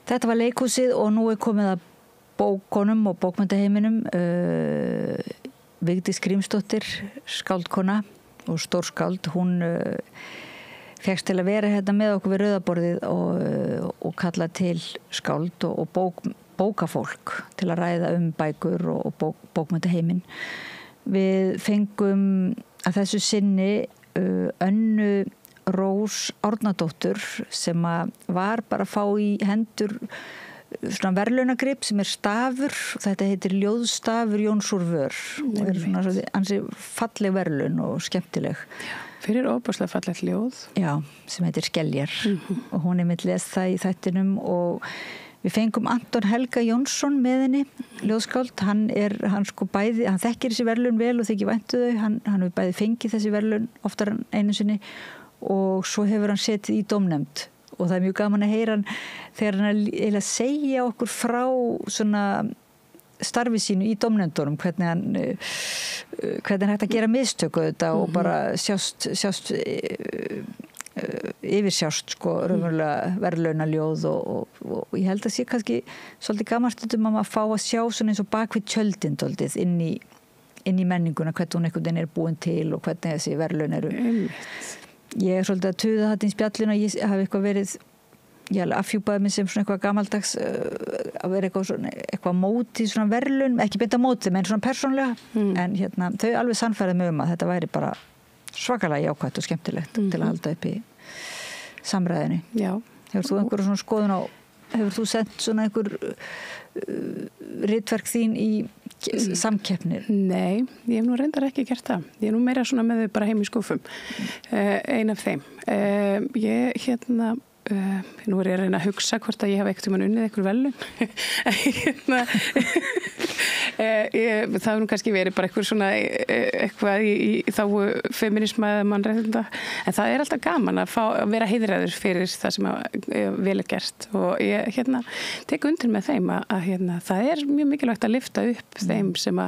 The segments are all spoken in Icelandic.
Þetta var leikhúsið og nú komið að bókunum og bókmennaheiminum. Vigdís Grímsdóttir, skáldkona og stórskáld, hún fékkst til að vera hérna með okkur við rauðaborðið og kalla til skáld og bókafólk til að ræða bækur og bókmennaheimin. Við fengum að þessu sinni Önnu Rós Árnadóttur sem var bara að fá í hendur svona verðlaunagrip sem stafur, þetta heitir ljóðstafur Jóns úr vör og svona ansi falleg verðlaun og skemmtileg. Fyrir óbúslega fallegt ljóð. Já, sem heitir Skeljar og hún einmitt les það í þættinum og við fengum Anton Helga Jónsson með henni, ljóðskáld. Hann þekkir þessi verðlaun vel og þykir væntu þau. Hann hefur bæði fengið þessi verðlaun oftar en einu sinni og svo hefur hann setið í dómnefnd. Og það mjög gaman að heyra hann þegar hann eiginlega segja okkur frá svona starfi sínu í dómnefndunum, hvernig hægt að gera mistöku þetta og bara sjást yfirsjást raunverulega verðlaunaljóð og ég held að sé kannski svolítið gaman stundum að fá að sjá svona eins og bakvið tjöldin dálítið inn í menninguna, hvernig hún einhvern veginn búin til og hvernig þessi verðlaun eru. Ég svolítið að tuða þetta í spjallinu og ég hafi eitthvað verið, ég afhjúpaði mig sem svona eitthvað gamaldags að vera eitthvað mótið svona verðlaun, ekki beint á mótið, menn svona persónlega, en þau alveg sannfærið mig að þetta væri bara svakalega jákvætt og skemmtilegt til að halda upp í samræðinni. Já. Hefur þú einhverju svona skoðun á, hefur þú sent svona einhver ritverk þín í samkeppnir? Nei, ég hef nú reyndar ekki gert það. Ég er nú meira svona með þau bara heim í skúfum. Ein af þeim. Nú er ég að reyna að hugsa hvort að ég hef eitthvað unnið eitthvað velun. Það hefur nú kannski verið bara eitthvað í þá feminisma eða mannréttinda, en það er alltaf gaman að vera heiðraður fyrir það sem vel er gert og ég tek undir með þeim að það er mjög mikilvægt að lyfta upp þeim sem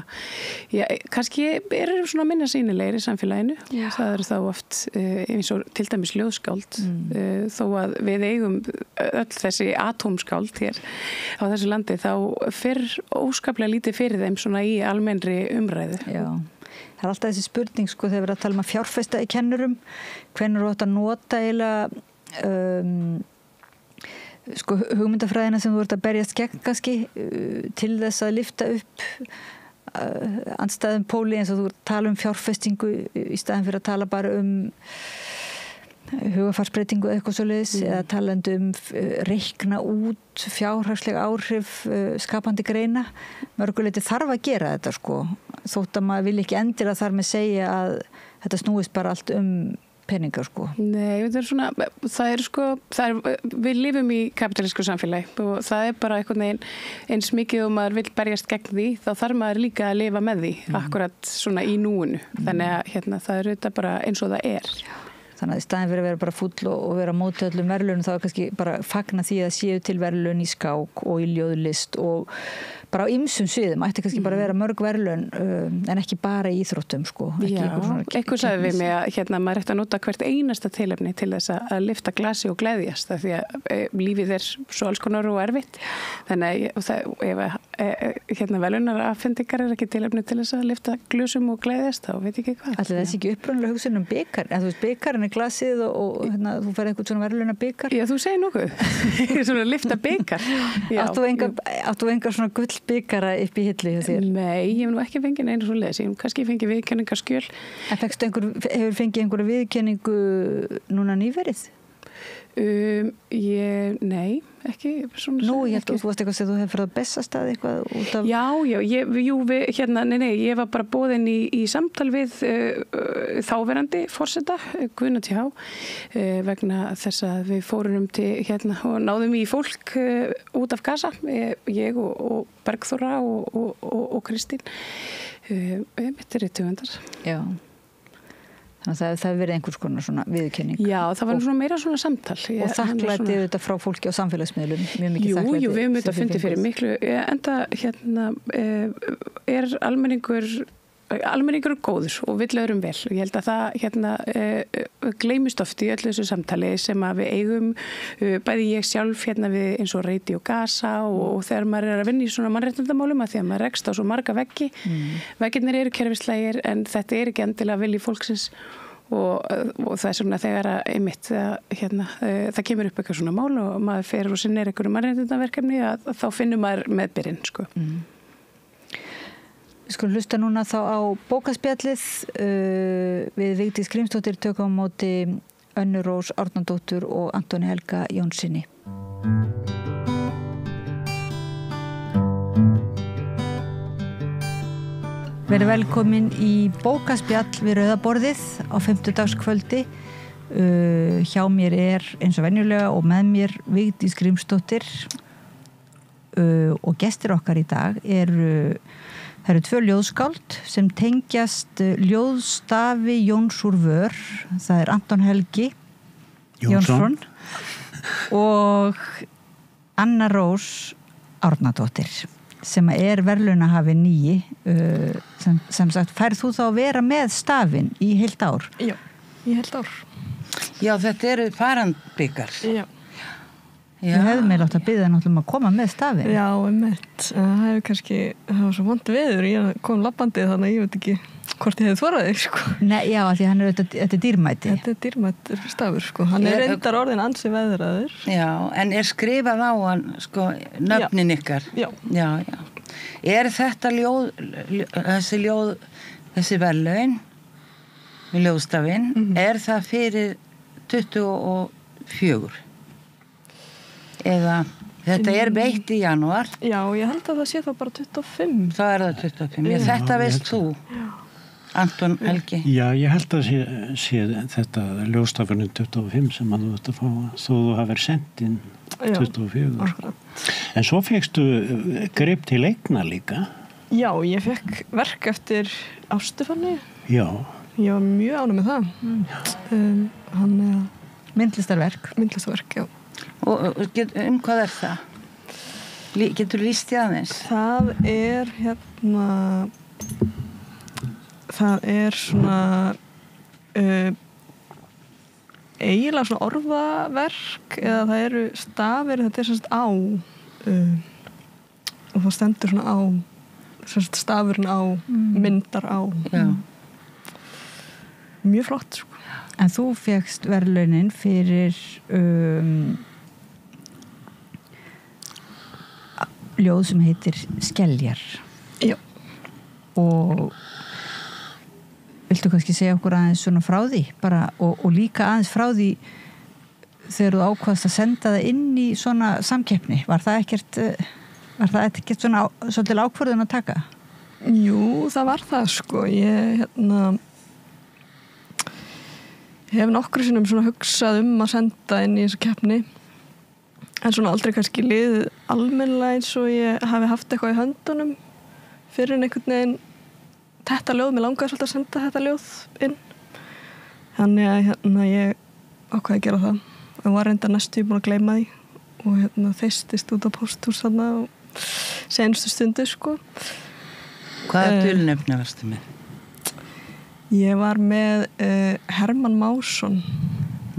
kannski eru svona minna sýnilegir í samfélaginu og það eru þá oft eins og til dæmis ljóðskáld þó að við eigum öll þessi atómskáld hér á þessu landi þá fyrr óskaplega lítið fyrir þeim svona í almennri umræðu. Já, það er alltaf þessi spurning þegar við erum að tala um að fjárfesta í kennurum, hvenær þú átt að nota eiginlega hugmyndafræðina sem þú ert að berjast gegn kannski til þess að lyfta upp andstæðum póli eins og þú tala um fjárfestingu í staðin fyrir að tala bara hugafarsbreytingu eða eitthvað svoleiðis eða talandi reikna út fjárhagsleg áhrif skapandi greina. Mörguleiti þarf að gera þetta þótt að maður vil ekki endilega þar með segja að þetta snúist bara allt peningar Nei, við lifum í kapitalísku samfélagi og það er bara einhvern veginn eins mikið og maður vill berjast gegn því þá þarf maður líka að lifa með því akkurat svona í núinu þannig að það er auðvitað bara eins og það er. Þannig að í staðin fyrir að vera bara fúll og vera móti öllum verðlaunum þá er kannski bara fagna því að séu til verðlaun í skák og í ljóðlist og bara á ýmsum sviðum ætti kannski bara að vera mörg verðlaun en ekki bara í íþróttum eitthvað sagði við mig að maður ætti að nota hvert einasta tilefni til þess að lyfta glasi og gleðjast því að lífið er svo alls konar og erfitt þannig ef verðlaunar afhendingar er ekki tilefni til þess að lyfta glösum og gleðjast þá veit ég ekki hvað. Ætli þessi ekki upprunalega hugsun bikar en þú veist bikarinn er glasið og þú fær einhvern svona verðlauna bikar. Já, þú segir nokkuð svona lyfta bikar. Áttu engar svona gull bikara upp í hillu hjá þér? Nei, ég hef nú ekki fengið neina svo leiðis. Ég hef kannski fengið viðurkenningarskjöl. En hefur fengið einhverja viðurkenningu núna nýverið? Nei, ekki svona. Nú, ég held að þú varst eitthvað sem þú hefur farið á Bessastað eitthvað út af... Ég var bara boðin í samtal við þáverandi forseta, Guðna TH, vegna þess að við fórum til og náðum í fólk út af Gaza, ég og Bergþóra og Kristín, mitt er rithöfundar. Já. Þannig að það hefur verið einhvers konar svona viðurkenning. Já, það var svona meira svona samtal. Og þakklæti þetta frá fólki á samfélagsmiðlum, mjög mikið þakklæti. Jú, við höfum þetta fundið fyrir miklu. Enda er almenningur almenningur er góður og vill öðrum vel og ég held að það gleymist oft í öllu þessu samtali sem að við eigum bæði ég sjálf við eins og Radio Gaza og þegar maður er að vinna í svona mannréttindamálum að því að maður rekst á svo marga veggi veggirnir eru kerfislægir en þetta er ekki endilega vilji fólksins og það er svona þegar að einmitt það kemur upp eitthvað svona mál og maður fer og sinnir einhverju mannréttindaverkefni að þá finnur maður meðbyrinn sko. Við skulum hlusta núna þá á bókaspjallið við Vigdís Grímsdóttir tökum á móti Önnu Rós Árnadóttur og Antoni Helga Jónssoni. Verið velkomin í bókaspjall við Rauðaborðið á 50-dagskvöldi. Hjá mér er eins og venjulega og með mér Vigdís Grímsdóttir og gestir okkar í dag það eru 2 ljóðskáld sem tengjast ljóðstafi Jóns úr vör. Það er Anton Helgi Jónsson og Anna Rós Árnadóttir sem er verðlaunahafi 9 sem sagt, færð þú þá að vera með stafinn í heilt ár? Já, í heilt ár. Já, þetta eru farandbyggar. Já. Við hefðum eiginlega átt að biðja náttúrulega að koma með stafinn. Já, einmitt. Það hefur kannski, það var svo vont veður, ég kom labbandi þannig að ég veit ekki hvort ég hefði þorað þig, sko. Nei, já, því hann þetta er dýrmæti. Þetta er dýrmætur stafur, sko. Hann er reyndar orðin ansi veðraður. Já, en er skrifað á hann, sko, nöfnin ykkar? Já. Já. Er þetta þessi verðlaun með ljóðstafinn, er það fyrir 24? Eða þetta er veitt í janúar? Já, ég held að það sé þá bara 25. Það er það 25. Já. Þetta veist þú? Já. Anton Helgi? Já, ég held að sé þetta ljóðstafurinn 25 sem að þú ert að fá þó þú hafið sendt inn 24. Akkurat. En svo fékkstu greip til eigna líka. Já, ég fekk verk eftir Ástufanni. Já. Ég var mjög ánægð með það. Hann myndlistarverk, já. Og hvað er það? Getur lýst í aðeins? Það er svona eiginlega svona orðaverk eða það eru stafir, þetta er sérst á og það stendur svona á sérst stafurinn á myndar á. Já. Mjög flott, sko. En þú fékkst verðlaunin fyrir ljóð sem heitir Skeljar. Já. Og viltu kannski segja okkur aðeins svona frá því bara, og líka aðeins frá því þegar þú ákvaðst að senda það inn í svona samkeppni? Var það ekkert svona svolítið ákvörðun að taka? Jú, það var það, sko. Ég hef nokkru sinnum svona hugsað að senda inn í þessu keppni en svona aldrei kannski liðið almennilega eins og ég hafi haft eitthvað í höndunum fyrir einhvern veginn þetta ljóð, mér langaði svolítið að senda þetta ljóð inn þannig að ég ákvaði að gera það og var reyndar næstu búin að gleyma því og þeistist út á pósthús þarna og senustu stundu, sko. Hvaða dulnefni varstu með? Ég var með Hermann Másson.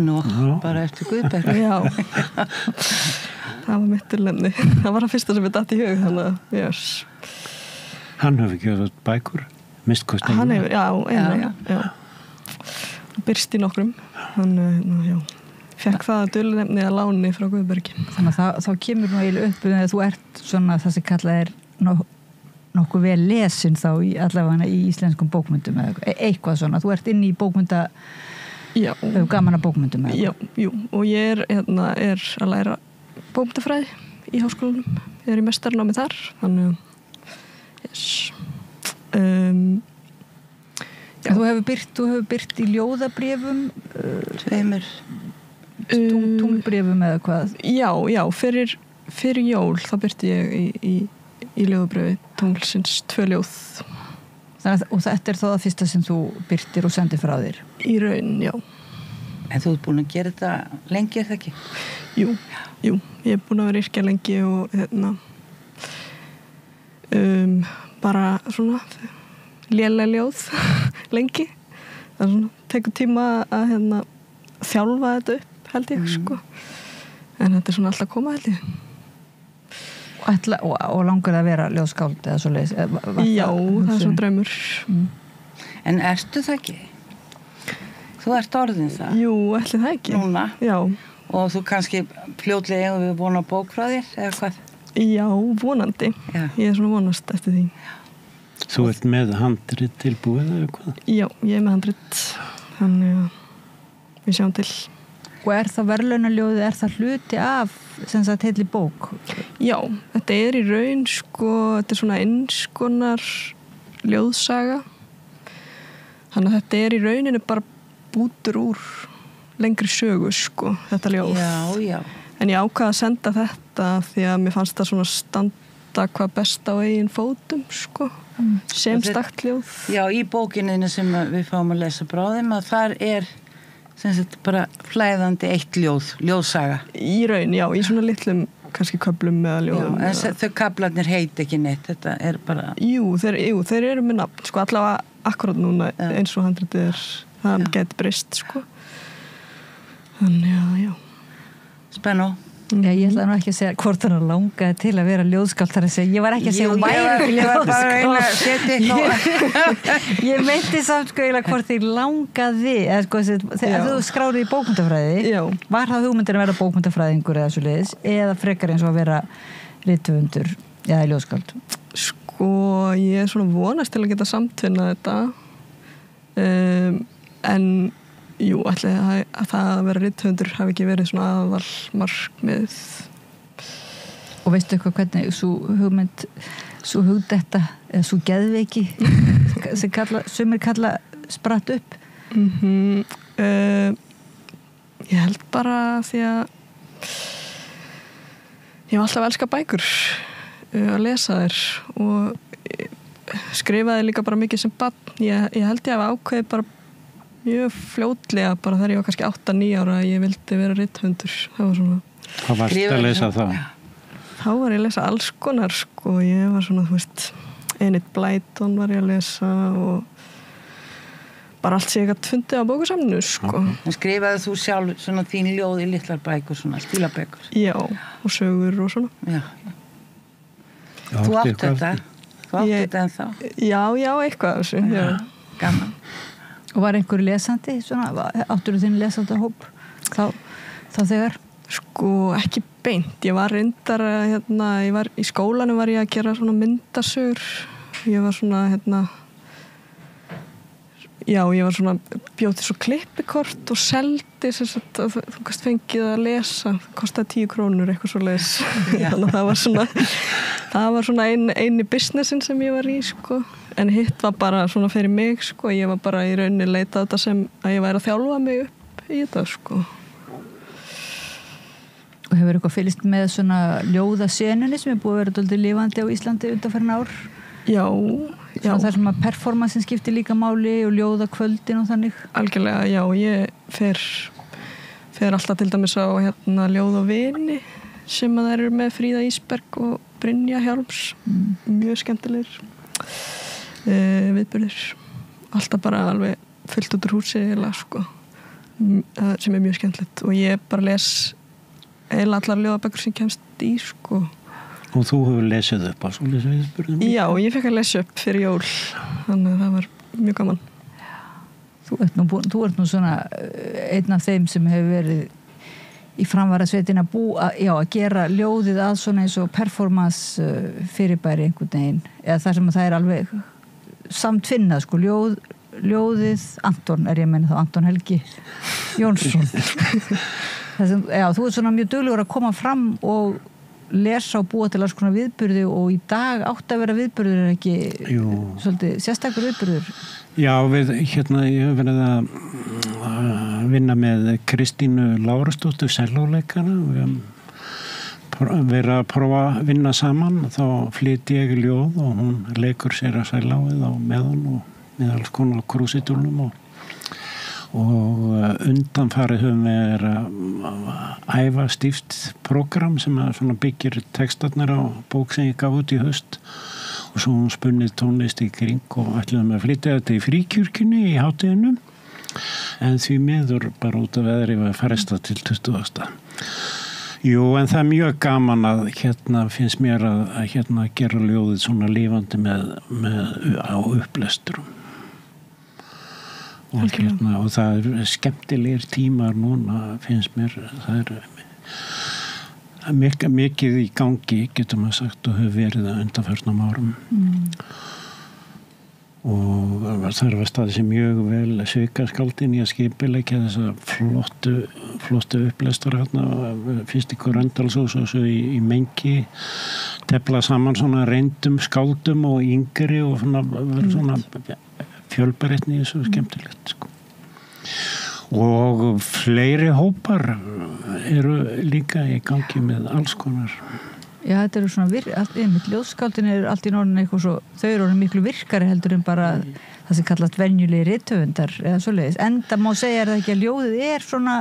Bara eftir Guðberg. Já. Það var mitt dulnefni. Það var það fyrsta sem ég datt í hug, þannig að, yes. Hann hefur gefið út bækur, Mistkostninguna. Hann hefur, já. Birst í nokkrum. Þannig, já. Fekk það dulnefni að láni frá Guðbergi. Þannig að þá kemur nú eiginlega upp að þú ert svona það sem kallað er nokkuð vel lesin þá allavega í íslenskum bókmyndum eða eitthvað svona. Þú ert inn í bókmynda gaman að bókmyndum eða? Já, jú. Og ég er að læra bókmyndafræði í háskólanum. Ég er í meistaranámi þar. Þannig, yes. Þú hefur byrt í ljóðabréfum tveimur tunglbréfum eða hvað? Já, fyrir jól þá byrti ég í ljóðabréfi tunglsins 2 ljóð. Og þetta er þá það fyrsta sem þú byrtir og sendir frá þér? Í raun, já. En þú ert búin að gera þetta lengi, er það ekki? Jú, ég er búin að vera yrkja lengi og bara svona, léleg ljóð lengi. Það er svona, tekur tíma að þjálfa þetta upp, held ég, sko. En þetta er svona alltaf að koma, held ég. Og langar að vera ljóðskáld eða svo leiðis? Já, það er svo draumur. En ertu það ekki? Þú ert orðin það? Jú, ætli það ekki. Núna? Já. Og þú kannski fljótlega eigum við vona bók frá þér, eða hvað? Já, vonandi. Já. Ég er svona vonast eftir því. Þú ert með handrit tilbúið eða hvað? Já, ég er með handrit. Þannig að við sjáum til. Og er það verðlaunaljóðið, er það hluti af sem sagt heilli bók? Já, þetta er í raun sko, þetta er svona einskonar ljóðsaga. Þannig að þetta er í rauninu bara bútur úr lengri sögu sko, þetta ljóð. Já. En ég ákvað að senda þetta því að mér fannst það svona standa hvað best á eigin fótum sko, sem stakt ljóð. Já, í bókinni sem við fáum að lesa bráðum að þar er sem sagt bara flæðandi eitt ljóðsaga. Í raun, já, í svona litlum kannski köflum eða ljóðum. Já, en þau köflarnir heit ekki neitt, þetta er bara... Jú, þeir eru með nafn, sko, allavega akkurat núna eins og handritið það geti breyst, sko. Þannig að, já. Spennó. Já, ég ætla nú ekki að segja hvort hann langaði til að vera ljóðskáld þar að segja, ég var ekki að segja hún væri ljóðskáld. Ég meinti samt sko eiginlega hvort þig langaði, eða sko þegar þú skráði í bókmyndafræði, var það hugmyndin að vera bókmyndafræðingur eða svo leiðis, eða frekar eins og að vera rithöfundur eða ljóðskáld? Sko, ég er svona vonast til að geta samtvinnað þetta, en jú, ætli að það að vera rithöfundur hafi ekki verið svona aðal markmið. Og veistu eitthvað hvernig svo hugdetta, eða svo geðveiki sem sumir kalla spratt upp? Ég held bara því að ég hef alltaf elskað bækur að lesa þær og skrifaði líka bara mikið sem barn. Ég held ég að ákveði bara mjög fljótlega bara þegar ég var kannski 8-9 ára að ég vildi vera rithöfundur. Það var svona... Hvað varst að lesa það? Þá var ég að lesa alls konar sko. Ég var svona, þú veist, Enid Blyton var ég að lesa og bara allt sem ég gætt fundið á bókasamninu sko. En skrifaði þú sjálf svona þín ljóð í litlar bækur, svona stílabækur? Já, og sögur og svona. Já. Þú átt þetta? Þú átt þetta ennþá? Já, eitthvað þessu. Já. Gaman. Og var einhver lesandi, svona, áttur þinn lesandi hóp þá þegar? Sko, ekki beint. Ég var reyndar, í skólanum var ég að gera svona myndasögur. Ég var svona, ég var svona, bjóti svo klippikort og seldi sem sagt að þú kannst fengið að lesa. Það kostaði 10 krónur, eitthvað svo leis. Þannig að það var svona eini businessin sem ég var í, sko. En hitt var bara svona fyrir mig, sko. Ég var bara í rauninni leitað þetta sem að ég væri að þjálfa mig upp í þetta, sko. Og hefur eitthvað fylgst með svona ljóðasenunni sem er búið að vera dálítið lifandi á Íslandi undanfarin ár? Já. Svona þar sem að performansin skiptir líka máli og ljóðakvöldin og þannig? Algjörlega, já. Ég fer alltaf til dæmis á ljóð og vini sem að þær eru með Fríða Ísberg og Brynja Hjálms. Mjög skemmtilegir viðburðir. Alltaf bara alveg fullt út úr húsi eða sko. Sem er mjög skemmtilegt og ég bara les eiginlega allar ljóðabækur sem kemst í sko. Og þú hefur lesið upp á svoleiðis viðburðum? Já, ég fekk að lesa upp fyrir jól. Þannig að það var mjög gaman. Þú ert nú svona einn af þeim sem hefur verið í framvarasveitin að gera ljóðið að svona eins og performance fyrirbæri einhvern veginn. Eða þar sem það er alveg samtvinnað sko. Ljóðið Anton, ég meina þá Anton Helgi Jónsson. Þú ert svona mjög duglegur að koma fram og lesa og búa til alls konar viðburði og í dag átt að vera viðburður er ekki svolítið sérstakur viðburður? Já, ég hef verið að vinna með Kristínu Lárusdóttur sellóleikara og verið að prófa að vinna saman. Þá flyt ég ljóð og hún leikur sér að selláið á meðan og með alls konar krúsitúlnum og undanfarið höfum við að æfa stíft prógram sem að svona byggir textarnir á bók sem ég gaf út í haust og svo hún spunnið tónlist í kring og ætlaðum að flytja þetta í Fríkirkjunni í hátíðinu, en því miður bara út af veðri var fresta til 20. Jú, en það mjög gaman að finnst mér að gera ljóðið svona lifandi með á upplesturum. Og það skemmtilegir tímar núna finnst mér, það mikið í gangi, getur maður sagt, og hefur verið að undanförnum árum. Og þar var staðið sem mjög vel Svikarskaldin í að skipileggja þessa flottu upplestur fyrst í Korendalsós og svo í Mengi, tefla saman svona reyndum skáldum og yngri og svona fjölbreytni þessu skemmtilegt sko. Og fleiri hópar eru líka í gangi með alls konar. Já, þetta eru svona ljóðskáldin eru allt í norðin eitthvað svo, þau eru miklu virkari heldur en bara það sem kallast venjulegi rithöfundar eða svoleiðis. Enda má segja það ekki að ljóðið svona,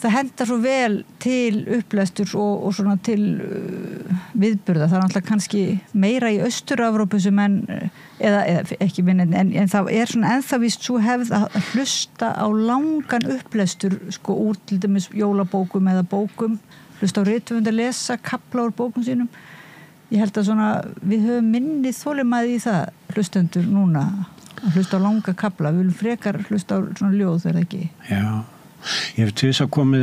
það hendar svo vel til upplesturs og svona til viðburða. Það alltaf kannski meira í Austur-Evrópu sem eða ekki minn, en það svona ennþá víst svo hefð að hlusta á langan upplestur sko úr til dæmis jólabókum eða bókum, hlusta á rithöfund að lesa kapla úr bókum sínum. Ég held að svona við höfum minni þolinmæði í það hlustendur núna að hlusta á langa kapla, við viljum frekar hlusta á svona ljóð þegar ekki. Já, ég hef tvisa komið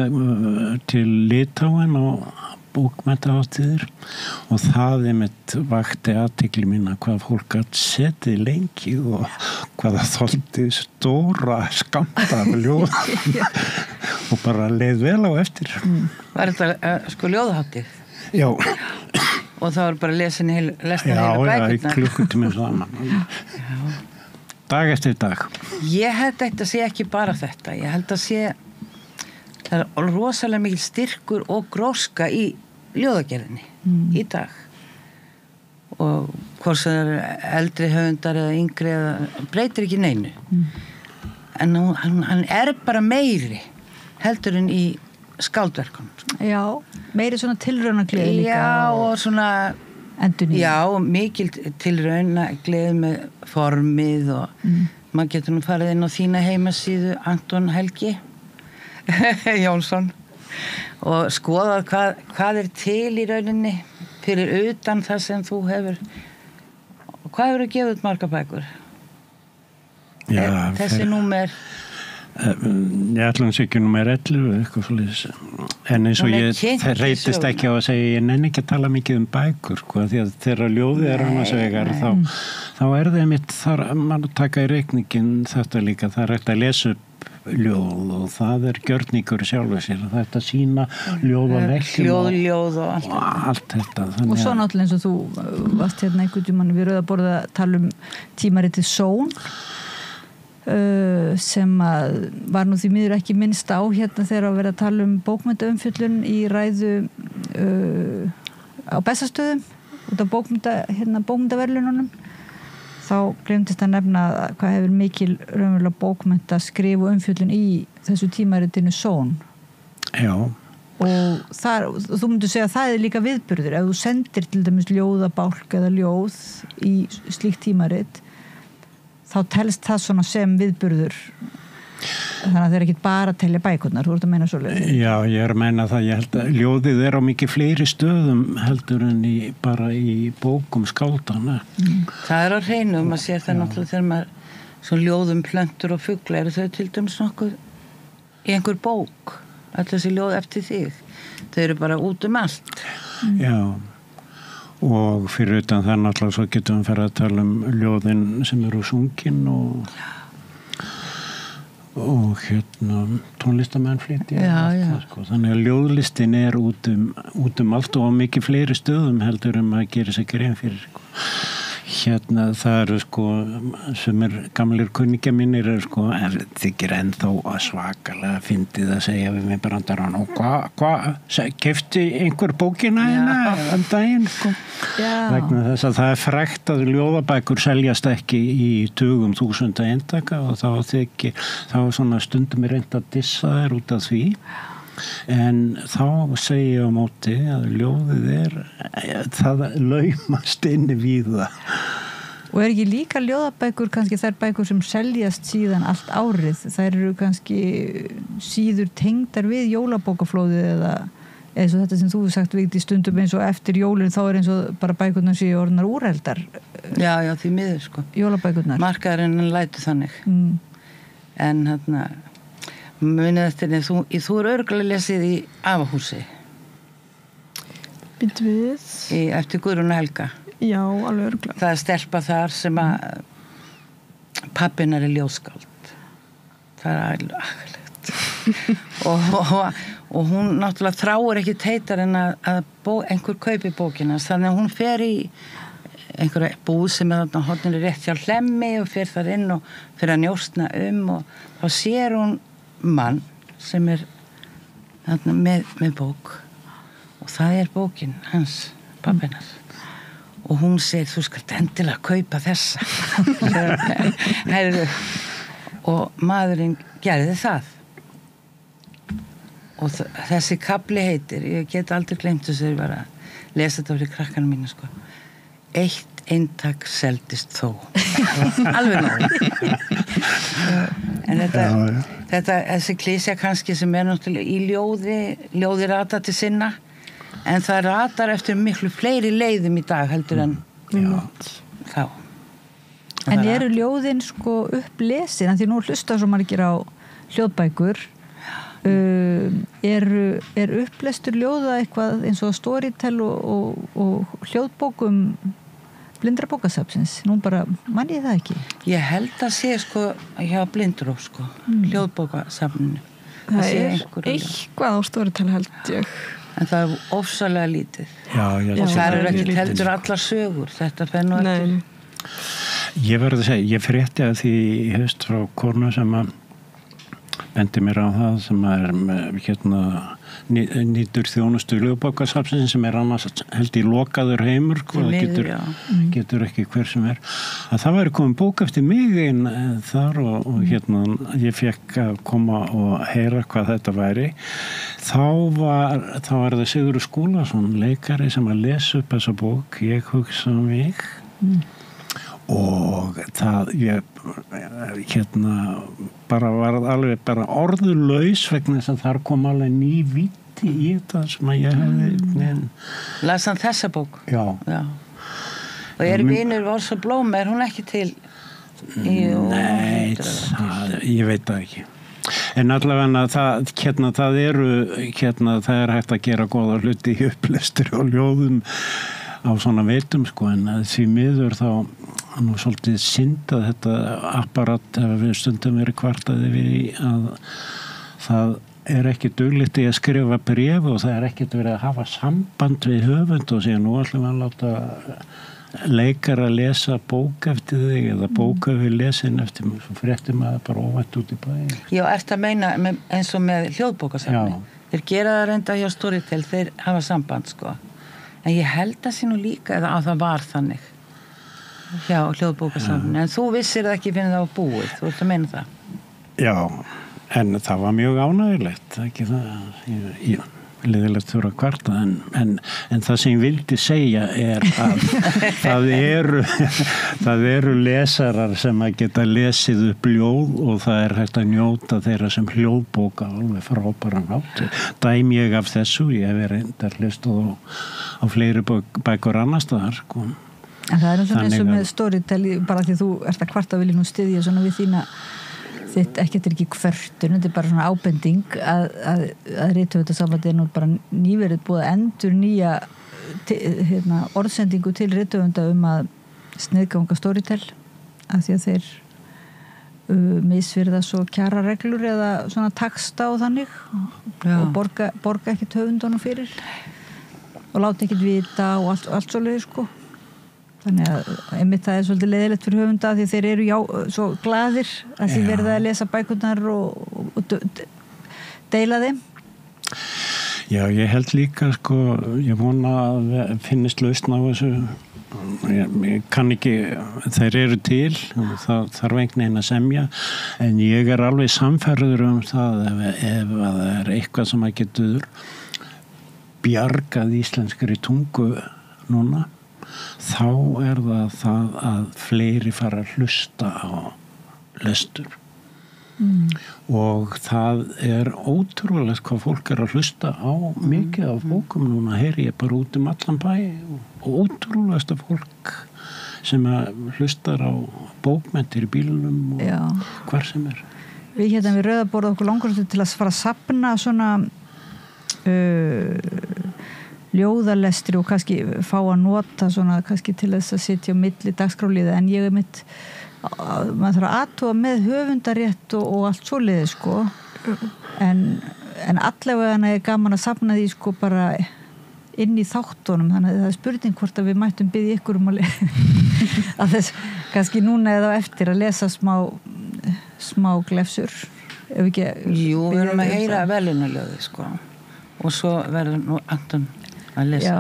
til Litáen og bókmenntahátíðir og það einmitt vakti athygli mína hvað fólk gat setið lengi og hvað það þoldi stóra skammta af ljóð og bara leið vel á eftir. Var þetta sko ljóðhátíð? Já. Og það var bara lesin heilu bækurnar? Já, í klukkutími saman. Dag eftir dag. Ég held þetta sé ekki bara þetta. Ég held að sé það er rosalega mikil styrkur og gróska í ljóðagerðinni í dag. Og hvort það eru eldri höfundar eða yngri eða breytir ekki neinu. En hann bara meiri heldur en í skáldverkunum. Já, meiri svona tilraunagleði líka. Já, og svona endurnýjun. Já, mikil tilraunagleði með formið og maður getur nú farið inn á þína heimasíðu Anton Helgi Jónsson og skoðað hvað til í rauninni fyrir utan það sem þú hefur. Hvað hefur að gefa út marga bækur? Já, þessi númer ég ætla hans ekki númer 11 eitthvað svolítið, en eins og ég reytist ekki á að segja ég nenni ekki að tala mikið bækur sko, því að þegar ljóðið annars vegar þá það mitt þar mann taka í reikningin þetta líka, það hægt að lesa upp ljóð og það gjörningur sjálfur sér, það að sína ljóð og vekkjum ljóð og allt þetta. Og svo náttúrulega eins og þú varst einhvern tímann við Rauðaborða að tala tímaritið Són sem að var nú því miður ekki minnst á þegar að vera að tala bókmenntaumfjöllun í ræðu á Bessastöðum út af bókmenntaverðlununum. Þá glemtist að nefna hvað hefur mikil raunverulega bókmennta skrif og umfjöllun í þessu tímaritinu Són. Já. Og þú myndir segja að það líka viðburður ef þú sendir til dæmis ljóðabálk eða ljóð í slíkt tímarit þá telst það svona sem viðburður þannig að þeir eru ekki bara að telja bækurnar, þú ert að meina svoleiðis. Já, ég er að meina það, ég held að ljóðið á mikið fleiri stöðum heldur en bara í bókum skáldana. Það á hreinu, maður sér það náttúrulega þegar maður svo ljóðum plöntur og fugla eru þau til dæmis nokkuð í einhver bók, allir þessi ljóð eftir þig. Þau eru bara út allt. Já. Og fyrir utan það náttúrulega svo getum við að tala ljóðin sem eru sungin og tónlistamenn flytja. Já. Sko. Þannig að ljóðlistin út allt og á mikið fleiri stöðum heldur en maður gerir sér grein fyrir. Sko. Það eru sko sem gamlir kunningjar mínir sko, þykir ennþá svakalega fyndið að segja við mig brandarann og hvað keypti einhver bókina hérna daginn sko. Vegna þess að það frægt að ljóðabækur seljast ekki í tugum þúsunda eintaka og þá svona stundum reynt að dissa þær út af því en þá segi ég á móti að ljóðið það laumast inni víða. Og ekki líka ljóðabækur, kannski þær bækur sem seljast síðan allt árið, þær eru kannski síður tengdar við jólabókaflóðið eða eins og þetta sem þú hefur sagt Vigdís stundum eins og eftir jólin þá eins og bara bækurnar séu orðnar úrheldar. Já, því miður sko. Jólabækurnar. Markaðurinn lætur þannig. En munið eftir þú örugglega lesið í Afahúsi. Býtt við. Eftir Guðrún Helga. Já, alveg örugglega. Það stelpa þar sem að pabbinar ljóðskáld. Það alveg agalegt. og hún náttúrulega þráir ekki heitar en að einhver kaupi bókina. Þannig að hún fer í einhverja búð sem þarna hornir rétt hjá Hlemmi og fer þar inn og fer að njósna og þá sér hún mann sem þarna með bók og það bókin hans, pabbinar. Og hún segir, þú skalt endilega kaupa þessa. Og maðurinn gerði það. Og þessi kafli heitir, ég get aldrei gleymt þess að ég var að lesa þetta fyrir krakkanum mínu, sko. 1 eintak seldist þó. Alveg náður. En þessi klísja kannski sem náttúrulega í ljóði rata til sinna, en það ratar eftir miklu fleiri leiðum í dag heldur en þá. En eru ljóðin sko upplesin, en því nú hlusta svo margir á hljóðbækur, er upplestur ljóða eitthvað eins og Storytel og hljóðbókum Blindrabókasafnsins? Nú bara man ég það ekki. Ég held að sé sko hjá Blindró sko, hljóðbókasafninu. Það eitthvað á Storytel held ég. En það ofsalega lítið. Já, og það ekki heldur allar sögur. Þetta fer nú eftir. Ég verður að segja, ég frétti að því haust frá konu sem að bendi mér á það sem nýtur þjónustu ljóðbókasafnsins sem annars held í lokaður heimur það getur ekki hver sem að það væri komin bók eftir mig inn þar og ég fekk að koma og heyra hvað þetta væri þá var það Sigurður Skúlason leikari sem að lesa upp þessa bók Ég hugsa mig og það ég bara var alveg bara orðulaus vegna þess að þar kom alveg ný viti í þetta sem að ég hefði Las hann þessa bók? Já. Og vinur Orsa Blóm, hún ekki til? Nei, ég veit það ekki en allavega það er hægt að gera góða hluti í upplestri og ljóðum á svona veitum sko en því miður þá nú svolítið synd að þetta apparat ef við stundum verið kvartaði við að það ekki duglegt í að skrifa bréf og það ekkert verið að hafa samband við höfund og síðan nú ætlum við að láta leikar að lesa bók eftir þig eða bóka við lesin eftir mig svo fréttum að bara óvænt út í bæinn. Já, ertu að meina eins og með hljóðbókasafni? Þeir gera það reynda hjá Storytel, þeir hafa samband sko. En ég held að sé nú líka eða að það var þannig hjá hljóðbókasafni. En þú vissir það ekki fyrir það var búið, þú ert að meina það? Já, en það var mjög ánægilegt, ekki það, liðilegt þurfa að kvarta, en það sem ég vildi segja að það eru lesarar sem að geta lesið upp ljóð og það hægt að njóta þeirra sem hljóðbóka alveg frábæran hátt. Dæmi ég af þessu, ég hef reyndar hlustað á fleiri bækur annars staðar, sko. En það er svona eins og með Storytel, bara því þú ert að kvarta viljum styðja svona við þína þitt ekkert ekki kvörtun, þetta bara svona ábending að rithöfundasambandið nú bara nýverið búið að endur nýja orðsendingu til rithöfunda að sniðganga Storytel af því að þeir misvirða svo kjarareglur eða svona taxta og þannig og borga ekkert höfundunum fyrir og láta ekkert vita og allt svoleiðis sko. Þannig að einmitt það svolítið leiðilegt fyrir höfunda því þeir eru svo glaðir að því verða að lesa bækurnar og deila þeim. Já, ég held líka sko, ég vona að finnist lausn á þessu ég kann ekki, þeir eru til og það þarf einhvern veginn að semja, en ég er alveg sannfærður það ef það er eitthvað sem að getur bjargað íslenskri tungu núna, þá er það að fleiri fara að hlusta á lestur. Og það er ótrúlega hvað fólk er að hlusta á mikið af bókum núna, heyri ég bara út allan bæ og ótrúlegasta fólk sem að hlustar á bókmenntir í bílunum og hvar sem er. Við við Rauðaborð okkur langar til að fara að safna svona ljóðalestri og kannski fá að nota svona kannski til þess að sitja á milli dagskráliða, en ég mitt maður þarf að athuga með höfundarétt og allt svoleiðis sko, en allavega er gaman að safna því sko bara inn í þáttunum, þannig að það er spurning hvort að við mættum biðja ykkur að þess kannski núna eða eftir að lesa smá glefsur ef ekki. Jú, við erum að heyra velunarljóði sko, og svo verður nú Anton að lesa.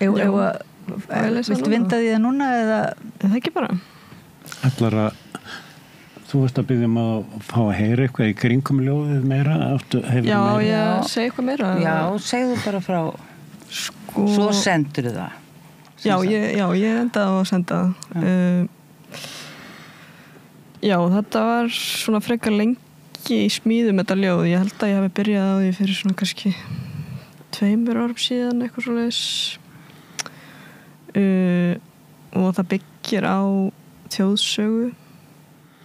Viltu vinda því það núna eða það ekki bara? Ætlar að þú veist að biðja að fá að heyra eitthvað í kringum ljóðið meira? Já, segja eitthvað meira. Já, segðu bara frá svo sendur það. Já, ég endaði að senda það. Já, þetta var svona frekar lengi í smíðum þetta ljóð. Ég held að ég hafi byrjað á því fyrir svona kannski 2 árum síðan eitthvað svoleiðis. Og það byggir á þjóðsögu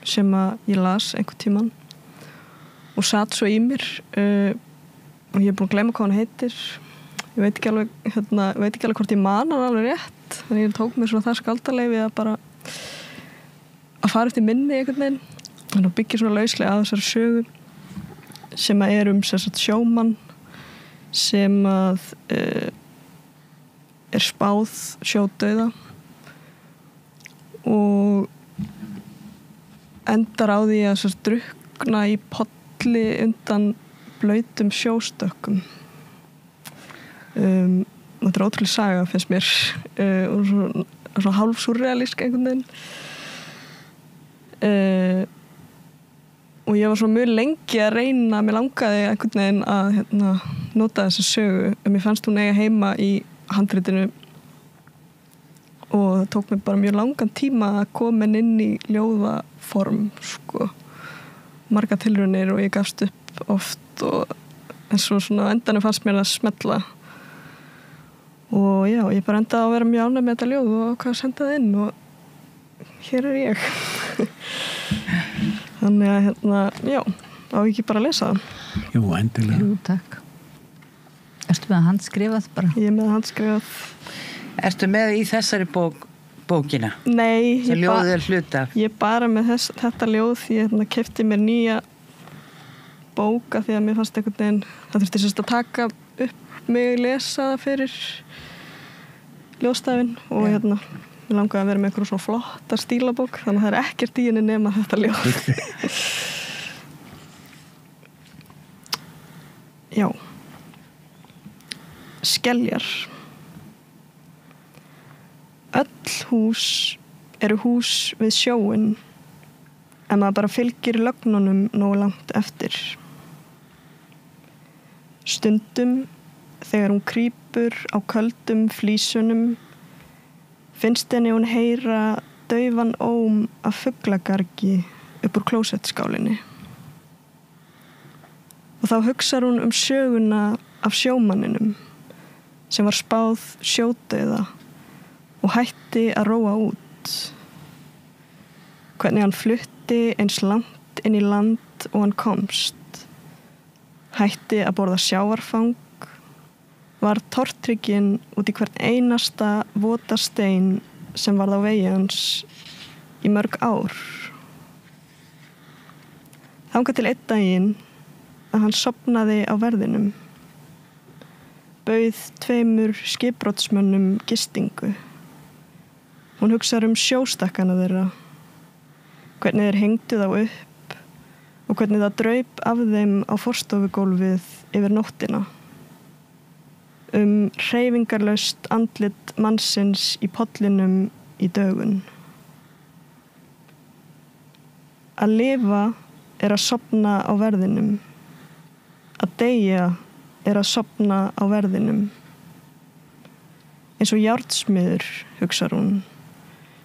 sem að ég las einhvern tímann og satt svo í mér og ég er búin að gleyma hvað hann heitir. Ég veit ekki alveg hvort ég man hann alveg rétt, þannig ég tók mér svona það skaldaleyfi að bara að fara eftir minni einhvern veginn. Þannig að byggja svona lauslega að þessari sögu sem að er sem sagt sjómann sem að er spáð sjódauða og endar á því að drukna í polli undan blautum sjóstökkum. Þetta er ótrúlega saga finnst mér og svo hálf surrealísk einhvern veginn. Og ég var svo mjög lengi að reyna, mér langaði einhvern veginn að nota þessa sögu, en mér fannst hún eiga heima í handritinu og það tók mér bara mjög langan tíma að koma inn í ljóðaform sko, marga tilraunir og ég gafst upp oft en svo svona endanum fannst mér að smella og já, ég bara endaði að vera mjög ánægð með þetta ljóð og hvað að senda það inn og hér er ég. Þannig að já, á ekki bara að lesa það. Jú, endilega. Jú, takk. Ertu með að handskrifað bara? Ég er með að handskrifað. Ertu með í þessari bókina? Nei. Sem ljóðið er hluta af? Ég bara með þetta ljóð því ég keypti mér nýja bóka því að mér fannst einhvern veginn, það þurfti sérst að taka upp mig lesa fyrir ljóðstafinn og mér langaði að vera með einhverjum svona flotta stílabók, þannig að það er ekkert í henni nema þetta ljóð. Já. Skeljar. Öll hús eru hús við sjóinn en maður bara fylgir lögnunum nógu langt eftir. Stundum þegar hún krýpur á köldum flísunum finnst henni hún heyra daufan óm af fuglagargi upp úr klósettskálinni. Og þá hugsar hún söguna af sjómanninum sem var spáð sjódauða og hætti að róa út. Hvernig hann flutti eins langt inn í land og hann komst. Hætti að borða sjávarfang, var tortrygginn út í hvern einasta vota stein sem varð á vegi hans í mörg ár. Þangað til einn daginn að hann sofnaði á verðinum. Bauð 2 skipbrotsmönnum gistingu. Hún hugsar sjóstakkana þeirra, hvernig þeir hengdu þá upp og hvernig það draup af þeim á forstofugólfið yfir nóttina. Hreyfingarlaust andlit mannsins í pollinum í dögun. Að lifa að sofna á verðinum. Að deyja að sofna á verðinum. Eins og járnsmiður, hugsar hún,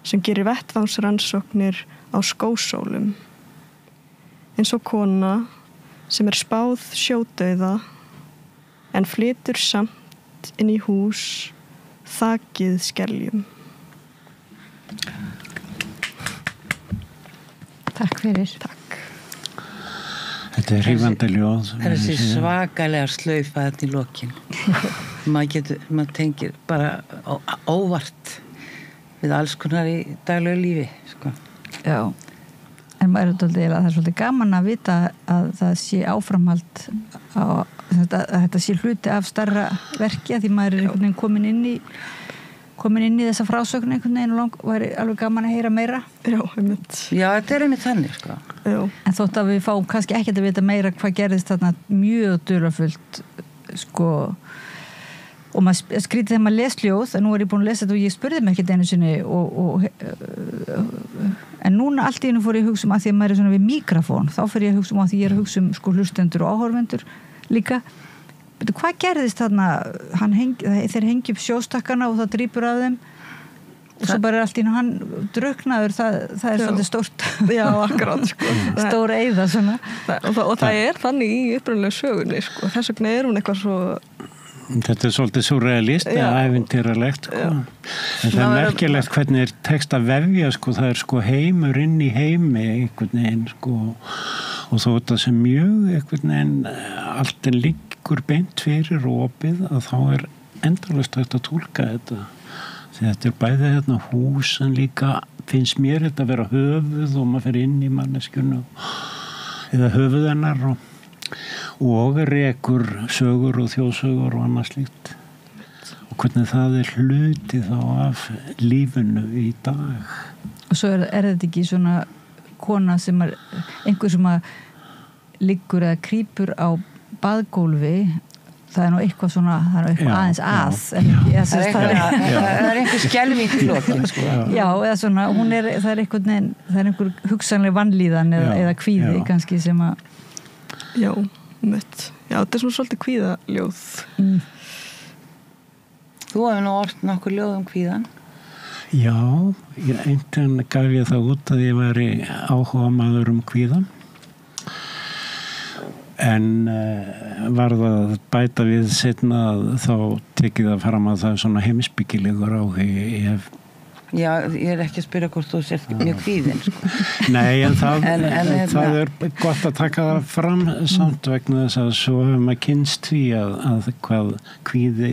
sem gerir vettvangsrannsóknir á skósólum. Eins og kona sem spáð sjódauða en flytur samt inn í hús þakið skeljum. Takk fyrir. Takk. Þetta hrífandi ljóð. Það þessi svakalega slaufa þetta í lokin. maður tengir bara óvart við alls konar í daglegu lífi, sko. Já, en maður það er svolítið gaman að vita að það sé áframhald að þetta sé hluti af starra verki, því maður einhvern veginn komin inn í þessa frásögn einhvern veginn og væri alveg gaman að heyra meira. Já, einmitt. Já, þetta einmitt þannig, sko. Já. En þótt að við fáum kannski ekkert að vita meira hvað gerðist þarna mjög dularfullt, sko, og maður skrítið þegar maður les ljóð, en nú ég búin að lesa þetta og ég spurði mig ekkert einu sinni en núna allt í einu fór ég að hugsa að því að maður svona við mikrofón, þá fer ég að hugsa að því ég að hugsa sko hlustendur og áhorfendur líka. Betur, hvað gerðist þarna? Þeir hengi upp sjóstakkana og það drýpur af þeim og svo bara allt í einu hann drukknaður, það er svolítið stórt. Já, akkurat, sko. Stór eyða svona. Og það er þannig í upprunalegu sögunni, sko. Þess vegna er hún eitthvað svo... Þetta er svolítið surrealist eða ævintýralegt, sko. En það er merkilegt hvernig er text að vefja, sko. Það er sko heimur inn í heimi einhvern veginn, sko. Og þó þetta sem mjög einhvern veginn allt er liggur beint fyrir og opið, að þá er endalaust hægt að túlka þetta. Því þetta er bæði hérna hús en líka finnst mér þetta að vera höfuð og maður fer inn í manneskjunu eða höfuð hennar og rekur sögur og þjóðsögur og annað slíkt. Og hvernig það er hluti þá af lífinu í dag. Og svo er þetta ekki svona kona sem einhver sem liggur eða krýpur á baðgólfi, það er nú eitthvað svona, það er eitthvað aðeins það er einhver skelfing í lokin, sko. Já, eða svona, það er einhver hugsanlega vanlíðan eða kvíði kannski sem að Já, þetta er svona svolítið kvíðaljóð. Þú hefur nú ort nokkur ljóð kvíðan. Já, einhvern gaf ég það út að ég væri áhuga maður kvíðan. En var það bæta við seinna þá tekið það fram að það er svona heimsbyggilegur áhugi. Já, ég er ekki að spyrja hvort þú sért mjög kvíðin, sko. Nei, en það er gott að taka það fram samt vegna þess að svo hefur maður kynnst því að hvað kvíði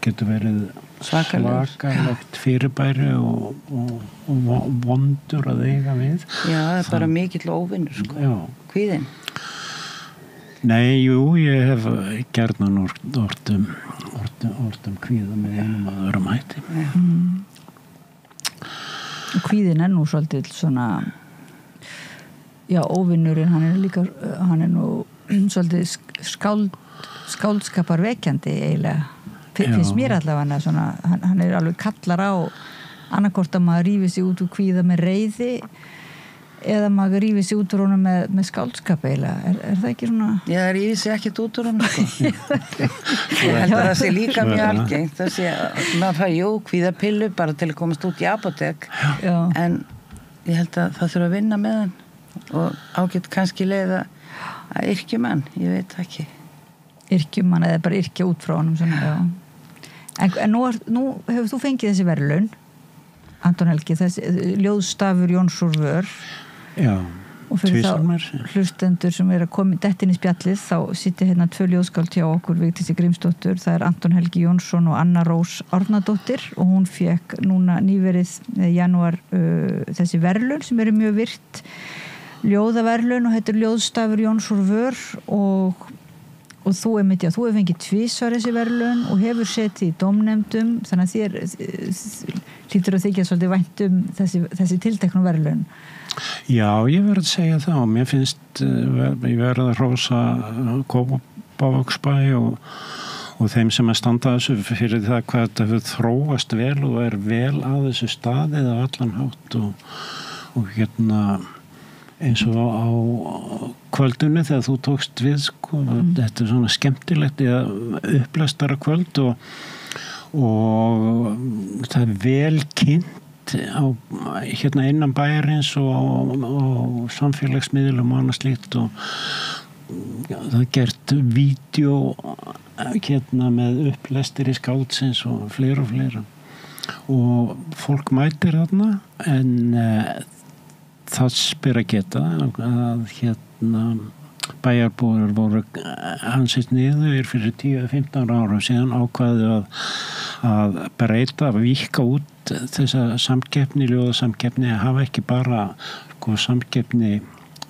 getur verið svakalegt fyrirbæri og vondur að eiga við. Já, það er bara mikill óvinnur, sko. Já. Kvíðin. Nei, jú, ég hef gjarnan ortum kvíða með einum að öðrum hætti. Kvíðin er nú svolítið svona óvinnurinn, hann er nú svolítið skáldskapar vekjandi eiginlega. Finnst mér allavega svona, hann er alveg kallar á annarkvort að maður rífi sig út úr kvíða með reiði eða maður rífi sig út úr honum með skáldskap eiginlega. Er það ekki svona? Já, það rífi sig ekkert út úr honum, sko. Ég held að það sé líka mjög algengt. Það sé, maður fær kvíðapillu bara til að komast út í apótek. En ég held að það þurfa að vinna með hann og ágætt kannski leiða að yrkjumann, ég veit ekki. Yrkjumann eða bara yrkja út frá honum svona, En nú hefur þú fengið þessi verðlaun, Anton Helgi, þessi ljóðstafur Jóns úr vör. Já, og fyrir þá hlustendur sem að koma dett inn í spjallið, þá sitja hérna 2 ljóðskáld hjá okkur, Vigdísi Grímsdóttur, það er Anton Helgi Jónsson og Anna Rós Árnadóttir, og hún fékk núna nýverið janúar þessi verðlaun sem eru mjög virt ljóðaverðlaun og þetta er ljóðstafur Jóns úr vör og þú hefur fengið 2 þessi verðlaun og hefur setið í dómnefndum, þannig að þér hlýtur að þykja svolítið vænt þessi tilteknu verðlaun. Já, ég verð að segja það og mér finnst ég verð að hrósa Kópavogsbæ og þeim sem að standa þessu fyrir það hvað þetta hefur þróast vel og vel að þessu staðið á allan hátt og eins og á kvöldunni þegar þú tókst við sko, þetta svona skemmtilegt upplestara kvöld og það vel kynnt innan bæjarins og samfélagsmiðlum og annað slíkt og það gert vídeo með upplestir í skáldsins og fleira og fólk mætir þarna en það spyr að geta að bæjarbúar voru hansist niður fyrir 10-15 ára síðan ákvaðu að breyta, að víkka út þessa samkeppni, ljóðasamkeppni að hafa ekki bara samkeppni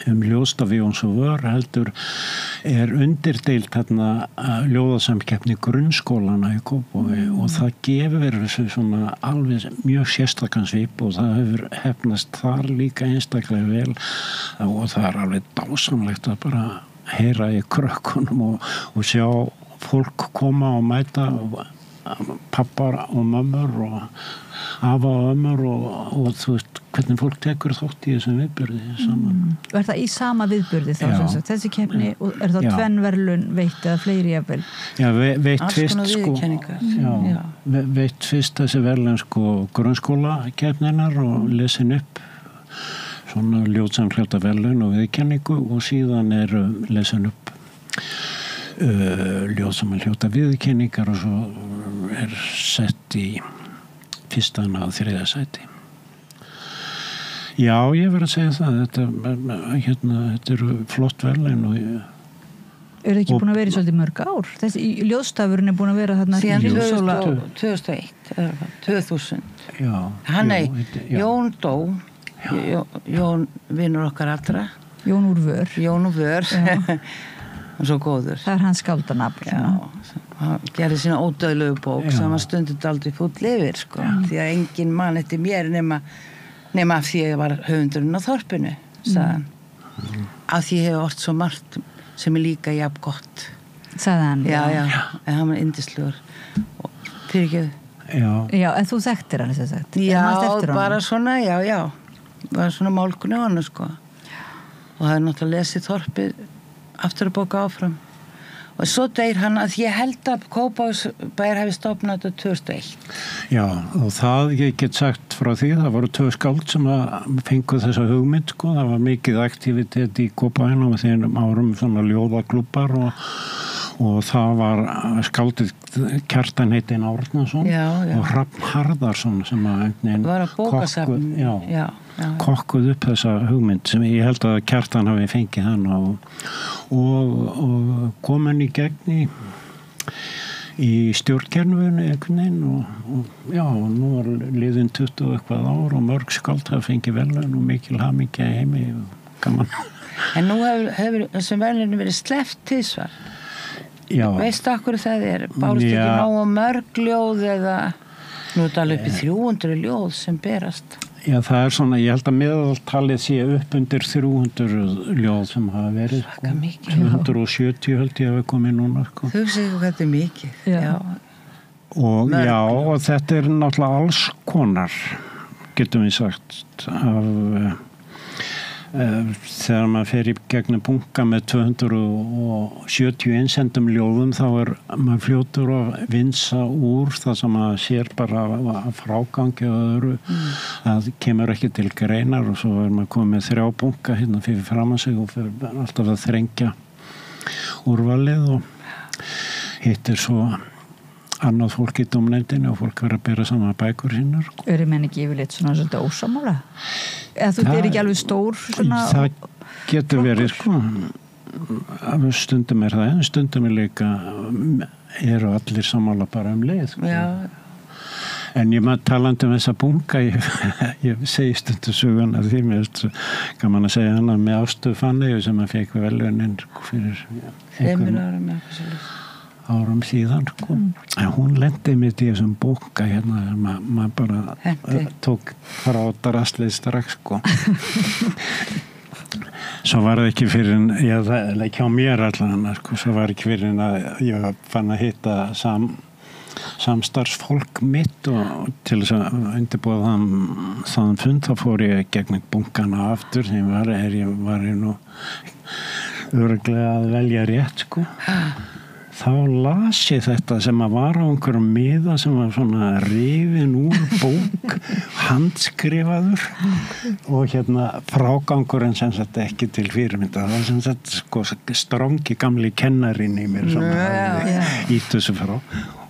ljóðstafi og svo heldur undirdeild þarna ljóðasamkeppni grunnskólana í Kópavogi og það gefur þessu svona alveg mjög sérstakan svip og það hefur hefnast þar líka einstaklega vel og það alveg dásamlegt að bara heyra í krökkunum og sjá fólk koma og mæta pappar og mömmur og afa og ömmur og þú veist hvernig fólk tekur þátt í þessum viðburði saman. Er það í sama viðburði þá sem sagt, þessi keppni og er það tvenn verðlun veitt eða fleiri jafnvel? Já, veitt fyrst þessi verðlun grunnskóla keppninar og lesin upp svona ljóðsamhljóta verðlun og viðkenningu og síðan lesin upp ljóðsamhljóta viðkenningar og svo sett í fyrstan að 3. sæti. Já, ég verð að segja það þetta eru flott verðlaun og það ekki búin að vera í svolítið mörg ár? Þessi ljóðstafurinn búin að vera þarna síðan 2001 2000 Jón dó Jón vinur okkar allra Jón úr vör og svo góður. Það hans skáldanafn. Hann gerði sína ódauðlegu bók sem var stundum aldrei fúll yfir því að engin mann eftir mér nema af því að ég var höfundurinn á þorpinu sagðan. Af því ég hef orðið svo margt sem líka jafn gott. Sagði hann? Já, en hann var yndislegur fyrirgefðu. Já, en þú þekktir hann þess að sagt? Já, bara svona, já bara svona málkunni á hann og það er náttúrulega lesið þorpið aftur að bóka áfram og svo deyr hann að ég held að Kópavogsbæjar hafi stofnað þetta 2001. Já, og það ég get sagt frá því, það voru 2 skáld sem fengu þessa hugmynd það var mikið aktivitet í Kópavoginum á þeim árum svona ljóðaklúbbar og það var skáldið Kjartan heitinn Árnason og Hrafn Harðarsson sem var að bókasafn kokkuð upp þessa hugmynd sem ég held að Kjartan hafi fengið hann og kom hann í gegn í stjórnkerfinu einhvern veginn og nú var liðin 20 eitthvað ár og mörg skáld hafa fengið verðlaun og mikil hamingja í heimi og gaman. En nú hefur þessum verðlaunum verið sleppt tvisvar. Veistu akkur það bárust ekki nógu mörg ljóð eða nú alveg upp í 300 ljóð sem berast. Já, það svona, ég held að meðaltalið sé upp undir 300 ljóð sem hafa verið. 270 held ég hafa komið núna. Þú segir hvað þetta mikið. Og þetta náttúrulega alls konar, getum við sagt, þegar maður fer í gegnum bunka með 270 einsendum ljóðum þá maður fljótur að vinsa úr það sem maður sér bara frágangi og öðru það kemur ekki til greinar og svo maður komið með 3 bunka hérna fyrir fram að sig og fyrir alltaf að þrengja úrvalið og hittir svo annað fólk í dómnefndinni og fólk verður að bera saman bækur sínar. Eru menn ekki yfirleitt svona svolítið ósamála? Eða þú er ekki alveg stór svona? Það getur verið stundum það en stundum líka eru allir samála bara leið. En ég maður talandi þessa bunga ég segi stundum sögun að því mér kann man að segja hana með Ástu Fanneyju sem að fekk verðlaunin fyrir 5 árum síðan en hún lendi mitt í þessum bunga hérna maður bara tók frá drastlið strax svo var það ekki fyrir en ekki á mér allan sko, svo var ekki fyrir en að ég fann að hitta samstarfsfólk mitt og til þess að undirbúa þann fund þá fór ég gegnum bunkana aftur sem var ég nú örugglega að velja rétt sko. Þá las ég þetta sem að var á einhverjum miða sem var svona rifin úr bók, handskrifaður og frágangurinn sem sagt ekki til fyrirmynda. Það var sem sagt sko strongi gamli kennarinn í mér sem hafði ítt þessu frá.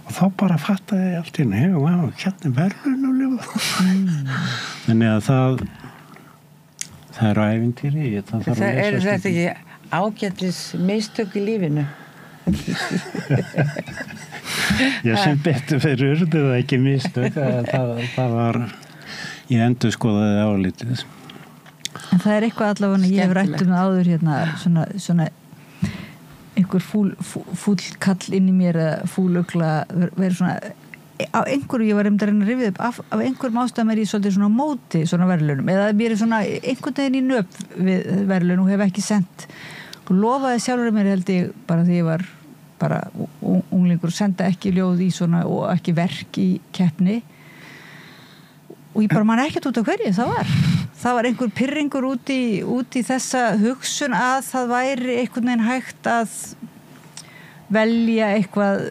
Og þá bara fattaði ég allt hérna, verðlaunarljóð. Þannig að það er ævintýri. Það er þetta ekki ágætis mistök í lífinu? Ég sem betur fyrir urðu það ekki mistök það var ég endurskoðaði álítið en það er eitthvað allavega ég hef rætt áður svona einhver fúll kall inn í mér eða fúlugla verið svona á einhverju ég var að reyna að rifja upp af einhverjum ástæðum ég svolítið svona móti svona verðlaunum eða mér svona einhvern veginn í nöp við verðlaun og hef ekki sendt og lofaði sjálfur mér held ég bara því ég var bara unglingur senda ekki ljóð í svona og ekki verk í keppni og ég bara man ekkert út á hverju það var einhver pirringur út í þessa hugsun að það væri einhvern veginn hægt að velja eitthvað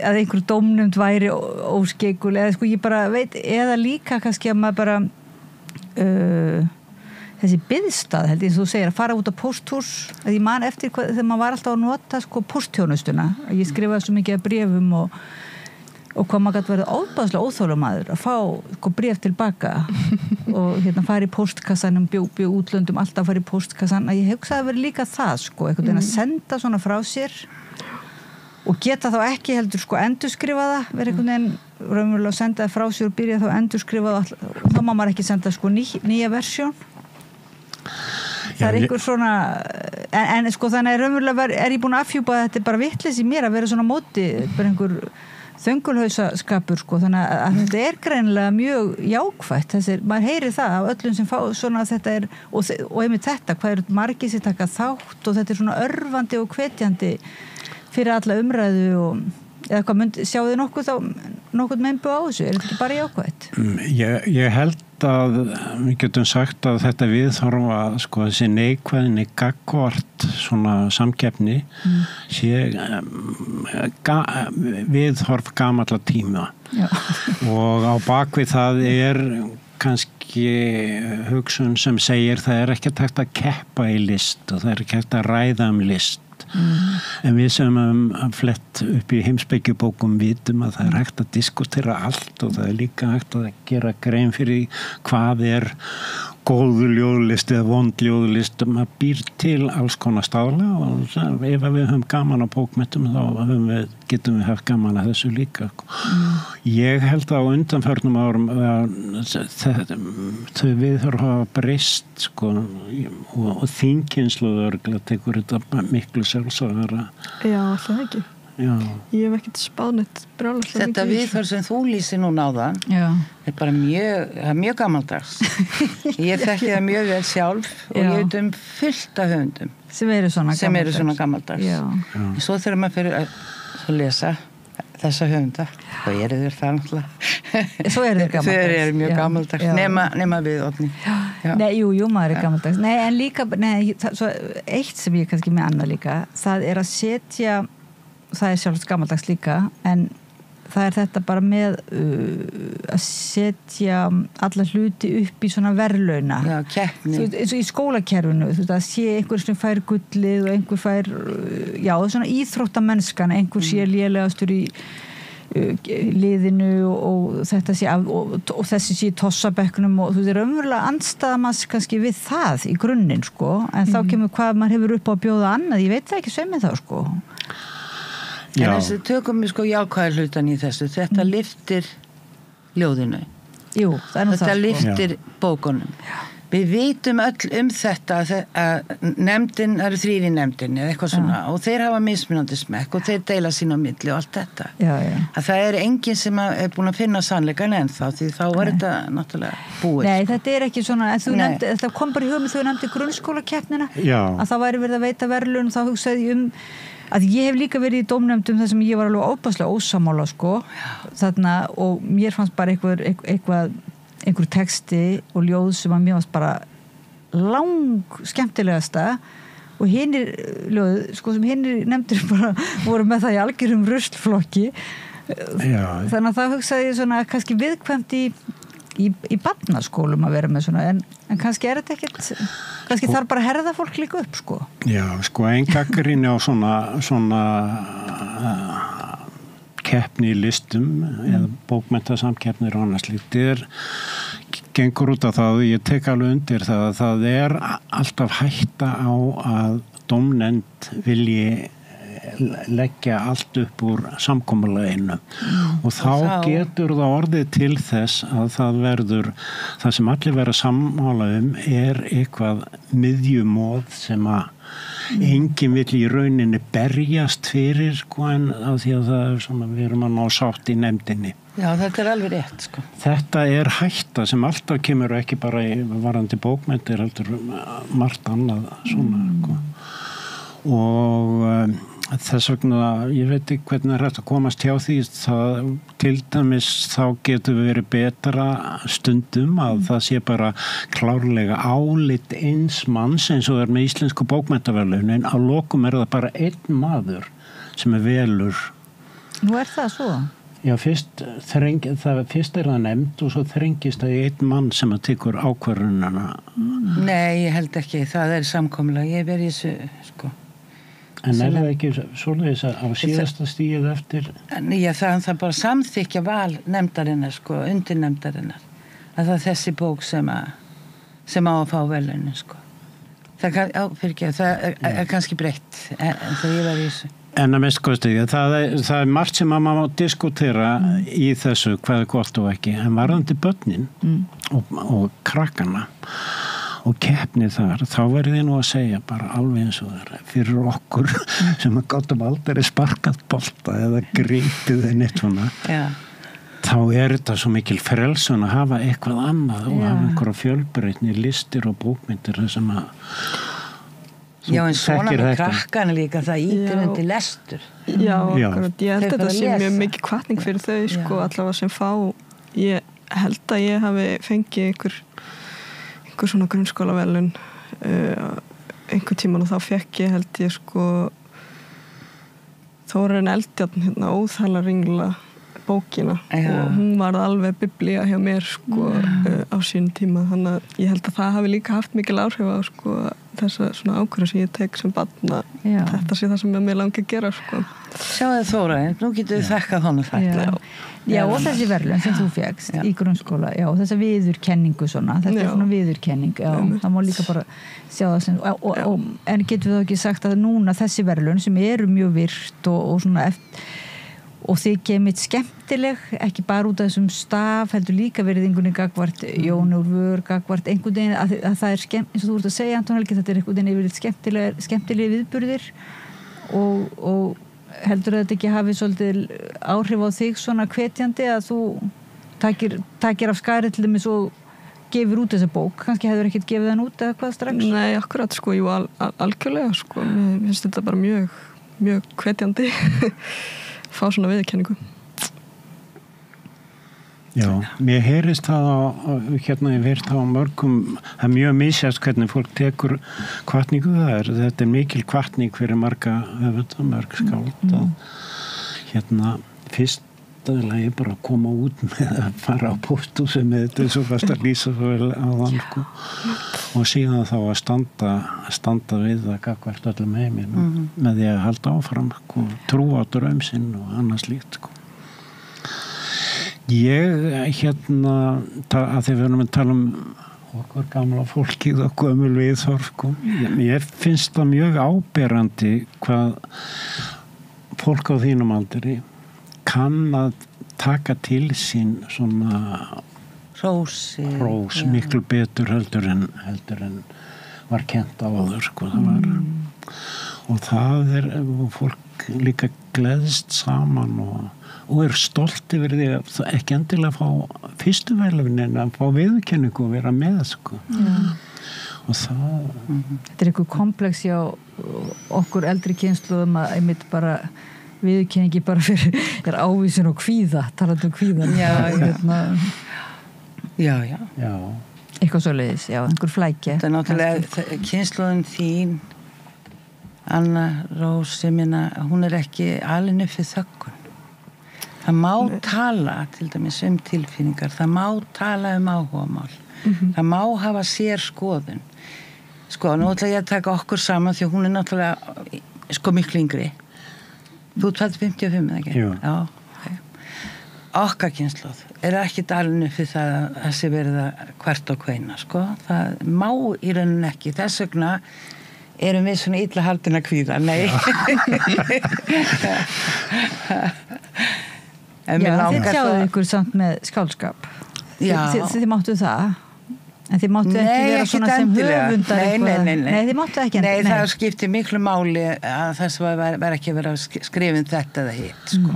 að einhver dómnefnd væri óskegul eða sko ég bara veit eða líka kannski að maður bara þessi biðstað held ég þú segir að fara út á pósthús að ég man eftir þegar maður var alltaf að nota sko póstþjónustuna ég skrifaði svo mikið af bréfum og hvað maður gæti verið óbæðslega óþolamaður að fá sko bréf tilbaka og fara í póstkassanum bjó útlöndum alltaf fara í póstkassan að ég hugsaði að vera líka það sko einhvern veginn að senda svona frá sér og geta þá ekki heldur sko endurskrifa það vera einhvern veginn raunverulega að senda það frá sér og byrja þá að endurskrifa það þá má maður ekki senda sko nýja versjón það er einhver svona en sko þannig að raunverulega er ég búin að afhjúpa að þetta er bara vitleysi í mér að vera svona móti bara einhver þöngulhausaskapur sko þannig að þetta er greinilega mjög jákvætt maður heyrir það af öllum sem fá svona þetta er og einmitt þetta hvað eru margir sem taka þátt og þetta er svona örvandi og hvetjandi fyrir alla umræðu og eða hvað sjáu þið nokkuð meinbu á þessu, er þetta ekki bara jákvætt? Ég held að við getum sagt að þetta viðhorfa sko þessi neikvæðinni gagnvart svona samkeppni sé viðhorf gamalla tíma og á bakvið það er kannski hugsun sem segir það er ekki hægt að keppa í list og það er ekki hægt að ræða list en við sem flett upp í heimspekjubókum vitum að það er hægt að diskutera allt og það er líka hægt að gera grein fyrir hvað er góðu ljóðlist eða vond ljóðlist maður býr til alls konar staðla og ef við höfum gaman á bókmenntum þá getum við haft gaman að þessu líka ég held að á undanförnum árum þau viðhorf hafa breyst sko, og þingkynsluður tekur þetta miklu sjálfsagara Já, alltaf ekki Ég hef ekkert spáðnett brjálæslega Þetta viðhorf sem þú lýsir núna á það er bara mjög gamaldags ég þekki það mjög vel sjálf og ég veit fullt af höfundum sem eru svona gamaldags en svo þegar maður fyrir að lesa þessa höfunda þá eru þeir það náttúrulega svo eru þeir gamaldags þeir eru mjög gamaldags nema við Oddný Nei, jú, maður er gamaldags Nei, en líka, svo eitt sem ég kannski með annað líka það er að setja það er sjálfsagt gamaldags líka en það er þetta bara með að setja alla hluti upp í svona verðlauna keppni eins og í skólakerfinu að sé einhver sem fær gullið og einhver fær svona íþróttamennskan einhver sé lélegastur í liðinu og þetta sé og þessi sé í tossabekkunum og þú veist, raunverulega andstaða maður kannski við það í grunninn sko en þá kemur hvað maður hefur upp á að bjóða annað ég veit það ekki sem með þá sko En þessi tökum við sko jákvæða hlutan í þessu þetta lyftir ljóðinu Jú, það er nú það Þetta lyftir bókunum við vitum öll þetta að nefndin, það eru 3 í nefndinni eða eitthvað svona og þeir hafa mismunandi smekk og þeir deila sín á milli og allt þetta. Já. Að það er enginn sem er búin að finna sannleikan ennþá því þá var þetta náttúrulega búið. Nei, þetta er ekki svona, en þetta kom bara í hugum þegar þú nefndi grunnskólakeppnina að það væri verið að veita verðlaun og þá hugsaði ég að ég hef líka verið í dómnefndum þar sem ég var alveg óbáslega ósammála þarna og mér fannst bara einhver texti og ljóð sem að mér fannst bara skemmtilegasta og hinir ljóð, sem hinir nefndir bara voru með það í algjörum ruslflokki. Þannig að það hugsaði ég svona kannski viðkvæmt í barnaskólum að vera með svona en kannski er þetta ekkert kannski þarf bara að herða fólk líka upp Já, ein gagnrýni á svona keppni í listum eða bókmenntasamkeppnir og annars slíkt gengur út af það og ég tek alveg undir það að það er alltaf hætta á að dómnefnd vilji leggja allt upp úr samkomulaginu og þá getur það orðið til þess að það sem allir vera sammála er eitthvað miðjumóð sem að enginn vill í rauninni berjast fyrir en af því að það er svona við erum að ná sátt í nefndinni. Já, þetta er alveg rétt Þetta er hætta sem alltaf kemur ekki bara í varðandi bókmenntir heldur margt annað svona og þess vegna, ég veit ekki hvernig er hægt að komast hjá því það, til dæmis þá getur við verið betra stundum að það sé bara klárlega álit eins manns eins og það er með íslensku bókmenntaverðlaun en að lokum er það bara einn maður sem velur. Nú er það svo? Já, fyrst er það nefnd og svo þrengist það í einn mann sem að tekur ákvörðunina. Nei, ég held ekki, það er samkomulag, ég verið þessu En er það ekki svoleiðis á síðasta stíð eftir? Já, það bara samþykja val nefndarinnar, undirnefndarinnar. Að það er þessi bók sem á að fá verðlaunin, Það er kannski breytt en þegar ég var í þessu. En að mest kosti, það er margt sem að maður má diskutera í þessu hvað er gott og ekki. En varðandi börnin og krakkana og keppni þar, þá verði ég nú að segja bara alveg eins og það fyrir okkur sem að gátum aldrei sparkað bolta eða grítið eða neitt svona þá er þetta svo mikil frelsun að hafa eitthvað annað og hafa einhverja fjölbreytni listir og bókmyndir sem að Já, en svona með krakkana líka það ítir undir lestur Já, akkurat, ég held að þetta sé mjög mikið hvatning fyrir þau allavega sem fá ég held að ég hafi fengið einhver svona grunnskólaverðlaun einhver tíman og þá fekk ég held ég Þórarinn Eldjárn Óþælaringla bókina og hún var alveg biblía hjá mér á sínum tíma þannig að ég held að það hafi líka haft mikil áhrif á þessa svona ákvörðu sem ég tek sem barn þetta sé það sem mér langi að gera Sjáðu Þórarinn, nú getur við þekkað honum þetta Já, og þessi verðlaun sem þú fékkst í grunnskóla, já, og þessa viðurkenningu þetta er svona viðurkenning, það má líka bara sjá það sem, en getur við þá ekki sagt að núna þessi verðlaun sem eru mjög virt og svona og þykja mitt skemmtileg, ekki bara út af þessum staf, heldur líka verðingunni gagvart Jón úr vör, gagvart einhvern veginn að það er eins og þú ert að segja, Anton Helgi, þetta er einhvern veginn yfirleitt skemmtilega viðburðir og heldur að þetta ekki hafi svolítið áhrif á þig svona hvetjandi að þú takir af skarið til dæmis og gefur út þessa bók, kannski hefur ekkert gefið hann út eða hvað strax? Nei, akkurat jú algjörlega mér finnst þetta bara mjög hvetjandi fá svona viðurkenningu Já, mér heyrist það ég heyrt á mörgum það er mjög misjast hvernig fólk tekur hvatningu þetta er mikil hvatning fyrir marga höfunda, mörg skáld fyrst aðlega bara að koma út með að fara á pósthúsi með þetta svo fast að lýsa svo vel á þann og síðan þá að standa við það gagvart öllum heiminn með því að halda áfram trú á draum sinn og annað slíkt Ég að því við erum að tala okkur gamla fólkið og gömul viðhorf ég finnst það mjög áberandi hvað fólk á þínum aldri kann að taka til sín svona Hrós, miklu betur heldur en var kent áður, sko, það var. Og það og fólk líka gleðst saman og stolt yfir því að ekki endilega fá fyrstu verðlaunin, að fá viðurkenningu og vera með, sko. Og það... Þetta er eitthvað komplex hjá okkur eldri kynslóðum að einmitt bara viðurkenningi bara fyrir ávísun og kvíða, talandi kvíða. Já. Eitthvað svoleiðis, einhver flækja. Það er náttúrulega kynslóðin þín, Anna Rós, ég meina, hún er ekki alin upp við þöggun. Það má tala, til dæmis tilfinningar, það má tala áhugamál. Það má hafa sér skoðun. Sko, nú ætla ég að taka okkur saman því hún er náttúrulega miklu yngri. Þú ert fædd 55, eða ekki? Jú. Já, okay. Okkar kynslóð er ekki alveg fyrir það að þessi verið að hvert og hveina, sko. Það má í rauninni ekki. Þess vegna erum við svona illa haldin að kvíða. Nei. Þið tjáðu ykkur samt með skáldskap. Þið máttu það. En þið máttu ekki vera svona sem höfundar eitthvað. Nei, þið máttu ekki. Nei, það skipti miklu máli að þess var ekki að vera skrifin þetta eða hitt, sko.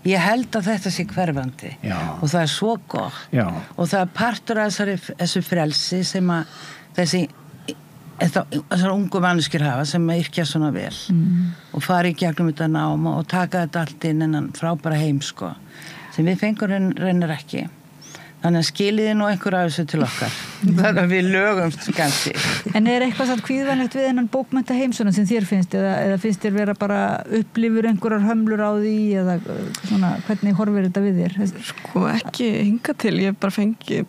Ég held að þetta sé hverfandi. Og það er svo gott. Og það er partur af þessu frelsi sem að þessar ungu manneskjur hafa sem að yrkja svona vel og fara í gegnum þetta nám og taka þetta allt inn innan frábæra heim, sko, sem við fengur reynir ekki. Þannig að skiliði nú einhver af þessu til okkar. Þannig að við lögumst kannski. En er eitthvað satt kvíðvænlegt við þennan bókmennta heimsuna sem þér finnst eða finnst þér vera bara upplifur einhverjar hömlur á því eða svona, hvernig horfir þetta við þér? Sko ekki hinga til, ég bara fengi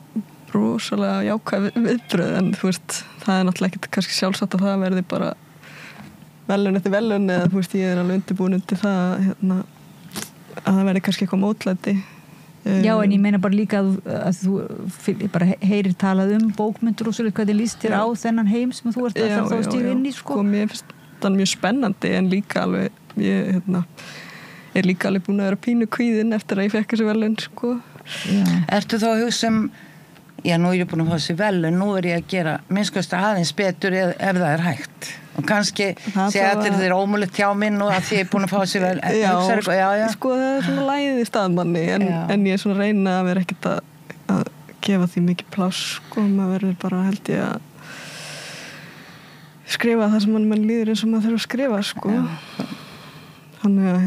rosalega jákvæð viðbröð en þú veist, það er náttúrulega ekki kannski sjálfsagt að það verði bara velun eftir velun eða þú veist, ég er alveg undirbúin undir það að það verði kannski eitthvað mótlæti. Já, en ég meina bara líka að þú bara heyrir talað bókmyndur og svolítið hvað þið líst þér á þennan heim sem þú ert að þá stíða inn í, sko. Og mér finnst það mjög spennandi en líka alveg ég er líka alveg búin að vera pínu kvíðin eftir að ég fekk þessi velun, sko. Ertu þá að hugsa nú er ég búin að fá þessi velun, nú er ég að gera minnskast aðeins betur ef það er hægt. Og kannski segja allir þeir ómulegt hjá minn og að því ég er búin að fá þessi vel sko það er svona lægið í staðmanni en ég er svona reyna að vera ekkert að gefa því mikið pláss, sko, maður verður bara held ég að skrifa það sem mann líður eins og maður þarf að skrifa, sko. Þannig að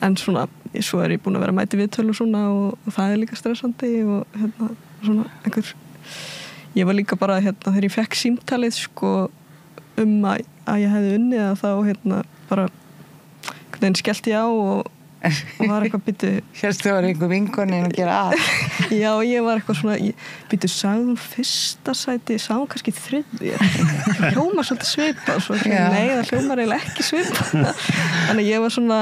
en svona, svo er ég búin að vera mæti viðtölu svona og það er líka stressandi og svona einhver ég var líka bara þegar ég fekk símtalið, sko, að ég hefði unnið að þá bara hvernig skellti ég á og var eitthvað byttu Hérstu var einhver vinkonin að gera að Já, ég var eitthvað svona byttu sagðum fyrsta sæti sagðum kannski þriðja hljómar svolítið svipað svo nei, það hljómar eiginlega ekki svipað þannig ég var svona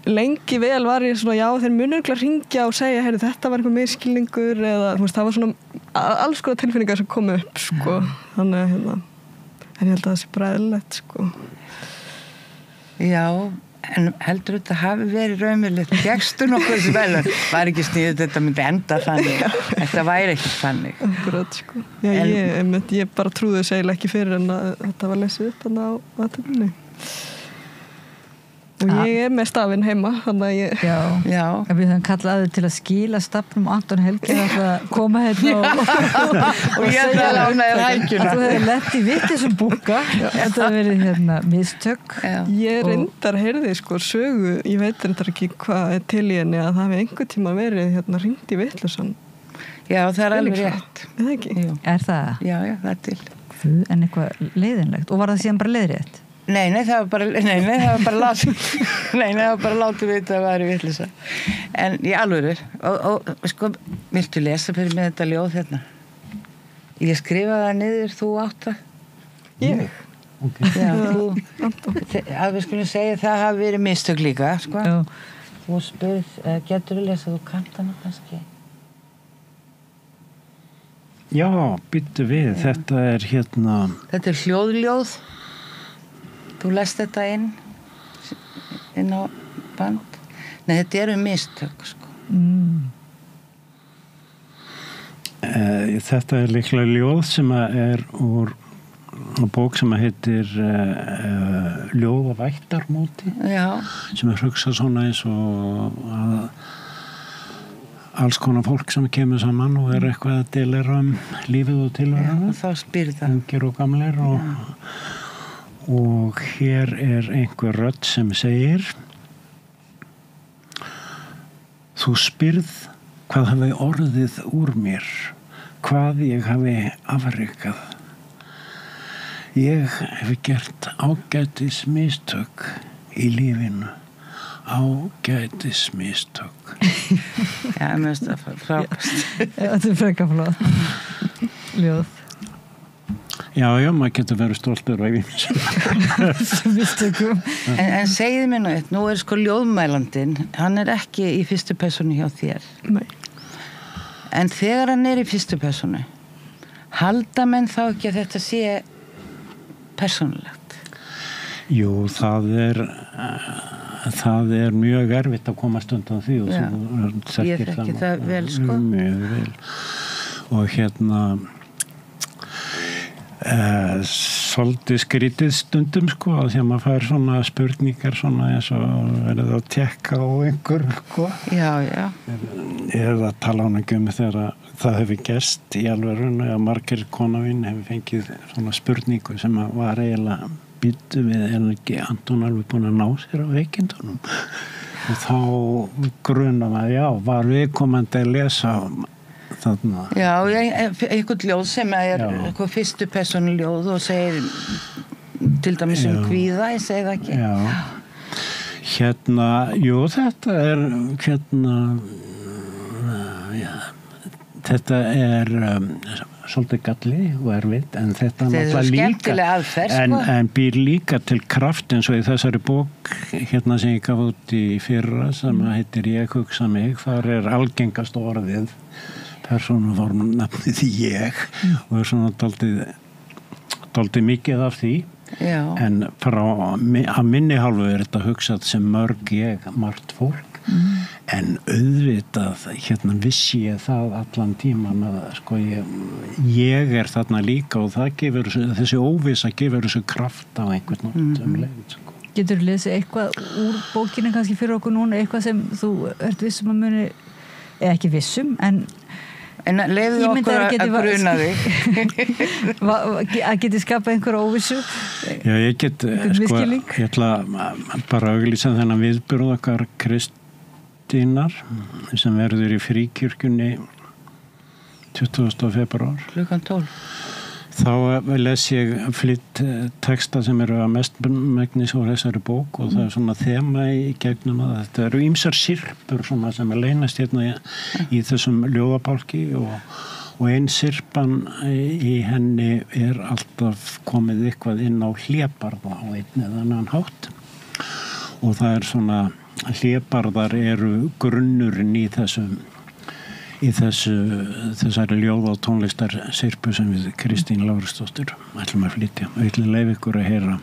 lengi vel var ég svona, já, þeir munurgla ringja og segja, heyrðu, þetta var einhver miskilningur eða, þú veist, það var svona alls konar tilfinningar sem komu upp, sko þannig að, en ég held að það sé bara eðlilegt, sko Já, en heldur þetta hafi verið raunverulegt gegstu nokkuð þessi velun var ekki sniðið þetta myndi enda þannig þetta væri ekki þannig Akkurat, sko Já, ég bara trúði þess eiginlega ekki fyrir en að þetta var lesið upp þannig á aðtöfninni og ég með stafinn heima þannig að ég Já. Við höfum kallaði til að skila stafnum Anton Helgi að koma hérna og ég ætla að lána þér hækjuna þú hefði lett í vittisum bunka þetta hefði verið mistök Ég reyndar heyrði sko sögu ég veit reyndar ekki hvað er til í henni að það hefði einhver tíma verið hringt í vitlausan Já, það er alveg rétt Er það ekki? Er það? Já, það er til En eitthvað leiðinlegt og var það síðan bara leiðrétt? Nei, það var bara látið það var bara látið við þetta að væri vitleysa en í alvöru og sko, viltu lesa fyrir mig þetta ljóð hérna ég skrifaði það niður, þú átt það Ég? Okay. Já, þú að við skulum segja það hafi verið mistök líka, sko þú spurð, getur þú lesa, þú kannt hana kannski Já, byttu við, þetta er Þetta er hljóðljóð Þú lest þetta inn á band Nei, þetta eru mistök, sko. Þetta er líklega ljóð sem er úr bók sem heitir Ljóð á vættarmóti. Já. Sem hugsað svona eins og að alls konar fólk sem kemur saman og er eitthvað að deilera lífið og tilveruna. Já, þá spyrir það. Ungir og gamlir og hér er einhver rödd sem segir: Þú spyrð hvað hafi orðið úr mér, hvað ég hafi afrekað. Ég hef gert ágætis mistök í lífinu. Ágætis mistök. Já, mér finnst það frábært. Þetta er frekaflóð. Ljóð. Já, maður getur verið stoltur af ýmsum mistökum. En segið mér nú er sko ljóðmælandinn, hann er ekki í fyrstu persónu hjá þér. Nei. En þegar hann er í fyrstu persónu, halda menn þá ekki að þetta sé persónulegt? Jú, það er mjög erfitt að komast undan því. Já, ég þekki það vel, sko. Mjög vel. Og svolítið skrítið stundum, sko, að því að maður fær svona spurningar svona eins og verið að tekka á einhver, sko. Já. Ég er að tala þegar það hefur gerst í alvörunni að margir konavinn hefur fengið svona spurningu sem var eiginlega býttu við, er ekki Anton alveg búin að ná sér á veikindunum? Og þá gruna maður, var viðkomandi að lesa þarna. Já, einhvern ljóð sem er eitthvað fyrstu persónu ljóð og segir til dæmis kvíða, ég segi það ekki. Já. Jú, þetta er þetta er svolítið galli og erfitt, en þetta er skemmtileg aðferð, sko. En býr líka til kraft eins og í þessari bók sem ég gaf út í fyrra sem heitir Ég hugsa mig, þar er algengast orðið persónuform nafnið ég og er svona dálítið mikið af því. Já. En að minni hálfu er þetta hugsað sem mörg ég, margt fólk. En auðvitað vissi ég það allan tíman að sko ég er þarna líka og það gefur þessi óvissa gefur þessu kraft á einhvern nátt leið, sko. Getur þú lesið eitthvað úr bókinu kannski fyrir okkur núna, eitthvað sem þú ert vissum að muni, eða ekki vissum, en leiðu okkur að gruna þig. Að geti skapað einhver óvissu? Já, ég get, sko, ég ætla bara að auglýsa þennan viðburð okkar Kristínar sem verður í Fríkirkjunni 20. febrúar. Klukkan 12. Þá les ég flytt texta sem eru að mestmegnis á þessari bók og það er svona þema í gegnum að þetta eru ýmsar sirpur svona sem er leynast í þessum ljóðabálki og ein sirpan í henni er alltaf komið eitthvað inn á hlébarða á einn eða annan hátt og það er svona hlébarðar eru grunnurinn í þessari ljóð- og tónlistar sirpu sem við Kristín Lárusdóttir ætlum að flytja og ég ætlum að leyfa ykkur að heyra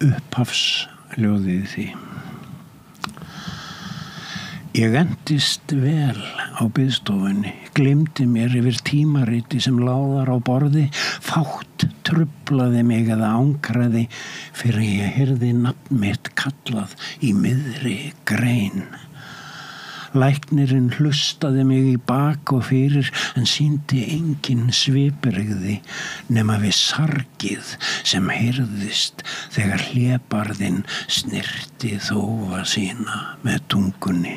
upphafsljóðið í því. Ég endist vel á biðstofunni, gleymdi mér yfir tímariti sem láðar á borði, fátt truflaði mig eða ángraði fyrir ég heyrði nafn mitt kallað í miðri grein. Læknirinn hlustaði mig í bak og fyrir en sýndi engin svipbrigði nema við sargið sem heyrðist þegar hlébarðinn snirti þófa sína með tungunni.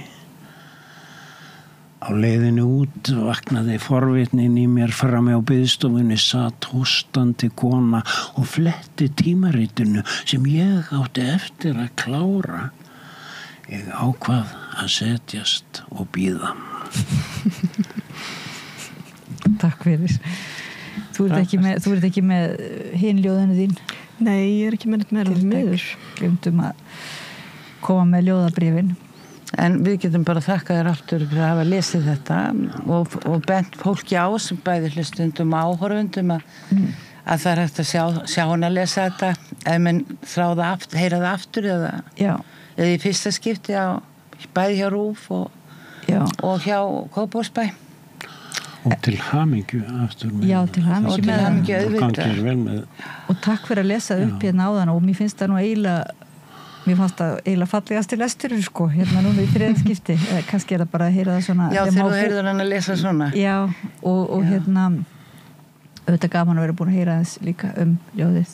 Á leiðinu út vaknaði forvitnin í mér frammi á biðstofunni satt hóstandi kona og fletti tímaritinu sem ég átti eftir að klára. Ég ákvað að setjast og bíða. Takk fyrir. Þú ert ekki með hin ljóðinu þín? Nei, ég er ekki með þetta meira miður. Glemdum að koma með ljóðabréfin. En við getum bara þakkað þér aftur fyrir að hafa lesið þetta og bent fólki á sem bæði hlustundum og áhorfundum að það er hægt að sjá hann að lesa þetta ef menn heyra það aftur eða í fyrsta skipti á bæði hjá RÚV og hjá Kópavogsbæ. Og til hamingju aftur með. Já, til hamingju með það. Og gangir vel með. Og takk fyrir að lesa upp hérna áðan og mér finnst það nú mér fannst það eiginlega fallegast til lesturinn sko, hérna núna í þriðskipti. Kannski það bara að heyra það svona. Já, þegar þú heyrður hann að lesa svona. Já, og hérna, auðvitað gaman að vera búin að heyra þess líka ljóðið.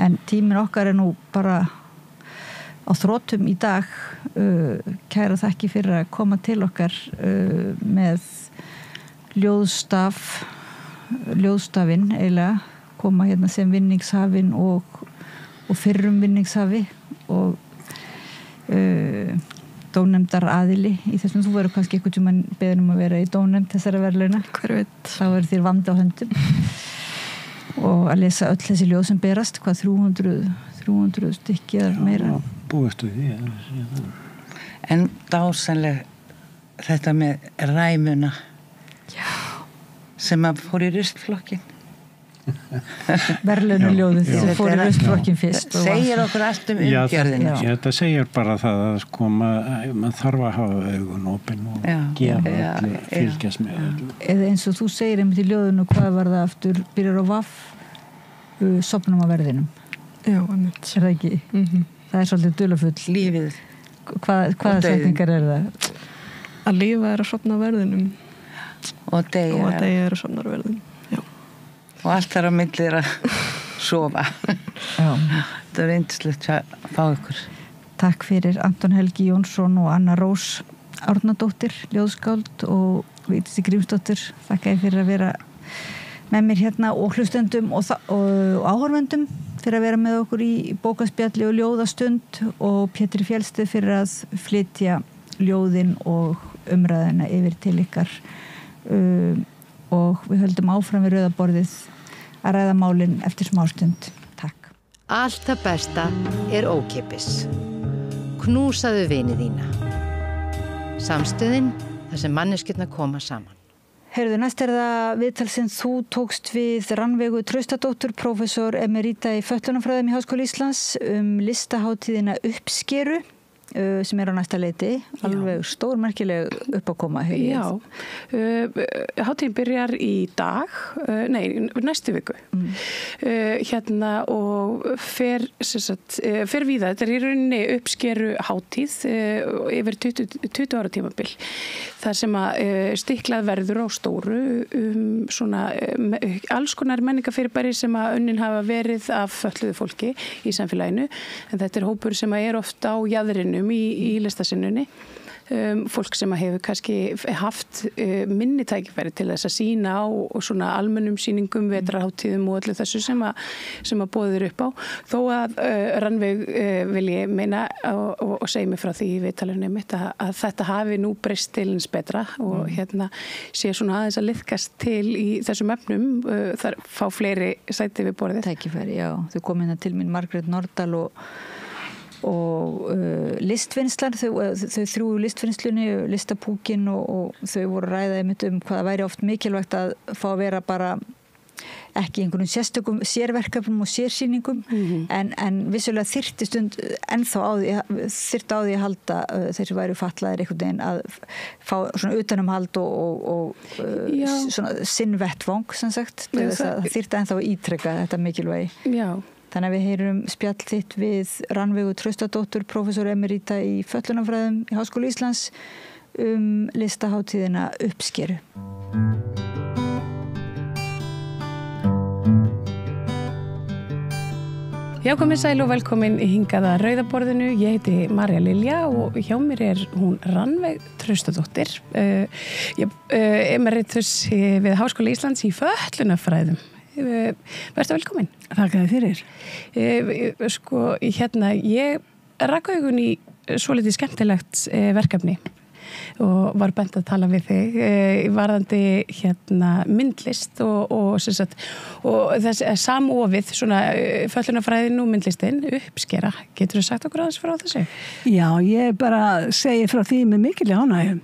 En tíminn okkar nú bara á þrótum í dag. Kæra þakki fyrir að koma til okkar með ljóðstafinn eiginlega, koma hérna sem vinningshafinn og fyrrum vinningshafi og dómnefndar aðili í þessum. Þú verður kannski einhvern tímann beðin að vera í dómnefnd þessara verðlauna. Hver veit? Þá verður þér vandi á höndum og að lesa öll þessi ljóð sem berast, hvað 300 stykki eða meira. Já, búist við því. En dásanlega þetta með ræmuna. Já. Sem að fór í rustflokkin. Verðlaunarljóðið sem fór í rustflokkin fyrst. Segir okkur allt umgjörðina. Já, þetta segir bara það að sko maður þarf að hafa augun opin og gefa öllu, fylgjast með öllu. Eða eins og þú segir einmitt í ljóðinu, hvað var það aftur, byrjar á vaff, sofnum á verðinum. Já, einmitt. Er það ekki? Það er svolítið dularfull. Lífið. Hvaða setningar er það? Að lífa er að sofna á verðinum. Og deyja er að sofna á verðinum. Já. Og allt þar á milli er að sofa. Já. Það er yndislegt að fá ykkur. Takk fyrir Anton Helgi Jónsson og Anna Rós Árnadóttir, ljóðskáld, og Vigdísi Grímsdóttir. Þakka ég fyrir að vera með mér hérna og hlustendum og áhorfendum fyrir að vera með okkur í bókaspjalli og ljóðastund, og Pétri Fjellsteð fyrir að flytja ljóðin og umræðina yfir til ykkar. Og við höldum áfram við rauðaborðið að ræða málin eftir smástund. Takk. Allt það besta er ókeypis. Knúsaðu vini þína. Samstöðin þar sem manneskjurnar koma saman. Heyrðu, næst er það viðtal sem þú tókst við Rannveigu Traustadóttur, prófessor emerita í fötlunarfræðum í Háskóla Íslands, listahátíðina Uppskeru sem er á næsta leiti. Alveg stórmerkileg uppákoma. Já, hátíðin byrjar í dag, næstu viku. Hérna og fer víða. Þetta er í rauninni Uppskeru hátíð yfir 20 ára tímabil. Það sem að stiklað verður á stóru svona alls konar menningafyrirbæri sem að unnin hafa verið af fötluðu fólki í samfélaginu. En þetta er hópur sem að er ofta á jaðrinum í listasinnunni. Fólk sem hefur kannski haft minni tækifæri til þess að sýna á og svona almennum sýningum, vetrarhátíðum og öllu þessu sem að boðir upp á. Þó að Rannveig vil ég meina og segja mig frá því í viðtalinu mitt að þetta hafi nú breyst til eins betra og hérna sé svona aðeins að liðkast til í þessum efnum, þar fá fleiri sæti við borðið. Tækifæri, já. Þau kom hérna til mín Margrét Nordal og listvinnslan, þau þrjú listvinnslunni, listapúkin og þau voru ræðaði einmitt hvað væri oft mikilvægt að fá að vera bara ekki einhvern sérstökum sérverkefnum og sérsýningum, en vissulega þyrfti á því að halda þeir sem væri fatlaðir einhvern veginn að fá svona utanumhald og svona sinnvettvang sem sagt, það þyrfti ennþá að ítreka þetta mikilvægi. Já. Þannig að við heyrum spjall þitt við Rannveigu Traustadóttur, prófessor emerita í fötlunarfræðum í Háskóla Íslands, listahátíðina Uppskeru. Já, komið sæl og velkomin hingað að rauðaborðinu. Ég heiti Marja Lilja og hjá mér er hún Rannveig Traustadóttir, emeritus við Háskóla Íslands í fötlunarfræðum. Vertu velkomin. Þakka þér fyrir. Ég rak augun í svolítið skemmtilegt verkefni og var bent að tala við þig varðandi myndlist og þess samofið svona fötlunarfræðin og myndlistin Uppskera. Getur þú sagt okkur aðeins frá þessu? Já, ég bara segi frá því með mikil ánægju.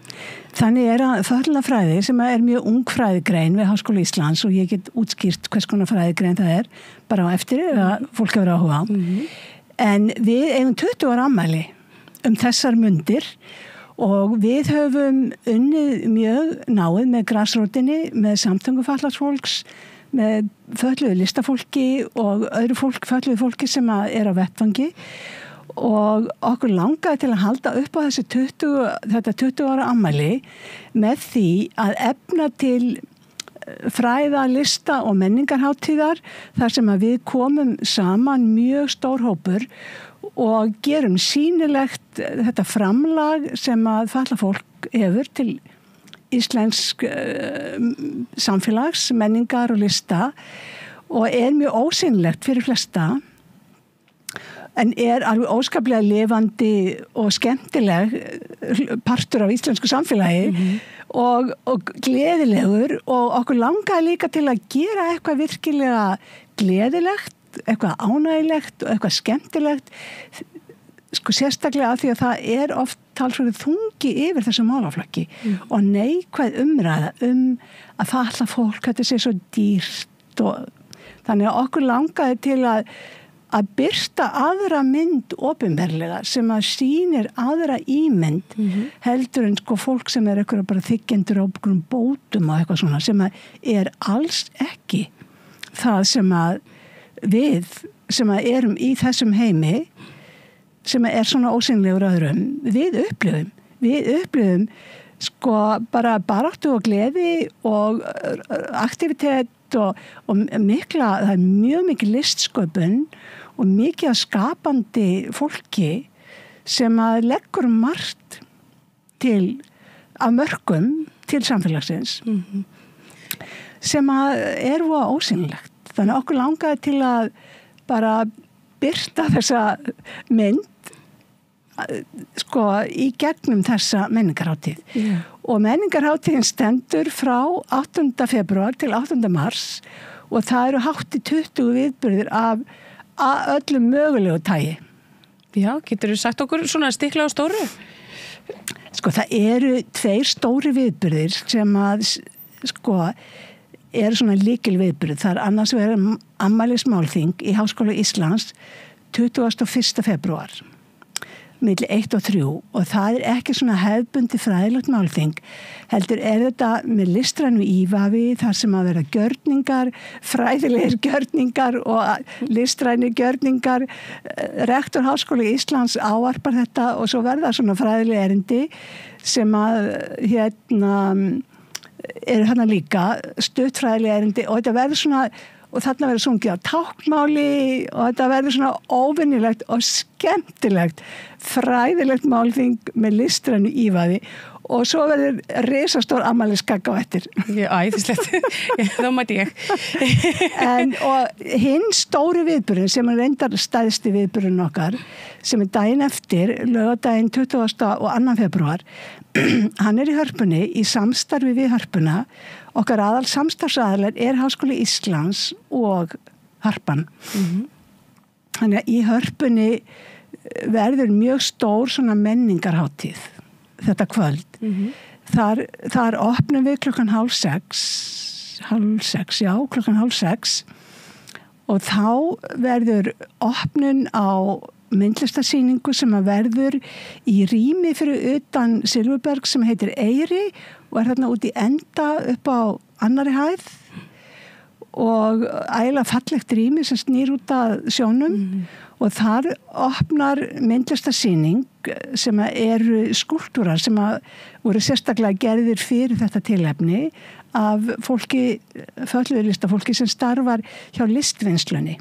Þannig er að fötlunarfræði sem er mjög ung fræðigrein við Háskóla Íslands og ég get útskýrt hvers konar fræðigrein það er bara á eftir að fólk hefur áhuga á. En við eigum 20 ára afmæli þessar mundir og við höfum unnið mjög náið með grasrótinni, með samtöngum fatlaðs fólks, með fötluðu listafólki og öðru fötluðu fólki sem er á vettvangi og okkur langaði til að halda upp á þetta 20 ára afmæli með því að efna til fræða, lista og menningarhátíðar þar sem að við komum saman mjög stór hópur og gerum sýnilegt þetta framlag sem að fatlað fólk hefur til íslensk samfélags, menningar og lista og mjög ósýnilegt fyrir flesta en alveg óskaplega lifandi og skemmtileg partur af íslensku samfélagi og gleðilegur og okkur langaði líka til að gera eitthvað virkilega gleðilegt, eitthvað ánægilegt og eitthvað skemmtilegt sérstaklega af því að það oft talsverður þungi yfir þessum málaflokki og neikvæð umræða að fatlað fólk, þetta sé svo dýrt og þannig að okkur langaði til að birta aðra mynd opinberlega sem að sýnir aðra ímynd heldur en fólk sem eitthvað bara þykjendur á bótum og eitthvað svona sem að alls ekki það sem að við sem að erum í þessum heimi sem að svona ósýnilegur öðrum við upplifum bara baráttu og gleði og aktivitet og mikla, það mjög mikil listsköpun og mikið skapandi fólki sem að leggur margt til af mörkum til samfélagsins sem að ósýnilegt. Þannig að okkur langaði til að bara birta þessa mynd í gegnum þessa menningarhátíð. Og menningarhátíðin stendur frá 8. febrúar til 8. mars og það eru hátt í 20 viðburðir af öllum mögulegu tagi. Já, geturðu sagt okkur svona stikla á stóru? Það eru 2 stóri viðburðir sem að eru svona lykilviðburðir. Það annars vegar afmælismálþing í Háskóla Íslands 21. febrúar milli 1 og 3 og það ekki svona hefðbundi fræðilegt málþing heldur þetta með listrænu ívafi þar sem að vera gjörningar, fræðilegir gjörningar og listræni gjörningar. Rektor Háskóla Íslands ávarpar þetta og svo verða svona fræðileg erindi sem að eru þarna líka stuttfræðileg erindi og þetta verður svona og þarna verður sungið á táknmáli og þetta verður svona óvinnilegt og skemmtilegt fræðilegt málþing með listrænu ívafi og svo verður risastór afmæliskaka á eftir. Já, æðislegt. Þá mæti ég. Og hinn stóri viðburðin sem reyndar stærsti viðburðin okkar sem daginn eftir, laugardaginn 20. og 2. febrúar, hann í Hörpunni í samstarfi við Hörpuna. Okkar samstarfsaðilar Háskóli Íslands og Harpan. Þannig að í Hörpunni verður mjög stór svona menningarhátíð þetta kvöld. Þar opnum við klukkan 5:30, klukkan 5:30 og þá verður opnun á myndlistarsýningu sem að verður í rými fyrir utan Silfurberg sem heitir Eyri og þarna út í enda upp á annari hæð og ægilega fallegt rými sem snýr út að sjónum og þar opnar myndlistarsýning sem eru skúlptúrar sem voru sérstaklega gerðir fyrir þetta tilefni af fólki, fötluðu listafólki sem starfar hjá listvinnslunni.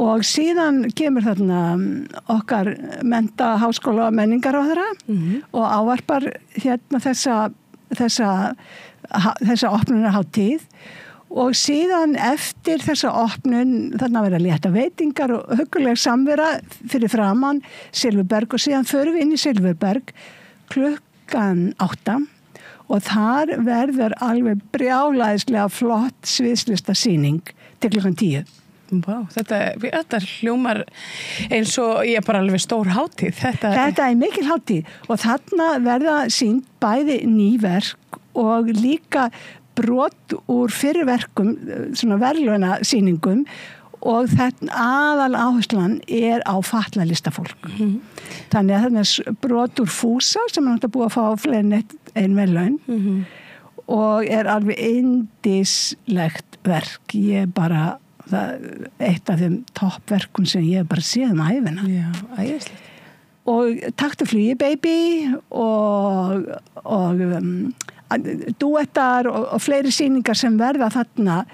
Og síðan kemur þarna okkar mennta háskóla og menningarráðherra og ávarpar þessa opnunarhátíð og síðan eftir þessa opnun þarna verða létta veitingar og hugguleg samvera fyrir framan Silfurberg og síðan förum við inn í Silfurberg klukkan 8 og þar verður alveg brjálæðislega flott sviðslistasýning til klukkan 10. Vá, þetta hljómar eins og ég bara alveg stór hátíð. Þetta mikil hátíð og þarna verða sýnt bæði ný verk og líka brot úr fyrri verkum, svona verðlaunasýningum og þetta aðal áherslan á fatlað listafólk. Þannig að þarna er brot úr Fúsa sem er náttúrulega búið að fá fleiri en verðlaun og er alveg yndislegt verk. Ég bara, eitt af þeim toppverkum sem ég bara séð æfina. Já, æðislegt. Og Taktu flugi baby og duettar og fleiri sýningar sem verða þarna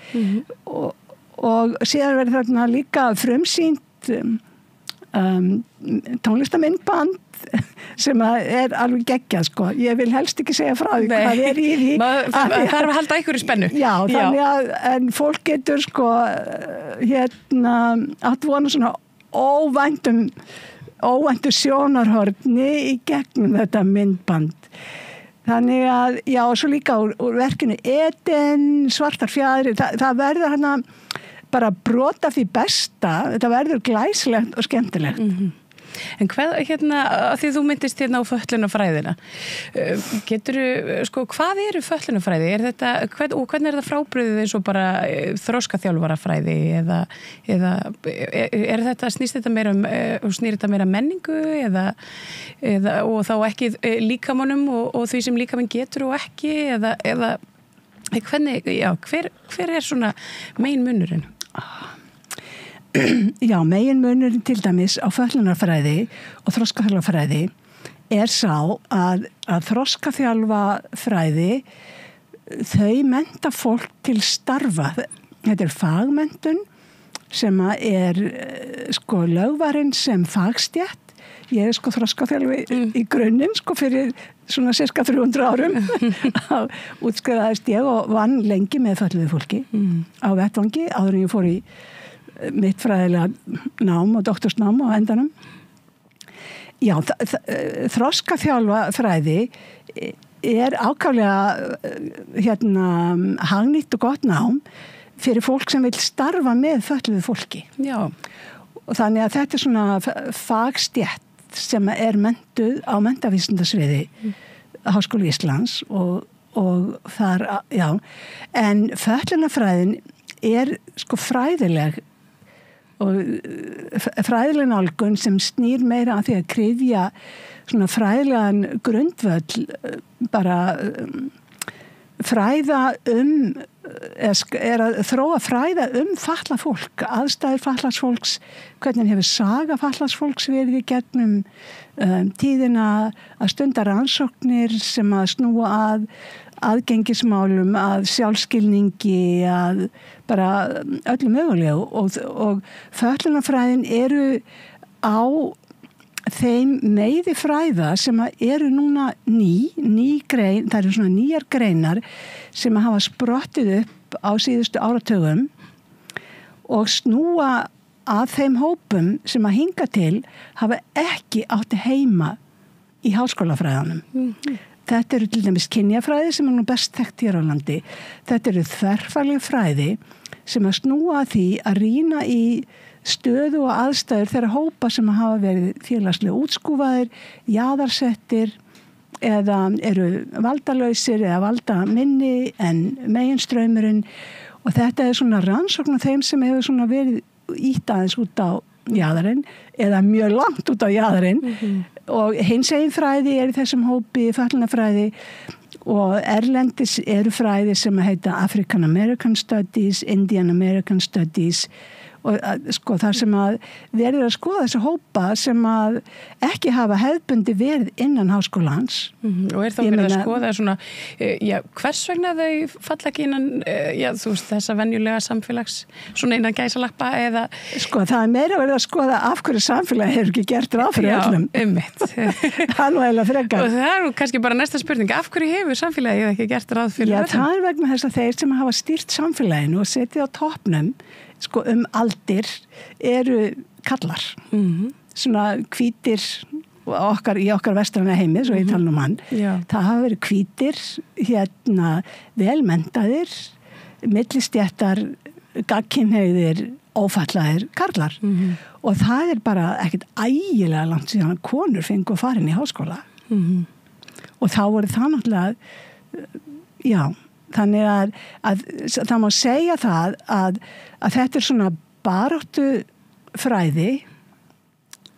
og síðan verður þarna líka frumsýnt tónlistamindband sem er alveg geggjað sko. Ég vil helst ekki segja frá því hvað er í því. Það þarf að halda einhverju spennu. Já, þannig að en fólk getur sko átt vona svona óvæntu sjónarhorni í gegnum þetta myndband. Þannig að, já, og svo líka úr verkinu Eden, Svartar fjaðrir, það verður hana bara brota því besta, þetta verður glæsilegt og skemmtilegt. En hvað, því þú myndist á fötlunarfræðina, sko, hvað eru fötlunarfræði? Og hvernig er það frábrugðið eins og bara þroskaþjálfarafræði eða snýst þetta meira menningu og þá ekki líkamannum og því sem líkaminn getur og ekki eða hvernig, já, hver er svona meginmunurinn? Já, meginmunurinn til dæmis á fötlunarfræði og þroskaþjálfarafræði er sá að þroskaþjálfarafræði þau mennta fólk til starfa. Þetta er fagmenntun sem er sko lögvarinn sem fagstétt. Ég er sko þroskaþjálfi í grunninn sko fyrir svona cirka 300 árum. Útskrifaðist ég og vann lengi með fötluðu fólki á vettvangi áður en ég fór í mitt fræðilega nám og doktorsnám á endanum. Já, þroskaþjálfafræði er ákaflega hagnýtt og gott nám fyrir fólk sem vil starfa með fötluðu fólki. Já. Og þannig að þetta er svona fagstétt sem er menntuð á menntavísindasviði Háskóla Íslands og þar, já, en fötlunarfræðin er sko fræðileg og fræðileg nálgun sem snýr meira að því að kryfja svona fræðilegan grundvöll bara fræða er að þróa fræða fatlað fólk, aðstæður fatlaðs fólks, hvernig hefur saga fatlaðs fólks verið í gegnum tíðina að stunda rannsóknir sem að snúa að aðgengismálum, að sjálfskilningi, að bara öllu mögulegu og fötlunarfræðin eru á þeim meiði fræða sem eru núna ný grein, það eru svona nýjar greinar sem hafa sprottið upp á síðustu áratugum og snúa að þeim hópum sem að hinga til hafa ekki átti heima í háskólafræðanum. Þetta eru til dæmis kynjafræði sem er nú best þekkt hér á landi. Þetta eru þverfagleg fræði sem að snúa að því að rýna í stöðu og aðstæður þeirra hópa sem hafa verið félagslega útskúfaðir, jaðarsettir eða eru valdalausir eða valdaminni en meginstraumurinn og þetta er svona rannsókn af þeim sem hefur svona verið ítt aðeins út á jaðarinn eða mjög langt út á jaðarinn og hinsegin fræði er í þessum hópi fötlunarfræði og erlendis eru fræði sem heita African American Studies, Indian American Studies og sko þar sem að verður að skoða þessi hópa sem að ekki hafa hefðbundi verið innan háskólans. Og er þá verið að skoða svona, já, hvers vegna þau falla ekki innan, já, þú veist, þessa venjulega samfélags, svona innan gæsalappa eða... Sko, það er meira verið að skoða af hverju samfélagi hefur ekki gert ráð fyrir öllum. Já, einmitt. Það er nú eiginlega frekar. Og það er kannski bara næsta spurning, af hverju hefur samfélagi ekki gert ráð fyrir öllum? Já, það er vegna þess að þeir sem hafa stýrt samfélaginu og setið á toppnum sko aldir eru kallar svona hvítir í okkar vestrana heimi svo ég tala hann það hafa verið hvítir velmenntaðir millistjættar gagnkynhneigðir ófallaðir karlar og það er bara ekkert ægilega langt síðan að konur fengu að fara inn í háskóla og þá voru það náttúrulega já þannig að það má segja það að þetta er svona baráttu fræði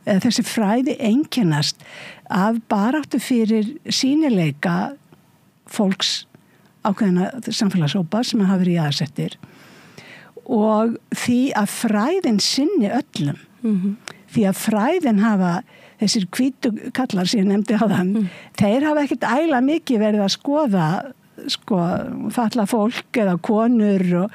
eða þessi fræði einkennast af baráttu fyrir sýnileika fólks ákveðina samfélagshópa sem hafa verið jaðarsettir og því að fræðin sinni öllum því að fræðin hafa þessir hvítu kallar sem ég nefndi á þann þeir hafa ekkert ægilega mikið verið að skoða fatlað fólk eða konur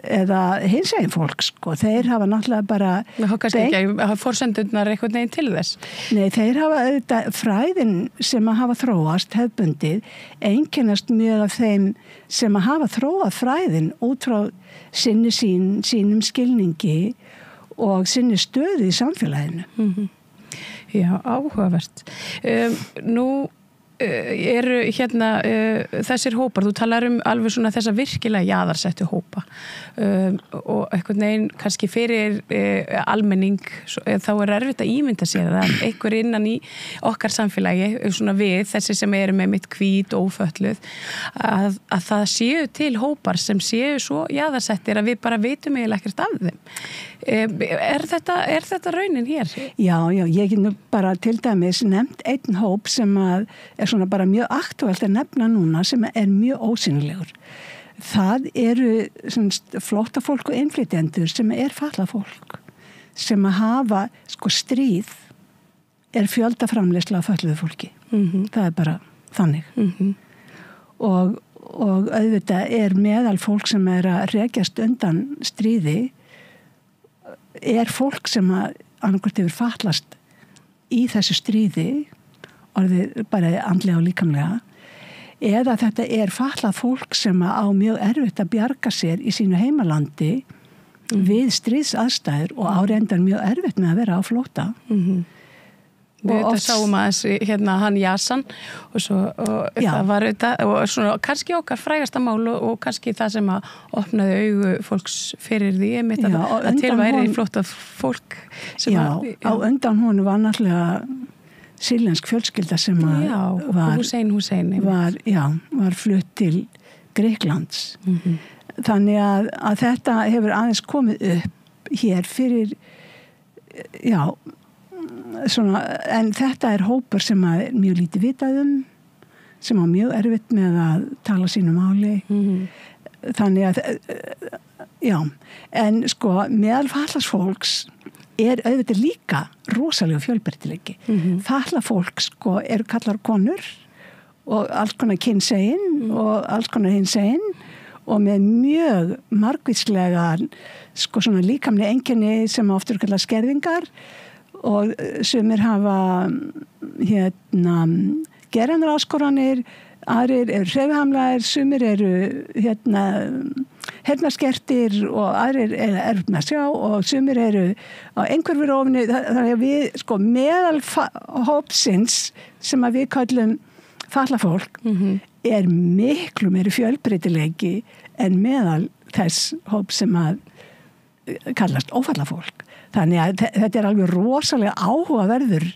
eða hinsegin fólk þeir hafa náttúrulega bara það hafa kannski ekki að hafa forsendurnar einhvern veginn til þess nei, þeir hafa auðvitað fræðin sem að hafa þróast hefðbundið einkennast mjög af þeim sem að hafa þróað fræðin út frá sínum skilningi og sinni stöðu í samfélaginu Já, áhugavert nú eru hérna þessir hópar, þú talar alveg svona þessa virkilega jaðarsettu hópa og einhvern veginn kannski fyrir almenning þá erfitt að ímynda sér að einhver innan í okkar samfélagi svona við, þessi sem eru með mitt hvít ófötluð að það séu til hópar sem séu svo jaðarsettir að við bara vitum eiginlega ekkert af þeim er þetta raunin hér? Já, ég get nú bara til dæmis nefnt einn hóp sem að er svona bara mjög aktuelt að nefna núna sem er mjög ósýnilegur. Það eru flóttafólk og innflytjendur sem er fatlað fólk sem að hafa stríð er fjöldaframleiðsla af fötluðu fólki. Það er bara þannig. Og auðvitað er meðal fólk sem er að rekjast undan stríði er fólk sem að annarkvort hefur fatlast í þessu stríði orðið bara andlega og líkamlega eða þetta er fatlað fólk sem á mjög erfitt að bjarga sér í sínu heimalandi við stríðsaðstæður og áreindar mjög erfitt með að vera á flótta Við sáum aðeins hérna hann Jason og það var þetta og svona kannski okkar frægasta mál og kannski það sem að opnaði augu fólks fyrir því að til væri flótta fólk sem á undan hún var náttúrulega sýrlensk fjölskylda sem var flutt til Grikklands þannig að þetta hefur aðeins komið upp hér fyrir svona, en þetta er hópur sem er mjög lítið vitað sem á mjög erfitt með að tala sínu máli þannig að en meðal fatlaðs fólks er auðvitað líka rosalega fjölbreytileiki fatlað fólk eru kallar konur og alls konar kynsegin og alls konar hinsegin og með mjög margvíslega svona líkamlega einkenni sem oft eru kallar skerðingar og sumir hafa gerandaráskoranir, aðrir eru hreyfihamlaðir, sumir eru heyrnarskertir og aðrir eru erfitt með að sjá og sumir eru á einhverfurofni þannig að við meðal hópsins sem að við kallum fatlað fólk er miklu meiri fjölbreytileiki en meðal þess hóp sem að kallast ófatlað fólk. Þannig að þetta er alveg rosalega áhugaverður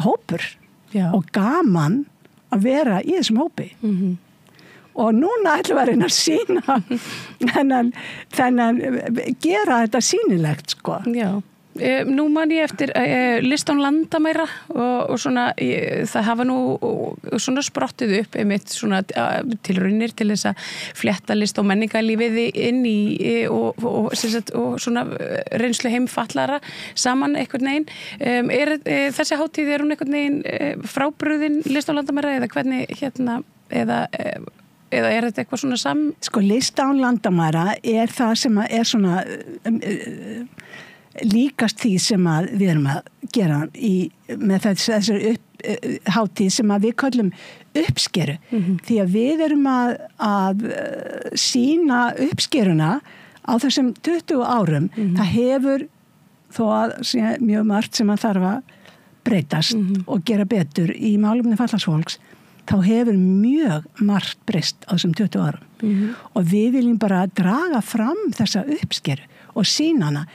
hópur og gaman að vera í þessum hópi. Og núna ætlum við að reyna að sýna þennan gera þetta sýnilegt Já. Nú man ég eftir listan landamæra og svona það hafa nú svona sprottið upp einmitt svona tilraunir til þess að flétta list og menningarlífið inn í og svona reynslu heimfatlara saman einhvern veginn þessi hátíð hún einhvern veginn frábrugðin listan landamæra eða hvernig eða er þetta eitthvað svona listan landamæra er það sem er svona líkast því sem að við erum að gera með þessari hátíð sem að við kallum uppskeru því að við erum að sýna uppskeruna á þessum 20 árum það hefur þó að mjög margt sem að þarf að breytast og gera betur í málefni fatlaðs fólks þá hefur mjög margt breyst á þessum 20 árum og við viljum bara draga fram þessa uppskeru og sýna hana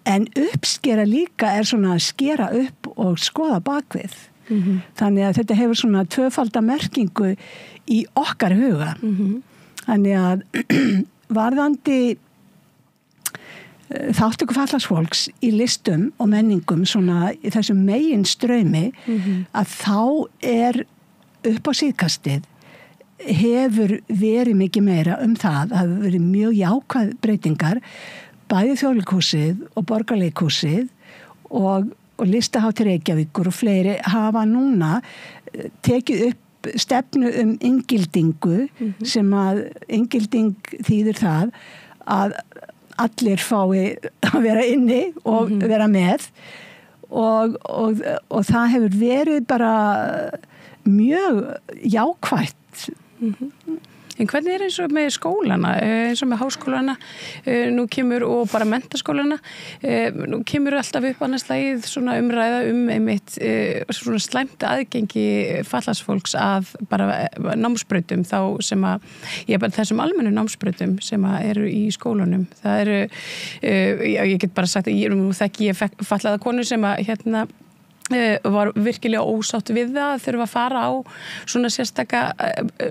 en uppskera líka er svona að skera upp og skoða bakvið. Þannig að þetta hefur svona tvöfalda merkingu í okkar huga. Þannig að varðandi þáttöku fatlaðs fólks í listum og menningum svona í þessum megin straumi að þá upp á síðkastið hefur verið mikið meira það að hefur verið mjög jákvæð breytingar bæði Þjóðleikhúsið og Borgarleikhúsið og Listahátíð Reykjavíkur og fleiri hafa núna tekið upp stefnu inngildingu sem að inngilding þýðir það að allir fái að vera inni og vera með og það hefur verið bara mjög jákvætt. En hvernig eins og með skólana, eins og með háskólana, nú kemur og bara menntaskólana, nú kemur alltaf upp annars lagið svona umræða einmitt svona slæmt aðgengi fatlaðsfólks að bara námsbrautum þá sem að, bara þessum almennu námsbrautum sem að eru í skólanum. Það eru, ég get bara sagt, ég fatlaða konu sem að var virkilega ósátt við það að þurfa að fara á svona sérstaka,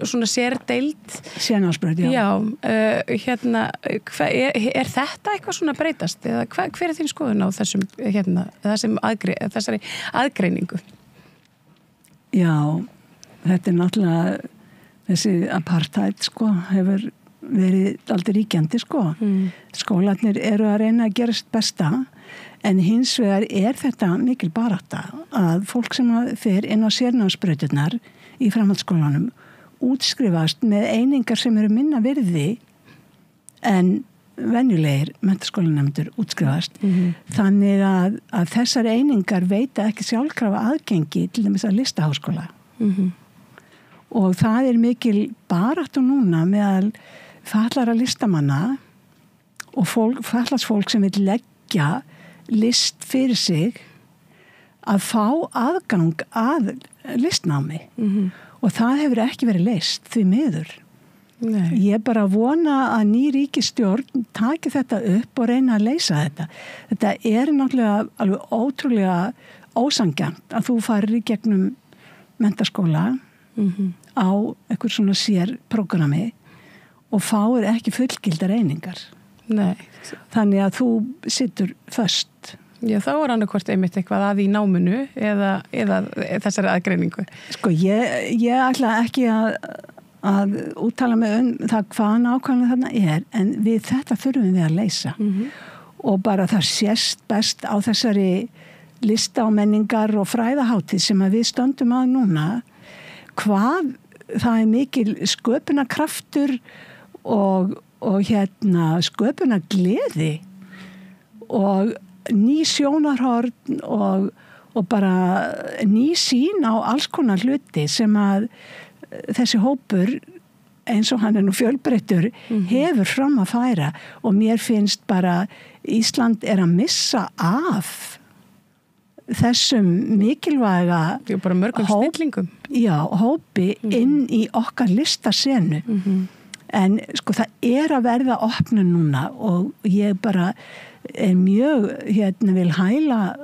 svona sérdeild. Sérnámsbraut, já. Já, er þetta eitthvað svona breytast? Eða hver þín skoðun á þessari aðgreiningu? Já, þetta náttúrulega, þessi apartheid, hefur verið aldrei ríkjandi, Skólarnir eru að reyna að gerast besta en hins vegar þetta mikil barátta að fólk sem fer inn á sérnámsbrautirnar í framhaldsskólanum útskrifast með einingar sem eru minna virði en venjulegir menntaskólanemendur útskrifast. Þannig að þessar einingar veita ekki sjálfkrafa aðgengi til dæmis að Listaháskóla. Og það mikil barátta núna meðal fatlaðra listamanna og fatlaðsfólk sem vil leggja list fyrir sig að fá aðgang að listnámi og það hefur ekki verið leyst því miður. Nei. Ég bara vona að ný ríkisstjórn taki þetta upp og reyna að leysa þetta. Þetta náttúrulega alveg ótrúlega ósanngjarnt að þú farir í gegnum menntaskóla á einhver svona sérprogrammi og fáir ekki fullgildar einingar. Nei. Þannig að þú situr föst. Já, þá annarkvort einmitt eitthvað að í náminu eða þessari aðgreiningu. Ég ætla ekki að úttala mig það hvað nákvæmlega þarna en við þetta þurfum við að leysa. Og bara það sést best á þessari lista og menningar og fræðahátíð sem að við stöndum að núna hvað það mikil sköpunarkraftur og sköpunargleði og ný sjónarhorn og bara ný sýn á alls konar hluti sem að þessi hópur eins og hann nú fjölbreyttur hefur fram að færa og mér finnst bara Ísland að missa af þessum mikilvæga bara mörgum snillingum hópi inn í okkar listasenu en það að verða opna núna og ég bara mjög vil hæla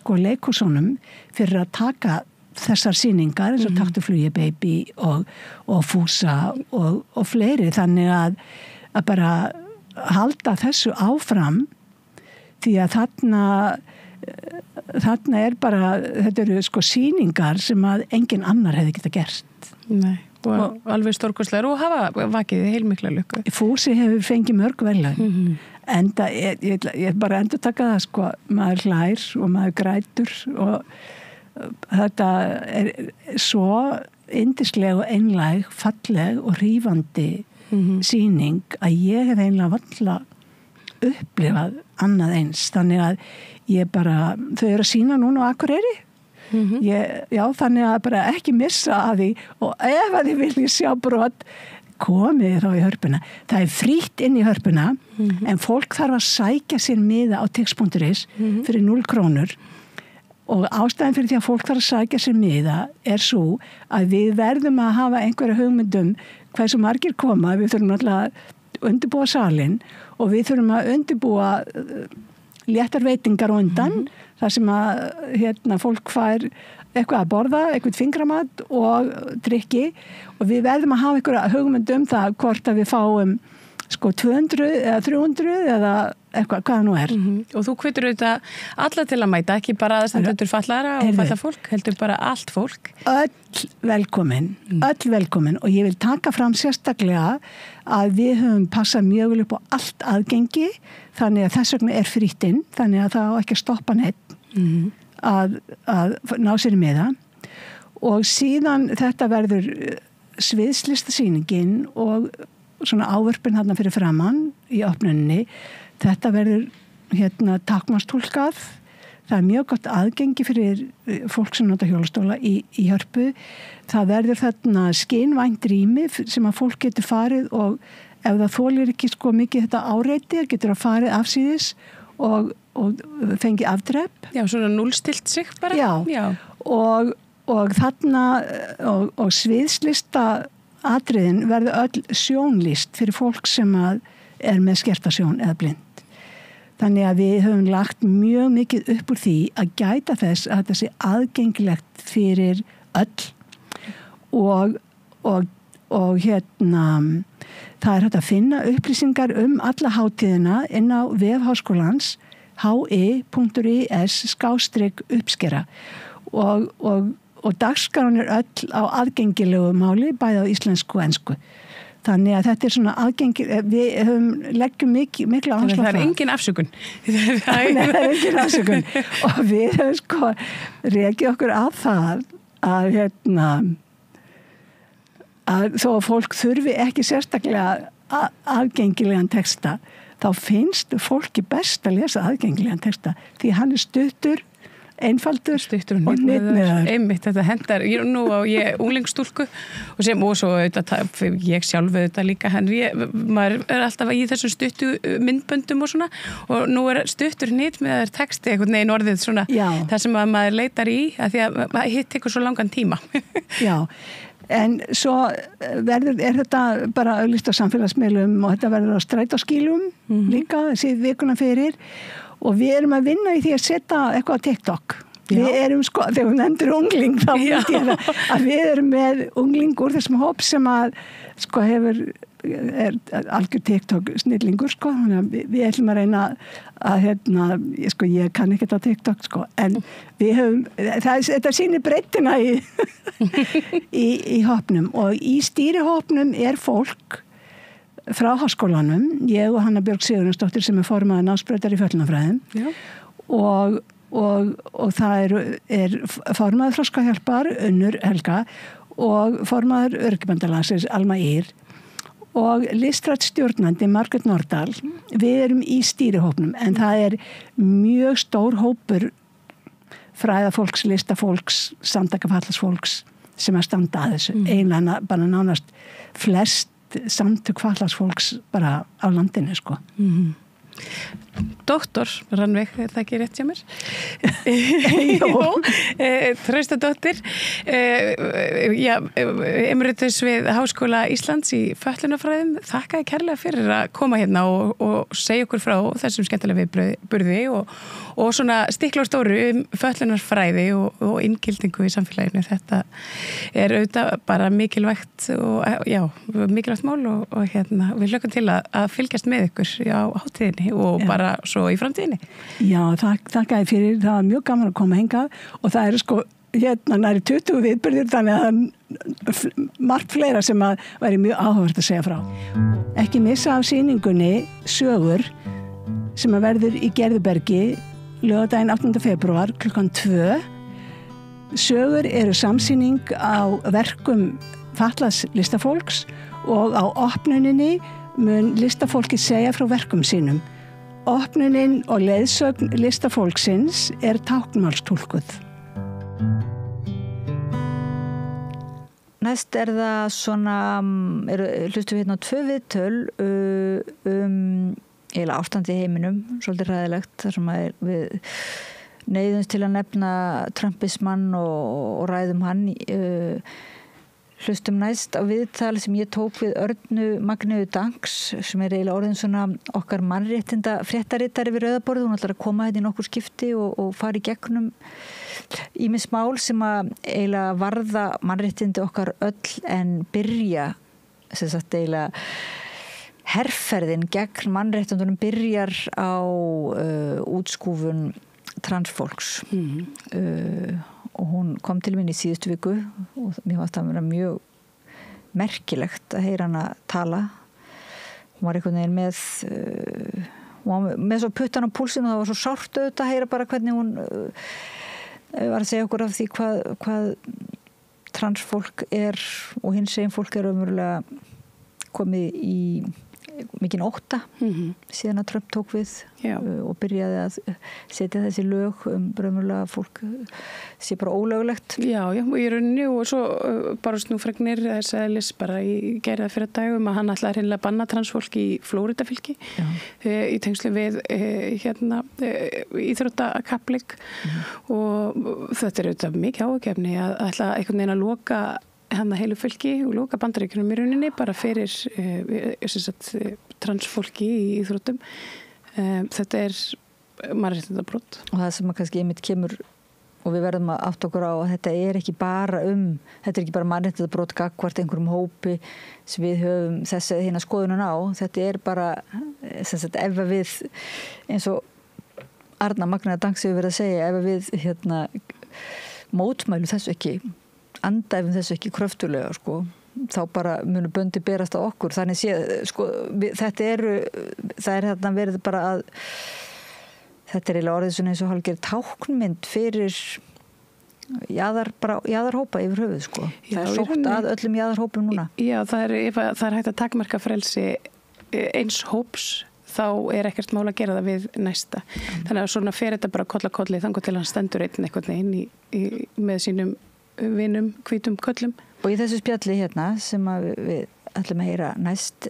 leikhúsunum fyrir að taka þessar sýningar eins og Taktu flugi baby og Fúsa og fleiri þannig að bara halda þessu áfram því að þarna bara þetta eru sýningar sem að engin annar hefði geta gert. Nei. Og alveg stórkostlegar og hafa vakið heilmikla lukku. Fúsi hefur fengið mörg verðlaun. Enda, ég bara endur taka það maður hlær og maður grætur og þetta svo yndisleg og einlæg, falleg og rífandi sýning að ég hef einlega valla upplifað annað eins. Þannig að ég bara, þau eru að sýna núna á Akureyri. Þannig að bara ekki missa að því og ef að þið viljið sjá brot komið þá í hörpuna. Það frítt inn í hörpuna en fólk þarf að sækja sér miða á tix.is fyrir 0 krónur og ástæðan fyrir því að fólk þarf að sækja sér miða svo að við verðum að hafa einhverja hugmyndum hversu margir koma, við þurfum alltaf að undirbúa salinn og við þurfum að undirbúa léttar veitingar undan þar sem að fólk fær eitthvað að borða, eitthvað fingramat og drykki og við verðum að hafa einhverja hugmynd það hvort að við fáum 200 eða 300 eða eitthvað, hvað það nú er. Og þú hvetur auðvitað alla til að mæta, ekki bara aðstandendur fatlaðra og fatlað fólk, heldur bara allt fólk. Öll velkomin og ég vil taka fram sérstaklega að við höfum passað mjög vel upp á allt aðgengi, þannig að þess vegna er frítt inn, þannig að það á ekki að stoppa neitt að ná sér með það. Og síðan þetta verður sviðslistasýningin og svona ávörpin þarna fyrir framann í opnuninni. Þetta verður táknmálstúlkað. Það er mjög gott aðgengi fyrir fólk sem nota hjólastóla í Hörpu. Það verður þarna skynvænt rými sem að fólk getur farið og ef það þolir ekki sko mikið þetta áreiti, getur að farið afsíðis og fengið afdrepp. Já, svona núlstilt sig bara. Já. Og þarna og sviðslista atriðin verður öll sjónlist fyrir fólk sem er með skerta sjón eða blind. Þannig að við höfum lagt mjög mikið upp úr því að gæta þess að þetta sé aðgengilegt fyrir öll og það er hægt að finna upplýsingar alla hátíðina inn á vef Háskólans hi.is/uppskera og dagskráin er öll á aðgengilegu máli, bæði á íslensku og ensku. Þannig að þetta er svona við leggjum mikla áherslu á það. Það er engin afsökun. Það er engin afsökun. Og við höfum rekið okkur að það að þó að fólk þurfi ekki sérstaklega aðgengilegan texta, þá finnst fólki best að lesa aðgengilegan texta því hann er stuttur, einfaldur og nýtmiðar. Einmitt, þetta hendar, nú á ég unglingsstúlku og svo auðvitað, ég sjálf auðvitað líka, maður er alltaf í þessum stuttu myndböndum og svona og nú er stuttur nýtmiðar texti einhvern veginn orðið svona, það sem að maður leitar í, að því að hitt tekur svo langan tíma. Já, en svo er þetta bara auglýst á samfélagsmiðlum og þetta verður á strætóskýlum líka, síðan vikuna fyrir. Og við erum að vinna í því að setja eitthvað á TikTok. Við erum þegar við nefndir ungling, þá myndi ég að við erum með ungling úr þessum hóp sem að er algjör TikTok snillingur, þannig að við ætlum að reyna að ég kann ekkert á TikTok, en við höfum, þetta sýnir breyttina í hópnum og í stýrihópnum er fólk frá Háskólanum, ég og Hanna Björg Sigurjónsdóttir sem er formaður námsbrautar í fötlunarfræðum og það er formaður Þroskahjálpar Unnur Helga og formaður Öryrkjabandalagsins Alma Ýr og listrænt stjórnandi Margrét Nordal. Við erum í stýrihópnum en það er mjög stór hópur fræðafólks, listafólks, samtaka fatlaðsfólks sem að standa að þessu. Einlega bara nánast flest samtök fatlaðsfólks bara á landinu, Doktor Rannveig, er það ekki rétt hjá mér? Traustadóttir, emeritus við Háskóla Íslands í fötlunarfræðum. Þakkaði kærlega fyrir að koma hérna og segja okkur frá þessum skemmtilega viðburði og svona stikla á stóru fötlunarfræði og inngildingu í samfélaginu. Þetta er auðvitað bara mikilvægt mikilvægt mál og við hlökkum til að fylgjast með ykkur á hátíðinni og bara svo í framtíðinni. Já, þakkaði fyrir, það var mjög gaman að koma hingað og það eru næri 20 viðburðir þannig að það er margt fleira sem að væri mjög áhugavert að segja frá. Ekki missa af sýningunni Sögur sem að verður í Gerðubergi laugardaginn 8. febrúar klukkan 2. Sögur eru samsýning á verkum fatlaðs listafólks og á opnuninni mun listafólki segja frá verkum sínum. Opnunin og leiðsögn listafólksins er táknmálstúlkuð. Næst er það svona, hlustum við 2 viðtöl eiginlega ástandi í heiminum, svolítið ræðilegt, þar sem við neyðumst til að nefna trumpismann og ræðum hann. Hlustum næst á viðtal sem ég tók við Örnu Magneu Danks sem er eiginlega orðin svona okkar mannréttinda fréttaritari við Rauðaborðið. Hún ætlar að koma þetta í nokkur skipti og fara í gegnum ýmis mál sem að eiginlega varða mannréttindi okkar öll en byrja sem sagt eiginlega herferðin gegn mannréttindunum byrjar á útskúfun transfólks og hún kom til mín í síðustu viku og mér fannst það að vera mjög merkilegt að heyra hana tala. Hún var einhvern veginn með svo puttan á púlsinu og það var svo sárt auðvitað að heyra bara hvernig hún var að segja okkur af því hvað transfólk og hinsegin fólk raunverulega komið í mikinn ótta síðan að Trump tók við og byrjaði að setja þessi lög raunverulega fólk sé bara ólöglegt. Já, og í rauninni og svo bara snúfregnir þess aðeins bara í gerða fyrir dagum að hann ætlaði hreinlega að banna transfólk í Flóridafylki í tengslu við íþróttakaplik og þetta auðvitað mikið ágefni að ætla einhvern veginn að loka hann að heilu fylki og loka Bandaríkjunum í rauninni bara fyrir transfólki í íþróttum. Þetta mannréttindabrot. Og það sem kannski einmitt kemur og við verðum að átta okkur á að þetta ekki bara mannréttindabrot gagnvart einhverjum hópi sem við höfum þessi hérna skoðunum á. Þetta bara ef við eins og Arna Magnea Danks hefur verið að segja ef við mótmælum þessu ekki andæfum þessu ekki kröftulega þá bara munu böndi berast á okkur þannig það þarna verið bara að þetta eiginlega orðið svona eins og hálfgerð táknmynd fyrir jaðarhópa yfir höfuð það sótt að öllum jaðarhópum núna. Já, það er hægt að takmarka frelsi eins hóps þá ekkert mál að gera það við næsta. Þannig að svona fer þetta bara koll að kolli þangað til hann stendur einn einhvern veginn með sínum vinum, hvítum köllum. Og í þessu spjalli hérna sem við ætlum að heyra næst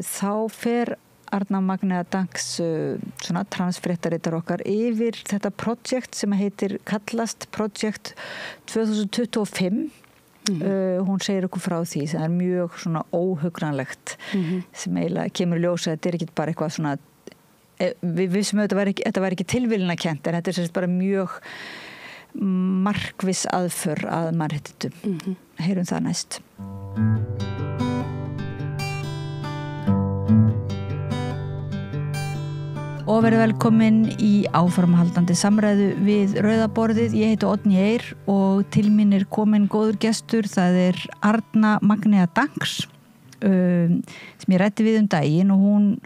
þá fer Arna Magnea Danks svona transfréttarittar okkar yfir þetta projekt sem kallast Projekt 2025 hún segir okkur frá því sem mjög svona óhugnanlegt sem eiginlega kemur ljósa þetta ekki bara eitthvað svona við vissum að þetta var ekki tilviljunarkennt en þetta bara mjög markviss aðför að mannréttindum. Heyrum það næst. Og verið velkomin í áframhaldandi samræðu við Rauða borðið. Ég heiti Oddný Eir og til mín komin góður gestur. Það Arna Magnea Danks sem ég ræddi við daginn og hún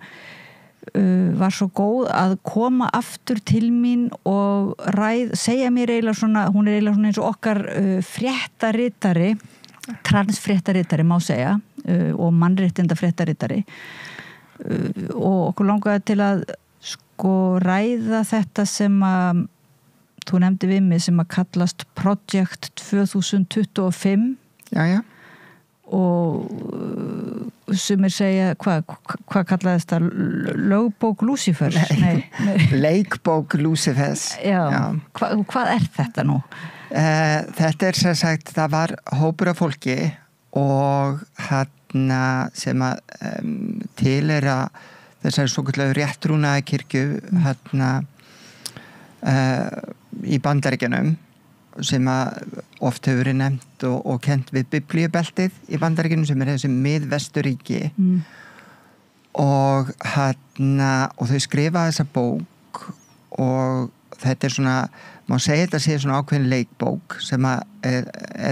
var svo góð að koma aftur til mín og segja mér eiginlega svona, hún eiginlega svona eins og okkar fréttaritari, transfréttaritari má segja og mannréttindafréttaritari og okkur langaði til að ræða þetta sem að þú nefndi við mig sem að kallast Projekt 2025 og sumir segja hvað kallaðist það lögbók Lúsífers? Nei. Leikbók Lúsífers. Já. Hvað þetta nú? Þetta sem sagt, það var hópur af fólki og sem að tilheyra þessari svokölluðu réttrúnaða kirkju í Bandaríkjunum sem að oft hefur verið nefnt og kennt við Biblíubeltið í Bandaríkjunum sem þessi miðvesturíki og þau skrifa þessa bók og þetta svona, má segja þetta sé svona ákveðin leikbók sem að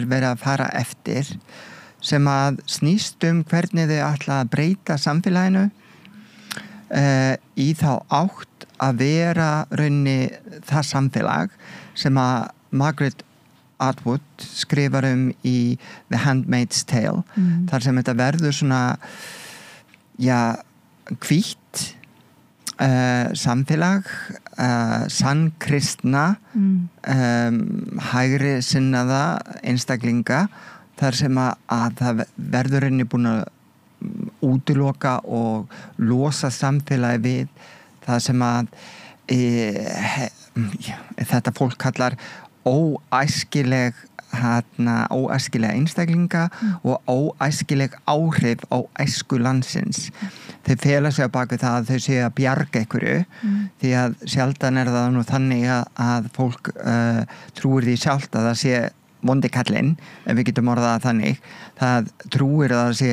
verið að fara eftir sem að snýst hvernig þau ætla að breyta samfélaginu í þá átt að vera raunni það samfélag sem að Margaret Atwood skrifar í The Handmaid's Tale þar sem þetta verður svona hvítt samfélag sannkristna hægri sinnaða einstaklinga þar sem að það verður henni búin að útiloka og losa samfélagi við það sem að þetta fólk kallar óæskileg einstaklinga og óæskileg áhrif á æsku landsins. Þau fela sig á bak við það að þau séu að bjarga einhverju því að sjaldan það nú þannig að fólk trúir því sjálft að það sé vondi kallinn, ef við getum orðað þannig, það trúir að það sé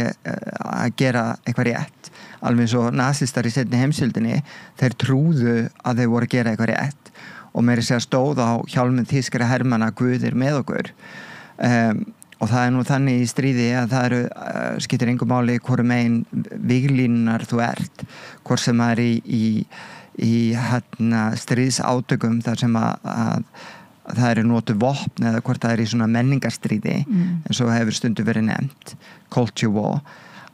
að gera eitthvað rétt, alveg svo nasistar í seinni heimsjöldinni, þeir trúðu að þeir voru að gera eitthvað rétt og meiri segja stóð á hjálmum þýskra hermanna Guðir með okkur. Og það nú þannig í stríði að það skiptir engu máli hvoru megin víglínunar þú ert, hvort sem það í stríðsátökum þar sem að það notu vopn eða hvort það í svona menningarstríði, en svo hefur stundu verið nefnt, culture war,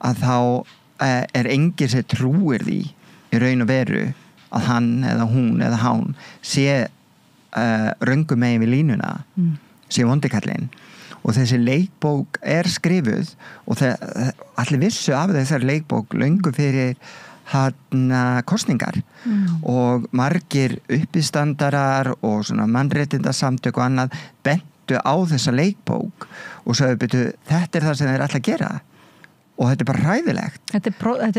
að þá enginn sem trúir því í raun og veru að hann eða hún eða hán sé röngu megin við línuna, sé vondikallinn. Og þessi leikbók skrifuð og allir vissu af þessari leikbók löngu fyrir kostningar og margir uppistandarar og svona mannréttindasamtök og annað bentu á þessa leikbók og sagði, þetta það sem þeir ætla að gera og þetta bara hræðilegt. Þetta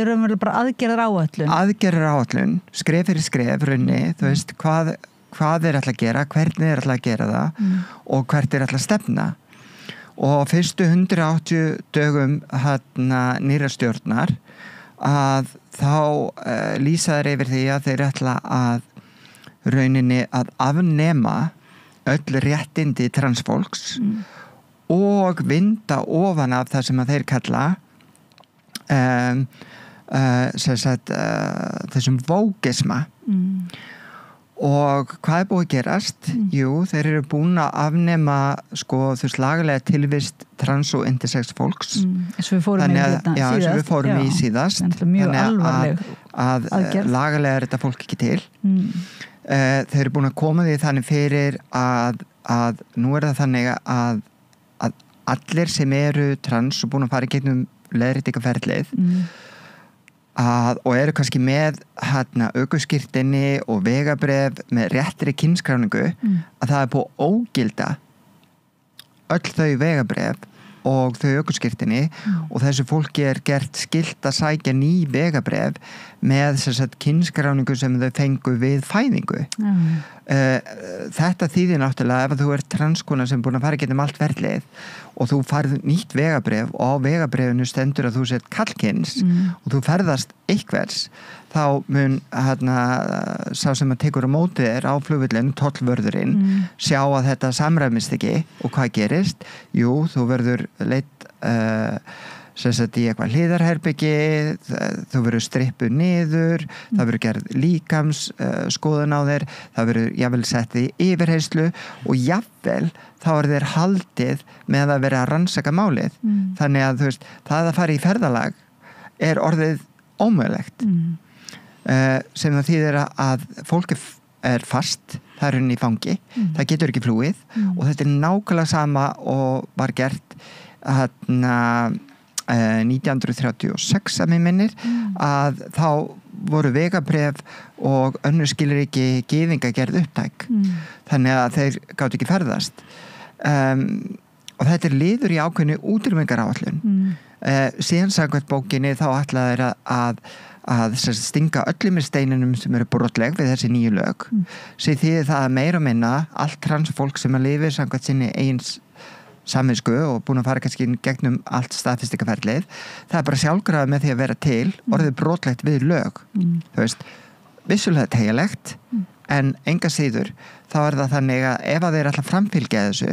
raunverulega bara aðgerðaráætlun. Aðgerðaráætlun, skref fyrir skref, runni, þú veist, hvað þeir ætla að gera, hvernig þeir ætla að gera það og hvert þeir ætla að stefna. Og fyrstu 180 dögum nýra stjórnar að þá lýsa þeir yfir því að þeir ætla að rauninni að afnema öll réttindi transfólks og vinda ofan af það sem að þeir kalla þessum vókisma. Og hvað búið að gerast? Jú, þeir eru búin að afnema lagalega tilvist trans- og intersex fólks. Svo við fórum síðast. Svo við fórum í síðast. Mjög alvarleg að lagalega þetta fólk ekki til. Þeir eru búin að koma því þannig fyrir að nú það þannig að allir sem eru trans og búin að fara í gegnum leiðréttingarferlið og eru kannski með ökuskírteini og vegabréf með réttri kynskráningu að það búið að ógilda öll þau vegabréf og þau ökuskírteini og þessu fólki gert skylt að sækja ný vegabréf með kynskráningu sem þau fengu við fæðingu. Þetta þýðir náttúrulega ef þú ert transkona sem búin að fara getum allt ferlið og þú farð nýtt vegabréf og á vegabréfinu stendur að þú sett kallkyns og þú ferðast einhvers, þá mun sá sem að tekur á móti þér á flugvöllin, tollvörðurinn, sjá að þetta samræmist ekki og hvað gerist? Jú, þú verður leitt í eitthvað hliðarherbyggi, þú verður strippuð niður, það verður gerð líkams skoðun á þér, það verður jafnvel sett í yfirheyrslu og jafnvel þá þeir haldið með að vera að rannsaka málið. Þannig að þú veist, það að fara í ferðalag orðið ómögulegt. Sem það þýðir að fólk fast, það unni í fangi, það getur ekki flúið og þetta nákvæmlega sama og var gert 1936 að mig minnir að þá voru vegabréf og önnur skilríki gyðinga gerð upptæk þannig að þeir gátu ekki ferðast og þetta liður í ákveðnu útrýmingaráætlun síðan samkvæmt bókinni þá ætla þeir að stinga öllum steinunum sem eru brotleg við þessi nýju lög sér því það að meira og minna allt transfólk sem að lifi samkvæmt sinni eins samvisku og búin að fara kannski gegnum allt staðfestingaferlið, það bara sjálfkrafa með því að vera til orðið brotlegt við lög. Þú veist, vissulega tegjulegt, en enga síður, þá það þannig að ef að þeir ætla að framfylgja þessu,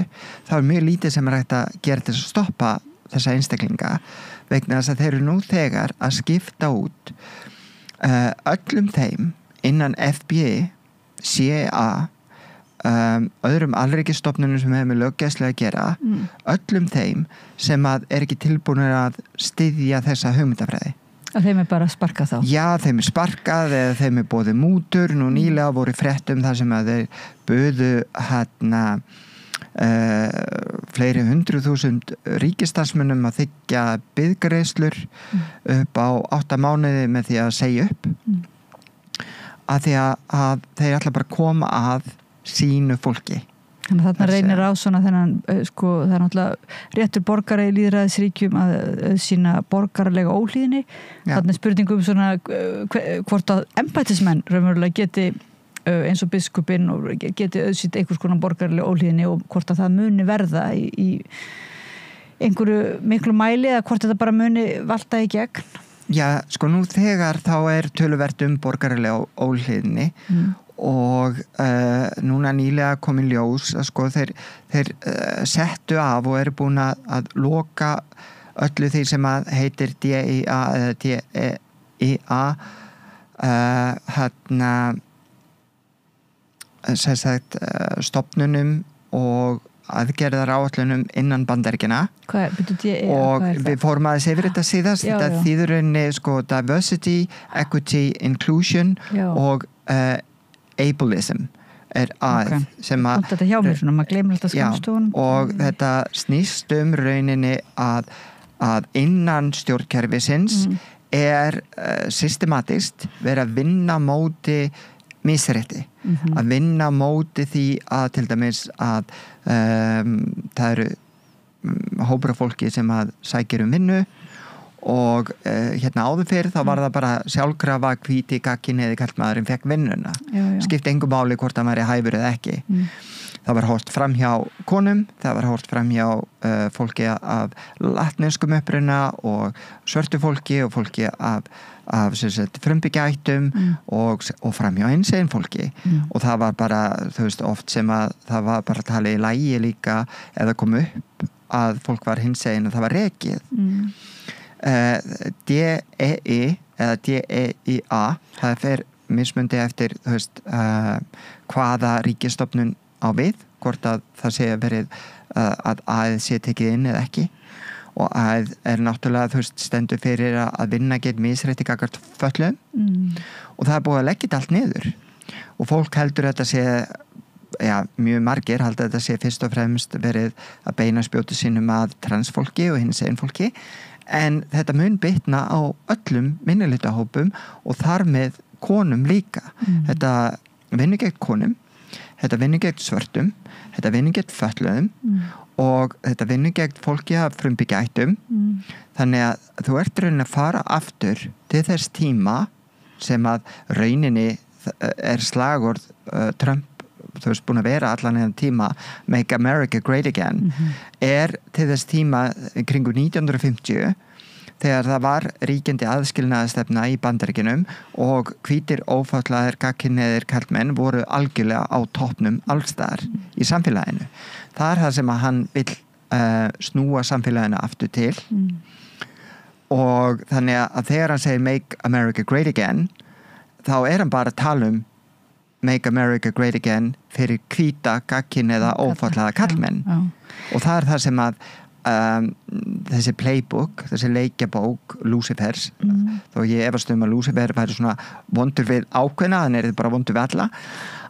þá mjög lítið sem hægt að gera til að stoppa þessa einstaklinga, vegna þess að þeir eru nú þegar að skipta út öllum þeim innan FBI, CIA, öðrum alríkisstofnunum sem hefur með löggæslu að gera öllum þeim sem að ekki tilbúinir að styðja þessa hugmyndafræði. Að þeim bara sparkað þá? Já, þeim sparkað eða þeim boðið mútur. Nú nýlega voru fréttum þar sem að þeir buðu fleiri 100.000 ríkistarfsmönnum að þiggja biðgreiðslur upp á 8 mánuði með því að segja upp að því að þeir ætla bara að koma að sínu fólki. Þannig að þarna reynir á svona þennan, það náttúrulega réttur borgara í lýðræðisríkjum að sína borgaralega óhlýðni. Þarna spurningum svona hvort að embættismenn raunverulega geti eins og biskupinn og geti auðsýtt einhvers konar borgaraleg ólíðinni og hvort að það muni verða í einhverju miklu mæli eða hvort þetta bara muni valda í gegn? Já, sko nú þegar þá töluvert borgaraleg ólíðinni og núna nýlega komin ljós að sko þeir settu af og eru búin að loka öllu því sem að heitir DIA eða DEIA stofnunum og aðgerðaráætlunum innan Bandaríkjanna og við fórum aðeins yfir þetta síðast þetta þýðir sko diversity, equity, inclusion og ableism sem að þetta hjá mér svona, maður gleymir alltaf skamstofunum og þetta snýst rauninni að innan stjórnkerfisins systematist verið að vinna móti misrétti, að vinna móti því að til dæmis að það eru hópur af fólki sem að sækir vinnu og hérna áður fyrir þá var það bara sjálfkrafa hvíti gagginniði kallmaðurinn fekk vinnuna skipti engu máli hvort það væri hæfur eða ekki það var horft fram hjá konum það var horft fram hjá fólki af latneskum uppruna og svörtu fólki og fólki af frumbyggjaættum og fram hjá hinsegin fólki og það var bara, þú veist, oft sem að það var bara talið í lagi líka eða kom upp að fólk var hinsegin og það var rekið DEI eða DEIA það fer mismundi eftir þú veist, hvaða ríkisstofnun á við, hvort að það sé verið að AEð sé tekið inn eða ekki og AEð náttúrulega þú veist stendur fyrir að vinna gegn misrétti gagnvart fötluðum og það búið að leggja þetta allt niður og fólk heldur þetta sé mjög margir halda þetta sé fyrst og fremst verið að beina spjóti sínum að transfólki og hinsegin fólki en þetta mun bitna á öllum minnihlutahópum og þar með konum líka þetta vinnur gegn konum þetta vinnur gegn svörtum þetta vinnur gegn fötluðum og þetta vinnur gegn fólki af frumbyggjaættum þannig að þú ert raunin að fara aftur til þess tíma sem að rauninni slagorð Trump þú veist búin að vera allan enn tíma Make America Great Again til þess tíma kringu 1950 þegar það var ríkjandi aðskilnaðarstefna í Bandaríkjunum og hvítir ófallaðir gagnkynhneigðir karlmenn voru algjörlega á toppnum allstaðar í samfélaginu. Það það sem að hann vill snúa samfélaginu aftur til og þannig að þegar hann segir Make America Great Again þá hann bara að tala Make America Great Again fyrir hvíta gagnkynhneigða ófallaða karlmenn og það sem að þessi playbook, þessi leikjabók Lucifers, þó ég efast að Lucifer væri svona vondur við ákveðna, þannig þetta bara vondur við alla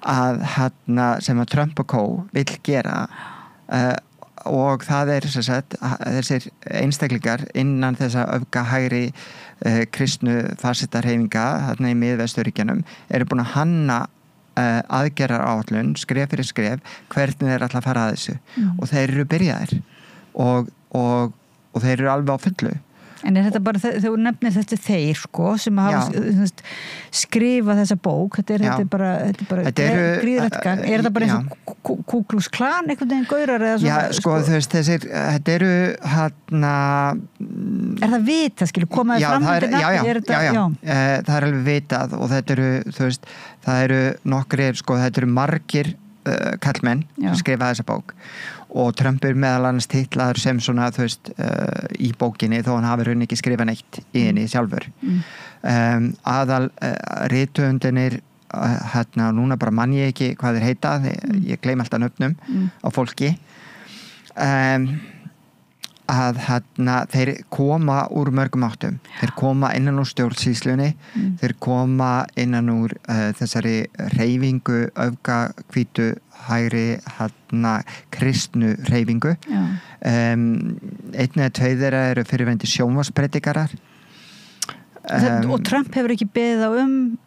að hann sem að Trump og Co vill gera og það þessir einstaklingar innan þessa öfga hægri kristnu fasistarhreyfinga þarna í Miðvesturíkjanum eru búin að hanna aðgerðaráætlun skref fyrir skref hvernig þeir ætla að fara að þessu og þeir eru byrjaðir og þeir eru alveg á fullu. En þetta bara, þegar nefnir þetta þeir sko, sem hafa skrifað þessa bók, þetta er bara gríðrætt gang, er þetta bara eins og Ku Klux Klan, einhvern veginn gaurar eða svona? Já, sko, þú veist, þetta eru Er það vitað, komaði fram þetta nafni? Já, það er alveg vitað og þetta eru, þú veist, það eru nokkrir, sko, þetta eru margir kallmenn sem skrifa þessa bók og Trump meðal annars titlaður sem svona þú veist í bókinni þó hann hafi rauninni ekki skrifað neitt í henni sjálfur aðal rithöfundinir núna bara mann ég ekki hvað þeir heita ég gleym alltaf nöfnum á fólki að þeir koma úr mörgum áttum þeir koma innan úr stjórnsýslunni þeir koma innan úr þessari hreyfingu öfgahvítu hægri kristnu hreyfingu einn eða tveir þeirra eru fyrirverandi sjónvarpspredikarar og Trump hefur ekki beðið á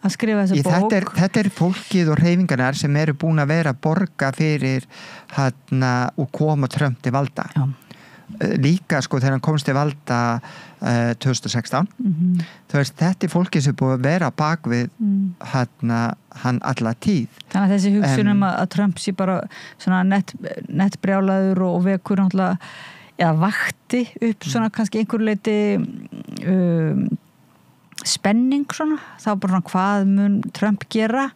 að skrifa þessa bók þetta er fólkið og hreyfingarnar sem eru búin að vera að borga fyrir og koma Trump til valda líka sko þegar hann komst til valda 2016 þú veist þetta er fólki sem búið að vera bak við hann alla tíð. Þannig að þessi hugsun að Trump sé bara svona nett brjálaður og vekur náttúrulega, eða vakti upp svona kannski einhver leiti spenning svona, þá bara svona hvað mun Trump gera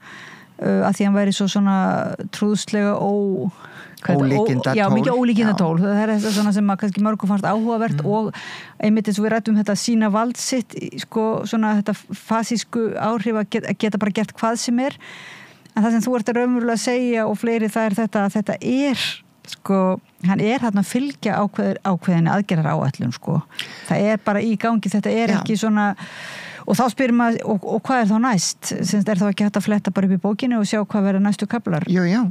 að því hann væri svo svona trúðslega mikið ólíkindatól. Það er þetta svona sem að kannski mörgum fannst áhugavert og einmitt eins og við rættum þetta að sína vald sitt, sko, svona þetta fasísku áhrif að geta bara gert hvað sem er. En það sem þú ert að raunverulega að segja og fleiri, það er þetta að þetta er, sko, hann er þarna að fylgja ákveðinni aðgerðar áætlun, sko. Það er bara í gangi, þetta er ekki svona. Og þá spyrir maður, og hvað er þá næst? Sinns er þá ekki hægt að fletta bara upp í bókinu og sjá hvað verður næstu kaflar? Jú.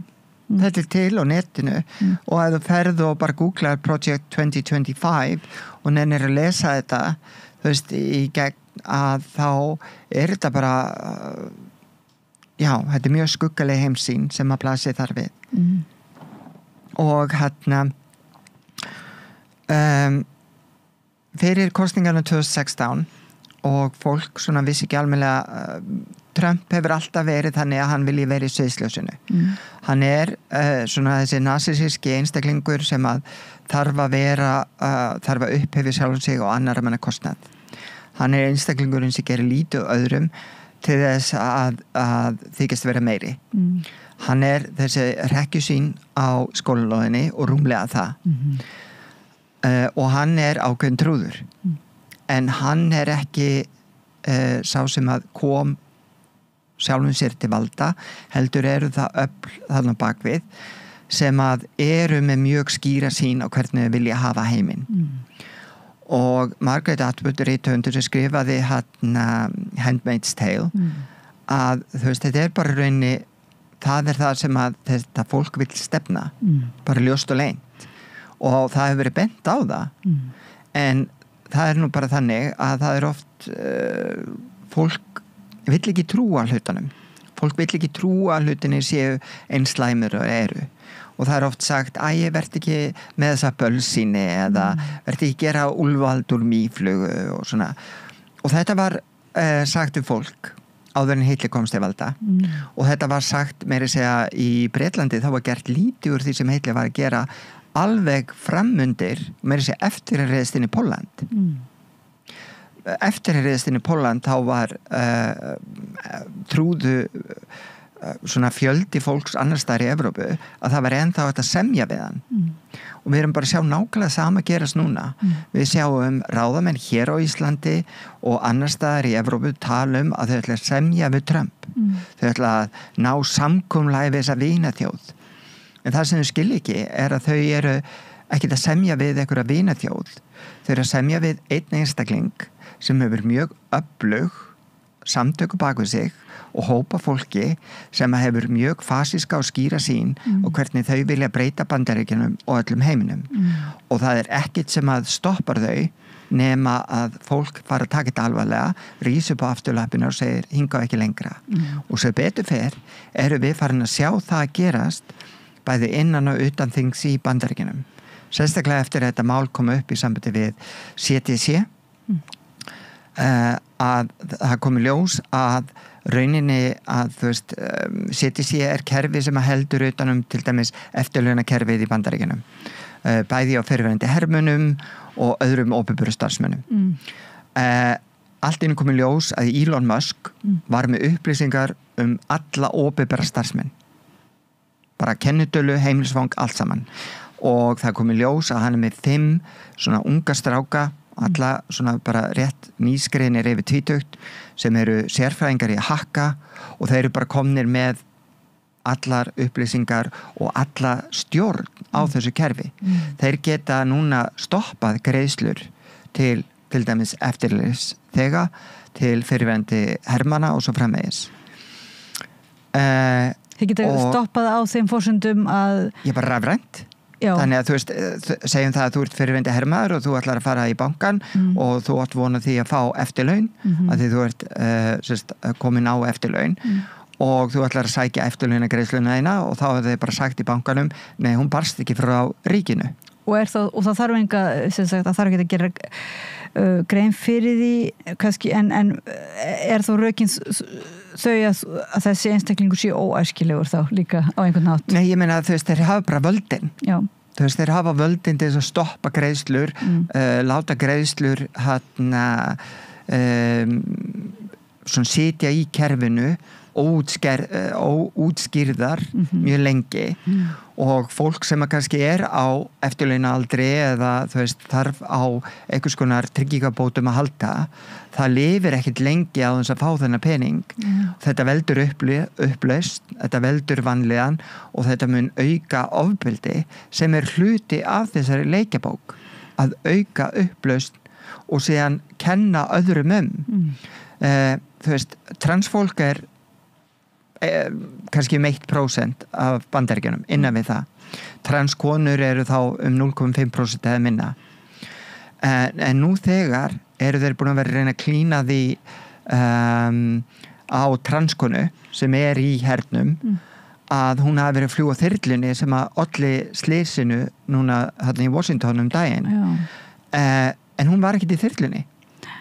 Þetta er til á netinu og að þú ferð og bara googlar Project 2025 og nennir að lesa þetta, þú veist, í gegn að þá er þetta bara þetta er mjög skuggaleg heimsýn sem að blasi þar við. Og fyrir kosningarna 2016 og fólk svona vissi ekki almennilega Trump hefur alltaf verið þannig að hann vilji verið í sviðsljósinu. Hann er svona þessi narsisíski einstaklingur sem að þarf að upphefi sjálfum sig og annar manna kostnað. Hann er einstaklingurinn sem gerir lítið öðrum til þess að þykist vera meiri. Hann er þessi hrekkjusýn á skólalóðinni og rúmlega það. Og hann er ákveðin trúður. En hann er ekki sá sem að kom sjálfum sér til valda, heldur eru það öfl þarna bakvið sem að eru með mjög skýra sín á hvernig við vilja hafa heiminn. Og Margaret Atwood rithöfundur sem skrifaði Handmaid's Tale að þú veist, þetta er bara rauninni, það er það sem að þetta fólk vil stefna, bara ljóst og leynt, og það hefur verið bent á það, en það er nú bara þannig að það er oft fólk vill ekki trúa hlutunum. Fólk vill ekki trúa hlutinni séu eins slæmur og eru. Og það er oft sagt, ég verð ekki með þessa bölsýni eða verð ekki gera úlfald úr mýflugu og svona. Og þetta var sagt um fólk áður en Hitler komst til valda. Og þetta var sagt, meira segja, í Bretlandi þá var gert lítið úr því sem Hitler var að gera alveg framundir, meira segja eftir að reyðast inn í Pólland. Eftir að reyðast inn í Pólland þá var trúðu svona fjöldi fólks annars staðar í Evrópu að það var ennþá hægt að semja við hann. Og við erum bara að sjá nákvæmlega sama gerast núna. Við sjáum ráðamenn hér á Íslandi og annars staðar í Evrópu tala að þau ætla að semja við Trump. Þau ætla að ná samkomulagi við þessa vinaþjóð. En það sem þau skilja ekki er að þau eru ekkert að semja við einhverja vinaþjóð. Þau eru að semja við einn einstakling sem hefur mjög öflug samtöku bak við sig og hópa fólki sem hefur mjög fasíska og skýra sín og hvernig þau vilja breyta Bandaríkjunum og öllum heiminum. Og það er ekkert sem að stoppar þau nema að fólk fara að taka þetta alvarlega, rísa upp á afturlappinu og segir hingað ekki lengra. Og svo betur fer eru við farin að sjá það að gerast bæði innan og utan þings í Bandaríkjunum. Sérstaklega eftir að þetta mál kom upp í sambandi við CDC að það komi ljós að rauninni að þú veist CDC er kerfi sem að heldur utanum til dæmis eftirlaunakerfið í Bandaríkjunum bæði á fyrrverandi hermönnum og öðrum opinberum starfsmönnum. Allt einu komi ljós að Elon Musk var með upplýsingar alla opinbera starfsmenn, bara kennitölu, heimilisfang, allt saman, og það komi ljós að hann er með 5 svona unga stráka, alla svona bara rétt nýskriðnir yfir 20 sem eru sérfræðingar í að hakka og þeir eru bara komnir með allar upplýsingar og alla stjórn á þessu kerfi. Þeir geta núna stoppað greiðslur til dæmis eftirlitsþega, til fyrrverandi hermanna og svo framvegis. Þið geta stoppað á þeim forsendum að... Ég bara rafrænt. Já. Þannig að þú veist, segjum það að þú ert fyrrverandi hermaður og þú ætlar að fara í bankan og þú átt vona því að fá eftirlaun að því þú ert komin á eftirlaun og þú ætlar að sækja eftirlaunagreiðsluna þína og þá er þið bara sagt í bankanum, nei, hún barst ekki frá ríkinu. Og það þarf enga, sem sagt, það þarf ekki að gera grein fyrir því kannski, en er þá rökin þau að þessi einstaklingur sé óæskilegur þá líka á einhvern nátt? Nei, ég meina að þeir hafa bara völdin. Já. Þeir hafa völdin til þess að stoppa greiðslur, láta greiðslur svona sitja í kerfinu óútskýrðar mjög lengi og fólk sem að kannski á eftirlaunaaldri eða þarf á einhvers konar tryggingabótum að halda, það lifir ekkert lengi á þess að fá þennan pening. Þetta veldur upplaust, þetta veldur vanlíðan og þetta mun auka ofbeldi sem hluti af þessari leikjabók, að auka upplaust og síðan kenna öðrum transfólk kannski 1% af Bandaríkjunum innan við það. Transkonur eru þá 0,5% eða minna. En nú þegar eru þeir búin að vera að reyna að klína því á transkonu sem í hernum að hún hafi verið að fljúga þyrlunni sem að olli slysinu núna þarna í Washington daginn. En hún var ekki í þyrlunni.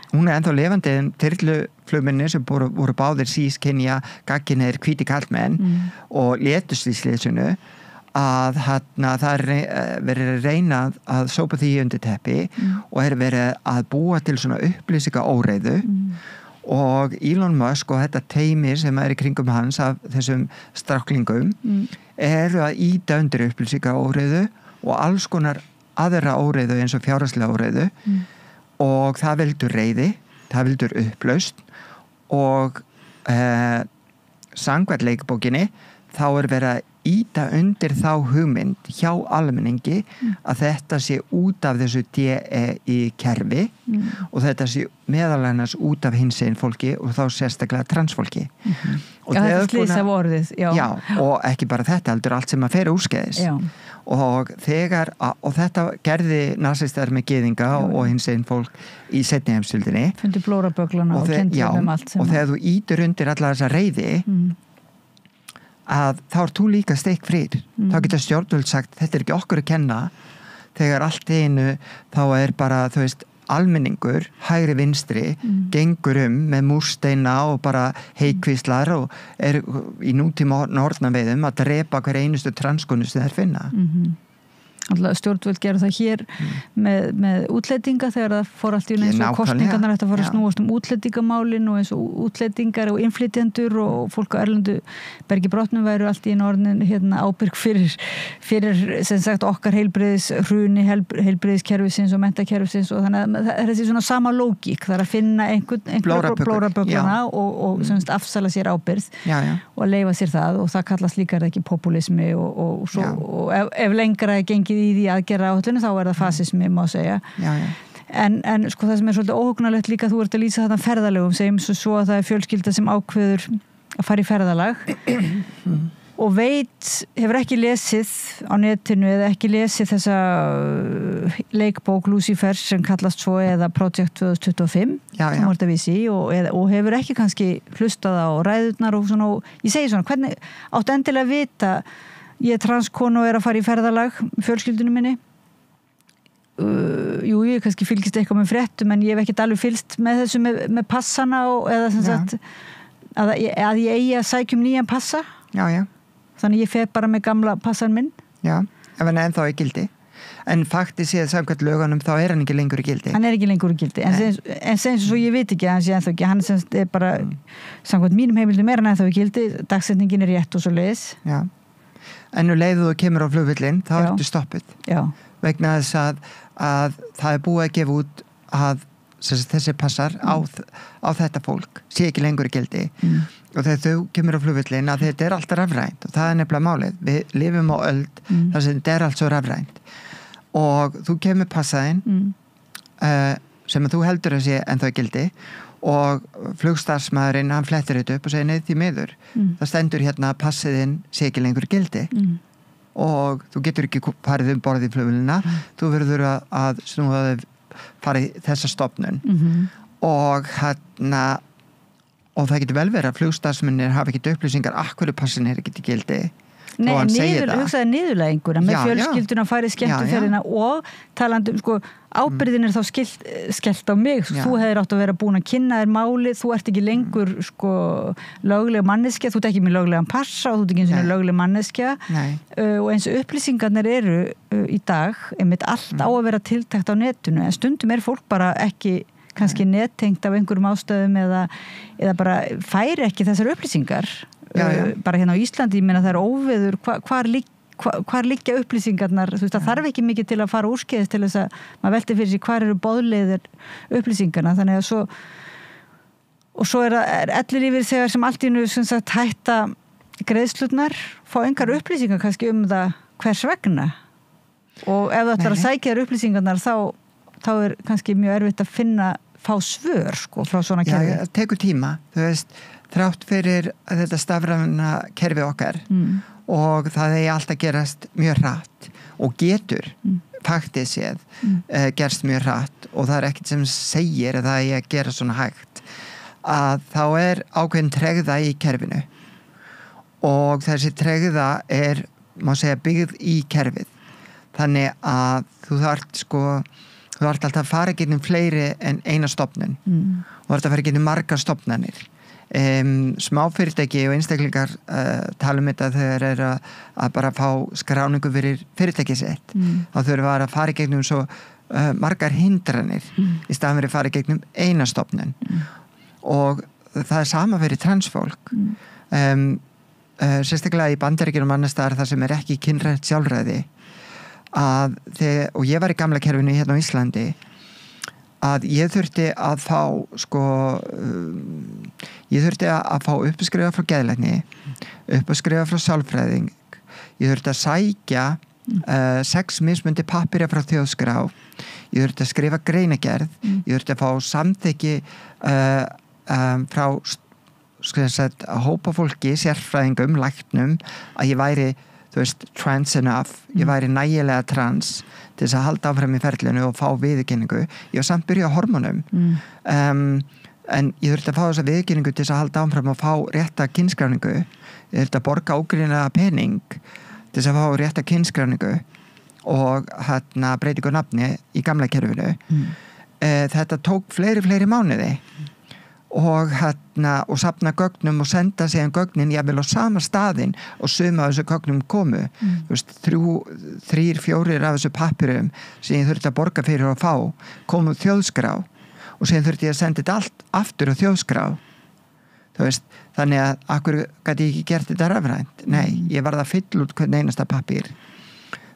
Hún ennþá lifandi þyrluflugmenni sem voru báðir sískynja, gagginir, hvíti karlmenn og létust í slysinu að það verið að reyna að sópa því undir teppi og verið að búa til svona upplýsinga óreiðu og Elon Musk og þetta teymi sem í kringum hans af þessum stráklingum að ýta undir upplýsinga óreiðu og alls konar aðra óreiðu eins og fjárhagslega óreiðu og það veldur reiði, það veldur upplaust og samkvæmt leikbókinni þá verið að ýta undir þá hugmynd hjá almenningi að þetta sé út af þessu DEI kerfi og þetta sé meðal annars út af hinsegin fólki og þá sérstaklega transfólki. Já, þetta slýsa vorðið. Já, og ekki bara þetta, heldur allt sem að fer úrskeiðis. Og þetta gerði nasistar með gyðinga og hinsegin fólk í seinni heimsstyrjöldinni. Fundi blóraböglana og kenndi allt sem og þegar þú ýtur undir alla þessa reiði að þá þú líka steik frýr. Þá geta stjórnvöld sagt, þetta ekki okkur að kenna þegar allt einu þá bara, almenningur, hægri vinstri, gengur með múrsteina og bara heikvíslar og í nútíma nornaveiðum að drepa hver einustu transkonu sem þeir finna. Stjórnvöld gerðu það hér með útlendinga þegar það fór allt í eins og kostningarnar ætti að fara að snúast útlendingamálin og eins og útlendingar og innflytjendur og fólk á erlendu bergi brotnum væru allt í orðin ábyrg fyrir sem sagt okkar heilbrigðishruni, heilbrigðiskerfisins og menntakerfisins og þannig að það þessi svona sama lógík, það að finna einhver blóraböglana og sem sagt afsala sér ábyrgð og að leyfa sér það og það kallast líka ekki populismi og ef lengra gengið í því aðgerra áhullinu þá það fasismi má segja. En sko það sem svolítið óhugnalegt líka þú ert að lýsa þarna ferðalögum segjum svo að það fjölskylda sem ákveður að fara í ferðalag og hefur ekki lesið á netinu eða ekki lesið þessa leikbók Lucifer sem kallast svo eða Project 2025 sem voru að vísi og hefur ekki kannski hlustað á ræðurnar og svona og ég segi svona hvernig áttu endilega að vita ég transkonu og að fara í ferðalag fjölskyldunum minni ég kannski fylgist eitthvað með fréttum en ég hef ekkert alveg fylgst með þessu með passana eða sem sagt að ég eigi að sækjum nýjan passa þannig ég fer bara með gamla passan minn ef hann ennþá í gildi en faktis séð samkvæmt lögunum þá hann ekki lengur í gildi hann ekki lengur í gildi en sem svo ég veit ekki að hann sé ennþá ekki hann sem bara samkvæmt mínum heimildum hann ennþá í gildi dagsetningin rétt og svo leiðis en nú leiðu þú kemur á flugvöllin þá ertu stoppuð vegna þess að það búið að gefa út að þessi passar á þetta fólk sé ekki lengur í gildi og þegar þú kemur á flugvöllin að þetta alltaf rafrænt og það nefnilega málið við lifum á öld þar sem þetta allt svo rafrænt og þú kemur passaðinn sem að þú heldur að sé ennþá í gildi og flugstarfsmaðurinn hann flettir þetta upp og segir nei því miður það stendur hérna að passiðinn sé ekki lengur í gildi og þú getur ekki farið borðið í flugvélina þú verður að snúa þau fara í þessa stofnun og og það getur vel verið að flugstarfsmennir hafa ekki upplýsingar hverju passin ekki í gildi Nei, hann segir það. hugsaði niðurlæginguna með fjölskylduna farið skemmtuferðina og talandi sko, ábyrðin þá skellt á mig, þú hefðir átt að vera búin að kynna þér málið, þú ert ekki lengur sko lögleg manneskja, þú ert ekki með löglegan passa og þú ert ekki eins og lögleg manneskja og eins og upplýsingarnir eru í dag, einmitt allt á að vera tiltækt á netinu, en stundum fólk bara ekki kannski nettengt af einhverjum ástöðum eða bara færi ekki þessar upplýsingar bara hérna á Íslandi, ég meina það óveður hvar liggja upplýsingarnar, þú veist, það þarf ekki mikið til að fara úrskeiðis til þess að maður velti fyrir sig hvar eru boðleiðir upplýsingarna, þannig að svo ellilífeyrisþegar sem allt í einu sem sagt hætta greiðslurnar, fá engar upplýsingar kannski það hvers vegna og ef það ætlar að sækja þér upplýsingarnar þá kannski mjög erfitt að fá svör sko frá svona kerfi. Já, það tekur tíma, þú veist, þrátt fyrir þetta stafræna kerfi okkar og það alltaf gerast mjög hratt og getur faktið séð gerst mjög hratt og það ekkert sem segir að það að gera svona hægt að þá ákveðin tregða í kerfinu og þessi tregða má segja byggð í kerfið þannig að þú þarft alltaf að fara gegnum fleiri en eina stofnun og þarft að fara gegnum margar stofnanir smáfyrirtæki og einstaklingar tala þetta þegar að bara fá skráningu fyrir fyrirtæki sitt þá þurfa að fara gegnum svo margar hindranir í staðan fyrir að fara gegnum eina stofnun og það sama fyrir transfólk sérstaklega í Bandaríkjunum annars staðar þar sem ekki kynrænt sjálfræði og ég var í gamla kerfinu hérna á Íslandi að ég þurfti að fá uppskrifa frá geðlækni, uppskrifa frá sálfræðing, ég þurfti að sækja 6 mismundi pappíra frá þjóðskrá, ég þurfti að skrifa greinagerð, ég þurfti að fá samþykki frá hópa fólki, sérfræðingum, læknum, að ég væri þú veist, trans enough, ég væri nægilega trans til þess að halda áfram í ferlinu og fá viðurkenningu. Ég var samt byrjað á hormónum en ég þurfti að fá þessa viðurkenningu til þess að halda áfram og fá rétta kynskráningu. Ég þurfti að borga ógreinilega pening til þess að fá rétta kynskráningu og breytingu nafni í gamla kerfinu. Þetta tók fleiri mánuði og safna gögnum og senda síðan gögnin jafnvel á sama staðinn og suma af þessu gögnum komu þú veist, 3-4 af þessu pappirum sem ég þurfti að borga fyrir að fá komu þjóðskrá og síðan þurfti ég að senda þetta allt aftur á þjóðskrá þú veist, þannig að akkur gæti ég ekki gert þetta rafrænt ég varð að fylla út hvern einasta pappír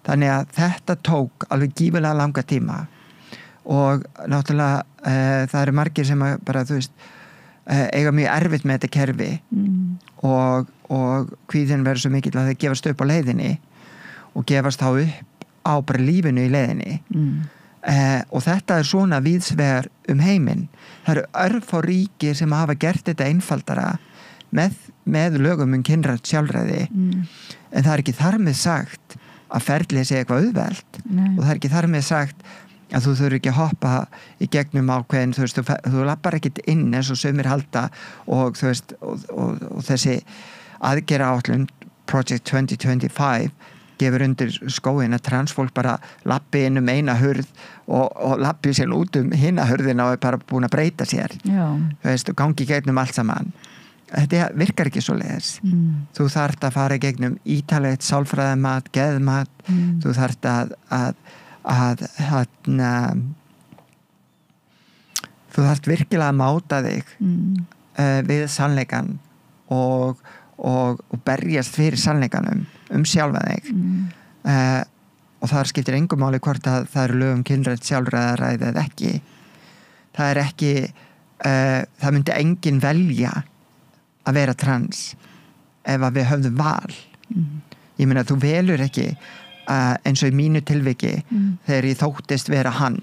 þannig að þetta tók alveg gífurlega langa tíma og náttúrulega það eru margir sem bara, þú veist eiga mjög erfitt með þetta kerfi og kvíðin verður svo mikill að þeir gefast upp á leiðinni og gefast þá upp á bara lífinu í leiðinni og þetta svona víðsvegar heiminn. Það eru örfá ríki sem hafa gert þetta einfaldara með lögum kynrænt sjálfræði en það ekki þar með sagt að ferlið sé eitthvað auðvelt og það ekki þar með sagt að þú þurfi ekki að hoppa í gegnum ákveðin, þú veist, þú lappar ekkit inn eins og sumir halda og þú veist, og þessi aðgerðaáætlun Project 2025 gefur undir skóin að transfólk bara lappi inn eina hurð og lappi sér út hina hurðina og bara búin að breyta sér þú veist, og gangi í gegnum allt saman þetta virkar ekki svo leiðis þú þarft að fara í gegnum ítalegt sálfræðimat, geðmat þú þarft þú þarft virkilega að máta þig við sannleikan og berjast fyrir sannleikanum sjálfa þig og það skiptir engu máli hvort að það eru lögum kynrænt sjálfræði eða ekki það ekki það myndi enginn velja að vera trans ef að við höfðum val ég meina þú velur ekki eins og í mínu tilviki þegar ég þóttist vera hann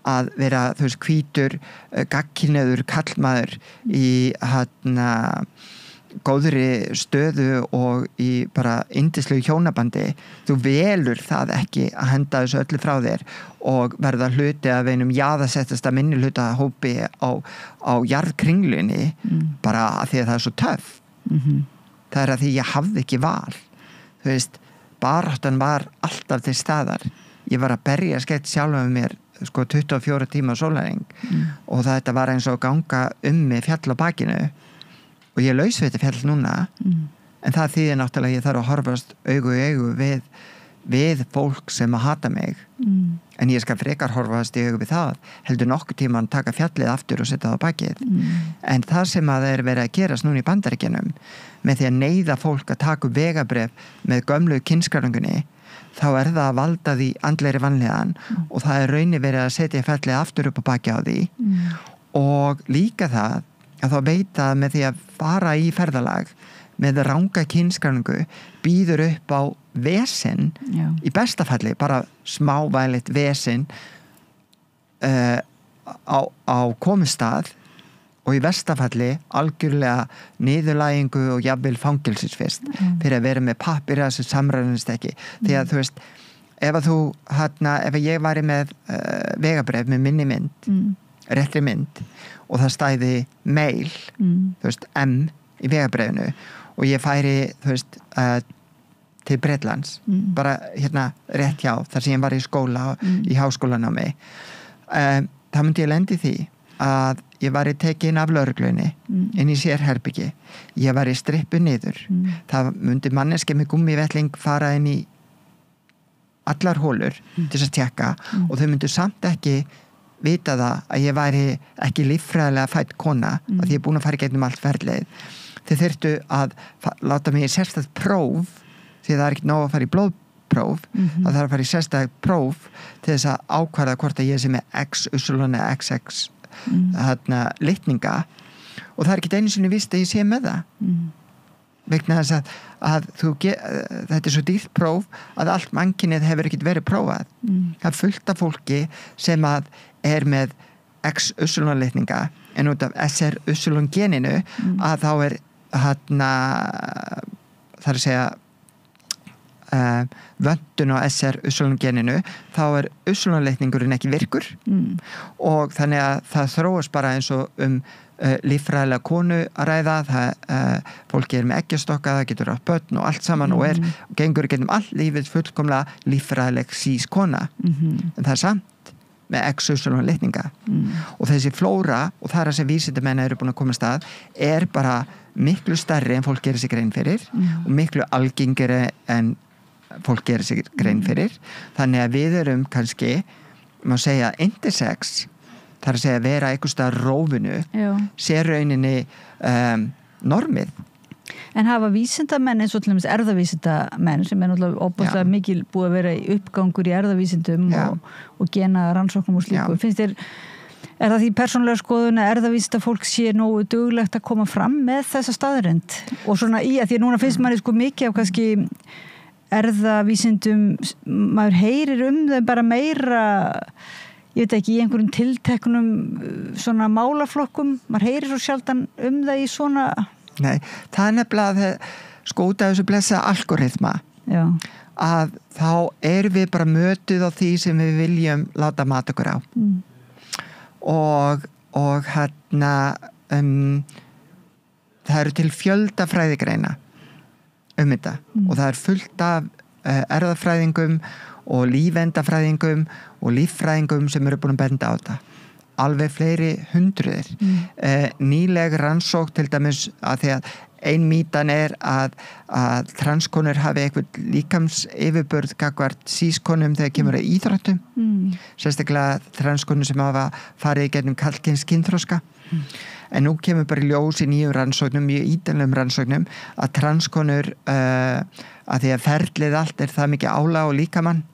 að vera, þú veist, hvítur gagnkynhneigður karlmaður í góðri stöðu og í bara yndislegu hjónabandi þú velur það ekki að henda þessu öllu frá þér og verða hluti af einum jaðarsettasta minnihluta hópi á jarðkringlunni bara að því að það svo töff það að því ég hafði ekki val þú þú veist, baráttan var alltaf til staðar. Ég var að berja skeitt sjálf með mér sko 24 tíma sólarhring og þetta var eins og ganga mig fjall á bakinu og ég laus við þetta fjall núna en það þýðir náttúrulega að ég þarf að horfast augu í augu við fólk sem að hata mig en ég skal frekar horfast í augu við það heldur nokkuð tíma að taka fjallið aftur og setja það á bakið en það sem að það er verið að gerast núna í Bandaríkjunum með því að neyða fólk að taka vegabréf með gömlu kynskráningunni þá er það að valda því andlegri vanlíðan og það er raunni verið að setja fjallið aftur upp á baki á því og líka það að þá veit að með því að fara í ferðalag með ranga kynskráningu býður upp á vesen í besta falli, bara smávægilegt vesen á komustað og í versta falli algjörlega niðurlægingu og jafnvel fangelsisvist fyrir að vera með pappíra sem samræðast ekki því að þú veist ef ég væri með vegabréf með minni mynd réttri mynd og það stæði mail þú veist M í vegabréfinu og ég færi þú veist til Bretlands bara rétt hjá þar sem ég var í skóla í háskólanámi þá myndi ég lendi því að ég var tekin af lögreglunni inn í sérherbyggi ég var strippu niður það myndi manneski með gúmmivelling fara inn í allar hólur til þess að tjekka og þau myndu samt ekki vita það að ég væri ekki líffræðilega fædd kona að því ég er búin að fara í gegnum allt ferlið þau þyrftu að láta mig í sérstætt próf því það er ekki nóg að fara í blóðpróf það þarf að fara í sérstætt próf til þess að ákvarða hvort að ég sé með X, Y, XX litninga og það er ekki einu sinni víst að ég sé með það vegna þess að þetta er svo dýrt próf að allt mannkynið hefur ekkert verið prófað það er fullt af fólki sem að er með X, Y litninga en út af SR, Y geninu að þá er það er að segja vöntun á SR geninu þá er litningurinn ekki virkur og þannig að það þróast bara eins og líffræðilega konu að ræða fólki er með eggjastokka, það getur átt börn og allt saman og gengur getum allt lífið fullkomlega líffræðileg sís kona en það er samt með X, Y litninga og þessi flóra og það er að sem vísindamenn eru búin að koma stað er bara miklu stærri en fólk gerir sig grein fyrir og miklu algengari en fólk gerir sig grein fyrir þannig að við erum kannski má segja intersex það er að segja vera einhvers staðar rófinu sér rauninni normið En hafa vísindamenn eins og til dæmis erfðavísindamenn sem er náttúrulega óbúslega mikil búið að vera í uppgangur í erfðavísindum og gena rannsóknum og slíku finnst þér Er það því persónulega skoðun að erfðavísinda fólk sé nógu duglegt að koma fram með þessa staðreynd og svona í að því að núna finnst manni sko mikið af kannski erfðavísindum maður heyrir þeim bara meira ég veit ekki í einhverjum tilteknum svona málaflokkum maður heyrir svo sjaldan það í svona Nei, það er nefnilega sko út af þessu blessa algoritma að þá erum við bara mötuð á því sem við viljum láta mata okkur á og það eru til fjölda fræðigreina þetta og það er fullt af erfðafræðingum og lífendafræðingum og líffræðingum sem eru búin að benda á þetta alveg fleiri hundruðir nýleg rannsókn til dæmis að því að ein mýtan er að transkonur hafi eitthvað líkams yfirbörð gagvart sískonum þegar kemur að íþróttum sérstaklega transkonur sem hafa farið í gegnum karlkyns kynþroska en nú kemur bara ljós í nýjum rannsóknum mjög ídælum rannsóknum að transkonur að því að ferlið allt er það mikið álag og líkamann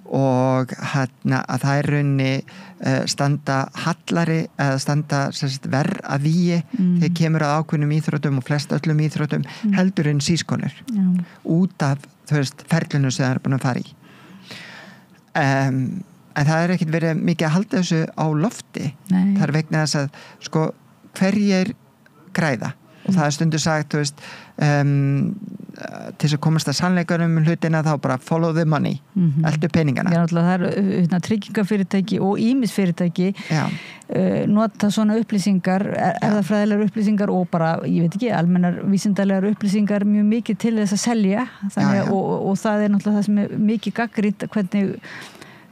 og að það er raunni standa hallari eða standa verð að víi þegar kemur að ákveðnum íþróttum og flest öllum íþróttum heldur en sískonur út af ferlinu sem það er búin að fara í en það er ekkert verið mikið að halda þessu á lofti það er vegna þess að sko hverjir græða og það er stundu sagt til þess að komast að sannleikanum hlutina þá bara follow the money, eldu peningana. Já, náttúrulega það tryggingafyrirtæki og ýmisfyrirtæki nota svona upplýsingar, erfðafræðilegar upplýsingar og bara, ég veit ekki, almennar vísindalegar upplýsingar mjög mikið til þess að selja. Þannig, og það náttúrulega það sem mikið gagnrýnt hvernig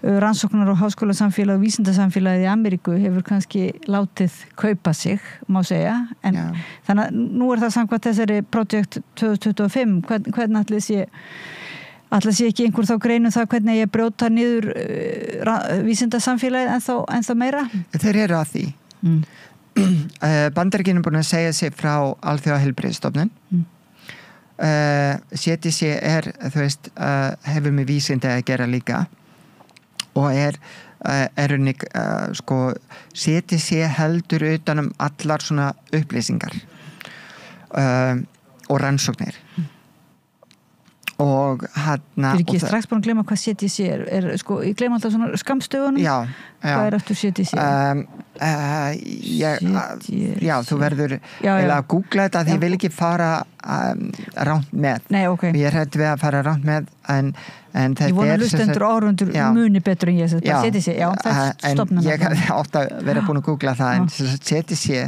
rannsóknar og háskólasamfélag og vísindasamfélagið í Ameríku hefur kannski látið kaupa sig, má segja, en þannig að nú það samkvæmt þessari Project 2025, hvernig ætli sé ekki einhver þá greinum það hvernig ég brjóta niður vísindasamfélagið en þá meira? Þeir eru að því. Bandaríkin búin að segja sig frá Alþjóðaheilbrigðisstofnun. CDC þú veist, hefur með vísindi að gera líka. Og sko CDC heldur utanum allar svona upplýsingar og rannsóknir og Ég ekki strax búin að gleyma hvað CDC sko, ég gleyma alltaf svona skammstöfunum hvað aftur CDC? Já, þú verður að googla þetta því ég vil ekki fara ránt með. Nei, ok. Ég hrædd við að fara ránt með en þetta ég vona hlustendur árundur muni betur en ég CDC, það stofnun ég átt að vera búin að googla það en CDC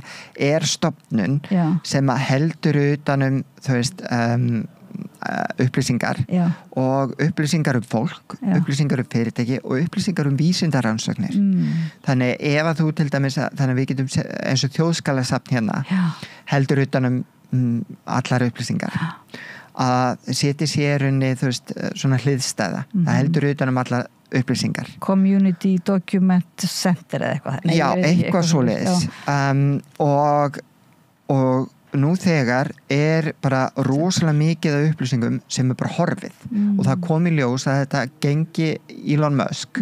stofnun sem heldur utanum þú veist upplýsingar og upplýsingar fólk, upplýsingar fyrirtæki og upplýsingar vísindarannsóknir. Þannig ef að þú til dæmis þannig að við getum eins og þjóðskálasafn hérna heldur utanum allar upplýsingar að CDC þú veist svona hliðstæða það heldur utanum allar upplýsingar Community Document Center eða eitthvað. Já, eitthvað svoleiðis og nú þegar bara rosalega mikið af upplýsingum sem bara horfið og það kom í ljós að þetta gengi Elon Musk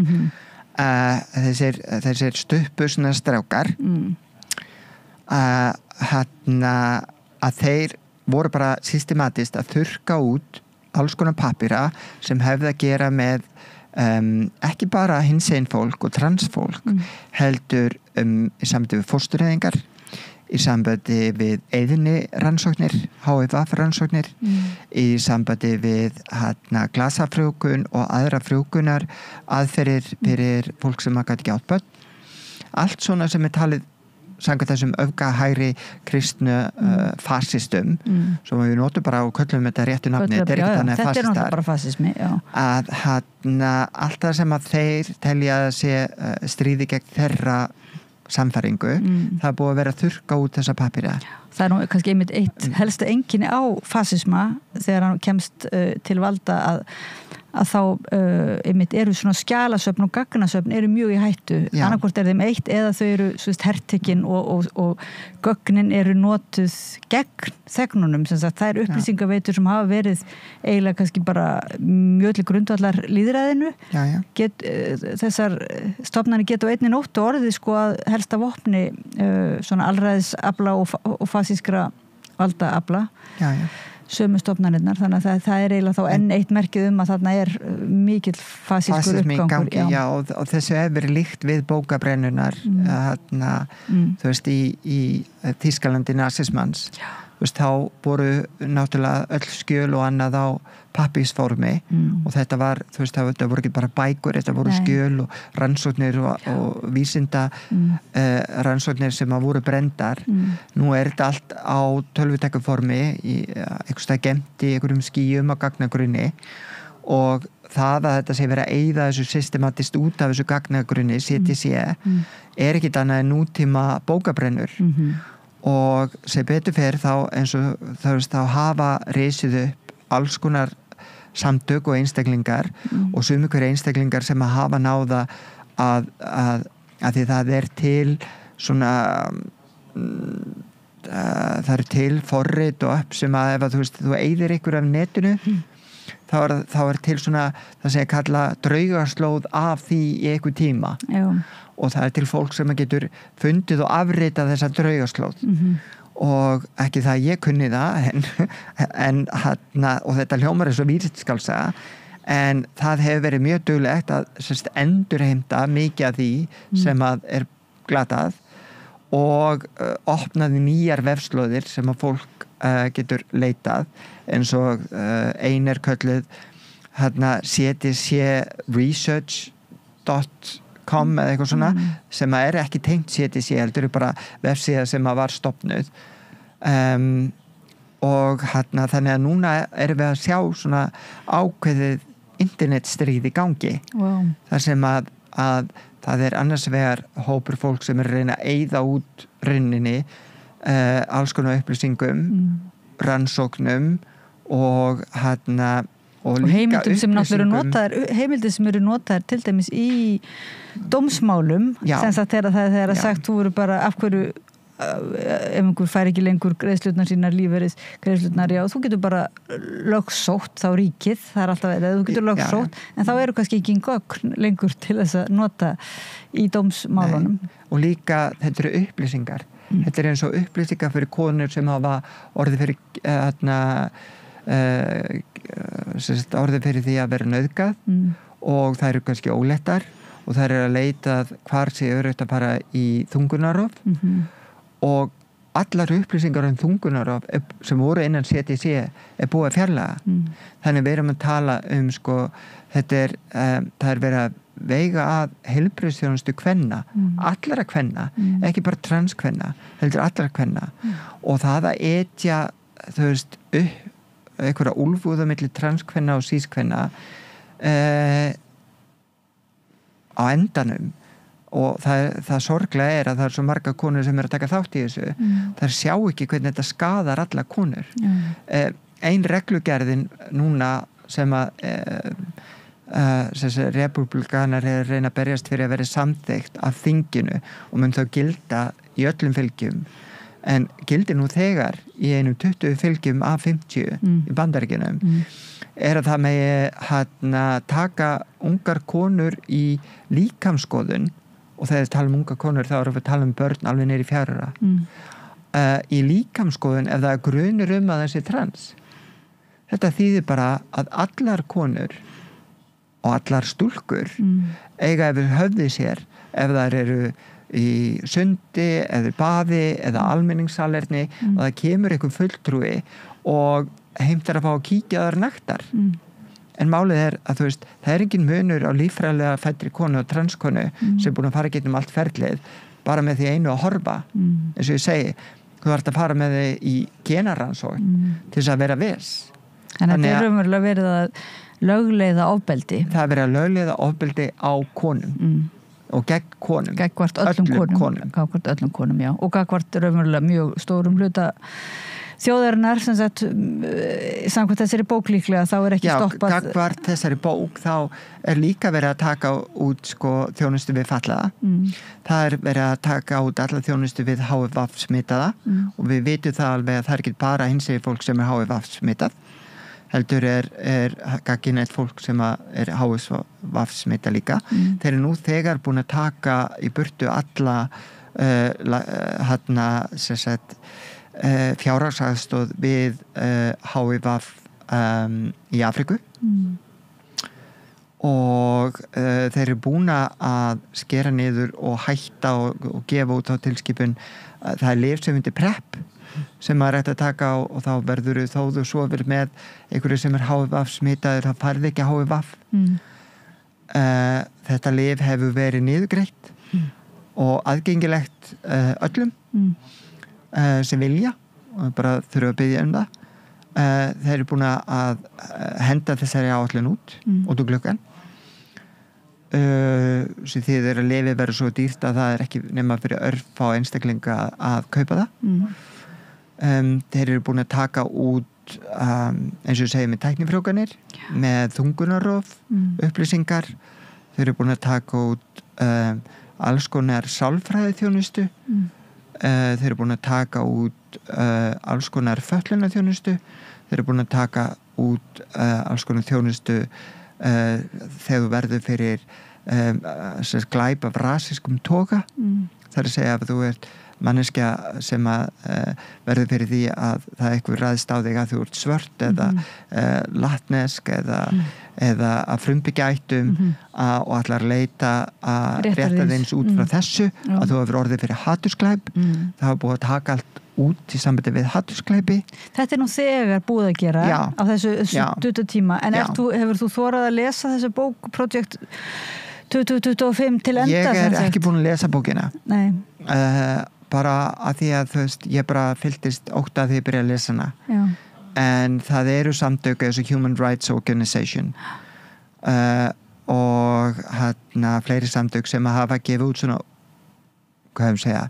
þessir stuppusna strákar að þeir voru bara systematist að þurrka út alls konar pappíra sem hefði að gera með ekki bara hinsegin fólk og transfólk heldur í sambandi við fóstureyðingar í sambandi við eyðni rannsóknir, HFF rannsóknir í sambandi við glasafrjókun og aðra frjókunar aðferðir fyrir fólk sem gat ekki átt börn. Allt svona sem talið samkvæmt þessum öfgahægri kristnu fasistum sem við notum bara og köllum þetta réttu nafni, þetta ekki þannig fasistar. Þetta náttúrulega bara fasismi, að allt það sem að þeir telja að sé stríði gegn þeirra samfæringu, það búið að vera að þurrka út þessa pappíra. Það nú kannski einmitt eitt helstu einkenni á fasisma þegar hann kemst til valda að þá einmitt eru svona skjalasöfn og gagnasöfn eru mjög í hættu. Annarkvort þeim eitt eða þau eru hertekinn og gögnin eru notuð gegn þegnunum. Það er upplýsingaveitur sem hafa verið eiginlega kannski bara mjög til grundvallar lýðræðinu. Þessar stofnanir geta á einni nótt og orðið sko að helsta vopni svona alræðisafla og fasískra valdaafla. Sömu stofnanirnar, þannig að það er eiginlega þá enn eitt merkið að þarna er mikill fasískur uppgangur. Og þessu hefur verið líkt við bókabrennunar þú veist í Þýskalandi nasismans. Þá voru náttúrulega öll skjöl og annað á pappírsformi og þetta var, þú veist, þetta voru ekki bara bækur, þetta voru skjöl og rannsóknir og vísinda rannsóknir sem að voru brendar. Nú er þetta allt á tölvutækjaformi í einhvers stað gemt í einhverjum skýjum á gagnagrunni og það að þetta sé verið að eyða þessu systematist út af þessu gagnagrunni CDC er ekkit annað en nútíma bókabrennur og sem betur fer þá eins og þá hafa risið upp alls konar samtök og einstaklingar og sumir hverju einstaklingar sem að hafa náða að því það er til svona það er til forrit og app sem að ef að þú eyðir ykkur af netinu þá er til svona það sem ég kalla draugaslóð af því í einhver tíma og það er til fólk sem getur fundið og afritað þessa draugaslóð og ekki það að ég kunni það en og þetta hljómar er svo vísindaskáldsaga en það hefur verið mjög duglegt að endurheimta mikið af því sem að er glatað og opnaði nýjar vefslóðir sem að fólk getur leitað eins og ein kölluð cdcresearch.com eða eitthvað svona sem að ekki tengt CDC heldur bara vefsíða sem að var stofnuð og þannig að núna erum við að sjá svona ákveðið internetstríð í gangi þar sem að það annars vegar hópur fólk sem að reyna að eyða út rauninni alls konar upplýsingum rannsóknum og heimildir sem eru notaðar til dæmis í dómsmálum sem sagt þegar það sagt þú eru bara af hverju ef einhver fær ekki lengur greiðslurnar sínar lífeyris greiðslurnar, þú getur bara lögsótt þá ríkið, það alltaf verið þú getur lögsótt, en þá eru kannski ekki gögn lengur til þess að nota í dómsmálunum. Og líka þetta eru upplýsingar þetta er eins og upplýsingar fyrir konur sem hafa orðið fyrir orðið fyrir því að vera nauðgað og það eru kannski óléttar og það eru að leita hvar sé öruggt að fara í þungunarrof og allar upplýsingar þungunarof sem voru innan CDC búið að fjarlæga. Þannig við erum að tala það er verið að veiga að heilbrigðisþjónustu kvenna, allara kvenna, ekki bara transkvenna, heldur allara kvenna og það að etja einhverja úlfúða milli transkvenna og sískvenna á endanum og það sorglega að það svo marga konur sem að taka þátt í þessu þær sjá ekki hvernig þetta skadar alla konur ein reglugerðin núna sem að republikanar reyna að berjast fyrir að vera samþykkt af þinginu og mun þá gilda í öllum fylgjum en gildir nú þegar í einum 20 fylgjum af 50 í Bandaríkjunum að það megi taka ungar konur í líkamskoðun og þegar við tala unga konur þá erum við að tala börn alveg niður í 4 ára í líkamskoðun ef það er grunur að það sé trans þetta þýðir bara að allar konur og allar stúlkur eiga yfir höfði sér ef það eru í sundi eða baði eða almenningssalerni og það kemur einhver fulltrúi og heimtar að fá að kíkja þar naktar en málið að það er engin munur á líffræðilega fæddri konu og transkonu sem er búin að fara gegnum allt ferlið bara með því einu að horfa eins og ég segi, þú þarft að fara með þig í genaransókn til þess að vera viss Þannig að þetta er raunverulega verið að lögleiða ofbeldi það er verið að lögleiða ofbeldi á konum og gegn konum gagnvart öllum konum já. Og gagnvart raunverulega mjög stórum hluta þjóðarinnar sem sagt samkvæmt þessari bók líklega þá er ekki stoppað gagnvart þessari bók þá er líka verið að taka út þjónustu við fatlaða það er verið að taka út alla þjónustu við HIV smitaða og við vitum það alveg að það er ekki bara hinsegir fólk sem er HIV smitað heldur er gagginett fólk sem er HIV smita líka þeir eru nú þegar búin að taka í burtu alla fjárhagsaðstoð við HIV í Afríku og þeir eru búin að skera niður og hætta og gefa út á tilskipun það er lyf sem heitir PrEP sem maður ætti að taka og þá verður þó þú sofir með einhverju sem er HIV smitaður það farði ekki HIV þetta lyf hefur verið niðurgreitt og aðgengilegt öllum sem vilja og bara þurfa að biðja það þeir eru búin að henda þessari áætlun út út úr gluggann sem þýðir að lyfið verður svo dýrt að það er ekki nema fyrir örfá einstaklinga að kaupa það þeir eru búin að taka út eins og segja með tæknifrjókanir með þungunarrof upplýsingar þeir eru búin að taka út alls konar sálfræðiþjónustu þeir eru búin að taka út alls konar fötlunarþjónustu þeir eru búin að taka út alls konar þjónustu þegar þú verður fyrir glæp af rasískum toga það er að segja að þú ert manneskja sem að verður fyrir því að það eitthvað ræðst á þig að þú ert svört eða latnesk eða að frumbyggja ættum og ætlar að leita að rétta þins út frá þessu að þú hefur orðið fyrir hatursglæp það hafa búið að taka allt út í sambandi við hatursglæpi. Þetta nú þegar búið að gera á þessu stuttutíma en hefur þú þorað að lesa þessu bók Project 2025 til enda? Ég ekki búin að lesa bókina. Nei. Bara að því að þú veist, ég bara fylltist ótt að því ég byrja að lesa hana. Já. En það eru samtök eins og Human Rights Organization og fleiri samtök sem að hafa gefið út svona, hvað hefum segja,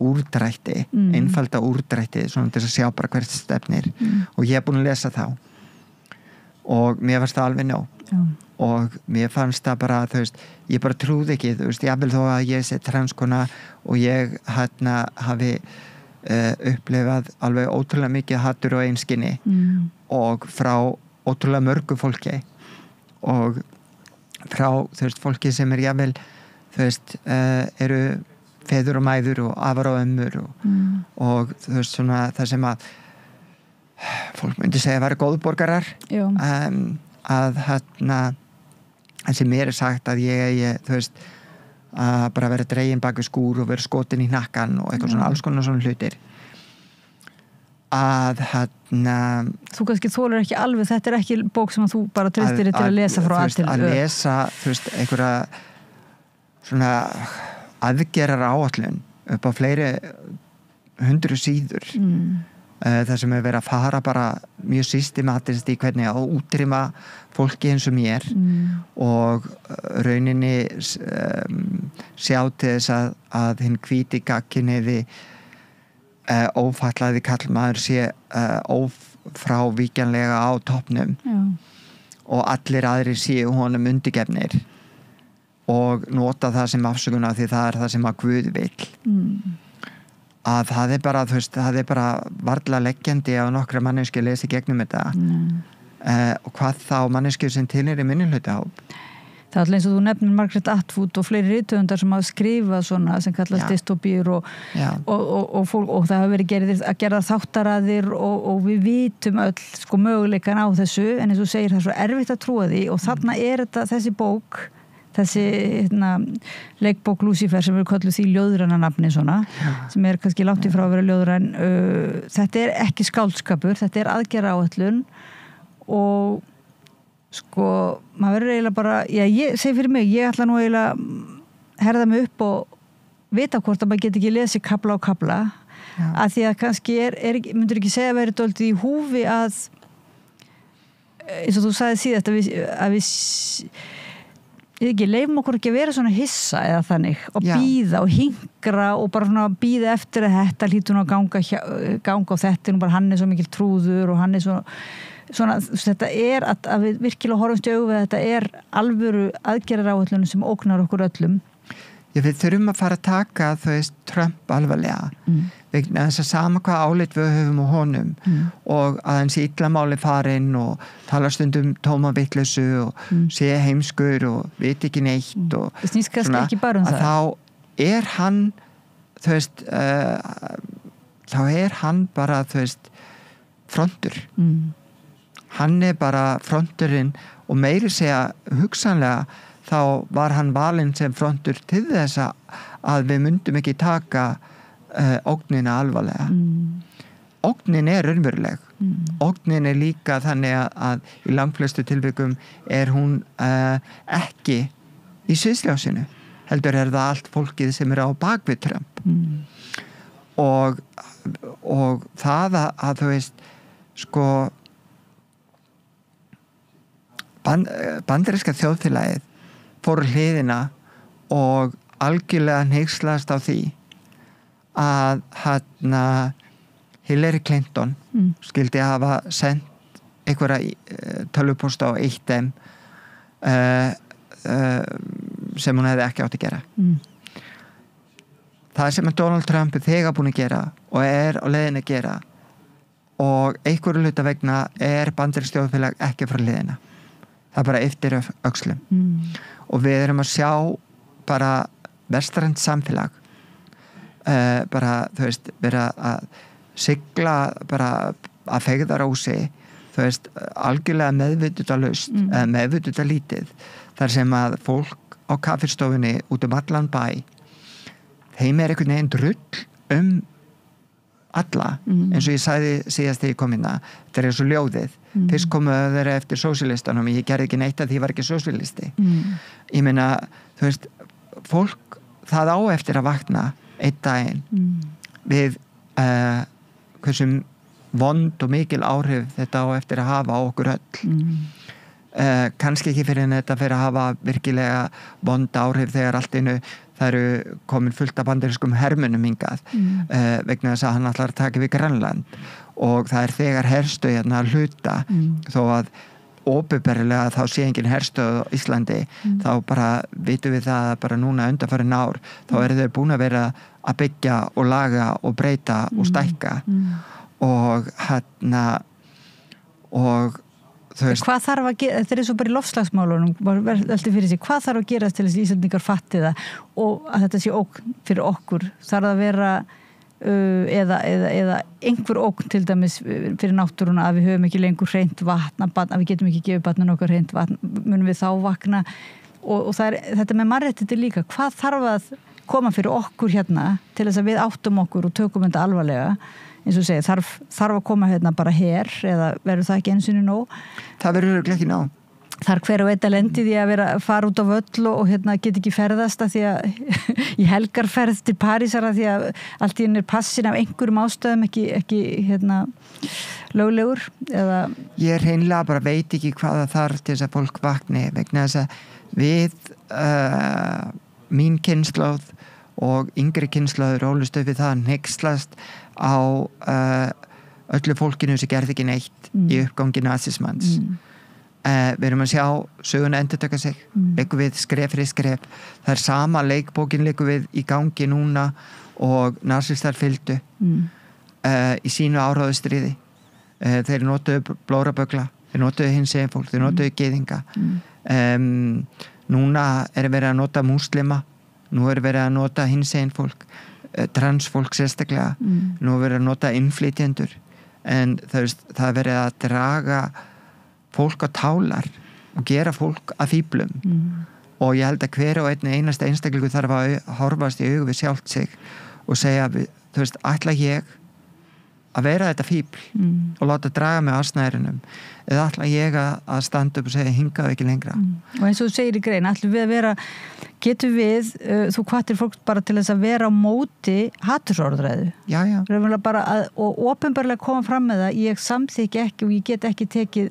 úrdrætti, einfalda úrdrætti svona til að sjá bara hvert stefnir og ég búin að lesa þá og mér fannst það alveg nóg og mér fannst það bara, þú veist, ég bara trúði ekki, þú veist, jafnvel þó að ég sé transkona og ég hafi upplifað alveg ótrúlega mikið hatur og einskinni og frá ótrúlega mörgu fólki og frá, þú veist, fólki sem jafnvel, þú veist, eru feður og mæður og afar og ömmur og þú veist, svona það sem að fólk myndi segja að vera góðborgarar að það sem mér sagt að ég þú veist, að bara vera dregin bak við skúr og vera skotin í hnakkan og eitthvað svona, alls konar svona hlutir að Þú kannski þolir ekki alveg, þetta ekki bók sem að þú bara treystir til að lesa frá að lesa, þú veist, einhverja svona aðgerar áætlun upp á fleiri 100 síður það sem verið að fara bara mjög systematist í hvernig að útrýma fólki eins og mér og rauninni sjá til þess að hinn hvíti gagnkynhneigði ófallaði karlmaður sé ófrávíkjanlega á toppnum og allir aðrir séu honum undirgefnir og nota það sem afsökun af því það það sem að Guð vill að það bara, þú veist, það bara varla leggjandi á nokkra manneski að lesa gegnum þetta og hvað þá manneski sem til í minnihlutahóp. Það er eins og þú nefnir Margaret Atwood og fleiri rithöfundar sem hafa skrifað svona sem kallast dystopíur og það hafa verið að gera þáttaraðir og við vitum öll sko möguleikan á þessu en eins og segir það er svo erfitt að trúa því og þarna þetta, þessi bók þessi leikbók Lucifer sem við kallum því ljóðræna nafni svona, sem kannski langt í frá að vera ljóðræn þetta ekki skáldskapur, þetta aðgerðaáætlun og sko, maður verður eiginlega bara ég segi fyrir mig, ég ætla nú eiginlega herða mig upp og vita hvort að maður get ekki lesið kafla á kafla að því að kannski myndur ekki segja að verið dálítið í húfi að eins og þú sagði síðast að við leifum okkur ekki að vera svona hissa eða þannig og bíða og hingra og bara svona bíða eftir að þetta hlýtur nú að ganga á þetta og bara hann svo mikil trúður og hann svona þetta að við virkilega horfumst í augu við þetta alvöru aðgerðaráætlun sem ógnar okkur öllum. Við þurfum að fara að taka þú veist Trump alvarlega vegna þess að sama hvað álit við höfum á honum og að hans illamáli farinn og tala stundum tóma vitleysu og sé heimskur og veit ekki neitt og það snýst kannski ekki bara það þá hann þú veist þá hann bara þú veist frontur hann bara fronturinn og meiri segja hugsanlega þá var hann valinn sem frontur til þess að við myndum ekki taka ógnina alvarlega. Ógnin raunveruleg. Ógnin líka þannig að í langflestu tilvikum hún ekki í sviðsljósinu. Heldur það allt fólkið sem á bakvið Trump. Og það að þú veist sko bandaríska þjóðfélagið fór hliðina og algjörlega hneykslast á því að Hillary Clinton skildi hafa sendt einhverja tölvupósta á eitt þeim sem hún hefði ekki átt að gera. Það sem Donald Trump þegar búin að gera og á leiðin að gera og einhverju hluta vegna bandarískt þjóðfélag ekki frá hliðina. Það bara eftir öxlum. Og við erum að sjá bara vestrænt samfélag bara, þú veist, vera að sigla bara að feigðarósi, þú veist, algjörlega meðvitundalaust eða meðvitundalítið, þar sem að fólk á kaffistofunni út allan bæ, þeim einhvern veginn drull alla, eins og ég sagði síðast þegar ég kom inn þetta svo ljóðið, fyrst komu þeirra eftir sósíalistanum, ég gerði ekki neitt að því ég var ekki sósíalisti ég meina, þú veist, fólk það á eftir að vakna einn daginn við hversum vond og mikil áhrif þetta á eftir að hafa á okkur öll kannski ekki fyrir en þetta fyrir að hafa virkilega vond áhrif þegar allt innu það eru komin fullt af bandarískum hermunum hingað vegna þess að hann ætlar að taka við Grænland og það þegar herstöð hérna að hluta þó að óbyrberlega þá sé engin herstöð á Íslandi þá bara vitum við það bara núna undanfarin ár þá eru þeir búin að vera að byggja og laga og breyta og stækka og hérna og hvað þarf að gera, þetta svo bara í loftslagsmálunum hvað þarf að gera til þess að Íslandingar fatti það og að þetta sé ógn fyrir okkur þarf að vera eða einhver ógn til dæmis fyrir náttúruna að við höfum ekki lengur hreint vatn að við getum ekki gefið barninu okkar hreint vatn munum við þá vakna og þetta með mannréttindi líka hvað þarf að koma fyrir okkur hérna til þess að við áttum okkur og tökum þetta alvarlega eins og segja, þarf að koma hérna bara her eða verður það ekki einu sinni nóg? Það verður ekki nóg. Þarf hver og einn að lendi því að fara út á völl og hérna get ekki ferðast að því að í helgarferð til Parísar að því að allt í henni passin af einhverjum ástæðum ekki hérna löglegur eða... Ég hreinlega bara veit ekki hvað það þarf til þess að fólk vakni vegna þess að við mín kynslóð og yngri kynslóður ólust upp við það hneykslast á öllu fólkinu sem gerði ekki neitt í uppgangi nasismans við erum að sjá söguna endurtaka sig leikum við skref fyrir skref það sama leikbókin leikum við í gangi núna og nasistar fylgdu í sínu áráðustríði þeir notuðu blórabögla þeir notuðu hinsegin fólk, þeir notuðu gyðinga núna verið að nota múslima nú verið að nota hinsegin fólk transfólk sérstaklega nú verið að nota innflytjendur en það verið að draga fólk á tálar og gera fólk að fíblum og ég held að hver og einasta einstaklingu þarf að horfast í augu við sjálft sig og segja, þú veist, ætla ég að vera þetta fíbl og láta draga með asnærinum eða ætla ég að standa upp og segja hingað ekki lengra og eins og þú segir í grein, ætlum við að vera getum við, þú hvattir fólk bara til þess að vera á móti hatursorðræðu bara og opinberlega koma fram með það ég samþykki ekki og ég get ekki tekið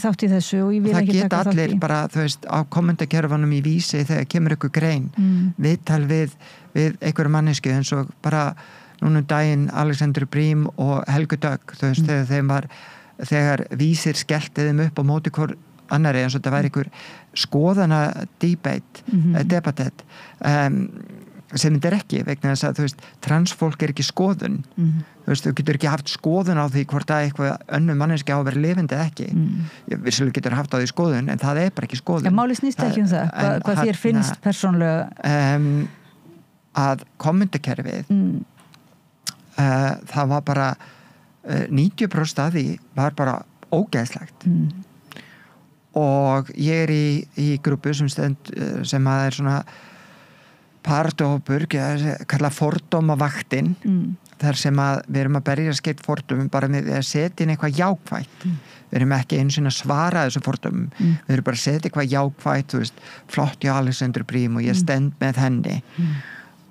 þátt í þessu og ég vil ekki taka þátt í allir bara, þú veist, á kommentarkerfanum í Vísi þegar kemur ykkur grein viðtal við einhverju mannesku eins og bara núna daginn Alexander Brím og Helgu Dögg þú veist, þegar Vísir skellti þeim upp á móti hver annari eins og þetta væri einhver skoðana debatet sem þetta ekki vegna þess að þú veist, transfólk ekki skoðun þú veist, þú getur ekki haft skoðun á því hvort að eitthvað önnur manneski á að vera lifandi eða ekki vissulega getur haft á því skoðun en það bara ekki skoðun máli snýst ekki það, hvað þér finnst persónlega að kommentarkerfið það var bara 90% af því var bara ógeðslegt og ég í grúpu sem að svona partihópur kalla fordómavaktin þar sem að við erum að berjast gegn fordómum bara með að setja inn eitthvað jákvætt við erum ekki einu sinni að svara þessu fordómum við erum bara að setja eitthvað jákvætt þú veist, flott hjá Alexander Brím og ég stend með henni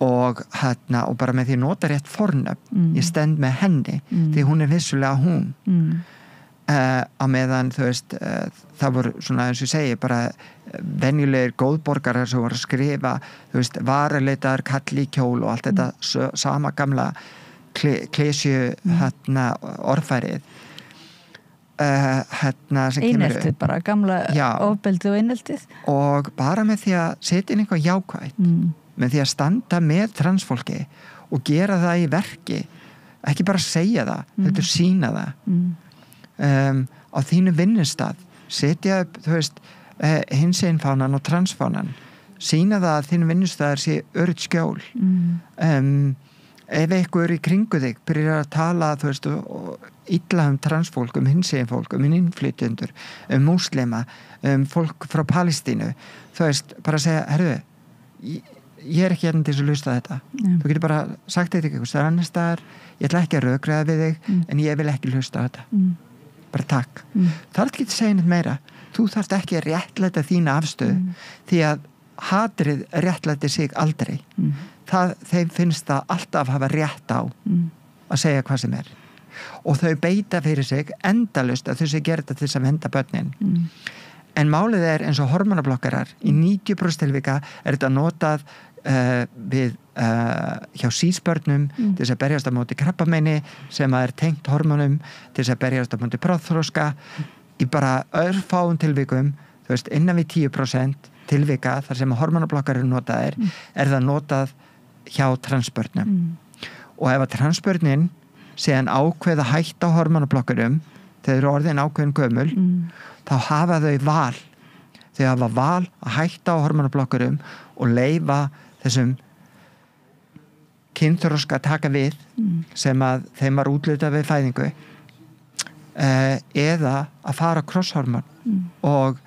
og hérna, og bara með því nota rétt fornöfn, ég stend með henni því hún vissulega hún á meðan þú veist það voru svona eins og ég segi bara venjulegir góðborgarar sem voru að skrifa þú veist, varaleitaðar kalli í kjól og allt þetta sama gamla klesju hérna orðfærið hérna sem kemur eineltið bara, gamla ofbeldið og eineltið og bara með því að setja inn eitthvað jákvætt með því að standa með transfólki og gera það í verki ekki bara segja það, heldur sína það á þínu vinnustað setja upp, þú veist hinsegin fánan og transfánan sýna það að þinn vinnustæðar sé öruggt skjól. Ef einhver í kringu þig byrjar að tala, þú veist, illa transfólk, hinsegin fólk, innflytjendur, múslima, fólk frá Palestínu, þú veist, bara að segja, herðu, ég ekki hérna til þess að hlusta þetta. Þú getur bara sagt þetta eitthvað staðar annars staðar, ég ætla ekki að rökræða við þig, en ég vil ekki hlusta þetta. Bara takk. Það ekki að segja neitt meira. Þú þarft ekki að réttlæta þína afstöðu, því að hatrið réttlæti sig aldrei. Þeim finnst það alltaf hafa rétt á að segja hvað sem er. Og þau beita fyrir sig endalaust að þau sé gera þetta til þess að venda börnin. En málið er eins og hormonablokkarar, í 90% tilvika er þetta notað hjá sísbörnum til þess að berjast á móti krabbameini sem er tengt hormonum, til þess að berjast á móti bráðþroska, í bara örfáum tilvikum, þú veist, innan við 10% tilvika þar sem hormonablokkar eru notaðir, er það notað hjá transbörnum. Og ef að transbörnin séðan ákveða hætta á hormonablokkarum, þegar eru orðin ákveðin gömul, þá hafa þau val. Þau hafa val að hætta á hormonablokkarum og leyfa þessum kynþroska taka við sem að þeim var útlutað við fæðingu, eða að fara krosshormon og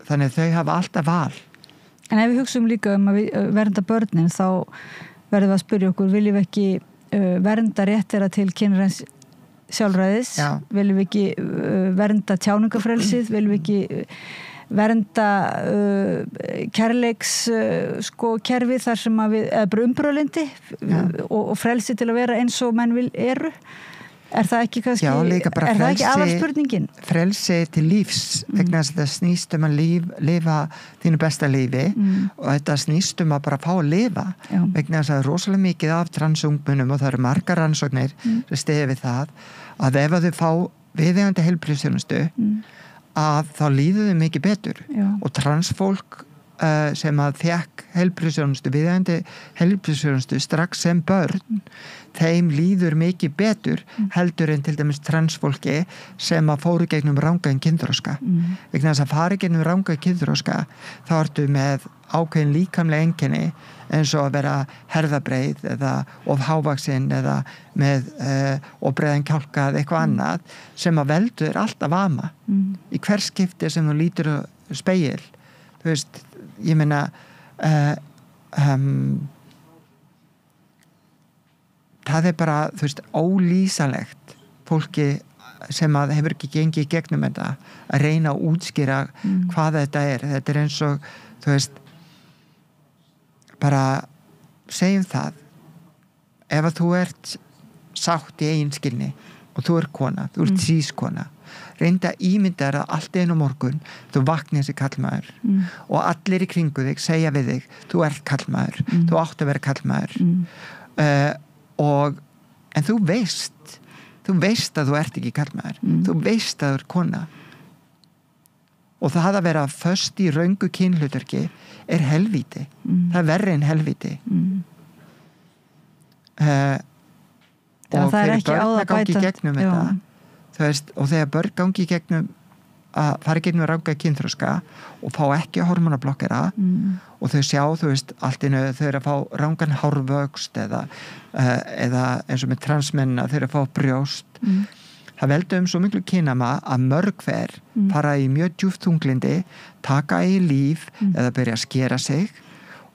þannig þau hafa alltaf val. En ef við hugsaum líka að vernda börnin, þá verðum við að spyrja okkur, viljum við ekki vernda rétt þeirra til kynræns sjálfræðis? Viljum við ekki vernda tjáningafrelsið? Viljum við ekki vernda kærleiks kerfi þar sem að við, eða bara umbrölindi og frelsi til að vera eins og menn eru? Er það ekki kannski, er það ekki aðalspurningin? Frelsi til lífs, vegna þess að það snýst að lifa þínu besta lífi og þetta snýst að bara fá að lifa, vegna þess að það er rosalega mikið af transungmunum og það eru margar rannsóknir sem styðja við það, að ef að þau fá viðeigandi heilbrigðisþjónustu, að þá líður þau mikið betur. Og transfólk sem að fékk heilbrigðisþjónustu, viðeigandi heilbrigðisþjónustu strax sem börn, þeim líður mikið betur heldur en til dæmis transfólki sem að fóru gegnum rangaðin kynþroska. Vegna þess að fara gegnum rangaðin kynþroska, þá ertu með ákveðin líkamlega einkenni eins og að vera herðabreið eða of hávaxinn eða með ofbreiðan kjálka eða eitthvað annað sem að veldur alltaf ama. Í hver skipti sem þú lítur spegil, þú veist, ég meina það er bara, þú veist, ólýsanlegt fólki sem að hefur ekki gengið í gegnum þetta að reyna að útskýra hvað þetta er. Þetta er eins og, þú veist, bara segjum það, ef að þú ert sátt í eigin skilni og þú ert kona, þú ert sískona, reynda að ímynda þér að allt einu morgun þú vaknir þessi kallmaður og allir í kringu þig segja við þig, þú ert kallmaður, þú átt að vera kallmaður. En þú veist að þú ert ekki kallmaður, þú veist að þú ert kona og það að vera föst í röngu kynhlutverki er helvíti, það er verri en helvíti. Og þegar börn gangi í gegnum þetta, þú veist, og þegar börn gangi í gegnum að fara í gegnum ranga kynþroska og fá ekki hormonablokkera og þau sjá, þú veist, allt innu þau eru að fá rangan hárvöxt eða eins og með transmenna þau eru að fá brjóst. Það veldur svo miklu kynama að mörg hver fara í mjög djúpt þunglindi, taka í líf eða byrja að skera sig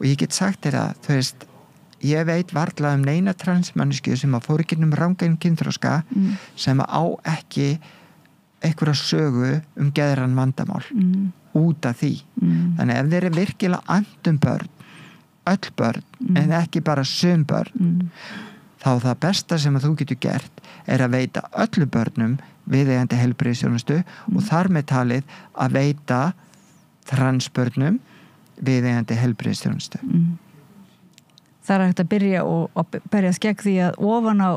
og ég get sagt þér að, þú veist, ég veit varla neina transmannisku sem að fóru gegnum rangan kynþroska sem á ekki einhverja sögu geðrann vandamál út af því. Þannig ef þeir eru virkilega andum börn, öll börn, en ekki bara sum börn, þá það besta sem að þú getur gert er að veita öllu börnum viðeigandi heilbrigðisþjónustu og þar með talið að veita transbörnum viðeigandi heilbrigðisþjónustu. Það er hægt að byrja og berjast gegn því að ofan á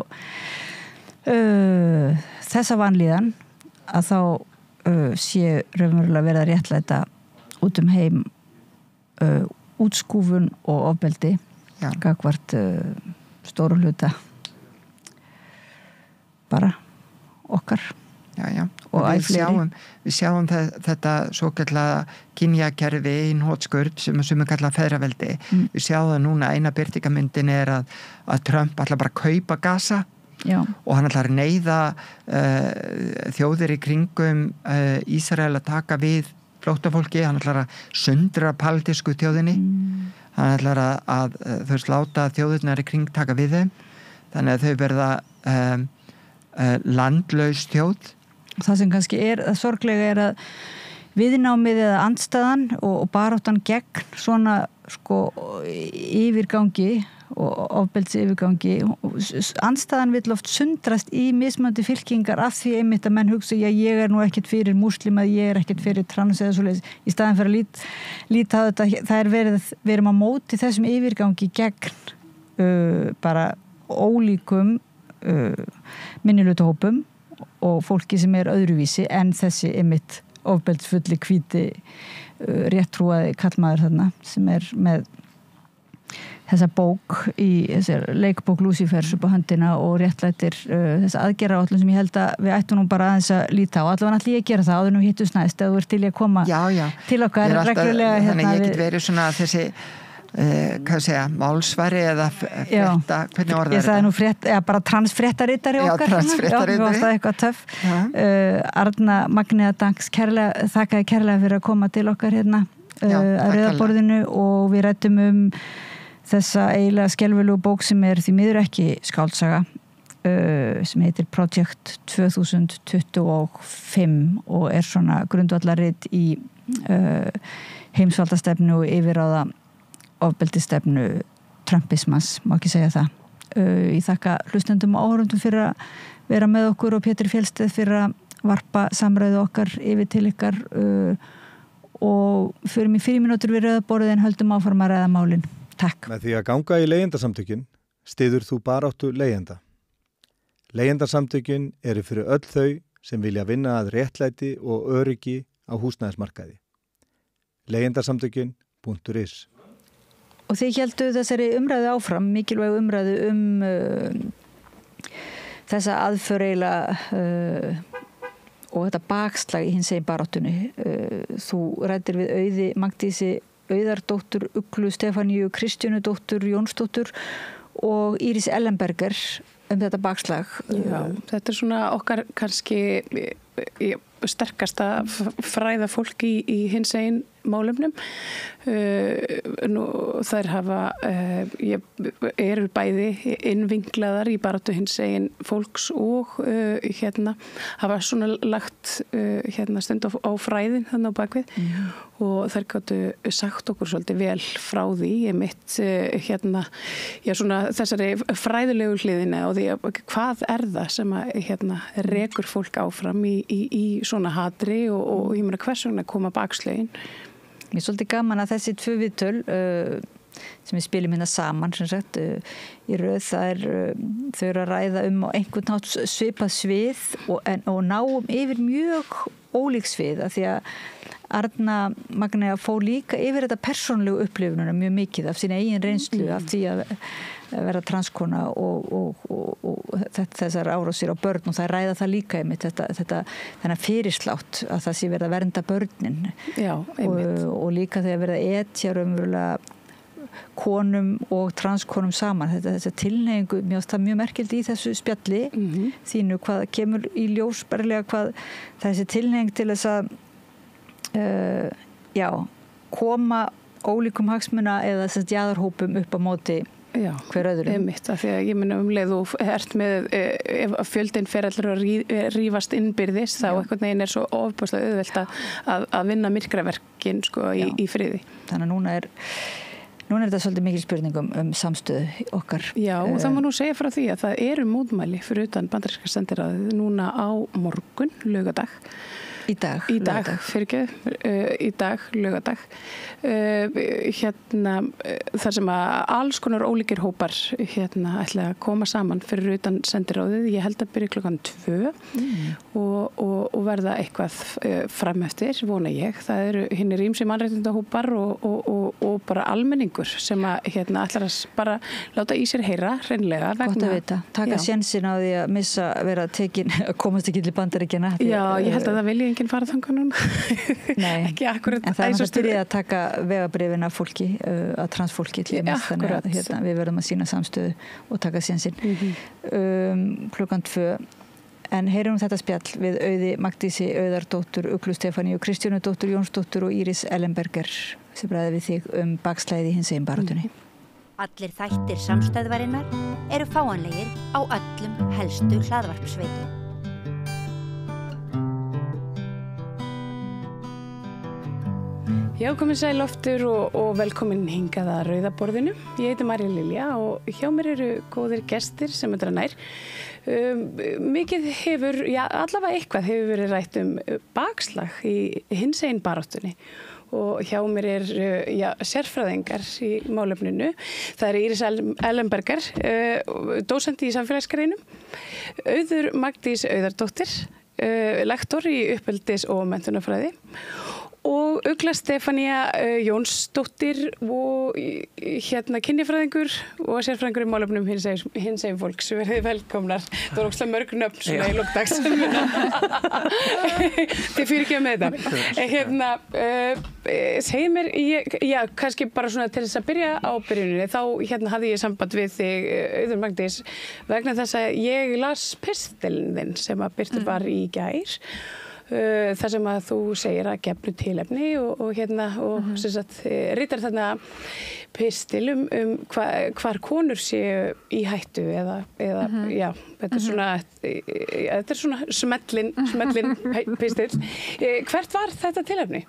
þessa vanlíðan að þá sé raunverulega verið að réttlæta út heim útskúfun og ofbeldi gagnvart stóru hluta bara okkar og við sjáum þetta svo kallega kynjakerfi í hnótskurt sem er kallað feðraveldi. Við sjáum það núna, eina birtingamyndin er að Trump ætla bara að kaupa Gaza. Já. Og hann ætlar að neyða þjóðir í kringum Ísrael að taka við flóttafólki, hann ætlar að sundra palestínsku þjóðinni, hann ætlar að þau láta þjóðirnar í kring taka við þeim, þannig að þau verða landlaus þjóð. Það sem kannski sorglega er að viðnámið eða andstæðan og baráttan gegn svona yfirgangi og ofbelds yfirgangi, andstæðan vill oft sundrast í mismöndi fylkingar af því einmitt að menn hugsa, já, ég er nú ekkert fyrir múslima, ég er ekkert fyrir trans eða svoleiðis, í staðan fyrir að líta á þetta, það við erum að móti þessum yfirgangi gegn bara ólíkum minnihlutahópum og fólki sem er öðruvísi en þessi einmitt ofbeldsfulli hvíti réttrúaði kallmaður þarna sem er með þessa bók þessar leikbók Lucifers upp á höndina og réttlættir þessa aðgerðaáætlun sem ég held að við ættum nú bara aðeins að líta á. Allavega ætla ég að gera það áður en við hittumst næst eða þú ert til að koma til okkar reglulega. Þannig ég get verið svona þessi málsvari eða frétta, hvernig orðar þetta? Það nú bara transfréttaritari okkar. Transfréttaritari. Já, það eitthvað töff. Arna Magnea Danks, þakkaði kærlega fyrir að koma til okkar hérna að rauðaborðinu og við rættum þessa eiginlega skelfilegu bók sem er því miður ekki skáldsaga sem heitir Project 2025 og er svona grundvallarrit í heimsvaldastefnu og yfirráða ofbeldisstefnu Trumpismans, má ekki segja það. Ég þakka hlustendum og áhorfendum fyrir að vera með okkur og Pétur Fjellsteð fyrir að varpa samræðu okkar yfir til ykkar og förum í 4 mínútur við rauðaborðið en höldum áfram að ræða málin. Takk. Með því að ganga í leigjendasamtökin styður þú baráttu leigjenda. Leigjendasamtökin eru fyrir öll þau sem vilja vinna að réttlæti og öryggi á húsnæðismarkaði. Leigjendasamtökin.is. Og þið héldu þessari umræðu áfram, mikilvæg umræðu þessa aðföreila og þetta bakslag í hinsegin baráttunni. Þú ræddir við Auði Magdísi Auðardóttur, Uglu Stefaníu, Kristjánudóttur, Jónsdóttur og Íris Ellenberger þetta bakslag. Já, þetta er svona okkar kannski sterkasta fræða fólk í hinsegin málefnum. Þær eru bæði innvinglaðar í baráttu hinsegin fólks og hafa svona lagt stund á fræðin þannig á bakvið og þær gátu sagt okkur svolítið vel frá því svona þessari fræðilegu hliðina og því hvað er það sem rekur fólk áfram í svona hatri og ég meina hvers vegna koma bakslögin. Mér er svolítið gaman að þessi 2 viðtöl sem við spilum hérna saman sem sagt, í röð þau eru að ræða á einhvern nátt svipað svið og náum yfir mjög ólík svið af því að Arna Magnea fór líka yfir þetta persónlegu upplifununa mjög mikið af sína eigin reynslu af því að vera transkona og þessar árásir á börn og það ræða það líka einmitt þennan fyrirslátt að það sé verið að vernda börnin. Já, og líka þegar verið að etja raunverulega konum og transkonum saman þetta tilneyingu, mér finnst það mjög merkild í þessu spjalli þínu hvað kemur í ljós berlega hvað þessi tilneying til þess að koma ólíkum hagsmuna eða þess jaðarhópum upp á móti hver öðrum. Einmitt, af því að ég meina leið og ert með ef fjöldi ferðalur að rífast innbyrðis þá einhvern veginn er svo ofboðslega auðvelt að vinna myrkraverkin í friði. Þannig að núna er þetta svolítið mikil spurningum samstöðu okkar. Já, og það má nú segja frá því að það eru mótmæli fyrir utan bandaríska sendiráðið núna á morgun, laugardag. Í dag, laugardag. Þar sem að alls konar ólíkir hópar ætla að koma saman fyrir utan sendiráðið. Ég held að byrja klukkan 2 og verða eitthvað fram eftir, vona ég. Það eru hinnir ýmsir mannréttindahópar og bara almenningur sem að ætlar að bara láta í sér heyra hreinlega. Gott að vita. Taka sénsinn á því að vera tekin, komast ekki til Bandaríkjanna. Já, ég held að það vilja enginn fara þangað núna. Nei, ekki akkurat. En það er að byrja að taka vegabrifin af fólki, að transfólki til þannig að við verðum að sýna samstöðu og taka sénsinn. Klukkan 2. En heyrum þetta spjall við Auði Magdísi Auðardóttur, Uglu Stefaníu, Kristjánu dóttur Jónsdóttur og Íris Ellenberger sem ræði við þig bakslæði hinsegin baráttunni. Allir þættir samstæðvarinnar eru fáanlegir á öllum helstu hlaðvarpsveitum. Já, komin sæl aftur og velkomin hingað að Rauða borðinu. Ég heiti María Lilja og hjá mér eru góðir gestir sem er nær. Mikið hefur, allavega eitthvað hefur verið rætt bakslag í hinsegin baráttunni. Og hjá mér sérfræðingar í málefninu. Það Íris Ellenberger, dósent í samfélagsgreinum, Auður Magdís Auðardóttir, lektor í uppeldis- og menntunarfræði og Ugla Stefanía Jónsdóttir og kynjafræðingur og sérfræðingur í málefnum hinsegin fólks. Verðið velkomnar. Það ókslega mörg nöfn svona í lókdags. Þið fyrir ekki með þetta. Segðu mér, kannski bara svona til þess að byrja á byrjuninni, þá hafði ég samband við þig, Auður Magdís, vegna þess að ég las pistilinn þinn sem að birtur var í gær. Það sem að þú segir að gefnu tilefni og sem sagt ritar þarna pistil hvar konur séu í hættu eða þetta er svona smellin pistil. Hvert var þetta tilefni?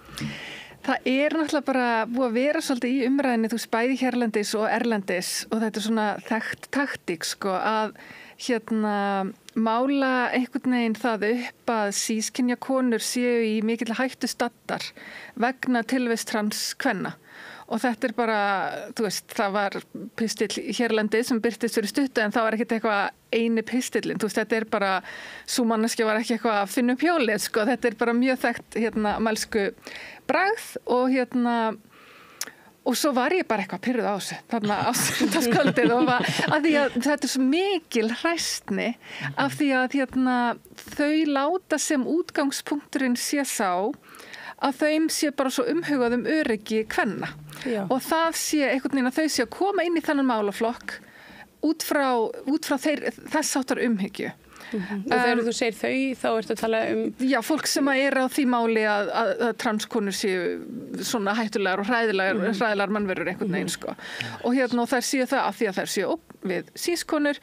Það náttúrulega bara búið að vera svolítið í umræðinni, þú bæði hérlendis og erlendis og þetta svona þekkt taktík að mála einhvern veginn það upp að sískynja konur séu í mikill hættu staddar vegna tilvist trans kvenna. Og þetta er bara, það var pistill hérlendið sem birtist fyrir stuttu en það var ekkert eitthvað eini pistillin. Þetta er bara, sú manneskja var ekki eitthvað að finna upp hjólið, Þetta er bara mjög þekkt mælsku bragð og svo var ég bara eitthvað pirruð á þessu þarna á sundarskvöldið og að því að þetta er svo mikil hræstni af því að þau láta sem útgangspunkturinn sé sá að þeim sé bara svo umhugað öryggi kvenna. Og það sé einhvern veginn að þau sé að koma inn í þennan málaflokk út frá þess áttar umhyggju. Og þegar þú segir þau, þá ertu að tala Já, fólk sem er á því máli að transkonur séu svona hættulegar og hræðilegar mannverur einhvern veginn, Og þær séu það af því að þær séu við sískonur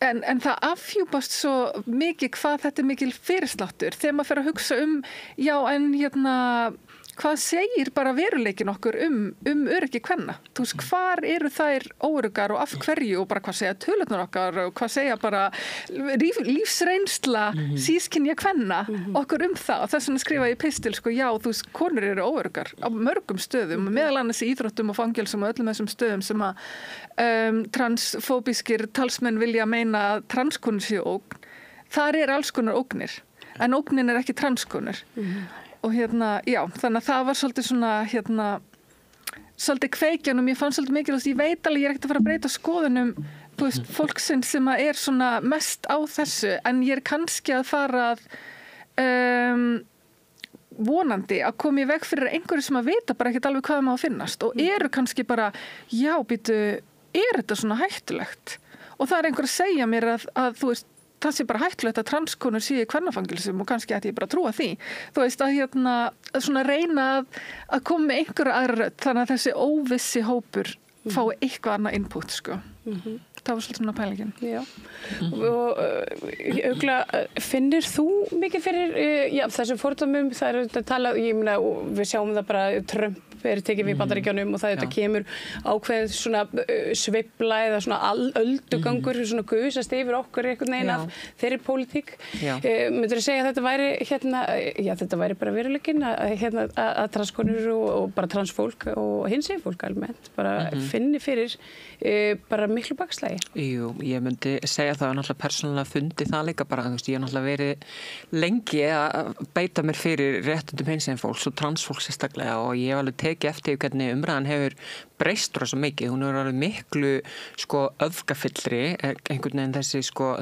en það afhjúpast svo mikið hvað þetta er mikil fyrirsláttur þegar maður fer að hugsa hvað segir bara veruleikin okkur öryggi kvenna? Hvar eru þær óöruggar og af hverju og bara hvað segja tölurnar okkar og hvað segja bara lífsreynsla sískynja kvenna okkur það. Og þess vegna skrifa ég pistil, konur eru óöruggar á mörgum stöðum, meðal annars í íþróttum og fangelsum og öllum þessum stöðum sem að transfóbískir talsmenn vilja meina að transkonur séu ógn. Þar alls konar ógnir, en ógnin ekki transkonur. Og þannig að það var svolítið svona svolítið kveikjan og mér fann svolítið mikilvægt, ég veit alveg ég ekkert að fara að breyta skoðunum fólksinn sem að svona mest á þessu, en ég kannski að fara að vonandi að koma í veg fyrir einhverju sem að vita bara ekkert alveg hvað má finnast og eru kannski bara, þetta svona hættulegt? Og það einhver að segja mér að það sé bara hættulegt að transkonur séu í kvennafangelsum og kannski ætti ég bara að trúa því. Að svona reyna að koma með einhverja aðra rödd þannig að þessi óvissi hópur fái eitthvað annað input, Það var svolítið svona pælingin. Já. Og Ugla, finnir þú mikið fyrir þessum fordómum? Það að tala, við sjáum það bara Trump Trump tekið við Bandaríkjunum og það þetta kemur ákveðið svona sveifla eða svona öldugangur svona gusast yfir okkur einhvern veginn af þeirri pólitík. Myndirðu segja að þetta væri þetta væri bara veruleikinn að transkonur og bara transfólk og hinsegin fólk almennt bara finni fyrir bara miklu bakslagi? Jú, ég myndi segja það og náttúrulega persónulega fundi það líka bara, ég hef náttúrulega verið lengi að beita mér fyrir réttundum hinsegin fólks og transfólks sérstaklega og ég hef alveg tekið eftir hvernig umræðan hefur breyst rosa mikið, hún hefur alveg miklu öfgafyllri, einhvern veginn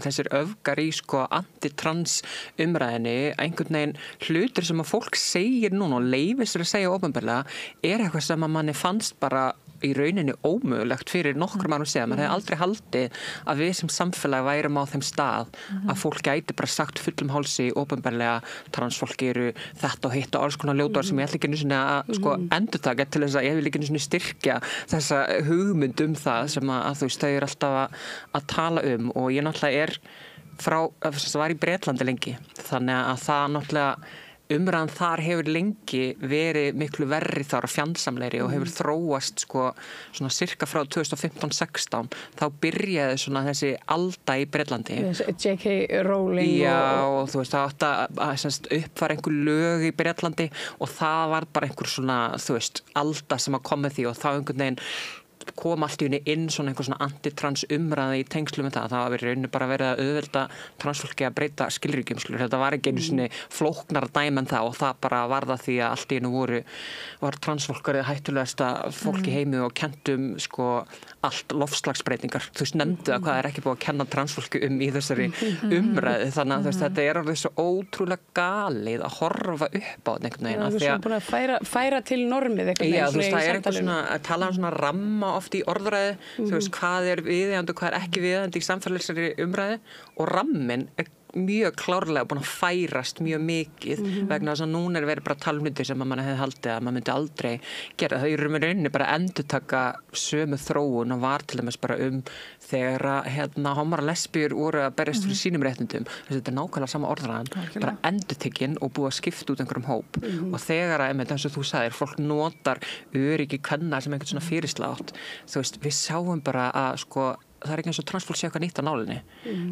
þessir öfgar í antitrans umræðinni, einhvern veginn hlutir sem að fólk segir núna og leyfir sér að segja opinberlega eitthvað sem að manni fannst bara í rauninni ómögulegt fyrir nokkrum árum síðan. Man hefði aldrei haldið að við sem samfélag værum á þeim stað að fólk gæti bara sagt fullum hálsi opinberlega transfólk eru þetta og hitt og alls konar ljótar sem ég ætla ekki einu sinni að endurtaka til þess að ég vil ekki einu sinni styrkja þessa hugmynd það sem að þau eru alltaf að tala og ég náttúrulega var í Bretlandi lengi þannig að það náttúrulega umræðan þar hefur lengi verið miklu verri þar og fjandsamlegri og hefur þróast svona cirka frá 2015-16 þá byrjaði svona þessi alda í Bretlandi. J.K. Rowling og þú veist það átti að uppfara einhver lög í Bretlandi og það var bara einhver svona þú veist alda sem að koma því og þá einhvern veginn kom allt í unni inn svona einhver svona antitrans umræða í tengslu með það var í rauninu bara verið að auðvelda transfólki að breyta skilríkjum, þetta var ekki einu svona flóknara dæmi en það og það bara var það því að allt í unni var transfólk hættulegasta fólk í heimi og kentum allt loftslagsbreytingar, þú veist nefndu að hvað ekki búið að kenna transfólki í þessari umræðu, þannig að þetta alveg svo ótrúlega galið að horfa upp á þetta einhvern veginn. Þú erum búin að færa til normið einhvern veginn. Já, þú veist, það eitthvað svona að tala svona ramma oft í orðræðu, þú veist, hvað viðeigandi og hvað ekki viðeigandi í samfélagslegri umræðu og ramminn mjög klárlega búin að færast mjög mikið vegna þess að núna verið bara talmyndir sem að mann hefði haldið að maður myndi aldrei gera. Það í rauninni bara endurtaka sömu þróun og var til dæmis bara þegar homar og lesbíur voru að berjast fyrir sínum réttindum. Þetta nákvæmlega sama orðræðan, bara endurtekinn og búið að skipta út einhverjum hóp. Og þegar eins og þú sagðir, fólk notar öryggi kvenna sem einhvern svona fyrirslátt. Þú veist, við sjáum bara að það ekki eins og transfólk sé eitthvað nýtt á nálinni.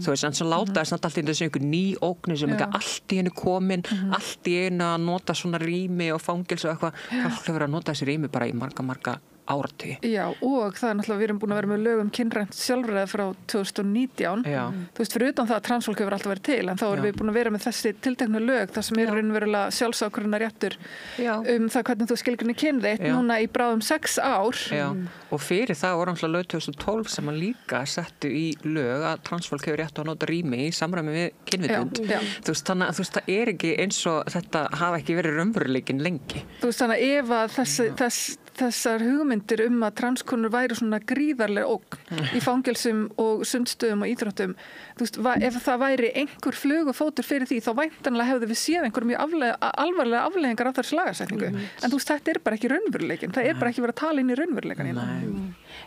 Þú veist, en svo láta þess allt í þessu einhver ný ógni sem ekki allt í henni komin, allt í einu að nota svona rými og fangils og eitthvað. Fólk hefur að nota þessi rými bara í marga áratugi. Já, og það náttúrulega, við erum búin að vera með lögum kynrænt sjálfræði frá 2019. Þú veist, fyrir utan það að transfólk hefur alltaf verið til, en þá erum við búin að vera með þessi tilteknu lög, þar sem er raunverulega sjálfsákvörðunar réttur það hvernig þú skilgreinir kyn þitt núna í bráðum 6 ár. Já, og fyrir það voru náttúrulega lög 2012 sem að líka settu í lög að transfólk hefur rétt að nota rými í samræmi við kynvitund. Þú veist, þannig að það er ekki eins og þetta hafa ekki verið raunveruleikinn lengi. Þú veist, þannig að ef þessar hugmyndir að transkonur væru svona gríðarlega ógn í fangelsum og sundstöðum og íþróttum, þú veist, ef það væri einhver flugufótur fyrir því, þá væntanlega hefðu við séð einhver mjög alvarlega afleiðingar af þessu lagasetningu. En þú veist, þetta er bara ekki raunveruleikin, það er bara ekki verið að tala inn í raunveruleikan hérna.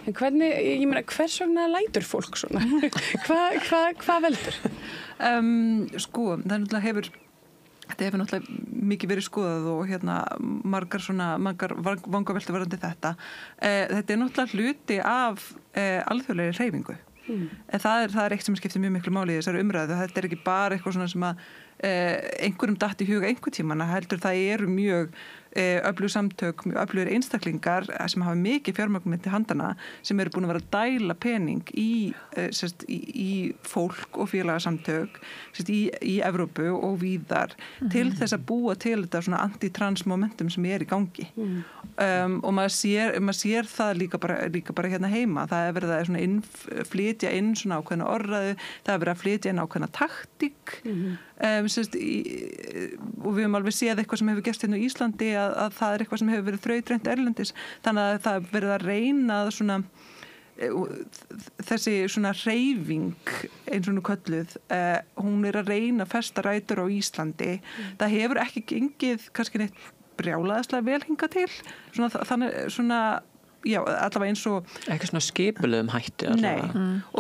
En hvernig, ég meina, hvers vegna lætur fólk svona? Hvað veldur? Þetta hefur náttúrulega mikið verið skoðað og margar vangaveltur varðandi þetta. Þetta er náttúrulega hluti af alþjóðlegri hreyfingu. Það er eitt sem skiptir mjög miklu máli í þessari umræðu. Þetta er ekki bara eitthvað svona sem að einhverjum datt í huga einhver tímann, heldur það eru mjög öflug samtök, öflugir einstaklingar sem hafa mikið fjármagn til handana sem eru búin að vera að dæla pening í fólk og félagasamtök í Evrópu og víðar til þess að búa til þetta svona antitrans momentum sem er í gangi og maður sér það líka bara hérna heima. Það er verið að flytja inn svona ákveðna orðræðu, það er verið að flytja inn ákveðna taktík og við höfum alveg séð eitthvað sem hefur gerst hérna í Íslandi að það er eitthvað sem hefur verið þrautreint erlendis, þannig að það er verið að reyna svona þessi svona hreyfing eins og nú kölluð, hún er að reyna að festa rætur á Íslandi. Það hefur ekki gengið kannski neitt brjálaðislega vel hingað til, þannig svona já, allavega eins og eitthvað svona skipulum hætti og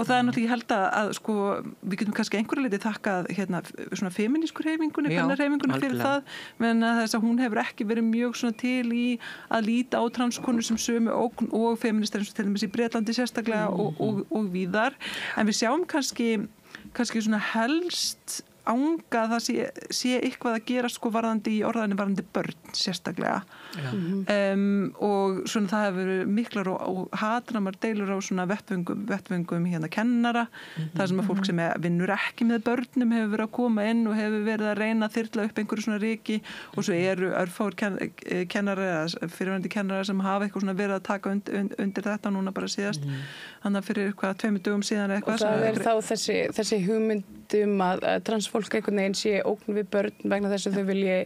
það náttúrulega ég held að sko, við getum kannski einhverju leiti þakkað hérna svona feminísku hreyfingunni, kvennahreyfingunni fyrir það, menn að þess að hún hefur ekki verið mjög svona til í að líta á transkonur sem sömu ógn og feministar eins og til dæmis í Bretlandi sérstaklega og víðar, en við sjáum kannski svona helst anga að það sé eitthvað að gera sko varðandi í orðanir varðandi börn sérstaklega og svona það hefur verið miklar og hatramar deilur á svona vettvöngum hérna kennara það sem að fólk sem vinnur ekki með börnum hefur verið að koma inn og hefur verið að reyna að þyrla upp einhverju svona riki og svo eru örfáir kennara fyrirvændi kennara sem hafa eitthvað svona verið að taka undir þetta núna bara síðast þannig að fyrir eitthvað 2 dögum síðan eitthvað og það þá þessi hugmyndum að transfólk einhvern veginn sé ógn við börn vegna þess að þau vilji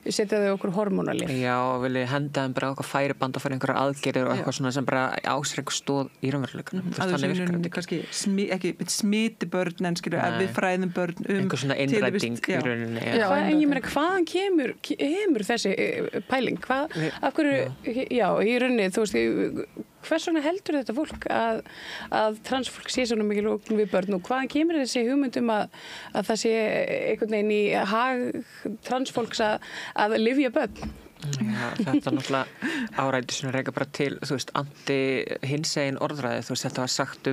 setja þau okkur hormónalíf. Já, vilji henda þeim bara okkur færiband og fara einhverja aðgerðir og eitthvað svona sem bara ásir einhver stóð í raunveruleikanum. Að þessu kannski ekki smiti börn en skilur ef við fræðum börn einhver svona innræting í rauninni. Já, en ég meina hvaðan kemur þessi pæling? Af hverju, já, í rauninni, þú veist, hvers vegna heldur þetta fólk að transfólk sé svona mikil ógn við börn og hvaðan kemur þessi hugmyndum að það sé einhvern veginn í hag transfólks að lyfja börn? Já, þetta náttúrulega áræti svona reyka bara til, þú veist, anti-hinsegin orðræði, þú veist, þetta var sagt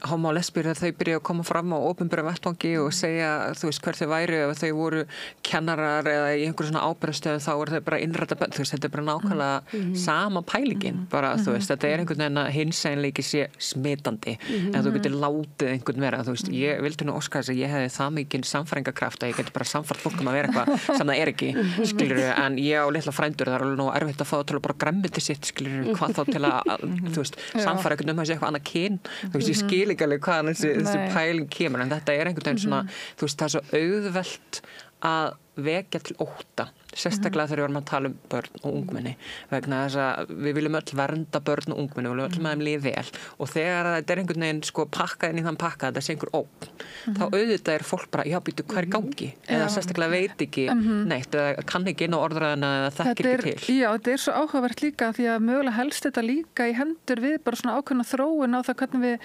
homo og lesbíur þegar þau byrja að koma fram á opinberum vettvangi og segja, þú veist, hver þau væru ef þau voru kennarar eða í einhverju svona ábyrgðastöðu þá voru þau bara innræta börn, þú veist, þetta bara nákvæmlega sama pælingin, bara, þú veist, þetta einhvern veginn að hinseginleiki sé smitandi en þú getur látið einhvern vera, þú veist, ég vildi nú óska þess að ég hefði það mikinn sannfæringarkraft að ég geti bara sannfært fólk að vera eitthvað sem það ekki, skilurðu, en ég á litla frændur, það alveg nú erfitt að fá til að bara gremmiti sitt, skilur, hvað þá til að þú veist, samfara einhvern að segja eitthvað annað kyn, þú veist, ég skil ekki alveg hvaðan þessi pæling kemur, en þetta einhvern veginn svona, þú veist, það svo auðvelt að vekja til ótta, sérstaklega þegar við erum að tala börn og ungmenni vegna þess að við viljum öll vernda börn og ungmenni og við viljum öll með þeim líði vel og þegar þetta einhvern veginn sko pakkað inn í þann pakka þetta sé einhver ógn, þá auðvitað fólk bara, já býtu hvað gangi eða sérstaklega veit ekki neitt eða kann ekki inn á orðræðina eða þekkir ekki til. Já, þetta svo áhugavert líka því að mögulega helst þetta líka í hendur við bara svona ákveðna þróun á það hvernig við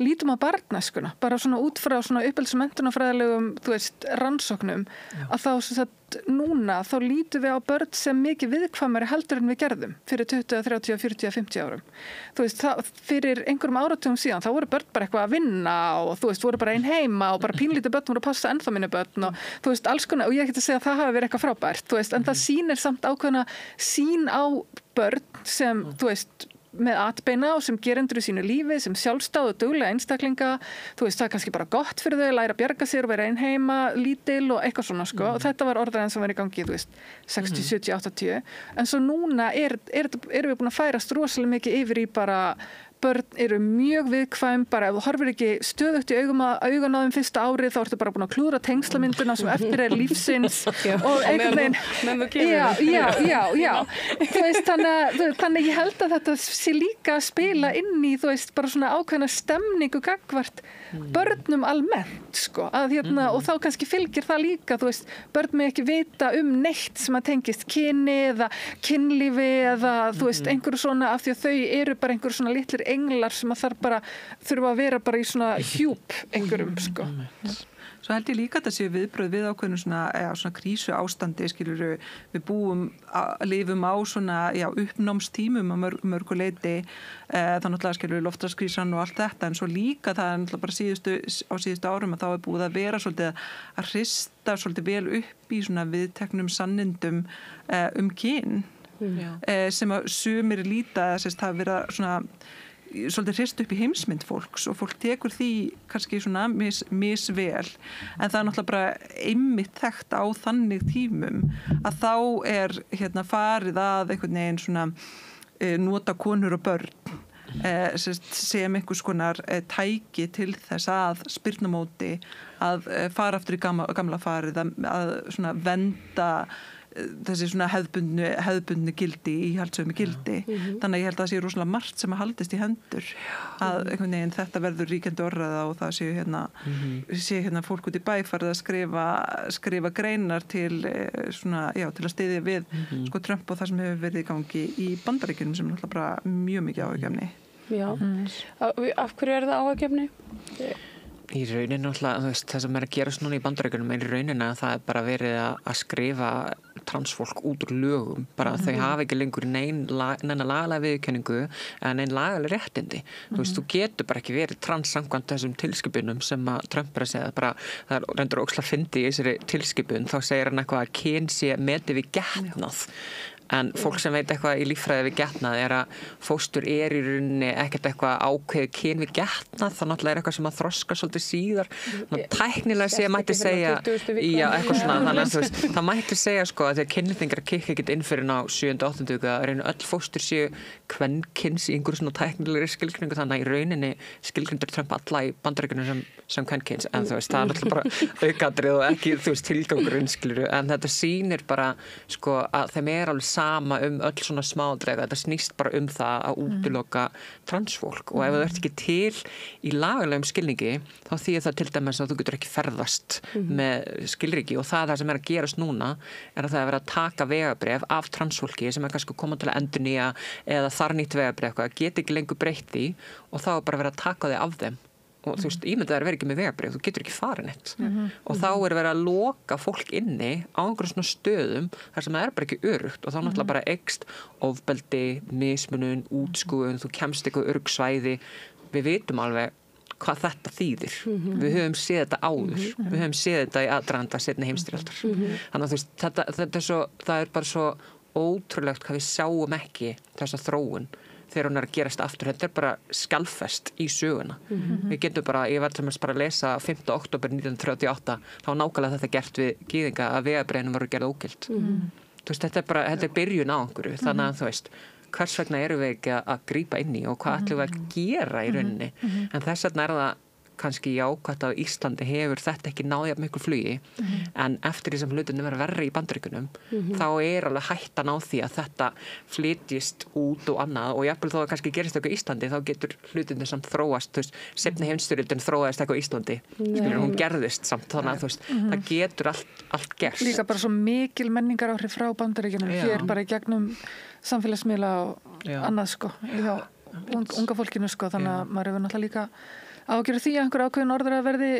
lítum á barnæskuna, bara svona út frá svona uppeldis- og menntunarfræðilegum, þú veist, rannsóknum að þá núna þá lítum við á börn sem mikið viðkvæmari heldur en við gerðum fyrir 20, 30, 40, 50 árum. Þú veist, fyrir einhverjum áratugum síðan þá voru börn bara eitthvað að vinna og þú veist, voru bara einn heima og bara pínlítið börn voru að passa ennþá minni börn og þú veist, alls konar og ég get að segja að það hafi verið eitthvað frábært, þú veist, en það sýnir samt ákveðna sýn á börn sem, þú veist, með atbeina og sem gerendur í sínu lífi, sem sjálfstáð og duglega einstaklinga, þú veist, það er kannski bara gott fyrir þau að læra að bjarga sér og vera einn heima, lítil og eitthvað svona, sko, og þetta var orðræðan sem var í gangi, þú veist, 60, 70, 80, en svo núna erum við búin að færast rosalega mikið yfir í bara börn eru mjög viðkvæm, bara ef þú horfir ekki stöðugt í augun á þeim fyrsta árið þá ertu bara búin að klúra tengslamynduna sem eftir er lífsins og einhvern veginn já þú veist, þannig ég held að þetta sé líka að spila inn í, þú veist, bara svona ákveðna stemningu gagvart börnum almennt, sko, að og þá kannski fylgir það líka, þú veist, börn með ekki vita neitt sem að tengist kyni eða kynlífi eða, þú veist, einhverju svona af því að þau eru bara einhverju svona litlir englar sem að þurfa að vera bara í svona hjúp einhverjum, sko. Svo held ég líka að það séu viðbröð við ákveðinu svona krísu ástandi, skilur við lifum á svona, uppnámstímum á mörgu leyti, þannig að skilur við loftslagskrísan og allt þetta, en svo líka það er náttúrulega bara síðustu árum að þá er búið að vera svolítið að hrista svolítið vel upp í svona viðteknum sannindum kyn, sem að sumir líta þess að vera svona svolítið hrist upp í heimsmynd fólks og fólk tekur því kannski svona misvel, en það er náttúrulega bara einmitt þekkt á þannig tímum að þá er farið að einhvern veginn svona nota konur og börn sem einhvers konar tæki til þess að spyrnumóti að fara aftur í gamla farið að svona venda þessi svona hefðbundnu gildi, íhaldssömu gildi. Þannig að ég held að það sé rosalega margt sem að haldist í hendur að einhvern veginn þetta verður ríkjandi orðræða og það sé hérna fólk út í bæ farið að skrifa greinar til svona, já, til að styðja við sko Trump og það sem hefur verið í gangi í Bandaríkjunum sem er náttúrulega bara mjög mikið áhugjefni. Já, af hverju það áhugjefni? Í rauninni alltaf, það sem að gerast núna í Bandaríkjunum í rauninni að það bara verið að skrifa transfólk út úr lögum, bara þau hafa ekki lengur neina lagalega viðurkenningu eða neina lagalega réttindi. Þú getur bara ekki verið trans samkvæmt þessum tilskipunum sem að Trump er að segja, bara það er reyndur ókslega fyndi í þessari tilskipun, þá segir hann eitthvað að kyn sé metið við getnað. En fólk sem veit eitthvað í líffræði við getnað er að fóstur í rauninni ekkert eitthvað ákveðið kyn við getnað, það náttúrulega eitthvað sem að þroska svolítið síðar. Tæknilega mætti segja, já, eitthvað svona, þannig að það mætti segja sko að þegar kynlitningar kikka ekkert inn fyrir ná 7. og 8. viku að rauninni öll fóstur séu kvenkyns í einhverju svona tæknilegri skilgreiningu, þannig að í rauninni skilgreindur Trump alla í Bandaríkjunum sem kvenkyns, en það er náttúrulega bara aukatrið og ekki, tilgangurinn, skilurðu, en þetta sýnir bara sko að þeim alveg sama öll svona smádreifa, þetta snýst bara það að útiloka transfólk og ef það ert ekki til í lagalegum skilningi þá þýðir það til dæmis að þú getur ekki ferðast með skilríki og það sem er að gerast núna er að það er verið að taka vegabréf af transfólki sem er kannski að koma til að endurnýja eða þarnýtt vegabréf, get ekki lengur breytt því og þá er bara verið að taka þau af þeim og þú veist, ímyndað er verið ekki með vegabréf, þú getur ekki farin eitt og þá er verið að loka fólk inni á einhverjum svona stöðum þar sem það er bara ekki öruggt og þá náttúrulega bara eykst ofbeldi, mismunun, útskúfun, þú kemst eitthvað örugg svæði, við vitum alveg hvað þetta þýðir. Við höfum séð þetta áður, við höfum séð þetta í aðdraganda seinni heimsstyrjaldar. Þannig að þú veist, það er bara svo ótrúlegt hvað við sjáum ekki þessa þróun þegar hún er að gerast aftur, þetta er bara skjálfest í söguna. Við getum bara, ég var til að bara lesa 5. október 1938, þá nákvæmlega þetta gert við gyðinga að vegabréfin voru gerð ógild. Þú veist, þetta er byrjun á einhverju, þannig að þú veist, hvers vegna erum við ekki að grípa inn í og hvað ætlum við að gera í rauninni. En þess vegna er það kannski jákvætt að Íslandi hefur þetta ekki náði að miklu flugi en eftir því sem hlutinni verður verri í Bandaríkjunum þá er alveg hættan á því að þetta flytjist út og annað og jafnvel þó að kannski gerist eitthvað í Íslandi þá getur hlutinni samt þróast, þú veist, seinni heimsstyrjöldin þróaðist eitthvað í Íslandi, hún gerðist samt þannig að þú veist, það getur allt gerst. Líka bara svo mikil menningaráhrif frá Bandaríkjunum hér bara í gegnum samfélagsmiðla og annað sko, hjá unga fólkinu sko, þannig að maður hefur náttúrulega líka ágjörðu því að einhver ákveðin orður að verði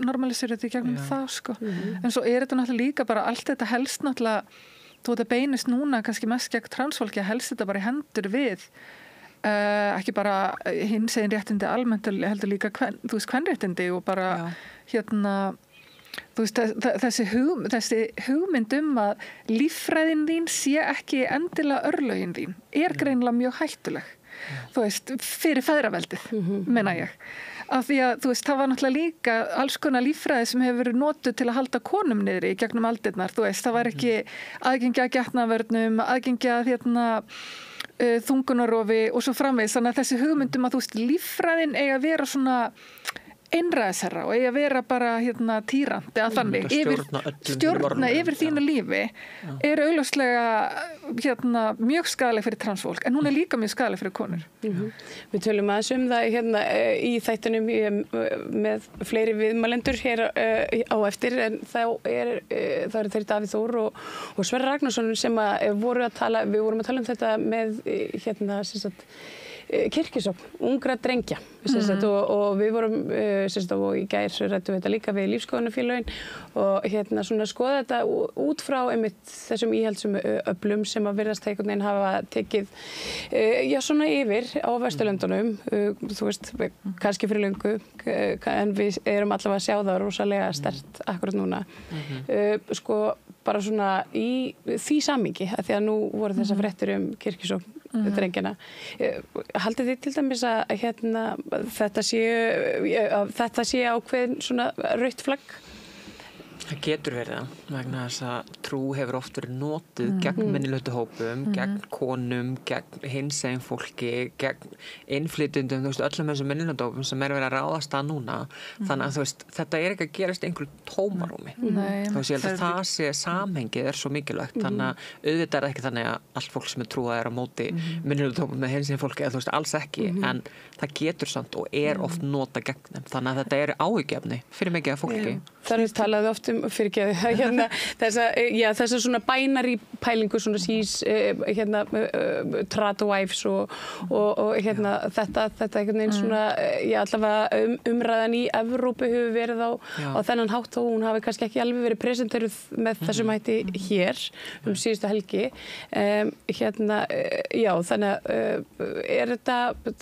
normaliserið í gegnum það sko. En svo er þetta náttúrulega líka bara allt þetta helst náttúrulega, þú þetta beinist núna kannski mest gegn transfólki að helst þetta bara í hendur við ekki bara hinsegin réttindi almennt heldur líka þú veist kvenréttindi og bara þú veist þessi hugmynd að líffræðin þín sé ekki endilega örlögin þín er greinilega mjög hættuleg. Þú veist, fyrir feðraveldið, meina ég. Af því að, þú veist, það var náttúrulega líka alls konar líffræði sem hefur verið notuð til að halda konum niðri í gegnum aldirnar, þú veist, það var ekki aðgengi að getnaðvörnum, aðgengi að þungunarofi og svo framvegis, þannig að þessi hugmyndum að, þú veist, líffræðin eiga að vera svona einræðisherra og eiga að vera bara týrandi að þannig stjórna yfir þínu lífi er augljóslega mjög skaðleg fyrir transfólk en hún er líka mjög skaðleg fyrir konur. Við tölum aðeins það í þættunum með fleiri viðmælendur hér á eftir en það eru þeir Davíð Þór og Sverrir Ragnarsson sem við vorum að tala um þetta með kirkjusókn, ungra drengja og við vorum og í gær rættum við þetta líka við lífskoðunarfélögin og svona skoða þetta út frá einmitt þessum íhaldsum öflum sem að virðast einhvern veginn hafa tekið svona yfir á Vesturlöndunum þú veist, kannski fyrir löngu en við erum allavega að sjá það rosalega sterkt akkurat núna sko bara svona í því samhengi að því að nú voru þessar fréttir kirkjusókn drengjana. Haldið þið til dæmis að þetta sé ákveðin svona rautt flagg? Það getur verið það, vegna þess að trú hefur oft verið notuð gegn minnihlutuhópum, gegn konum, gegn hinsegin fólki, gegn innflytjendum, þú veist, öllum þessum minnihlutuhópum sem verið að ráðast að núna. Þannig að þú veist, þetta ekki að gerast einhverju tómarúmi. Þú veist, ég held að það sé samhengið svo mikilvægt. Þannig að auðvitað ekki þannig að allt fólk sem trúað á móti minnihlutuhópum með hinsegin fólki, þú veist, alls ekki, en það getur samt og oft nota gegn þeim. Þannig að þetta áhyggjefni fyrir mikið af fólki. Þannig talaðu oft þessa svona bænari pælingu svona sís tradwives og þetta einhvern veginn svona allavega umræðan í Evrópu hefur verið á þennan hátt og hún hafi kannski ekki alveg verið presenteruð með þessum hætti hér síðustu helgi þannig að þetta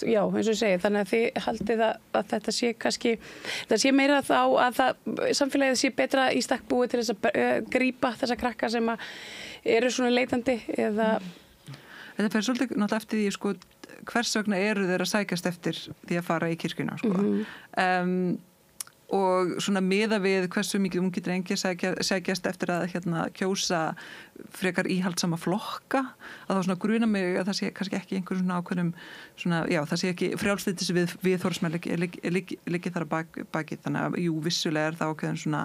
eins og ég segi, þannig að þið haldið að þetta sé kannski það sé meira þá að samfélagið sé betra í stakk búið til þess að grípa þessa krakka sem eru svona leitandi eða... Þetta fer svolítið náttúrulega eftir því sko, hvers vegna eru þeir að sækjast eftir því að fara í kirkjuna sko. Og svona miða við hversu mikið ungi drengir sækjast eftir að kjósa frekar íhaldsama flokka að þá svona gruna mig að það sé kannski ekki einhver svona ákveðnum svona, það sé ekki frjálslyndis viðhorfsmenn liggi þar að baki þannig að vissulega það ákveðin svona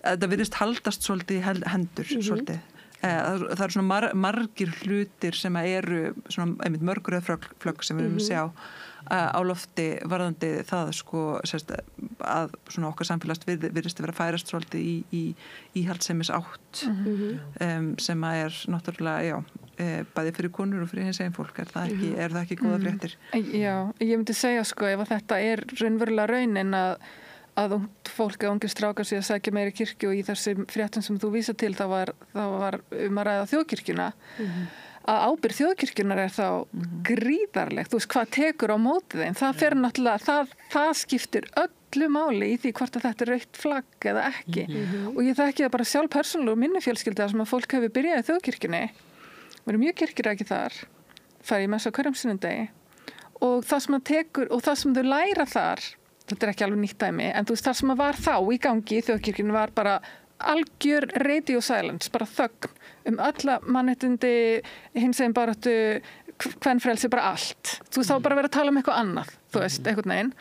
það virðist haldast svolítið hendur svolítið. Það eru svona margir hlutir sem eru svona einmitt mörgröðflögg sem við erum að sjá á lofti varðandi það sko sérst, að svona okkar samfélags virðist að vera færast svolítið í íhaldsemis átt sem er náttúrulega bæði fyrir konur og fyrir hinsegin fólk er það ekki góða fréttir? Já, ég myndi segja sko ef að þetta er raunverulega raunin að ungt fólk eða ungir strákar sig að sækja meiri kirkju og í þessum fréttum sem þú vísa til þá var að ræða þjóðkirkjuna að ábyrgð þjóðkirkjunar er þá gríðarlegt, þú veist hvað tekur á móti þeim, það fer náttúrulega það skiptir öllu máli í því hvort að þetta er rautt flagg eða ekki og ég þekki það bara sjálf persónulega úr minni fjölskylda sem að fólk hefur byrjað í þjóðkirkjunni verið mjög kirkjuræki þar farið í messa á hverjum sunnudegi og það sem það tekur og það sem þau læra þar þetta er ekki alveg nýtt dæmi, en þú veist það sem að var þá í gangi í þjóðkirkjunni var bara algjör radio silence, bara þögn alla mannréttindi, hinsegin baráttu, kvenfrelsi, bara allt. Þú veist þá bara verið að tala um eitthvað annað, þú veist, einhvern veginn.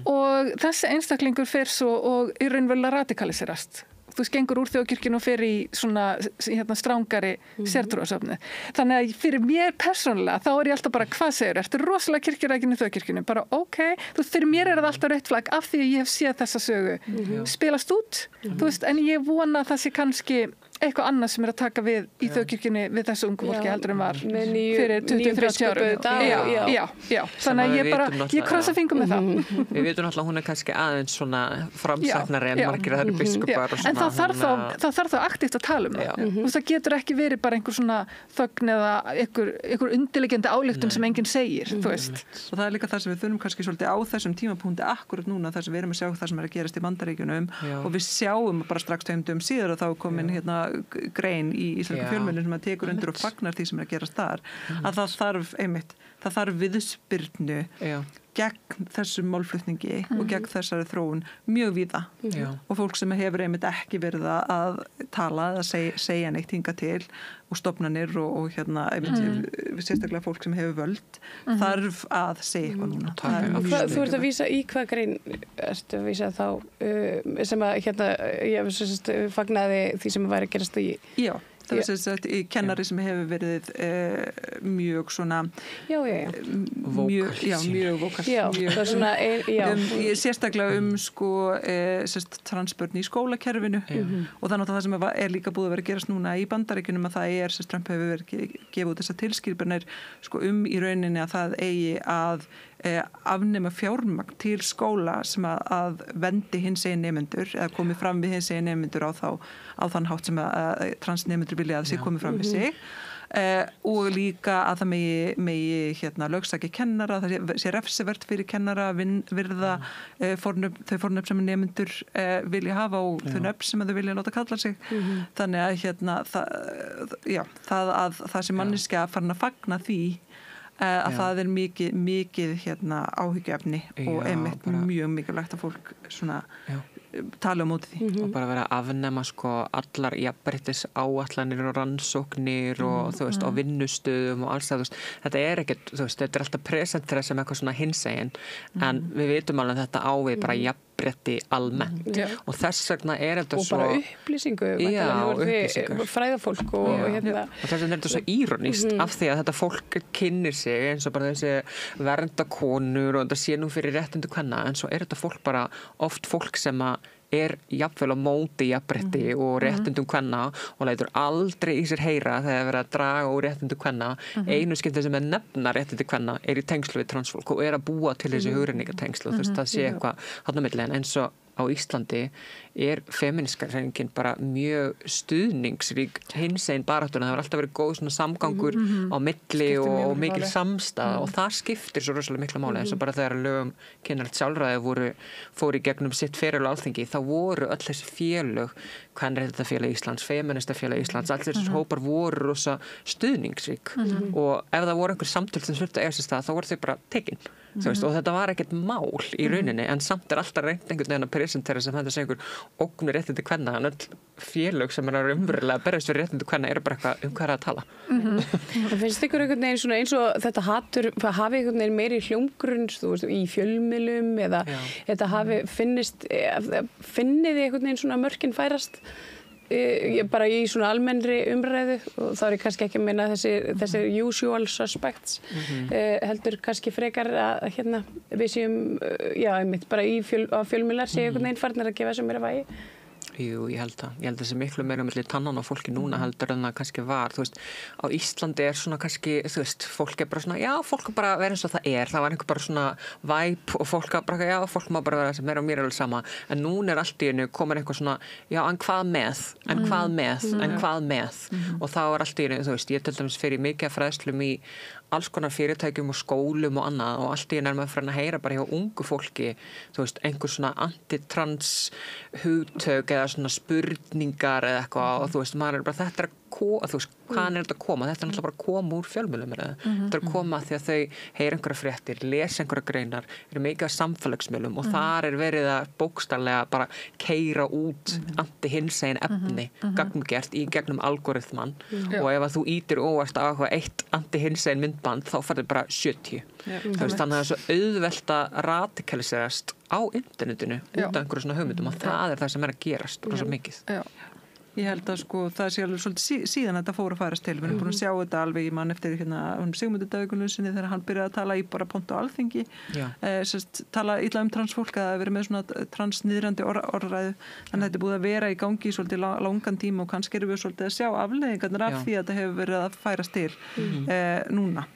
Og þessi einstaklingur fer svo og í raunverulega radikaliserast. Þú veist, gengur úr þjóðkirkjunni og fer í svona strángari sértrúarsöfni. Þannig að fyrir mér persónulega, þá er ég alltaf bara, hvað segir, ertu rosalega kirkjurækinn í þjóðkirkjunni? Bara, ok, þú veist, fyrir mér er það alltaf rautt flagg af því að ég hef séð þessa sögu spilast út, þú veist, en ég vona að það sé kannski eitthvað annað sem er að taka við í þjóðkirkjunni við þessu ungu fólki heldur en var fyrir 20-30 árum. Já. Þannig að ég krossa fingum með það. Við vitum alltaf að hún er kannski aðeins svona framsæknari en margir það eru biskupar og svona. En það þarf þá aktíft að tala um það. Það getur ekki verið bara einhver svona þögn eða einhver undirliggjandi ályktun sem enginn segir, þú veist. Og það er líka það sem við þurfum kannski svolítið á þessum tímapunkti akkurat núna þar sem við erum að sjá það sem er að gerast í Bandaríkjunum og við sjáum bara strax 2 dögum síðar og þá komin grein í íslenska fjölmiðlum sem að tekur undir og fagnar því sem er að gerast þar að það þarf viðspyrnu gegn þessum málflutningi og gegn þessari þróun mjög víða og fólk sem hefur ekki verið að tala eða segja neitt hingað til og stofnanir og sérstaklega fólk sem hefur völd þarf að segja eitthvað núna. Þú ert að vísa í hvað grein ertu að vísa þá sem að ég fagnaði því sem að væri að gerast í það er sagt í kennari sem hefur verið mjög svona mjög vókalt sérstaklega sko transbörn í skólakerfinu og þannig að það sem er líka búið að vera að gerast núna í Bandaríkjunum að það er sem Trump hefur verið gefið út þessar tilskipanir sko í rauninni að það eigi að afnema fjármagn til skóla sem að vendi hinsegin nemendur eða komið fram við hinsegin nemendur á þann hátt sem að transnemendur vilja að sé komið fram við sig og líka að það megi lögsaki kennara, það sé refsivert fyrir kennara að virða þau fornöfn sem nemendur vilja hafa og þau nöfn sem þau vilja láta kalla sig þannig að það sem manneskja farin að fagna því að það mikið áhyggjuefni og einmitt mjög mikilvægt að fólk svona tala á móti því. Og bara vera að afnema allar jafnréttis áætlanir og rannsóknir og þú veist, á vinnustöðum og alls það, þú veist, þetta ekkert, þú veist, þetta alltaf presentera sem eitthvað svona hinsegin, en við vitum alveg að þetta á við bara jafnrétti almennt og þess vegna þetta og bara upplýsingu, fræðafólk og þess vegna þetta svo írónískt af því að þetta fólk kynnir sig eins og bara þessi verndakonur og þetta sé nú fyrir réttindu kvenna, en svo þetta fólk bara oft fólk sem að jafnvel á móti jafnrétti og réttindum kvenna og lætur aldrei í sér heyra þegar verið að draga úr réttindum kvenna. Einu skipti sem nefna réttindi kvenna í tengslu við transfólk og að búa til þessi hugrenningatengslu, það sé eitthvað þarna á milli, en eins og á Íslandi feministka hreyfingin bara mjög stuðningsrík hinsegin baráttuna, það alltaf verið góð svona samgangur á milli og mikil samstaða og það skiptir svo rosalega mikla máli, eins og bara þegar lögum kynrænt sjálfræði fóru í gegnum sitt feril á Alþingi, þá voru öll þessi félög, Kvenréttindafélag Íslands, Feministafélag Íslands, alls þessir hópar voru rosa stuðningsrík og ef það voru einhver samtöl sem þurftu að eiga sér stað, þá voru þau bara tekin. Og þetta var ekkert mál í rauninni, en samt alltaf reynt einhvern veginn að presentera sem þetta sé einhver ógnur réttindi kvenna, en öll félög sem raunverulega berjast fyrir réttindi kvenna bara eitthvað hvað að tala. Það finnst ykkur einhvern veginn eins og þetta hatur hafi einhvern veginn meiri hljómgrunn í fjölmiðlum eða þetta hafi finnið þið einhvern veginn svona mörkin færast bara í svona almennri umræðu og þá ég kannski ekki að meina þessi usual suspects heldur kannski frekar að við séum einmitt bara á fjölmiðlar séu einhvern veginn farnir að gefa þessu meira vægi. Jú, ég held að þessi miklu meira milli tannan á fólki núna heldur en það kannski var, þú veist, á Íslandi svona kannski, þú veist, fólk bara svona, fólk bara vera eins og það var einhver bara svona væp og fólk bara, fólk má bara vera sem og mér alveg sama, en núna allt í einu komin eitthvað svona, en hvað með, og þá allt í einu, þú veist, ég til dæmis fyrir mikið fræðslum í alls konar fyrirtækjum og skólum og annað og allt í einu maður fyrir að heyra bara hjá ungu fólki, þú veist, einhver svona antitrans hugtök eða svona spurningar eða eitthvað og þú veist, maður bara þetta þú veist, hvaðan þetta að koma? Þetta náttúrulega bara að koma úr fjölmiðlum þetta að koma því að þau heyra einhverja fréttir, lesa einhverja greinar, mikið af samfélagsmiðlum og þar verið að bókstallega bara keyra út anti-hinsegin efni gagnumgert í gegnum algoritman og ef að þú ítir óvart á eitthvað eitt anti-hinsegin myndband þá farið bara 70. Þannig að það er svo auðvelt að radikaliserast á internetinu út af einhverju svona hugmyndum og það það sem að gerast rosa mikið. Ég held að það sé alveg svolítið síðan þetta fór að færast til. Við erum búin að sjá þetta alveg í mann eftir Sigmundur Davíð sinni þegar hann byrjaði að tala í bara pontu á Alþingi. Tala illa transfólk að vera með svona transniðrandi orðræðu. Þannig að þetta er búið að vera í gangi í svolítið langan tíma og kannski erum við svolítið að sjá afleiðingarnar af því að þetta hefur verið að færast til núna.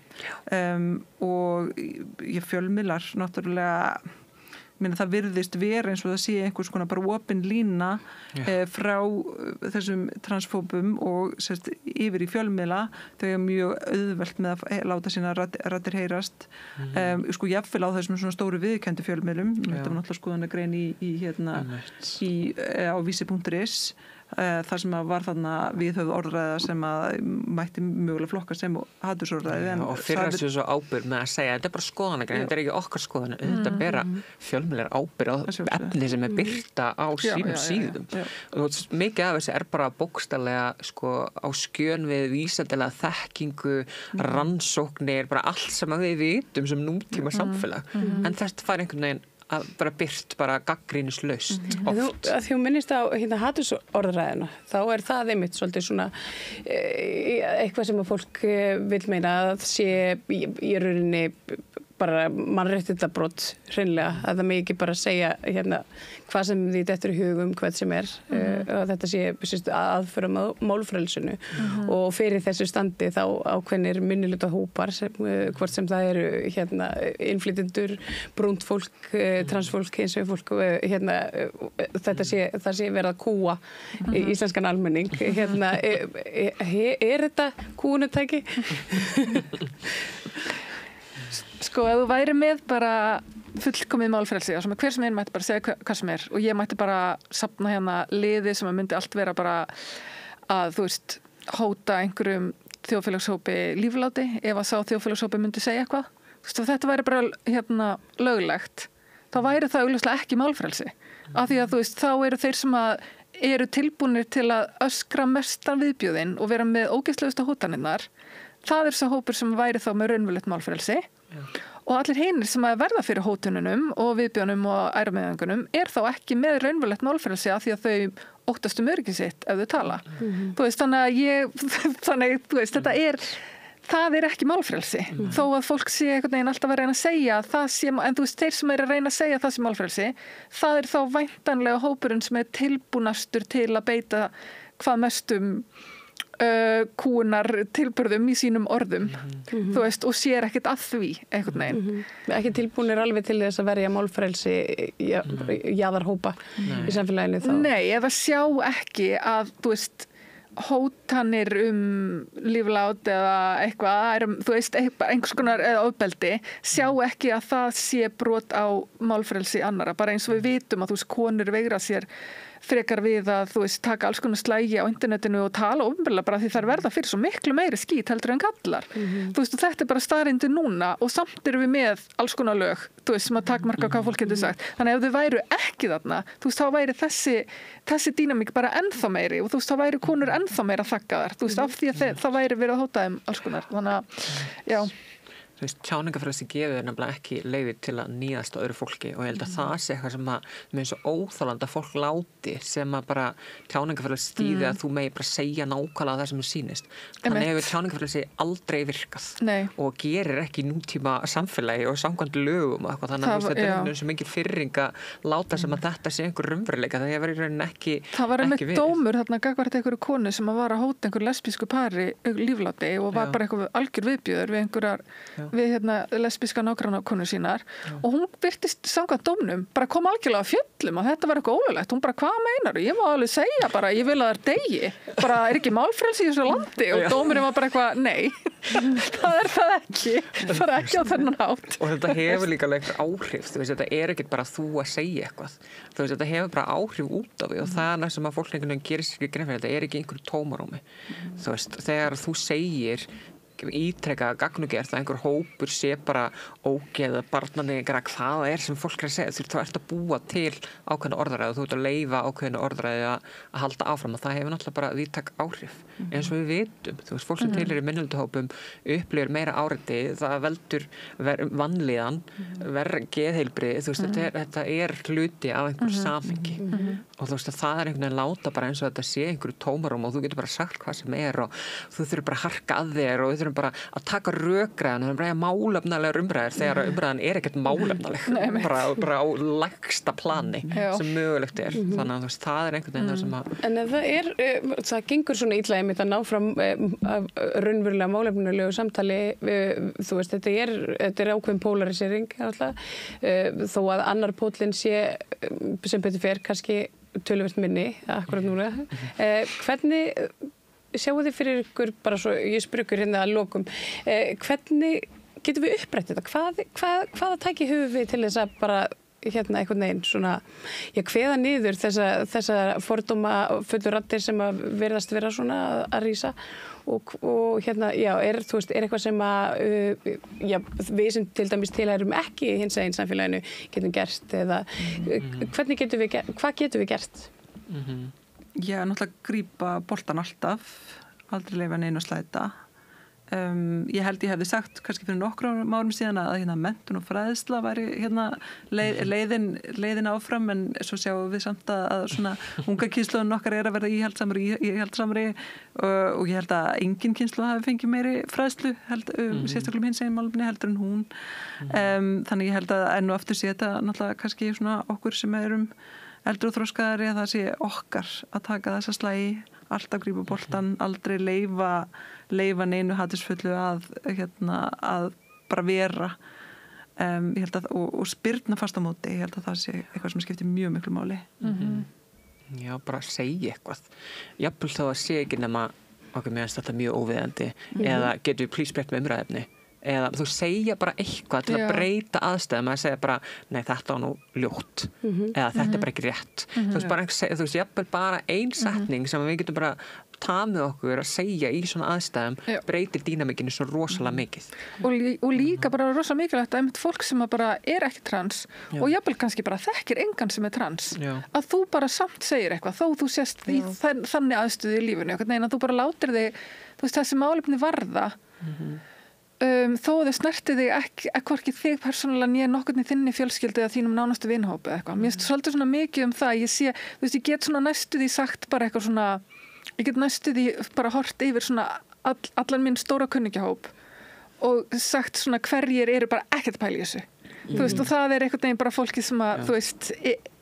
Og ég fjölmiðlar náttúrulega það virðist vera eins og það sé einhvers konar bara opin lína frá þessum transfóbum og yfir í fjölmiðla þau er mjög auðvelt með að láta sína raddir heyrast jafnvel á þessum svona stóru viðurkenndu fjölmiðlum þetta var náttúrulega skoðanagrein á vísi.is þar sem var þarna viðhöfð orðræða sem að mætti mögulega flokka sem hatursorðræði og fyrir þessu svo ábyrgð með að segja þetta er bara skoðanagrein, þetta er ekki okkar skoðan þetta bera fjölmiðlar ábyrgð á efni sem er birta á sínum síðum og mikið af þessu er bara bókstallega á skjön við vísindalega þekkingu rannsóknir, bara allt sem við vitum sem nútíma samfélag en þetta fær einhvern veginn að bara byrt bara gagnrýnislaust oft. Þú minnist á hatursorðræðina, þá er það einmitt svolítið svona eitthvað sem að fólk vil meina að sé í rauninni bara mannréttindabrot hreinlega, að það megi ekki bara segja hvað sem því dettur í hugum hvern sem er og þetta sé aðföra málfrelsinu og fyrir þessu standi þá ákveðnir minniluta hópar hvort sem það eru innflytjendur, brúnt fólk transfólk, hinsvegin fólk það sé verið að kúa íslenskan almenning er þetta kúunutæki? Ef þú væri með bara fullkomið málfrelsi og hver sem einn mætti bara segja hvað sem er og ég mætti bara safna liði sem myndi allt vera bara að þú veist hóta einhverjum þjóðfélagshópi lífláti ef að sá þjóðfélagshópi myndi segja eitthvað. Þú veist, ef þetta væri bara löglegt, þá væri það augljóslega ekki málfrelsi. Af því að þú veist, þá eru þeir sem að eru tilbúnir til að öskra mestan viðbjóðinn og vera með ógeðslegustu hótanirnar. Það sá hópur sem væri þá með raunverulegt málfrelsi. Og allir hinir sem að verða fyrir hótununum og viðbjónum og ærumeiðingunum þá ekki með raunverulegt málfrelsi af því að þau óttast öryggi sitt ef þau tala. Þú veist, þannig þú veist, það ekki málfrelsi. Þó að fólk sé einhvern veginn alltaf að reyna að segja að það sé, en þú veist, þeir sem að reyna að segja að það sé málfrelsi, það þá væntanlega hópurinn sem tilbúnastur til að beita hvað mestum kúunar tilburðum í sínum orðum, þú veist, og sér ekkert að því einhvern veginn. Ekki tilbúnir alveg til þess að verja málfrelsi jaðarhópa í samfélaginu þá? Nei, eða sjá ekki að, þú veist, hótanir líflát eða eitthvað, þú veist, einhvers konar ofbeldi, sjá ekki að það sé brot á málfrelsi annara, bara eins og við vitum að þú veist, konur veigra sér frekar við að þú veist, taka alls konar slægi á internetinu og tala ofnbörlega bara því þær verða fyrir svo miklu meiri skít heldur en kallar. Þú veist, og þetta bara staðreyndir núna og samt erum við með alls konar lög, þú veist, sem að takmarka hvað fólk getur sagt. Þannig að ef þau væru ekki þarna, þú veist, þá væri þessi dýnamík bara ennþá meiri og þú veist, þá væri konur ennþá meira þaggaðar, þú veist, af því að það væri verið að hóta þeim alls konar. Þannig að, já. Þú veist, tjáningafrelsi gefur nefnilega ekki leyfi til að níðast á öðru fólki og ég held að það sé eitthvað sem að með eins og óþolandi að fólk láti sem að bara tjáningafrelsi stýði að þú megi bara segja nákvæmlega það sem er sýnist. Þannig hefur tjáningafrelsi aldrei virkað og gerir ekki nútíma samfélagi og samkvæmt lögum og eitthvað, þannig að þetta er eins og mikil firring að láta sem að þetta sé einhver raunveruleika, það hefur í rauninni ekki verið. Það var einmitt dómur þarna gagnvart einhverju konu sem að var að hóta einhverju lesbísku pari lífláti og var bara einhver algjör viðbjóður við einhverjar við lesbíska nágrannakonu sínar og hún virtist samkvæmt dómnum bara kom algjörlega að fjöllum og þetta var eitthvað ólöglegt. Hún bara, hvað meinar? Ég má alveg segja bara, ég vil að það degi. Bara ekki málfrelsi í þessu landi og dómurinn var bara eitthvað, nei, það það ekki. Bara ekki á þennan hátt. Og þetta hefur líka einhver áhrif, þú veist, þetta ekki bara þú að segja eitthvað. Þú veist, þetta hefur bara áhrif út af því og það er sem að fólk einhvern veginn gerir sér ekki grein fyrir, þetta ekki einhver tómarúmi. Þú veist, þegar þú segir ítrekka gagnugert að einhver hópur sé bara ógeða barnanegra hvað það sem fólk að segja, þú ert að búa til ákveðna orðræði og þú ert að leyfa ákveðna orðræði að halda áfram og það hefur náttúrulega bara víðtæk áhrif eins og við vitum, þú veist, fólk sem til í minnihlutahópum upplifir meira áreiti, það veldur vanlíðan geðheilbrigði, þú veist, þetta hluti af einhver samhengi og þú veist að það einhvern veginn láta bara eins og þetta sé einhverju tómarum og þú getur bara sagt hvað sem og þú þurfir bara að harka að þér og þú þurfum bara að taka rökræðan og bara málefnalegar umræður þegar umræðan ekkert málefnaleg bara á lægsta plani sem mögulegt þannig að þú veist, það einhvern veginn það sem að En það gengur svona illa einmitt að ná fram raunverulega málefnalegu samtali þú veist, þetta ákveðin polarisering þó að annar pólinn sé sem betur fer kannski töluvert minni akkurat núna hvernig sjáu þið fyrir ykkur, bara svo ég spyr ykkur hérna að lokum, hvernig getum við upprætt þetta? Hvaða tæki höfum við til þess að bara hérna einhvern veginn svona, kveða niður þessa fordóma fullur raddir sem að verðast vera svona að rísa og hérna, þú veist, eitthvað sem að við sem til dæmis tilhærum ekki hins eginn samfélaginu getum gert eða hvað getum við gert? Já, náttúrulega grípa boltan alltaf, aldrei leyfa neinu að slæta. Ég held ég hefði sagt kannski fyrir nokkrum árum síðan að menntun og fræðsla væri leiðin áfram en svo sjáum við samt að svona unga kynslóðun okkar að verða íhaldsamri og ég held að engin kynslóð hafi fengið meiri fræðslu sérstaklega hins egin málefni heldur en hún. Þannig ég held að enn og aftur sé þetta náttúrulega kannski svona okkur sem erum eldri og þroskaðari að það sé okkar að taka þessa slagi, alltaf grípa boltan, aldrei leyfa neinu hatusfullu að bara vera ég held að, og spyrna fast á móti, ég held að það sé eitthvað sem skiptir mjög miklu máli. Já, bara segja eitthvað. Jafnvel þá að sé ekki nema okkur meðanst þetta mjög óviðandi eða getur við plís breytt með umræðefni eða þú segja bara eitthvað til að breyta aðstæðum, að segja bara nei, þetta var nú ljótt eða þetta bara ekki rétt þú veist, bara, þú veist, jafnvel bara ein setning sem við getum bara tamið okkur að segja í svona aðstæðum breytir dýnamikinu svo rosalega mikið og líka bara rosalega mikilvægt að einmitt fólk sem bara ekki trans og jafnvel kannski bara þekkir engan sem trans að þú bara samt segir eitthvað þó þú sést í þannig aðstöðu í lífinu en að þú bara látir þig þú veist, þessi málefni varða þó þau snerti þig ekki hvorki þig persónulega nýja nokkurni þinni fjölskyldu eða þínum nánastu vinhópi eða eitthvað. Mér finnst svolítið svona mikið það, ég sé, þú veist, ég get svona næstu því sagt bara eitthvað svona, ég get næstu því bara hort yfir svona allan minn stóra kunningjahóp og sagt svona hverjir eru bara ekkert pæli í þessu. Þú veist, og það einhvern veginn bara fólki sem að, þú veist,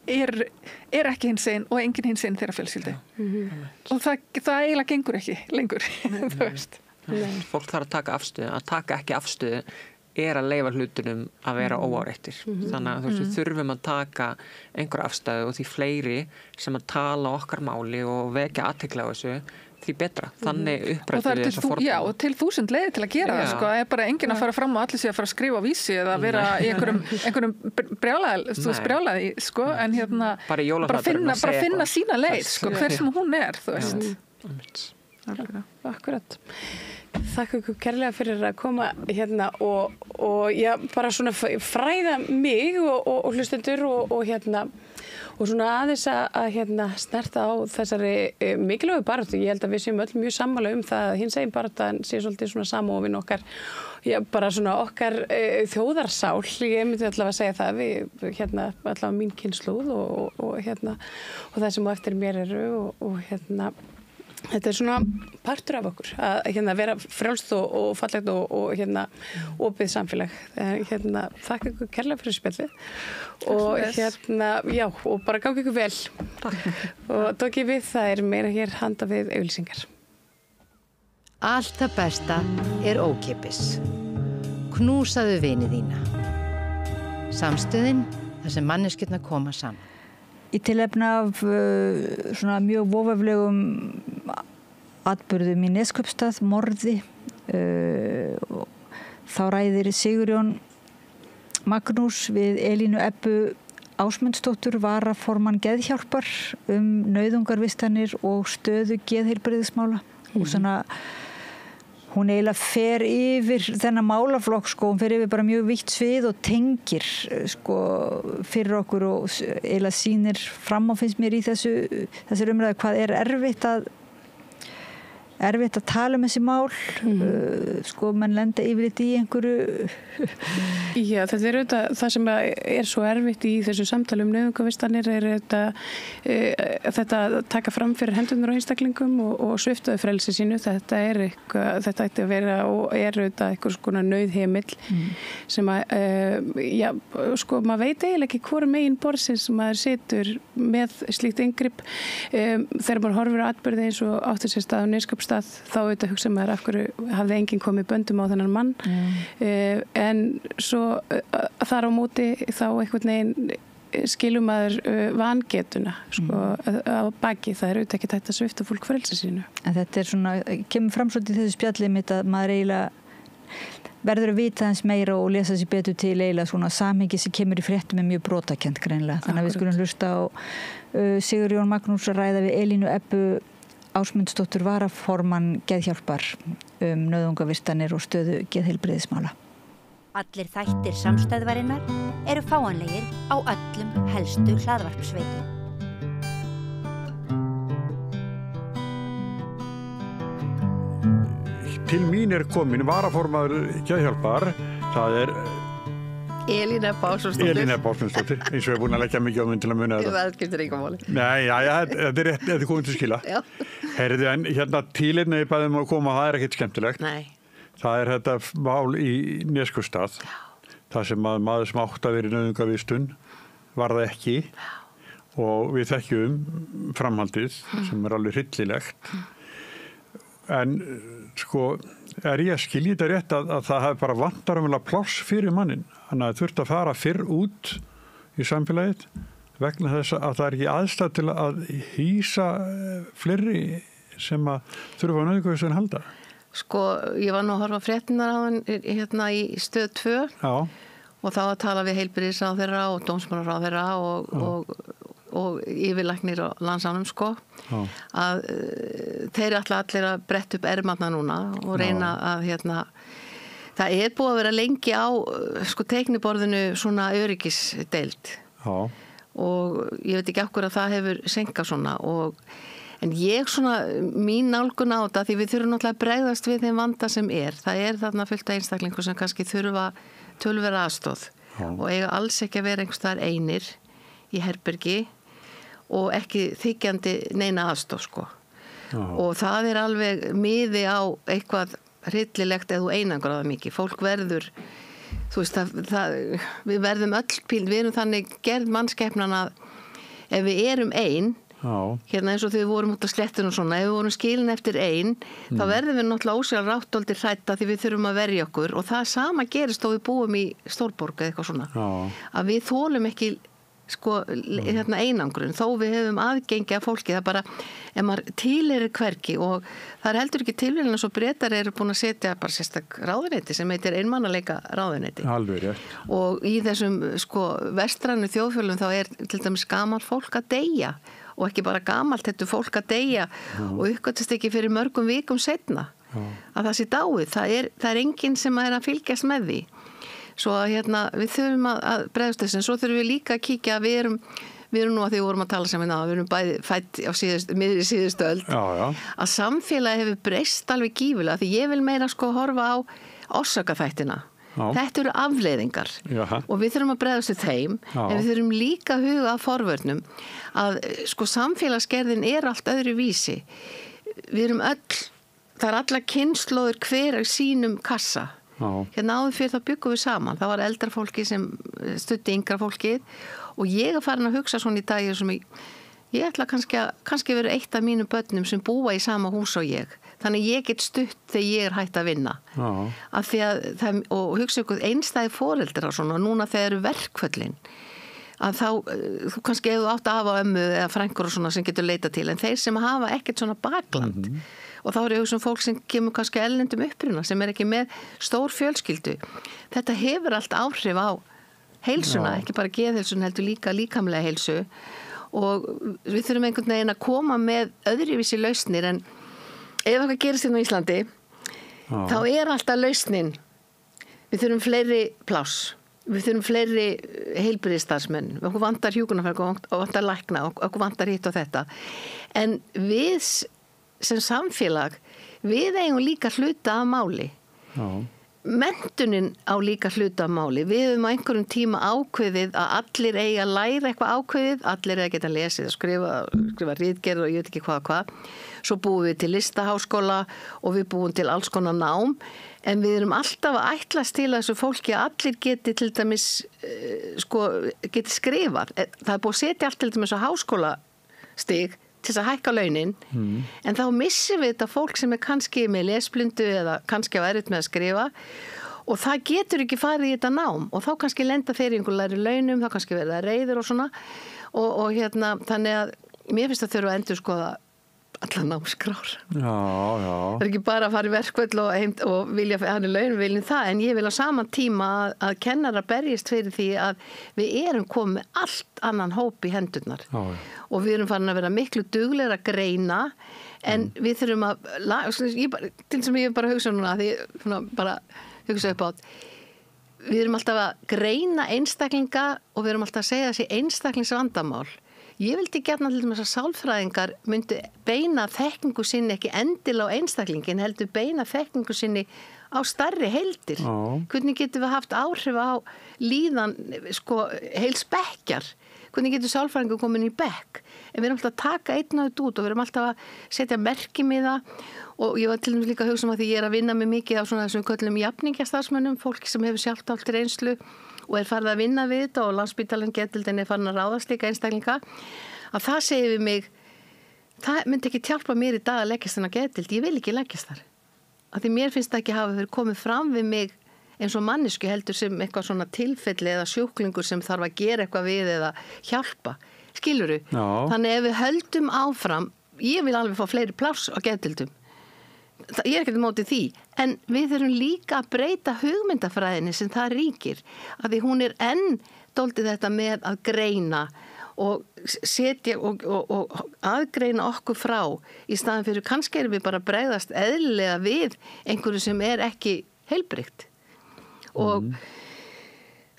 er ekki hinsegin og engin hinsegin þeirra fjölskyldu. Og það eiginlega gengur ekki lengur, þú veist. Fólk þarf að taka afstöðu, að taka ekki afstöðu að leyfa hlutunum að vera óáreittir þannig að þú veist, við þurfum að taka einhver afstöðu og því fleiri sem að tala okkar máli og vekja athygli á þessu, því betra þannig upprættum við þessa fordóma. Já, og til 1000 leiðir til að gera það, sko, bara enginn að fara fram og allir sé að fara að skrifa á vísi eða vera í einhverjum brjálaði, sko, en bara finna sína leið, sko, hver sem hún þú veist. Akkurat. Þakka ykkur kærlega fyrir að koma og já, bara svona fræða mig og hlustendur og svona aðeins að snerta á þessari mikilvægu baráttu. Ég held að við séum öll mjög sammála það að hinsegin baráttan sé svolítið svona samofin okkar, já, bara svona okkar þjóðarsál. Ég myndi allavega að segja það, við allavega mín kynslóð og það sem á eftir mér eru og þetta svona partur af okkur að vera frjálst og fallegt og opið samfélag. Þakka ykkur kærlega fyrir spjallið og já, og bara gangi ykkur vel. Og tók ég við, það meira hér handa við auglýsingar. Allt það besta ókeypis. Knúsaðu vini þína. Samstöðin þar sem manneskjurnar koma saman. Í tilefni af svona mjög voveiflegum atburðum í Neskaupstað, morði, þá ræðir Sigurjón Magnús við Elínu Ebbu Ásmundsdóttur, varaformann Geðhjálpar, nauðungarvistanir og stöðu geðheilbrigðismála. Og svona hún eiginlega fer yfir þennan málaflokk, sko, hún fer yfir bara mjög vítt svið og tengir, sko, fyrir okkur og eiginlega sýnir fram á, finnst mér, í þessir umræðu hvað erfitt að tala þessi mál, sko, menn lenda yfirleitt í einhverju. Já, þetta auðvitað það sem svo erfitt í þessu samtali nauðungarvistanir þetta að taka fram fyrir hendurnar á einstaklingum og sviptaðu frelsi sínu. Þetta þetta ætti að vera og auðvitað eitthvað svona nauðheimill sem já, sko, maður veit eiginlega ekki hvoru megin borðsins sem maður situr með slíkt inngrip. Þegar maður horfir á atburði eins og átti sér stað á Neskaupstað, þá auðvitað hugsa maður af hverju hafði enginn komið böndum á þennan mann. En svo þar á móti þá einhvern veginn skilur maður vangetuna, sko, á baki. Það auðvitað ekki hægt að svipta fólk frelsi sínu. En þetta svona, kemur fram svolítið þessu spjalli mitt að maður eiginlega verður að vita hans meira og lesa sér betur til eiginlega svona samhengi sem kemur í fréttum mjög brotakent greinlega. Þannig að við skulum hlusta á Sigurjón Magnús að ræða við Elínu Ebbu Ásmundsdóttur, varaformann Geðhjálpar, nauðungarvistanir og stöðu geðheilbrigðismála. Allir þættir samstæðvarinnar eru fáanlegir á öllum helstu hlaðvarpsveitum. Til mín komin varaformaður Geðhjálpar, það Elín Ebba Ásmundsdóttir, eins og ég búin að leggja mikið á mynd til að muna þetta. Það skiptir enga máli. Nei, þetta rétt, þetta komið til skila. Já. Heyrðu, en tilefnið ég bæði að koma, það ekkert skemmtilegt. Nei. Það þetta mál í Neskaupstað. Það sem maður sem átt að vera í nauðungarvistun var það ekki. Og við þekkjum framhaldið sem alveg hryllilegt. En sko, ég að skilja þetta rétt að það hafi bara vantar pláss fyrir mannin. Þannig að þurft að fara fyrr út í samfélagið vegna þess að það ekki aðstæð til að hýsa fleiri sem að þurfa á nauðungarvistun halda. Sko, ég var nú að horfa fréttinar á hann hérna í stöð 2 og þá að tala við heilbrigðisráðherra og dómsmálaráðherra og yfirlæknir og landsánum sko að þeir ætla allir að bretta upp ermarna núna og reyna að hérna það búið að vera lengi á sko teikniborðinu svona öryggisdeild og ég veit ekki okkur að það hefur senkað svona en ég svona mín nálgun á þetta því við þurfum náttúrulega að bregðast við þeim vanda sem það þarna fullt af einstaklingur sem kannski þurfa töluvera aðstoð og eiga alls ekki að vera einhvers staðar einir í herbergi og ekki þykjandi neina aðstoð sko og það alveg miði á eitthvað hryllilegt eða einangraða mikið. Fólk verður, þú veist, við verðum öll píld, við erum þannig gerð mannskepnan að ef við erum ein, hérna eins og þegar við vorum út á slettinu og svona, ef við vorum skilin eftir ein, þá verðum við náttúrulega ósjálfrátt dálítið hrædda því við þurfum að verja okkur og það sama gerist þó við búum í stórborg eða eitthvað svona. Að við þolum ekki sko hérna einangrun þó við hefum aðgengi af fólki það bara ef maður tilheyrir hvergi og það heldur ekki tilvíðan svo Bretar eru búin að setja bara sérstak ráðuneyti sem heitir einmannaleika ráðuneyti alveg rétt og í þessum sko vestrænu þjóðfjölum þá til dæmis gamalt fólk að deyja og ekki bara gamalt þetta fólk að deyja og uppgötast ekki fyrir mörgum vikum seinna að það sé dáið það enginn sem að fylgjast með því svo að hérna við þurfum að bregðast þessu en svo þurfum við líka að kíkja við erum nú að því við vorum að tala saman við erum bæði fætt á miðri síðustu öld að samfélagi hefur breyst alveg gífulega því ég vil meira sko horfa á orsakaþættina þetta eru afleiðingar og við þurfum að bregðast við þeim en við þurfum líka að huga að forvörnum að sko samfélagsgerðin allt öðru vísi við erum það alla kynslóður hver í sínum kassa hérna áður fyrir þá byggum við saman það var eldra fólki sem studdi yngra fólkið og ég farin að hugsa svona í dag sem ég ætla kannski vera eitt af mínum börnum sem búa í sama hús og ég þannig ég get stutt þegar ég hætt að vinna af því að og hugsa ykkur einstæði foreldrar og svona núna þegar eru verkföllin að þá þú kannski ef þú átt að hafa ömmu eða frængur og svona sem getur leita til en þeir sem hafa ekkert svona bakland og þá ég hugsa fólk sem kemur kannski erlendum uppruna sem ekki með stór fjölskyldu þetta hefur allt áhrif á heilsuna, ekki bara geðheilsuna heldur líka líkamlega heilsu og við þurfum einhvern veginn að koma með öðruvísi lausnir en ef eitthvað gerist hérna á Íslandi þá alltaf lausnin við þurfum fleiri pláss við þurfum fleiri heilbrigðisstarfsmenn okkur vantar hjúkrunarfræðinga og vantar lækna og okkur vantar hitt og þetta en við sem samfélag við eigum líka hluta af máli menntunin á líka hluta af máli við höfum á einhverjum tíma ákveðið að allir eigi að læra eitthvað ákveðið allir eigi að geta lesið og skrifa ritgerð og ég veit ekki hvað svo búum við til listaháskóla og við búum til alls konar nám en við erum alltaf að ætlast til að þessu fólki að allir geti til dæmis geti skrifað það búið að setja allt til dæmis á háskólastig til þess að hækka launin en þá missum við þetta fólk sem kannski með lesblindu eða kannski á erfitt með að skrifa og það getur ekki farið í þetta nám og þá kannski lenda þeir í einhver lægri launum þá kannski verða reiður og svona og hérna þannig að mér finnst að þurfa að endurskoða allar námskrár það ekki bara að fara í verkvöld og vilja hann í launum viljum það en ég vil á saman tíma að kennara berjist fyrir því að við erum komið allt annan hóp í hendurnar og við erum farin að vera miklu duglegir að greina en við þurfum að til sem ég bara hugsa núna því bara hugsa upp átt við erum alltaf að greina einstaklinga og við erum alltaf að segja þessi einstaklingsvandamál ég vildi gjarna til þess að sálfræðingar myndi beina þekkingu sinni ekki endil á einstaklingin heldur beina þekkingu sinni á stærri heildir hvernig getum við haft áhrif á líðan heils bekkjar hvernig getur sálfræðingur komin í bekk en við erum alltaf að taka einn og þetta út og við erum alltaf að setja merkjum í það og ég var til dæmis líka að hugsa að því ég að vinna með mikið á svona þessum köllum jafningjastarfsmönnum fólki sem hefur sjálft allt reynslu og farið að vinna við þetta og Landspítalinn geðdeildin farin að ráðast líka einstaklinga að það segir við mig það myndi ekki hjálpa mér í dag að leggjast þennan geðdeild, ég vil ekki leggjast þar af því mér finnst það ekki hafa verið komið fram við mig eins og mannesku heldur sem eitthvað svona tilfelli eða sjúklingur sem þarf að gera eitthvað við eða hjálpa skilurðu, þannig ef við höldum áfram ég vil alveg fá fleiri pláss á geðdeildum ég ekkert mótið því, en við þurfum líka að breyta hugmyndafræðinni sem það ríkir, að því hún enn dóldið þetta með að greina og setja og aðgreina okkur frá í staðan fyrir kannski erum við bara að bregðast eðlilega við einhverju sem ekki heilbrigt og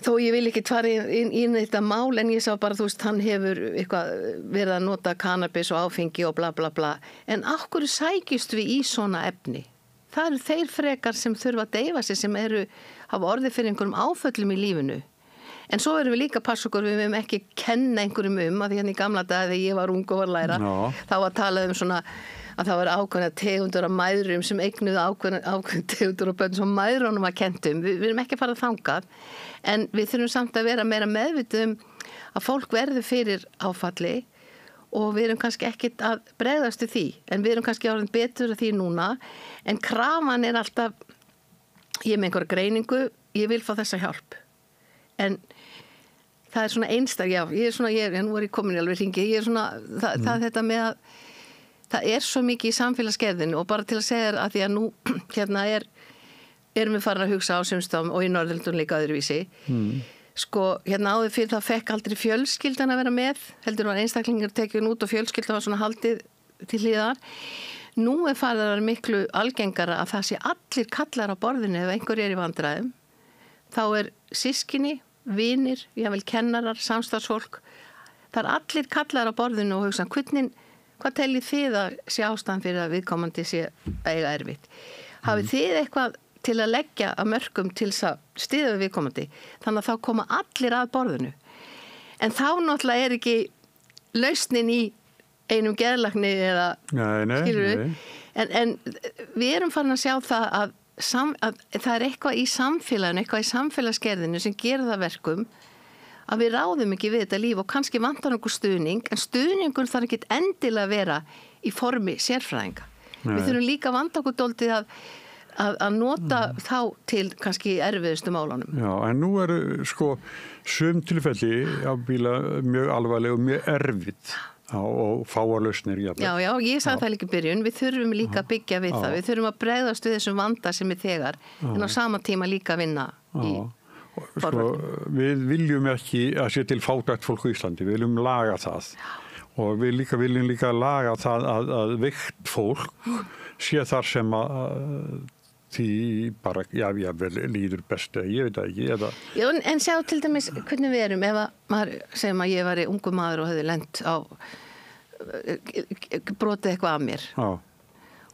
þó ég vil ekki fara í þetta mál en ég sá bara þú veist hann hefur eitthvað verið að nota kannabis og áfengi og bla bla bla en okkur sækjust við í svona efni það eru þeir frekar sem þurfa að deyfa sig sem hafa orðið fyrir einhverjum áföllum í lífinu en svo erum við líka að passa okkur við höfum ekki kenna einhverjum að því hérna í gamla dag þegar ég var ung og var að læra þá var talað svona að það var ákveðna tegundur af mæðrum sem eignuðu ákveðna tegundur af börn sem mæðrunum var kentum. Við erum ekki að fara þangað en við þurfum samt að vera meira meðvituð að fólk verður fyrir áfalli og við erum kannski ekkit að bregðast til því en við erum kannski orðin betur að því núna en krafan alltaf ég með einhverja greiningu, ég vil fá þessa hjálp en það svona einstak, já, nú er ég komin í alveg hringi, ég svona, það þetta með að það svo mikið í samfélagsgerðinu og bara til að segja að því að nú hérna erum við farin að hugsa á sumstofum og í Norðurlöndum líka öðruvísi sko, hérna áður fyrir það fekk aldrei fjölskyldan að vera með heldur var einstaklingar tekin út og fjölskyldan var svona haldið til hliðar nú farið að vera miklu algengara að það sé allir kallar á borðinu ef einhver í vandræðum þá systkini vinir, jável kennarar, samstarfsfólk það allir kallar á borðinu og hugsa hvað teljið þið að sé ástæðan fyrir að viðkomandi sé eiga erfitt hafið þið eitthvað til að leggja að mörkum til þess að styðja við viðkomandi þannig að þá koma allir að borðinu en þá náttúrulega ekki lausnin í einum geðlækni eða skilur en við erum farin að sjá það að það eitthvað í samfélaginu, eitthvað í samfélagsgerðinu sem gerir það verkum að við ráðum ekki við þetta líf og kannski vantar einhver stuðning, en stuðningur þarf ekki endilega að vera í formi sérfræðinga. Við þurfum líka að vanda okkur dálítið að nota þá til kannski erfiðustu málunum. Já, en nú sko sum tilfelli ábíla mjög alvarleg og mjög erfitt og fáar lausnir. Já, ég sagði það líka í byrjun, við þurfum líka að byggja við það, við þurfum að bregðast við þessum vanda sem þegar, en á sama tíma líka að vinna í við viljum ekki að sé til fátækt fólk í Íslandi, við viljum laga það og við viljum líka laga það að veikt fólk sé þar sem því bara, líður best ég veit ekki Já, en sjá til dæmis hvernig við erum ef maður segjum að ég var ungu maður og hefði lent á brotið eitthvað af mér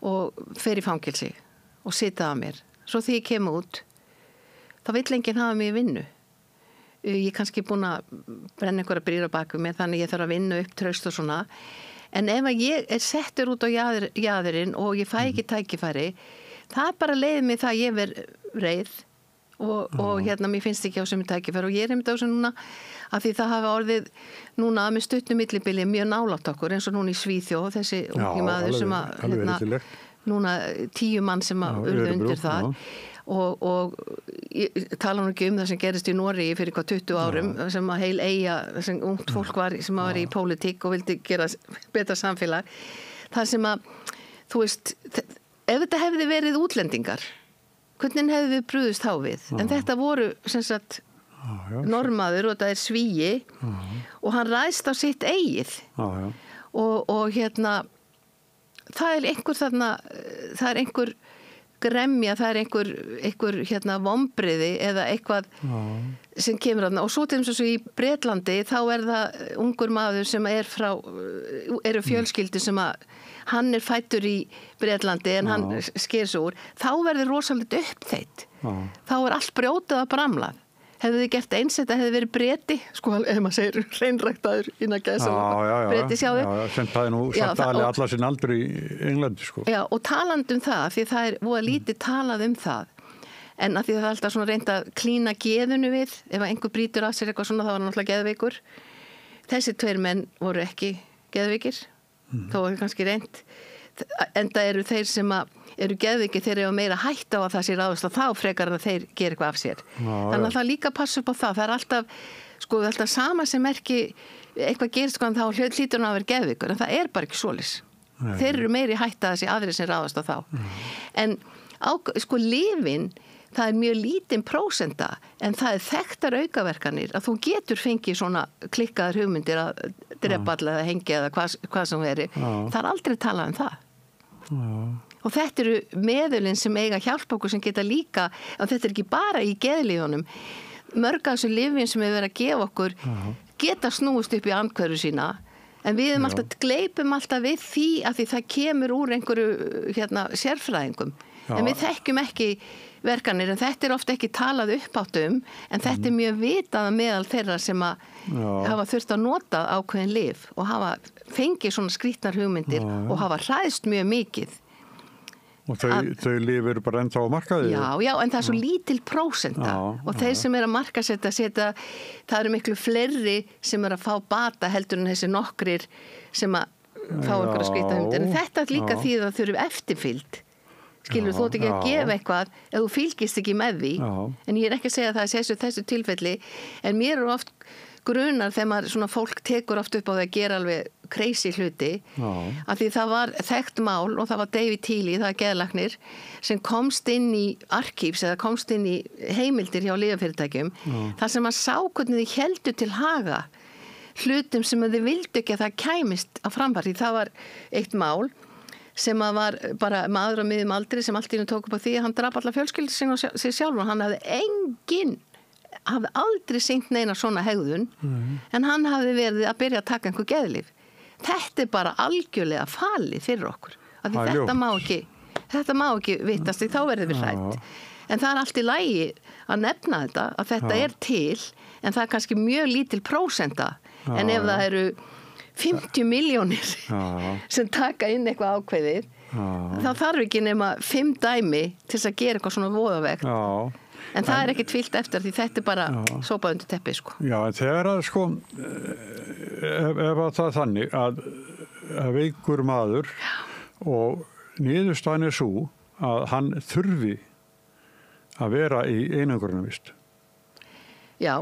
og fer í fangelsi og sita af mér svo því ég kem út þá vill enginn hafa mig í vinnu. Ég kannski búin að brenna einhverja brýr á baku mér þannig ég þarf að vinna upp traust og svona. En ef ég settur út á jaðurinn og ég fæ ekki tækifæri, það bara leiði mig það ég verð reið og hérna mér finnst ekki á sem tækifæri og ég einmitt á þessu núna af því það hafa orðið núna með stuttum millibili mjög nálægt okkur eins og núna í Svíþjóð þessi ungi maður sem að núna 10 mann sem að urðu undir það. Og ég tala nú ekki það sem gerist í Noregi fyrir 20 árum sem að heil eiga, sem ungt fólk var sem var í pólitík og vildi gera betra samfélag það sem að, þú veist ef þetta hefði verið útlendingar hvernig hefði við brugðist þá við en þetta voru sem sagt normaður og þetta svíi og hann ræðst á sitt eigið og hérna það einhver þarna það einhver gremja, það einhver hérna vombriði eða eitthvað sem kemur þarna og svo til þess að í Bretlandi þá það ungur maður sem eru fjölskyldu sem að hann fæddur í Bretlandi en hann sker sig úr, þá verður rosalega uppþeitt þá allt brjótað að bramlað hefðu þið gert eins, þetta hefði verið Breti sko, ef maður segir hreinræktaður innan gæsa Breti, sjáðu sem það nú samt allir allar sinn aldur í Englandi sko. Já, og talandi það, því það voða lítið talað það en að því það alltaf svona reynd að klína geðunu við, ef einhver brýtur að sér eitthvað svona, þá var náttúrulega geðveikur þessi 2 menn voru ekki geðveikir, þó er kannski reynd en það eru þeir sem eru geðveikir, þeir eru meira hætta á að það sé ráðast og þá frekar að þeir gera eitthvað af sér þannig að það líka passa upp á það er alltaf, sko, alltaf sama sem ekki eitthvað gerist þá hlýtur hann að vera geðveikur en það bara ekki svoleiðis Þeir eru meiri hætta þessi aðri sem ráðast á þá. En sko lyfin, það er mjög lítinn prósenta en það er þekktar aukaverkanir að þú getur fengið svona klikkaðar hugmyndir að drepa alla eða hengja eða hvað sem veri. Það er aldrei talað um það. Og þetta eru meðulinn sem eiga að hjálpa okkur sem geta líka, og þetta er ekki bara í geðlyfunum, mörg af þessu lyfin sem við verið að gefa okkur geta snúist upp í andhverfu sína, en við gleipum alltaf við því að því það kemur úr einhverju sérfræðingum. En við þekkjum ekki verkanir, en þetta er ofta ekki talað uppátt en þetta er mjög vitað meðal þeirra sem að hafa þurft að nota ákveðin lyf og hafa fengið svona skrýtnar hugmyndir og hafa hræðst mjög mikið. Og þau lyf eru bara ennþá á markaði? Já, en það er svo lítil prósenta og þeir sem eru að markasetja, það eru miklu fleiri sem eru að fá bata heldur en þessi nokkrir sem að fá einhverja skrýtnar hugmyndir. En þetta er líka því að það þurfi eftirfylgd. Skilur, þú ert ekki að gefa eitthvað ef þú fylgist ekki með því, en ég er ekki að segja að það sé þessu tilfelli, en mér eru oft grunar þegar svona fólk tekur oft upp á því að gera alveg crazy hluti, af því það var þekkt mál og það var David Healy, það er geðlæknir, sem komst inn í arkífs eða komst inn í heimildir hjá lyfjafyrirtækjum, þar sem að sá hvernig þið héldu til haga hlutum sem þið vildu ekki að það kæmist á framfæri. Það var eitt mál sem að var bara maður á miðjum aldri sem allt í einu tók upp á því að hann drap alla fjölskyldu sinni og sig sjálfur og hann hafði aldrei sýnt neina svona hegðun en hann hafði verið að byrja að taka einhver geðlyf. Þetta er bara algjörlega falið fyrir okkur af því þetta má ekki vitast því þá verður við hrædd. En það er allt í lagi að nefna þetta að þetta er til en það er kannski mjög lítil prósenta en ef það eru 50 milljónir sem taka inn eitthvað ákveðið þá þarf ekki nema 5 dæmi til þess að gera eitthvað svona voðavegt en það er ekki tvilt eftir því þetta er bara sópað undir teppi sko. Já, en þegar að sko ef að það er þannig að veikur maður og niðurstaðan er svo að hann þurfi að vera í einangrunarvist. Já,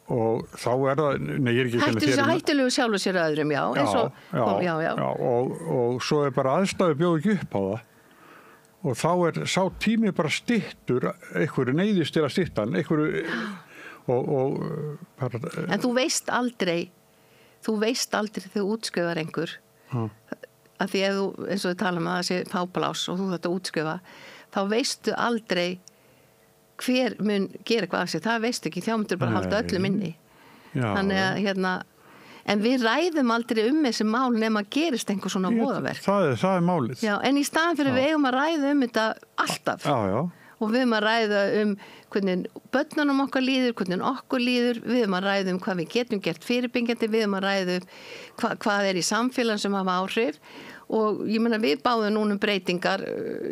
og þá er það hættu þessu hættulegu sjálfur sér öðrum og svo er bara aðstæðu bjóð ekki upp á það og þá er sá tími bara styttur einhverju neyðist til að stytta hann en þú veist aldrei þegar þú útskrifar einhver að því ef þú eins og við talum að það sé fáplás og þú þetta útskrifa þá veistu aldrei hver mun gera hvað af sig, það veistu ekki, þá myndir bara halda öllum inni. Þannig að en við ræðum aldrei þessi mál nema gerist einhver svona voðaverk. Það er málið. Já, en í staðan fyrir við eigum að ræða þetta alltaf. Og við eigum að ræða hvernig börnunum okkar líður, hvernig okkur líður, við eigum að ræða hvað við getum gert fyrirbyggjandi, við eigum að ræða hvað er í samfélagin sem hafa áhrif og ég meina við báðum núna breytingar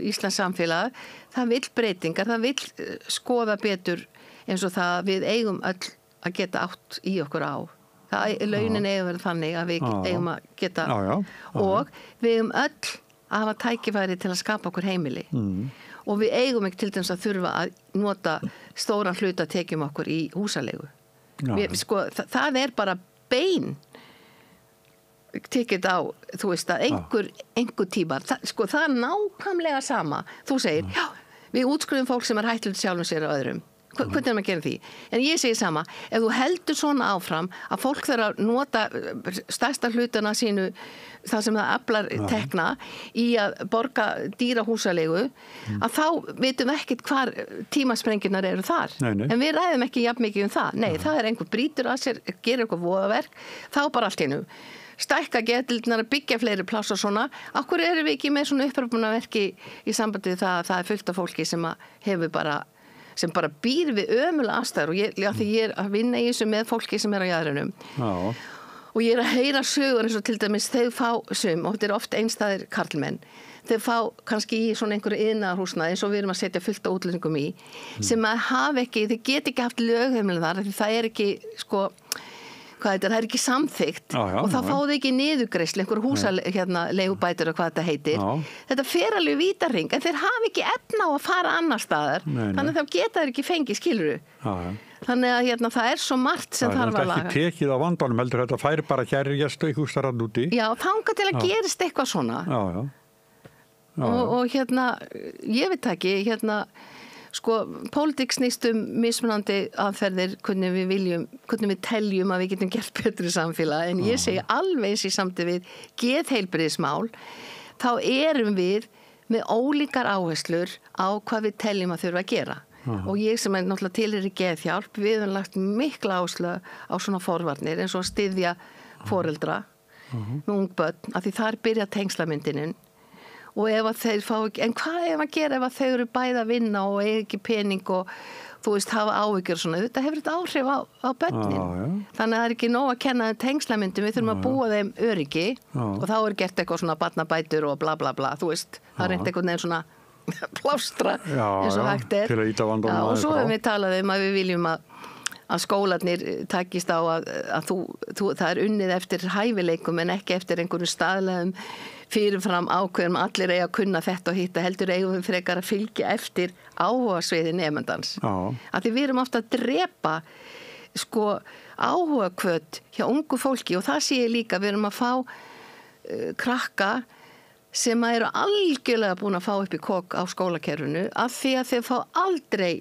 Íslands samfélag, það vill breytingar, það vill skoða betur eins og það við eigum öll að geta átt í okkur á. Launin eigum verið þannig að við eigum að geta og við eigum öll að hafa tækifæri til að skapa okkur heimili og við eigum ekki til dæmis að þurfa að nota stóran hluta tekjum okkur í húsalegu. Sko, það er bara bein tekið á, þú veist að einhver tíma, sko það er nákvæmlega sama, þú segir já, við útskrifum fólk sem er hættulegt sjálfum sér og öðrum, hvernig er maður að gera því en ég segir sama, ef þú heldur svona áfram að fólk þarf að nota stærsta hlutana sínu það sem það aflar tekna í að borga dýra húsalegu að þá vitum við ekkert hvar tímasprengjurnar eru þar en við ræðum ekki jafn mikið það, það er einhver brýtur að sér, gerir eitthvað voðaverk þá bara allt í einu stækka geðdeildirnar að byggja fleiri pláss og svona. Akkur erum við ekki með svona uppröpunarverki í sambandi við það að það er fullt af fólki sem sem bara býr við ömulega aðstæður og því ég er að vinna í þessu með fólki sem er á jaðrinum. Og ég er að heyra sögur eins og til dæmis þeir fá og þetta er oft einstæðir karlmenn þeir fá kannski í svona einhverju iðnaðarhúsnæði eins og við erum að setja fullt af útlendingum í sem að hafa ekki, þeir get ekki haft lögheimili þar því það er ekki sko það er ekki samþykkt og þá fá þau ekki niðurgreiðslu einhver leigubætur og hvað þetta heitir þetta fer alveg vítarhring en þeir hafa ekki efna á að fara annar staðar þannig að þá geta þeir ekki fengið skiluru Þannig að það er svo margt sem þarf að laga. Það er ekki tekið á vandanum heldur, þetta fær bara gerjast eitthvað starfand úti. Já, þangað til að gerist eitthvað svona. Já. Og ég veit ekki, sko, pólitík snýst mismunandi aðferðir, hvernig við teljum að við getum gert betri samfélag, en ég segi alveg í samti við geðheilbrigðismál, þá erum við með ólíkar áherslur á hvað við teljum að þurfa að gera. Og ég sem er náttúrulega tilheyri geðhjálp, við höfum lagt mikla áherslu á svona forvarnir eins og að styðja foreldra með ung börn, af því þar byrja tengslamyndinin. Og ef að þeir fá ekki, en hvað ef að gera ef að þau eru bæði að vinna og eiga ekki pening og þú veist hafa áhyggjur svona, þetta hefur þetta áhrif á börnin. Þannig að það er ekki nóg að kenna þeim tengslamyndum, við þurfum að búa þeim öryggi og þá er gert eitthvað svona barnabætur og bla bla bla, þú veist, það er eitthvað neginn svona plástra eins og hægt er. Til að íta vandamál. Og svo hefum við talað að við viljum að skólarnir takist á að það er unnið eftir hæfileikum en ekki eftir einhverju staðlegum fyrirfram ákveðum allir eiga að kunna þetta og hitta, heldur eigum við frekar að fylgja eftir áhugasviði nemandans. Af því við erum ofta að drepa sko áhugakvöt hjá ungu fólki og það sé ég líka, við erum að fá krakka sem eru algjörlega búin að fá upp í kok á skólakerfinu af því að þeir fá aldrei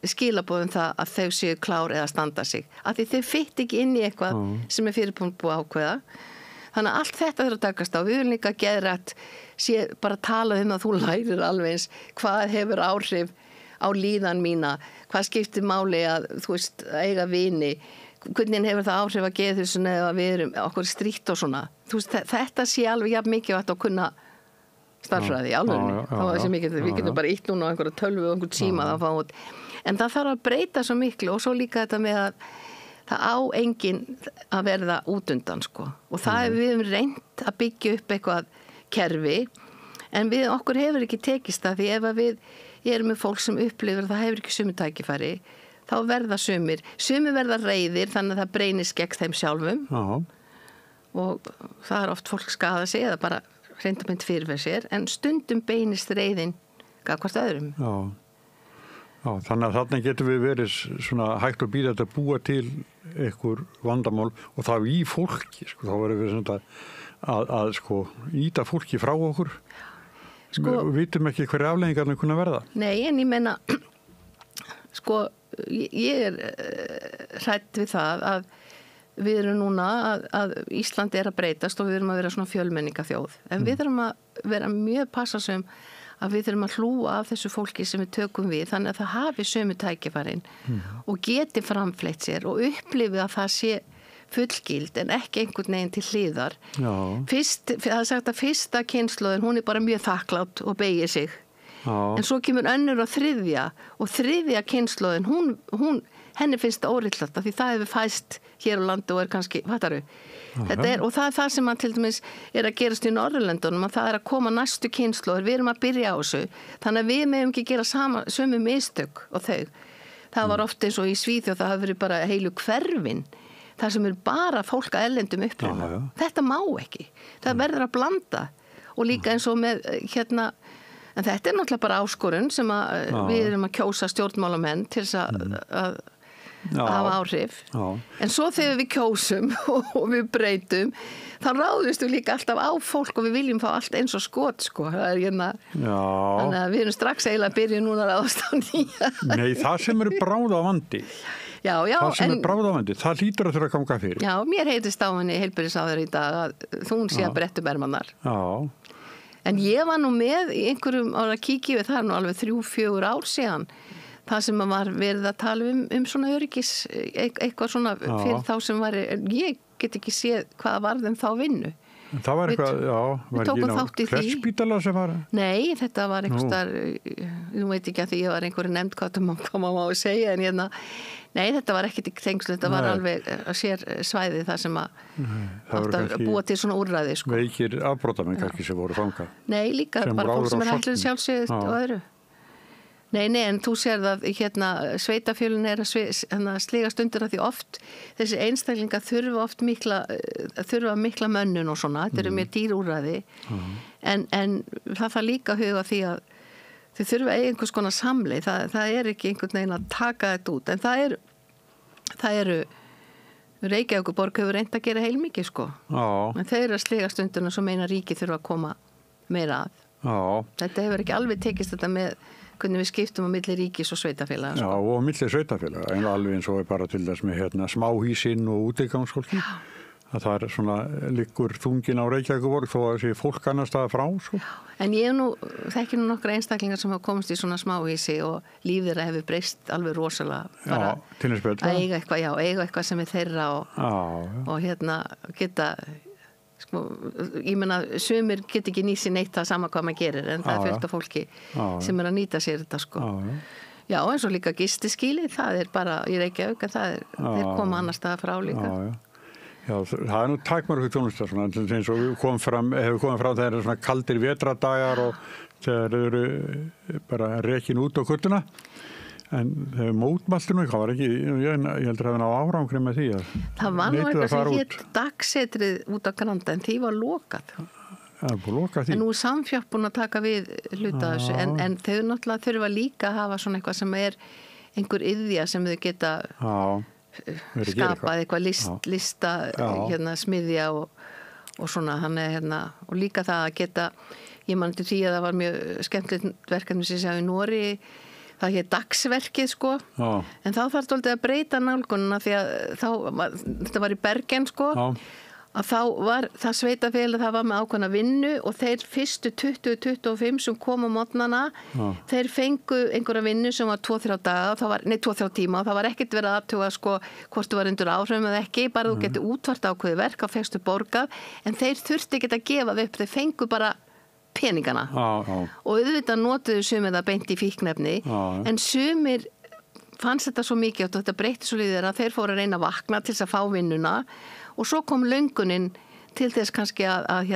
skilaboðum það að þau séu klár eða standa sig. Af því þeir fitt ekki inn í eitthvað sem er fyrirbúin búið að ákveða. Þannig að allt þetta þurfa að takast á. Við viljum líka geðrætt bara tala að þú lærir alveg eins hvað hefur áhrif á líðan mína, hvað skiptir máli að þú veist eiga vini, hvernig hefur það áhrif að geða þessu eða við erum okkur strítt og svona. Þú veist, þetta sé alveg jafn mikilvægt að kunna starffræði, alveg. Við getum bara ítt núna á einhverja tölvu og einhvern síma þá fáum út. En það þarf að breyta svo miklu og svo líka þetta með að það á enginn að verða út undan sko. Og það við höfum reynt að byggja upp eitthvað kerfi en okkur hefur ekki tekist það því ef að við erum með fólk sem upplifir það hefur ekki sömu tækifæri þá verða sumir verða reiðir þannig að það breynist gegn þeim sjálfum og það er oft fólk skada sig eða bara reyndamönd fyrir sér en stundum beinist reiðin gagnvart öðrum. Já, þannig að þarna getum við verið svona hægt að býða þetta að búa til einhver vandamál og það í fólki, sko, þá verður við svona að sko íta fólki frá okkur. Sko, við vitum ekki hverju afleggingarnir kunna verða. Nei, en ég meina, sko, ég er hrædd við það að við erum núna að Ísland er að breytast og við erum að vera svona fjölmenningaþjóð. En við erum að vera mjög passasum að við þurfum að hlúa af þessu fólki sem við tökum við þannig að það hafi sömu tækifærin og geti framfleytt sér og upplifið að það sé fullgild en ekki einhvern veginn til hliðar. Það er sagt að fyrsta kynslóðin, hún er bara mjög þakklátt og beygir sig. En svo kemur önnur og þriðja kynslóðin, henni finnst það órillat því það hefur fæst hér á landi og er kannski, fattaru? Og það er það sem til dæmis er að gerast í Norðurlöndunum að það er að koma næstu kynslóðir, við erum að byrja á þessu þannig að við meðum ekki gera sömu mistök og þau. Það var oft eins og í Svíþjóð það hafi verið bara heilu hverfin þar sem er bara fólk að erlendum uppruna. Þetta má ekki. Það verður að blanda og líka eins og með en þetta er náttúrulega bara áskorun sem við erum að kjósa stjórnmálamenn til þess að hafa áhrif. En svo þegar við kjósum og við breytum þá ráðumst við líka alltaf á fólk og við viljum fá allt eins og skot sko. Það er þannig að við erum strax eiginlega að byrja núna að ráðast á nýja. Nei, það sem eru bráðavandi það sem er bráðavandi, það hlýtur að þurfa að ganga fyrir. Já, mér heitist á henni heilbrigðisráðherra í dag að hún sé að bretta ermarnar. En ég var nú með í einhverjum ára að kíkja við, það er nú alveg 3-4 ár síðan það sem var verið að tala um svona öryggis eitthvað svona fyrir þá sem var ég get ekki séð hvað var þeim þá vinnu. Það var eitthvað, við tókum þátt í því. Kleppspítala sem var? Nei, þetta var einhverstaðar, nú veit ekki að því ég var einhverju nefnd hvað maður má segja en nei, þetta var ekkert í tengslu, þetta var alveg að sér svæði það sem átt að búa til svona úrræði. Sko. Veikir afbrotamenn kannski sem voru fangað? Nei, líka bara fólk sem er hætluð sjálfsögð og öðru. Nei, en þú sér það sveitafjölun er að sligast undir að því oft þessi einstaklingar þurfa mikla mönnun og svona, þetta eru mjög dýr úrræði en það þarf líka að huga því að þau þurfa einhvers konar samleið, það er ekki einhvern veginn að taka þetta út en það er það eru Reykjavíkurborg hefur reynt að gera heilmikið sko. Já. En þeir eru að sliga stunduna sem meina ríki þurfa að koma meira að. Já. Þetta hefur ekki alveg tekist þetta með hvernig við skiptum á milli ríkis og sveitafélaga. Já, sko. og milli sveitafélaga, en alveg eins og bara til þess með smáhísinn og útigangsfólki. Að það svona liggur þungin á Reykjavíkurborg þó að sé fólk annar staða frá. Sko. En ég þekki nú nokkra einstaklingar sem hafa komist í svona smáhísi og líf þeirra hefur breyst alveg rosalega bara að eiga eitthvað sem er þeirra og geta sko, ég meina sumir get ekki nýsi neitt það sama hvað maður gerir en það er fullt af fólki sem er að nýta sér þetta sko. Já, eins og líka gistiskýli, það er bara í Reykjavík en þeir koma annar staða frá líka. Já, það er nú takmarku þjónusta svona, eins og hefur komið fram þegar eru svona kaldir vetradagar og þegar eru bara rekin út á kuttuna en þegar mótmæltu nú eitthvað var ekki, ég heldur að það ná árangri með því að það var nú eitthvað sem hétt dagsetrið út á Granda en því var lokað. Það er búið lokað því. En nú er Samfjáp búin að taka við hluta þessu en þau náttúrulega þurfa líka að hafa svona eitthvað sem er einhver iðja sem þau geta skapað eitthvað lista smiðja og svona þannig og líka það að geta ég man til því að það var mjög skemmtilegt verkefni sem sé á í Nóri það hér dagsverkið sko en þá þarf þetta að breyta nálgununa því að þetta var í Bergen sko að þá var það sveitafélag það var með ákveðna vinnu og þeir fyrstu 20-25 sem kom á mótnana þeir fengu einhverja vinnu sem var 2-3 daga 2-3 tíma og það var ekkert verið að aðtuga sko hvort þú var undir áhrifum eða ekki bara þú getur útvart ákveði verk á fegstu borgað en þeir þurfti ekki að gefa upp þeir fengu bara peningana og auðvitað notuðu sumir það beint í fíknefni en sumir fannst þetta svo mikið og þetta breytti svo líður að þeir fóru að reyna að vakna til þess að fá vinnuna og svo kom löngunin til þess kannski að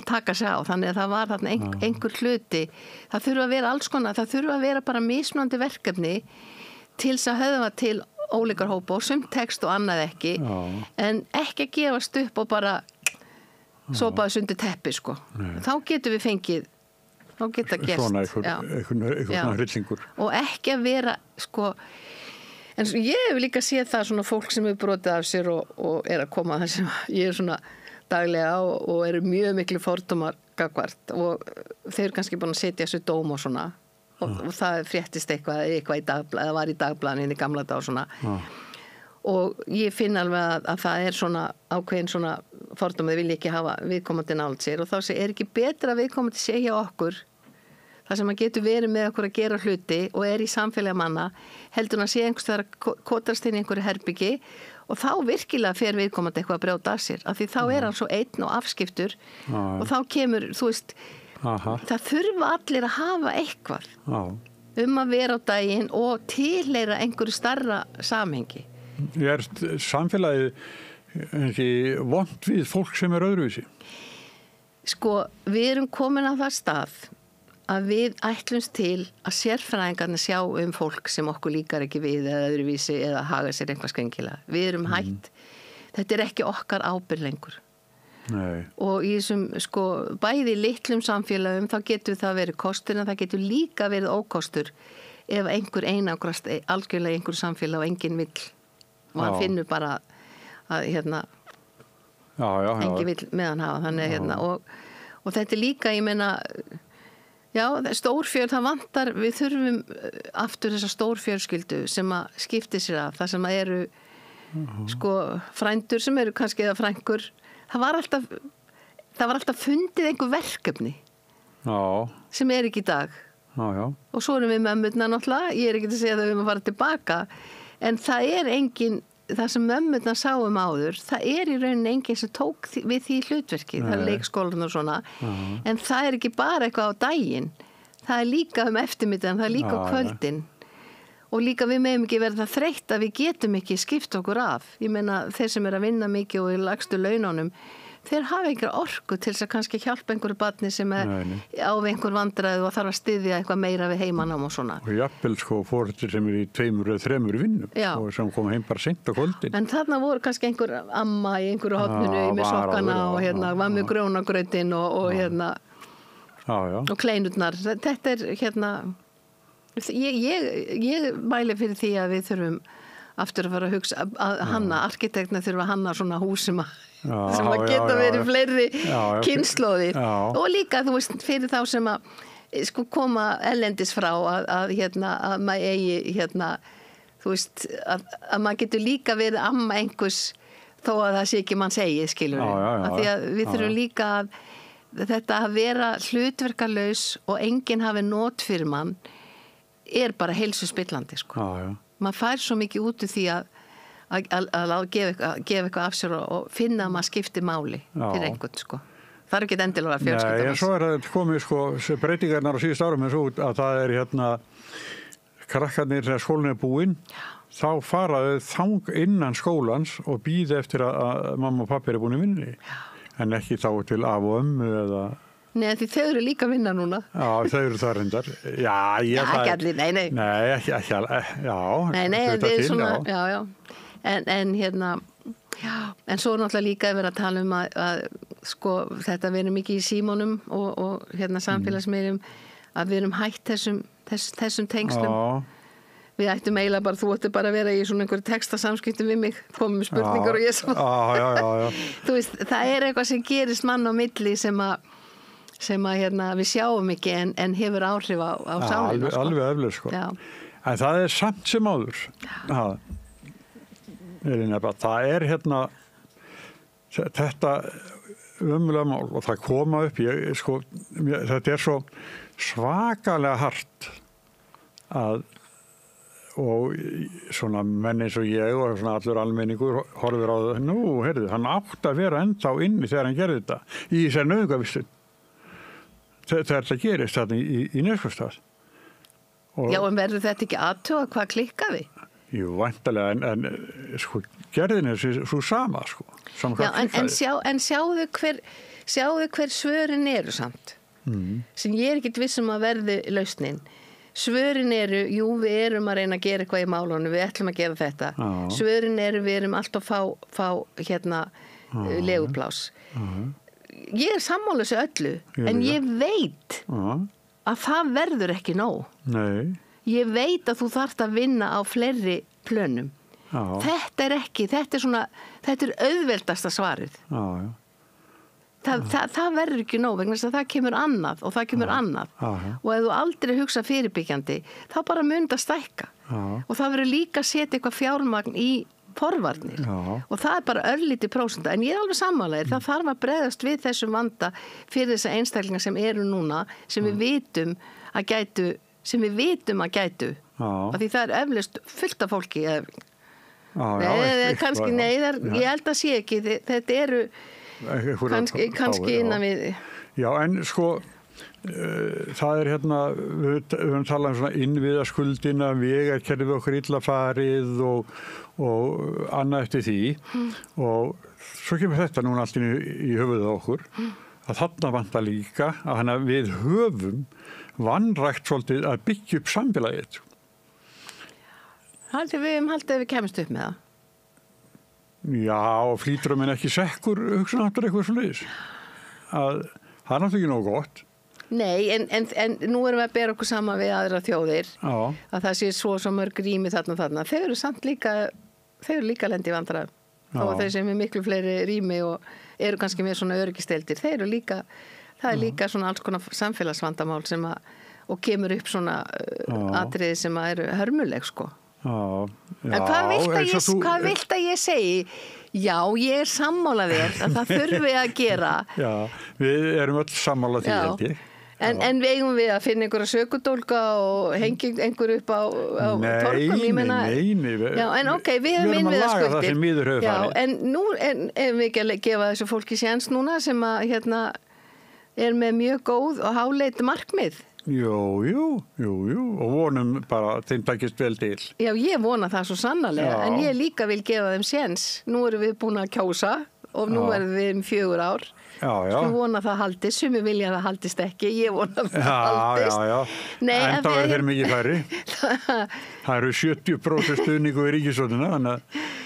taka sig á þannig að það var þarna einhver hluti það þurfa að vera alls konar það þurfa að vera bara mismunandi verkefni til þess að höfða til ólíkar hópa og sumt text og annað ekki en ekki að gefast upp og bara sopaðis undir teppi sko þá getum við fengið þá geta gerst svona eitthvað hryllingur og ekki að vera sko en ég hef líka séð það svona fólk sem hefur brotið af sér og er að koma þar sem ég er svona daglega og eru mjög miklu fordómar gagvart og þeir eru kannski búin að setja þessu dóm og svona og það fréttist eitthvað í dagblaði eða var í dagblaðinni í gamla dag og svona og ég finn alveg að það er svona ákveðin svona fordómar þau vilja ekki hafa viðkomandi nálægt sér og þá er ekki betra að viðkomandi sé hjá okkur það sem að getur verið með okkur að gera hluti og er í samfélagi manna heldur hann að sé einhvers þegar kotast inn í einhverju herbyggi og þá virkilega fer viðkomandi eitthvað að brjóta af sér af því þá er hann svo einn og afskiptur og þá kemur, þú veist það þurfa allir að hafa eitthvað að vera á daginn og tilheyra einhverju starra samhengi. Er samfélagið ekki vont við fólk sem er öðruvísi? Sko, við erum komin á það stað að við ætlumst til að sérfræðingarnir sjá fólk sem okkur líkar ekki við eða öðruvísi eða haga sér einhvað skringilega. Við erum hætt. Þetta er ekki okkar ábyrgð lengur. Nei. Og í þessum sko bæði litlum samfélagum þá getur það verið kostur en það getur líka verið ókostur ef einhver einangrast algjörlega einhver samfélag og enginn vill. Man finnur bara að enginn vill meðan hafa þannig og þetta er líka, ég meina já, stórfjör, það vantar, við þurfum aftur þessa stórfjörskyldu sem að skipti sér af, það sem að eru sko frændur sem eru kannski eða frængur, það var alltaf fundið einhver verkefni sem er ekki í dag og svo erum við mömmurna náttúrulega, ég er ekki að segja að við erum að fara tilbaka en það er engin það sem mömmurna sáum áður það er í rauninni enginn sem tók við því hlutverki, það er leikskólan og svona en það er ekki bara eitthvað á daginn það er líka eftirmiddagen, það er líka kvöldin og líka við meðum ekki verða þreytt að við getum ekki skipt okkur af ég meina þeir sem er að vinna mikið og í lægstu laununum þeir hafa einhver orku til þess að kannski hjálpa einhverju barni sem er á einhver vandræðu og þarf að styðja eitthvað meira við heimanám og svona. Og jafnvel sko fórhundir sem er í 2 eða 3 vinnum og sem kom heim bara seint á kvöldin. En þarna voru kannski einhver amma í einhverju hotninu með sokkana og var með grónagrautin og kleinurnar. Þetta er ég mæli fyrir því að við þurfum aftur að fara að hugsa að hanna, arkitekturna þurfa að hanna svona hús sem að geta verið fleiri kynslóðir og líka, þú veist, fyrir þá sem að sko koma ellendis frá að maður eigi þú veist, að maður getur líka verið amma einhvers þó að það sé ekki mann segi, skilur við. Því að við þurfum líka að þetta að vera hlutverkalaus og enginn hafi not fyrir mann bara heilsuspillandi, sko. Maður fær svo mikið út úr því að gefa eitthvað af sér og finna að maður skipti máli fyrir einhvern, sko. Það ekki endilega fjölskylda. Nei, en svo það komið, sko, breytingarnar á síðust árum eins og út að það krakkarnir þegar skólinn búinn, þá fara þau innan skólans og bíða eftir að mamma og pappi búin í vinni. En ekki þá til af og ömmu eða... Nei, því þau eru líka að vinna núna. Já, þau eru það reyndar. Já, ekki allir, nei. Nei, ekki allir, já. Nei, það er svona, já. En en svo er náttúrulega líka að vera að tala að sko, þetta verður mikið í símónum og samfélagsmiðlum að við erum hætt þessum tengslum. Við ættum eiginlega bara, þú ætti bara að vera í svona einhverju textasamskiptum við mig, komum með spurningar og ég svo. Já. Þú veist, það er eitthvað sem gerist mann á milli sem við sjáum ekki en hefur áhrif á sálina. Alveg eflir, sko. Já. En það er samt sem áður. Það er þetta ömurlega mál og það koma upp, þetta er svo svakalega hart og svona menn eins og ég og svona allur almenningur horfir á það, heyrðu, hann átti að vera ennþá inni þegar hann gerði þetta í þessari nauðungarvistun þegar þetta gerist þarna í Neskaupstað. Já, en verður þetta ekki aðtuga hvað klikkaði? Jú, væntalega, en sko, gerðin er svo sama, sko. Já, en sjáðu hver svörin eru samt, sem ég er ekkert vissum að verði lausnin. Svörin eru, jú, við erum að reyna að gera eitthvað í málunum, við ætlum að gera þetta. Svörin eru, við erum alltaf að fá leguplás. Ég er sammála þessu öllu, en ég veit að það verður ekki nóg. Nei. Ég veit að þú þarft að vinna á fleiri plönum. Þetta er auðveldasta svarið. Það verður ekki nóg vegna þess að það kemur annað og það kemur annað. Og ef þú aldrei hugsa fyrirbyggjandi, þá bara mun það stækka. Og það verður líka að setja eitthvað fjármagn í forvarnir. Og það er bara örlítið prósenta. En ég er alveg sammálaðir, það þarf að bregðast við þessum vanda fyrir þessa einstaklingar sem eru núna, sem við vitum að gætu og því það er eflaust fullt af fólki kannski, ég held að sé ekki þetta eru kannski innan við. Já, en sko það er við höfum talað um svona innviðaskuldina, vegakerfið okkar illa farið og annað eftir því og svo kemur þetta núna allt í höfuðið á okkur að þarna vantar líka að við höfum vanrækt svolítið að byggja upp samfélagið. Við höfum haldið að við kemumst upp með það. Já, og flýtur en ekki sekkur hugsanáttur eitthvað svoleiðis. Það er náttúrulega ekki nógu gott. Nei, en nú erum við að bera okkur saman við aðra þjóðir að það sé svo mörg rými þarna. Þau eru samt líka lendi í vandræðum. Þó að þau sem er miklu fleiri rými og eru kannski með svona öryggisdeildir. Það er líka svona alls konar samfélagsvandamál og kemur upp svona atriði sem eru hörmuleg, sko. En hvað vilt að ég segi? Já, ég er sammála þér að það þurfi að gera. Já, við erum öll sammála því, held ég. En eigum við að finna einhverja sökudólka og hengi einhver upp á torkum, ég meina. Nei. Já, en ok, við höfum innviðaskuldir. Við erum að laga það sem miður höfum farið. En nú erum við ekki að gefa þessu fólki séns núna sem að er með mjög góð og háleit markmið. Jú, og vonum bara þeim takist vel til. Já, ég vona það svo sannarlega, en ég líka vil gefa þeim séns. Nú erum við búin að kjósa og nú erum við 4 ár. Ég vona það haldist, sumir vilja það haldist ekki, ég vona það haldist. En það er mikið færri. Það eru 70% stuðningu í ríkisstjórnina, þannig að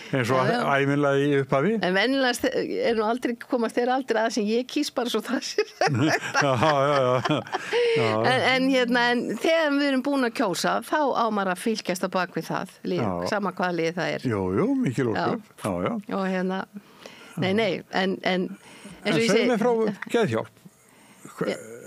eins og ævinlega í upphafi. En venjulegast komast þeir aldrei að sem ég kýs bara svo það sér. En þegar við erum búin að kjósa, þá á maður að fylgjast á bak við það, sama hvaða lið það er. Jú, mikil ósköp. Og nei, en segðu mig frá Geðhjálp.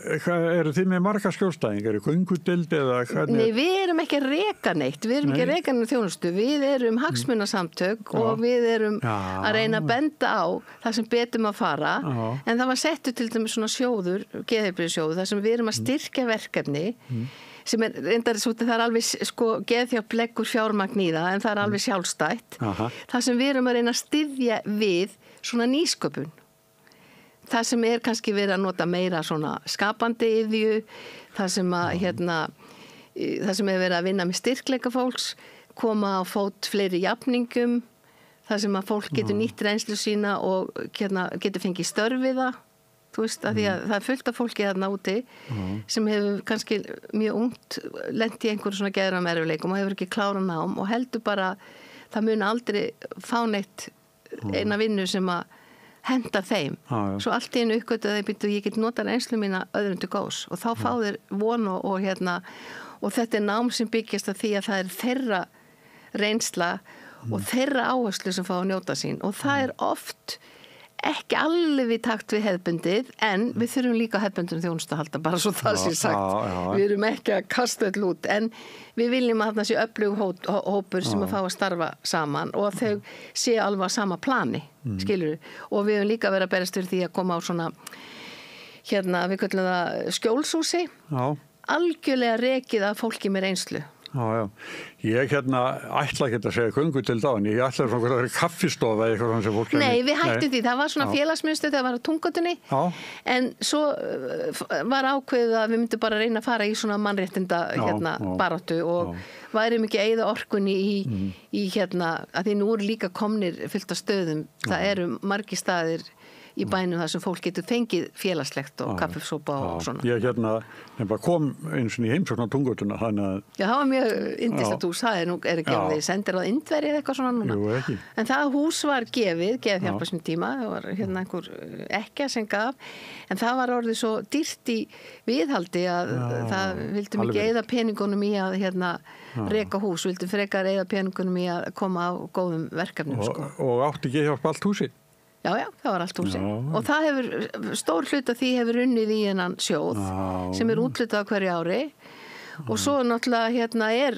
Eru þið með marga skjólstæðingar, göngudeild eða hvernig? Nei, við erum ekki að reka neitt, við erum ekki að reka neitt þjónustu, við erum hagsmunasamtök og við erum að reyna að benda á það sem betum að fara, en það var settu til dæmis svona sjóður, geðheilbrigðissjóður, þar sem við erum að styrkja verkefni sem reyndar það alveg Geðhjálp leggur fjármagn í það, en það alveg sjálfstætt, þar sem við erum að reyna að styðja við svona nýsköpun. Það sem kannski verið að nota meira svona skapandi iðju, það sem verið að vinna með styrkleika fólks, koma á fót fleiri jafningum, það sem að fólk getur nýtt reynslu sína og getur fengið störf við það, þú veist, að því að það fullt af fólki þarna úti sem hefur kannski mjög ungt lent í einhverjum svona geðræðamerfileikum og hefur ekki klárað nám og heldur bara, það mun aldrei fá neitt eina vinnu sem að henda þeim, svo allt í einu uppgötu að ég get nota reynslu mína öðrum til góðs og þá fá þeir von og þetta nám sem byggjast að því að það þeirra reynsla og þeirra áherslu sem fá að njóta sín og það oft ekki alveg við takt við hefðbundið en við þurfum líka hefðbundum þjónustu að halda bara svo það sé sagt við erum ekki að kasta öll út en við viljum að þarna sé öflug hópur sem að fá að starfa saman og að þau sé alveg á sama plani skilur og við höfum líka verið að berast fyrir því að koma á svona við kallum það skjólshúsi algjörlega rekið af fólki með reynslu. Ég ætla ekki að segja göngudeild á en ég ætla að vera kaffistofa eða eitthvað sem fólk Nei, við hættum því, það var svona félagsmiðstöð þegar var á Tungutunni en svo var ákveðið að við myndum bara reyna að fara í svona mannréttinda baráttu og værum ekki að eyða orkunni í að því nú eru líka komnir fullt af stöðum, það eru margir staðir í bænum þar sem fólk getur fengið félagslegt og kaffisópa og svona. Ég kom eins og í heimsókn á Tungutuna þannig að... Já, það var mjög yndislegt hús, það ekki að þið sendir á Indveri eða eitthvað svona núna. Jú, ekki. En það hús var Geðhjálpa sem tíma, það var einhver ekkja sem gaf, en það var orðið svo dýrt í viðhaldi að það vildum ekki eyða peningunum í að reka hús, vildum frekar eyða peningunum í að koma á góðum verkefnum. Og átti Geðhjálp allt húsið? Já, það var allt húsið og það stór hluta því hefur unnið í hennan sjóð sem úthlutað hverju ári og svo náttúrulega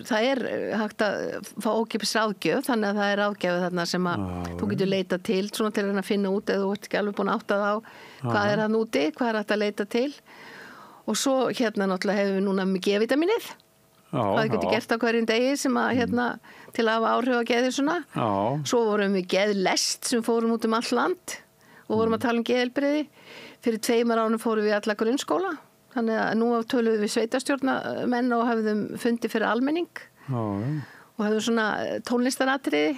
það hægt að fá ókeypis ráðgjöf þannig að það ráðgjöf þarna sem að þú getur leita til svona til að finna út eða þú ert ekki alveg búin að átta þá hvað hann úti, hvað hægt að leita til og svo náttúrulega hefur við núna með G-vitaminið hvað getur gert á hverjum degi sem að til að hafa áhrif á geðir svona svo vorum við geðlest sem fórum út all land og vorum að tala geðheilbrigði fyrir 2 árum fórum við alla grunnskóla þannig að nú töluðum við sveitarstjórnarmenn og hafðum fundi fyrir almenning og hafðum svona tónlistaratriði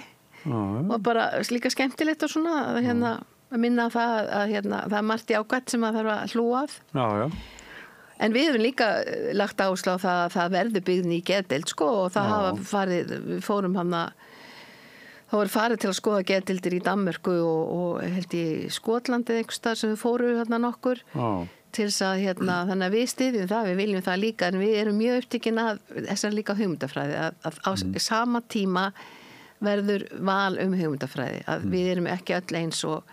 og bara líka skemmtilegt og svona að minna það að það margt jákvætt sem að þarf að hlúa að En við erum líka lagt áherslu á það að það verður byggðin í geðdeild og það við fórum þá var farið til að skoða geðdeildir í Danmörku og held í Skotlandi einhvers staðar sem við fórum nokkur til þess að þannig að við styðjum það, við viljum það líka en við erum mjög upptekin að þessar líka hugmyndafræði að á sama tíma verður val hugmyndafræði að við erum ekki öll eins og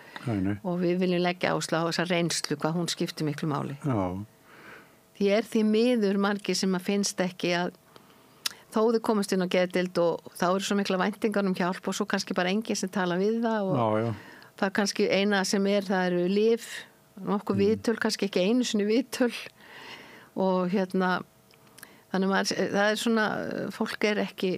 við viljum leggja áherslu á þessa reynslu hvað hún skiptir miklu máli. Því miður margir sem að finnst ekki að þó þau komast inn á geðdeild og þá eru svo mikla væntingar hjálp og svo kannski bara enginn sem tala við það og það kannski eina sem það eru lyf, nokkuð viðtöl, kannski ekki einu sinni viðtöl og þannig að það svona, fólk ekki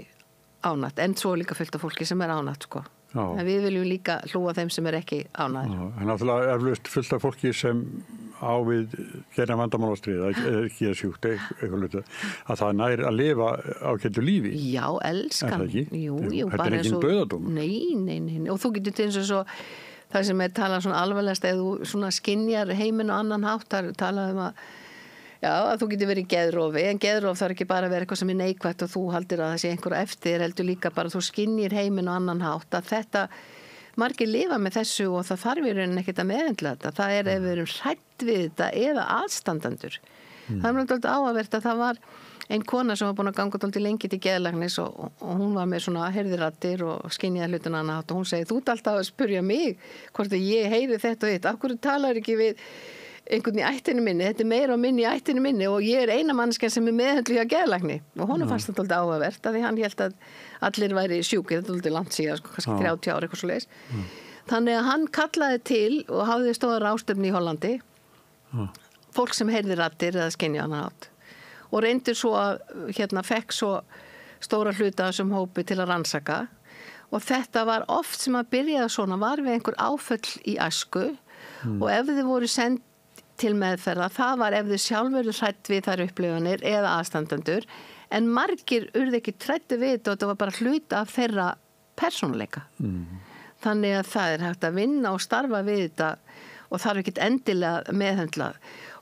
ánægt, en svo líka fullt af fólki sem ánægt en við viljum líka hlúa þeim sem ekki ánægðir. En náttúrulega eflaust fullt af fólki sem á við gerna vandamálastrið eða ekki sjúkt að það nær að lifa ágætu lífi. Já, elskan. Jú, þetta engin dauðadómur. Nei. Og þú getur til eins og svo það sem talað svona alvarlegast eða þú svona skynjar heiminn og annan hátt, það talað að Já, að þú getur verið geðrofi, en geðrof þarf ekki bara að vera eitthvað sem er neikvægt og þú haldir að það sé einhver eftir, heldur líka bara þú skynjir heiminn og annan hátt, að þetta, margir lifa með þessu og það þarf í rauninni ekkert að meðhöndla þetta. Það ef við erum hrædd við þetta eða aðstandendur. Það er náttúrulega áhugavert að það var ein kona sem var búin að ganga dálítið lengi til geðlæknis og hún var með svona heyrðiraddir og skynjaði hlutina hana og hún segi, þú ert alltaf að spurja mig hvort ég heyri þetta og þetta, af hverju talar ekki við einhvern í ættinu minni, þetta er meira á minni í ættinu minni og ég er eina mannskja sem er meðhöndlu hjá geðlækni og honum fannst þetta dálítið áhugavert að því hann hélt að allir væri sjúkir, þetta er dálítið langt síðan, sko, kannski 30 ára eitthvað svo leis. Þannig að hann kallaði til og hafði stóða ráðstefnu í Hollandi, fólk sem heyrði raddir eða skynja hann átt og reyndir svo að fekk svo stóra hluta sem hópi til að rannsaka og þetta var oft sem að byrjaði svona var við einhver áföll í æsku og ef þið voru send til meðferða, það var ef þið sjálfur hrætt við þær upplifanir eða aðstandendur en margir urðu ekki hrættu við þetta og þetta var bara hluta af þeirra persónuleika. Þannig að það er hægt að vinna og starfa við þetta og þarf ekkert endilega meðhöndla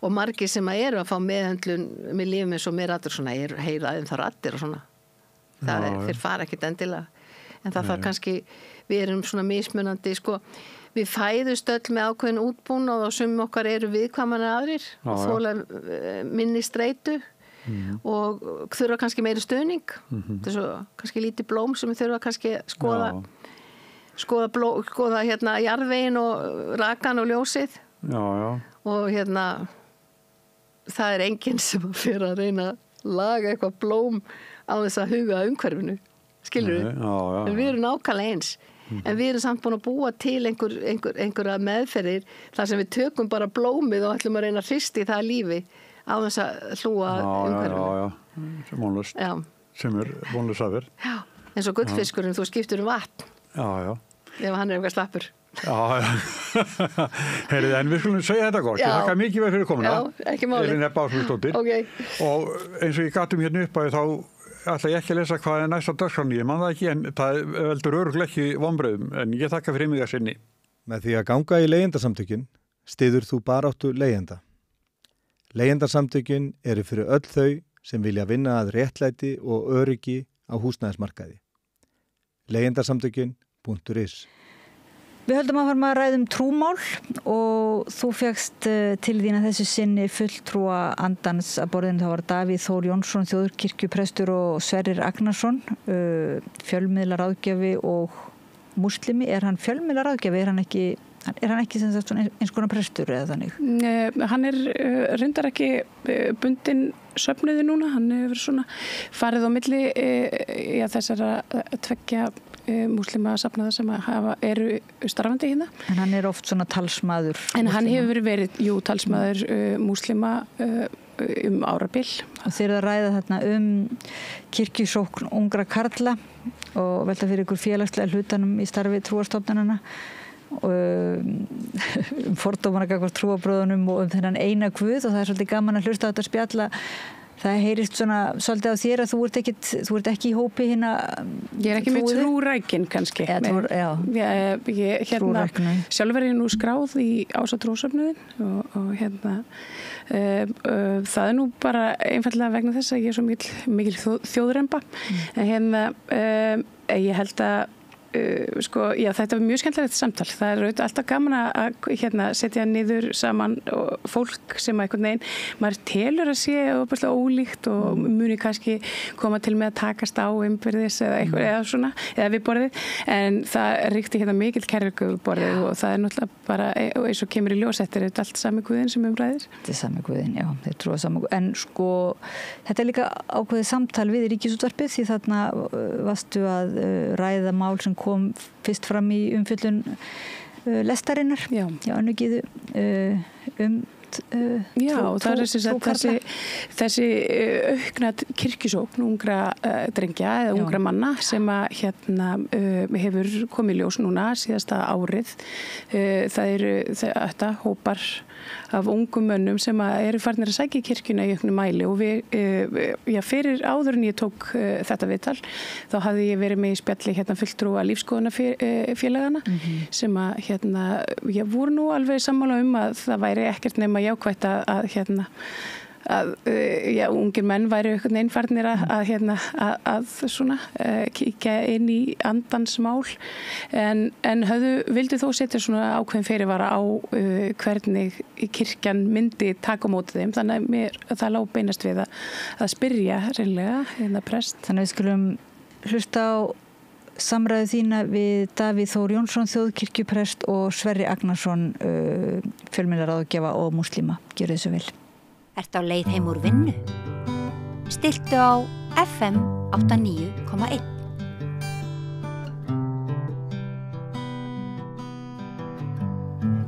og margir sem eru að fá meðhöndlun með lífum eins og mér allir svona heyra en það raddir og svona þeir fara ekkert endilega en það þarf kannski, við erum svona mismunandi sko, við fæðust öll með ákveðin útbúnað og sumum okkar eru viðkvæmari aðrir og þóla minni streitu og þurfa kannski meiri stuðning þetta er svo kannski lítið blóm sem við þurfa kannski skoða jarðvegin og rakan og ljósið og það er enginn sem fyrir að reyna að laga eitthvað blóm á þess að huga umhverfinu skilur við, en við erum nákvæmlega eins en við erum samt búin að búa til einhverja meðferðir þar sem við tökum bara blómið og ætlum að reyna að hristi það lífi á þess að hlúa umhverfinu sem vonlust sem er vonlust að vera eins og gullfiskurinn, þú skiptur vatn ef hann er eitthvað slappur Heyrðu, en við skulum segja þetta gott ég þakka mikið verið fyrir komuna ekki máli og eins og ég gat hérna upp að þá ætla ég ekki að lesa hvað er næsta dagskránni ég man það ekki en það veldur örugglega ekki vonbrigðum en ég þakka fyrir mig að sinni Með því að ganga í leigjendasamtökin styður þú baráttu leigjenda Leigjendasamtökin eru fyrir öll þau sem vilja vinna að réttlæti og öryggi á húsnæðismarkaði leigjendasamtökin.is Við höldum að fara að ræðum trúmál og þú fékkst til þín að þessu sinni fulltrúa andans að borðinu þá var Davíð Þór Jónsson, þjóðkirkjuprestur og Sverrir Agnarsson, fjölmiðlaráðgjafi og múslimi. Er hann fjölmiðlaráðgjafi? Er hann ekki sem sagt eins konar prestur eða þannig? Hann er reyndar ekki bundin söfnuði núna. Hann hefur svona farið á milli þessara tveggja múslima safnaða sem eru starfandi hérna. En hann er oft svona talsmaður. En hann hefur verið, talsmaður múslima árabil. Og þeir eru að ræða þarna kirkjusókn ungra karla og velta fyrir ykkur félagslega hlutanum í starfi trúarstofnanana fordómana gagnvart trúarbröðunum og þennan eina guð og það er svolítið gaman að hlusta á þetta spjalla. Það heyrist svona svolítið á þér að þú ert ekki í hópi hérna. Ég er ekki með trúrækin kannski. Sjálfur er ég nú skráð í Ása trúsöfnuðin og það er nú bara einfallega vegna þess að ég er svo mikil þjóðremba. En ég held að þetta var mjög skemmtilegt samtal. Það er auðvitað alltaf gaman að setja niður saman fólk sem einhvern veginn maður telur að sé ólíkt og muni kannski koma til með að takast á innbyrðis eða eitthvað eða svona, eða við borðið, en það ríkti mikill kærleikur við borðið og það er náttúrulega bara, og eins og kemur í ljós, þetta er allt sami guðinn sem ræðir. Þetta er sami guðinn, já, þeir trúa sami guðinn, en þetta er líka ákveðið samtal við Ríkisútvarpið því þarna varstu að ræða mál sem kom fyrst fram í umfjöllun lestarinnar já Önnu Gyðu þessi aukna kirkjusókn ungra drengja eða ungra manna sem að hefur komið ljós núna síðasta árið. Það eru þetta hópar af ungum mönnum sem eru farnir að sækja í kirkjuna í auknum mæli og fyrir áður en ég tók þetta viðtal þá hafði ég verið með í spjalli fulltrúa lífskoðunarfélagana sem að voru nú alveg sammála að það væri ekkert nema jákvætt að ungir menn væri einhvern veginn farnir að svona kíkja inn í andans mál en vildu þó setja svona ákveðin fyrirvara á hvernig kirkjan myndi taka á móti þeim, þannig að það lá beinast við að spyrja reynlega prest. Þannig að við skulum hlusta á samræðu þína við Davíð Þór Jónsson, þjóðkirkjuprest og Sverri Agnarsson, fjölmiðlaráðgjafa og múslima. Gjörðu þessu vel. Ertu á leið heim úr vinnu? Stilltu á FM 89,1.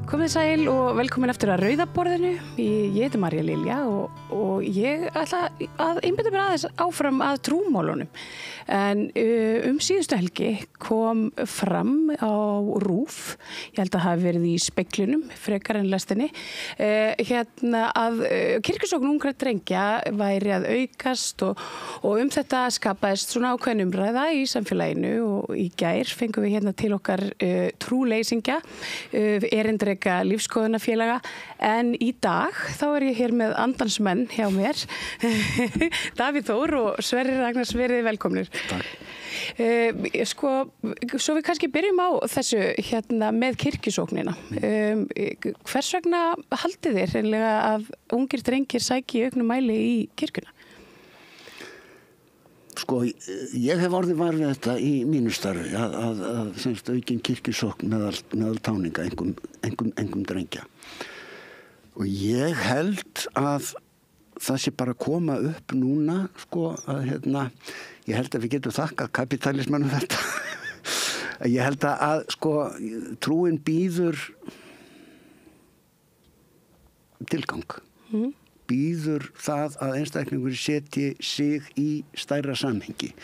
Komið sæl og velkomin eftir að Rauðaborðinu. Ég heiti Marja Lilja og ég ætla að einbeita mér aðeins áfram að trúmálunum. En síðustu helgi kom fram á RÚV, ég held að hafi verið í Speglinum, frekar en lestinni, að kirkjusókn ungra drengja væri að aukast og þetta skapaðist svona ákveðin umræða í samfélaginu og í gær fengum við hérna til okkar trúleysingja, erindreka lífskoðunarfélaga, en í dag þá ég hér með andansmenn hjá mér, Davíð Þór og Sverrir Ragnars, verið velkomnir. Takk. Svo við kannski byrjum á þessu með kirkjusóknina. Hvers vegna haldið þér reynilega að ungir drengir sæki í auknum mæli í kirkjuna? Ég hef orðið var við þetta í mínu starfi að aukin kirkjusókn meðal táninga, engum drengja. Og ég held að það sé bara að koma upp núna, ég held að við getum þakkað kapitalismanum þetta. Ég held að trúin býður tilgang. Býður það að einstaklingur setji sig í stærra samhengi.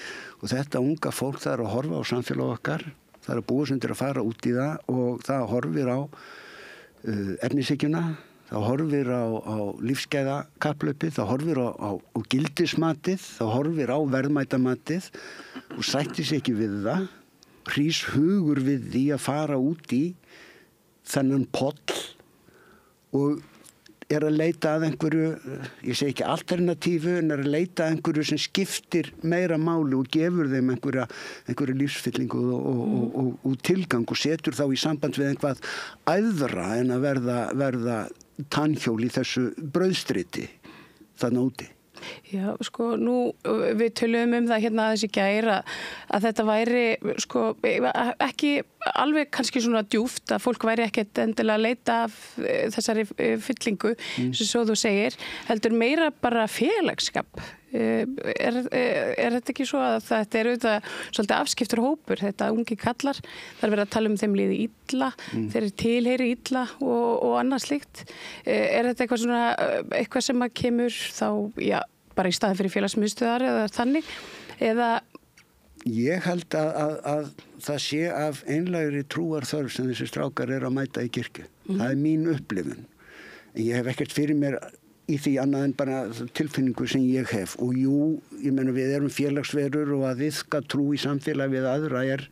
Og þetta unga fólk, það að horfa á samfélag okkar, það að búa sem til að fara út í það og það horfir á efnishyggjuna, það horfir á lífsgæðakapphlaupið, það horfir á gildismatið, það horfir á verðmætamatið og sættir sig ekki við það, hrís hugur við því að fara út í þennan poll og að leita að einhverju, ég segi ekki alternatífu, en að leita að einhverju sem skiptir meira máli og gefur þeim einhverju lífsfyllingu og tilgang og setur þá í samband við einhvað æðra en að verða tannhjól í þessu brauðstriti þarna úti. Já, nú við töluðum það aðeins í gær að þetta væri ekki alveg kannski svona djúpt að fólk væri ekkert endilega að leita af þessari fyllingu, sem svo þú segir, heldur meira bara félagsskap. Er þetta ekki svo að þetta auðvitað svolítið afskiptur hópur, þetta ungi kallar, það verið að tala um þeim líði illa, þeir tilheyri illa og annað slíkt. Er þetta eitthvað sem að kemur þá, bara í staði fyrir félagsmiðstöðar eða þannig, eða? Ég held að það sé af einlægri trúarþörf sem þessi strákar að mæta í kirkju. Það er mín upplifun. Ég hef ekkert fyrir mér í því annað en bara tilfinningu sem ég hef. Og jú, ég meina við erum félagsverur og að iðka trú í samfélagi við aðra er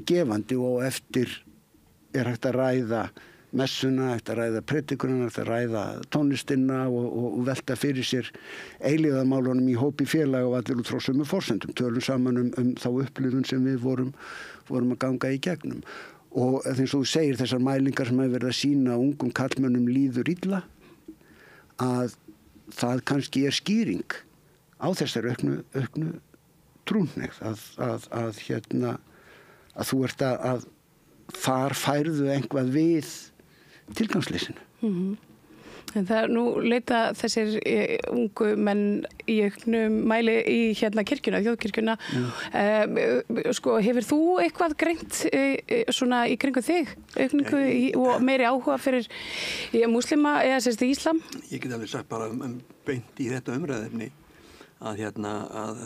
gefandi og eftir hægt að ræða messuna, hægt að ræða predikunina, hægt að ræða tónlistina og velta fyrir sér eilíðamálunum í hópi félaga og allir út frá sömu forsendum. Tölum saman þá upplifun sem við vorum að ganga í gegnum. Og eins og þú segir, þessar mælingar sem hefur verið að sýna ungum karlmönnum líður illa, að það kannski er skýring á þessari auknu trúnhneigð að þú ert að þar færðu einhvað við tilgangsleysinu. En það nú leita þessir ungu menn í auknum mæli í kirkjuna, þjóðkirkjuna. Hefur þú eitthvað greint svona í kringu þig? Aukningu og meiri áhuga fyrir múslima eða sérst íslam? Ég get alveg sagt bara beint í þetta umræðefni að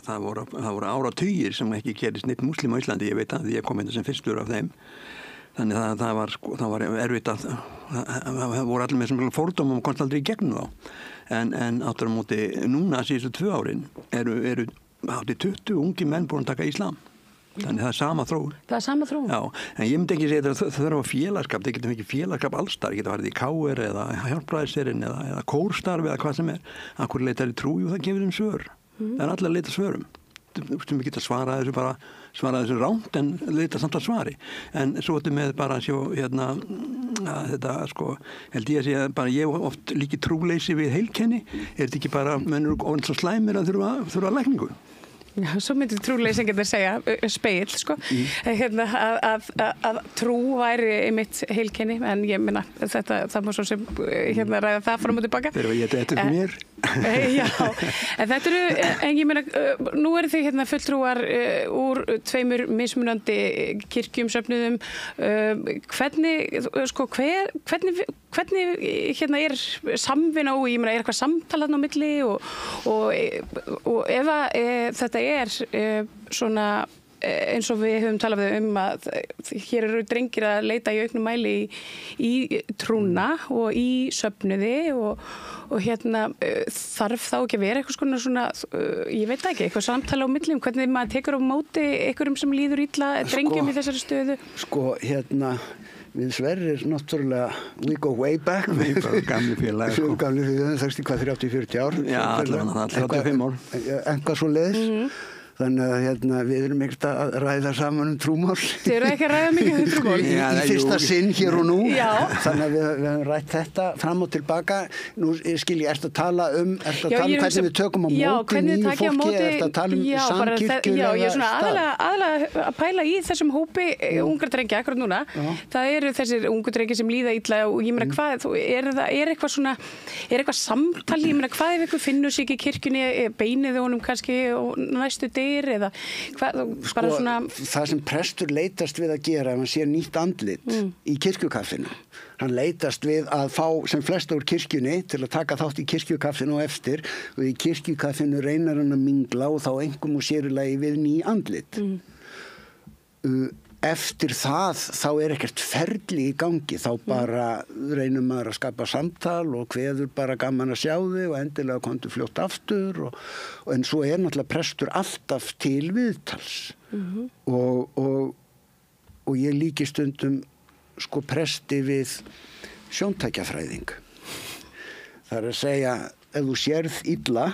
það voru áratugir sem ekki gerist neitt múslima á Íslandi. Ég veit að ég kom hérna sem fyrstur af þeim. Þannig að það var erfitt að það voru allir með sem fordómum og komst aldrei í gegnum þá. En áttur á móti núna síðustu 2 árin eru 20 ungi menn búin að taka íslam. Þannig það er sama þróun. Það er sama þróun. Já, en ég myndi ekki segja þetta það þarf að félagskap, það getur ekki félagskap allstar, það getur farið í KR eða hjálpræðisserinn eða kórstarf eða hvað sem Akkur leitar í trú, það gefur þeim svör. Það er allir að leita svörum. Við getum svara þessu ránt en leita samt að svari. En svo þetta með bara að sjá þetta held ég að segja bara ég oft líki trúleysi við heilkenni, þetta ekki bara mennur og svo slæmir að þurfa lækningu. Já, svo myndir trúleysi ekki að segja spegill, að trú væri einmitt heilkenni, en ég minna það má svo sem ræða það fram og tilbaka. Þegar ég þetta fyrir mér. Já, en þetta en ég meina, nú eru þið fulltrúar úr 2 mismunandi kirkjum söfnuðum, hvernig er samvinna og ég meina, er eitthvað samtal þarna á milli og ef þetta svona eins og við höfum talað að hér eru drengir að leita í auknum mæli í trúna og í söfnuði og þarf þá ekki að vera eitthvað svona ég veit ekki, eitthvað samtala á millum hvernig maður tekur á móti einhverjum sem líður illa drengjum í þessari stöðu Við Sverrir náttúrulega we go way back gamli félag þekkst í 30-40 ár Já, allavega 35 ár Eitthvað svo leiðis Þannig að við erum ekkert að ræða saman trúmál. Þið eru ekki að ræða mikið trúmál? Í fyrsta sinn hér og nú. Já. Þannig að við höfum rætt þetta fram og tilbaka. Nú skil ég, ertu að tala um hvernig við tökum á móti nýju fólki, ertu að tala samkirkjur Já, ég er svona aðalega að pæla í þessum hópi ungar drengja akkurat núna. Það eru þessir ungar drengja sem líða illa og ég meina hvað, er eitthvað samtal, ég meina hvað ef ykkur finnur sig ekki í kirkjunni, beinið honum kannski og næstu eða hvað, bara svona það sem prestur leitast við að gera ef hann sér nýtt andlit í kirkjukaffinu hann leitast við að fá sem flesta úr kirkjunni til að taka þátt í kirkjukaffinu og eftir og í kirkjukaffinu reynar hann að mingla og þá einhverjum og sérilegi við ný andlit eftir það þá er ekkert ferli í gangi þá bara reynum maður að skapa samtal og kveður bara gaman að sjá þig og endilega komdu fljótt aftur en svo er náttúrulega prestur alltaf til viðtals og ég líki stundum presti við sjóntækjafræðing það er að segja ef þú sérð illa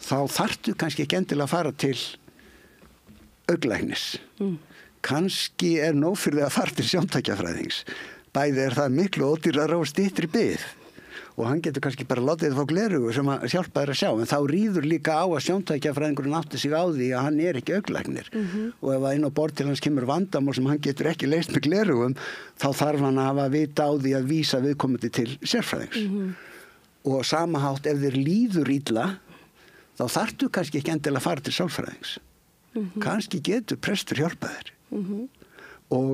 þá þarftu kannski ekki endilega að fara til augnlæknis kannski er nóg fyrir því að fara til sjóntækjafræðings. Bæði það miklu ódýrara og styttri bið og hann getur kannski bara látið þið fá gleraugu sem að hjálpa þér að sjá en þá ríður líka á að sjóntækjafræðingurinn átti sig á því að hann er ekki augnlæknir og ef að inn á borð til hans kemur vandamál sem hann getur ekki leyst með glerugum þá þarf hann að hafa vita á því að vísa viðkomandi til sérfræðings og samahátt ef þér líður illa þá þarftu kannski ekki endilega að fara til sálfræðings kannski getur prestur hjálpað þér og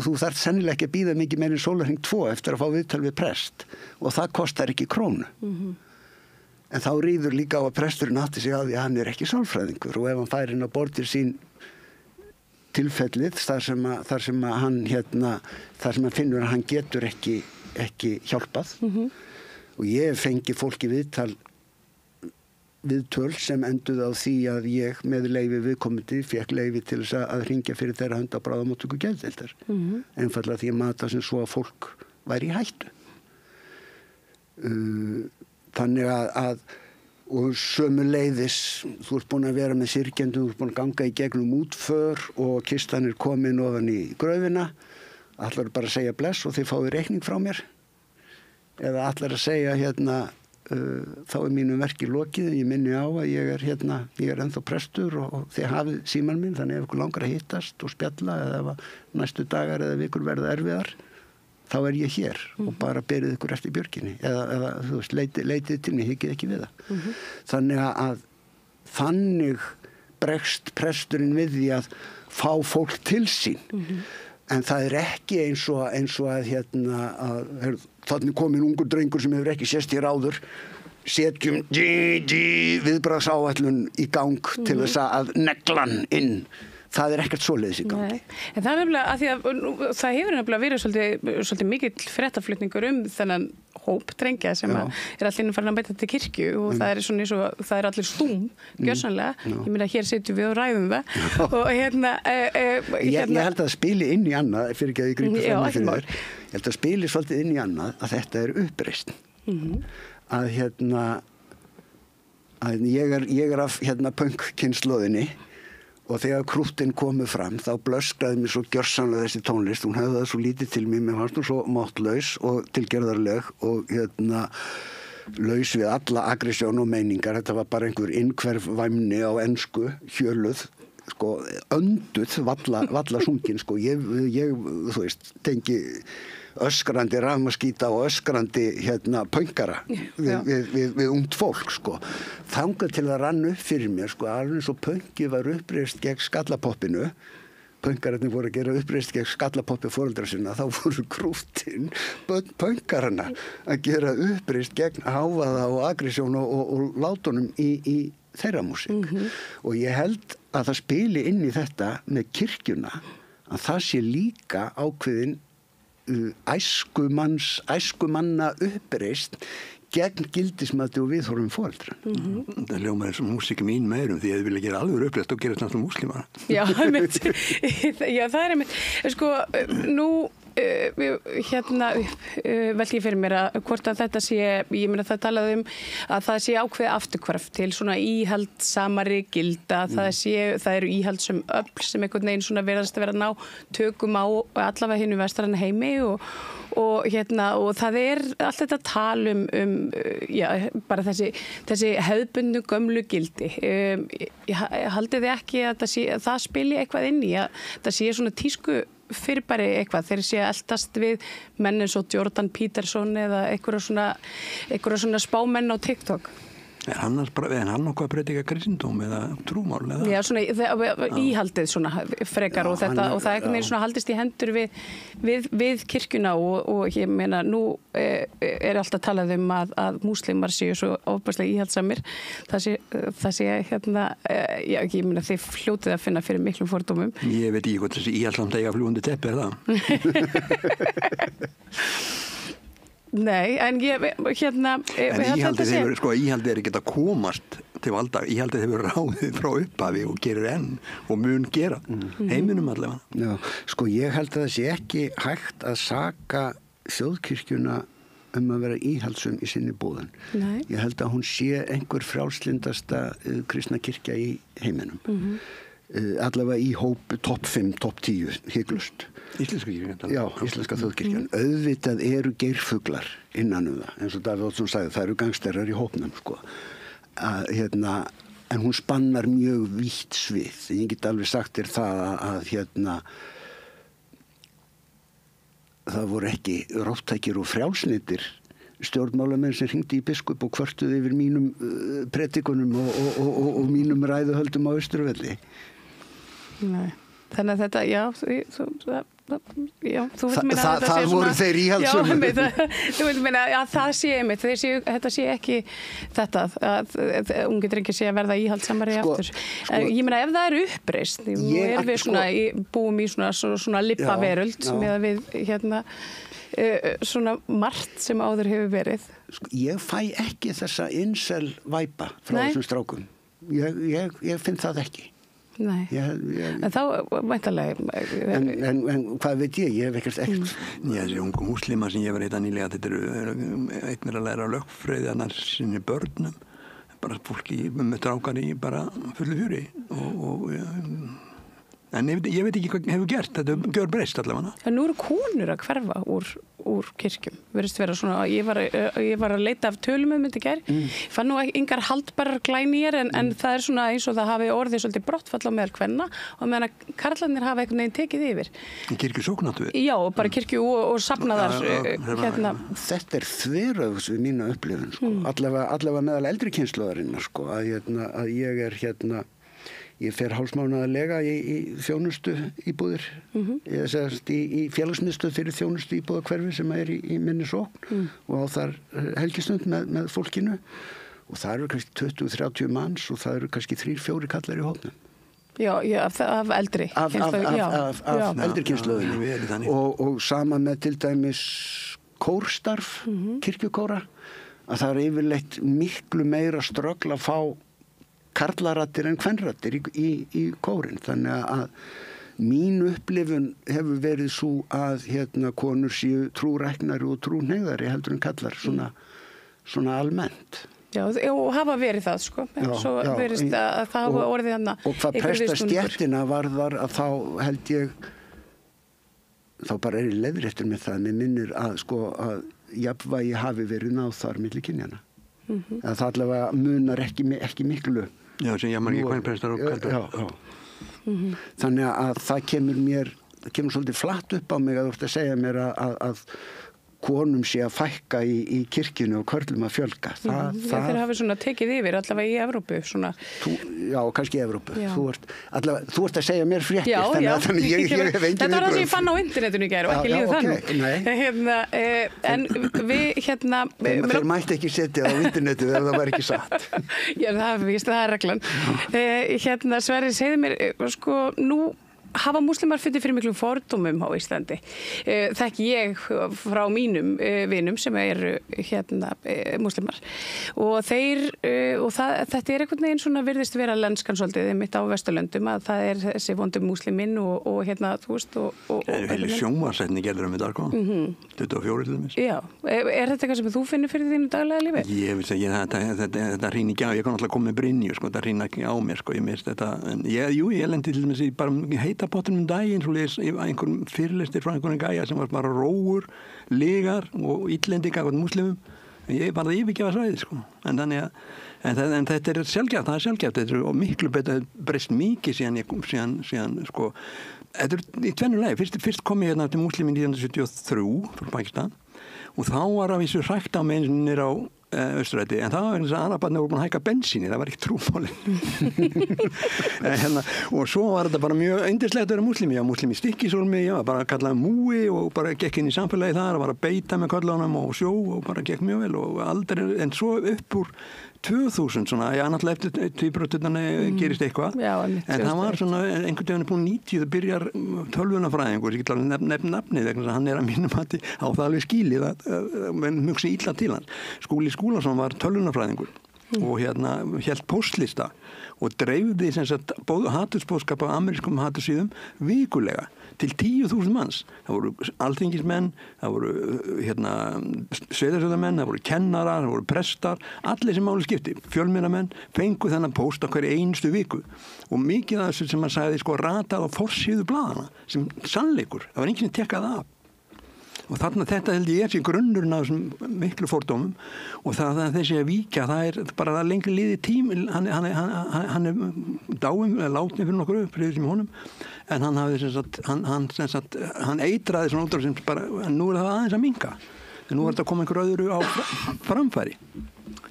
þú þarft sennilega ekki að bíða mikið meir en sólarhring 2 eftir að fá viðtal við prest og það kostar ekki krónu en þá ríður líka á að presturinn átti sig á því að hann er ekki sálfræðingur og ef hann fær inn á borð til sín tilfellið þar sem hann finnur að hann getur ekki hjálpað og ég fengi fólki viðtöl sem enduði á því að ég með leyfi viðkomandi fékk leyfi til þess að hringja fyrir þeirra hönd á bráðamóttöku geðdeildar einfaldlega því að mata sem svo að fólk væri í hættu þannig að og sömuleiðis þú ert búin að vera með syrgjendum, þú ert búin að ganga í gegnum útför og kistan er komin ofan í gröfina allar bara að segja bless og þið fáið reikning frá mér eða allar að segja þá er mínum verki lokið ég minni á að ég er ennþá prestur og þið hafið síman minn þannig ef ykkur langar að hittast og spjalla eða ef næstu dagar eða vikur verða erfiðar þá er ég hér og bara berið ykkur eftir björginni eða þú veist, leitið til mig, higgið ekki við það þannig bregst presturinn við því að fá fólk til sín en það er ekki eins og að þannig komin ungur drengur sem hefur ekki sést hér áður setjum viðbragðsáætlun í gang til þess að neglan inn það ekkert svoleiðis í gangi. En það nefnilega, að því að það hefur nefnilega verið svolítið mikill fréttaflutningur þennan hóp drengja sem er allir farin að beita til kirkju og það er svona eins og það er allir stúm, gjörsanlega. Ég meina, hér sitjum við og ræðum það og Ég held að það spili inn í annað, fyrir ekki að ég grípi fram með fyrir þér, ég held að spili svolítið inn í annað að þetta er uppreisn. Að að ég er af punk-kynslóðinni og þegar krúttin komu fram þá blöskraði mér svo gjörsamlega þessi tónlist, hún höfði það svo lítið til mér, mér fannst hún svo máttlaus og tilgerðarleg og laus við alla aggressjón og meiningar, þetta var bara einhver innhverf væmni á ensku, hjöluð, sko, önduð, valla sungin, sko, ég þú veist, tengi öskrandi rafmaskíta og öskrandi pönkara við ungt fólk, sko. Þangað til það rann upp fyrir mér, sko, alveg eins og pönki var uppreist gegn skallapoppinu, pönkararnir voru að gera uppreist gegn skallapoppi foreldra sinna, þá voru krúttin pönkarana að gera uppreist gegn hávaða og aggressjón og látunum í þeirra músík. Og ég held að það spili inn í þetta með kirkjuna, að það sé líka ákveðin æskumanna uppreist gegn gildismati og viðhorfum foreldra. Það ljómar eins og músík mín meirum því að þið vilja gera alveg uppreist og gera þetta náttúrulega múslima. Já, það er einmitt. Sko, nú velti ég fyrir mér að hvort að þetta sé, ég meina það talaði að það sé ákveðið afturhvarf til svona íhaldsamari gilda, það eru íhaldsum öfl sem einhvern veginn svona verðast að vera að ná tökum á allavega hinu vestræna heimi og það er allt þetta tal bara þessi hefðbundnu gömlu gildi. Haldið þið ekki að það spili eitthvað inn í að það sé svona tísku fyrirbæri eitthvað, þeir sé að eltast við menn eins og Jordan Peterson eða einhverja svona spámenn á TikTok. Er hann okkur að predika kristindóm eða trúmál? Eða? Já, svona íhaldið svona frekar og það er einhvern veginn svona haldist í hendur við kirkjuna og ég meina nú er alltaf talað að múslimar séu svo ofbærslega íhaldsamir. Það sé ég meina þið fljótið að finna fyrir miklum fordómum. Ég veit ekki hvað þessi íhaldsamt eiga fljúandi teppi er það. Nei, en íhaldið er ekki að komast til valda, íhaldið hefur ráðið frá upphafi og gerir enn og mun gera heiminum allavega. Já, sko ég held að það sé ekki hægt að saka þjóðkirkjuna að vera íhaldsum í sinni búðun. Nei. Ég held að hún sé einhver frjálslyndasta kristna kirkja í heiminum. Allavega í hóp topp 5, topp 10 hygglust. Íslenska kirkjan? Já, íslenska þjóðkirkjan. Auðvitað eru geirfuglar innan það, eins og Davíð Oddsson sagði, það eru gangsterar í hópnum, sko. En hún spannar mjög vítt svið. Ég get alveg sagt þér það að það voru ekki róttækir og frjálsnýttir stjórnmálamenn sem hringdi í biskup og kvörtuði yfir mínum predikunum og mínum ræðuhöldum á Austurvelli. Nei. Þannig að þetta, þú vilt meina að það voru þeir íhaldsömu. Þú vilt meina að það sé einmitt, þetta sé ekki þetta, að ungi drengir sé að verða íhaldsamari aftur. Ég meina ef það eru uppreist, nú erum við búum í svona lippaveröld með að við svona margt sem áður hefur verið. Ég fæ ekki þessa incel væpa frá þessum strákum. Ég finn það ekki. Nei, en þá væntanlega en hvað veit ég hef ekkert þessi ungu múslima sem ég var heita nýlega, þetta eru einn að læra lögfræði annars sinni börnum, bara fólki með strákar í bara fullu fjöri en ég veit ekki hvað hefur gert, þetta gjör breyst allavega. En nú eru konur að hverfa úr kirkjum, verðist vera svona, ég var að leita af tölum þetta í gær, fann nú engar haldbarar glænýjar en það er svona eins og það hafi orðið svolítið brottfall á meðal kvenna og meðan að karlarnir hafa einhvern veginn tekið yfir. Kirkjusóknáttu? Já, bara kirkju og safnaðar Þetta er þveröfs við mína upplifun, sko. Allavega meðal eldri kynslóðarinnar, sko, að ég er ég fer hálfsmánaðarlega í þjónustu íbúðir, í félagsmiðstöð fyrir þjónustu íbúða hverfi sem er í minni sókn og á þar helgistund með fólkinu og það eru kannski 20-30 manns og það eru kannski 3-4 kallar í hópnum. Já, af eldri. Af eldri kynslóðinni. Og sama með til dæmis kórstarf, kirkjukóra, að það yfirleitt miklu meira ströggl að fá karlarattir en kvenrattir í kórin. Þannig að mín upplifun hefur verið svo að konur séu trúræknari og trúhneigðari heldur en kallar svona almennt. Já, og hafa verið það, sko. Svo verist að það hafa orðið hana. Og hvað prestastjettina varðar að þá held ég, þá bara ég leiðréttur með það, með minnir að jafnvægi hafi verið náð þar milli kynjana. Að það allavega munar ekki miklu. Já, sem ég ekki hvern prestar og kallar. Já. Þannig að það kemur svolítið flatt upp á mig að þú ert að segja mér að konum sé að fækka í kirkjunu og körlum að fjölga. Þeir hafi svona tekið yfir allavega í Evrópu. Já, kannski í Evrópu. Þú ert að segja mér fréttir. Já. Þannig ég hef engin Þetta var það sem ég fann á internetinu í gær og ekki lífið þannig. En við... Þeir mætti ekki setja á internetinu ef það var ekki satt. Já, það er reglan. Sverrir, segðu mér, sko, nú hafa múslimar fundið fyrir miklum fordómum á Íslandi. Þekki ég frá mínum vinum sem eru múslimar og þetta er einhvern veginn svona virðist vera lenskan svolítið mitt á Vesturlöndum að það er þessi vondum músliminn og þú veist Það er heilig sjónvarsetning gerður þetta, sko. 24 til þess. Já. Er þetta eitthvað sem þú finnur fyrir þínu daglega lífi? Ég vil segja þetta rýn ekki á, ég kann alltaf koma með brynju, sko, þetta rýn ekki á mér, sko, ég mist þetta, en ég lendi til dæmis bara pottunum daginn, svo les einhverjum fyrirlestir frá einhverjum gæja sem var bara rógur, ligar og illendinga af múslimum. Ég var það yfirgefa svæðið, sko. En þetta er sjálfgæft, þetta er miklu betur breyst mikið síðan sko, þetta er í tvennu lagi. Fyrst kom ég til múslimin 1973 frá Pakistan og þá var að vísu hrækt á með eins á Austurræti, en það var vegna þess að arabarnir voru búin að hækka bensíni, það var ekki trúmálin. Og svo var þetta bara mjög yndislegt að vera múslimi, já, múslimi Stykkishólmi, já, bara kallaði múi og bara gekk inn í samfélagi þar og var að beita með köllunum og sjó og bara gekk mjög vel og aldrei, en svo upp úr 2000 svona, já, náttúrulega eftir tvíbrotturna gerist eitthvað, en það var svona einhvern veginn búin 90, það byrjar tölvunafræðingur, ég get alveg nefn nafnið vegna þess að hann er að mínum hætti á það alveg skilið menn mjög sér illa til hans. Skúli Skúlason var tölvunafræðingur og hélt póstlista og dreifði sem sagt hatursboðskap á amerískum hatursíðum vikulega til 10.000 manns. Það voru alþingismenn, það voru sveitarstjórnarmenn, það voru kennarar, það voru prestar, allir sem máli skipti, fjölmiðlamenn fengu þennan póst á hverju einustu viku og mikið af þessu sem hann sagði sko ratað á forsíðu blaðana sem sannleikur, það var enginn að tekka það af. Og þarna þetta held ég sé grunnurinn af þessum miklu fordómum og það þessi að víkja, það er bara það lengri liði tími, hann er dáin, látni fyrir nokkur upp fyrir þessum honum, en hann hafði hann eitraði svona útrá sem bara, en nú er það aðeins að minnka, en nú er þetta að koma einhver öðru á framfæri.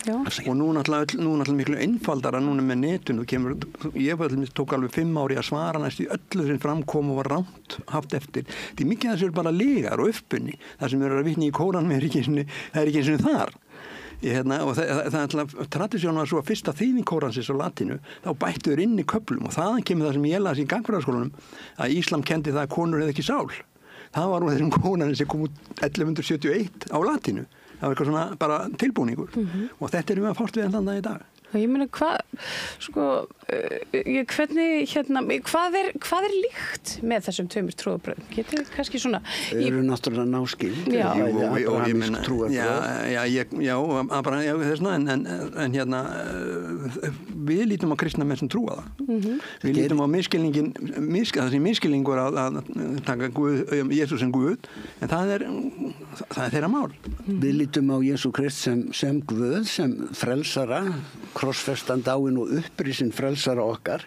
Já. Og nú náttúrulega miklu einfaldara núna með netun ég tók alveg 5 ári að svara næst í öllu sem framkom og var rámt haft eftir, því mikið af þessu er bara legar og uppbunni, það sem eru að vitni í kóranum það er ekki eins og þar og það er tradisjón var svo að fyrsta þýðing kóransins á latinu þá bættu þeir inn í köflum og þaðan kemur það sem ég las í gangfræðaskólanum að Íslam kendi það að konur hefði ekki sál, það var þessum kóranin sem kom út 1171 á latinu. Það var eitthvað svona bara tilbúningur og þetta erum við að fást við þann dag í dag. Ég meina hvað er líkt með þessum tveimur trúarbröðum? Getur kannski svona... Þau eru náttúrulega náskild. Já. Abrahamísk trúarbröð. Við lítum á kristna menn sem trúa það. Við lítum á misskilningur að taka Jesús sem Guð, en það er þeirra mál. Við lítum á Jesú Krist sem Guð, sem frelsara, krossfestan dáin og upprisinn frelsara okkar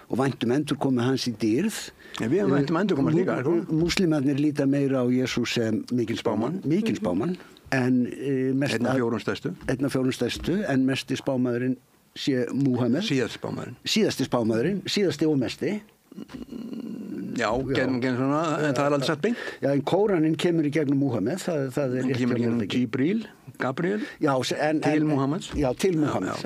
og væntum endurkomu hans í dýrð. Við væntum endurkomu líka. Múslimarnir líta meira á Jesús sem mikilspámann, en einn af fjórum stærstu, en mesti spámaðurinn sé Múhameð. Síðasti spámaðurinn, síðasti og mesti. Já, gegnum svona, en það er aldrei satt beint. Já, en Kóraninn kemur í gegnum Múhameð, það er kemur í gegnum Jibril. Gabriel til Muhammeds. Já, til Muhammeds.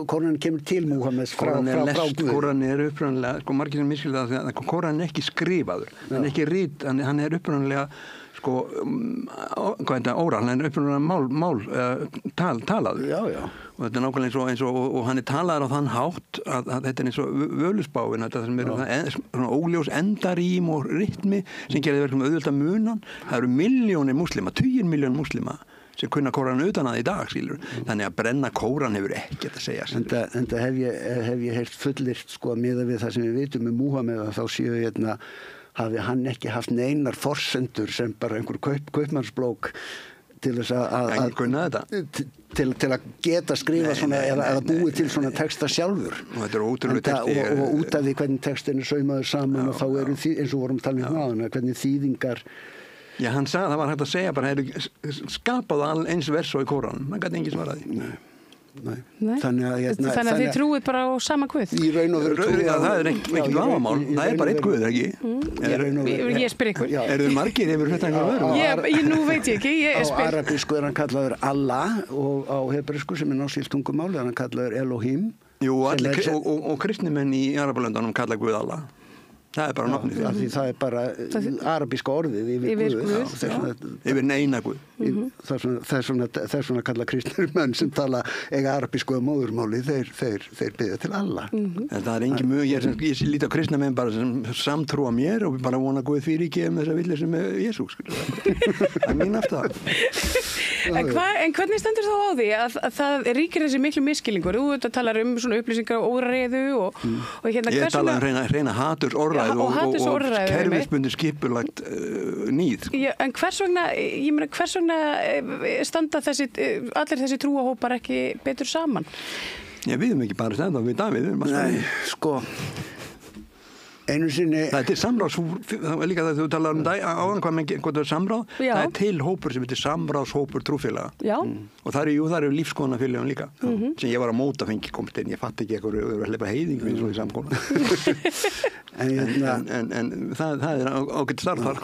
Kóranin kemur til Muhammeds frá Guð. Kóranin upprunalega, margir sem miskilja það að Kóranin er ekki skrifaður, hann er ekki rit, hann er upprunalega óral, hann er upprunalega talaður. Já. Og þetta er nákvæmlega eins og hann er talaður á þann hátt að þetta er eins og völusbáin, þetta sem eru svona óljós endarím og rytmi sem gerir verkum auðvitað munan. Það eru milljónir múslima, 10 milljónir múslima sem kunna Kóranin utan að í dag, skilur. Þannig að brenna Kóran hefur ekkert að segja. En það hef ég heyrt fullirt miðað við það sem við vitum Múhameð að þá séu hafi hann ekki haft neinar forsendur sem bara einhver kaupmannsblók til þess til að geta skrifa svona eða búið til svona texta sjálfur. Og þetta er ótrúlega texti. Og út af því hvernig textin er saumaður saman og þá eru eins og vorum talað áðan hvernig þýðingar. Já, hann sagði, það var hægt að segja bara, skapað eins vers og í Kóranin. Það gæti enginn svaraði. Nei. Þannig að þið trúið bara á sama Guð. Í raun og veru trúið það er ekkert vafamál, það er bara einn Guð, ekki? Ég spyr ykkur. Eru þið margir yfir þetta einhverju öðru? Nú veit ég ekki, ég spyr. Á arabísku er hann kallaður Allah og á hebresku sem er náskylt tungumáli er hann kallaður Elohim. Jú, og kristnimenn í Arabalöndunum kalla Guð Allah. Það er bara nafnið því. Það er bara arabíska orðið yfir Guð. Yfir neina Guð. Það er svona kalla kristnir menn sem tala eiga arabísku móðurmáli, þeir biðja til Allah. En það er engin mjög, ég líti á kristna menn bara sem samtrúa mér og bara vona Guð fyrir ekki þessa vilja sem er Jesús. Það er mín aftur það. En hvernig stendur þá á því að það ríkir þessi miklu misskilningur? Þú talar svona upplýsingar og óreiðu og hérna ég tala reyna hatursorðræðu og kerfisbundið skipulagt nýð. En hvers vegna standa allir þessi trúahópar ekki betur saman? Já, við erum ekki bara standa við Davíð. Nei, einu sinni það er til samráðs, það er líka það þú talar áðan hvað er samráð. Það er til hópur sem heitir samráðshópur trúfélaga og það eru lífskoðunarfélögum líka sem ég var að móta fengi komst inn, ég fatt ekki eitthvað að hleypa heiðingu eins og í samkóla en það er ágætt starf þar.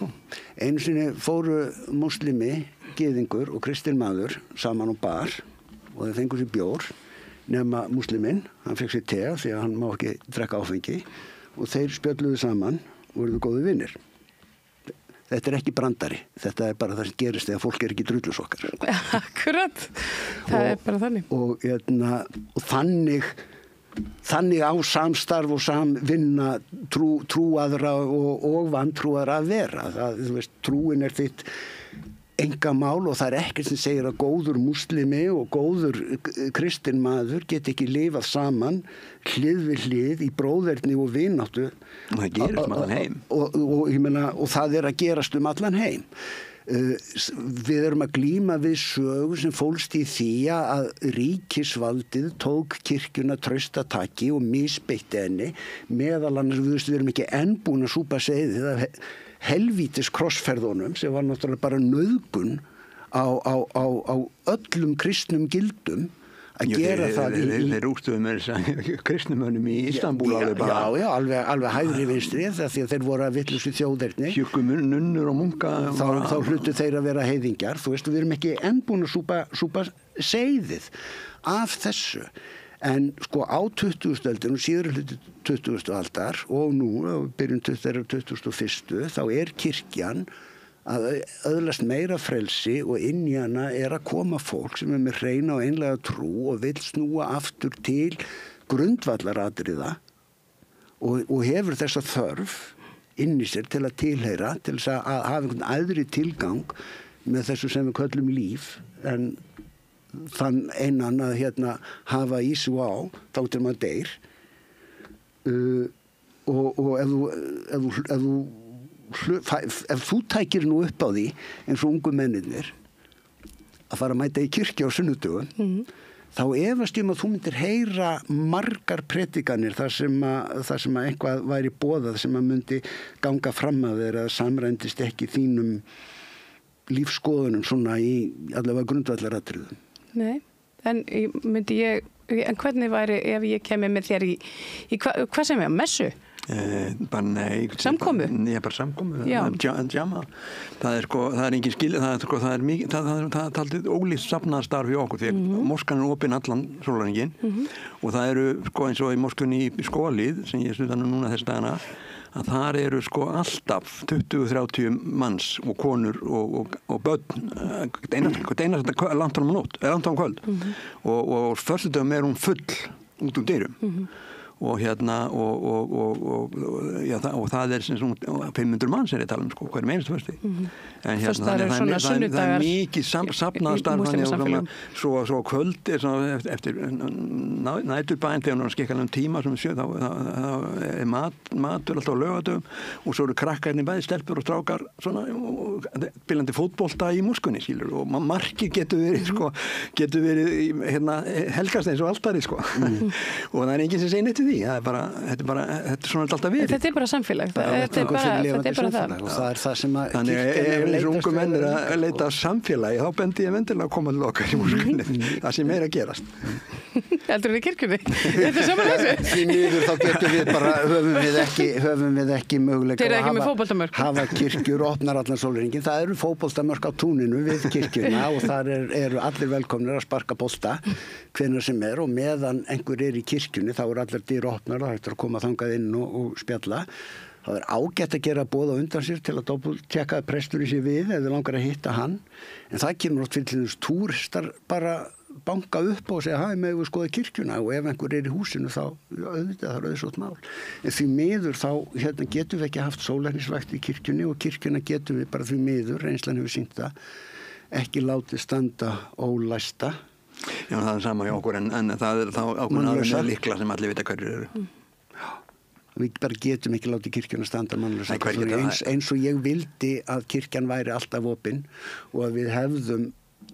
Einu sinni fóru muslimi, gyðingur og kristinn maður saman á bar og þeir fengu sér bjór nema musliminn, hann fekk sér te því að hann má ekki drekka áfengi og þeir spjölluðu saman og voruðu góðu vinir. Þetta er ekki brandari, þetta er bara það sem gerist þegar fólk er ekki drullusokkar. Akkurat, það er bara þannig. Og þannig á samstarf og samvinna trúaðra og vantrúaðra að vera. Þú veist, trúin er þitt engamál og það er ekkert sem segir að góður muslimi og góður kristinn maður get ekki lifað saman hlið við hlið í bróðerni og vináttu. Það gerist allan heim. Og það er að gerast allan heim. Við erum að glíma við sögu sem fólst í því að ríkisvaldið tók kirkjuna traustataki og misbeitti henni meðal annars við erum ekki enn búin að súpa seiðið að helvítis krossferðunum sem var náttúrulega bara nauðgun á öllum kristnum gildum að gera það þeir úrstuðu með kristnumönnum í Istanbúl alveg hægri vinstri því að þeir voru að vitlusi þjóðerni hjúkum nunnur og munka þá hlutu þeir að vera heiðingjar þú veist við erum ekki enn búin að súpa seiðið af þessu. En á 20. öldinu, síðari hluti 20. aldar og nú, byrjun 21. þá er kirkjan að öðlast meira frelsi og inn í hana er að koma fólk sem er með hreina og einlega trú og vil snúa aftur til grundvallaratriða og hefur þessa þörf inn í sér til að tilheyra, til þess að hafa einhvern æðri tilgang með þessu sem við köllum líf en þann einan að hafa ísú á þá til maður deyr og ef þú tækir nú upp á því eins og ungu mennirnir að fara að mæta í kirkju á sunnudögum þá efast ég að þú myndir heyra margar predikanir þar sem að eitthvað væri boðað sem að myndi ganga fram að þeirra samræmdist ekki þínum lífskoðunum svona í allavega grundvallaratriðum. Nei, en hvernig væri ef ég kemi með þér í hvað sem er, messu? Bara nei. Samkomu? Nei, bara samkomu. Djama. Það er engin skil, það er mikið, það er taldið ólíkt safnaðarstarf í okkur, því moskan opinn allan sólarhringinn og það eru eins og í moskunni í Skólið, sem ég stunda núna þess dagana, að þar eru alltaf 20-30 manns og konur og börn einast langt á kvöld og föstudögum hún full út dyrum og og það er sem 500 manns ég tala hver meinastu föstu en það er mikið safnaðarstarf svo kvöld eftir næturbæn þegar hún skekka tíma sem sjö þá er matur alltaf á laugardögum og svo eru krakkarnir bæði stelpur og strákar svona spilandi fótbolta í múskunni skilur og markið getur verið helgast eins og altari og það er enginn sem segir neitt til því þetta er svona alltaf verið þetta er bara samfélag þetta er bara það og það er það sem að þannig ef ungu menn er að leita samfélagi þá bendi ég vendilega að koma til okkar í múskunni það sem er að gerast heldur við kirkjunni þetta er samanlega því miður þá getum við bara höfum við ekki möguleika að hafa kirkjur opnar allan sólarhringinn það eru fótboltamörk á túninu við kirkjuna og þar eru allir velkomnir að sparka bolta hvenær sem og meðan einhver í kirkjunni þá eru allir dyr opnar og hægt að koma þangað inn og spjalla það er ágætt að gera boð á undan sér til að doppeltjekka að prestur í sig við eða langar að hitta hann en það kemur oft fyrir þess túristar bara banka upp og segja hæ með við skoða kirkjuna og ef einhver í húsinu þá auðvitað það er auðvitað mál en því miður þá getum við ekki haft sólarhringsvakt í kirkjunni og kirkjuna getum við bara því miður reynslan hefur sýnt það ekki látið standa ólæsta Já, það er sama hjá okkur en það er þá ákveðin aðeins líkla sem allir vita hverjir eru Við bara getum ekki látið kirkjuna standa mannlaust eins og ég vildi að kirkjan væri alltaf opin og að við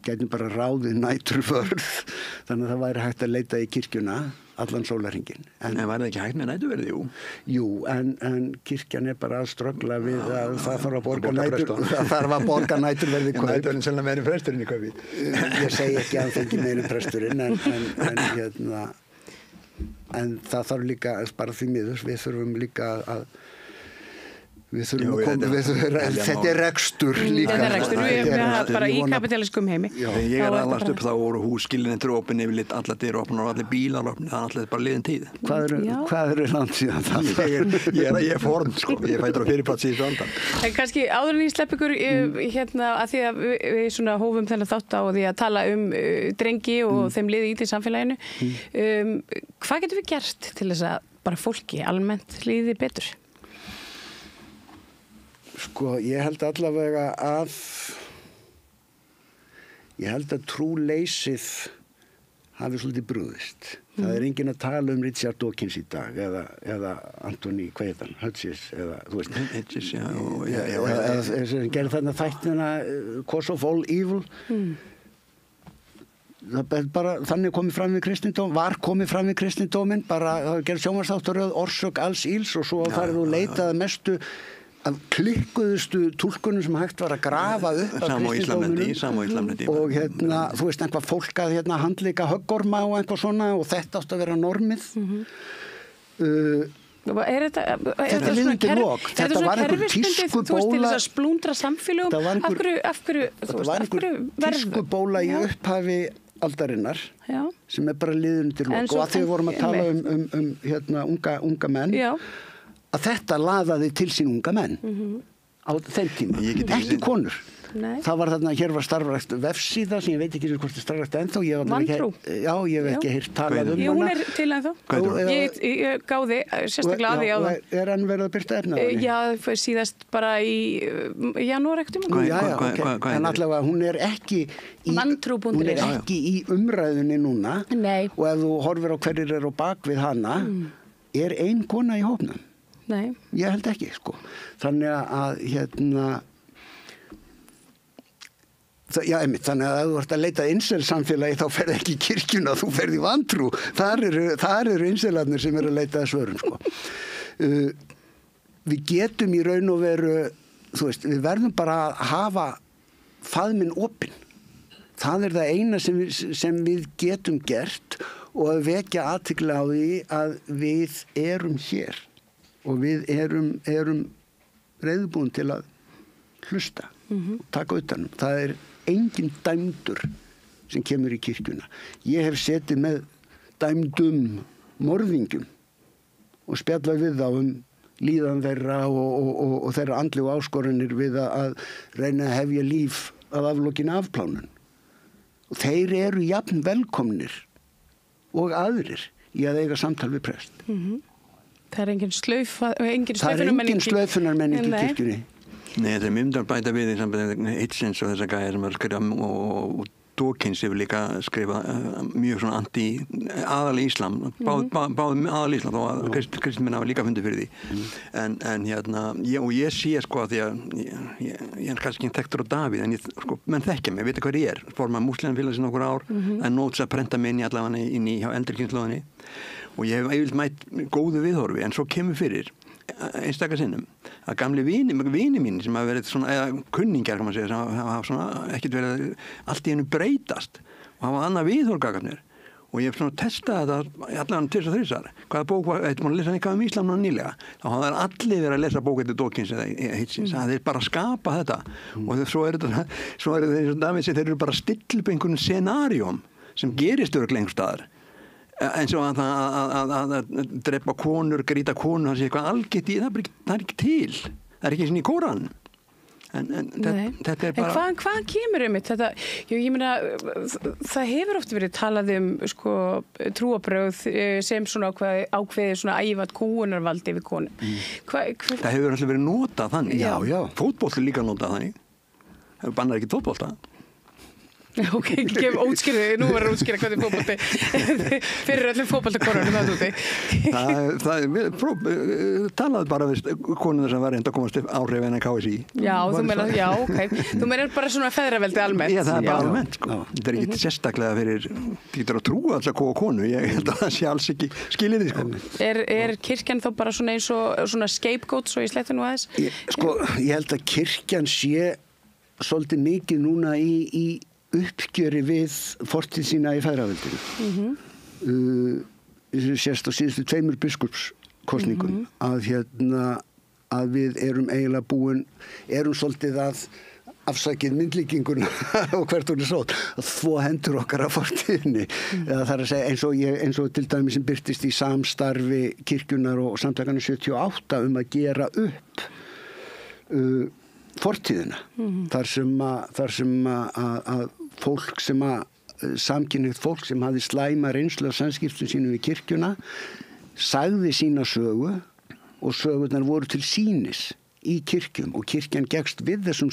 getum bara ráðið næturvörð þannig að það væri hægt að leita í kirkjuna allan sólarhringinn. En var það ekki hægt með næturverði, jú? Jú, en kirkjan er bara að ströggla við að það þarf að borga næturverði kaup. Næturverðin selna meiri presturinn í kaupi. Ég segi ekki að það ekki meiri presturinn, en það þarf líka, bara því miður, við þurfum líka að við þurfum að koma þetta er rekstur líka þetta er rekstur, við bara í kapitaliskum heimi ég allast upp þá voru hússkilin opin yfirleitt allar dyr opin og allir bílar opin það er allir bara liðin tíð hvað eru langt síðan það ég er forn ég fætur á fyrirplats í þessu aldan en kannski áður en ég slepp ykkur að því að við svona hófum þennan þátt á því að tala drengi og þeim liði í samfélaginu hvað getum við gert til þess að bara fólki almennt liði betur? Ég held allavega að trúleysið hafi svolítið brugðist. Það er enginn að tala Richard Dawkins í dag eða Anthony Quaidon, Hutchins eða þú veist. Hutchins, eða gerði þarna þættina Cause of All Evil. Það bara þannig komið fram við kristindóminn, bara það gerði sjónvarpsþáttaröð Orsök alls ills og svo farið og leitaði mestu af klikkuðustu túlkunum sem hægt var að grafa upp af kristindóminum og þú veist einhvað fólk að handleika höggorma og einhvað svona og þetta átt að vera normið Þetta var einhver tískubóla til þess að splúndra samfélögum af hverju tískubóla í upphafi aldarinnar sem bara liðin til lok og að því við vorum að tala unga menn að þetta laðaði til sín unga menn á þeim tíma, ekki konur það var þarna, hér var starfrækt vefsíða sem ég veit ekki hvort er starfrækt ennþá Vantrú? Já, ég hef ekki heyrt talað Jú, hún er til ennþá ég gáði sérstaklega að því á það Er hann verið að byrta efna? Já, síðast bara í janúar ekkert en allavega hún er ekki í umræðunni núna og ef þú horfir á hverjir er á bak við hana er ein kona í hópnum Nei. Ég held ekki, Þannig að, þannig að ef þú ert að leita inselsamfélagi þá ferð ekki í kirkjuna, þú ferð í vantrú. Þar eru inselarnir sem eru að leita að svörum, Við getum í raun og veru, við verðum bara að hafa faðminn opinn. Það er það eina sem við getum gert og að vekja athygli á því að við erum hér. og við erum reiðubúin til að hlusta og taka utanum. Það engin dæmdur sem kemur í kirkjuna. Ég hef setið með dæmdum morðingjum og spjallað við þá líðan þeirra og þeirra andlegu áskorunir við að reyna að hefja líf að aflokinni afplánun. Og þeir eru jafn velkomnir og aðrir í að eiga samtal við prest. Það engin slaufunarmenning í kirkjunni. Nei, þetta myndar bæta við í sambandi Hitchens og þessa gæja sem var að skrifa og Dawkins hefur líka skrifað mjög svona aðal íslam báðum aðal íslam þó að kristmenn hafa líka fundið fyrir því en hérna, ég sé sko að því að ég kannski ekki þekktur á Davíð en menn þekkja mig, veit hvað ég formað múslimafélags í nokkur ár en nóts að prenta mig inn í allavega inn í hjá eldri kynslóðinni og ég hef eiginlega mætt góðu viðhorfi en svo kemur fyrir einstakar sinnum að gamli vini mín sem hafa verið svona, eða kunningjar kann maður segja, sem hafa svona ekkert verið allt í hennu breytast og hafa annað viðhorgagarnir og ég hef svona testað þetta allavega 2-3 hvaða bók var, eitthvað að lesa eitthvað Íslam nýlega, þá hafa allir verið að lesa bók eftir Dawkins eða Hitchens, það er bara að skapa þetta og svo er þetta Davíð þeir eru bara að stilla upp einhvern scenarium sem gerist örugglega einhvers staðar eins og að drepa konur, grýta konur, það sé eitthvað algjört í, það er ekki til, það er ekki svona í Kóran. En þetta bara... En hvað kemur þetta? Ég meina, það hefur oft verið talað sko, trúarbrögð sem svona ákveðið svona ævat kúgunarvaldi við konum. Það hefur alltaf verið notað þannig. Já. Fótbolti líka notað þannig. Það bannar ekki fótbolta. Ok, ekki gef ótskýrði, nú verður útskýra hvað fótbolti fyrir öllum fótboltakonunum það úti. Talaði bara við konuna sem var reynd að komast áhrif en KSÍ. Já, þú meinar bara svona feðraveldi almennt. Já, það er bara almennt, sko. Þetta er ekki sérstaklega fyrir getur að trúa alls að konu, ég held að það sé alls ekki skiljið því, sko. Er kirkjan þá bara svona eins og svona scapegoat svo í slettinu aðeins? Ég held að kirkjan sé svolítið mikið núna í uppgjöri við fortíð sína í feðraveldinu. Sérst á síðustu 2 biskupskosningum að við erum eiginlega erum svolítið að afsakið myndlíkinguna og hvert hún sótt að þvo hendur okkar af fortíðinni. Það er að segja eins og til dæmis sem birtist í samstarfi kirkjunar og samtakana 78 að gera upp fortíðina þar sem að fólk sem samkynhneigt fólk sem hafði slæma reynslu af samskiptum sínum við kirkjuna sagði sína sögu og sögurnar voru til sýnis í kirkjum og kirkjan gekkst við þessum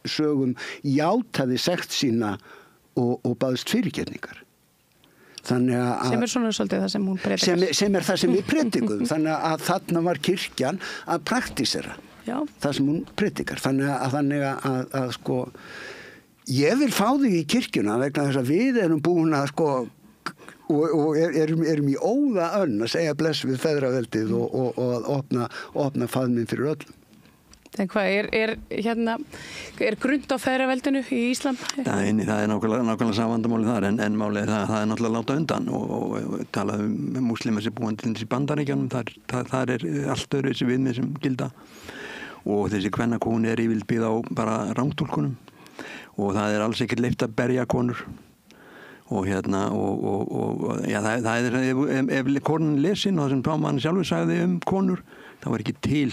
sögum játaði sekt sína og baðst fyrirgefningar. Sem svona svolítið það sem hún predikar. Sem það sem við predikuðum. Þannig að þarna var kirkjan að praktísera það sem hún predikar. Þannig að sko ég vil fá þig í kirkjuna vegna þess að við erum búin að sko og erum í óða önn að segja bless við feðraveldið og að opna faðminn fyrir öllum. En hvað er grund á feðraveldinu í Íslam? Það er nákvæmlega samandamáli þar en málið það er náttúrulega láta undan og talað múslima sem búin til þessi bandaríkjanum þar er allt öðru þessi viðmið sem gilda og þessi kvennakón er yfirleitt byggð á bara rangtúlkunum og það er alls ekkert leyft að berja konur og það er ef konan lesin og það sem Páman sjálfur sagði konur, það var ekki til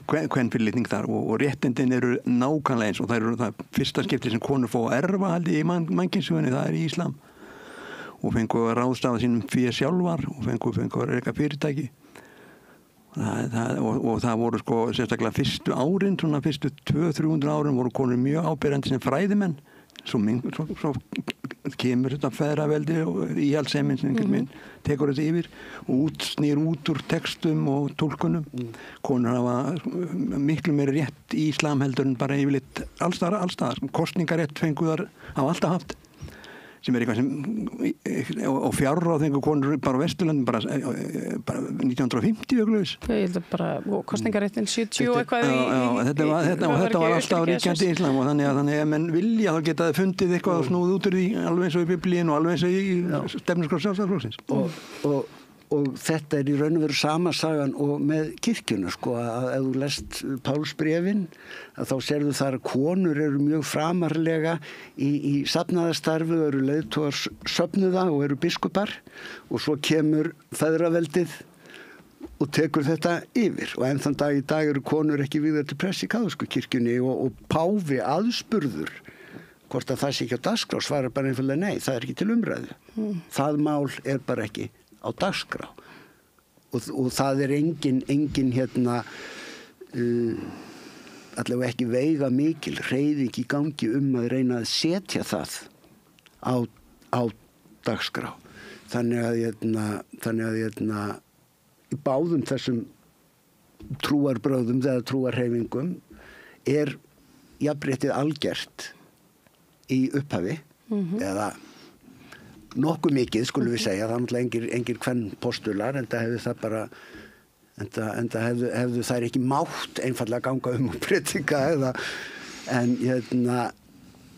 kvenfyrirlitning þar og réttindin eru nákvæmlega eins og það fyrsta skipti sem konur fá að erfa haldið í mannkynsögunni, það er í Íslam og fengu að ráðstafa sínum fyrir sjálfar og fengu að reka fyrirtæki og það voru sko sérstaklega fyrstu árin, svona fyrstu 200-300 árin voru konur mjög áberandi sem fræðimenn svo kemur þetta feðraveldi og íhaldssemin sem einhvern veginn tekur þetta yfir og snýr út úr textum og túlkunum konur hafa miklu meiri rétt í Íslam heldur en bara yfirleitt allstaðar kosningarétt fenguðar hafa alltaf haft sem eitthvað sem og fjárráð fengu konur bara á Vesturlöndum bara 1950 öglaus. Ég held að bara kostningaréttin 70 og eitthvað þetta var alltaf ríkjandi í Íslam og þannig að menn vilja þá geta fundið eitthvað og snúð út úr því alveg eins og í Biblíinu og alveg eins og í stefnuskrá Sjálfstæðisflokksins. Og og þetta í raun og veru sama sagan og með kirkjuna sko, að ef þú lest Pálsbréfin að þá sérðu þar að konur eru mjög framarlega í safnaðastarfi og eru leiðtogar söfnuða og eru biskupar og svo kemur feðraveldið og tekur þetta yfir og enn þann dag í dag eru konur ekki vígðar til press í kaþólsku kirkjunni og páfi aðspurður hvort að það sé ekki á dagskrá svarar bara einfallega nei, það er ekki til umræðu. Það mál er bara ekki á dagskrá og það er engin hérna allavega ekki veiga mikil hreyfing í gangi að reyna að setja það á dagskrá þannig að í báðum þessum trúarbrögðum eða trúarhreyfingum er jafnréttið algert í upphafi eða nokkuð mikið skulum við segja, það er náttúrulega engir kvenpostular en það hefðu það bara en það hefðu þær ekki mátt einfallega ganga og predika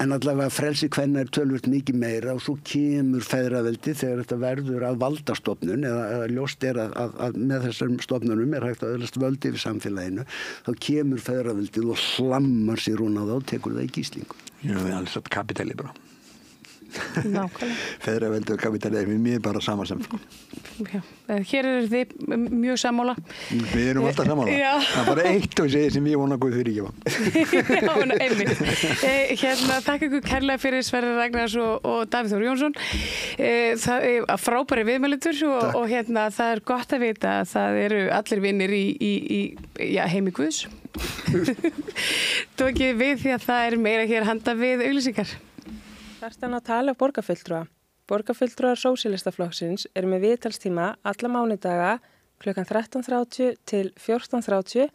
en allavega frelsi kvenna töluvert mikið meira og svo kemur feðraveldi þegar þetta verður að valdastofnun eða ljóst að með þessum stofnunum hægt að öðlast völdi yfir samfélaginu þá kemur feðraveldið og hlammar sér hún á það og tekur það í gíslingu. Já, það er alls að kapitali bara. Nákvæmlega. Feðraveldi og kapitali er mér bara sama sem sko. Já. Hér eru þið mjög sammála. Við erum alltaf sammála. Já. Það er bara eitt og segið sem ég vona Guð fyrir ekki Já, einmitt. Þakka ykkur kærlega fyrir Sverrir Ragnars og Davíð Þór Jónsson. Það er frábæri viðmælendur og það er gott að vita að það eru allir vinnir í heimi Guðs. Tókið við því að það er meira hér handa við auglýsingar. Kjartan Natalia borgarfulltrúa. Borgarfulltrúar Sósíalistaflokksins eru með viðtalstíma alla mánudaga klukkan 13:30 til 14:30.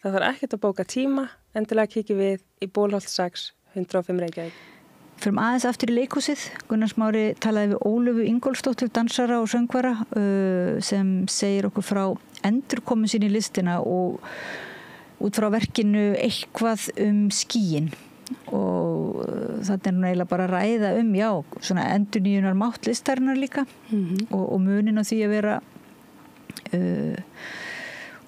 Það þarf ekkert að bóka tíma, endilega kíkja við í Bólholt 6, 105 Reykjavík. Fyrir aðeins aftur í leikhúsið. Gunnar Smári talaði við Ólöfu Ingólfsdóttur, dansara og söngvara sem segir okkur frá endurkomu sín í listina og út frá verkinu eitthvað skýin. Og þetta er nú eiginlega bara að ræða svona endurnýjunar mátt listarinnar líka og munin á því að vera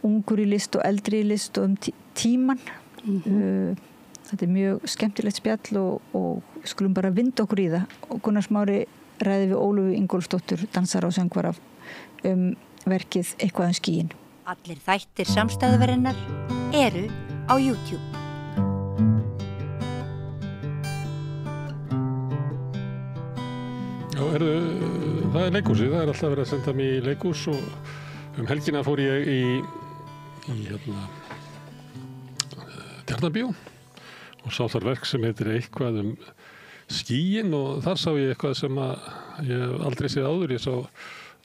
ungur í list og eldri í list og tíman. Þetta er mjög skemmtilegt spjall og skulum bara vinda okkur í það og Gunnar Smári ræði við Ólöfu Ingólfsdóttur, dansara og söngvara verkið eitthvað skýin. Allir þættir samstæðuverinnar eru á YouTube. Já, það er leikhúsið, það er alltaf verið að senda mig í leikhús og helgina fór ég í Tjarnarbíó og sá þar verk sem heitir eitthvað skýin og þar sá ég eitthvað sem ég hef aldrei séð áður. Ég sá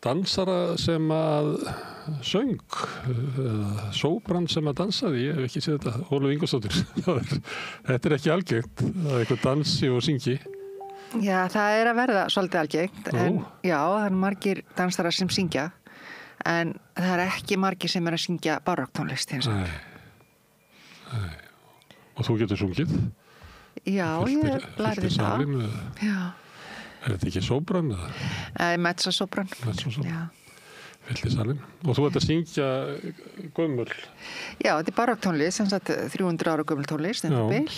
dansara sem að söng, sóbrann sem að dansaði, ég hef ekki séð þetta, Ólöf Ingólfsdóttir. Þetta er ekki algengt að eitthvað dansi og syngi. Já, það er að verða svolítið algengt, en já, það eru margir dansarar sem syngja, en það er ekki margir sem er að syngja barokktónlist hins vegar. Nei. Og þú getur sungið? Já, ég lærði það. Já. Er þetta ekki sóbrann? Mezzosóbrann. Mezzosóbrann. Fyll í salin. Og þú ert að syngja gömul? Já, þetta er barokktónlist, sem sagt 300 ára gömul tónlist, en það bil.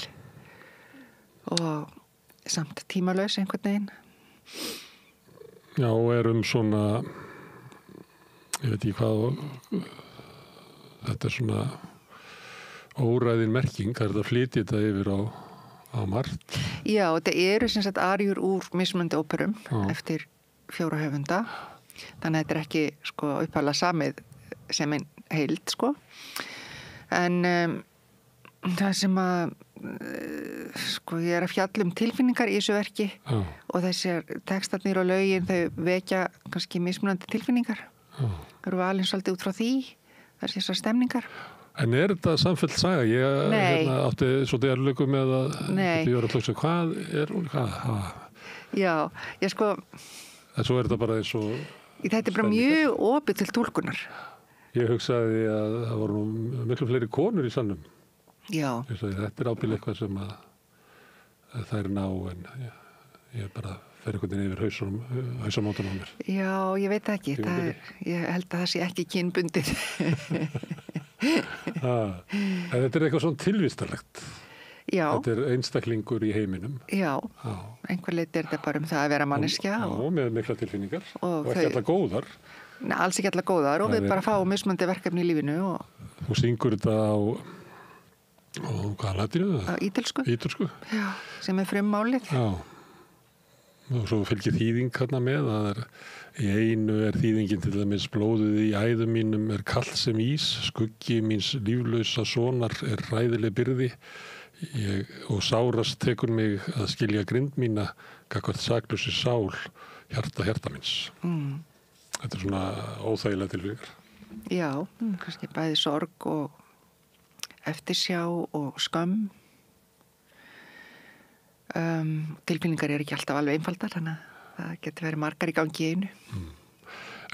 Og samt tímalaus einhvern veginn. Já, og svona, ég veit ekki hvað, þetta er svona óræðin merking, það er þetta að flytja þetta yfir á margt. Já, þetta eru sem sagt aríur úr mismunandi óperum eftir 4 höfunda, þannig að þetta er ekki upphæðlega samið sem einn heild, en það sem að ég er að fjalla tilfinningar í þessu verki og þessir textarnir og lögin þau vekja kannski mismunandi tilfinningar. Það eru valin svolítið út frá því, þessar stemningar. En er þetta samfellt saga? Ég átti svolítið erlöku með að ég var að hljósa, hvað er hún? Já, ég en svo er þetta bara eins og þetta er bara mjög opið til túlkunar. Ég hugsaði að það voru miklu fleiri konur í salnum. Já. Ég sagði, þetta er ábyggilega eitthvað sem að þær ná, en ég bara fer einhvern veginn yfir hausamótan á mér. Já, ég veit ekki. Ég held að það sé ekki kynbundið. En þetta er eitthvað svona tilvistarlegt. Já. Þetta er einstaklingur í heiminum. Já, einhver leiti er þetta bara það að vera manneskja. Já, með mikla tilfinningar og ekki allar góðar. Nei, alls ekki allar góðar og við bara fáum mismunandi verkefni í lífinu. Þú syngur þetta á hvaða latinu? Á ítölsku. Ítölsku? Já, sem er frummálið. Já, og svo fylgir þýðing hérna með að í einu er þýðingin til dæmis blóðið í æðum mínum er kalt sem ís, skuggi míns líflausa sonar er ræðileg byrði og sárast tekur mig að skilja grind mína gagnvart saklausi sál hjarta míns. Þetta er svona óþægilega tilfinningar. Já, kannski bæði sorg og eftirsjá og skömm. Tilfinningar eru ekki alltaf alveg einfaldar, þannig að það getur verið margar í gangi í einu.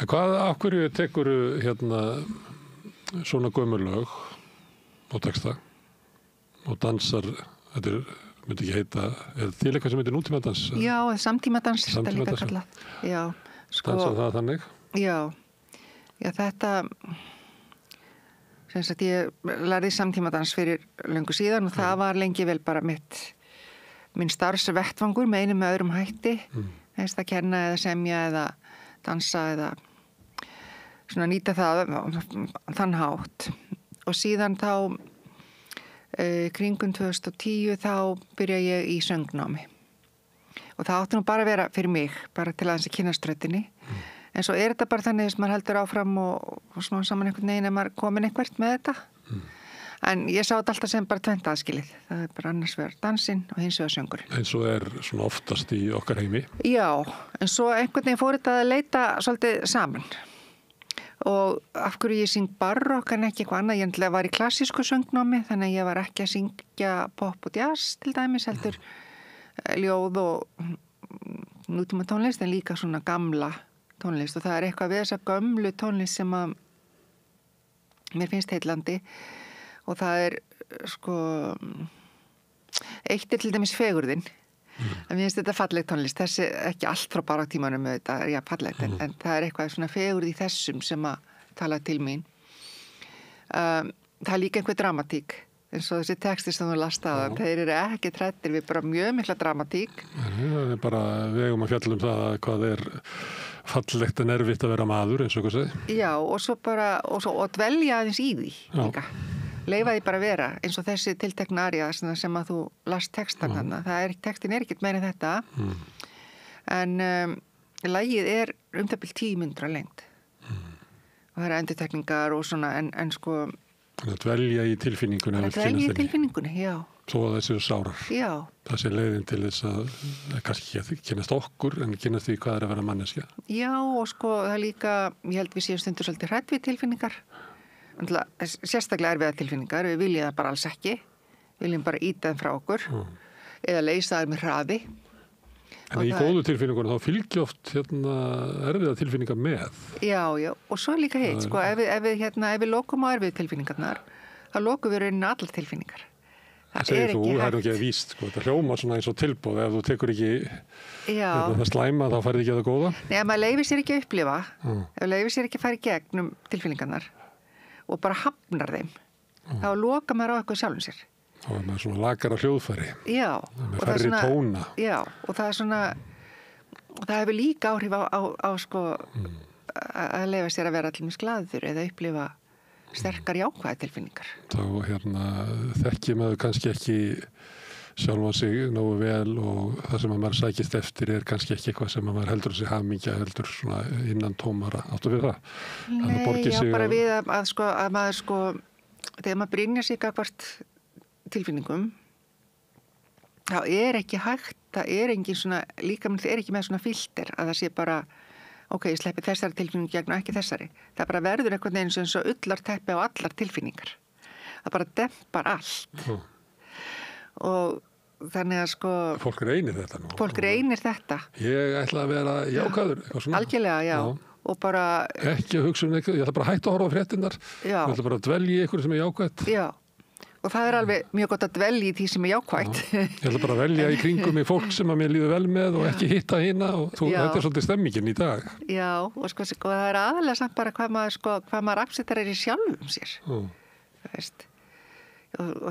En af hverju tekur hérna svona gömul lög og texta og dansar, þetta myndi ekki heita, er til eitthvað sem heitir nútímadans? Já, samtímadans er þetta líka kallað. Já, dansar það þannig? Já, þetta sem sagt ég lærði samtímadans fyrir löngu síðan og það var lengi vel bara minn starfsvettvangur með einum með öðrum hætti, eins að kenna eða semja eða dansa eða svona nýta það þann hátt. Og síðan þá kringum 2010 þá byrja ég í söngnámi. Og það átti nú bara að vera fyrir mig, bara til aðeins að kynast röddinni. En svo er þetta bara þannig að maður heldur áfram og smá saman einhvern veginn að maður komin eitthvert með þetta. En ég sá þetta alltaf sem bara tvennt aðskilið. Það er bara annars vegar dansinn og hins vegar söngurinn. Eins og er svona oftast í okkar heimi. Já, en svo einhvern veginn fór þetta að leita svolítið saman. Og af hverju ég syng barokk en ekki eitthvað annað. Ég endlega var í klassísku söngnámi, þannig að ég var ekki að syngja pop og jazz til dæmis, heldur ljóð og nútíma tónlist, en líka svona gamla tónlist. Og það er eitthvað við þessa gömlu tónlist sem að mér finnst heillandi. Og það er sko eitt er til dæmis fegurðin. En mér finnst þetta falleg tónlist. Þessi ekki allt frá barokktímanum með þetta, já fallegt, en það er eitthvað svona fegurð í þessum sem að tala til mín. Það er líka einhver dramatík, eins og þessi texti sem þú last á þeim. Þeir eru ekki trættir við bara mjög mikla dramatík. Það er bara vegum að fjalla það hvað er fallegt en erfitt að vera maður, eins og hvað segi. Já, og svo bara og dvelja aðeins í því líka. Leifa því bara að vera, eins og þessi tiltekna arja sem að þú last textan hann. Textin er ekkert meira en þetta. En lagið er það bil 10 mínútur að lengd. Og það eru endurtekningar og svona, en sko... Að dvelja í tilfinningunni. Að dvelja í tilfinningunni, já. Þó að þessi sárar. Já. Það sé leiðin til þess að kannski ekki kynast okkur, en kynast því hvað er að vera manneskja. Já, og sko það líka, ég held við séum stundur svolítið hrædd við tilfinningar. Sérstaklega erfiða tilfinningar, við viljum það bara alls ekki, viljum bara íta þeim frá okkur eða leysa það með hraði. En í góðu tilfinningunum þá fylgja oft erfiða tilfinningar með. Já, og svo líka heitt, sko, ef við lokum á erfiðu tilfinningarnar, þá lokum við rauninni allar tilfinningar. Það er ekki hægt. Það er ekki að víst, sko, þetta hljóma svona eins og tilboð, ef þú tekur ekki það slæma, þá færði ekki að það góða. Nei, ef maður leyfir sér ekki að upplifa, ef leyfir sér ekki að fara í gegnum tilfinningarnar, og bara hafnar þeim, þá loka maður á eitthvað sjálfum sér. Þá er maður svona lakara hljóðfæri. Já. Með færri tóna. Já, og það er svona, það hefur líka áhrif á sko, að leyfa sér að vera allir mjög glaður eða upplifa sterkar jákvæða tilfinningar. Þá þekki maður kannski ekki sjálfan sig nógu vel og það sem maður sækist eftir er kannski ekki eitthvað sem maður heldur sig hamingja, heldur svona innan tómara. Áttu við það? Nei, já, bara við að maður sko, þegar maður brynjar sig gagnvart tilfinningum, þá er ekki hægt, það er engin svona, líkaminn er ekki með svona filter að það sé bara, ok, ég sleppi þessari tilfinningu gegn og ekki þessari. Það bara verður einhvern veginn eins og ullarteppi á allar tilfinningar. Það bara dempar allt. Og þannig að sko... Fólk reynir þetta nú. Fólk reynir þetta. Ég ætla að vera jákvæður. Algjörlega, já. Og bara... Ekki að hugsa eitthvað, ég ætla bara að hætta að horfa á fréttinnar. Já. Ég ætla bara að dvelja í eitthvað sem er jákvætt. Já. og það er alveg mjög gott að dvelja í því sem er jákvætt. Ég ætla bara að velja í kringum í fólk sem að mér líður vel með og ekki hitta hina og þetta er svolítið stemmingin í dag. Já, og sko það er aðalega samt bara hvað maður afsettar í sjálfum sér. Það veist. Og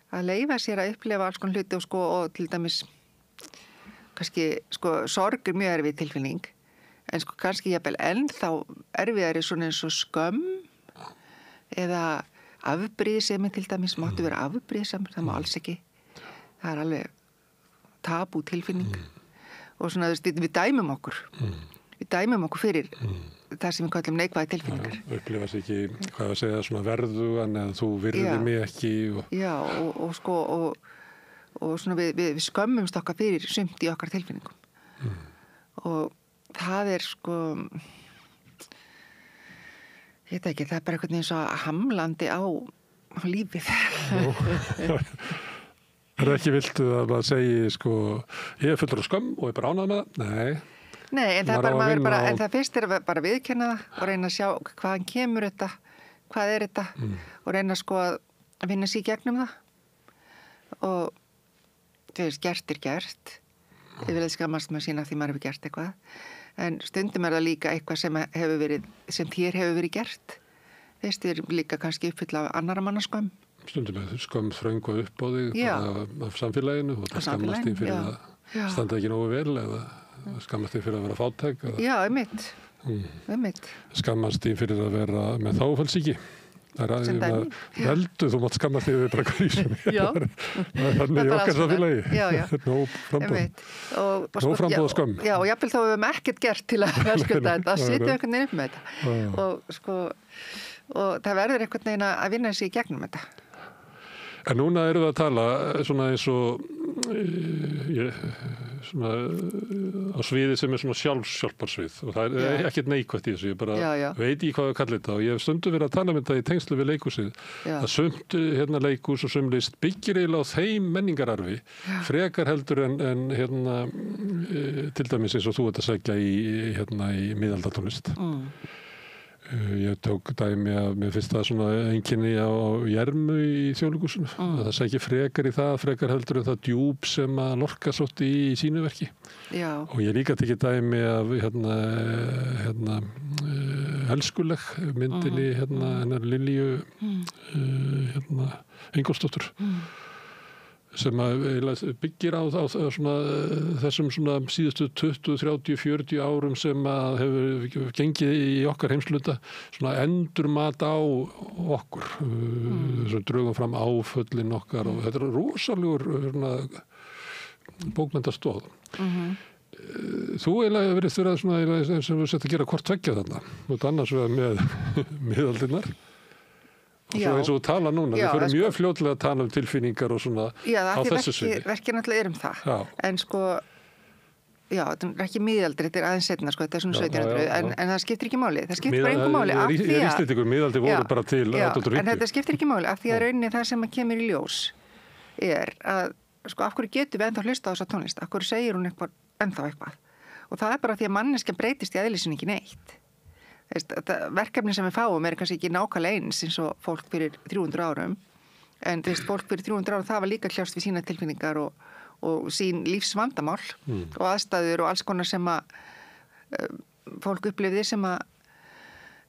að leyfa sér að upplifa alls konar hluti og til dæmis kannski sorg er mjög erfið tilfinning en kannski jafnvel ennþá erfiðari svona eins og skömm eða afbrýðisemi til dæmis, máttu vera afbrýðisam, það má alls ekki. Það er alveg tabú tilfinning og svona við dæmum okkur. Við dæmum okkur fyrir það sem við kallum neikvæði tilfinningar. Upplifast ekki, hvað að segja, svona verðugan eða þú virðir mig ekki. Já, og svona við skömmumst okkar fyrir sumt í okkar tilfinningum. Og það er ég veit ekki, það er bara eitthvað eins og hamlandi á lífið. Er ekki viltu að maður segi, ég er fullur af skömm og ég er bara ánægð með það? Nei, en það fyrst er bara viðkenna það og reyna að sjá hvaðan kemur þetta, hvað er þetta og reyna að vinna sér gegnum það. Og þú veist, gert er gert. Þið viljið skammast með sína því maður hefur gert eitthvað. En stundum er það líka eitthvað sem þér hefur verið gert. Veist, þið er líka kannski uppfyll af annara manna skömm. Stundum er skömm þröng og upp á þig af samfélaginu og það skammast þín fyrir að standa ekki nógu vel eða skammast þín fyrir að vera fátæk. Já, einmitt. Skammast þín fyrir að vera með þáfallsýki. Það er veldu, þú mátt skammast þig við bara hverju sem þannig í okkar samfélagi. Nó frambóð og skömm. Já, og jafnvel þá hefum við ekkert gert til að verðskulda þetta, að sitja einhvern veginn upp með þetta. Og það verður einhvern veginn að vinna sig í gegnum þetta. En núna erum við að tala svona eins og svona á sviði sem er svona sjálfsjálparsvið og það er ekkert neikvætt í þessu, ég bara veit ekki hvað við kallum þetta og ég hef stundum verið að tala um þetta í tengslu við leikhúsið, að sumt leikhús og sumlist byggir eiginlega á þeim menningararfi, frekar heldur en til dæmis eins og þú ert að segja í miðaldatónlist. Ég tók dæmi að mér finnst það svona einkenni á Jermu í Þjóðleikhúsinu. Það segir frekar í það, frekar heldur en það djúp sem að Lorca sótti í sínu verki. Já. Og ég líka tekið dæmi af Elskuleg myndinni hennar Lilju Ingólfsdóttur. Sem byggir á þessum síðustu 20, 30, 40 árum sem að hefur gengið í okkar heimsluta endurmat á okkur sem drögum fram áföllin okkar og þetta er rosalegur bókmenntastóð. Þú eiginlega verið sem við setjum að gera hvort tveggja þarna og annars vegar með miðaldirnar. Og svo eins og þú tala núna, við fyrir mjög fljótlega að tala um tilfinningar og svona á þessu sviði. Já, verkið náttúrulega er það. En þetta er ekki miðaldri, þetta er aðeins setna, þetta er svona 1700, en það skiptir ekki máli. Það skiptir bara engu máli. Ég er íslendingur, miðaldi voru bara til 1850. En þetta skiptir ekki máli, af því að rauninni það sem kemur í ljós er að, af hverju getum við ennþá hlusta á þessa tónlist? Af hverju segir hún ennþá eitthvað? Og það er bara því að manneskjan breytist í eðli sinni ekki neitt. Verkefni sem við fáum er kannski ekki nákvæmlega eins eins og fólk fyrir 300 árum en fólk fyrir 300 árum það var líka kljást við sína tilfinningar og sín lífsvandamál og aðstæður og alls konar sem að fólk upplifði sem að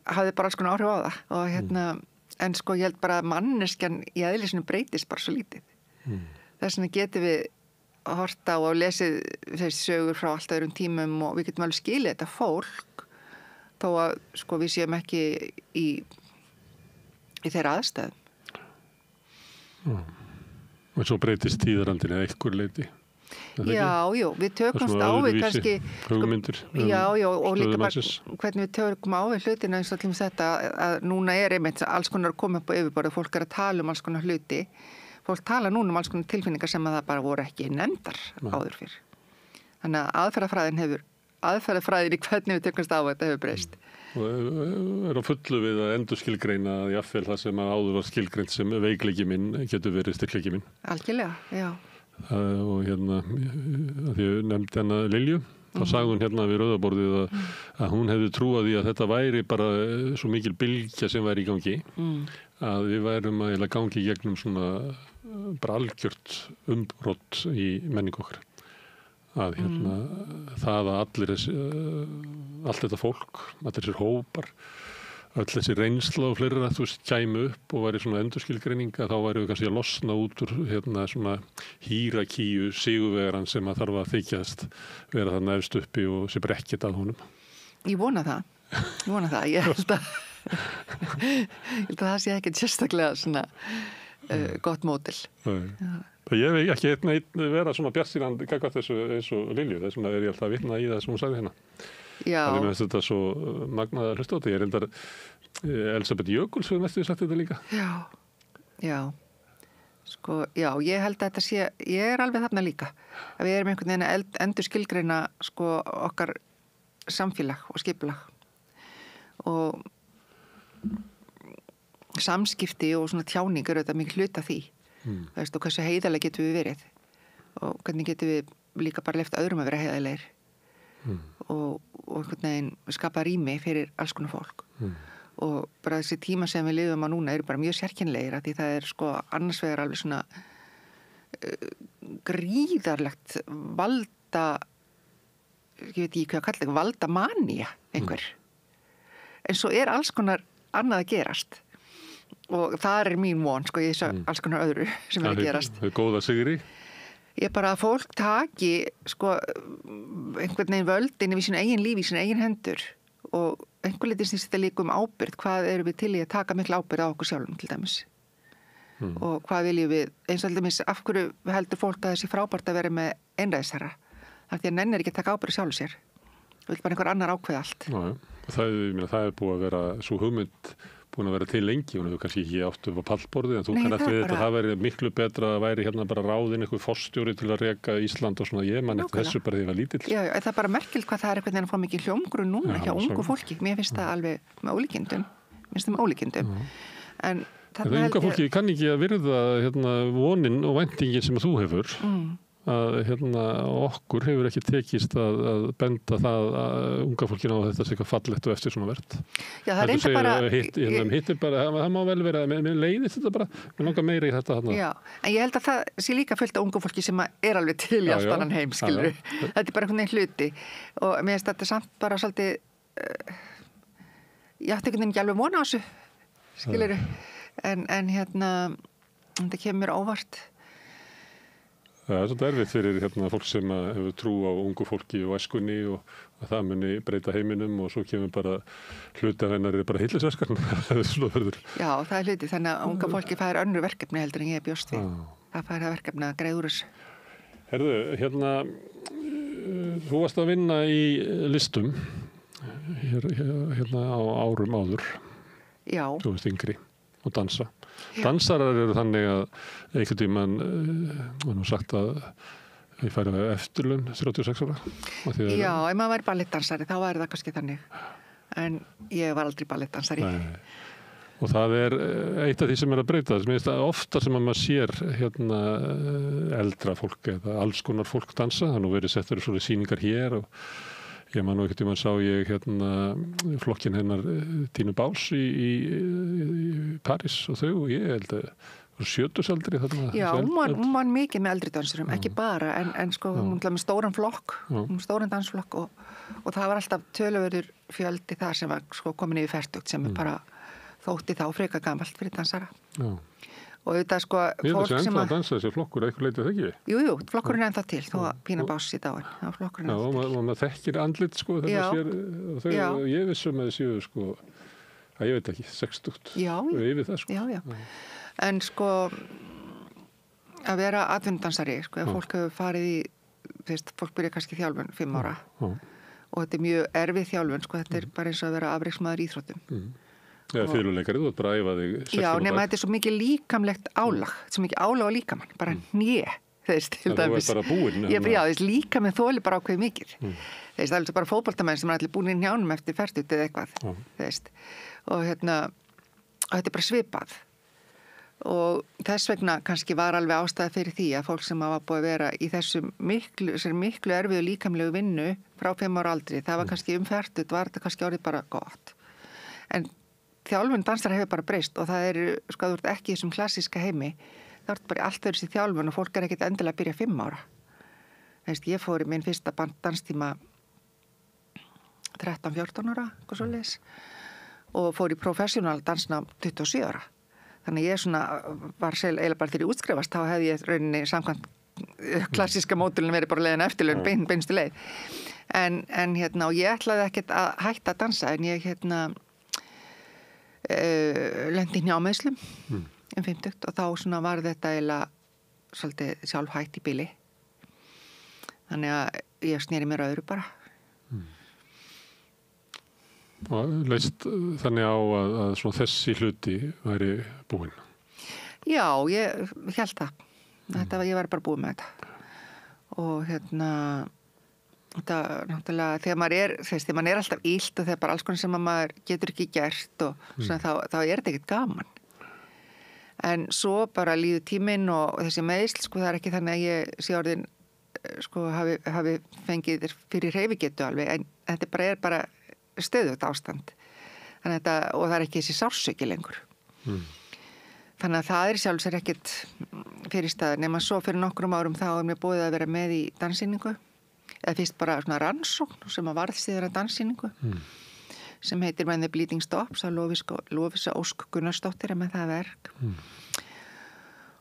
hafði bara alls konar áhrif á það og en ég held bara að manneskjan í eðlisinu breytist bara svo lítið. Þess vegna getum við horta á og lesið þessi sögur frá allt öðrum tímum og við getum alveg skilið þetta fólk þó að við séum ekki í þeirra aðstæðum. Og svo breytist tíðarandinu eitthvað leiti. Já, við tökumst á við kannski hugmyndir. Já, og líka bara hvernig við tökum á við hlutina eins og allir þetta að núna er einmitt alls konar að koma upp á yfirborðið, fólk er að tala um alls konar hluti. Fólk tala núna um alls konar tilfinningar sem að það bara voru ekki nefndar áður fyrr. Þannig að aðferðafræðin í hvernig við tökumst á þetta hefur breyst. Og er á fullu við að endurskilgreina jafnvel það sem áður var skilgreint sem veikleiki minn getur verið styrkleiki minn. Algjörlega, já. Og því ég nefndi hana Lilju þá sagði hún hérna við rauðaborðið að hún hefði trúað því að þetta væri bara svo mikil bylgja sem væri í gangi að við værum að gangi gegnum svona bara algjört umbrott í menningu okkar að hérna það að allir allt þetta fólk, allir þessir hópar öll þessi reynsla og fleira þú veist kæmu upp og væri svona endurskilgreining að þá væri við kannski að losna út úr hérna svona hírakíu sigurvegaran sem að þarf að þykjast vera það nefst uppi og sé bara ekkert að honum. Ég vona það. Ég held að það sé ekkert sérstaklega svona gott mótil. Ég hef ekki einn vera svona bjartsýnan gagnvart þessu eins og Lilju, þess vegna ég alltaf að vitna í það sem hún sagði hérna. Já. Það með þetta svo magnaða hlusta á þetta. Ég reyndar Elisabeth Jökuls hefur mest við sagt þetta líka. Já. Sko, já, ég held að þetta sé, ég alveg þarna líka. Að við erum einhvern veginn að endur skilgreina sko okkar samfélag og skipulag. Og samskipti og svona tjáningur auðvitað mikið hluta því. Veist, og hversu heiðarlega getum við verið. Og hvernig getum við líka bara left öðrum að vera heiðarlegir. Og einhvern veginn skapa rými fyrir alls konar fólk og bara þessi tíma sem við lifum á núna eru bara mjög sérkennilegir að því það er sko annars vegar alveg svona gríðarlegt valda ég veit ekki hvað að kalla valda manía einhver en svo er alls konar annað að gerast og það er mín von sko í þessu alls konar öðru sem er að gerast. Það er góða sigri. Ég bara að fólk taki sko einhvern veginn völdin við sín eigin líf, í sín eigin hendur og einhver leiti snýst þetta líka ábyrgð, hvað erum við til í að taka miklu ábyrgð á okkur sjálfum til dæmis og hvað viljum við, eins og alltaf af hverju heldur fólk að þessi frábært að vera með einræðisherra, af því að nennir ekki að taka ábyrgð sjálfu sér, það vil bara einhver annar ákveða allt. Það er búið að vera svo hugmynd búin að vera til lengi, hún hefur kannski ekki átt upp á pallborðið, en þú kannast við þetta, það væri miklu betra að væri hérna bara ráðin eitthvað forstjóri til að reka Ísland og svona, ég man eftir þessu bara því að ég var lítill. Já, það er bara merkilt hvað það er einhvern veginn að fá mikið hljómgrunn núna hjá ungu fólki, mér finnst það alveg með ólíkindum, en þarna unga fólki kann ekki að virða hérna vonin og væntingin sem þú hefur, að hérna okkur hefur ekki tekist að benda það að unga fólkina á þetta sé eitthvað fallegt og eftir svona verð. Já, það reynda bara hitt bara, það má vel vera mér leiðist þetta bara, mér langar meira í þetta þarna. Já, en ég held að það sé líka fullt af unga fólki sem er alveg til í allt annan heim, skilur. Þetta er bara einhvern veginn hluti og mér finnst þetta samt bara svolítið ég ætti einhvern veginn ekki alveg vona á þessu, skilur. En hérna þetta kemur mér óvart. Það er svolítið erfitt fyrir hérna, fólk sem hefur trú á ungu fólki og æskunni og að það muni breyta heiminum og svo kemur bara hluti af hennar bara hillisverskar. Já, það er hluti, þannig að unga fólki fær önnur verkefni heldur en ég bjóst við. Það fær það verkefni að greiða úr þessu. Herðu, hérna, þú varst að vinna í listum hérna á árum áður. Já. Þú veist yngri og dansa. Dansarar eru þannig að einhvern tímann var nú sagt að ég færi eftirlaun 36 ára. Já, ef maður væri ballettdansari þá væri það kannski þannig. En ég var aldrei ballettdansari. Og það er eitt af því sem er að breyta. Mér finnst það ofta sem að maður sér hérna eldra fólk eða alls konar fólk dansa. Það nú verið settur svona sýningar hér og ég man nú ekkert um að sá ég hérna flokkin hennar Tínu Bás í París og þau og ég held að sjötugsaldri þarna. Já, hún var mikið með eldri dansurum, ekki bara en sko hún var með stóran flokk, stóran dansflokk og það var alltaf töluverður fjöldi það sem var sko komin yfir fertugt sem bara þótti þá frekar gamalt fyrir dansara. Já. Og auðvitað sko fólk sem að dansa þessi flokkur eitthvað leitið það ekki? Jú, flokkurinn er ennþá til þó að Pína Bás í dáin. Já, flokkurinn er ennþá til. Og maður þekkir andlit sko þegar sér og ég vissum að séu sko að ég veit ekki, 60 og yfir það sko. Já. En sko að vera atvinnudansari sko, ef fólk hefur farið í fólk byrja kannski þjálfun 5 ára og þetta er mjög erfið þjálfun sko, þetta er bara eins og að vera afreksmaður í íþróttum. Eða fyrirleikari, þú ert bara að æfa þig 6 tíma á dag. Já, nema þetta er svo mikið líkamlegt álag, svo mikið álag á líkamann, bara hnið, til dæmis. Það er bara búinn. Já, líkaminn þolir bara ákveð mikið. Það er bara fótboltamenn sem er allir búin í njánum eftir fertugt eða eitthvað, og þetta er bara svipað. og þess vegna kannski var alveg ástæða fyrir því að fólk sem hafa búið að vera í þessu miklu erfiðu líkamlegu vinnu frá 5 ára aldri, það var kannski umfertut, var þetta kannski orðið bara gott. En þjálfun dansara hefur bara breyst og það eru, þú ert ekki í þessum klassíska heimi, það ert bara allt öðru sér þjálfun og fólk ekkert endilega að byrja 5 ára. Ég fór í minn fyrsta danstíma 13-14 ára, eitthvað svoleiðis, og fór í professional dansna 27 ára. Þannig ég var eiginlega bara þegar ég útskrifast, þá hefði ég rauninni samkvæmt klassíska módulin verið bara leiðin eftirlaun, beinstu leið. En og ég ætlaði ekkert að hætta að dansa, en ég lendi hnjámeiðslum 50 og þá var þetta eiginlega svolítið sjálfhætt í bili. Þannig að ég sneri mér öðru bara. Og leist þannig á að þessi hluti væri búinn? Já, ég held það. Ég var bara búin með þetta. Og þetta náttúrulega, þegar maður er alltaf illt og þegar bara alls konar sem maður getur ekki gert og þá er þetta ekkert gaman. En svo bara líður tíminn og þessi meiðsl, það er ekki þannig að ég sé orðin, hafi fengið fyrir hreyfigetu alveg, en þetta er bara stöðugt ástand. Og það er ekki þessi sársauki lengur. Þannig að það er sjálfs ekkert fyrirstaður, nema svo fyrir nokkrum árum þá mér búið að vera með í danssýningu, eða fyrst bara rannsókn sem varð síðan danssýningu, sem heitir When the Bleeding Stops, að Lovísa Ósk Gunnarsdóttir með það verk.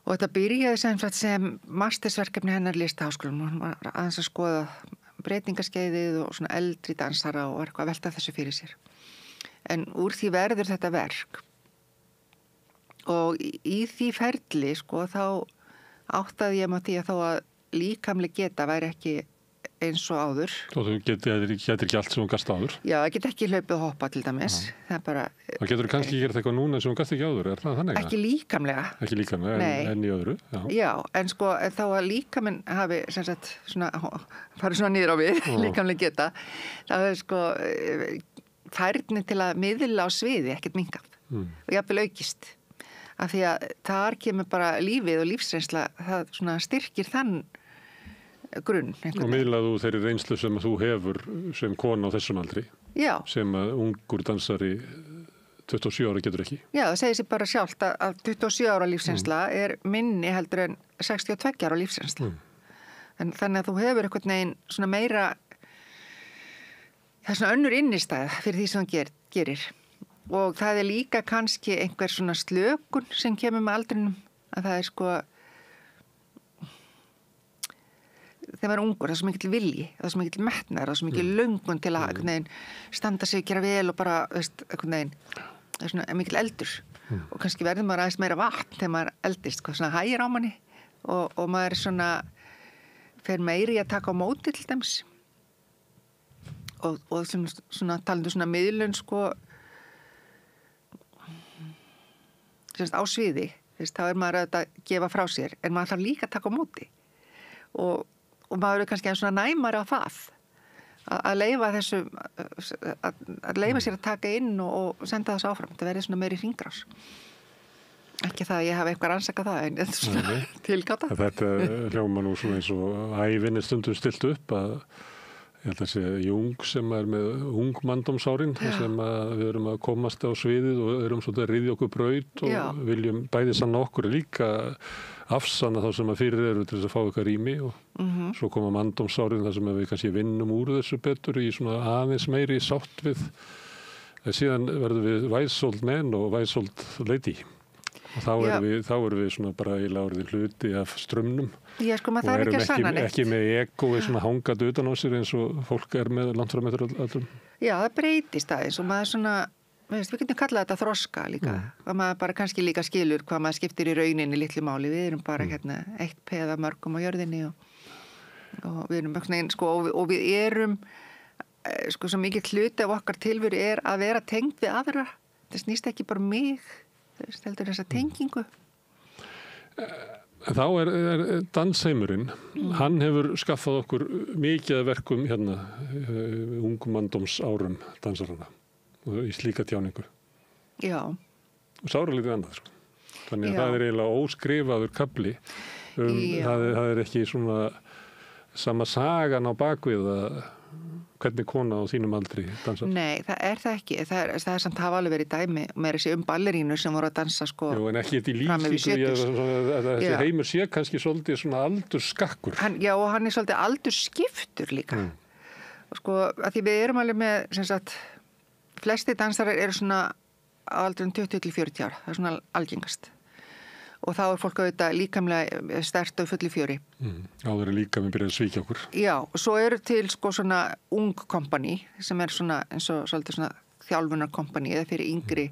Og þetta byrjaði sem mastersverkefni hennar Listaháskólanum. Hún var aðeins að skoða breytingaskeiðið og eldri dansara og var eitthvað að velta þessu fyrir sér. En úr því verður þetta verk. Og í því ferli, þá áttaði ég með því að þó að líkamleg geta væri ekki eins og áður. Og þú getur ekki allt sem hún gast áður? Já, það getur ekki hlaupið og hoppa til dæmis. Það getur kannski gert eitthvað núna sem hún gast ekki áður, er það þannig? Ekki líkamlega. Ekki líkamlega, en í öðru, já. Já, en þá að líkaminn hafi farið svona niður á við, líkamlega geta, það er færni til að miðla á sviði, ekkert minkað. Og jafnvel aukist. Af því að þar kemur bara lífið og lífsreynsla, það styrkir þann grunn. Og miðlaðu þeirri reynslu sem þú hefur sem kona á þessum aldri? Já. Sem að ungur dansari 27 ára getur ekki? Já, það segir sér bara sjálft að 27 ára lífsreynsla er minni heldur en 62 ára lífsreynsla. En þannig að þú hefur einhvern veginn meira, það er önnur innistæð fyrir því sem þú gerir. Og það er líka kannski einhver slökun sem kemur með aldrinum, að það er þegar maður er ungur, það er svo mikill vilji, það er svo mikill metnaður, það er svo mikill löngun til að standa sig, gera vel og bara, það er svona mikill eldur og kannski verður maður aðeins meira vatn þegar maður eldist, hægir á manni og maður er fer meiri að taka á móti til dæmis og talandu miðlun á sviði, þá er maður að gefa frá sér, en maður þarf líka að taka á móti og maður er kannski eins næmari á það að leyfa þessu að leyfa sér að taka inn og senda þessu áfram, það verður meiri hringrás. Ekki það að ég hafi eitthvað rannsakað það, en þetta er tilgáta. Þetta hljóma nú eins og ævinni stundum stilt upp að ég held að sé Jung sem er með ungmanndómsárin sem við erum að komast á sviðið og erum svolítið að ryðja okkur braut og viljum bæði sanna okkur líka afsanna þá sem að fyrir eru til þess að fá eitthvað rými og svo koma manndómsárin þar sem við kannski vinnum úr þessu betur í aðeins meiri sátt við. Síðan verðum við wise old man og wise old lady. Og þá erum við bara eiginlega orðið hluti af strömmnum og erum ekki með egói hangað utan á sér eins og fólk er með langt frá með öllum. Já, það breytist aðeins og maður við getum kallað þetta þroska líka og maður bara kannski líka skilur hvað maður skiptir í rauninni litlu máli. Við erum bara eitt peð af mörgum á jörðinni og við erum og við erum svo mikið hluti af okkar tilveru er að vera tengd við aðra. Það snýst ekki bara mig. Steldur þessa tengingu. Þá er dansheimurinn, hann hefur skaffað okkur mikið verkum ungmanndómsárum dansarana og í slíka tjáningur. Já. Og sáralítið annað. Þannig að það eiginlega óskrifaður kafli. Það ekki svona sama sagan á bakvið að hvernig kona á þínum aldri dansar. Nei, það er það ekki. Það er samt hafa alveg verið dæmi með þessi ballerínu sem voru að dansa sko. Jú, en ekki þetta í lýsingu, þessi heimur sé kannski svolítið svona aldurskakkur. Já, og hann er svolítið aldurskiptur líka. Sko, að því við erum alveg með, sem sagt, flesti dansarar eru svona á aldurinn 20 til 40 ára. Það er svona algengast. Og þá er fólk auðvitað líkamlega sterkt og fulli fjöri. Áður er líkamlega byrjað að svíkja okkur. Já, og svo eru til sko svona ung kompani sem er svona eins og svolítið svona þjálfunar kompani eða fyrir yngri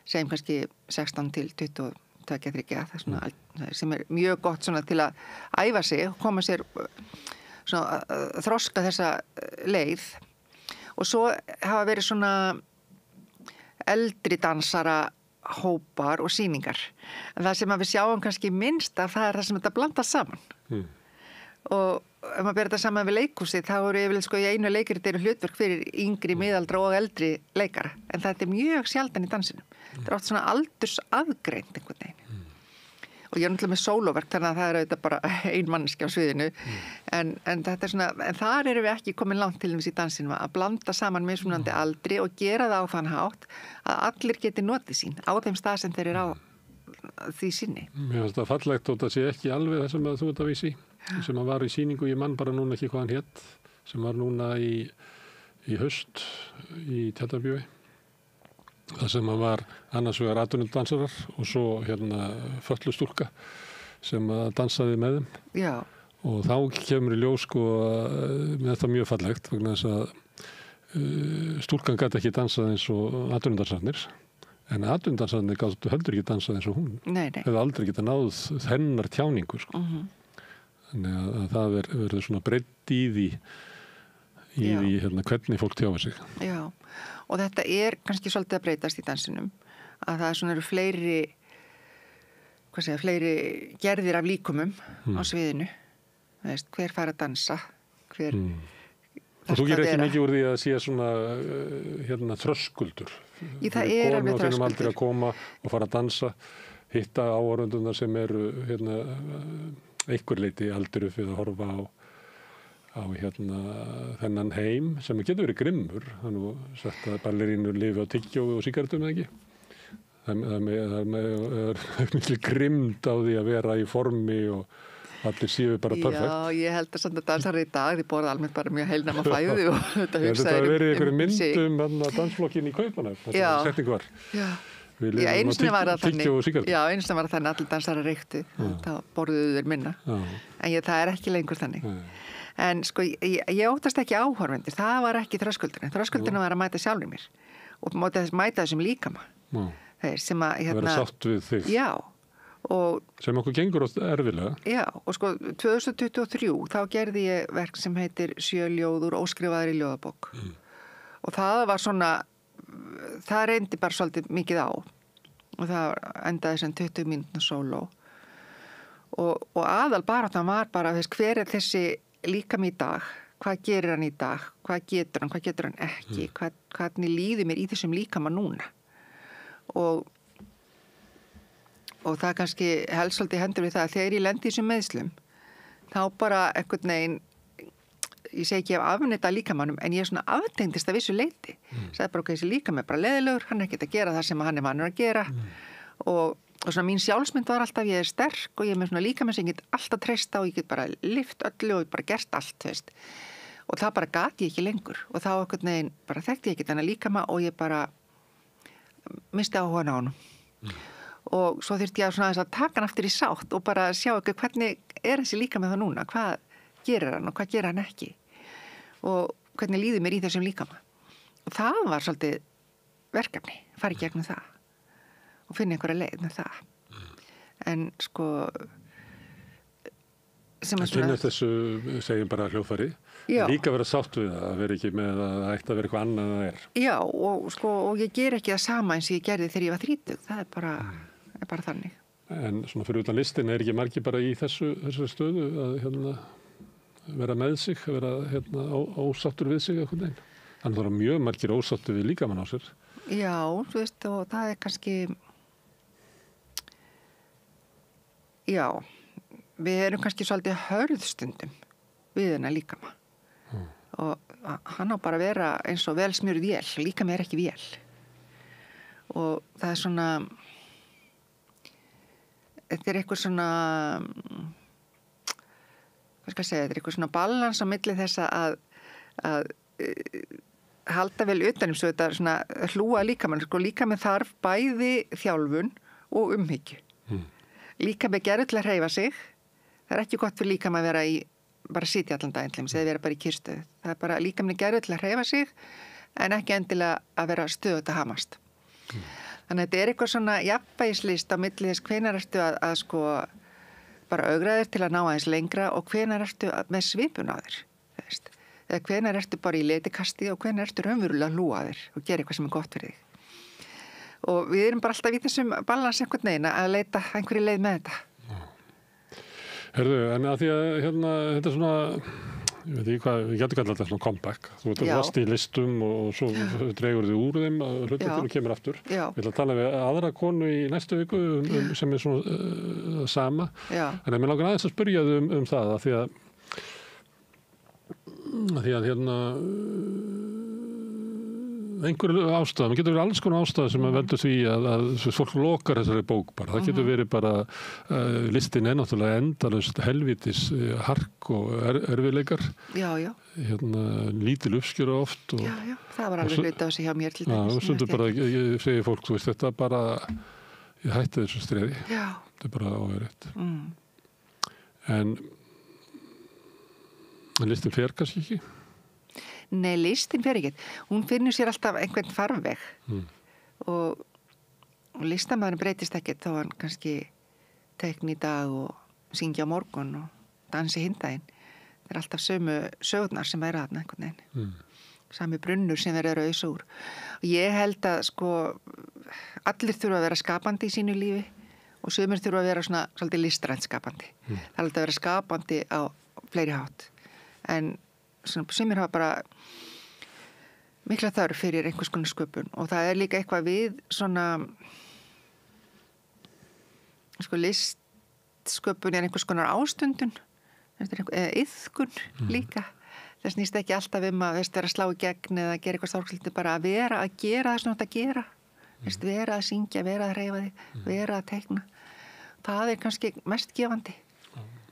segjum kannski 16 til 22-23 það er svona, sem er mjög gott svona til að æfa sig og koma sér svona þroska þessa leið og svo hafa verið svona eldri dansara hópar og sýningar. En það sem við sjáum kannski minnst af það er það sem þetta blandast saman. Og ef maður ber þetta saman við leikhúsi þá eru yfirlega sko í einu leikrit eru hlutverk fyrir yngri, miðaldra og eldri leikara. En þetta er mjög sjaldan í dansinum. Þetta er oft svona aldursaðgreind einhvern veginn. Og ég er náttúrulega með sólóverk þannig að það er auðvitað bara ein manneskja á sviðinu. En þetta er svona, en þar erum við ekki komin langt til þess í dansinum að blanda saman mismunandi aldri og gera það á þann hátt að allir geti notið sín á þeim stað sem þeir eru á því sinni. Mér finnst það fallegt og það sé ekki alveg það sem þú ert að vísi, sem að var í sýningu, ég mann bara núna ekki hvað hann hétt, sem var núna í haust í Tjarnarbíói. Það sem var annars vegar atvinnudansarar og svo föllustúlka sem dansaði með þeim. Já. Og þá kemur í ljós sko með þetta mjög fallegt vegna þess að stúlkan gæti ekki dansað eins og atvinnudansarnir en atvinnudansarnir gætu heldur ekki dansað eins og hún. Nei. Hefði aldrei getað náð hennar tjáningu sko. Þannig að það verður svona breytt í því hvernig fólk tjáfa sig. Já. Og þetta er kannski svolítið að breytast í dansinum að það er svona fleiri gerðir af líkumum á sviðinu. Veist, hver fær að dansa, hver Og þú gerir ekki mikið úr því að sé svona þröskuldur. Það er alveg þröskuldur. Konur aldrei að koma og fara að dansa, hitta áhorfendunar sem eru einhver leyti aldrei fyrir að horfa á þennan heim sem getur verið grimmur. Þannig að sagt að ballerínur lifi á tyggjói og sígarettum eða ekki. Það er mikil grimmd á því að vera í formi og allir séu bara perfekt. Já, ég held að samt að dansar í dag, þið borða almennt bara mjög heilnæma fæðu og þetta hugsaður. Þetta hefur verið einhverju myndum dansflokkin í Kaupmannahöfn, þetta er setning var. Já, einstæðan var það þannig. Já, einstæðan var það þannig að allir dansara reyktu. Þá borðuðu þeir minna. En það er ekki lengur þannig. En sko, ég óttast ekki áhorfendur, það var ekki þröskuldurinn. Þröskuldurinn var að mæta sjálfur mér og mæta þessum líkama. Þeir sem að vera sátt við þig. Já. Sem okkur gengur erfilega. Já, og sko 2023 þá gerði ég verk sem heitir 7 ljóð úr óskrifaðri ljóðabók. Og það var svona, það reyndi bara svolítið mikið á og það endaði sem 20 mínútna sóló. Og aðal bara það var bara hver er þessi líkami í dag, hvað gerir hann í dag, hvað getur hann ekki, hvernig líður mér í þessum líkama núna. Og það kannski helst svolítið hendur við það að þegar ég lendi í þessum meðslum, þá bara einhvern veginn, ég segi ekki af afnita líkamannum, en ég svona aftengdist að vissu leyti. Sæði bara þessi líkami er bara leiðilegur, hann er ekkert að gera það sem hann er vanur að gera og svona mín sjálfsmynd var alltaf, ég er sterk og ég er með svona líkami sem ég get alltaf treysta og ég get bara lyft öllu og ég bara gert allt, veist. Og það bara gat ég ekki lengur og þá einhvern veginn bara þekkti ég ekki þennan líkama og ég bara misti áhugann á honum. Og svo þurfti ég að taka hann aftur í sátt og bara sjá ekki hvernig er þessi líkami það núna, hvað gerir hann og hvað gerir hann ekki og hvernig líður mér í þessum líkama. Og það var svolítið verkefni, fara í gegnum það og finna einhverja leið með það. En sko sem að svona þessu segjum bara hljóðfæri, líka vera sátt við það, að vera ekki með að það ætti að vera eitthvað annað en það er. Já, og ég ger ekki það sama eins og ég gerði þegar ég var 30, það er bara þannig. En svona fyrir utan listin er ekki margir bara í þessu stöðu að vera með sig, að vera ósáttur við sig eitthvað einn. Þannig að það er mjög margir ósáttur við líkamann á sér. Já, þú veist, og það er kannski já, við erum kannski svolítið hörðstundum við hennar líkama og hann á bara að vera eins og vel smjörð vél, líkami ekki vél og það svona þetta eitthvað svona hvað skal ég segja, þetta eitthvað svona balans á milli þess að halda vel utanum svo þetta svona hlúa líkamann, sko líkami þarf bæði þjálfun og umhyggju. Líkami gerður til að hreyfa sig, það ekki gott fyrir líkami að vera bara sitja allan daginn, eða vera bara í kyrrstöðu. Það bara líkami gerður til að hreyfa sig en ekki endilega að vera stöðugt að hamast. Þannig að þetta eitthvað svona jafnvægislist á milli þess hvenær ertu að sko bara augraðir til að ná aðeins lengra og hvenær ertu með svipun á þér, veist. Eða hvenær ertu bara í leitikasti og hvenær ertu raunverulega að hlúa þér og gera eitthvað sem gott fyrir þig. Og við erum bara alltaf í þessum balans einhvern veginn að leita einhverju leið með þetta. Herðu, en að því að hérna, þetta svona, ég veit ekki hvað, við getum kallað þetta svona comeback. Þú veit að þú varst í listum og svo dregur þið úr þeim að hlutin og kemur aftur. Já. Við ætlum að tala við aðra konu í næstu viku sem svona sama. Já. En mér langar aðeins að spyrja þau það að því að hérna einhverju ástæðum, það getur verið alls konar ástæður sem að veldur því að fólk lokar þessari bók bara, það getur verið bara listin náttúrulega endalaust helvítis hark og erfiðleikar hérna lítil uppskjöru oft og, já, það var alveg hluti á sig hjá mér til dæmis. Já, og stundur bara, ég segi fólk, þú veist, þetta bara ég hætti þessu streiði, þetta bara óverið en listin fer kannski ekki? Nei, listin fer ekki. Hún finnur sér alltaf einhvern farveg og listamaðurinn breytist ekkert þó hann kannski tekni í dag og syngja á morgun og dansi hindaginn. Það er alltaf sömu sögurnar sem væri þarna einhvern veginn. Sami brunnur sem þeir eru að ausa úr. Og ég held að sko allir þurfa að vera skapandi í sínu lífi og sumir þurfa að vera svona svolítið listrænt skapandi. Það er alltaf að vera skapandi á fleiri hátt. En sumir hafa bara mikla þörf fyrir einhvers konar sköpun og það er líka eitthvað við svona sko listsköpun er einhvers konar ástundun eða iðkun líka. Það snýst ekki alltaf að vera að slá í gegn eða gera eitthvað stórkvöldi, bara að vera að gera það sem þú átt að gera. Vera að syngja, vera að hreyfa þig, vera að teikna. Það er kannski mest gefandi.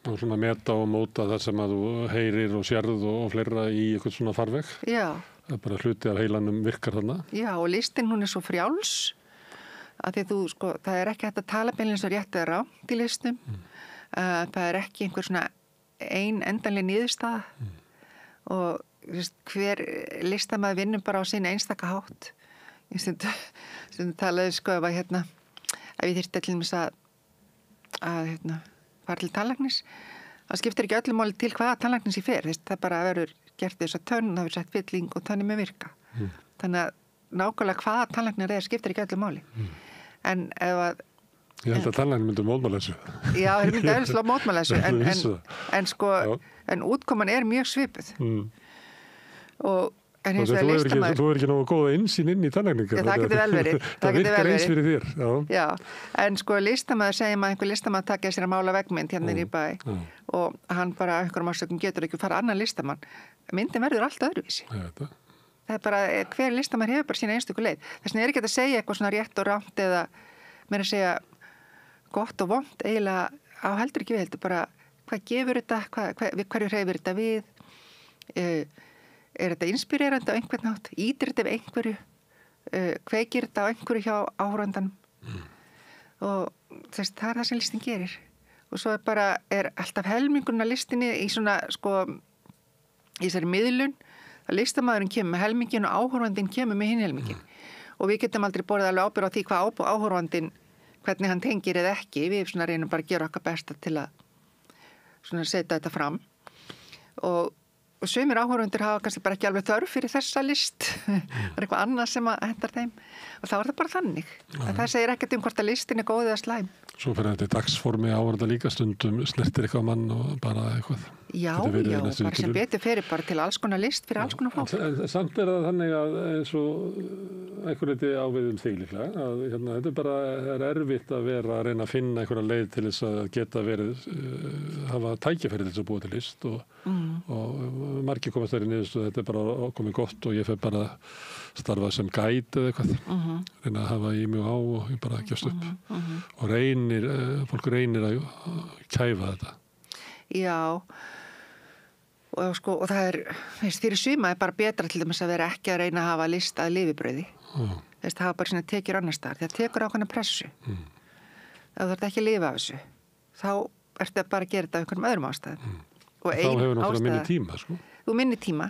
Og svona meta og móta það sem að þú heyrir og sérð og fleira í eitthvað svona farveg. Já. Það er bara hluti af heilanum virkar þarna. Já, og listin hún er svo frjáls að því þú, sko, það er ekki hægt að tala beinlega rétt eða rátt í listum. Það er ekki einhver svona endanleg niðurstaða og hver listamaður vinnur bara á sín einstaka hátt. Ég stundum talaði sko ef ég þyrfti til dæmis að fara til tannlæknis, það skiptir ekki öllum máli til hvaða tannlæknis ég fer, það bara verður gert þess að tönn, það verður sett fylling og tönni með virka. Þannig að nákvæmlega hvaða tannlæknir skiptir ekki öllum máli. En ef að ég held að tannlæknir myndur mótmæla þessu. Já, þeir myndur auðvitað mótmæla þessu, en sko, en útkoman er mjög svipuð. Og en hins vegar listamaður. Þú er ekki náðu góða innsýn inn í tannlækningar. Það getur vel verið. Það virkar eins fyrir þér. Já, en sko listamaður segjum að einhver listamaður takja sér að mála veggmynd hérna í bæ og hann bara einhverjum ársökum getur ekki fara annan listamann. Myndin verður allt öðruvísi. Það er bara, hver listamaður hefur bara sína einstöku leið. Þess vegna er ekki að segja eitthvað svona rétt og rámt eða meira að segja gott og vont, eiginlega á heldur ekki við heldur bara hvað gefur þetta, hverju hreyfir þetta við, er þetta inspirerandi á einhvern nátt, ítir þetta ef einhverju, kveikir þetta á einhverju hjá áhorfandanum og það er það sem listin gerir og svo er alltaf helmingurinn af listinni í svona sko í þessari miðlun að listamaðurinn kemur með helmingin og áhorfandinn kemur með hinn helmingin og við getum aldrei borðið alveg ábyrgð á því hvað áhorfandinn hvernig hann tengir eða ekki, við svona reynum bara að gera okkar besta til að svona setja þetta fram og sumir áhorfundur hafa kannski bara ekki alveg þörf fyrir þessa list það er eitthvað annað sem að hendar þeim og þá er það bara þannig en það segir ekkert hvort að listin er góð eða slæm. Svo fyrir þetta í dagsformi áhorfanda líka stundum snertir eitthvað mann og bara eitthvað já, bara sem betur fyrir bara til alls konar list fyrir alls konar fólk. Samt er það þannig að eins og einhvern veginn á við þig líklega, að þetta er bara erfitt að vera að reyna að finna einhverja leið til þess að geta verið, hafa tækifæri til þess að búa til list og margir komast þær í niðurstöðu, þetta er bara komið gott og ég fer bara að starfa sem gæt eða eitthvað, reyna að hafa í mig á og ég bara gefst upp og fólk reynir að kæfa þetta. Já, og það er, fyrir suma er bara betra til dæmis að vera ekki að reyna að hafa list að lifibrauði. Það hafa bara svona tekjur annars staðar. Það tekur ákveðna pressu. Ef þú þarft ekki að lifa af þessu, þá ertu bara að gera þetta af einhverjum öðrum ástæðum. Þá hefur náttúrulega minni tíma, sko. Þú minni tíma,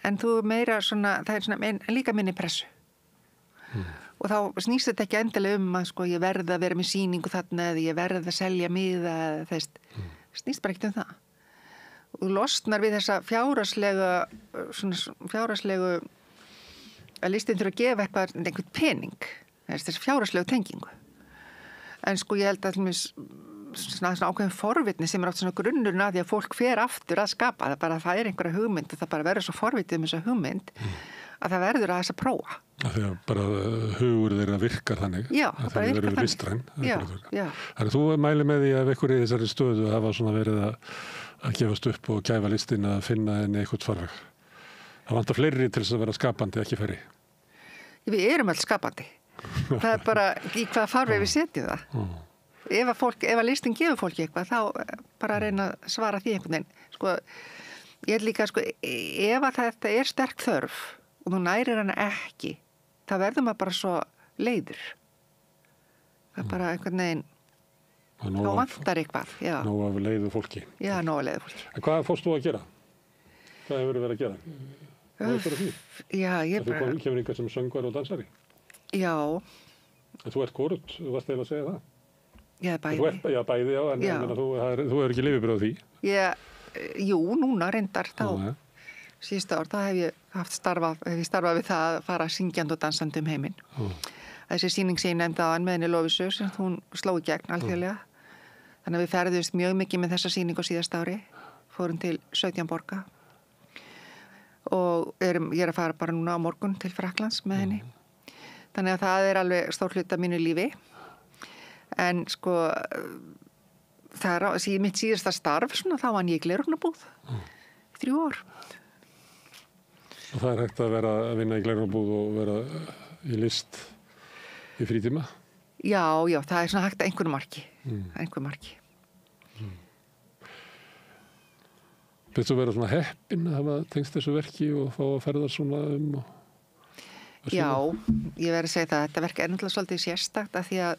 en þú meira svona, það er svona líka minni pressu. Og þá snýst þetta ekki endilega að ég verð að vera með sýningu þarna eða ég verð að selja miða eða snýst bara ekkert það. Og losnar við þessa fjárhagslegu að listin þurfa að gefa einhvern pening, þessa fjárhagslegu tengingu. En ég held að svona ákveðin forvitni sem er átt svona grunnurinn að því að fólk fer aftur að skapa, það er einhverja hugmynd og það bara verður svo forvitið þessa hugmynd að það verður að þess að prófa. Þegar bara hugur þeirra virkar þannig. Já, það bara virkar þannig. Listræn. Já. Þannig þú mæli með því að ykkur í þessari stöðu hafa svona verið að gefast upp og gæfa listin að finna henni eitthvað farveg. Það vantar fleiri til þess að vera skapandi, ekki færri. Við erum alls skapandi. Það er bara í hvaða farveg við setjum það. Ef að listin gefur fólki eitthvað, þá bara að reyna að svara því einhvern veginn. Ég er líka, ef að þetta er sterk þörf og þú nærir hana ekki, þá verður maður bara svo leiður. Það er bara einhvern veginn, þá vantar eitthvað. Nóg af leiðu fólki. Já, nóg af leiðu fólki. En hvað fórst þú að gera? Hvað hefur verið að gera? Hvað er því? Já, ég bara... Þú kemur ykkar sem söngvar og dansari? Já. En þú ert hvorugt, þú varst eiginlega að segja það? Já, bæði. Já, bæði, já, en þú hefur ekki lifibrauð því? Jú, núna reyndar þá. Síðustu ár, þá hef ég starfað við það að fara syngjandi og dansandi um heiminn. Þessi sýning sem ég nefndi áðan með henni Lovísu, sem hún sló í gegn alþjóðlega. Þannig að við ferðumst mjög mikið með þessa sýningu á síðasta ári. Fórum til 17 borga. Og ég er að fara bara núna á morgun til Frakklands með henni. Þannig að það er alveg stór hluti af mínu lífi. En það er mitt síðasta starf, þá vann ég í gleraugnabúð. 3 ár. Og það er hægt að vera að vinna í gleraugnabúð og vera í list í frítíma? Já, það er svona hægt að einhverju marki. Finnst þú vera svona heppin að hafa tengst þessu verki og fá að ferða svona Já, ég verði að segja það. Þetta verk er náttúrulega svolítið sérstakt af því að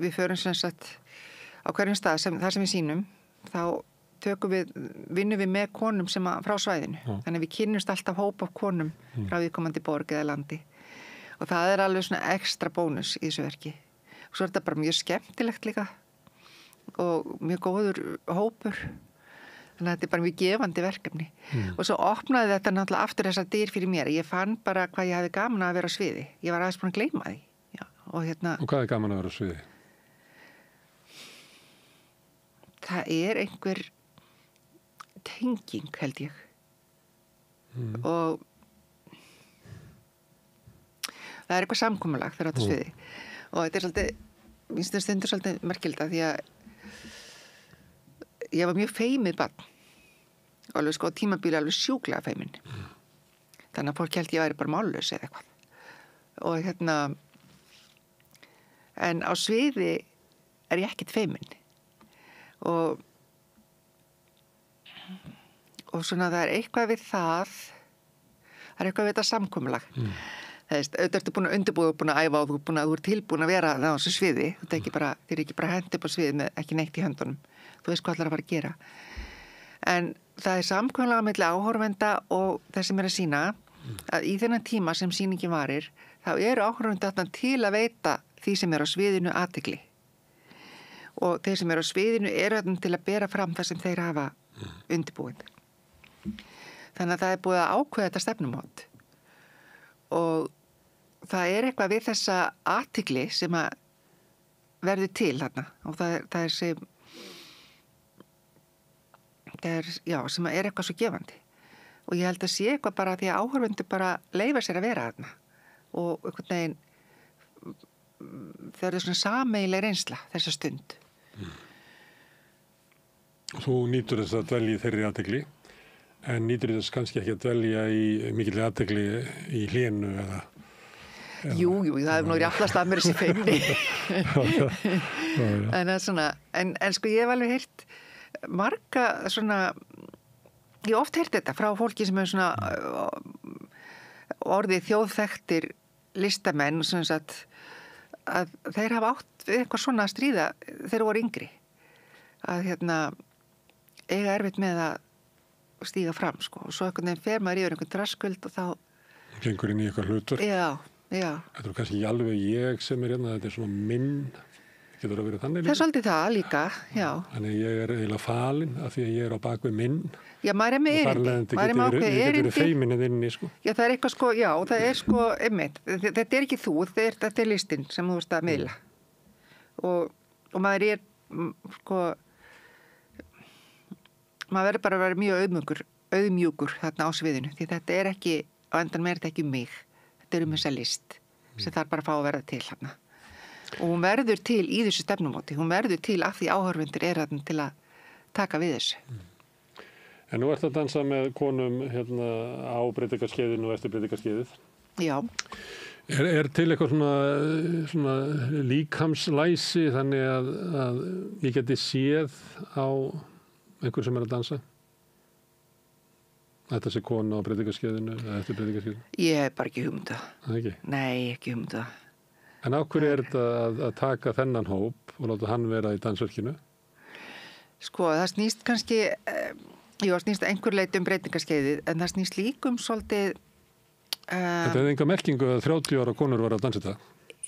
við förum sem sagt á hverjum stað þar sem við sýnum, þá vinnum við með konum sem frá svæðinu. Þannig að við kynnumst alltaf hóp af konum frá viðkomandi borg eða landi. Og það er alveg svona ekstra bónus í þessu verki. Og svo er þetta bara mjög skemmtilegt líka og mjög góður hópur. Þannig að þetta er bara mjög gefandi verkefni. Og svo opnaði þetta náttúrulega aftur þessar dyr fyrir mér. Ég fann bara hvað ég hefði gaman að vera á sviði. Ég var aðeins búin að gleyma því. Og hvað er gaman að vera á sviði? Það er einhver tenging, held ég. Og það er eitthvað samkomulag þegar þetta sviði. Og þetta er svolítið, minnst það stundur svolítið merkilegt því að ég var mjög feimið barn. Og alveg tímabíli alveg sjúklega feimin. Þannig að fólk held ég væri bara mállaus eða eitthvað. Og en á sviði er ég ekkert feimin. Og svona það er eitthvað við það er eitthvað við þetta samkomulag. Auðvitað ertu búin að undirbúða, búin að æfa og þú ert tilbúin að vera á þessu sviði. Þið er ekki bara hent upp á sviði með ekki neitt í höndunum. Þú veist hvað allar að fara að gera. En það er samkomulag milli áhorfenda og þess sem er að sýna að í þennan tíma sem sýningin varir, þá eru áhorfenda til að veita því sem er á sviðinu athygli. Og þeir sem eru á sviðinu eru til að bera fram það sem þeir hafa undirbúið. Þannig að það er búið að ákveða þetta stefnumót. Og það er eitthvað við þessa athygli sem að verður til þarna. Og það er sem er eitthvað svo gefandi. og ég held að sé eitthvað bara því að áhorfendur bara leyfa sér að vera þarna og einhvern veginn það svona sameiginleg reynsla þessa stund. Þú nýtur þess að dvelja í þeirri athygli en nýtur þess kannski ekki að dvelja í mikilvæg athygli í hlénu eða Jú, það hefur nú réttast að mér þessi feimni. En það er svona, en sko ég hef alveg heyrt marga svona, ég hef oft heyrt þetta frá fólki sem er svona orðið þjóðþekktir listamenn, svona að þeir hafa átt við eitthvað svona að stríða þeir voru yngri. Að eiga erfitt með að stíga fram, sko. Og svo einhvern veginn fer maður yfir einhvern þröskuld og þá gengur inn í eitthvað hlutverk. Já. Þetta er kannski ekki alveg ég sem er hérna, þetta er svona minn, getur það verið þannig líka? Það er svolítið það líka, já. Þannig ég er eiginlega falinn af því að ég er á bakvið minn. Já, maður er með erindi. Maður er með ákveð erindi. Ég getur verið feiminnið inni, sko. Já, það er eitthvað sko, já, það er sko, einmitt, þetta er ekki þú, þetta er listin sem þú veist að miðla. Og maður er, sko, maður verður bara að vera mjög auðmjúkur þarna á sviðinu, því þetta er ekki, á endan með þetta ekki mig. Þetta er þessa list sem þarf bara að fá að verða til hérna. Og hún verður til í þessu stefnumóti. Hún verður til af því áhorfendur er þarna til að taka við þessu. En nú ert að dansa með konum hérna á breytingaskeiðinu og eftir breytingaskeiðið. Já. Er til eitthvað svona líkamslæsi þannig að ég geti séð á einhver sem er að dansa? Þetta sé konu á breytingaskeiðinu eða eftir breytingaskeiðinu? Ég hef bara ekki hugmynda. Það ekki? Nei, ekki hugmynda. En á hverju er þetta að taka þennan hóp og láta hann vera í dansverkinu? Sko, það snýst kannski, snýst einhver leiti breytingaskeiðið, en það snýst líkum svolítið... Þetta hefði enga merkingu að 30 ára konur var að dansa þetta?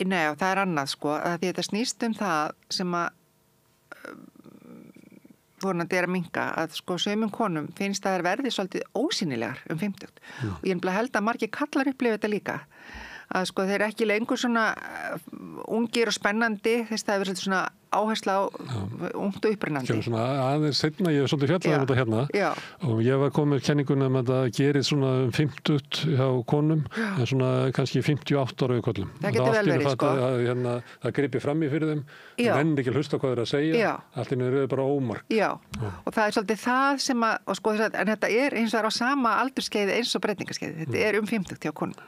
Nei, það er annað, sko, að því þetta snýst það sem að vonandi er að minnka að sko sumum konum finnst að það verði svolítið ósýnilegar 50. Og ég held að margir kallar upplifa þetta líka að sko þeir eru ekki lengur svona ungir og spennandi þess að það hefur svona áhersla á ungt og upprennandi. Kjörðu svona aðeins seinna, ég hef svolítið fjallað þetta hérna og ég var komið kenninguna að þetta gerir svona 50 hjá konum en svona kannski 58 ára við kollum. Það getur vel verið sko. Það gripi fram í fyrir þeim, menn ekki hlusta hvað þeir að segja, allt inni eru bara ómark. Já, og það er svolítið það sem að, og sko en þetta er eins og það er á sama aldurskeiði eins og breytingaskeiði, þetta er 50 hjá konum.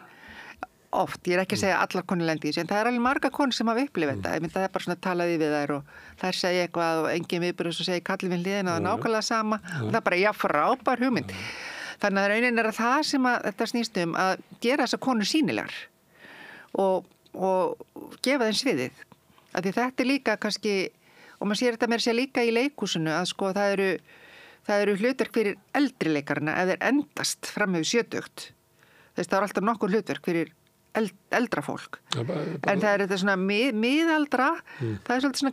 Oft, ég er ekki að segja allar konur lendi í þessu, en það er alveg marga konur sem hafa upplifað þetta. Ég myndi að það er bara svona talaði við þær og þær segja eitthvað og engin viðbröðs og segja kallið við hliðina og það er nákvæmlega sama og það er bara frábær hugmynd. Þannig að raunin er að það sem að þetta snýst að gera þessar konur sýnilegar og gefa þeim sviðið. Af því þetta er líka kannski, og maður sér þetta meira sér líka í leikhúsinu að sko það eru hlutverk fyrir eldri leikarana ef þeir endast fram yfir 70. Þess það er alltaf nokkur hlutverk fyrir eldra fólk. En það er þetta svona miðaldra, það er svolítið svona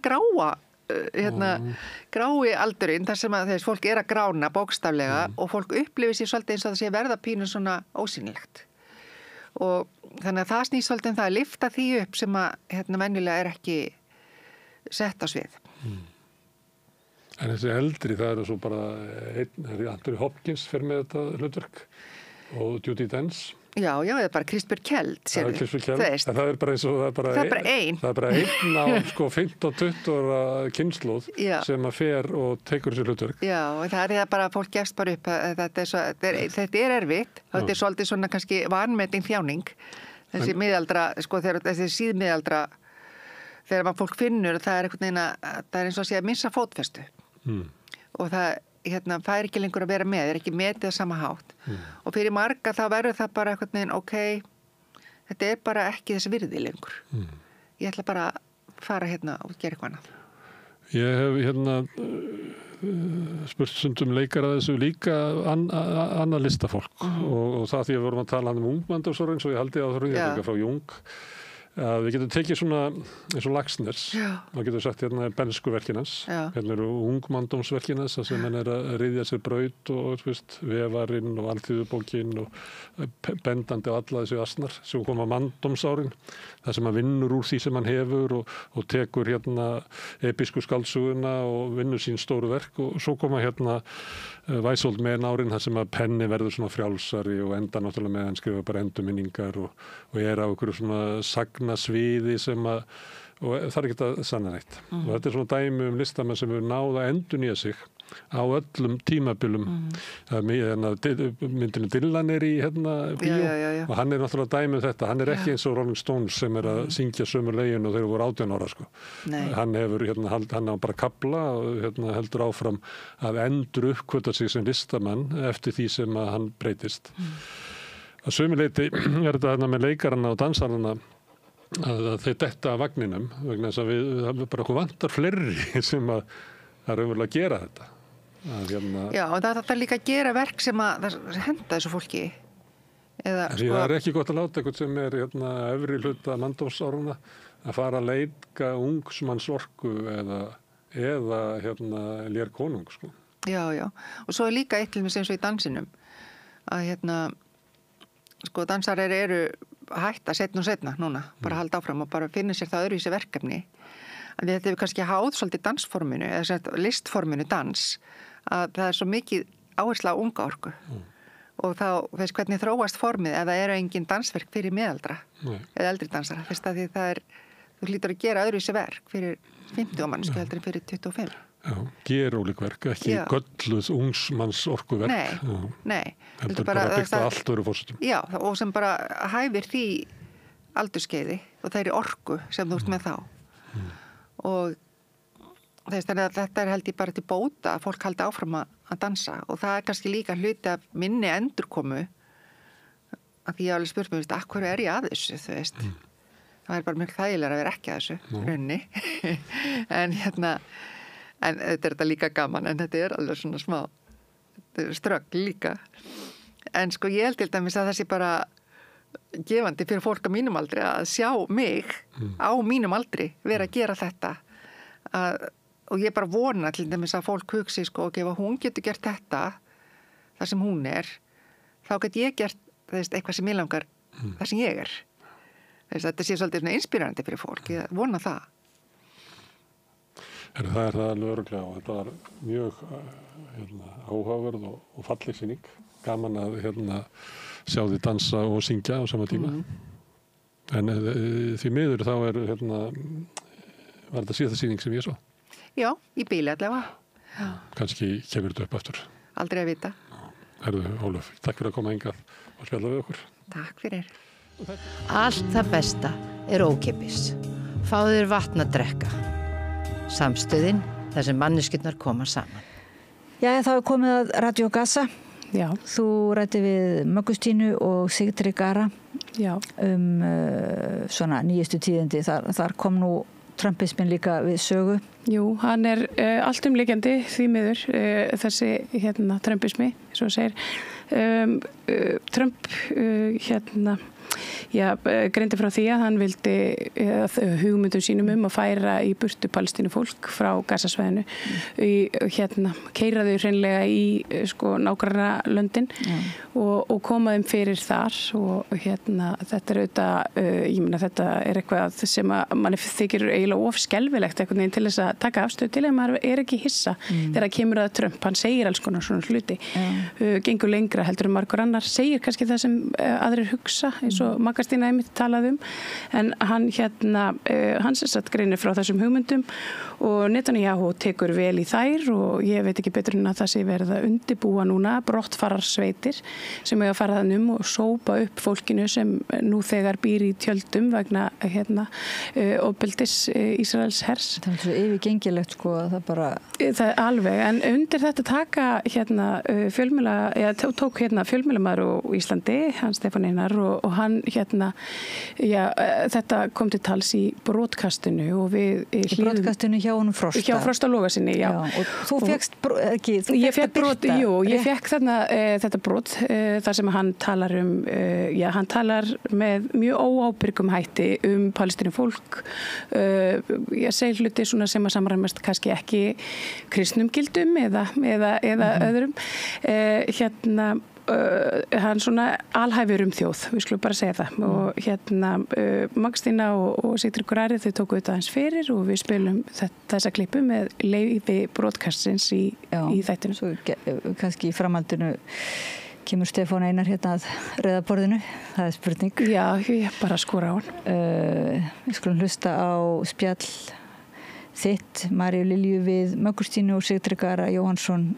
grái aldurinn, þar sem að þess fólk er að grána bókstaflega og fólk upplifir sér svolítið eins og það sé verða pínu svona ósýnilegt. Og þannig að það snýst svolítið það að lyfta því upp sem að mennilega er ekki sett á svið. En þessi eldri, það eru svo bara Anthony Hopkins fer með þetta hlutverk og Judi Dench. Já, eða bara Kristbjörg Kjeld, sérðu. Það er bara eins og það er bara einn á sko 15-20 ára kynnslóð sem að fer og tekur þessi hlutverk. Já, og það er það bara að fólk gefst bara upp að þetta er erfitt, þetta er svolítið svona kannski vanmeting þjáning, þessi miðaldra, sko þessi síðmiðaldra, þegar maður fólk finnur að það er einhvern veginn að það er eins og að sé að missa fótfestu og það fær ekki lengur að vera með, er ekki metið að sama hátt og fyrir marga þá verður það bara einhvern veginn, ok, þetta er bara ekki þess virði lengur. Ég ætla bara að fara og gera eitthvað annað. Ég hef spurt stundum leikara þessu líka annað listafólk og það því að við vorum að tala um ungmenndarsorg eins og ég haldi að það er frá Jung að við getum tekið svona eins og Laxness, þá getum við sagt hérna er bernskuverkin hans, hérna eru ungmanndómsverkin hans, það sem hann er að ryðja sér braut og vefarinn og alþýðubókin og bendandi á alla þessi asnar sem koma manndómsárin, það sem hann vinnur úr því sem hann hefur og tekur hérna episku skáldsöguna og vinnur sín stóru verk og svo koma hérna Væsold með árin þar sem að penni verður svona frjálsari og enda náttúrulega með hann skrifa bara endurminningar og er á einhverju svona sagnasviði sem að, og það er ekki að sanna neitt. Og þetta er svona dæmi listamenn sem hefur náð að endurnýja sig á öllum tímabilum. Myndinu Dylan er í hérna bíó og hann er náttúrulega dæmi þetta. Hann er ekki eins og Rolling Stones sem er að syngja sömu lögin og þeir voru 18 ára sko. Hann hefur hann á bara kafla og heldur áfram að endur uppkvöta sig sem listamann eftir því sem að hann breytist. Að sömu leyti er þetta hérna með leikarana og dansarana að þeir detta af vagninum vegna þess að við bara vantar fleiri sem að raunverulega gera þetta. Já, og það er líka að gera verk sem að henda þessu fólki. Það er ekki gott að láta eitthvað sem er efri hluta manndómsáruna að fara að leika ungsmannsorku eða lér konung, sko. Já, og svo er líka eitt til mig sem svo í dansinum að sko dansarir eru hætta setna núna, bara halda áfram og bara finna sér það öðru í þessi verkefni. En þetta hefur kannski háð svolítið dansforminu eða listforminu dans að það er svo mikið áhersla á unga orku og þá veist hvernig þróast formið ef það eru engin dansverk fyrir miðaldra eða eldri dansara, fyrst að því það þú hlýtur að gera öðru í þessi verk fyrir 50 mannsku heldur en fyrir 25. Já, gerólík verk, ekki gölluð ungsmannsorkuverk. Nei. Heldur bara byggt á allt öðru fórstum. Já, og sem bara hæfir því aldurskeiði og þeirri orku sem þú ert með þá. Og þannig að þetta er held ég bara til bóta að fólk haldi áfram að dansa og það er kannski líka hluti af minni endurkomu að því ég alveg spurt mér, af hverju er ég að þessu, þú veist. Það er bara mjög þægilega að vera ekki að þessu raunni. En þetta er þetta líka gaman, en þetta er alveg svona smá strögg líka. En sko ég held til dæmis að það sé bara gefandi fyrir fólk á mínum aldri að sjá mig á mínum aldri vera að gera þetta og ég bara vona til dæmis að fólk hugsi sko og ef hún getur gert þetta þar sem hún er þá get ég gert eitthvað sem ég langar þar sem ég er þetta sé svolítið inspírandi fyrir fólk ég vona það Það er það alveg örugglega og þetta var mjög áhugaverð og falleg sýning gaman að sjá því dansa og syngja á sama tíma. En því miður þá var þetta síðasta sýning sem ég svo. Já, í bíli allavega. Kannski kemur þetta upp aftur. Aldrei að vita. Herðu, Ólöf, takk fyrir að koma hingað og spjalla við okkur. Takk fyrir. Allt það besta er ókeypis. Fáðu þér vatn að drekka. Samstöðin, þar sem manneskjurnar koma saman. Já, þá er komið að Radio Gaza. Já. Þú rætti við Möggustínu og Sigtri Gara svona nýjustu tíðindi. Þar kom nú trumpismin líka við sögu. Jú, hann er alltumlíkjandi því miður þessi trumpismi, svo segir. Trump greindi frá því að hann vildi hugmyndum sínum að færa í burtu Palestínu fólk frá Gazasvæðinu keyra þau hreinlega í nágranna löndin og koma þeim fyrir þar og þetta er auðvitað ég meina þetta er eitthvað sem að manni þykir eiginlega of skelfilegt einhvern veginn til þess að taka afstöðu til en maður er ekki hissa þegar kemur að Trump, hann segir alls konar svona hluti gengur lengra heldur en margur annar segir kannski það sem aðrir hugsa eins og Maggastína einmitt talaði en hann hann sem sagt greinir frá þessum hugmyndum og Netanyahu tekur vel í þær og ég veit ekki betur en að það sé verið að undibúa núna brottfararsveitir sem eiga að fara þannig og sópa upp fólkinu sem nú þegar býr í tjöldum vegna ofbeldis Ísraels hers. Það er svo yfirgengilegt sko að það bara það er alveg en undir þetta taka fjölmiðla tók fjölmiðlamaður á Íslandi, hann Stefán Einar og hann þetta kom til tals í broadcastinu og við broadcastinu hjá honum Frosta. Hjá Frosta Logasyni, já. Og þú fékkst ekki, ég fékk þarna þetta brot þar sem hann talar hann talar með mjög óábyrgum hætti Palestínu fólk. Ég segi hluti svona sem að samræmast kannski ekki kristnum gildum eða öðrum. Hann svona alhæfur þjóð, við skulum bara segja það og Magnústína og Sigtryggur Ari þau tóku þetta aðeins fyrir og við spilum þessa klippu með leyfi broadcastsins í þættinu. Svo kannski í framhaldinu kemur Stefán Einar að rauðaborðinu, það er spurning. Já, ég bara skora á hann. Við skulum hlusta á spjall þitt, Maríu Lilju við Magnústínu og Sigtryggur Ara Jóhannsson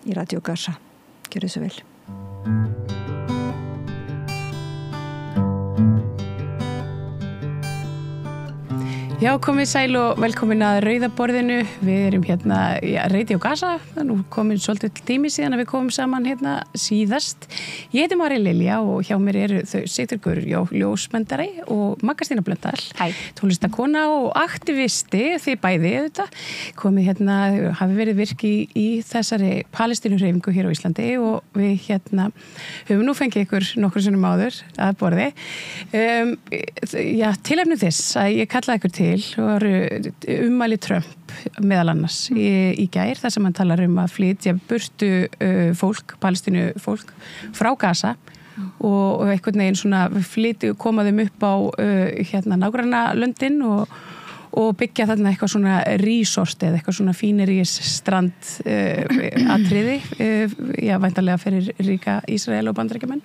í Radio Gaza. Gjörðu svo vel. Já, komið sæl og velkomin að rauðaborðinu. Við erum Radio Gaza. Nú komin svolítið tími síðan að við komum saman síðast. Ég heiti María Lilja og hjá mér eru þau Sigtryggur ljósmyndari og Magnústína Blöndal. Tónlistakona og aktivisti, þið bæði auðvitað. Komið hafi verið virk í þessari Palestínuhreyfingu hér á Íslandi og við höfum nú fengið ykkur nokkrum sinnum áður að borði. Tilefni þess að ég kallaði ykkur til og ummæli Trump meðal annars í gær þar sem hann talar að flytja burtu fólk, Palestínu fólk frá Gaza og einhvern veginn svona koma þeim upp á nágrannalöndin og byggja þarna eitthvað svona resort eða eitthvað svona fíneris strand atriði væntanlega fyrir ríka Ísrael og Bandaríkjamenn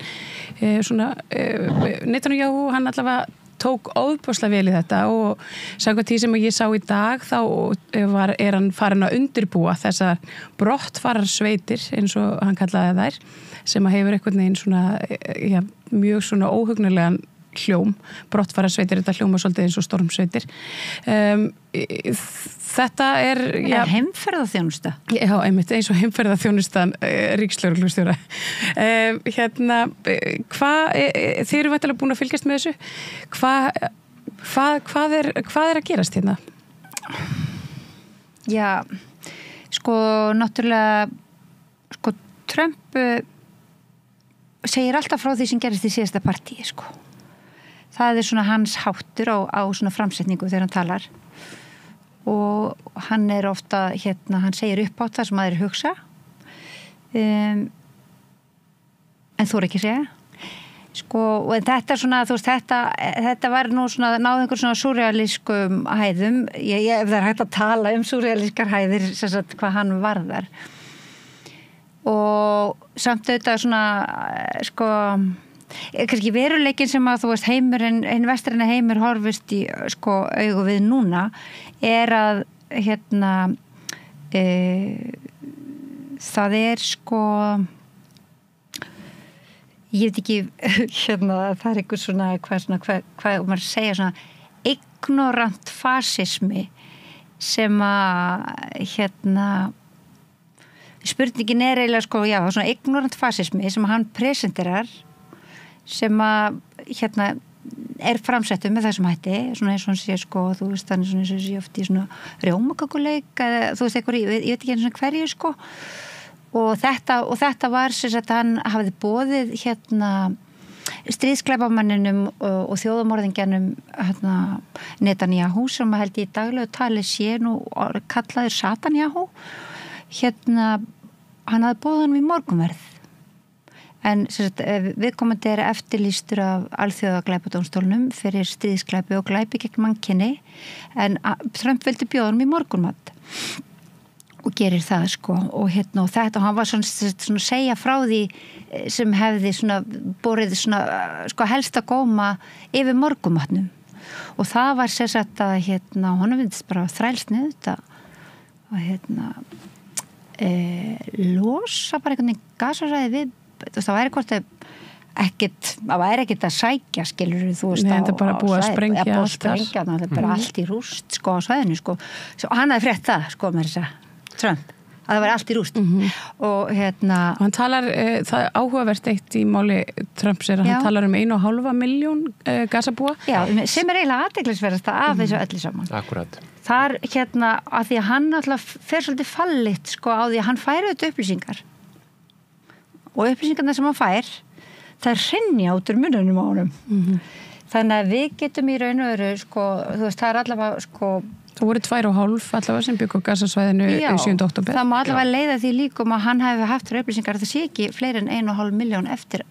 Netanyahu hann allavega tók óbúslega vel í þetta og samkvæmt því sem ég sá í dag þá hann farin að undirbúa þessar brottfararsveitir eins og hann kallaði þær sem hefur einhvern veginn svona mjög svona óhugnarlegan hljóm, brottfararsveitir þetta hljóma svolítið eins og stormsveitir þetta heimferðarþjónusta já, einmitt eins og heimferðarþjónustan ríkislögreglustjóra þið eru væntanlega búin að fylgjast með þessu hvað er að gerast hérna? Já náttúrulega Trump segir alltaf frá því sem gerist í síðasta partíi það er svona hans háttur á svona framsetningu þegar hann talar og hann er ofta hann segir upp á það sem maður hugsa en þú ekki segja og þetta er svona þetta var nú svona náðu einhver svona súrrealískum hæðum ef það er hægt að tala súrrealískar hæðir hvað hann varðar og samt auðvitað svona kannski veruleikin sem að heimurinn, vestræna heimur horfist í augu við núna er að það er ég veit ekki það er einhver svona hvað maður segja svona ignorant fasismi sem að spurningin er eiginlega svona ignorant fasismi sem hann presenterar sem að er framsettur með þessum hætti svona eins og hann sé þú veist hann er svona eins og sé oft í svona rjómakakuleik eða þú veist eitthvað ég veit ekki eins og hverju og þetta var sem að hann hafði boðið stríðsklæpamanninum og þjóðamorðingjanum Netanyahu sem held í daglegu tali sé nú kallaður Satanyahu hann hafði boðið hann í morgunverð en viðkomandi er eftirlýstur af alþjóðaglæpadómstólnum fyrir stríðsklæpi og glæpi gegn mannkyni en Trump vildi bjóða hann í morgunmat og gerir það og og þetta hann var svona segja frá því sem hefði svona borið svona helsta góma yfir morgunmatnum og það var sagt að honum finnst bara þrælsnið þetta losa bara einhvern veginn gasaræði við það væri hvort það væri ekkert að sækja skilur þú veist það er bara búið að sprengja það er bara allt í rúst á svæðinu og hann hafði frétt það með þess að Trump að það væri allt í rúst og og hann talar, það er áhugavert eitt í máli Trumps er að hann talar 1,5 milljón gasabúa sem eiginlega athyglisverðast af þessu öllu saman. Akkurat. Þar að því að hann alltaf fer svolítið fallit sko á því að hann færi auðvitað upplýsingar og upplýsingarna sem hann fær það hrynja út úr mununum á honum þannig að við getum í raun og veru sko, þú veist, það allavega sko það voru 2,5 allavega sem byggu á gasasvæðinu 7. október. Það má allavega leiða því líkum að hann hefði haft fyrir upplýsingar að það sé ekki fleiri en 1,5 milljón eftir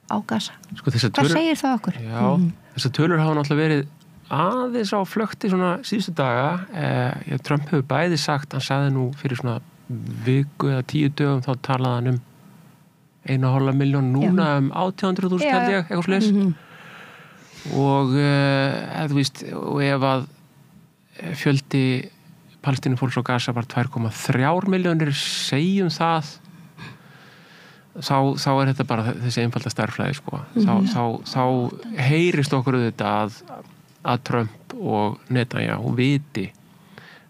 á gasa. Sko, hvað segir það okkur? Já, þessar tölur hafa náttúrulega verið aðeins á flökti svona síðustu daga. Trump hefur bæði sagt, hann sagði nú fyrir svona viku eða 10 dögum þá talaði hann 1,5 milljón núna 800.000 held ég, eitthvað slags. Og þú veist, og ef að fjöldi Palestínufólks á Gaza var 2,3 milljónir segjum það þá er þetta bara þessi einfalda stærðfræði sko. Þá heyrist okkur auðvitað að Trump og Netanyahu viti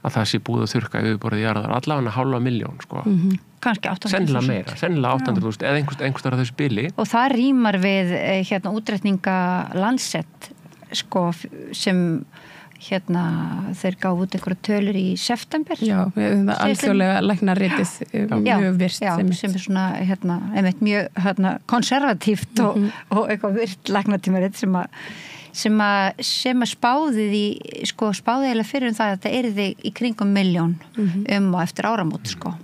að það sé búið að þurrka yfirborðið jarðar allavega 0,5 milljón sko. Kannski 800.000 sennilega meira, sennilega 800.000 eða einhvers þar að þessu bili og það rýmar við útreikninga Lancet sko, sem þeir gáðu út einhverju tölur í september alþjóðlega læknaritið mjög virt sem er svona mjög konservatíft og eitthvað virt læknatímarit sem að spáði eða fyrir það að þetta yrði í kringum 1 milljón og eftir áramót sko.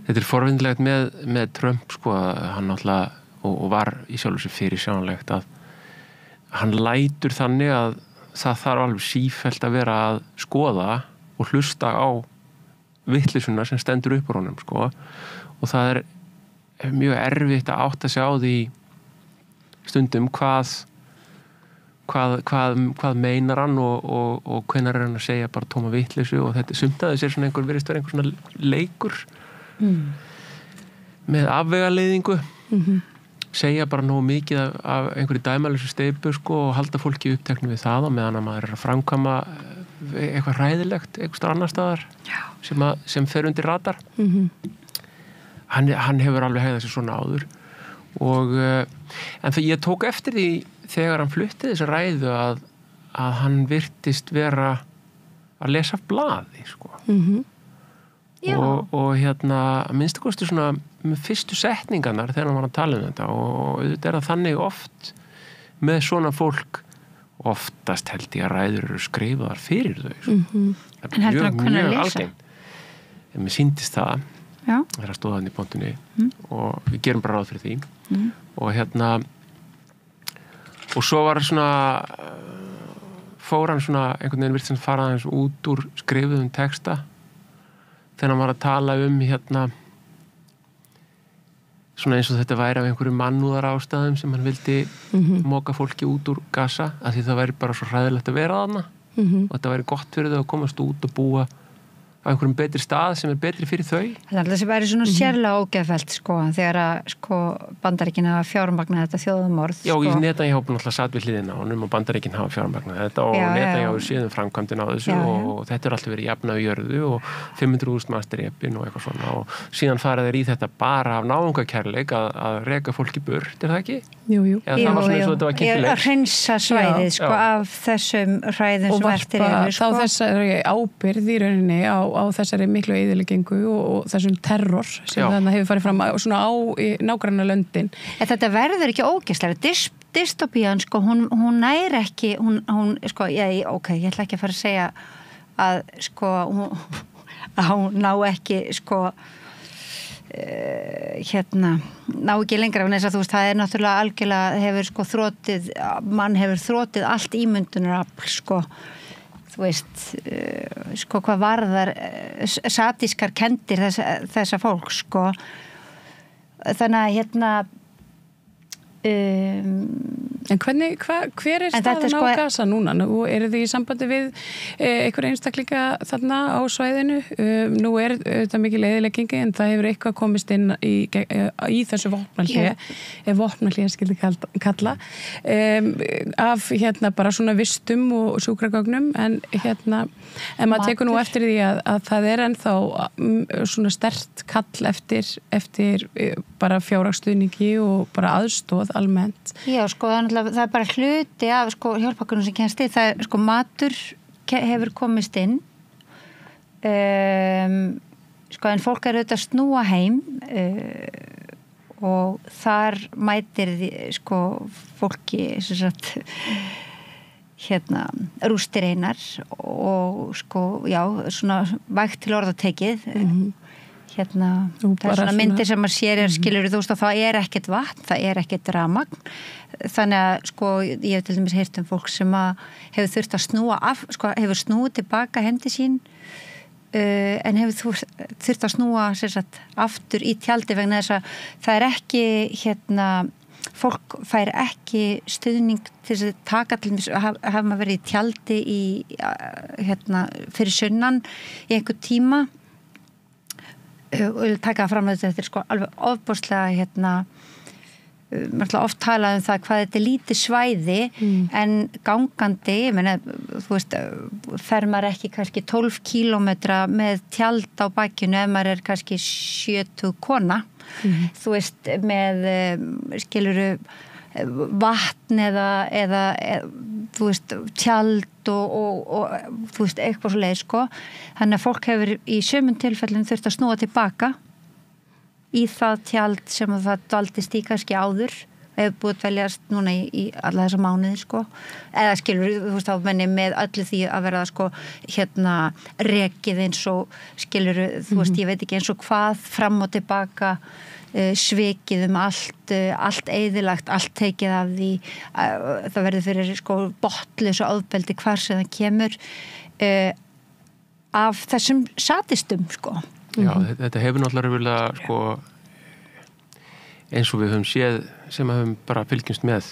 Þetta er forvindilegt með Trump sko, hann náttúrulega og var í sjálfur sér fyrir sjónlegt að hann lætur þannig að það þarf alveg sífellt að vera að skoða og hlusta á vittlisuna sem stendur upp úr honum sko. Og það er mjög erfitt að átta sig á því stundum hvað meinar hann og hvenær er hann að segja bara tóma vittlisu og þetta sumtaði sér svona virðist vera einhver svona leikur með afvegaleiðingu segja bara nógu mikið af einhverju dæmalösu steypu sko, og halda fólki uppteknu við það og meðan að maður er að framkvæma eitthvað hræðilegt einhverstaðar annar staðar sem fer undir radar hann hefur alveg hegðað sér svona áður og en þegar ég tók eftir því þegar hann flutti þessa ræðu að hann virtist vera að lesa af blaði sko og að minnstu kosti svona með fyrstu setningarnar þegar hann var að tala þetta og þetta er það þannig oft með svona fólk oftast held ég að ræður eru skrifaðar fyrir þau en heldur að kunna lesa algengt. En mér sýndist það þegar að stóða hann í pontunni og við gerum bara ráð fyrir því og og svo var svona fór hann svona einhvern veginn virtist hann fara aðeins út úr skrifuðum texta þegar hann var að tala svona eins og þetta væri af einhverju mannúðar ástæðum sem hann vildi moka fólki út úr Gaza af því það væri bara svo hræðilegt að vera þarna og þetta væri gott fyrir þau að komast út og búa á einhverjum betri stað sem er betri fyrir þau. Það er þessi væri svona sérlega ógeðfellt sko þegar að Bandaríkin hafa fjármagnað þetta þjóðamorð. Já, í Netanyahu náttúrulega satt við hliðina og nú má Bandaríkin hafa fjármagnað þetta og Netanyahu síðan framkvæmdina á þessu og þetta er alltaf verið jafnað í jörðu og 500.000 manns drepin og eitthvað svona og síðan fara þeir í þetta bara af náungakærleik að reka fólki burt, er það ekki? Jú. Það var svona eins og þetta var kynnilegt. Að hreinsa svæðið sko af þessum hræðum sem eftir eru sko. Og þá þessari ábyrgð í rauninni á þessari miklu eyðileggingu og þessum terror sem þannig hefur farið fram svona á nágranna löndin. Þetta verður ekki ógeðslega. Dystopían sko, hún næri ekki, hún sko, ég ætla ekki að fara að segja að sko, hún ná ekki sko ná ekki lengra af þess að þú veist, það er náttúrulega algjörlega hefur sko mann hefur þrotið allt ímyndunarafl sko þú veist, sko hvað varðar satískar kendir þessa fólk, sko þannig að En hver staðan á Gaza núna? Nú eru þið í sambandi við einhver einstaklinga þarna á svæðinu. Nú þetta mikil eyðileggingi en það hefur eitthvað komist inn í þessu vopnahlé, ef vopnahlé skildi kalla, af bara svona vistum og sjúkragögnum en maður tekur nú eftir því að það ennþá svona sterkt kall eftir bara fjárhagsstuðningi og bara aðstoð almennt. Já, það bara hluti af hjálpakunum sem kemst í. Það matur hefur komist inn en fólk auðvitað að snúa heim og þar mætir fólki sem sagt rústir einar og svona vægt til orðatekið það er svona myndir sem maður sér skilur þú veist að það ekkert vatn, það ekkert rafmagn þannig að ég hef til dæmis heyrt fólk sem hefur þurft að snúa hefur snúið tilbaka heim til sín en hefur þurft að snúa sagt, aftur í tjaldi vegna þess að það ekki fólk fær ekki stuðning til þess að taka til þess að hafa maður verið í tjaldi fyrir sunnan í einhver tíma og taka fram að þetta alveg ofboðslega oft talað það hvað þetta lítið svæði en gangandi ég meina, þú veist fer maður ekki kannski 12 kílómetra með tjald á bakinu ef maður kannski 70 kona þú veist með skiluru vatn eða þú veist tjald og þú veist eitthvað svo leið þannig að fólk hefur í sumum tilfellum þurft að snúa tilbaka í það tjald sem það dvaldist í kannski áður hefur búið að veljast núna í alla þessa mánuði eða skilur þú veist þá menni með öllu því að vera rekið eins og skilur þú veist ég veit ekki eins og hvað fram og tilbaka svikið allt eyðilagt, allt tekið af því það verður fyrir botlaus og ofbeldi hvar sem það kemur af þessum sadistum Já, þetta hefur náttúrulega eins og við höfum séð sem höfum bara fylgjumst með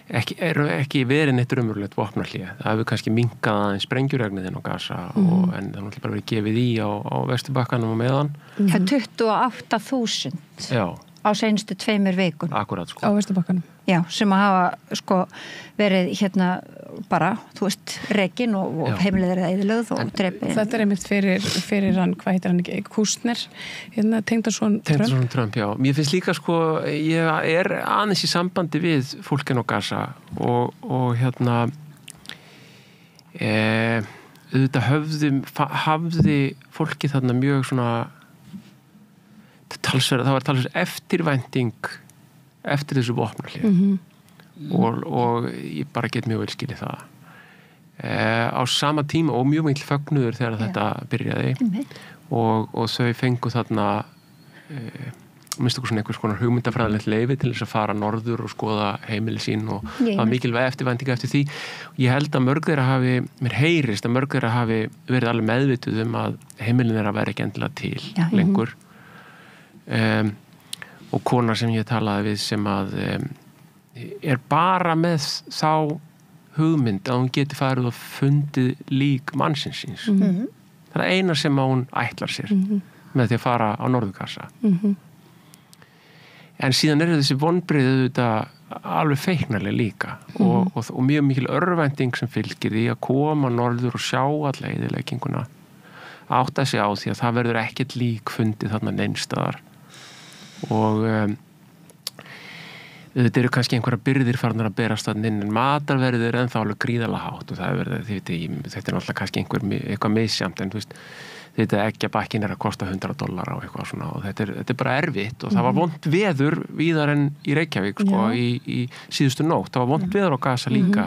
ekki verið neitt raunverulegt vopnahlé. Það hefur kannski minkað aðeins sprengjuregnið inn á Gaza en það er náttúrulega bara verið gefið í á Vesturbakkanum og meðan. 28.000 Já. Á seinustu 2 vikum. Akkurat Á Vesturbakkanum. Já, sem að hafa verið bara, þú veist, rekin og heimilið eyðilögð og drepið. Þetta einmitt fyrir hann, hvað heitir hann ekki, Kústner, Tengdason Trump. Tengdason Trump, já. Mér finnst líka ég aðeins í sambandi við fólkin á Gaza og auðvitað hafði fólki þarna mjög það var talsverð eftirvænting eftir þessu vopnahlé og ég bara get mjög vel skilið það á sama tíma og mjög mikil fögnuður þegar þetta byrjaði og þau fengu þarna minnst okkur einhvers konar hugmyndafræðilegt leyfi til þess að fara norður og skoða heimili sín og það var mikilvæg eftirvæntinga eftir því ég held að mörg þeirra mér heyrist að mörg þeirra hafi verið alveg meðvituð að heimilin þeirra væri ekki endilega til lengur og kona sem ég talaði við sem að bara með þá hugmynd að hún geti farið og fundið lík mannsins síns. Það er eina sem að hún ætlar sér með því að fara á Norður-Gaza. En síðan þessi vonbrigði auðvitað alveg feiknarlega líka og mjög mikil örvænting sem fylgir því að koma norður og sjá alla eyðilegginguna átta sig á því að það verður ekkert lík fundið þarna neinstaðar og þetta eru kannski einhverja byrðir farnar að berast þarna inn en matarverðið er ennþá alveg gríðarlega hátt og það er verið, þetta er náttúrulega kannski eitthvað misjamt en þú veist þetta eggjabakkin að kosta $100 á eitthvað svona og þetta er bara erfitt og það var vont veður víðar en í Reykjavík í síðustu nótt, það var vont veður á Gaza líka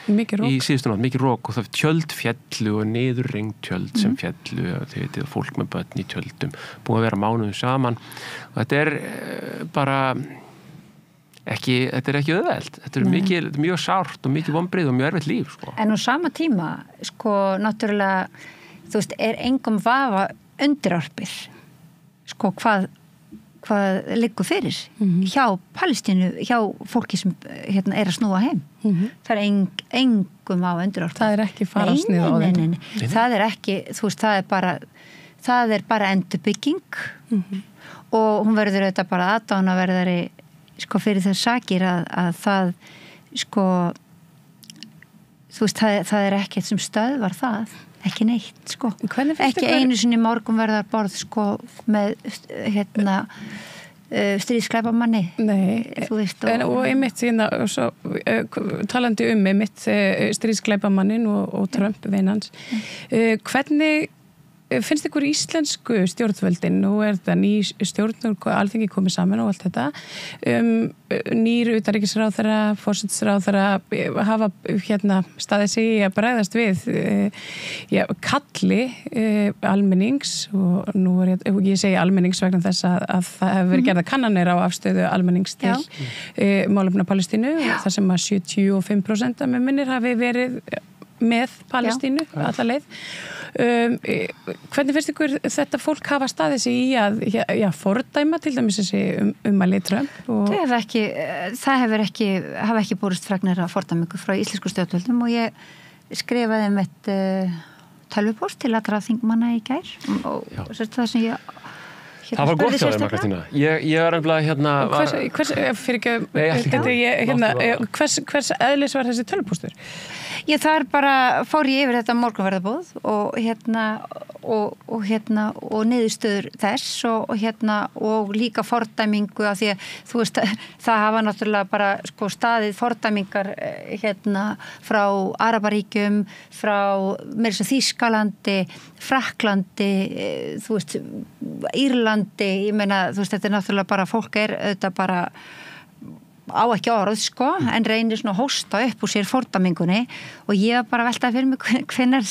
í síðustu nótt, mikið rók og það tjöld fjallu og niðurringd tjöld sem fjallu og þið veitir fólk með börn í tjöldum búið að vera mánuðum saman og þetta er bara þetta er ekki auðvelt, þetta er mjög sárt og mikið vonbrigði og mjög erfitt líf En á sama tíma, náttúrulega þú veist, engum vafa undirorpið hvað hvað liggur fyrir hjá Palestínu, hjá fólki sem er að snúa heim. Það er engum á undirorpið. Það er ekki fararsnið á þeim. Nei. Það er ekki, þú veist, það er bara endurbygging og hún verður þetta bara aðdánaverðari sko fyrir þess sakir að það sko þú veist, það er ekkert sem stöðvar það, ekki neitt sko. Ekki einu sinni morgunverðarborð sko með stríðsklæpamanni. Nei, þú veist. Og einmitt svo, talandi einmitt stríðsklæpamannin og Trump vinans. Hvernig finnst ykkur íslensku stjórnvöldin, nú er þetta ný stjórn og Alþingi komið saman og allt þetta, nýr utanríkisráðherra, forsætisráðherra hafa staðið sig í að bregðast við kalli almennings og nú ég segi almennings vegna þess að það hefur verið gerða kannanir á afstöðu almennings til málefna Palestínu, þar sem að 75% með minnir hafi verið með Palestínu alla leið. Hvernig finnst ykkur þetta fólk hafa staðið sig í að fordæma til dæmis þessi ummæli Trump? Það hefur ekki borist fregnir að fordæmingu frá íslensku stjórnvöldum og ég skrifaði með tölvupóst til allra þingmanna í gær og það sem ég það var gott hjá þér, Margrétína. Ég var hvers eðlis var þessi tölvupóstur? Þar bara fór ég yfir þetta morgunverðarbóð og niðurstöður þess og líka fordæmingu af því að þú veist það hafa náttúrulega bara sko staðið fordæmingar frá Arabaríkjum, frá meira sem Þýskalandi, Frakklandi, þú veist Írlandi, ég meina þú veist þetta er náttúrulega bara fólk auðvitað bara á ekki orð sko, en reynir svona að hósta upp úr sér fordæmingunni og ég var bara veltað fyrir mig hvenær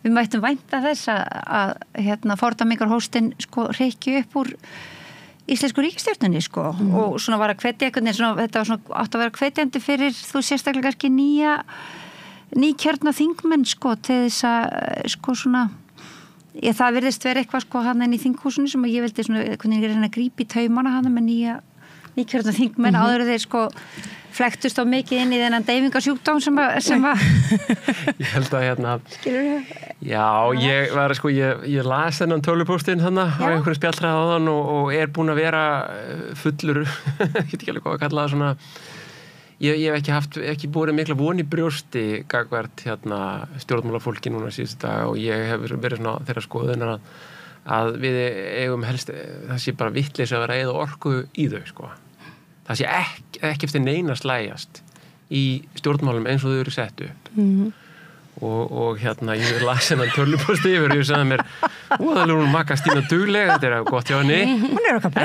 við mættum vænta þess að fordæmingarhóstin sko hreykju upp úr íslensku ríkisstjórninni sko og svona var að hvetja þetta var svona átt að vera hvetjandi fyrir þú sérstaklega kannski nýkjörna þingmenn sko til þess að sko svona það virðist vera eitthvað sko hann inn í þinghúsinu sem ég vildi svona hvernig ég reyna að grípa í taumana hann með nýkjörna þingmenn áður þeir sko flektust á mikið inn í þennan deyfingarsjúkdóm sem að ég held að skilur já, ég var sko ég las þennan tölvupóstinn þarna á einhverju spjallræði áðan og er búin að vera fullur ég veit ekki alveg hvað að kalla það svona ég hef ekki búið mikla von í brjósti gagvart stjórnmálafólki núna síðustu dag og ég hef verið svona þeirra skoðunar að við eigum helst það sé bara vitleysi að vera eða orku í þau sko. Það sé ekki eftir neina slægjast í stjórnmálum eins og þau eru sett upp og ég las hennan tölvupósti yfir og ég sagði mér það er hún Magga Stína dugleg, þetta er gott hjá henni en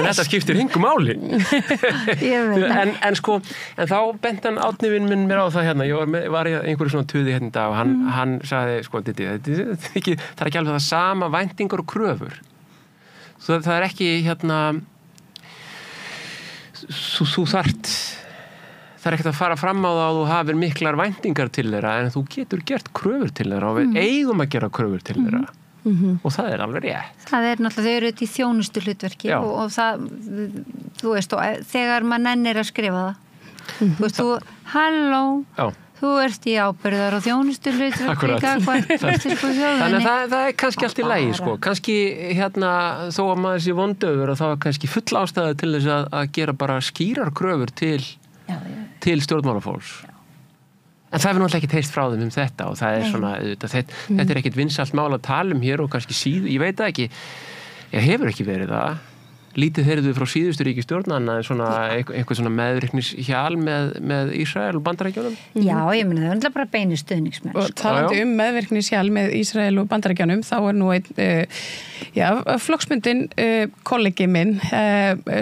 þetta skiptir engu máli en þá benti hann átnifinn minn mér á það ég var í einhverju svona tuði í dag og hann sagði sko það er ekki alveg það sama væntingar og kröfur það er ekki þú þarft það er ekkert að fara fram á það að þú hafir miklar væntingar til þeirra en þú getur gert kröfur til þeirra og við eigum að gera kröfur til þeirra og það er alveg rétt. Það er náttúrulega, þau eru til þjónustu hlutverki og það, þú veist, og þegar maður nennir að skrifa það þú veist, halló þú ert í ábyrgðar og þjónustu hlutverki þannig að það er kannski allt í lagi sko, kannski þó að maður sé vondöfur og þá er kannski full ástæða til þess að gera bara skýrar kröfur til stjórnmálafólks en það er náttúrulega ekki teist frá þeim þetta og það er svona, þetta er ekkit vinsælt mál að tala hér og kannski ég veit það ekki, ég hefur ekki verið það lítið heyrðu frá síðustu ríkisstjórnanna en svona einhver svona meðvirknishjal með Ísrael og Bandaríkjunum Já, ég meni það er bara beinu stuðningsmenn og talandi meðvirknishjal með Ísrael og Bandaríkjunum þá er nú flokksmyndin kollegi minn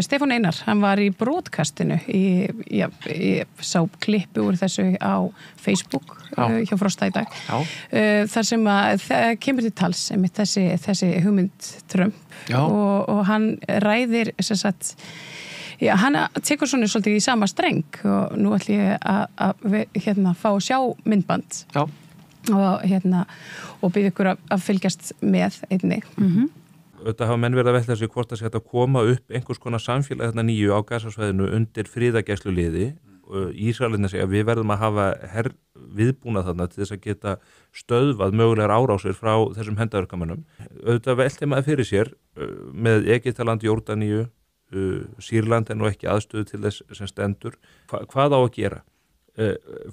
Stefán Einar, hann var í broadcastinu ég sá klippu úr þessu á Facebook hjá Frosta í dag þar sem að það kemur til tals þessi hugmynd Trump og hann ræðir hann tekur svona svolítið í sama streng og nú ætlum ég að fá að sjá myndband og byrja ykkur að fylgjast með einnig auðvitað hafa menn verið að velta sig hvort að þetta koma upp einhvers konar samfélag þarna nýju á Gazasvæðinu undir friðargæsluliði. Ísraelarnir segja að við verðum að hafa viðbúnað þarna til þess að geta stöðvað mögulegar árásir frá þessum hendaverkamönnum. Auðvitað velti maður fyrir sér með Egyptaland, Jórdaníu, Sýrland en nú ekki aðstöðu til þess sem stendur. Hvað á að gera?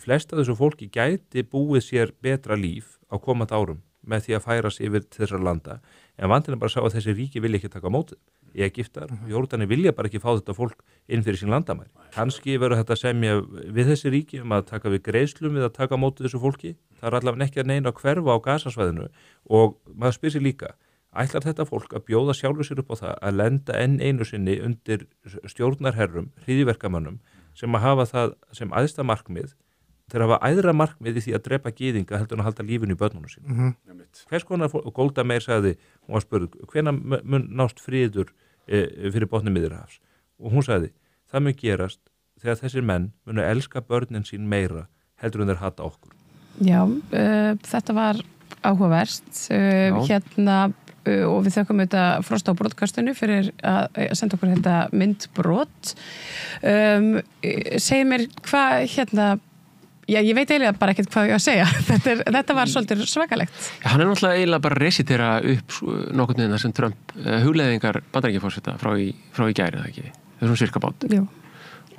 Flest af þessu fólki gæti búið sér betra líf á komandi árum með því að færa sig yfir til þessar landa, en vandinn bara að sjá að þessi ríki vilja ekki taka á móti. Egyptar, Jórdanir vilja bara ekki fá þetta fólk inn fyrir sín landamæri. Kannski verður þetta semja við þessi ríki að taka við greiðslum við að taka á móti þessu fólki. Það allavega ekki að neina að hverfa á Gazasvæðinu og maður spyr sér líka, ætlar þetta fólk að bjóða sjálfur sér upp á það að lenda enn einu sinni undir stjórnarherrum, hryðjuverkamönnum sem að hafa það sem æðsta markmið, þeir hafa æðra markmið í því að drepa gyðinga heldur en að halda lífinu í börnunum sínum. Hvers konar Golda Meir sagði, hún var spurð, hvenær mun nást friður fyrir botni Miðjarðarhafs? Og hún sagði, það mun gerast þegar þessir menn munu elska börnin sín meira heldur en þeir hata okkur. Já, þetta var áhugaverst og við þökkum auðvitað Frosta á broadcastinu fyrir að senda okkur þetta myndbrot. Segðu mér hvað já, ég veit eiginlega bara ekkert hvað ég að segja. Þetta var svolítið svakalegt. Já, hann náttúrulega eiginlega bara resitera upp nokkurn veginn sem Trump hugleiðingar bandaríkjaforseta frá í gæri, það ekki? Þessum sirkabát. Jú.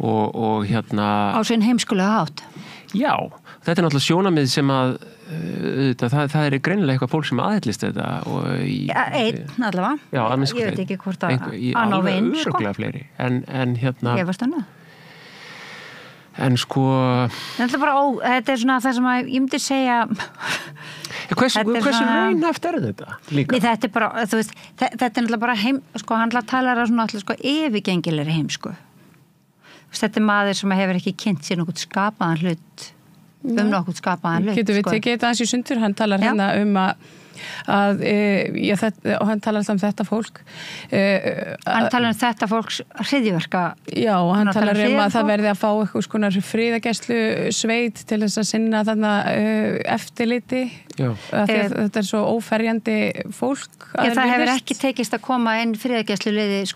Og á sinn heimskulega hátt. Já, þetta er náttúrulega sjónamið sem að það er greinilega eitthvað fólk sem aðhyllist þetta einn allavega. Já, ég veit ekki hvort að hann á vinn, sko. Örugglega fleiri. En ég varst annað. En sko... Þetta er svona það sem að ég myndi segja... Hversu raunhæft er þetta líka? Nei, þetta er bara, þú veist, þetta er náttúrulega bara hann talar að svona yfirgengilegri heimsku. Þetta er maður sem hefur ekki kynnt sér nokkuð skapaðan hlut nokkuð skapaðan hlut. Getur við tekið þetta aðeins í sundur? Hann talar hérna og hann talar alltaf þetta fólk. Hann talar þetta fólks hryðjuverka. Já, hann talar að það verði að fá eitthvað skonar friðargæslu sveit til þess að sinna þarna eftirliti. Þetta er svo óferjandi fólk. Það hefur ekki tekist að koma inn friðargæslu liði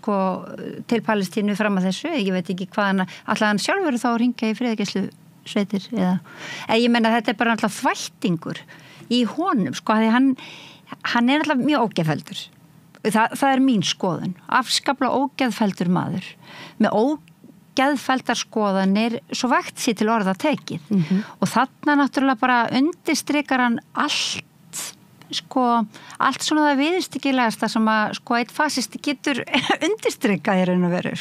til Palestínu fram að þessu. Ég veit ekki hvað hann sjálfur þá að ringja í friðargæslu sveitir eða ég menna þetta er bara alltaf þvættingur í honum, því hann er alltaf mjög ógeðfelldur. Það er mín skoðun. Afskaplega ógeðfelldur maður með ógeðfelldar skoðanir svo vægt sér til orða tekið. Og þarna náttúrulega bara undirstrikar hann allt svona það viðurstyggilegasta sem að einn fasisti getur undirstrikað í raun og veru.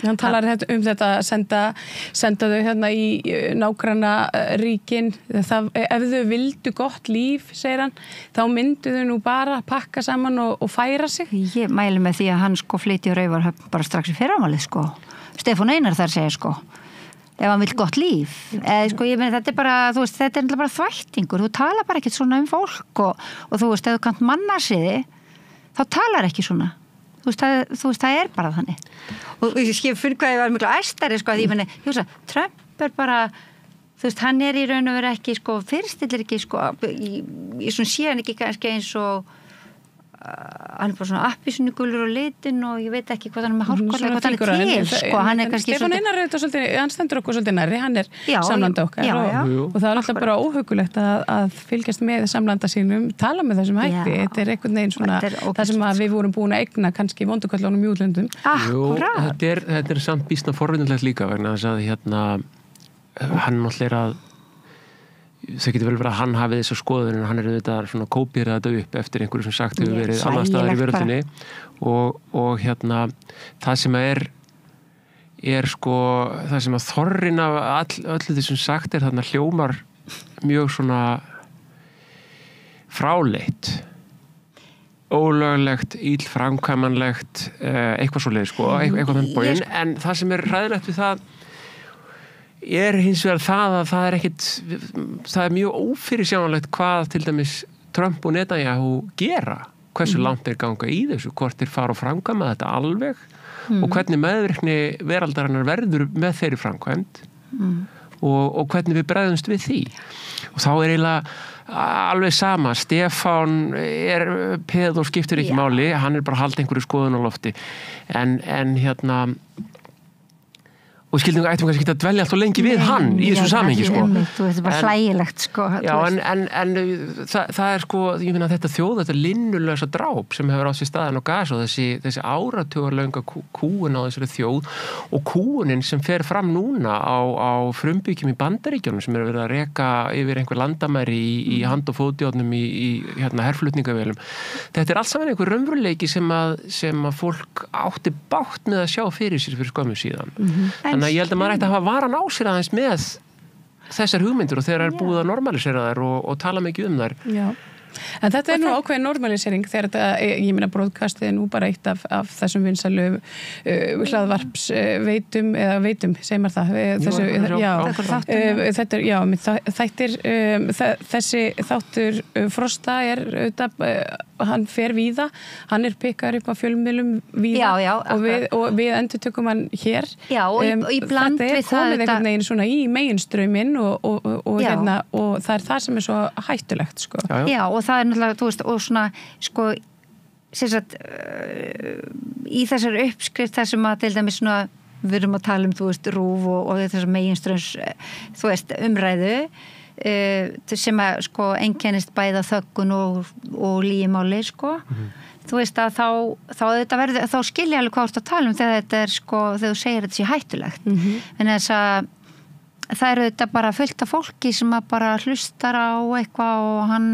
Hann talar þetta að senda þau hérna í nágranna ríkin. Ef þau vildu gott líf, segir hann, þá myndu þau nú bara pakka saman og færa sig. Ég mæli með því að hann flytji á Raufarhöfn bara strax í fyrramálið. Stefán Einar þar segir ef hann vil gott líf. Ég meina þetta er bara, þú veist, þetta er bara þvættingur. Þú talar bara ekkert svona fólk og þú veist, ef þú kannt mannasiði, þá talar ekki svona. Þú veist, það er bara þannig. Og ég finn hvað ég var miklu æstari, ég meina, Trump er bara, þú veist, hann er í raun og veru ekki, fyrirstillir ekki, ég sé hann ekki kannski eins og hann er bara svona appelsínugulur og litin og ég veit ekki hvað hann er með hárkolli, hvað hann er til, hann er kannski Stefán Einar er þetta svolítið, hann stendur okkur svolítið nærri, hann er samlanda okkar og það er alltaf bara óhugulegt að fylgjast með samlanda sínum, tala með þessum hætti, þetta er einhvern veginn svona það sem að við vorum búin að eigna kannski vonduköllunum í útlöndum. Þetta er samt býsna forvinnilegt líka vegna þess að hann náttúrulega að það getur vel verið að hann hafi þessa skoðun en hann er auðvitað svona kópírað þetta upp eftir einhverju sem sagt hefur verið annar staðar í veröldinni og það sem er það sem að þorrin af öllu þessum sagt er þarna hljómar mjög svona fráleitt ólöglegt, illframkvæmanlegt eitthvað svoleið eitthvað þann bóin en það sem er hræðilegt við það er hins vegar það að það er mjög ófyrirsjánlegt hvað til dæmis Trump og Netanyahu gera, hversu langt þeir ganga í þessu, hvort þeir fara og framkvæma þetta alveg og hvernig meðvirkni veraldarinnar verður með þeirri framkvæmd og hvernig við bregðumst við því og þá er eiginlega alveg sama, Stefán peð og skiptir ekki máli, hann bara að halda einhverju skoðun á lofti en og skildum ættum kannski ekki að dvelja alltaf lengi við hann í þessu samhengi sko. Þetta er bara hlægilegt sko. Já, en það sko, ég finna þetta linnulösa dráp sem hefur á sér staðan á Gaza og þessi áratugarlönga kúun á þessari þjóð og kúunin sem fer fram núna á frumbyggjum í Bandaríkjunum sem verið að reka yfir einhver landamæri í hand- og fótjárnum í herflutningavélum. Þetta allt saman einhver raunveruleiki sem að fólk átti bátt með að sjá fyrir sér fyrir skömmu síðan. Þannig að ég held að maður ætti að hafa varan á sér aðeins með þessar hugmyndir og þegar það búið að normalisera þær og tala mikið um þær. Já. En þetta nú ákveðin normalisering þegar þetta, ég meina broadcastið nú bara eitt af þessum vinsalu hlaðvarps veitum, segir maður það, þessi þáttur Frosta hann fer víða, hann pikkar upp á fjölmiðlum víða og við endurtökum hann hér. Já, og í bland við það komið einhvern veginn svona í meginströyminn og það það sem svo hættulegt sko. Já, og það náttúrulega, þú veist, og svona sko, sérsagt í þessar uppskrift þar sem að til dæmis svona, við erum að tala þú veist, RÚV og þessar meginströms þú veist, umræðu sem að sko einkennist bæða þöggun og lígimáli sko. Þú veist að þá skilja alveg hvað þú ert að tala þegar þetta sko, þegar þú segir þetta sé hættulegt en þess að það þetta bara fullt af fólki sem að bara hlustar á eitthvað og hann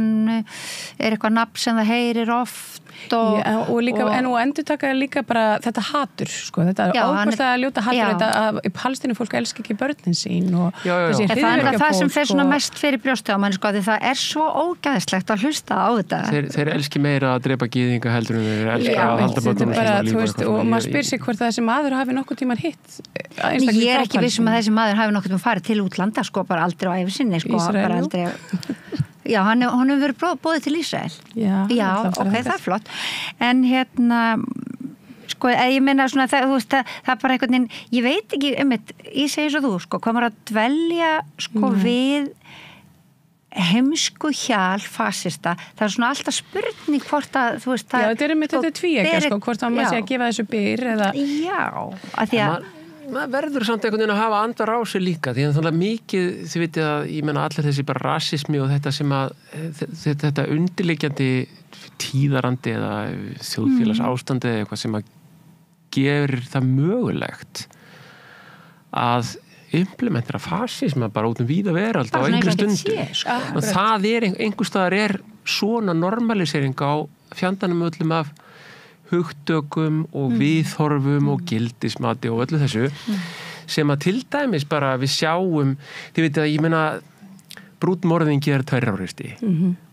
eitthvað nafn sem það heyrir oft og líka, en endurtaka líka bara þetta hatur, sko, þetta óbúrslega ljóta hatur, þetta að Palestínu fólk elskar ekki börnin sín og þessi hryðjuverkafólk. Það sem fer svona mest fyrir brjóstu á manni, sko, því það svo ógæðislegt að hlusta á þetta. Þeir elski meira að drepa gyðinga heldur en þeir elska að halda börnunum sína lífa. Og maður spyr sig hvort þessi maður hafi nokkuð tíman hitt. Ég ekki viss að þessi maður hafi nokkuð tíman farið til útlanda, sko, bara aldrei á ævi sinni, sko, bara aldrei. Já, hann hefur verið bóðið til Ísrael. Já, ok, það flott. En sko, ég meina svona, þú veist, það bara einhvern veginn, ég veit ekki, ég segi svo þú, sko, hvað maður að dvelja, sko, við heimsku hjal fasista, það svona alltaf spurning hvort að, þú veist, Já, þetta er tvíegja, sko, hvort að maður sé að gefa þessu byr, eða Já, að því að maður verður samt einhvern veginn að hafa andvar á sig líka því að þannig mikið, þið vitið að ég menna allir þessi bara rasismi og þetta sem að þetta undirliggjandi tíðarandi eða þjóðfélags ástandi eða eitthvað sem að gerir það mögulegt að implementera fasisma bara út víða veröld á einhver stundu og það einhver staðar svona normalisering á fjandanum öllum af hugtökum og viðhorfum og gildismati og öllu þessu sem að til dæmis bara við sjáum, þið veitir að ég meina brúnmorðingi terroristi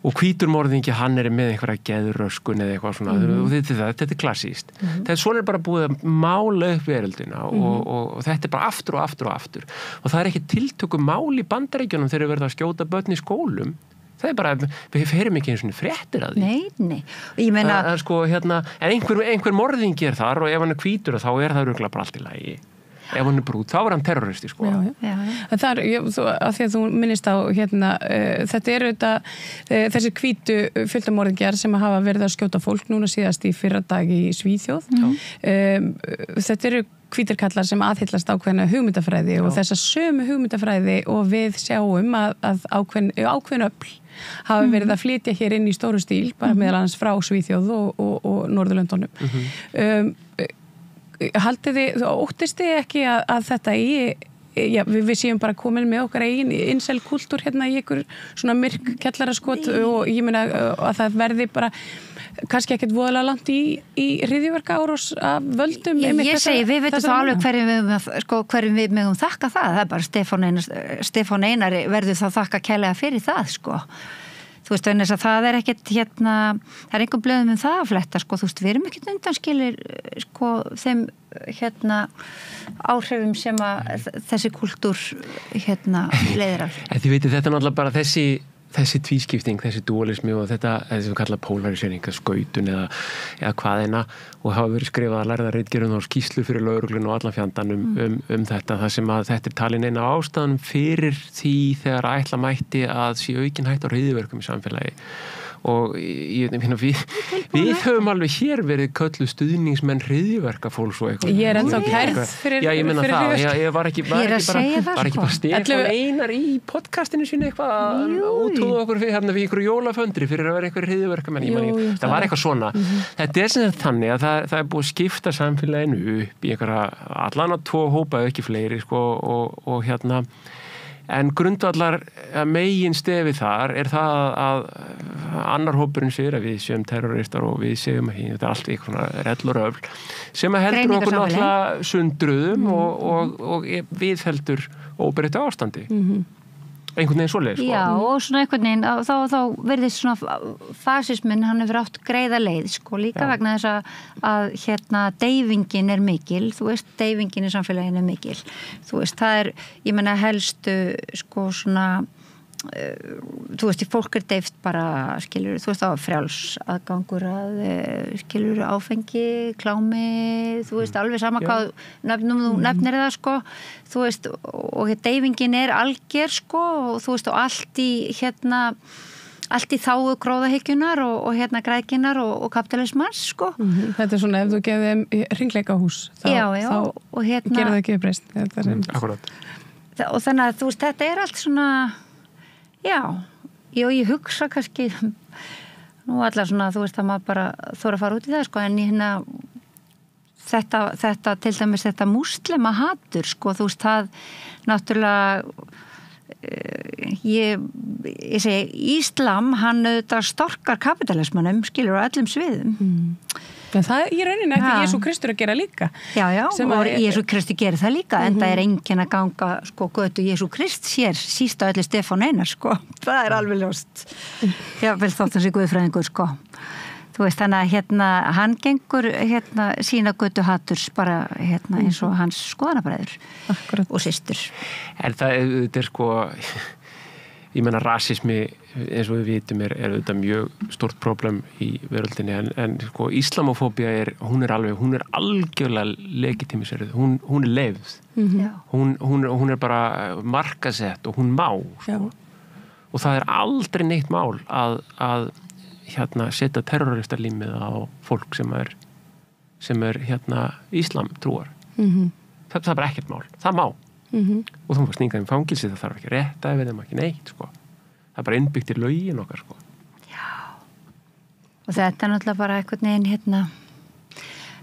og hvítur morðingi hann með einhverja geðröskun eða eitthvað svona og þetta klassíst. Þetta svona bara búið að mála upp veröldina og þetta bara aftur og aftur og aftur og það ekki tiltökum mál í Bandaríkjunum þegar verið að skjóta börn í skólum. Það bara, við heyrum ekki einu svona fréttir að því. Nei. Ég meina sko, en einhver morðingi þar og ef hann hvítur þá það örugglega bara allt í lagi. Ef hann brúnn, þá hann terroristi, sko. Já. Það að því að þú minnist á þetta auðvitað þessi hvítu fjöldamorðingjar sem hafa verið að skjóta fólk núna síðast í fyrradag í Svíþjóð. Þetta hvítir kallar sem aðhyllast ákveðna hugmyndafræði og þessa sömu hugmyndafræði og við sjáum að ákveðin öfl hafa verið að flytja hér inn í stóru stíl bara meðal annars frá Svíþjóð og Norðurlöndunum. Haldið þið, óttist þið ekki að þetta við séum bara komin með okkar eigin incel-kultúr hérna í ykkur svona myrk kjallaraskot og ég meina að það verði bara kannski ekkert voðalega langt í hryðjuverkaárás af völdum. Ég segi, við veitum þá alveg hverjum við megum þakka það er bara Stefán Einari verður þá þakka kærlega fyrir það, sko. Þú veist, en þess að það ekkert það einhver blöðum það að fletta, sko, þú veist, við erum ekkert undanskilir, sko, þeim, áhrifum sem að þessi kultúr, leiðir af. Þið veitir, þetta náttúrulega bara þessi tvískipting, þessi dualismi og þetta sem við kalla polarisering, skautun eða hvað eina, og hafa verið skrifað að lærða ritgerðum og skýslu fyrir lögreglun og allan fjandan um þetta, það sem að þetta talin eina ástæðan fyrir því þegar ætla mætti að sé aukin hætt á hryðjuverkum í samfélagi. Og við höfum alveg hér verið köllu stuðningsmenn hryðjuverka fólks og eitthvað. Ég ennþá kærð fyrir já, ég meina það, ég var ekki bara Stefán Einar í podcastinu sínu eitthvað útúða okkur við ykkur jólaföndri fyrir að vera ykkur hryðjuverkamenn. Það var eitthvað svona. Þetta sem þannig að það búið að skipta samfélaginu upp í einhverja allan að 2 hópa ekki fleiri og en grundvallar megin stefi þar það að annar hópurinn segir að við séum terroristar og við segjum að þetta allt eitthvað rell og röfl sem að heldur okkur náttúrulega sundruðum og við heldur óbreyttu ástandi. Einhvern veginn svoleið, sko. Já, og svona einhvern veginn, þá verðist svona fasismin, hann hefur átt greiða leið, sko, líka vegna þess að deyfingin er mikil, þú veist, deyfingin í samfélaginu er mikil. Þú veist, það er, ég meina, helstu, sko, svona, þú veist, fólk er deyft bara, skilur, þú veist, á frjáls aðgangur að, skilur, áfengi, klámi, þú veist, alveg sama hvað þú nefnir það, sko, þú veist, og deyfingin er alger, sko, og þú veist, og allt í þáu gróðahygjunar og græðginnar og kapitalismans, sko. Þetta er svona, ef þú gefði hringleikahús, þá gerði það ekki breyst. Akkurat. Og þannig að, þú veist, þetta er allt svona ég hugsa kannski nú allar svona, þú veist, að maður bara þóra að fara út í það, sko, en þetta til dæmis þetta múslima hatur, sko, þú veist, það náttúrulega ég segi Íslam, hann auðvitað storkar kapitalismanum, skilur á öllum sviðum. En það í rauninni ekki Jesú Kristur að gera líka. Já, og Jesú Kristur gerir það líka, en það er enginn að ganga, sko, götu Jesú Krist sér síst á öllu Stefán Einar, sko. Það er alveg ljóst. Já, vel þóttan sig guðfræðingur, sko. Þú veist, þannig að hann gengur sína götu haturs bara eins og hans skoðanabræður og systur. En það er sko, ég meina rasismi eins og við vitum er auðvitað mjög stórt problem í veröldinni en sko islamofóbía hún er algjörlega legitimiserið, hún er leyfð, hún er bara markasett og hún má, sko. Og það er aldrei neitt mál að setja terroristarlímið á fólk sem er íslam trúar. Það er bara ekkert mál, það má. Og þú fannst nýngað fangilsi, það þarf ekki rétta ef þeim ekki neitt, sko. Það er bara innbyggt í lögin okkar, sko. Já. Og þetta er náttúrulega bara einhvern veginn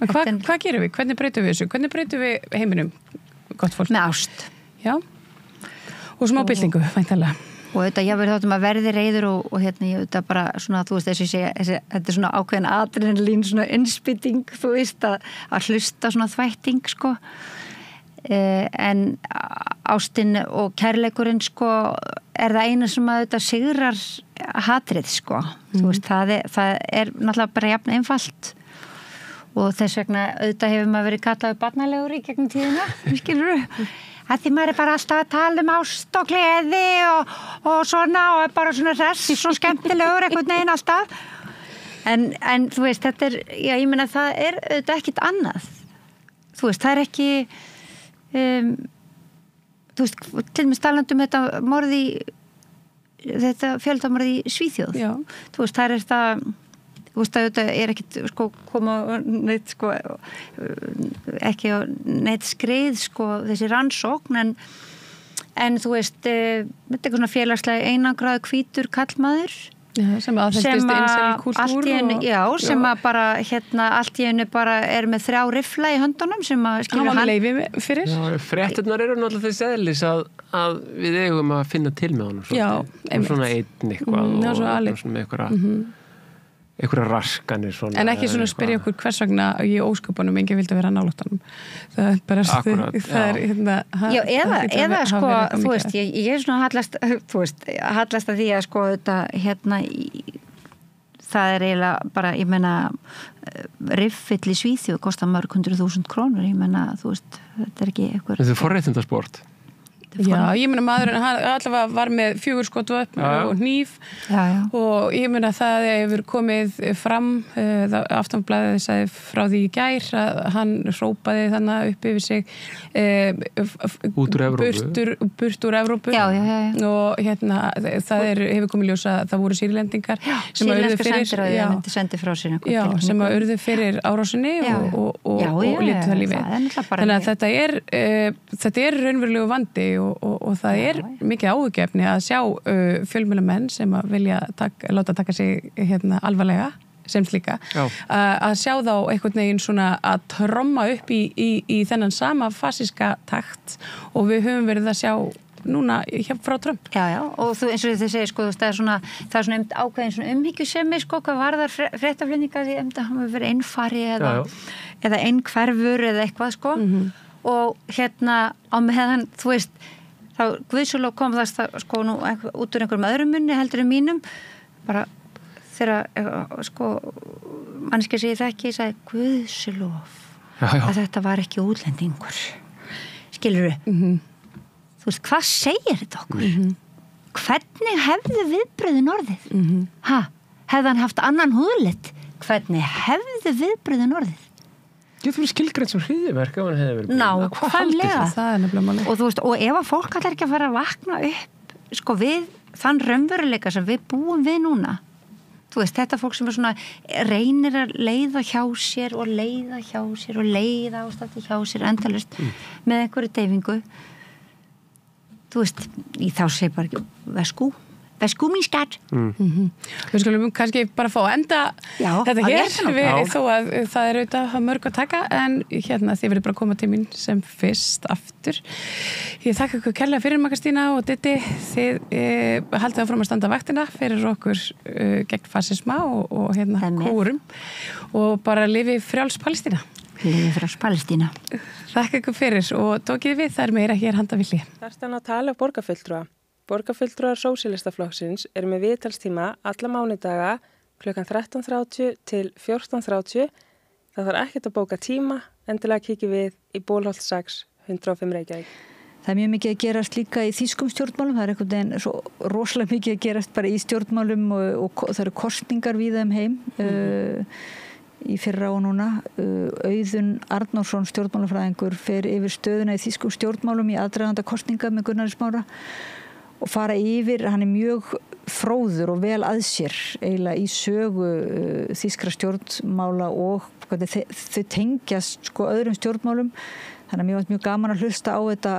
Hvað gerum við? Hvernig breytum við þessu? Hvernig breytum við heiminum, gott fólk? Með ást. Já. Og smá byltingu, væntanlega. Og þetta, ég verði þáttum að verði reiður og ég þetta bara svona, þú veist, þetta er svona ákveðin adrenalín, svona innspýting, þú veist, að hlusta svona þvætting, sko. En ástin og kærleikurinn, sko, er það eina sem að þetta sigrar hatrið, sko. Þú veist, það er náttúrulega bara jafn einfalt. Og þess vegna auðvitað hefur maður verið kallaður barnalegur í gegnum tíðina, skilurðu? Að því maður er bara alltaf að tala ást og gleði og svona og er bara svona hress og skemmtilegur einhvern veginn alltaf. En þú veist, þetta er, já, ég meina það er auðvitað ekkit annað. Þú veist, það er ekki, þú veist, til og með talandum þetta fjöldamorði í Svíþjóð. Já. Þú veist, það er það, þú veist að þetta er ekkit, sko, koma neitt, sko, ekki á neitt skrið, sko, þessi rannsókn, en þú veist, þetta er svona félagslega einangraðu hvítur kallmaður, sem aðfæstist einsel kultúr sem að bara, allt í einu bara er með 3 rifla í höndunum sem að skilur hann leyfi fyrir. Já, frétturnar eru náttúrulega þess eðlis að við eigum að finna til með honum. Já, einmitt. Svona einn eitthvað og svona einhverja raskanir svona. En ekki svona spyrja okkur hvers vegna í ósköpunum enginn vildi vera náláttanum. Það er bara akkurat, það er já, eða sko, þú veist, ég er svona hallast að því að sko þetta það er eiginlega bara, ég meina riffill í Svíþjóð kostar mörg 100.000 krónur, ég meina, þú veist, þetta er ekki eitthvað. Þetta er forréttindasport. Já, ég meina maðurinn, hann allavega var með 4 skotvopn og hníf og ég meina það hefur komið fram, Aftanblaðið sagði frá því í gær að hann hrópaði þannig upp yfir sig út úr Evrópu burt úr Evrópu og hérna það hefur komið ljós að það voru sýrlendingar sem að urðu fyrir árásinni og létu það lífið. Þannig að þetta er raunverulegu vandi og það er mikið áhugjefni að sjá fjölmiðlamenn sem að vilja láta taka sig alvarlega sem slíka, að sjá þá einhvern veginn svona að tromma upp í þennan sama fasíska takt og við höfum verið að sjá núna frá Trump. Já, og þú eins og þið segir sko, það er svona ákveðin svona umhyggjusemi sko, hvað varðar fréttaflutninga því hann hefur verið einfari eða einhverfur eða eitthvað sko og á meðan, þú veist, þá guðsjálf kom það sko nú út úr einhverjum öðrum munni heldur en mínum, bara þegar sko manneskja segir það ekki, ég sagði guðsjálf að þetta var ekki útlendingur. Skilurðu? Þú veist, hvað segir þetta okkur? Hvernig hefðu viðbröðin orðið? Hefði hann haft annan húðlit? Hvernig hefðu viðbröðin orðið? Þú fyrir skilgrænt sem hryðjuverk ef hann hefði verið nákvæmlega. Það er nefnilega máli. Og þú veist, og ef að fólk allar ekki að fara að vakna upp sko við þann raunveruleika sem við búum við núna, þú veist, þetta fólk sem er svona reynir að leiða hjá sér og leiða hjá sér og leiða ástætti hjá sér endalaust með einhverju deyfingu, þú veist, þá segir bara ekki vesku mín skatt. Við skulum kannski bara fá að enda þetta hér, þó að það er auðvitað mörg að taka, en hérna þið verður bara að koma til mín sem fyrst aftur. Ég þakka ykkur kærlega fyrir Kristína og Diddi, þið haldið áfram að standa vaktina fyrir okkur gegn fasisma og hérna kórum og bara lifi frjáls Palestína. Lifi frjáls Palestína. Þakka ykkur fyrir og tókið við, það er meira hér handa vilji. Það er að tala borgarfulltrúa. Borgarfulltrúar Sósíalistaflokksins eru með viðtalstíma alla mánudaga klukkan 13:30 til 14:30. Það þarf ekkert að bóka tíma, endilega kikið við í Bólholt 6, 105 Reykjavík. Það er mjög mikið að gerast líka í þýskum stjórnmálum, það er einhvern veginn svo rosalega mikið að gerast bara í stjórnmálum og það eru kosningar víða heim í fyrra og núna. Auðun Arnórsson, stjórnmálafræðingur, fer yfir stöðuna í þýskum stjórnmálum í aðdraganda kosninga með Gunnari Smára og fara yfir, hann er mjög fróður og vel að sér eiginlega í sögu þýskra stjórnmála og þau tengjast sko öðrum stjórnmálum, þannig að mér var mjög gaman að hlusta á þetta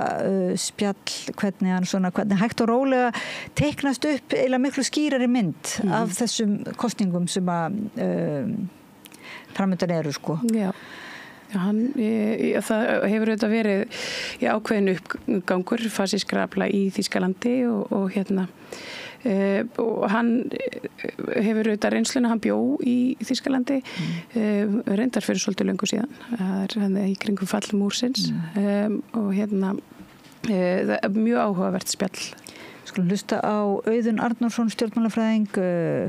spjall, hvernig hægt og rólega teiknast upp eiginlega miklu skýrari mynd af þessum kosningum sem að framöndan eru sko. Já. Það hefur auðvitað verið ákveðin uppgangur fasískra afla í Þýskalandi og hérna og hann hefur auðvitað reynsluna, hann bjó í Þýskalandi reyndar fyrir svolítið löngu síðan, það er í kringum fall múrsins og hérna það er mjög áhugavert spjall. Skulum hlusta á Auðun Arnórsson, stjórnmálafræðing,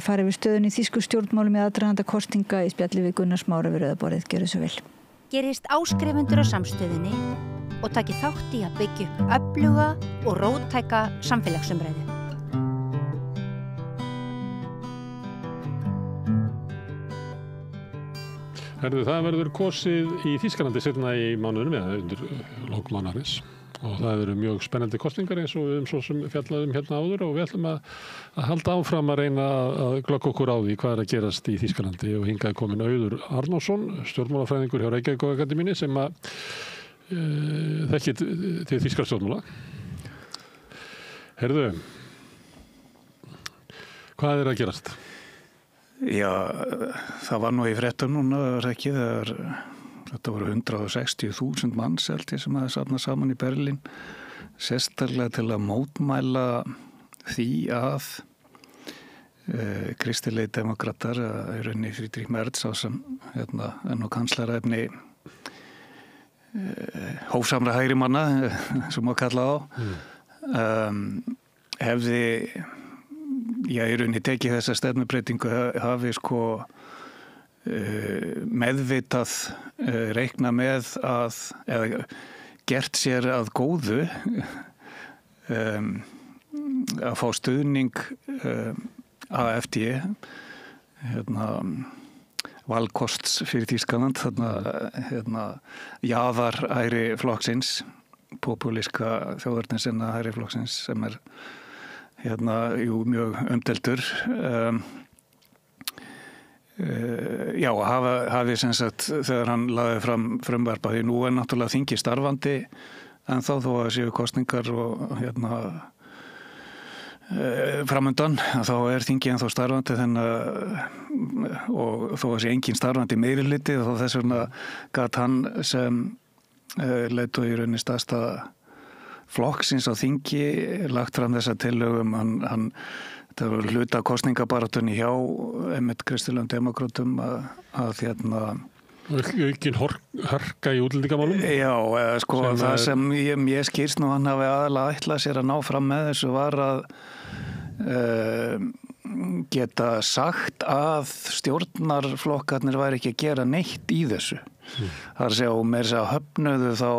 farið við stöðun í þýsku stjórnmálum í aðdraganda kosninga í spjalli við Gunnar Smára við Rauðaborðið. Gjörðu svo vel. Gerist áskrifendur á Samstöðinni og taki þátt í að byggja upp öfluga og róttæka samfélagsumræðu. Það verður kosið í Þýskalandi seinna í mánuðinum eða undir lok mánaðarins og það eru mjög spennandi kosningar eins og svo sem fjallaðum hérna áður og við ætlum að halda áfram að reyna að glögga okkur á því hvað er að gerast í Þýskalandi og hingað er komin Auður Arnórsson, stjórnmálafræðingur hjá Reykjavík Akademíunni sem að þekkir til þýskra stjórnmála. Heyrðu, hvað er að gerast? Já, það var nú í fréttum núna, það var ekki þetta voru 160.000 manns sem að safna saman í Berlín sérstaklega til að mótmæla því að kristilegi demokratar í rauninni Friedrich Merz á sem enn og kansleræfni hófsamra hægri manna sem má kalla á hefði í rauninni tekið þessa stefnubreitingu hafi sko meðvitað reikna með að eða gert sér að góðu að fá stuðning AFD valkosts fyrir Þýskaland jaðaræri flokksins populíska þjóðarninsinna hæri flokksins sem mjög umdeltur hafi sem sagt þegar hann lagði fram frumvarp því nú náttúrulega þingi starfandi en þó að séu kosningar og framundan þá þingi ennþá starfandi og þó að sé engin starfandi meirihluti og þess vegna gat hann sem leiðtogi í rauninni stærsta flokksins á þingi lagt fram þessa tillögum það var hluta kosningabarátunni hjá einmitt kristilegum demókrötum að aukin harka í útlendingamálum? Já, það sem ég skýrst nú hann hafi aðalega ætlað sér að ná fram með þessu var að geta sagt að stjórnarflokkarnir væri ekki að gera neitt í þessu. Það að segja og meira að höfnuðu þá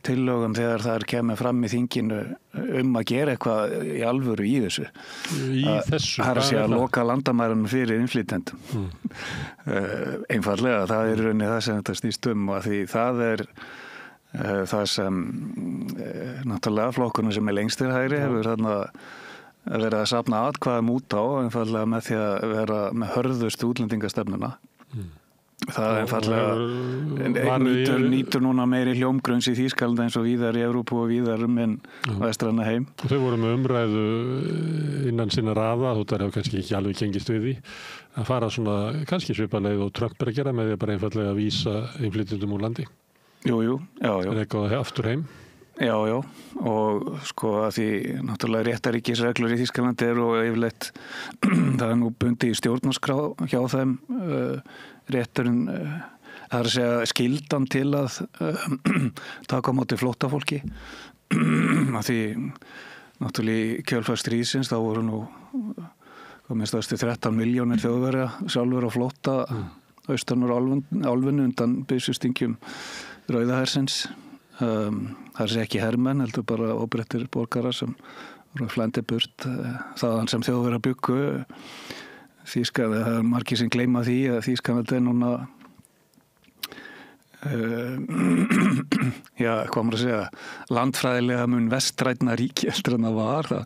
tillögum þegar það kemur fram í þinginu að gera eitthvað í alvöru í þessu. Í þessu? Það að segja að loka landamærunum fyrir innflytjendum. Einfallega, það rauninni það sem þetta snýst og því það það sem náttúrulega flokkurinn sem lengst til hægri hefur þarna að vera að safna atkvæðum út á einfallega með því að vera með hörðustu útlendingastefnuna. Það einfallega nýtur núna meiri hljómgrunns í Þýskalandi eins og víðar í Evrópu og víðar en vestræna heim. Þau voru með umræðu innan sinna raða, þú þar hefur kannski ekki alveg gengist við því, að fara svona kannski svipaleið og Trump að gera með því að bara einfallega að vísa innflytjendum úr landi. Jú. Er eitthvað aftur heim? Já, og að því náttúrulega réttaríkisreglur í Þýskalandi og yfirleitt það nú bundið í stjórnarskrá hjá þeim rétturinn það að segja skyldan til að taka á móti flóttafólki að því náttúrulega í kjölfar stríðsins þá voru nú minnst 13 milljónir þjóðverja sjálfur á flótta austan úr álfunni undan byssustingjum Rauðahersins það sé ekki hermenn, heldur bara óbreyttir borgarar sem voru flændi burt þaðan sem þjóðverja byggu Þýskalandi, það margir sem gleyma því að Þýskalandi núna hvað maður að segja landfræðilega mun vestrænna ríki heldur en það var það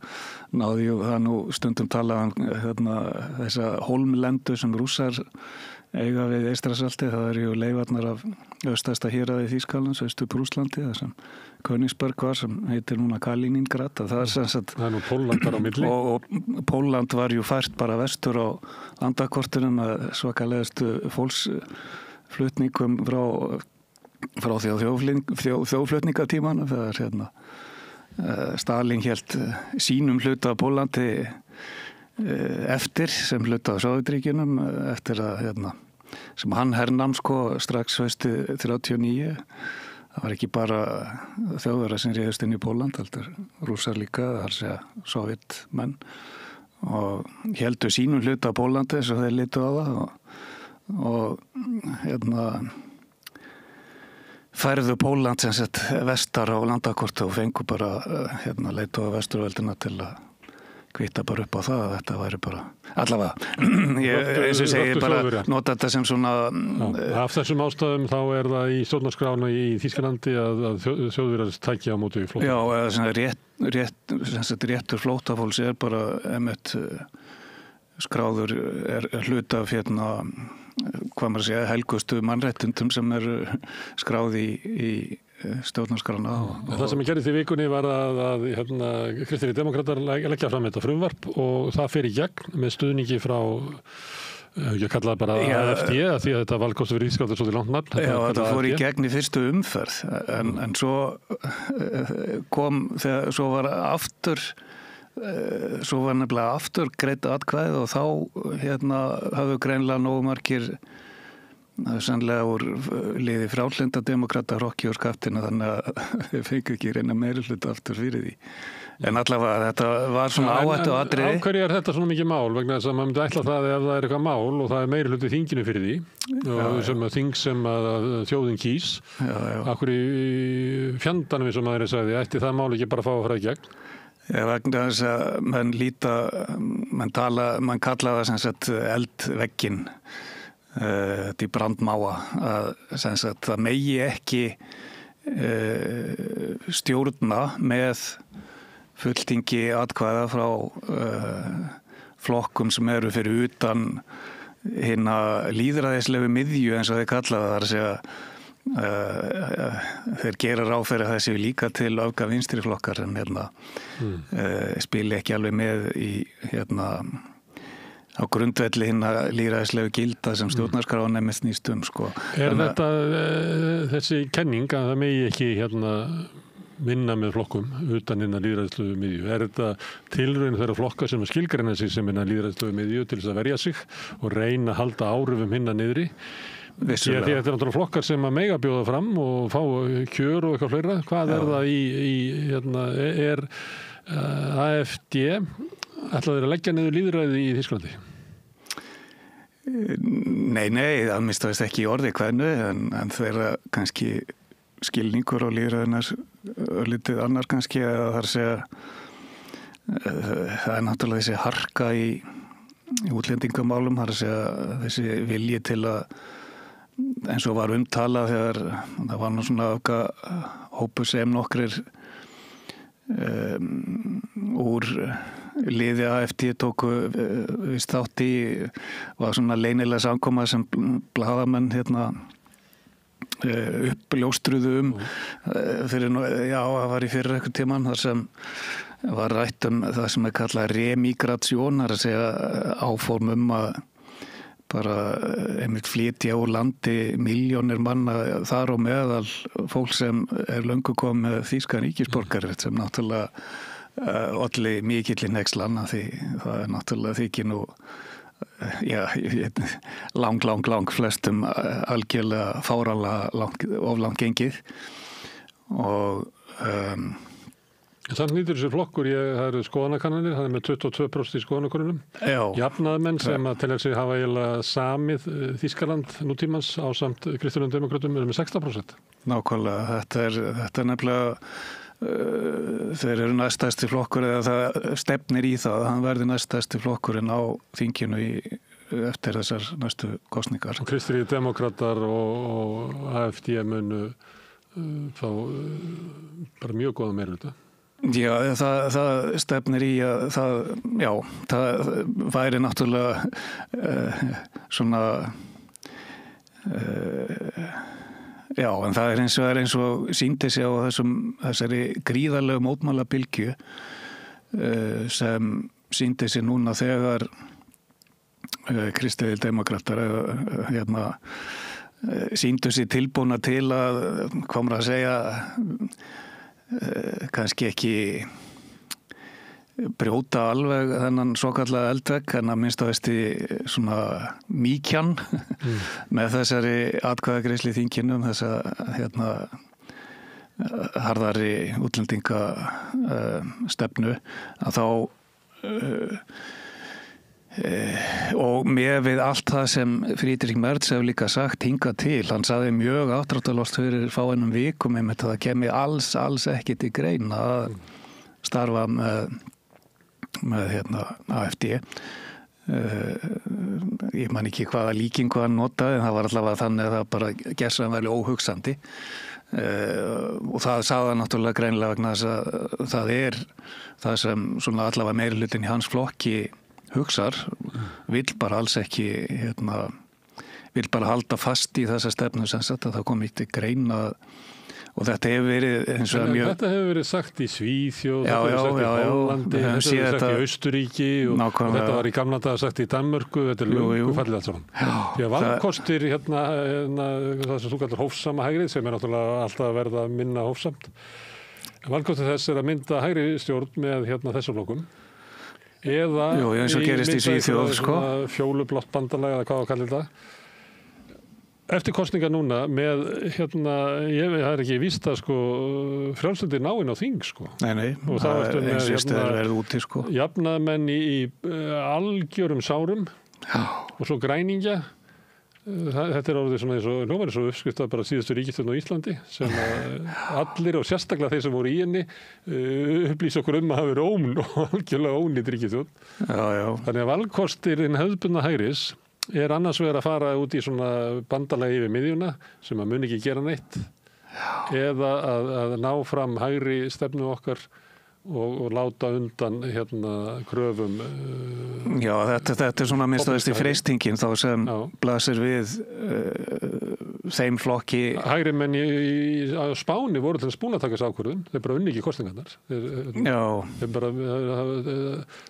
náði það nú stundum talað þessa hólmlendu sem Rússar eiga við Eystrasalti, það leifarnar af austasta héraði Þýskalands, Austur-Prússlandi, það sem Königsberg var sem heitir núna Kaliningrad, það er nú Pólland bara á milli og Pólland var fært bara vestur á landakortinu með svakalegustu fólksflutningum frá þjóðflutningatímanum þegar Stalin hélt sínum hluta af Pólandi eftir sem hluta af Sovétríkjunum eftir að sem hann hernam strax haustið 39 það var ekki bara þjóðverjar sem réðust inn í Pólland heldur Rússar líka, það er að segja Sovétmenn og héldu sínum hluta af Pólandi eins og þeir litu á það og færðu Pólland sem sett vestar á landakortu og fengu bara leitu á vesturveldina til að kvitta bara upp á það að þetta væri bara allavega, eins og segi bara nota þetta sem svona af þessum ástæðum þá það í stjórnarskrána í Þýskalandi að þjóðverjar tæki á móti flótta. Já, réttur flóttafólks bara einmitt skráður hluta af hvað maður segja helgustu mannréttindum sem skráð í stjórnarskrána. Það sem ég gerði því vikunni var að Kristilegir demókratar leggja fram þetta frumvarp og það fer í gegn með stuðningi frá ég kallaði bara AFD því að þetta valkostu fyrir Þýskaland svo til langt nafn. Já, þetta fór í gegn í fyrstu umferð en svo kom svo var nefnilega aftur greitt atkvæði og þá hafðu greinlega nógu margir sannlega úr liði frálenda demokrata Rokki og Skaftina þannig að þau fengu ekki reyna meiri hluta aftur fyrir því. En allavega þetta var svona áhættu atriði. Af hverju þetta svona mikið mál? Vegna þess að maður myndi ætla það ef það eitthvað mál og það meiri hluti þinginu fyrir því og sem þing sem að þjóðin kýs. Af hverju fjandanum eins og maður sagði ætti það mál ekki bara að fá að fara í gegn? Vegna þess að mann kalla það sem sagt eldvegginn, þetta í brandmáa, að sem sagt það megi ekki stjórna með fulltingi atkvæða frá flokkum sem eru fyrir utan hina lýðræðislegu miðju eins og þeir kalla það, þar að segja þeir gera ráð fyrir það séu líka til öfga vinstri flokkar en spili ekki alveg með í á grundvelli hinna lýðræðislegu gilda sem stjórnarskráin nefnist snýst sko. Þetta þessi kenning að það megi ekki vinna með flokkum utan hinna lýðræðislegu miðju? Þetta tilraun þeirra flokka sem skilgreina sig sem hinna lýðræðislegu miðju til þess að verja sig og reyna að halda áhrifum hinna niðri? Því þetta er náttúrulega flokkar sem að mega bjóða fram og fá kjör og eitthvað fleira. Hvað er það er AfD ætlaði að leggja niður lýðræði í Þýskalandi? Nei, það mistaðist ekki í orði hvernu en þeirra kannski skilningur á lýðræðinar örlítið annar kannski eða þar segja það er náttúrulega þessi harka í útlendingamálum, þar segja þessi vilji til að eins og var umtalað þegar það var nú svona hópur sem nokkrir úr liði AfD tóku vist þátt í var svona leynilega samkoma sem blaðamenn uppljóstruðu fyrir, það var í fyrir eitthvað tíman þar sem var rætt það sem er kallað remigrasjón, þar að segja áform að bara einmitt flytja úr landi milljónir manna þar og meðal fólk sem er löngu komið með þýskan ríkisborgarétt sem náttúrulega olli mikilli nexlan því það er náttúrulega þykir nú lang flestum algjörlega fáranlega of langt gengið og Þannig nýtur þessi flokkur, það eru skoðanakannanir, það er með 22% í skoðanakönnunum. Jafnaðarmenn sem að telja sig hafa eiginlega samið Þýskaland nútímans á samt Kristjánum Demokratum eru með 16%. Nákvæmlega, þetta er nefnilega, þeir eru næstæsti flokkur eða það stefnir í það að hann verði næstæsti flokkurinn á þinginu eftir þessar næstu kosningar. Og Kristjánum Demokratar og AfD munu fá bara mjög góða meirihluta. Já, það stefnir í að það væri náttúrulega svona en það er eins og sýndi sig á þessari gríðarlegu mótmælabylgju sem sýndi sig núna þegar Kristjánir Demokratar sýndu sig tilbúna til að komur að segja kannski ekki brjóta alveg þennan svokallaða eldvegg en að minnst á þessi svona mýkjan með þessari atkvæðagreiðslu í þinginu þessa harðari útlendinga stefnu að þá og með við allt það sem Friedrich Merz hefur líka sagt hingað til, hann saði mjög afdráttarlaust fyrir fáeinum vikum að það kemi alls ekki til greina að starfa með AfD ég man ekki hvaða líkingu hann notaði en það var allavega þannig að það bara gersamlega óhugsandi og það sagði hann náttúrulega greinilega vegna þess að það er það sem svona allavega meirihlutin í hans flokki hugsar, vill bara alls ekki vill bara halda fast í þessa stefnu sem sagt að það kom ekki til greina og þetta hefur verið eins og mjög Þetta hefur verið sagt í Svíþjóð, þetta hefur sagt í Hollandi, þetta hefur verið sagt í Austuríki og þetta var í gamla daga sagt í Danmörku, þetta er löngu fallið allt saman. Því að valkostir það sem þú kallar hófsama hægrið sem er náttúrulega alltaf að verða minna hófsamt. Valkostir þess er að mynda hægri stjórn með þessum flokkum eða eins og gerist í Svíþjóð fjólublátt bandalag eða hvað að kalla þetta. Eftir kosninga núna með það er ekki víst að frjálslyndi ná inn á þing Nei, og það er eins og stöður verið úti jafnaðarmenn í algjörum sárum og svo græningja Þetta orðið svona nú var eins og uppskriftað bara síðustu ríkisstjórn á Íslandi sem allir og sérstaklega þeir sem voru í henni upplýsa okkur að hafa verið og algjörlega ónýtt ríkisstjórn. Þannig að valkostirinn hefðbundna hægris annars vegar að fara út í svona bandalagi yfir miðjuna sem að mun ekki gera neitt eða að ná fram hægri stefnu okkar og láta undan kröfum. Já, þetta svona minnst í freystingin þá sem blasir við þeim flokki. Hægri menn á Spáni voru til að spúna taka þess ákvörðun, þeir bara unni ekki kosningarnar.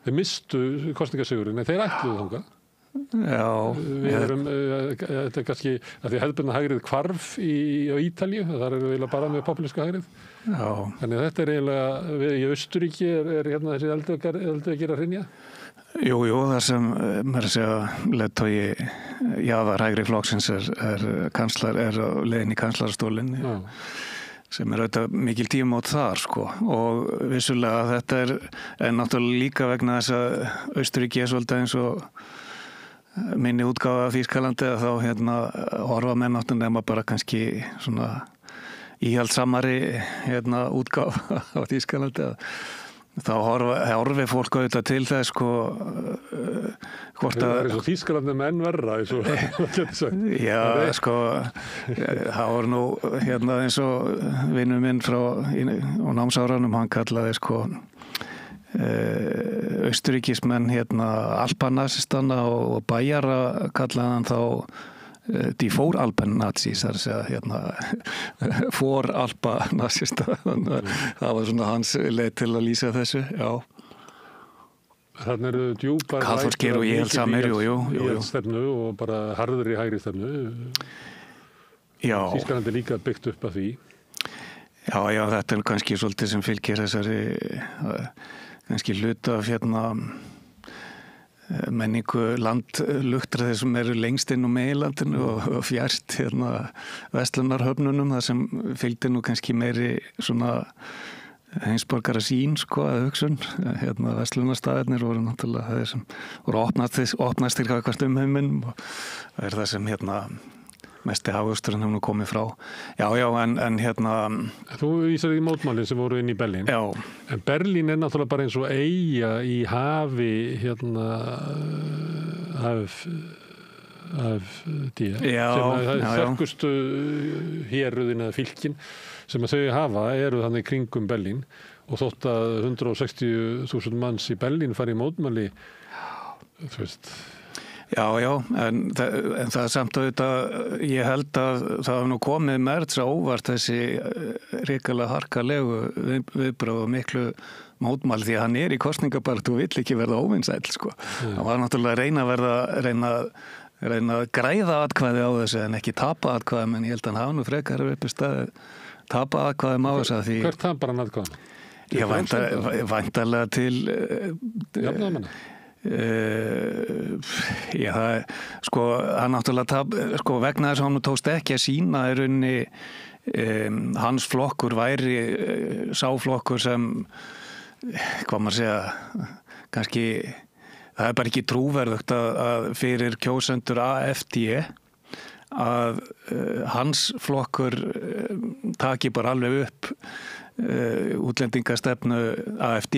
Þeir mistu kosningasigurinn, en þeir ætluðu þangað. Þetta kannski að því hefðbundna hægrið hvarf á Ítalíu, þar við eiginlega bara með populíska hægrið. Þannig að þetta eiginlega í Austurríki þessi eldveggir að hrynja. Jú, það sem maður segja leiðtogi jaðarhægri flokksins er leiðin í kanslarastólinn sem auðvitað mikil tímamót þar og vissulega þetta er náttúrulega líka vegna þess að Austurríki svolítið eins og minni útgáfa af Þýskalandi að þá horfa menn náttúrulega nema bara kannski svona íhaldsamari útgáfa á Þýskalandi þá horfi fólk auðvitað til þess hvort að Þýskalandi menn verra það voru nú eins og vinur minn frá námsáranum, hann kallaði Austuríkismenn alpanazistana og bæjara kallaði hann þá die Voralpen-nazis foralpanazista það var svona hans leið til að lýsa þessu. Þannig eru djúpar kaþólskir og íhaldsamir íhaldsstefnu og bara harður í hægri stefnu. Þýskalandi líka byggt upp að því. Já, þetta kannski svolítið sem fylgir þessari kannski hluta af menningu landluktra þeir sem eru lengst inn á meginlandinu og fjærst verslunarhöfnunum þar sem fylgdi nú kannski meiri svona heimsborgara sín að hugsun. Verslunarstaðirnir voru náttúrulega þeir sem voru opnast til hvert heiminn og það er það sem mesti hagvöxturinn hefur nú komið frá. En Þú vísar í mótmælin sem voru inn í Berlín. En Berlín er náttúrulega bara eins og eyja í hafi AfD. Sem sterkustu héruðin eða fylkin sem að þau hafa eru þannig kringum Berlín og þótt að 160.000 manns í Berlín fari í mótmæli, þú veist. En það er samt auðvitað, ég held að það hafa nú komið Merz á óvart þessi hrikalega harkalegu viðbrögð og miklu mótmæli því að hann í kosningabaráttu og vill ekki verða óvinsæll. Hann var náttúrulega að reyna að græða atkvæði á þessu en ekki tapa atkvæði, en ég held að hann hafa nú frekar uppi staðið tapa atkvæði á þessu. Hvert tapar hann atkvæði? Væntanlega til jafnaðarmanna. Hann náttúrulega vegna þess að hann tókst ekki að sína í rauninni hans flokkur væri sáflokkur sem hvað maður segja kannski það er bara ekki trúverðugt að fyrir kjósendur AfD að hans flokkur taki bara alveg upp útlendingastefnu AfD.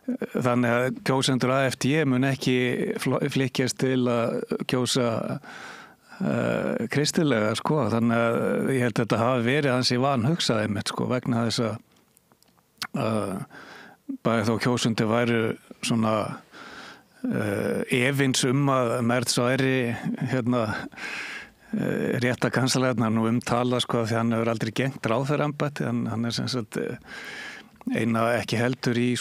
Þannig að kjósendur AfD mun ekki flykkjast til að kjósa kristilega, Þannig að ég held að þetta hafi verið ansi vanhugsað einmitt, vegna þess að bæði þó kjósendur væru svona efins að Merz væri rétta kanslarinn nú umtala, því hann hefur aldrei gegnt ráðherraembætti, hann sem sagt eina ekki heldur í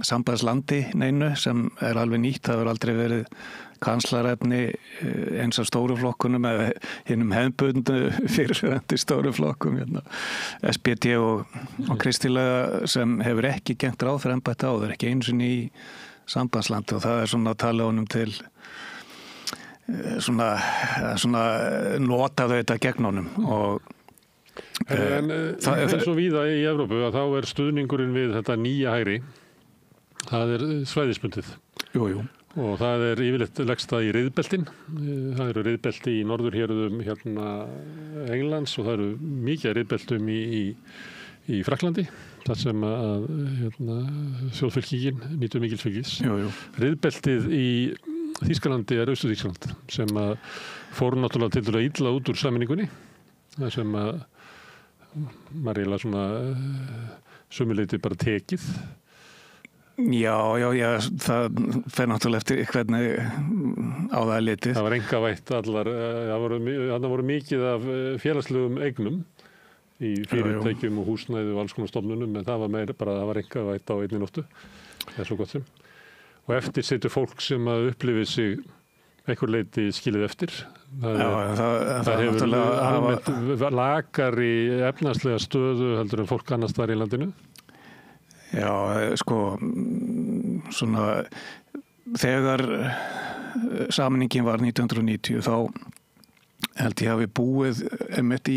sambandslandi neinu sem alveg nýtt, það hefur aldrei verið kanslarefni eins af stóru flokkunum eða hinnum hefðbundnu fyrirverandi stóru flokkum SPD og kristilega sem hefur ekki gegnt ráðherraembætti áður, ekki einu sinni í sambandslandi og það er svona að tala honum til svona notaðu þetta gegn honum og En svo víða í Evrópu að þá er stuðningurinn við þetta nýja hægri, það er svæðisbundið. Jú. Og það yfirleitt leggst það í riðbeltin. Það eru riðbelti í norðurhéruðum Englands og það eru mikið riðbeltum í Fraklandi, þar sem að þjóðfylkingin nýtur mikils fylgis. Riðbeltið í Þýskalandi Austur-Þýskaland sem að fóru náttúrulega til að illa út úr sameiningunni. Það sem að maður eiginlega svona sömuleyti bara tekið. Já, það fer náttúrulega eftir hvernig á það litið. Það var einkavætt allar, það voru mikið af félagslegum eignum í fyrirtækjum og húsnæði og alls konar stofnunum, en það var meira bara að það var einkavætt á einni nóttu. Það svo gott sem. Og eftir situr fólk sem að upplifið sig einhver leiti skilið eftir. Það hefur almennt lakari efnahagslega stöðu heldur en fólk annars þar í landinu. Já, sko, svona, þegar sameiningin var 1990 þá held ég hafi búið einmitt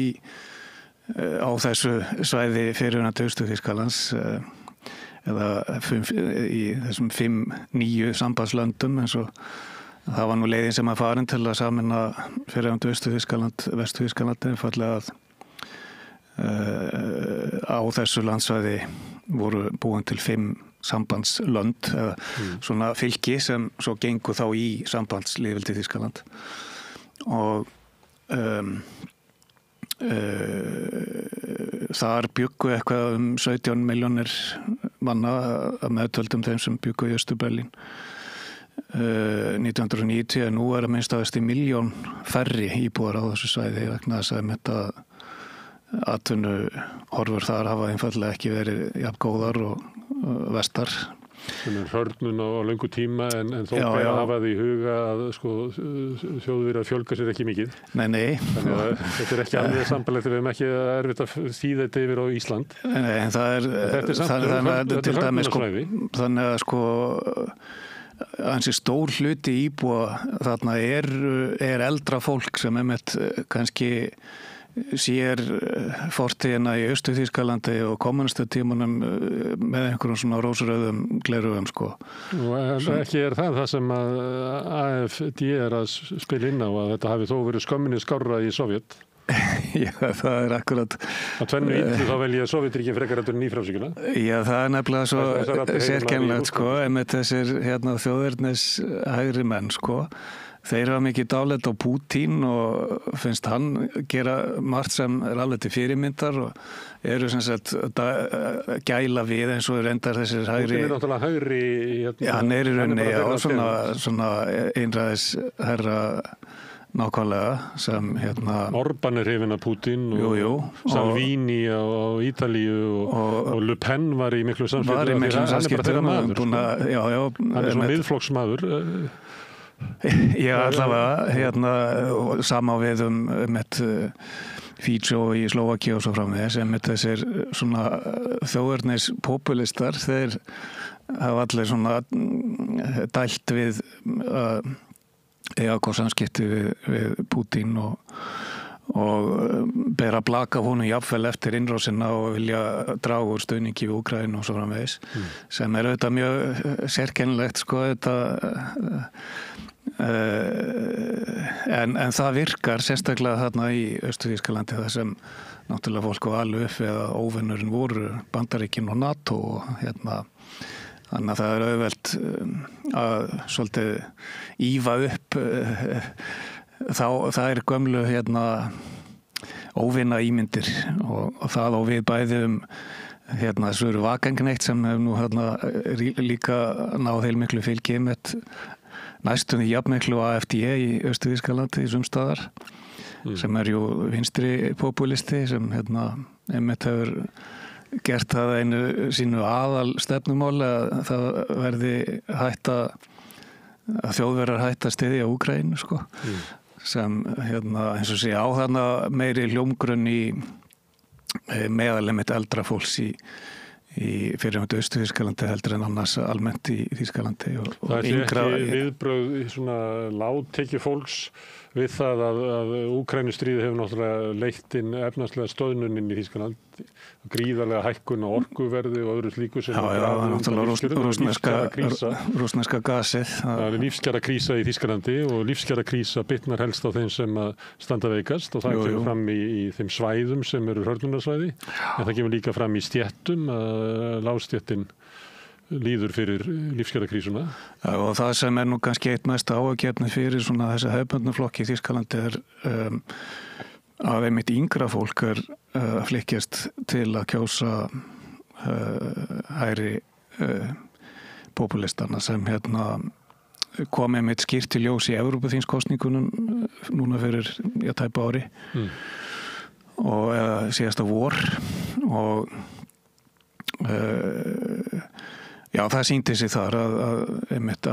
á þessu svæði fyrirhverjandi Austur-Þýskalands eða í þessum 5-9 sambandslöndum eins og það var nú leiðin sem að farin til að sameina fyrirhverjandi Austur-Þýskaland, Vestur-Þýskaland einfallega að á þessu landsvæði voru búin til 5 sambandslönd eða svona fylki sem svo gengu þá í sambandslýðveldi Þýskaland og þar bjuggu eitthvað 17 milljónir manna að meðtöldum þeim sem bjuggu í Austur-Berlín 1990 en nú að minnst milljón færri íbúar á þessu svæði vegna þess að þetta atvinnu horfur þar hafa einfallega ekki verið jafn góðar og vestar. Sem hörnun á löngu tíma en þó ber að hafa því í huga að sko, þjóðverðar fjölga sér ekki mikið. Nei. Þannig að þetta ekki alveg sambarlegt við hefum ekki erfitt að þýða þetta yfir á Ísland. Nei, en það til dæmis sko, þannig að sko ansi stór hluti íbúa þarna er eldra fólk sem einmitt kannski sér fortíðina í Austur-Þýskalandi og kommunistartímanum með einhverjum svona rósrauðum glerugum sko. Og ekki það sem að AfD að spila inn á að þetta hafi þó verið skömminni skárra í Sovjet? Já, það akkurat. Að tvennu illu þá velja Sovjetríkin frekar heldur en nýfrjálshygguna? Já, það nefnilega svo sérkennilegt sko, einmitt þessir þjóðernis hægri menn sko. Þeir hafa mikið dálæti á Pútín og finnst hann gera margt sem alveg til fyrirmyndar og eru sem sagt gæla við eins og reyndar þessir hægri. Pútín náttúrulega hægri. Já, hann í rauninni, svona einræðis herra nákvæmlega sem Orbán hrifinn af Pútín og Salvini á Ítalíu og Le Pen var í miklu samskiptum. Hann er bara þeirra maður. Hann er svona miðflokksmaður. Já, allavega, sama við með Fico í Slóvakíu og svo framvegis, en með þessir svona þjóðernis populistar, þeir hafa allir svona dælt við hvað samskipti við Pútín og bera blaka honum jafnvel eftir innrásina og vilja draga úr stuðningi við Úkraínu og svo framvegis, sem auðvitað mjög sérkennilegt sko, þetta en það virkar sérstaklega þarna í Austur-Þýskalandi þar sem náttúrulega fólk var alveg upp eða óvinnurinn voru Bandaríkin og NATO og þannig að það er auðvelt að svolítið ífa upp það er gömlu óvinna ímyndir og það á við bæði Söru Wagenknecht sem hef nú líka náð heilmiklu fylgi með næstum því jafnmiklu AfD í Austur-Þýskalandi í sumstaðar sem jú vinstri populisti sem einmitt hefur gert það einu sínu aðal stefnumáli að það verði að þjóðverðar hætta að styðja Úkraínu sko. Sem eins og sé á þarna meiri hljómgrunn í meðalimitt eldra fólks í fyrirhverjandi Austur-Þýskalandi heldur en annars almennt í Þýskalandi og það sé ekki viðbrögð í svona lágtekju fólks við það að Úkrænustríði hefur náttúrulega leitt inn efnahagslega stöðnun inn í Þýskaland, gríðarlega hækkun á orkuverði og öðru slíku sem rússneska gasið. Það er lífskjara krísa í Þýskalandi og lífskjara krísa bitnar helst á þeim sem standa veikast og það kemur fram í þeim svæðum sem eru hörlunarsvæði, en það kemur líka fram í stéttum að lágstéttin líður fyrir lífskjarakrísuna. Já, og það sem nú kannski eitt mest áhugjefni fyrir svona þessa hefðbundnu flokki í Þýskalandi að einmitt yngra fólk að flykkjast til að kjósa hægri populistana sem kom einmitt skýrt til ljós í Evrópuþingskosningunum núna fyrir tæpa ári og síðasta vor og já, það sýndi sig þar að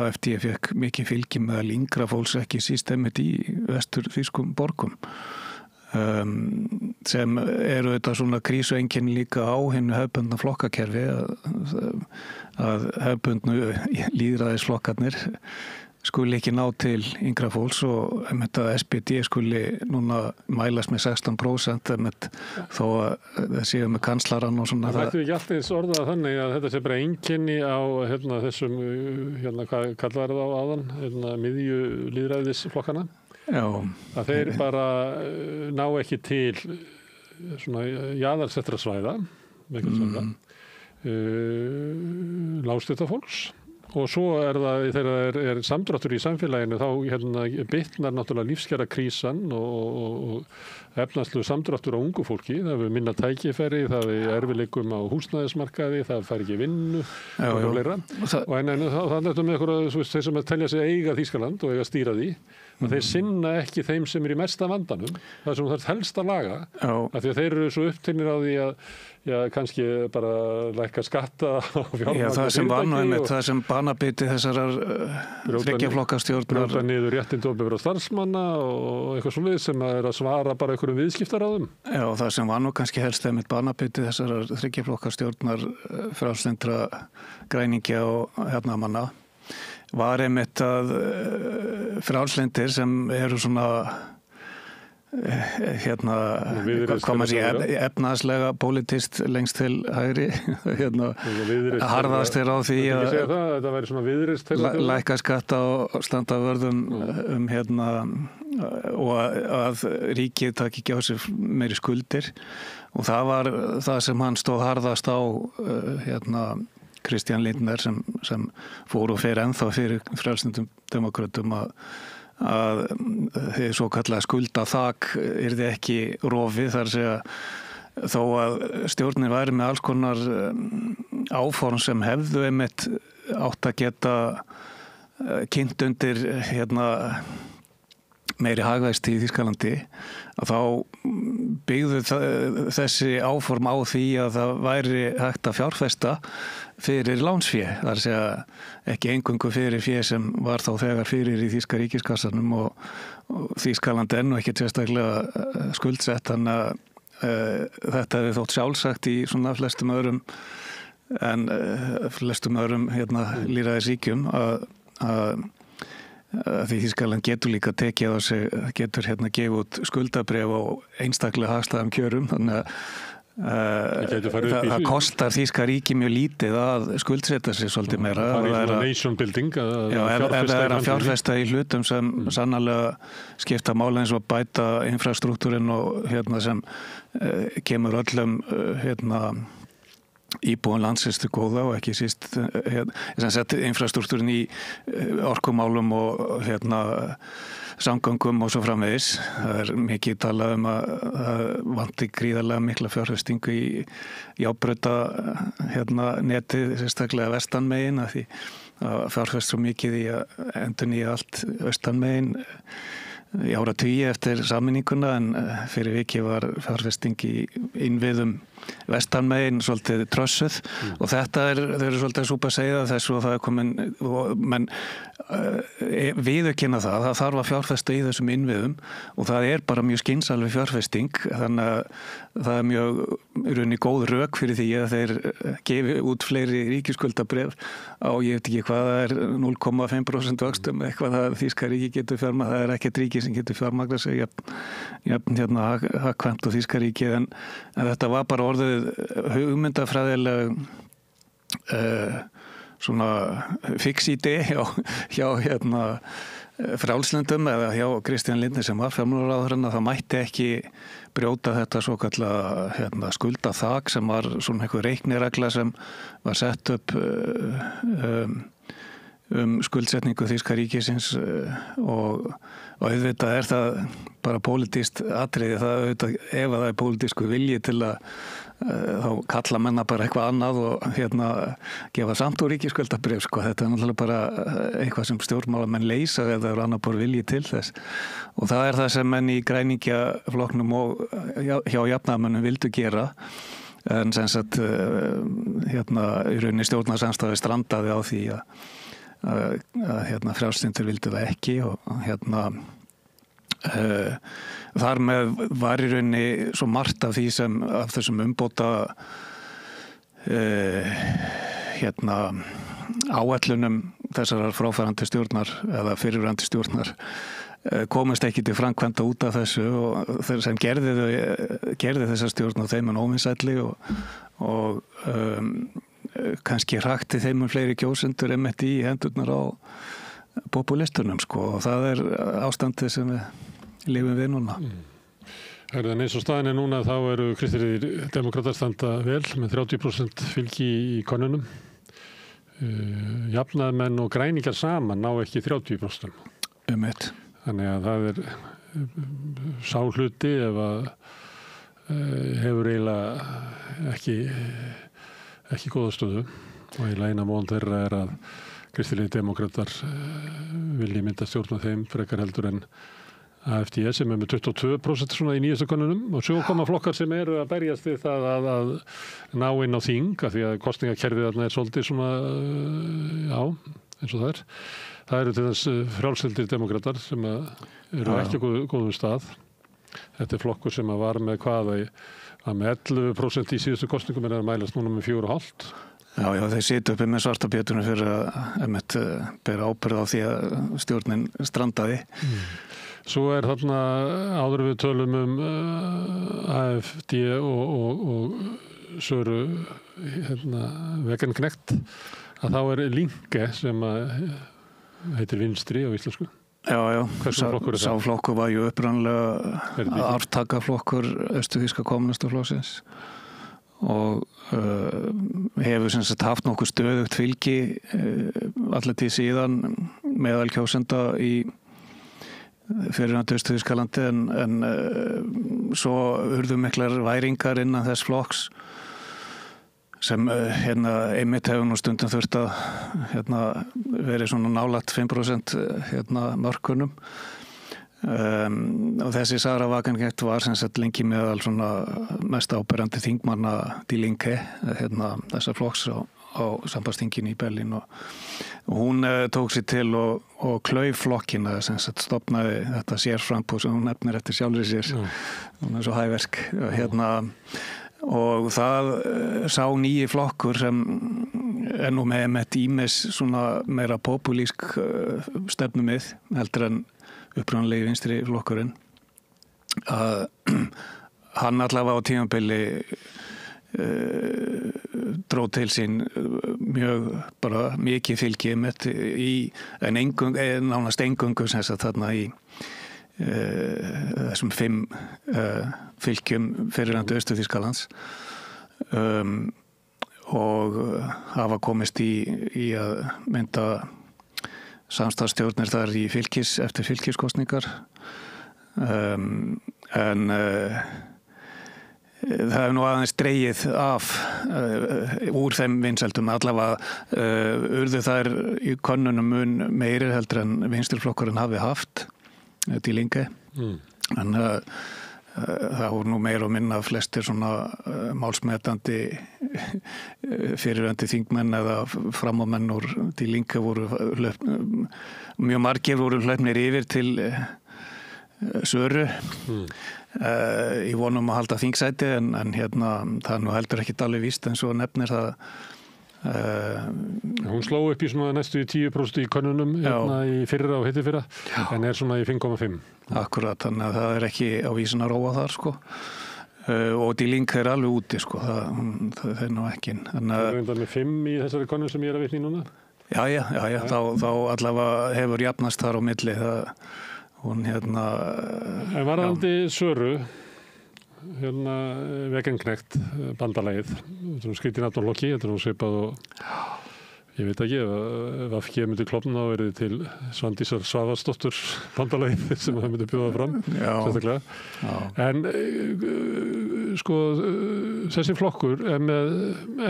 AfD fekk mikið fylgi meðal yngra fólks ekki síst einmitt í vestur-þýskum borgum sem eru þetta svona krísueinkenni líka á hinnu hefðbundna flokkakerfi að hefðbundnu lýðræðisflokkarnir skuli ekki ná til yngra fólks og SPD skuli núna mælast með 16% þó að það séu með kanslaran og svona. Það ættu ekki alltaf eins orðað þannig að þetta sé bara einkenni á þessum, hvað kallar það á áðan, miðju lýðræðisflokkana? Já. Að þeir bara ná ekki til svona jaðarsettra svæða, lágstétta fólks. Og svo það, þegar það er samdráttur í samfélaginu, þá bitnar náttúrulega lífskjarakrísan og efnahagslegu samdráttur á ungu fólki. Það er minna tækifæri, það er erfiðleikum á húsnæðismarkaði, það fær ekki vinnu og fleira. Og en það er með einhverja, þeir sem telja sig eiga Þýskaland og eiga stýra því, að þeir sinna ekki þeim sem í mesta vandanum, það sem það helst að laga, af því að þeir eru svo upptinnir á því að kannski bara lækka skatta og fjármagn. Það sem var nú einmitt, það sem banabiti þessarar þriggja-flokkastjórnar. Brjóta niður réttindi opinberra starfsmanna og eitthvað svoleiðis sem að svara bara einhverjum viðskiptaráðum. Já, það sem var nú kannski helst einmitt banabiti þessarar þriggja-flokkastjórnar frjálslyndra græningja og hernaðamanna var einmitt að frjálslyndir sem eru svona efnaðslega politist lengst til hægri harðast á því að lækka skatta og standa vörðum og að ríkið taki ekki á sig meiri skuldir og það var það sem hann stóð harðast á Christian Lindner sem fór og fer ennþá fyrir frjálslyndum demokratum að þið svo kallega skuldaþak yrði ekki rofið þar segja þó að stjórnir væri með alls konar áform sem hefðu einmitt átt að geta kynnt undir meiri hagvexti í Þýskalandi að þá byggðu þessi áform á því að það væri hægt að fjárfesta fyrir lánsfé, það er að segja ekki eingöngu fyrir fé sem var þá þegar fyrir í þýska ríkiskassanum og Þýskaland enn og ekki sérstaklega skuldsett þannig að þetta hefði þótt sjálfsagt í svona flestum öðrum lýðræðisríkjum að því Þýskaland getur líka tekið á sig, getur gefið út skuldabref á einstaklega hagstæðum kjörum þannig að það kostar Þýska ríki mjög lítið að skuldsetja sig svolítið meira nation building ef það er að fjárfesta í hlutum sem sannarlega skipta máli eins og bæta infrastruktúrin og sem kemur öllum íbúin landsins til góða og ekki síst infrastruktúrin í orkumálum og samgöngum og svo framvegis. Það er mikið talað að vanti gríðarlega mikla fjárfestingu í jábrauta netið, sérstaklega vestanmegin að því að fjárfest svo mikið í að endurnýja allt austanmegin í áratugi eftir sameininguna en fyrir vikið var fjárfesting í innviðum vestanmegin svolítið trössuð og þetta þau eru svolítið að súpa segja þessu og það komin menn viðurkenna það þarf að fjárfesta í þessum innviðum og það bara mjög skynsamleg fjárfesting þannig að það mjög í rauninni góð rök fyrir því að þeir gefi út fleiri ríkisskuldabréf á ég veit ekki hvað það 0,5% vöxtum eitthvað það þýska ríki getur fjármagn það ekkert ríki sem getur fjármagn sig jafn hagkvæmt og þýska ríki en þetta var bara orðið hugmyndafræðileg svona fix-idé hjá frjálslendum eða hjá Kristján Lindner sem var fjármálaráðherra að það mætti ekki brjóta þetta svokallað skuldaþak sem var svona einhver reikniregla sem var sett upp skuldsetningu þýska ríkisins og auðvitað það bara pólitískt atriði það auðvitað ef það pólitísku vilji til að þá kalla menna bara eitthvað annað og gefa samt úr ríkisskuldabréf sko. Þetta náttúrulega bara eitthvað sem stjórnmálamenn leysa ef það annar bara vilji til þess og það það sem menn í græningjaflokknum og hjá jafnaðarmönnum vildu gera en sem sagt í rauninni stjórnarsamstarfið strandaði á því að frjálslyndir vildu það ekki og þar með var í rauninni svo margt af því sem af þessum umbóta áætlunum þessarar fráfarandi stjórnar eða fyrirverandi stjórnar komist ekki til framkvæmda út af þessu og þeir sem gerði þessa stjórn og þeim óvinsælli og kannski hrakti þeim fleiri kjósendur einmitt í hendurnar á populistunum sko og það ástandið sem við lifum við núna. En eins og staðin núna þá eru kristilegir demokratar standa vel með 30% fylgi í könnunum. Jafnaðarmenn og græningar saman ná ekki 30%. Þannig að það sá hluti ef að hefur eiginlega ekki góða stöðu og eiginlega eina von þeirra að kristilegir demokratar vilji mynda stjórna þeim frekar heldur en AFD sem með 22% svona í nýjastu könnunum og svo koma flokkar sem eru að berjast við það að ná inn á þing af því að kosningakerfið þarna svolítið svona eins og það það eru til þess frjálslyndir demokratar sem eru ekki góðum stað þetta flokkur sem var með með 11% í síðustu kosningum að mælast núna með 4,5%. Já, þeir sitja uppi með svarta péturinn fyrir að bera ábyrgð á því að stjórnin strandaði. Svo þarna áður við tölum AFD og Söru Veganknekt að þá Linke sem heitir Vinstri á íslensku. Já, sá flokkur var ju uppræðanlega arftakaflokkur Austurþýska kommunistaflokksins og hefur sem sagt haft nokkuð stöðugt fylgi allir tíð síðan meðal kjósenda í fyrirhandi Austurþýskalandi en svo urðu miklar væringar innan þess flokks sem einmitt hefur nú stundum þurft að verið svona nálægt 5% mörkunum og þessi Sara Wagenknecht var sem sagt lengi meðal svona mest áberandi þingmanna Die Linke þessar flokks á sambandsþinginu í Berlín og hún tók sér til og klauf flokkina sem sagt stofnaði þetta sérframboð sem hún nefnir eftir sjálfri sér hún svo hæversk og það sá nýji flokkur sem nú með ýmis svona meira populísk stefnumið heldur en upprunalegi vinstri flokkurinn að hann allavega á tímabili dró til sín mjög bara mikið fylgi nánast eingöngu sem sagt þarna í þessum 5 fylgjum fyrirhandi Austurþýskalands og hafa komist í að mynda samstarfsstjórnir þar eftir fylgiskostningar en það hefur nú aðeins dregið af úr þeim vinsældum allavega urðu þær í könnunum mun meiri heldur en vinstriflokkurinn hafi haft Die Linke en það voru nú meira og minna flestir svona málsmetandi fyrirverandi þingmenn eða framámenn úr Die Linke voru mjög margir voru hlaupnir yfir til Söru í vonum að halda þingsæti en það er nú heldur ekkit alveg víst en svo nefnir það Hún sló upp í svona næstu 10% í könnunum í fyrra og hittifyrra en er svona í 5,5. Akkurat, þannig að það er ekki á vísin að róa þar sko og Die Linke er alveg úti sko, það er nú ekki. Það er enda með 5 í þessari könnun sem ég er að vitna í núna? Já, þá allavega hefur jafnast þar á milli hún En varðandi Söru Vegenknekt bandalagið skrítið nafnarlokki, þetta nú svipað og ég veit ekki ef FG myndi klofna þá verið til Svandísar Svavarsdóttur bandalagið sem það myndi bjóða fram sérstaklega en sko þessi flokkur er með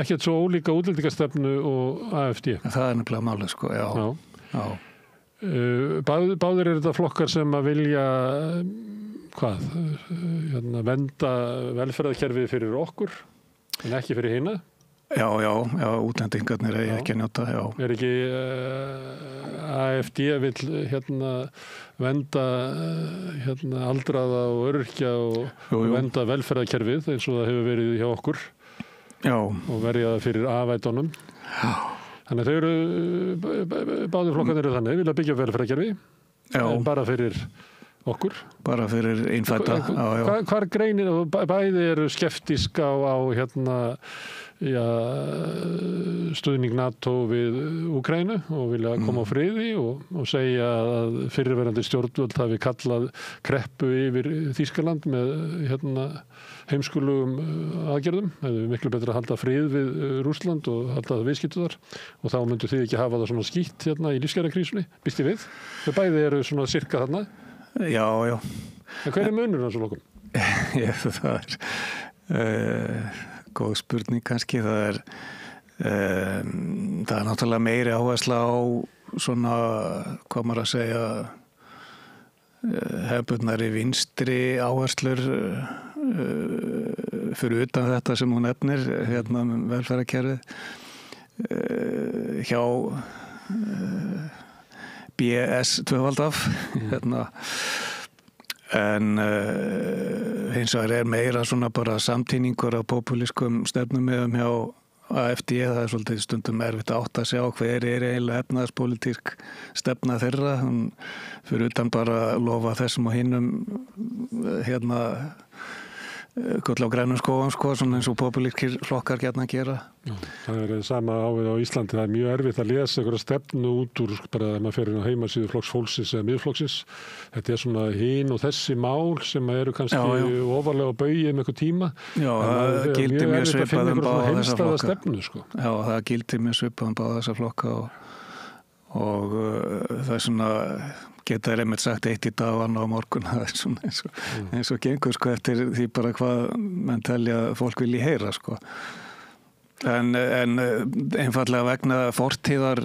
ekkert svo ólíka útlendingastefnu og AFD Það er nefnilega málið sko, já. Báðir eru þetta flokkar sem að vilja venda velferðarkerfið fyrir okkur en ekki fyrir hina? Já, útlendingarnir er ekki að njóta, já. Er ekki AFD vill venda aldraða og öryrkja og venda velferðarkerfið eins og það hefur verið hjá okkur og verja það fyrir afætunum? Já. Þannig að þau eru, báðir flokkarnir eru þannig, vilja byggja velferðarkerfi en bara fyrir okkur. Bara fyrir einfætta. Hvar greinir, bæði eru skeptísk á stuðning NATO við Úkraínu og vilja koma á friði og segja að fyrirverandi stjórnvöld hafi kallað kreppu yfir Þýskaland með heimskulugum aðgerðum. Það er miklu betra að halda frið við Rússland og halda það viðskiptu þar og þá myndu þið ekki hafa það svona skýtt í lífskjarakrísunni, býst ég við. Þau bæði eru svona sirka þarna. Já. En hver er munurinn á þessu lokum? Það er góð spurning kannski. Það er náttúrulega meiri áhersla á svona, hvað maður að segja, hefðbundnari vinstri áherslur fyrir utan þetta sem hún nefnir, velferðarkerfið, hjá BS tvöfaldaf, en hins vegar er meira svona bara samtíningur af populískum stefnumiðum hjá AFD, það er svolítið stundum erfitt að átta sig á hver er eiginlega efnahagspólitísk stefna þeirra, fyrir utan bara lofa þessum og hinnum gull á grænum skóum svona eins og populískir flokkar gjarna gera. Það er sama ávið á Íslandi, það er mjög erfitt að lesa einhverja stefnu út úr bara þegar maður fer inn á heimasíðu Flokks fólksins eða Miðflokksins. Þetta er svona hin og þessi mál sem eru kannski ofarlega á baugi með eitthvað tíma. Já, það gildir mjög svipað báða þessa flokka. Stefnu, sko. Já, það gildir mjög svipað báða þessa flokka og það er svona geta er einmitt sagt eitt í dag og annað á morgun, það er svona eins og gengur sko eftir því bara hvað menn telja fólk vilji heyra sko. En einfallega vegna fortíðar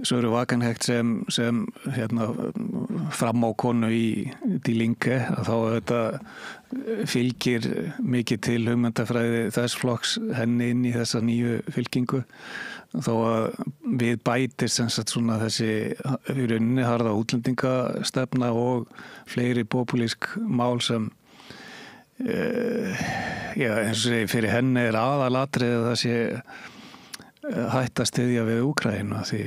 Söru Wagenknecht sem framákonu í Die Linke, að þá þetta fylgir mikið til hugmyndafræði þess flokks henni inn í þessa nýju fylkingu þó að við bætist svona þessi í rauninni harða útlendingastefna og fleiri populísk mál sem eins og fyrir henni er aðalatriðið að það sé hætt að styðja við Úkraínu því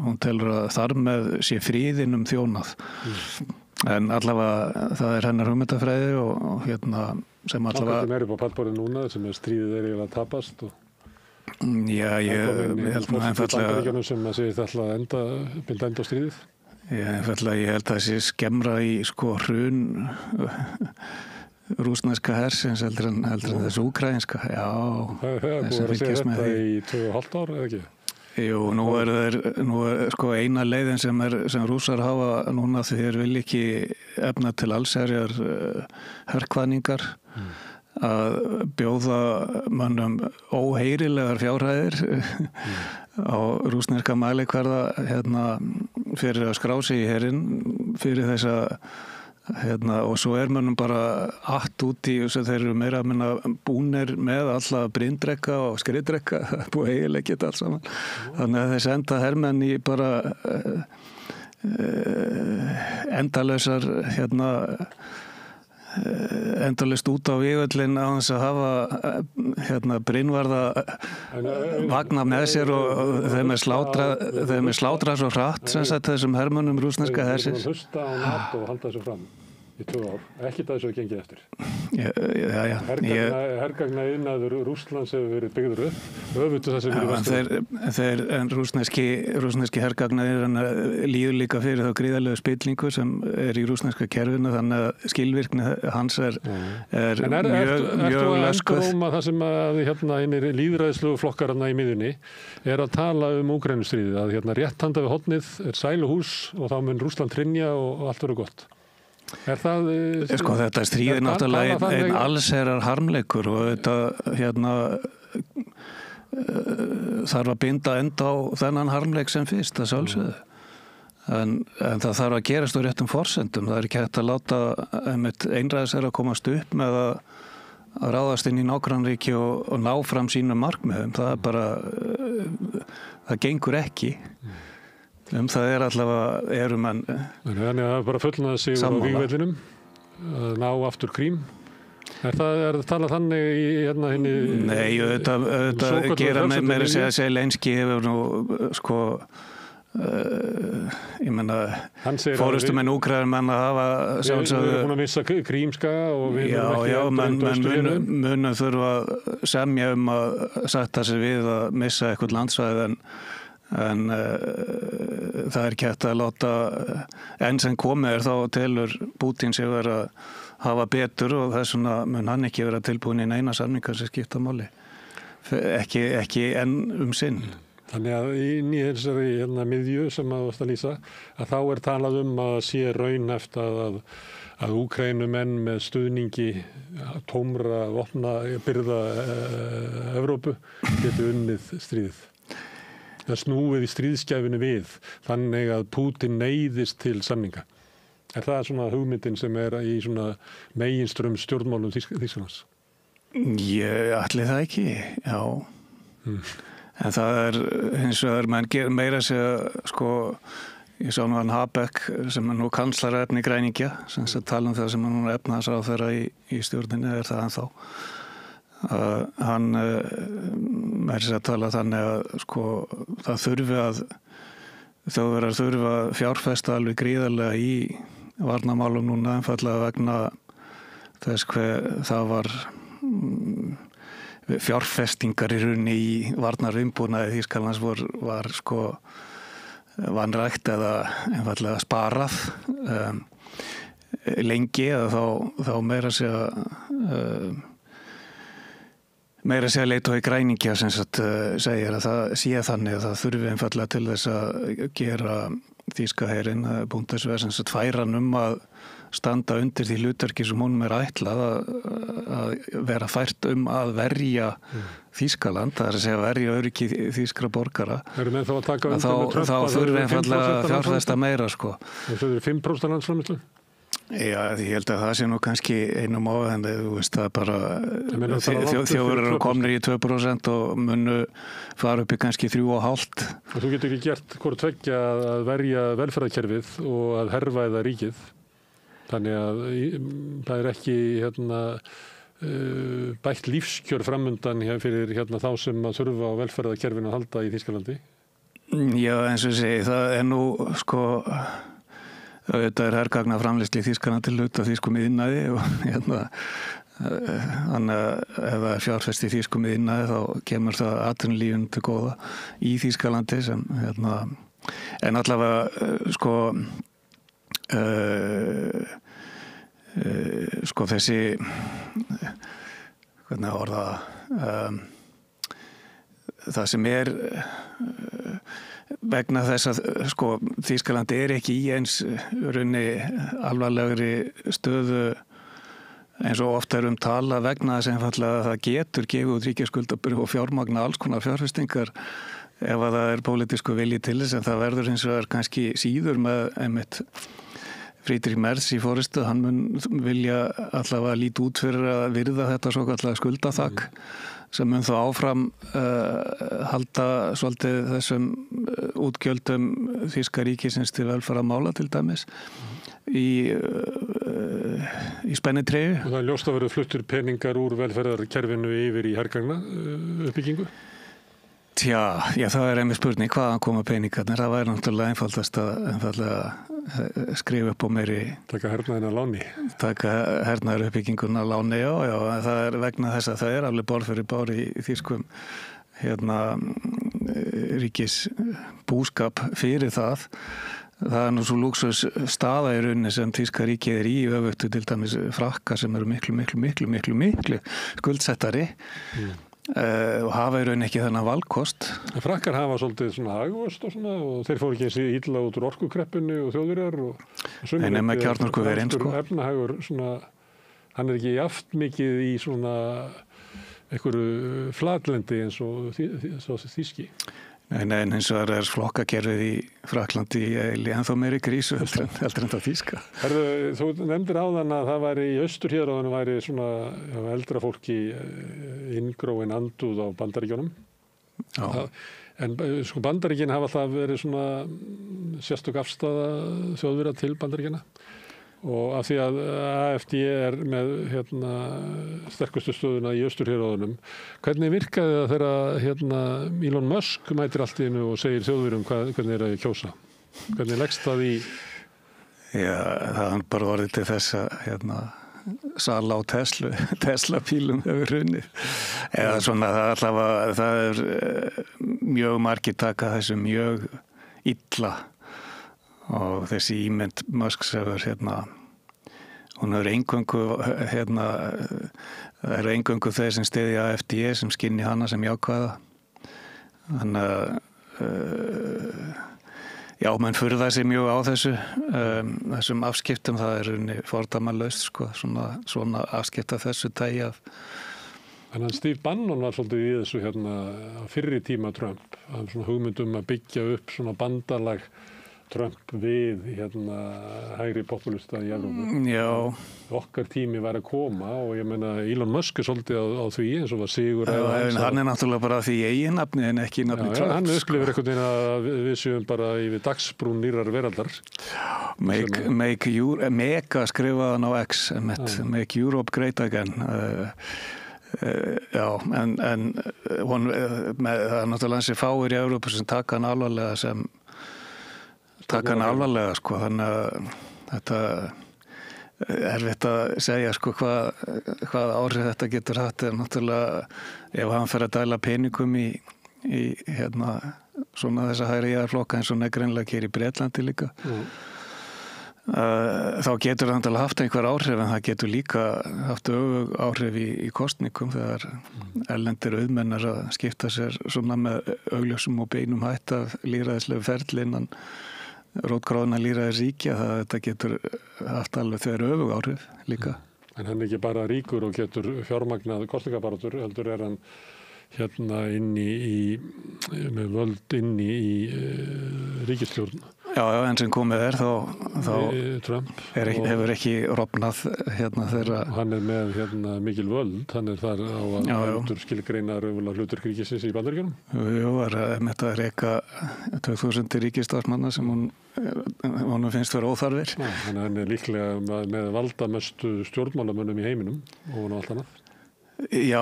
hún telur að þar með sé friðinum þjónað en allavega það er hennar hugmyndafræði og sem allavega Það er upp á pallborðið núna sem stríðið er eiginlega tapast og Já, ég held nú einfallega sem að segja þetta að binda enda á stríðið ég held að það sé skemmra í sko hrun rússneska hersins heldur en þessu úkraínska Það er búið að segja þetta í 2,5 ár eða ekki? Jú, nú er sko eina leiðin sem rússar hafa núna því þeir vil ekki efna til allsherjar herkvaningar að bjóða mönnum óheyrilegar fjárhæðir á rússneska mælikvarða fyrir að skrá sig í herinn fyrir þessa og svo mönnum bara allt út í þess að þeir eru meira að minna búnir með alla brindrekka og skriðdrekka, búið eiginlega geta allt saman. Þannig að þeir senda hermenn í bara endalausar endalaust út á vígvöllin á þess að hafa brinnvarða vagna með sér og þeim er slátrað svo hratt sem sagt þessum hermönnum rússneska hersins. Þeir hlusta á NATO og halda þessu fram í 2 ár, ekkert að þessu hefur gengið eftir. Hergagna innaður Rússlands hefur verið byggður upp, öfugt það sem verið vestur. En rússneski hergagnaðir líður líka fyrir þá gríðarlegu spillingu sem er í rússneska kerfinu, þannig að skilvirkni hans er mjög löskuð. En ertu að enduróma það sem að einir líðræðislugu flokkarana í miðunni er að tala Úkraínustríðið, að rétt handa við hornið er sæluhús og þá mun Rússland hrynja og allt verður gott. Er það... þetta stríð er náttúrulega einn allsherjar harmleikur og þetta þarf að binda enda á þennan harmleik sem fyrst, það sjálfsögðu. En það þarf að gerast á réttum forsendum. Það er ekki hægt að láta einræðisherra að komast upp með að ráðast inn í nágrannríki og ná fram sínum markmiðum. Það er bara, það gengur ekki. Það er allavega, menn þannig að það er bara fullnaði sig á vígvellinum, að ná aftur Krím. Er það talað þannig í henni... Nei, þetta gera meira að segja Lenski hefur nú, ég menna, forystumenn Úkraínumenn að hafa sjálfsögðu... Við erum búin að missa Krímskaga og við erum ekki að munum þurfa að semja að sætta sig við að missa eitthvað landsvæði en það er ekki hægt að láta enn sem komið þá telur Pútín sig vera að hafa betur og þess vegna mun hann ekki vera tilbúin í neina samningar sem skipta máli. Ekki enn sinn. Þannig að í þessari miðju sem að varst að lýsa, að þá er talað að sé raunhæft að Úkraínumenn með stuðningi tómra vopnabirgða Evrópu geti unnið stríðið. Það snúið í stríðskæfinu við, þannig að Pútín neyðist til samninga. Er það svona hugmyndin sem er í svona meginströmm stjórnmálum Þýskalands? Ég ætli það ekki, já. En það er hins vegar, mann gerir meira að segja, ég sá nú hann Habeck sem er nú kanslarefni græningja, sem tala það sem hann efnaðsráðherra í stjórninni, er það ennþá. Hann er að tala þannig að það þurfi að Þjóðverjar þurfi að fjárfesta alveg gríðarlega í varnarmálum núna einfallega vegna þess hver það var fjárfestingar í rauninni í varnarvinnbúnaði Þýskalands var vanrækt eða einfallega sparað lengi eða þá meira segja leiðtogi græningja sem segir að það sé þannig að það þurfi einfallega til þess að gera þýska herinn Bundeswehr sem færa hann að standa undir því hlutverki sem honum er ætlað að vera fært að verja Þýskaland, það er að segja verja öryggi þýskra borgara. Þá þurfi einfallega fjárfesta meira Það þurfi 5% landsframleiðslu? Já, ég held að það sé nú kannski einum á en þú veist það bara þjóður eru komnir í 2% og munu fara upp í kannski 3,5%. Þú getur ekki gert hvort tveggja að verja velferðarkerfið og að hervæða ríkið. Þannig að það er ekki bætt lífskjör framundan fyrir þá sem að þurfa á velferðarkerfinu að halda í Þýskalandi. Já, eins og ég segi, það er nú þetta er hergagnaframleiðsla í Þýskalandi til hluta þýskum iðnaði og þannig að ef það er fjárfest í þýskum iðnaði þá kemur það atvinnulífinu til góða í Þýskalandi sem en allavega þessi hvernig orða það sem er vegna þess að Þýskalandi er ekki í eins runni alvarlegri stöðu eins og ofta tala vegna þess einfallega að það getur gefið út ríkisskuldabréf og fjármagna alls konar fjárfestingar ef að það er pólitísku vilji til þess en það verður hins vegar kannski síður með einmitt Friedrich Merz í fóristu, hann mun vilja allavega líti út fyrir að virða þetta svo kallega skuldaþak sem mun þá áfram halda svolítið þessum útgjöldum Þýska ríkisins til velferðarmála til dæmis í spennitreyju. Og það er ljóst að verið fluttur peningar úr velferðarkerfinu yfir í hergagna uppbyggingu? Já, það er einmitt spurning hvaðan koma peningarnir. Það væri náttúrulega einfaldast að skrifa upp á meiri... Taka hernaðina láni. Taka hernaðar uppbygginguna láni, já. Það er vegna þess að það er alveg borð fyrir bár í þýskum ríkis búskap fyrir það. Það er nú svo lúksus staða í rauninni sem Þýska ríkið er í öfugt til dæmis Frakka sem eru miklu skuldsettari. Og hafa í raun ekki þennan valkost. Frakkar hafa svolítið svona hagvöxt og svona og þeir fóru ekki eins illa út úr orkukreppunni og Þjóðverjar og nema kjarnorkuverin sko. Efnahagur svona, hann er ekki jaft mikið í svona einhverju flatlendi eins og þýski. Nei, eins og það er flokkakerfið í Frakklandi ennþá meiri krísu heldur en það þýska. Þú nefndir áðan að það væri í austurhéraðinu væri svona eldra fólki inngróin andúð á Bandaríkjunum. En sko Bandaríkin hafa alltaf verið svona sérstök afstaða Þjóðverja til Bandaríkjana. Og af því að AfD er með sterkustu stöðuna í austurhéraðunum, hvernig virkaði það þegar Elon Musk mætir allt í einu og segir Þjóðverjum hvernig er að kjósa? Hvernig leggst það í? Já, það er bara orðið til þess að sala á Tesla bílum hefur runnið. Eða svona það er mjög margir taka þessu mjög illa. Og þessi ímynd Musks hefur hún hefur eingöngu það eru eingöngu þeir sem stiðja AfD sem skynni hana sem jákvæða þannig að menn furða sig mjög á þessum afskiptum, það er fordæmalaust sko, svona afskipta þessu tægi af. En Steve Bannon var svolítið í þessu á fyrri tíma Trump, hann svona hugmyndum að byggja upp svona bandalag Trump við hægri populista í Evrópu. Já. Okkar tími var að koma og ég meina Elon Musk er svolítið á því eins og var sigur. Hann er náttúrulega bara því eigin nafni en ekki nafni Trump. Hann upplifir einhvern veginn að við séum bara yfir dagsbrún nýrar veraldar. Mega skrifaðan á X, Make Europe Great Again. Já, en það er náttúrulega hansi fáir í Evrópu sem taka hann alvarlega sko, þannig að þetta er erfitt að segja sko hvað áhrif þetta getur haft er náttúrulega ef hann fer að dæla peningum í svona þessa hægri jaðarflokka eins og negreinlega hér í Bretlandi líka þá getur það náttúrulega haft einhver áhrif en það getur líka haft öfug áhrif í kosningum þegar erlendir auðmennar að skipta sér svona með augljósum og beinum hætt af lýðræðislegu ferli innan rótgróðna lýðræðisríkja það þetta getur haft alveg þegar öfug áhrif líka. En hann er ekki bara ríkur og getur fjármagnað kosningabarátur, heldur er hann með völd inni í ríkisstjórn. Já, en sem komið þá hefur ekki rofnað þeirra. Hann er með mikil völd, hann er þar á að skilgreina raunverulega hlutverk ríkisins í Bandaríkjunum. Jú, það er með að reka 2000 ríkisstarfsmanna sem honum finnst vera óþarfir. Þannig að hann er líklega með valdamestu stjórnmálamönnum í heiminum og hann á allt annað. Já,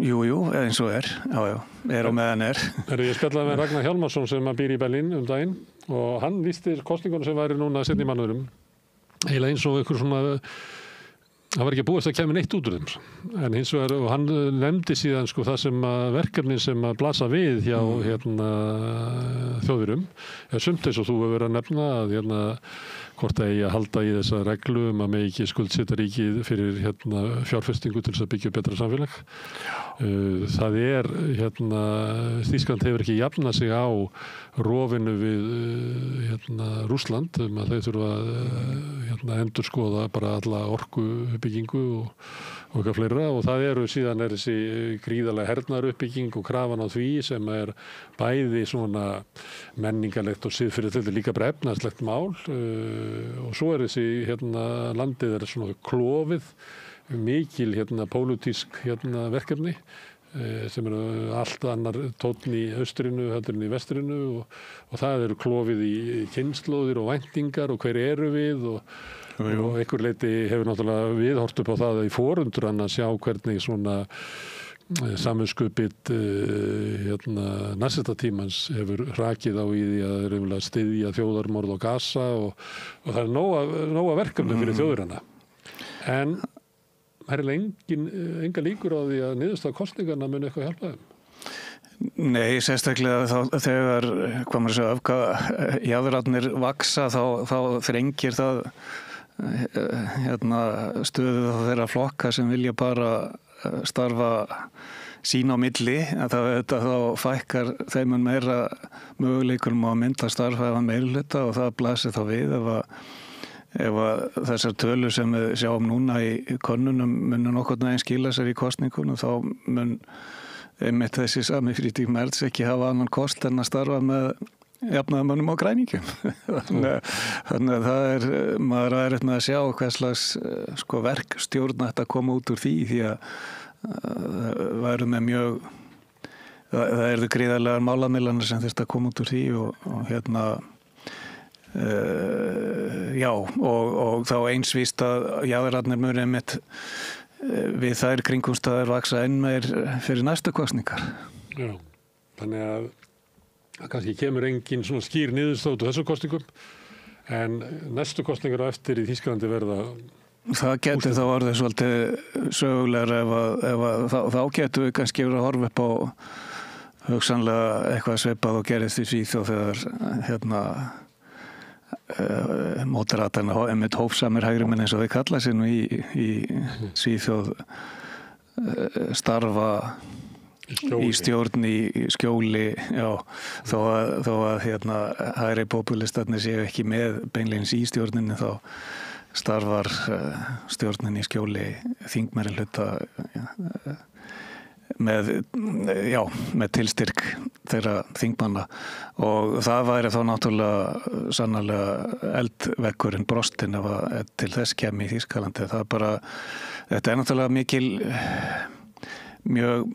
jú, eins og er á meðan er. Ég spjallaði með Ragnar Hjálmarsson sem býr í Berlín daginn og hann lýsti kosningunum sem væri núna seinni í mánuðinum eiginlega eins og einhver svona það var ekki búist að kemur neitt út úr þeim en hins vegar og hann nefndi síðan sko það sem verkefni sem að blasa við hjá Þjóðverjum sumt eins og þú hefur verið að nefna að hvort að eigi að halda í þessa reglu að megi ekki skuldsetja ríkið fyrir fjárfestingu til þess að byggja betra samfélag. Það er Þýskaland hefur ekki jafnað sig á rofinu við Rússland að þau þurfa að endurskoða bara alla orkubyggingu og eitthvað fleira og það eru síðan þessi gríðarlega hernaðaruppbygging og krafan á því sem bæði svona menningarlegt og siðferðilegt líka bara efnahagslegt mál og svo þessi landið svona klofið mikil pólitísk verkefni sem allt annar tónn í austrinu heldur en í vestrinu og það eru klofið í kynslóðir og væntingar og hver eru við og einhver leiti hefur náttúrulega viðhort upp á það í forundran að sjá hvernig svona saminskupið nasista-tímans hefur rakið á í því að styðja þjóðarmorð á Gaza og það nóga verkefni fyrir þjóðurina. En það enga líkur á því að niðurstaða kosningarna muni eitthvað hjálpa þeim? Nei, sérstaklega þegar jaðrarnir vaksa þá þrengir það stöðu þeirra flokka sem vilja bara starfa sín á milli að þá fækkar þeim meira möguleikunum á að mynda starfa ef meirihluta og það blasir þá við ef þessar tölur sem við sjáum núna í könnunum munu nokkurn veginn skila sér í kosningunum þá mun einmitt þessi sami Friedrich Merz ekki hafa annan kost en að starfa með jafnaðarmönnum á græningum. Þannig að maður er með að sjá hvers slags verkstjórn ætti að koma út úr því að það eru gríðarlegar málamiðlanir sem þurft að koma út úr því og og þá einsvíst að jaðrarnir muni einmitt við þær kringumstæður vaksa enn meir fyrir næstu kosningar. Já, þannig að kannski kemur engin svona skýr niðurstöðu út úr þessum kosningum en næstu kosningar á eftir í Þýskalandi verða það getur þá orðið svolítið sögulegar ef þá getur við kannski verið að horfa upp á hugsanlega eitthvað svipað og gerist í Svíþjóð þegar mótaratarna einmitt hófsamir hægrimenn eins og þeir kalla sig nú í Svíþjóð starfa í stjórn í skjóli þó að hægri populistarnir séu ekki með beinleins í stjórninni þá starfar stjórnin í skjóli þingmeirihluta með tilstyrk þeirra þingmanna og það væri þá náttúrulega sannarlega eldvekkurinn brostinn ef að til þess kemi í Þýskalandi. Það bara, þetta náttúrulega mjög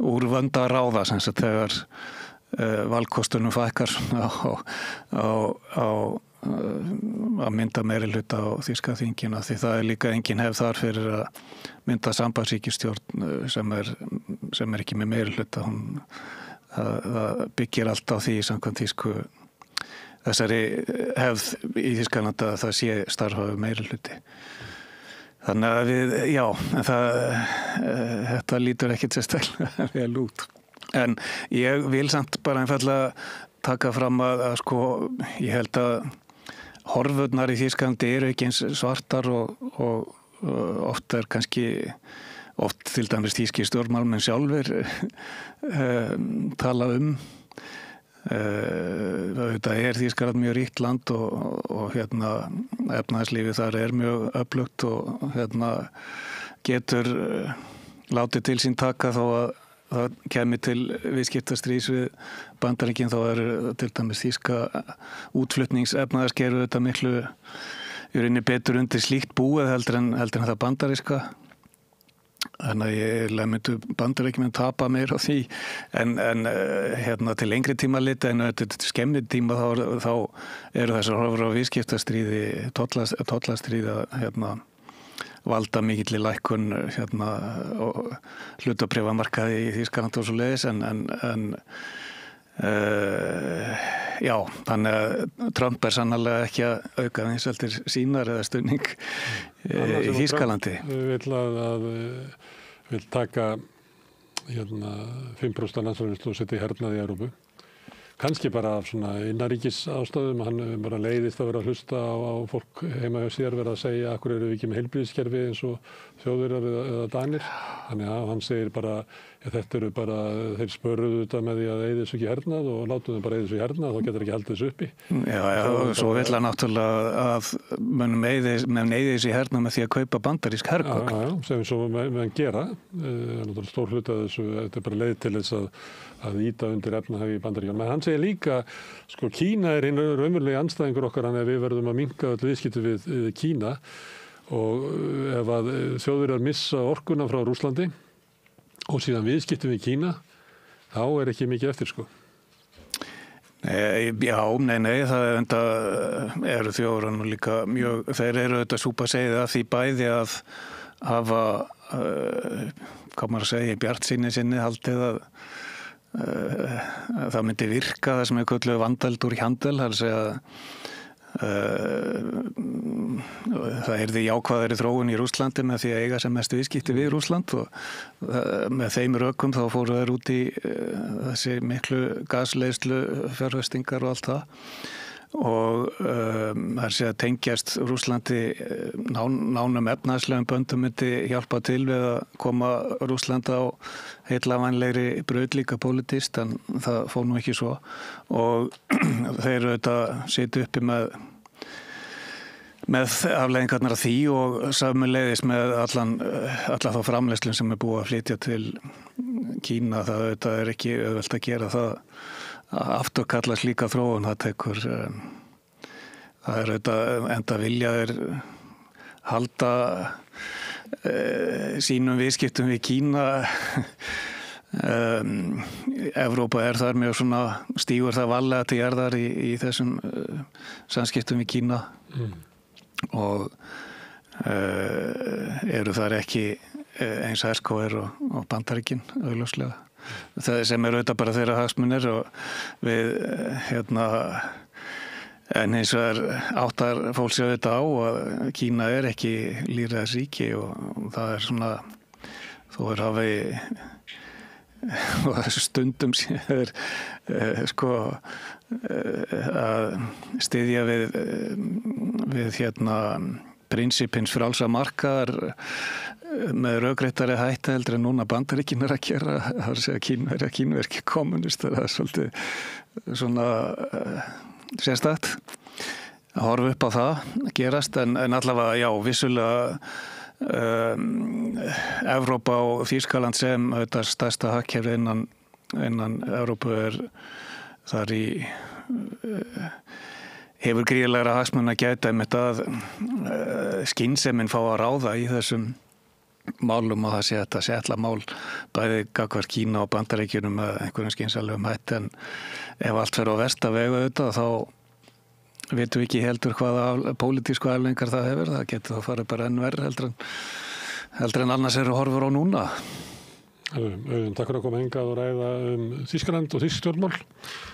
úrvönda ráða sem sagt þegar valkostunum fækkar að mynda meirihluta á þýska þingina því það líka engin hefð þar fyrir að mynda sambandsríkisstjórn sem ekki með meirihluta það byggir allt á því samkvæmt þýsku þessari hefð í Þýskalandi að það sé starfa meirihluti þannig að þetta lítur ekkit sérstaklega vel út en ég vil samt bara einfallega taka fram að ég held að horfurnar í Þýskalandi eru ekki eins svartar og oft til dæmis þýski stjórnmálamenn sjálfur tala þetta Þýskaland mjög ríkt land og efnahagslífið þar mjög öflugt og getur látið til sín taka þó að það kemur til viðskiptastríðs við Bandaríkin þá til dæmis þýska útflutningsefnaðarskerfi þetta miklu í rauninni betur undir slíkt búið heldur en það bandaríska þannig að ég myndi Bandaríkjamenn tapa meir á því en til lengri tíma liti en til skemmri tíma þá eru þessar horfur á viðskiptastríði tollastríða valda mikilli lækkun og hlutabréfamarkaði í Þýskalandi og svo leiðis en þannig að Trump sannarlega ekki að auka vinsældir sínar eða stuðning í Þýskalandi. Vil taka 5% landsframleiðslu og setja í hernað í Evrópu. Kannski bara af svona innanríkis ástæðum, hann bara leiðist að vera að hlusta á fólk heima hjá sér vera að segja akkur eru við ekki með heilbrigðiskerfi eins og Þjóðverjar eða Danir. Þannig að hann segir bara Þetta eru bara, þeir spöruðu þetta með því að eyða þessu ekki hernað og látuðu þeim bara eyða þessu hernað, þá getur ekki haldið þessu uppi. Já, og svo vill hann náttúrulega að mönnum eyði þessu hernað með því að kaupa bandarísk hergögn. Já, sem svo menn gera. Það er náttúrulega stór hluti að þessu, þetta er bara leið til þess að ýta undir efnahag í Bandaríkjunum. Men hann segir líka, sko, Kína er hinn raunverulegi andstæðingur okkar, hann við verðum að minnka öll viðskipti við Kína og ef að Þjóðverjar missa orkuna frá Rússlandi og síðan viðskiptum við Kína, þá er ekki mikið eftir, sko. Nei, það eru Þjóðverjar nú líka mjög, þeir eru auðvitað súpa segið að því bæði að hafa, hvað maður að segja, bjartsýni sinni haldið að það myndi virka það sem er kölluð vandaldur hjandel, það er að segja það yrði jákvæðari þróun í Rússlandi með því að eiga sem mest viðskipti við Rússland og með þeim rökum þá fóru þeir út í þessi miklu gasleiðslu fjárfestingar og allt það og það sé að tengjast Rússlandi nánum efnahagslegum böndum myndi hjálpa til við að koma Rússland á heillavænlegri braut líka pólitískt en það fór nú ekki svo og þeir eru auðvitað sitja uppi með afleiðingarnar af því og sömuleiðis með alla þá framleiðslun sem er búið að flytja til Kína það auðvitað er ekki auðvelt að gera það afturkalla slíka þróun, það tekur það er auðvitað enda vilja þeir halda sínum viðskiptum við Kína Evrópa er þar með svona stígur það varlega til jarðar í þessum samskiptum við Kína og eru þar ekki eins herskóir og Bandaríkin augljóslega það sem er auðvitað bara þeirra hagsmunir og við en eins og áttar fólks auðvitað á að Kína er ekki lýðræðisríki og það er svona þó hafi og stundum sér sko að styðja við prinsipins frjálsa markaðar með rökréttari hætti heldur en núna Bandaríkin er að gera það er að segja að Kína er ekki kommunist það er svolítið svona sérstætt að horfa upp á það gerast en allavega já, vissulega Evrópa og Þýskaland sem auðvitað stærsta hagkerfi innan Evrópu er þar í hefur gríðarlegra hagsmuna að gæta að skynsemin fá að ráða í þessum málum og það sé þetta setla mál bæði gagnvart Kína og Bandaríkjunum með einhverjum skynsamlegum hætti en ef allt fer á versta vegu auðvitað þá vitum við ekki heldur hvaða pólitísku afleiðingar það hefur, það getur þá farið bara enn verð heldur en annars eru horfur á núna. Auðvitað, takk fyrir að koma hingað og ræða Þýskaland og þýsk stjórnmál.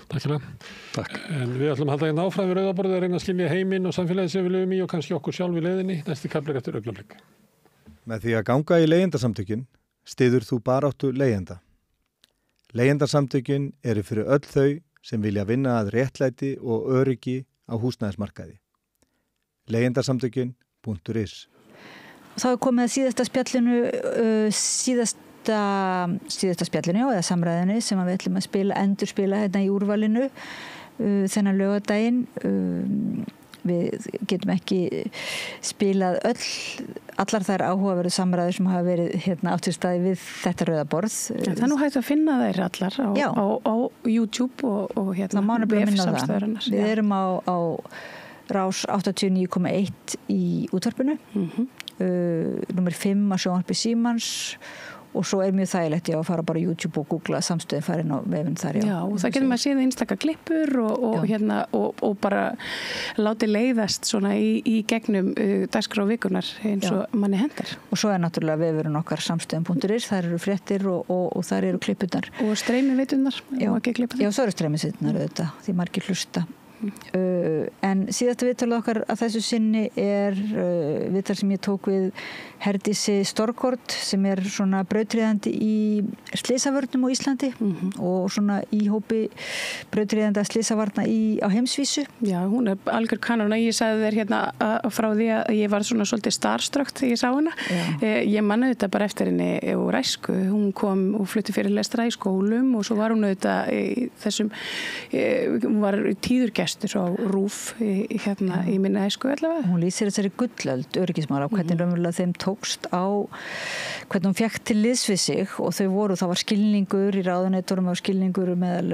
Takk fyrir. Takk. En við ætlum að halda hérna áfram við rauðaborðið að reyna að skilja heiminn og samfélagið sem við lifum í og kannski okkur sjálf í leiðinni. Næsti kaflir eftir augnablik. Með því að ganga í leigjendasamtökin styður þú baráttu leigjenda. Leigjendasamtökin eru fyrir öll þau sem vilja vinna að réttlæti og öryggi á húsnæðismarkaði. Leigjendasamtökin.is. Þá er komið að síðasta spjallinu síðasta spjallinu eða samræðinu sem við ætlum að endurspila hérna í úrvalinu þennan laugardaginn. Við getum ekki spilað allar þær áhugaverðu samræður sem hafa verið hérna áttur staði við þetta rauðaborð. Það er nú hægt að finna þær allar á YouTube og hérna vefsamstöðurinnar. Við erum á Rás 89,1 í útvarpinu, númer 5 á sjónvarpi Símans og svo er mjög þægilegt að fara bara á YouTube og googla samstöðin farin á vefinn þar. Já, og það getur maður síðan einstaka klippur og bara láti leiðast svona í gegnum dagskrá vikunar eins og manni hendur. Og svo er náttúrulega vefurinn okkar samstöðin.is, þar eru fréttir og þar eru klippurnar. Og streymiveitunar, og ekki klippurnar. Já, svo eru streymiveitunar auðvitað, því margir hlusta. En síðasta viðtalið okkar að þessu sinni viðtal sem ég tók við Herdísi Storgård sem svona brautryðjandi í slysavörnum á Íslandi og svona í hópi brautryðjandi að slysavarna á heimsvísu. Já, hún algjör kanona. Ég sagði þér hérna frá því að ég var svona svolítið starstruck þegar ég sá hana. Ég manna þetta bara eftir henni úr æsku. Hún kom og flutti fyrirlestra í skólum og svo var hún auðvitað í þessum, hún var tíðurgestur á RÚV hérna í minni æsku allavega. Hún lýsir þessari gullöld öryggismála á hvernig raunverulega þeim tókst á hvernig hún fékk til liðs við sig og það var skilningur í ráðuneytunum og skilningur meðal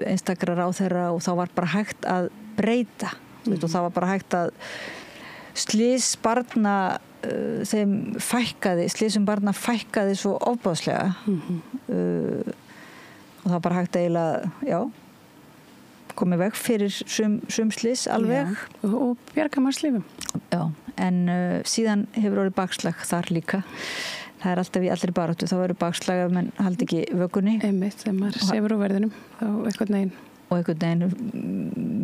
einstakra ráðherra og þá var bara hægt að breyta og það var bara hægt að slysbarna þeim slysum barna fækkaði svo ofbáðslega og það var bara hægt að eiginlega, komið veg fyrir sum slys alveg. Já, og bjarga mannslífum. Já, en síðan hefur orðið bakslag þar líka. Það alltaf í allri baráttu, þá verður bakslag ef menn haldi ekki vökunni. Einmitt, þegar maður sefur á verðinum, þá einhvern veginn. Og einhvern veginn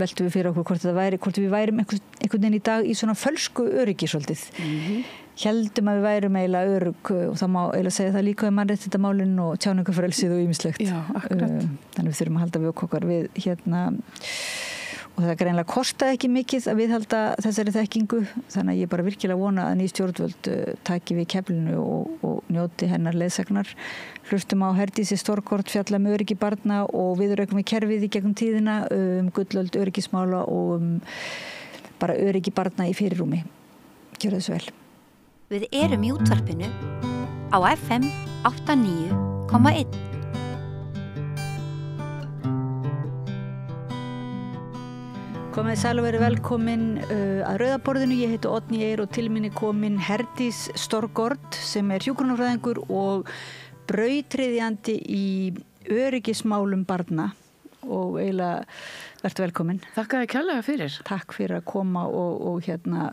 veltum við fyrir okkur hvort við værum einhvern veginn í dag í svona fölsku öryggi svolítið. Héldum að við værum eiginlega örugg og það má eiginlega segja það líka mannréttindamálin og tjáningarfrelsið og ýmislegt. Já, akkurat. Þannig við þurfum að halda okkar við hérna og það greinlega kostaði ekki mikið að viðhalda þessari þekkingu þannig að ég bara virkilega vona að ný stjórnvöld taki við keflinu og njóti hennar leiðsagnar. Hlustum á Herdísi Storgård fjalla öryggi barna og viðuraukum við kerfið í gegnum tíðina gullöld öryggismála og bara öryggi barna í fyrirrúmi. Gjörðu þessu vel. Við erum í útvarpinu á FM 89,1. Komið sæl og verið velkomin að Rauðaborðinu. Ég heiti Oddný Eir og til minni komin Herdís Storgård sem hjúkrunarfræðingur og brautryðjandi í öryggismálum barna og eiginlega vertu velkomin. Þakka þér kærlega fyrir. Takk fyrir að koma og hérna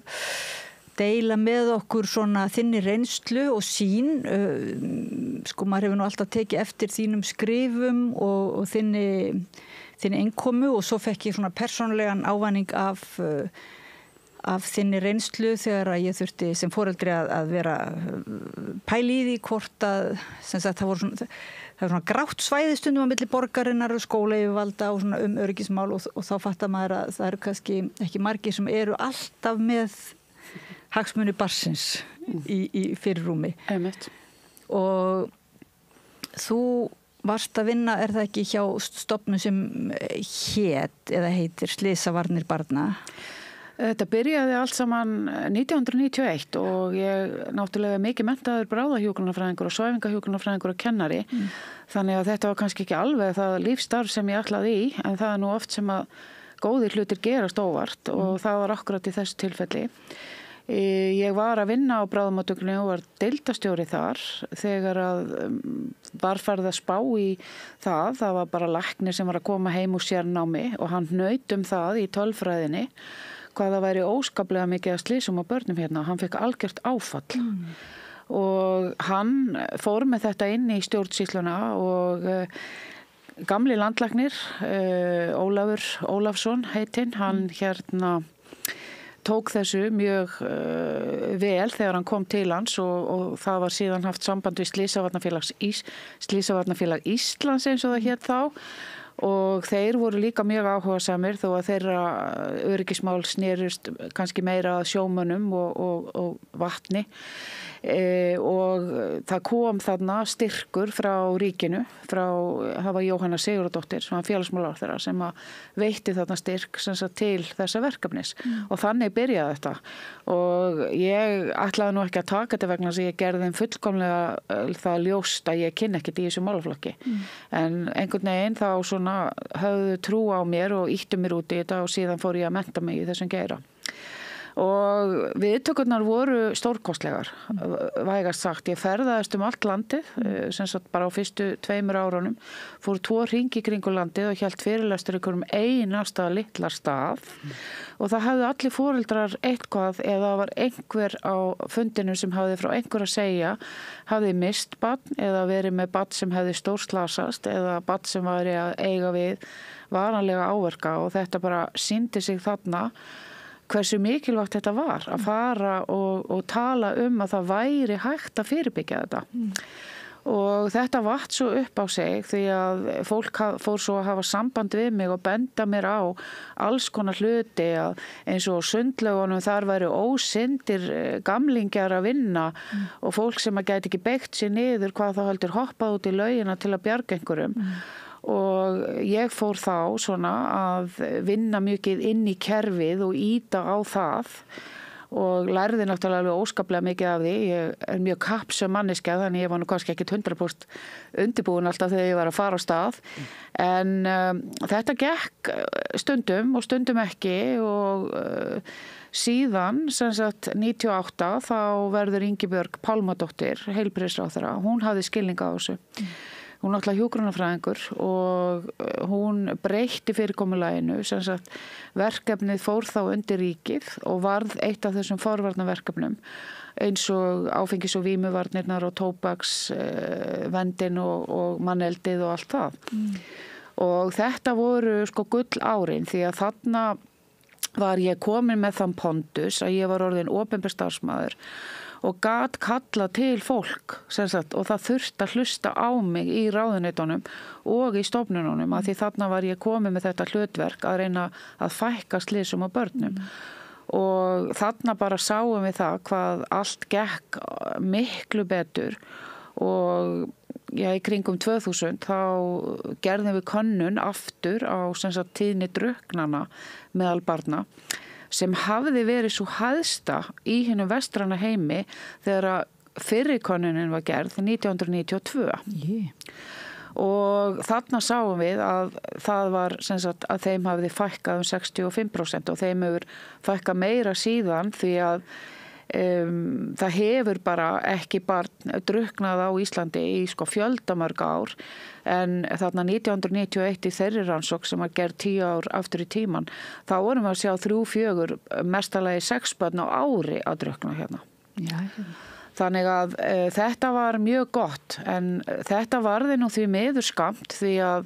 deila með okkur svona þinni reynslu og sín. Sko maður hefur nú alltaf tekið eftir þínum skrifum og þinni innkomu og svo fekk ég svona persónlegan ávæning af þinni reynslu þegar að ég þurfti sem foreldri að vera pæli í því hvort að sem sagt það var svona grátt svæði stundum á milli borgarinnar og skólayfirvalda og svona öryggismál og þá fattar maður að það eru kannski ekki margir sem eru alltaf með hagsmuni barnsins í fyrirrúmi. Einmitt. Og þú varst að vinna, það ekki hjá stofnun sem heitir Slysavarnir barna? Þetta byrjaði allt saman 1991 og ég náttúrulega mikið menntaður bráðahjúkrunarfræðingur og svæfingahjúkrunarfræðingur og kennari. Þannig að þetta var kannski ekki alveg það lífsstarf sem ég ætlaði í, en það nú oft sem að góðir hlutir gerast óvart og það var akkurat í þessu tilfelli. Ég var að vinna á bráðamóttökunni og var deildastjóri þar þegar að var farið að spá í það var bara læknir sem var að koma heim úr sérnámi og hann hnaut það í tölfræðinni hvað það væri óskaplega mikið að slysum á börnum hérna og hann fekk algjört áfall og hann fór með þetta inn í stjórnsýsluna og gamli landlæknir Ólafur Ólafsson heitinn, hann hérna tók þessu mjög vel þegar hann kom til hans og það var síðan haft samband við Slysavarnafélag Íslands eins og það hét þá og þeir voru líka mjög áhugasamir þó að þeirra öryggismál snerust kannski meira að sjómönnum og vatni og það kom þarna styrkur frá ríkinu, það var Jóhanna Sigurðardóttir sem var félagsmálaráðherra sem veitti þarna styrk til þessa verkefnis og þannig byrjaði þetta og ég ætlaði nú ekki að taka þetta vegna þess að ég gerði þeim fullkomlega það ljóst að ég kynni ekkert í þessu málaflokki en einhvern veginn þá svona höfðu trú á mér og ýttu mér út í þetta og síðan fór ég að mennta mig í þessum geira. Og viðtökurnar voru stórkostlegar, vægast sagt. Ég ferðaðist allt landið, sem sagt bara á fyrstu 2 árunum, fór 2 hringi kringu landið og hélt fyrirlestur ykkur einasta litla stað. Og það hafði allir foreldrar eitthvað eða var einhver á fundinu sem hafði frá einhver að segja, hafði mist barn eða verið með barn sem hefði stórslasast eða barn sem var að eiga við varanlega áverka og þetta bara sýndi sig þarna hversu mikilvægt þetta var að fara og tala að það væri hægt að fyrirbyggja þetta. Og þetta vatt svo upp á sig því að fólk fór svo að hafa samband við mig og benda mér á alls konar hluti að eins og sundlaugunum þar væri ósyndir gamlingjar að vinna og fólk sem að gæti ekki beygt sér niður hvað þá heldur hoppað út í laugina til að bjarga einhverjum. Og ég fór þá svona að vinna mikið inn í kerfið og íta á það og lærði náttúrulega alveg óskaplega mikið af því. Ég er mjög kappsöm manneskja þannig ég var nú kannski ekki 100% undirbúin alltaf þegar ég var að fara á stað. En þetta gekk stundum og stundum ekki og síðan, sem sagt 98, þá verður Ingibjörg Pálmadóttir, heilbrigðisráðherra, hún hafði skilning á þessu. Hún er náttúrulega hjúkrunarfræðingur og hún breytti fyrirkomulaginu, sem sagt verkefnið fór þá undir ríkið og varð eitt af þessum forvarnaverkefnum eins og áfengis- og vímuvarnirnar og tóbaksvendin og manneldið og allt það. Og þetta voru sko gull árin því að þarna var ég komin með þann pondus að ég var orðin opinber starfsmaður og gat kalla til fólk sagt, og það þurfti að hlusta á mig í ráðuneytunum og í stofnununum að því þarna var ég komið með þetta hlutverk að reyna að fækka slysum á börnum og þarna bara sáum við það hvað allt gekk miklu betur og í kringum 2000 þá gerðum við könnun aftur á sagt, tíðni drukknanna meðal barna sem hafði verið svo hæðsta í hinu vestræna heimi þegar að fyrri könnunin var gerð 1992. Og þarna sáum við að það var sem sagt, að þeim hafði fækkað 65% og þeim hefur fækkað meira síðan því að það hefur bara ekki barn drukknað á Íslandi í sko fjöldamörg ár en þarna 1991 í þeirri rannsókn sem var gerð 10 ár aftur í tíman þá vorum við að sjá 3-4 mestalagi 6 börn á ári að drukkna hérna. Þannig að þetta var mjög gott en þetta varði nú því miður skamt því að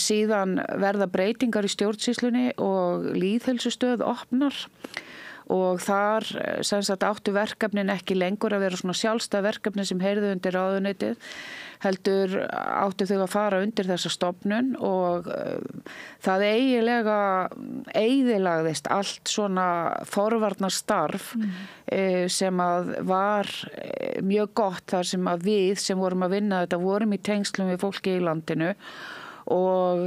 síðan verða breytingar í stjórnsýslunni og lýðheilsustöð opnar og þar sem sagt áttu verkefnin ekki lengur að vera svona sjálfstæð verkefni sem heyrðu undir ráðuneytið heldur áttu þau að fara undir þessa stofnun og það eiginlega eyðilagðist allt svona forvarnastarf sem að var mjög gott þar sem að við sem vorum að vinna þetta vorum í tengslum við fólki í landinu og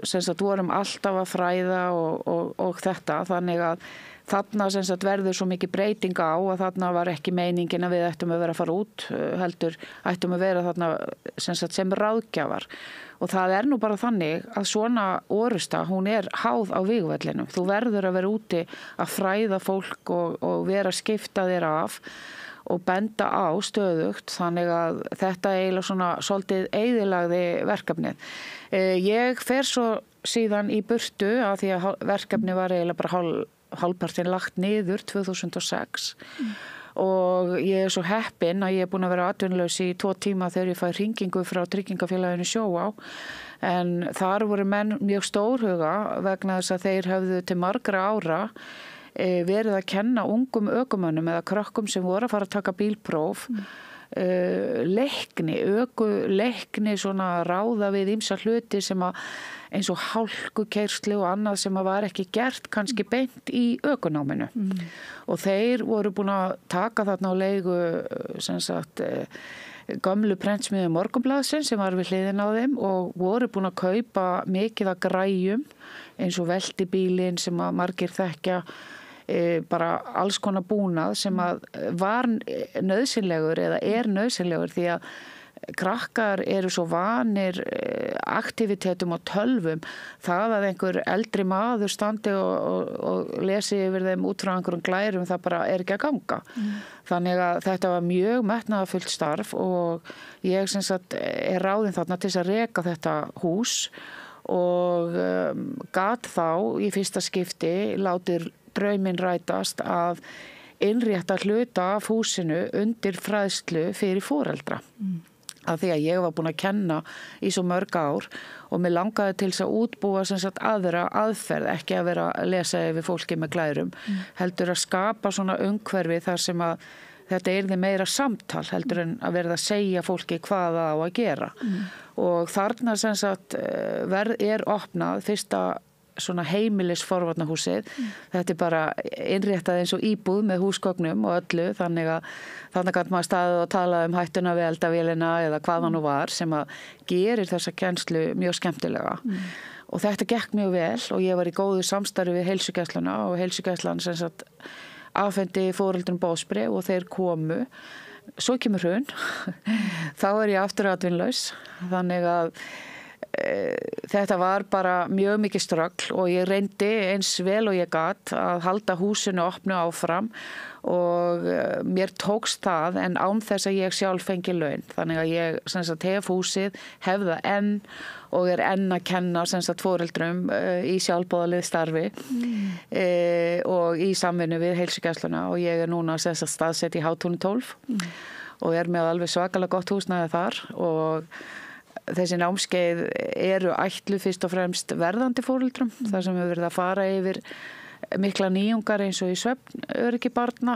sem sagt vorum alltaf að fræða og þetta þannig að þarna sem sagt verður svo mikið breyting á að þarna var ekki meiningin að við ættum að vera að fara út heldur ættum að vera þarna sem sagt sem ráðgjafar og það er nú bara þannig að svona orusta hún er háð á vígvellinum þú verður að vera úti að fræða fólk og vera að skipta þér af og benda á stöðugt þannig að þetta eiginlega svona svolítið eyðilagði verkefnið. Ég fer svo síðan í burtu að því að verkefni var eiginlega bara hálfpartinn lagt niður 2006 og ég er svo heppin að ég er búin að vera atvinnulaus í 2 tíma þegar ég fæ hringingu frá tryggingafélaginu Sjóvá en þar voru menn mjög stórhuga vegna þess að þeir höfðu til margra ára verið að kenna ungum ökumönnum eða krökkum sem voru að fara að taka bílpróf leikni svona ráða við ýmsa hluti sem að eins og hálkukeyrslu og annað sem að var ekki gert kannski beint í ökunáminu og þeir voru búin að taka þarna á leigu sem sagt gömlu prentsmiðju Morgunblaðsins sem var við hliðin á þeim og voru búin að kaupa mikið að græjum eins og veltibílin sem að margir þekkja bara alls konar búnað sem að var nauðsynlegur eða er nauðsynlegur því að krakkar eru svo vanir aktivitetum og tölvum, það að einhver eldri maður standi og lesi yfir þeim út frá einhverjum glærum, það bara er ekki að ganga. Þannig að þetta var mjög metnaðarfullt starf og ég sem sagt ráðin þarna til að reka þetta hús og gat þá í fyrsta skipti látið drauminn rætast að innrétta hluta af húsinu undir fræðslu fyrir foreldra. Af því að ég var búin að kenna í svo mörg ár og mér langaði til þess að útbúa sem sagt aðra aðferð, ekki að vera að lesa yfir fólki með glærum, heldur að skapa svona umhverfi þar sem að þetta yrði meira samtal heldur en að verða að segja fólki hvað það á að gera. Og þarna sem sagt opnað fyrsta svona heimilisforvarnahúsið. Þetta bara innréttað eins og íbúð með húsgögnum og öllu, þannig að þannig að maður staðið og talaði um hættuna við eldavélina eða hvað það nú var sem að gerir þessa kennslu mjög skemmtilega. Og þetta gekk mjög vel og ég var í góðu samstarfi við heilsugæsluna og heilsugæslan sem sagt afhendi foreldrum boðsbréf og þeir komu. Svo kemur hrun, þá ég aftur atvinnulaus, þannig að þetta var bara mjög mikið ströggl og ég reyndi eins vel og ég gat að halda húsinu opnu áfram og mér tókst það en án þess að ég sjálf fengi laun. Þannig að ég sem sagt hef húsið, hef það enn og enn að kenna sem sagt foreldrum í sjálfboðalið starfi og í samvinnu við heilsugæsluna og ég núna sem sagt staðsett í Hátúni 12 og með alveg svakalega gott húsnæði þar og þessi námskeið eru ætluð fyrst og fremst verðandi foreldrum, þar sem við verðum að fara yfir mikla nýjungar eins og í svefnöryggi barna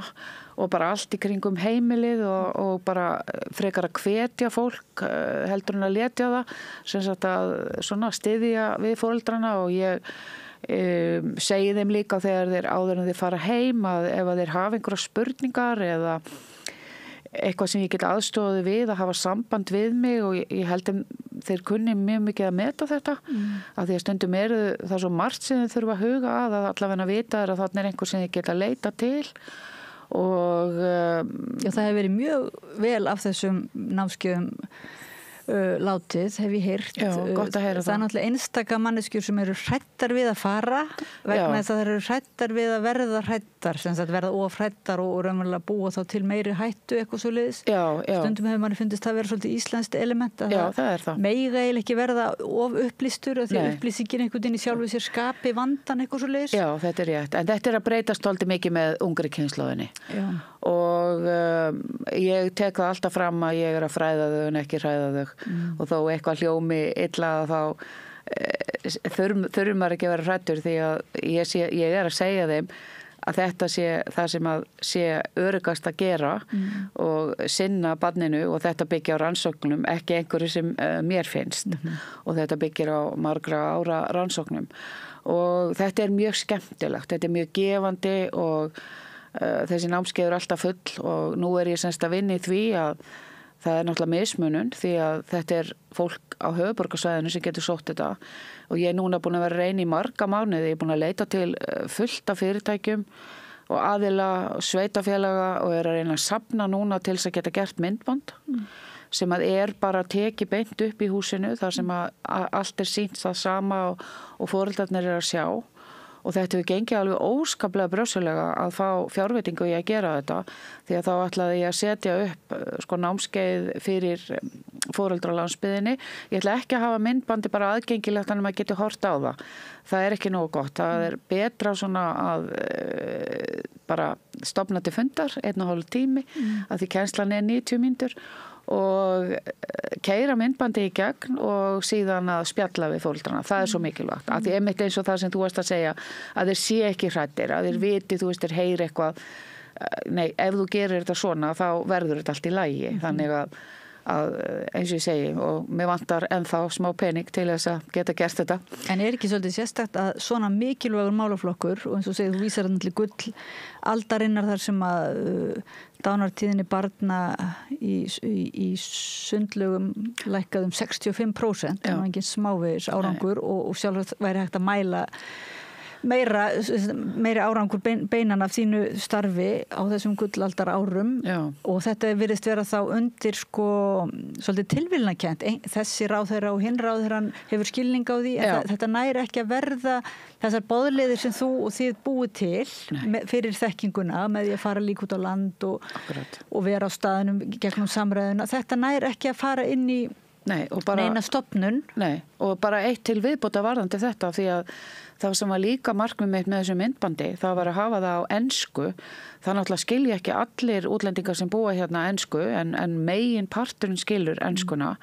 og bara allt í kringum heimilið og bara frekar að hvetja fólk heldur en að letja það, sem sagt að svona styðja við foreldrana og ég segi þeim líka þegar þeir áður en þeir fara heim að ef að þeir hafa einhverja spurningar eða eitthvað sem ég get aðstofið við að hafa samband við mig og ég held þeir kunni mjög mikið að meta þetta af því að stundum það svo margt sem þeir þurfa að huga að allavega vita að þarna einhver sem þeir geta að leita til og Já, það hefur verið mjög vel af þessum námskeiðum látið, hef ég heyrt. Já, gott að heyra það. Það er náttúrulega einstaka manneskjur sem eru hrættar við að fara vegna þess að þeir eru hrættar við að verða hrættar, sem sagt verða ofhrættar og raunverulega búa þá til meiri hættu eitthvað svo leiðis. Stundum hefur manni fundist það vera svolítið íslenskt element að það er það. Meiga eiginlega ekki verða of upplýstur því að upplýsingin einhvern veginn í sjálfu sér skapi vandan eitthvað svo leiðis. Já, þetta er rétt. En þetta er að breytast svolítið mikið með ungri kynslóðinni. Og ég tek það alltaf fram að ég er að fræða þau en ekki hræða þau og þó eitthvað hljómi illa þá þurfum maður ekki að vera hræddur því að ég er að segja þeim að þetta sé það sem að sé öruggast að gera og sinna barninu og þetta byggja á rannsóknum, ekki einhverju sem mér finnst og þetta byggir á margra ára rannsóknum og þetta er mjög skemmtilegt, þetta er mjög gefandi og þessi námskeið eru alltaf full og nú er ég semst að vinna í því að það er náttúrulega mismunun því að þetta er fólk á höfuðborgarsvæðinu sem getur sótt þetta og ég er núna búin að vera reyni í marga mánuði, ég er búin að leita til fullt af fyrirtækjum og aðila sveitafélaga og er að reyna að safna núna til þess að geta gert myndband sem að er bara tekið beint upp í húsinu þar sem að allt er sýnt það sama og foreldrarnir eru að sjá og þetta hefur gengið alveg óskaplega brösulega að fá fjárveitingu í að gera þetta því að þá ætlaði ég að setja upp námskeið fyrir foreldra á landsbyggðinni. Ég ætla ekki að hafa myndbandi bara aðgengilegt þannig að maður getur hort á það. Það er ekki nógu gott. Það er betra svona að bara stofna til fundar 1,5 tími að því kennslan er 90 mínútur og keyra myndbandi í gegn og síðan að spjalla við fóldrana. Það er svo mikilvægt. Að því einmitt eins og það sem þú varst að segja að þeir sé ekki hræddir, að þeir viti, þú veist, þeir heyri eitthvað. Nei, ef þú gerir þetta svona þá verður þetta allt í lagi. Þannig að eins og ég segi og mér vantar ennþá smá pening til þess að geta gert þetta. En er ekki svolítið sérstakt að svona mikilvægur málaflokkur og eins og segir þú vísar hann til gull aldarinnar þar sem að dánartíðinni barna í sundlögum lækkað 65%, það var engin smávegis árangur og sjálf væri hægt að mæla meiri árangur beinan af þínu starfi á þessum gullaldar árum og þetta virðist vera þá undir sko svolítið tilviljunarkennt. Þessi ráðherra og hinn ráðherran hefur skilning á því en þetta næri ekki að verða þessar boðleiðir sem þú og þið búið til fyrir þekkinguna með því að fara líka út á land og vera á staðnum gegnum samræðuna. Þetta næri ekki að fara inn í neina stofnun. Nei, og bara eitt til viðbóta varðandi þetta því að það sem var líka markmið mitt með þessu myndbandi, það var að hafa það á ensku. Það náttúrulega skilja ekki allir útlendingar sem búa hérna ensku en megin parturinn skilur enskuna.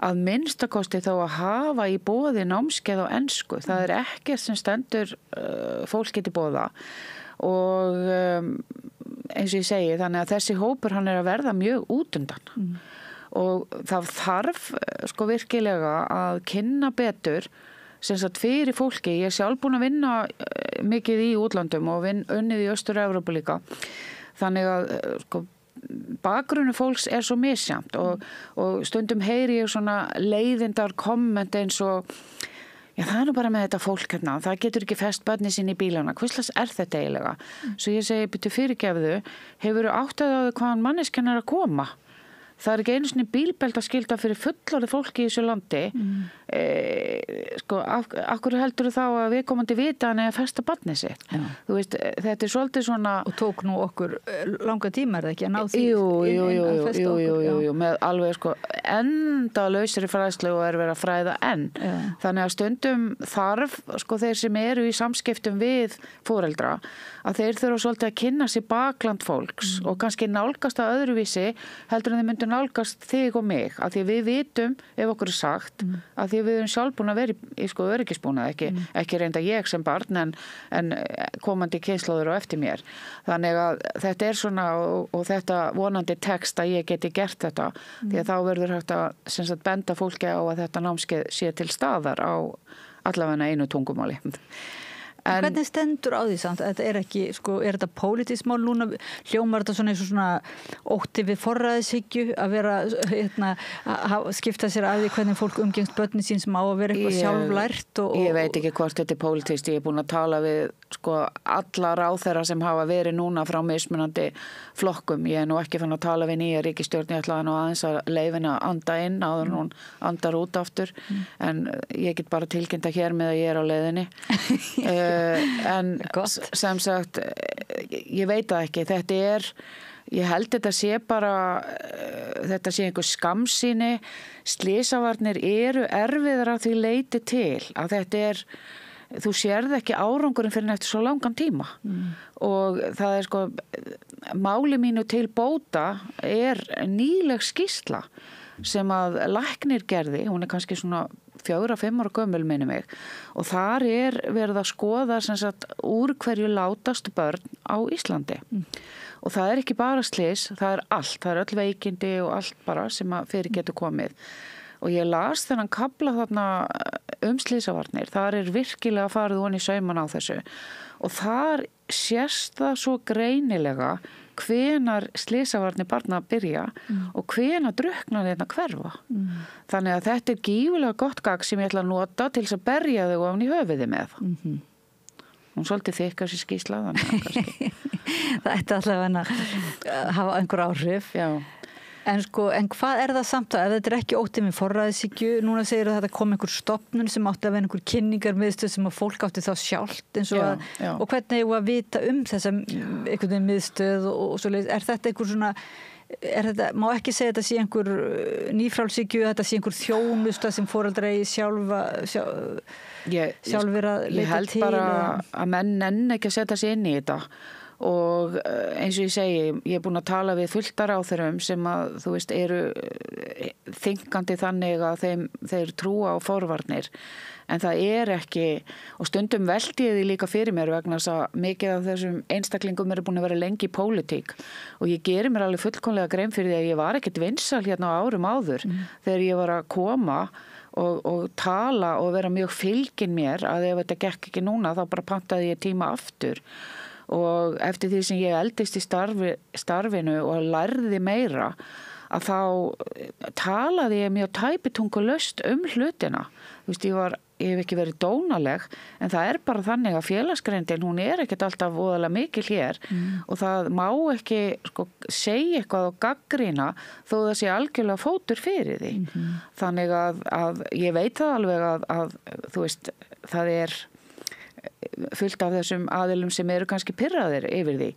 Að minnstakosti þá að hafa í boði námskeið á ensku. Það ekkert sem stendur fólk geti boða og eins og ég segi þannig að þessi hópur hann að verða mjög útundan. Og það þarf sko virkilega að kynna betur sem sagt fyrir fólki. Ég sjálf búin að vinna mikið í útlandum og unnið í Austur-Evrópu líka. Þannig að sko bakgrunnu fólks svo misjafnt og stundum heyri ég svona leiðindar komment eins og það nú bara með þetta fólk hérna, það getur ekki fest börni sín í bílana, hvurslags þetta eiginlega? Svo ég segi, byrju fyrirgefðu, hefurðu áttað á því hvaðan manneskjan að koma? Það ekki einu svona bílbeltaskylda fyrir fullorðið fólki í þessu landi. Sko, akkur heldur þá að viðkomandi vita hann að festa barnið sitt? Þú veist, þetta svolítið svona... Og tók nú okkur langa tíma ekki að ná því? Jú, með alveg sko endalausri fræðslu og verið að fræða enn. Þannig að stundum þarf sko þeir sem eru í samskiptum við foreldra að þeir þurfa svolítið að kynna sér bakland fólks og kannski nálgast að öðruvísi heldur en þeir myndu nálgast þig og mig að því við vitum ef okkur sagt að því við erum sjálf búin að vera í sko öryggisbúnað ekki reynda ég sem barn en komandi kynslóður á eftir mér þannig að þetta svona og þetta vonandi text að ég geti gert þetta því að þá verður hægt að sem sagt benda fólki á að þetta námskeið sé til staðar á allavega einu tungumáli. Hvernig stendur á því samt? Þetta ekki, sko, þetta pólitískt mál núna? Hljómar þetta svona eins og svona ótti við forræðishyggju að vera, skipta sér af því hvernig fólk umgengst börnin sín sem á að vera eitthvað sjálflært? Ég veit ekki hvort þetta pólitískt. Ég búin að tala við, sko, alla ráðherra sem hafa verið núna frá mismunandi flokkum. Ég nú ekki fann að tala við nýja ríkisstjórn. Ég ætlaði nú aðeins að leyfina anda inn áður en hún andar út aftur. En ég get bara tilkynnt að hér með að ég á leiðinni. En sem sagt ég veit það ekki, ég held þetta sé bara þetta sé einhver skammsýni slysavarnir eru erfiðar að því leiti til að þetta þú sérð ekki árangurinn fyrir eftir svo langan tíma og það sko máli mínu til bóta nýleg skýrsla sem að læknir gerði, hún kannski svona 4-5 ára gömul minni mig og þar verið að skoða sem sagt úr hverju látast börn á Íslandi og það ekki bara slys, það allt, það öll veikindi og allt bara sem að fyrir getur komið og ég las þennan kafla þarna slysavarnir, þar virkilega farið hon í sauman á þessu og þar sést það svo greinilega hvenar slysavarnir barna byrja og hvenar drukknar þetta hverfa. Þannig að þetta gífulega gott gagn sem ég ætla að nota til þess að berja þau ofan í höfuði með. Hún svolítið þykka sér skýrsla þannig að kannski. Það ætti allavega að hafa einhver áhrif. Já. En hvað það samt ef þetta ekki óttið með forræðishyggju, núna segir að þetta kom einhver stofnun sem átti að vera einhver kynningarmiðstöð sem að fólk átti þá sjálft eins og og hvernig eigum að vita þessa einhvern veginn miðstöð og svoleiðis, þetta einhver svona má ekki segja þetta sé einhver nýfrálshyggju, þetta sé einhver þjónusta sem foreldrar eigi sjálfir að leita til. Ég held bara að menn nenni ekki að setja sig inn í þetta og eins og ég segi, ég búin að tala við fulltar á þeirrum sem að þú veist eru þinkandi þannig að þeir trúa á forvarnir en það ekki og stundum velti ég því líka fyrir mér vegna þess að mikið af þessum einstaklingum eru búin að vera lengi í pólitík og ég geri mér alveg fullkomlega grein fyrir því að ég var ekkert vinsæl hérna á árum áður þegar ég var að koma og tala og vera mjög fylgin mér að ef þetta gekk ekki núna þá bara pantaði ég tíma aftur og eftir því sem ég eldist í starfinu og lærði meira að þá talaði ég mjög tæpitungulaust hlutina. Þú veist, ég var ég hef ekki verið dónaleg, en það bara þannig að félagsgreindin, hún ekkert alltaf voðalega mikil hér og það má ekki sko, segja eitthvað og gagnrýna þó það sé algjörlega fótur fyrir því. Þannig að ég veit það alveg að þú veist, það fullt af þessum aðilum sem eru kannski pirraðir yfir því.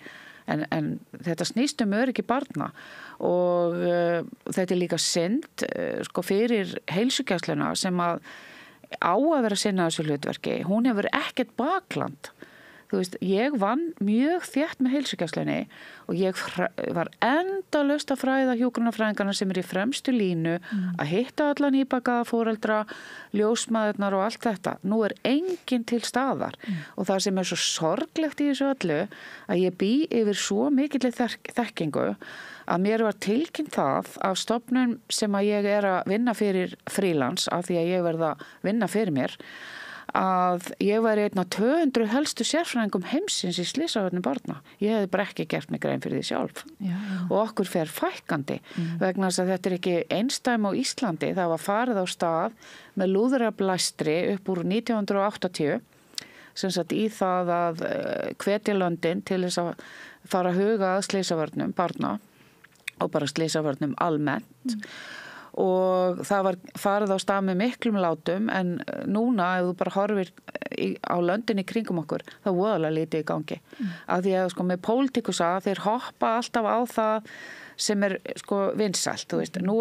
En þetta snýst öryggi barna og þetta líka synd sko, fyrir heilsugæsluna sem á að vera sinna þessu hlutverki. Hún hefur ekkert bakland. Þú veist, ég vann mjög þétt með heilsugæslunni og ég var endalaust að fræða hjúkrunarfræðingarna sem í fremstu línu að hitta alla nýbakaða foreldra, ljósmæðurnar og allt þetta. Nú enginn til staðar og það sem svo sorglegt í þessu öllu að ég bý yfir svo mikilli þekkingu að mér var tilkynnt það af stofnun sem að ég að vinna fyrir frílans af því að ég verð að vinna fyrir mér að ég væri einn af 200 helstu sérfræðingum heimsins í slysavörnum barna. Ég hefði bara ekki gert mig grein fyrir því sjálf. Og okkur fer fækkandi vegna þess að þetta ekki einstæmi á Íslandi. Það var farið á stað með lúðrablæstri upp úr 1980 sem sagt í það að hvetja löndin til þess að fara að huga að slysavörnum barna og bara slysavörnum almennt. Og það var farið á stað með miklum látum en núna ef þú bara horfir á löndin í kringum okkur þá voðalega lítið í gangi. Af því að sko með pólitíkusa þeir hoppa alltaf á það sem sko vinsælt, þú veist. Nú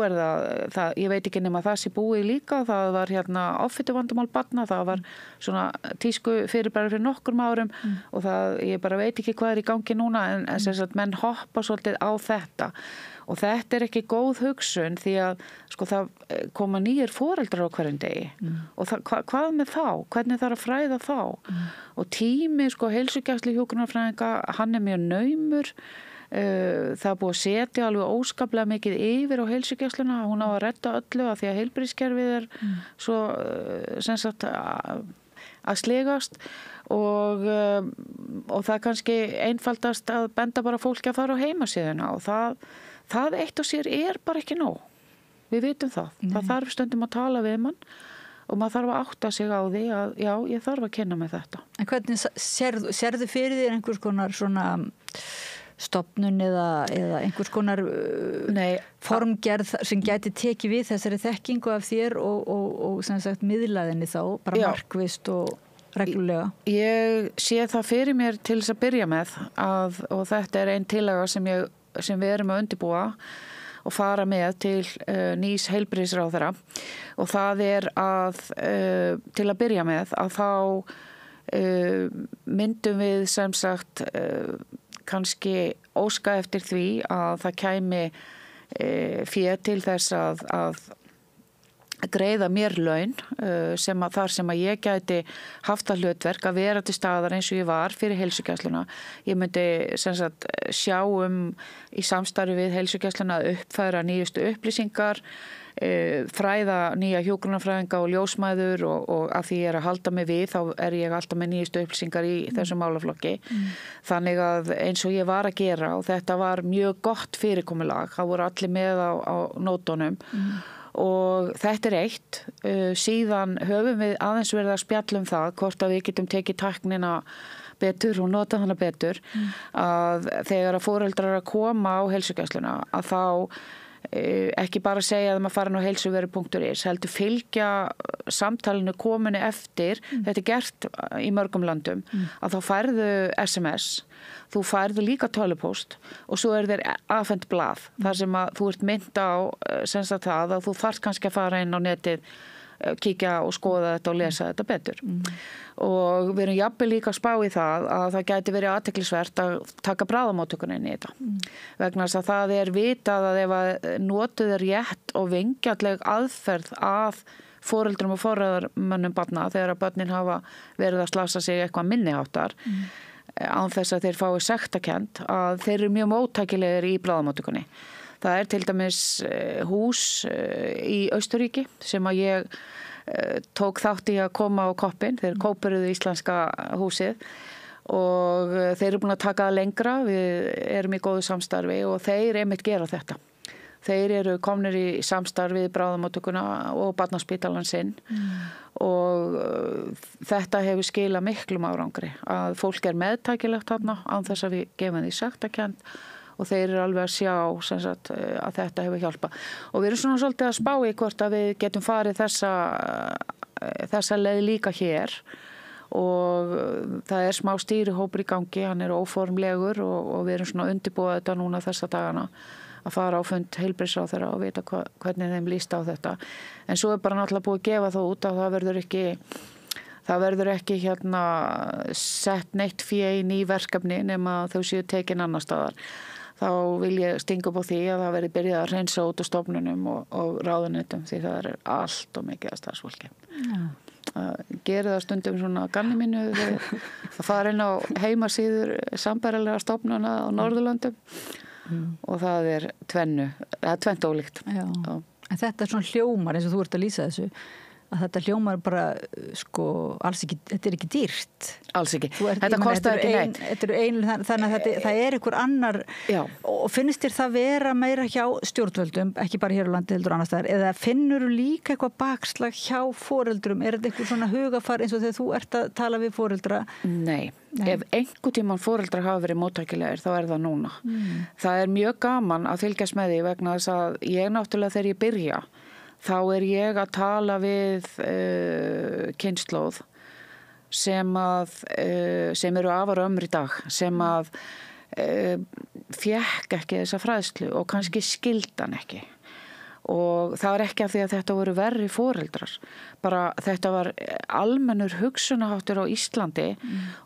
það ég veit ekki nema það sé búið líka, það var offituvandamál barna, það var svona tísku fyrirbæri fyrir nokkrum árum og ég bara veit ekki hvað í gangi núna en sem sagt menn hoppa svolítið á þetta. Og þetta ekki góð hugsun því að sko, það koma nýjir foreldrar á hverjum degi og hvað með þá? Hvernig þarf að fræða þá? Og tími sko, heilsugæslu hjúkrunarfræðinga, hann mjög naumur. Það búið að setja alveg óskaplega mikið yfir á heilsugæsluna. Hún á að redda öllu af því að heilbrigðiskerfið svo sem sagt að sligast og það kannski einfaldast að benda bara fólki að fara á heimasíðuna og það eitt og sér bara ekki nóg. Við vitum það. Það þarf stundum að tala við mann og maður þarf að átta sig á því að já, ég þarf að kynna með þetta. En hvernig sérðu fyrir þér einhvers konar svona stofnun eða einhvers konar formgerð sem gæti tekið við þessari þekkingu af þér og sem sagt miðlaðinni þá, bara markvisst og reglulega? Ég sé það fyrir mér til þess að byrja með og þetta ein tillaga sem við erum að undirbúa og fara með til nýs heilbrigðisráðherra og það að til að byrja með að þá myndum við sem sagt kannski óska eftir því að það kæmi fé til þess að greiða mér laun þar sem að ég gæti haft að hlutverk að vera til staðar eins og ég var fyrir heilsugæsluna. Ég myndi sem sagt sjá í samstarfi við heilsugæsluna að uppfæra nýjustu upplýsingar, fræða nýja hjúkrunarfræðinga og ljósmæður og að því ég að halda mig við þá ég alltaf með nýjustu upplýsingar í þessum málaflokki. Þannig að eins og ég var að gera og þetta var mjög gott fyrirkomulag, það voru allir með á nótunum og þetta eitt. Síðan höfum við aðeins verið að spjalla það hvort að við getum tekið tæknina betur og nota hana betur að þegar að foreldrar að koma á heilsugæsluna að þá ekki bara segja þeim að fara nú heilsuveri.is heldur fylgja samtalinu kominu eftir, þetta gert í mörgum landum, að þá færðu SMS, þú færðu líka tölvupóst og svo þér afhent blað, þar sem að þú ert mynd á sem sagt það að þú þarft kannski að fara inn á netið, kíkja og skoða þetta og lesa þetta betur. Og við erum jafnvel líka að spá í það að það gæti verið athyglisvert að taka bráðamóttökuna inn í þetta. Vegna þess að það vitað að ef að notuð rétt og vingjarleg aðferð að foreldrum og forræðarmönnum barna þegar að börnin hafa verið að slasa sig eitthvað minniháttar án þess að þeir fái sektarkennd að þeir eru mjög móttækilegir í bráðamóttökunni. Það til dæmis hús í Austurríki sem að ég tók þátt í að koma á koppin, þeir kópuruðu íslenska húsið og þeir eru búin að taka það lengra, við erum í góðu samstarfi og þeir einmitt gera þetta. þeir eru komnir í samstarf við bráðamóttökuna og barnaspítalan sinn og þetta hefur skilað miklum árangri að fólk meðtækilegt þarna án þess að við gefum því sektarkennd og þeir eru alveg að sjá sem sagt, að þetta hefur hjálpað og við erum svona svolítið að spá í hvort að við getum farið þessa leið líka hér og það smá stýrihópur í gangi, hann óformlegur og við erum svona undirbúið þetta núna þessa dagana að fara á fund heilbrigðisráðherra og vita hvernig þeim líst á þetta. En svo bara náttúrulega búið að gefa það út að það verður ekki hérna sett neitt fé í ný verkefni nema þau séu tekin annar staðar. Þá vil ég stinga upp á því að það verði byrjað að hreinsa út úr stofnunum og ráðuneytum því það allt og mikið að starfsfólki. Gerir það stundum svona ganni mínu að fara inn á heimasíður sambærilega stofnuna á Norðurlöndum og það tvennt ólíkt. Já. En þetta svona hljómar eins og þú ert að lýsa þessu að þetta hljómar bara alls ekki, þetta ekki dýrt. Alls ekki. Þetta kostar ekki neitt. Þannig að það einhver annar og finnst þér það vera meira hjá stjórnvöldum, ekki bara hér á landi heldur annars staðar, eða finnur þú líka eitthvað bakslag hjá foreldrum? Þetta eitthvað svona hugafar eins og þegar þú ert að tala við foreldra? Nei. Ef einhver tíman foreldrar hafa verið móttækilegir þá það núna. Það mjög gaman að fylgjast með því vegna þess að ég náttúrulega þegar ég byrja þá ég að tala við kynslóð sem eru afar ömur í dag sem að fékk ekki þessa fræðslu og kannski skildan ekki og það ekki af því að þetta voru verri foreldrar bara þetta var almennur hugsunaháttur á Íslandi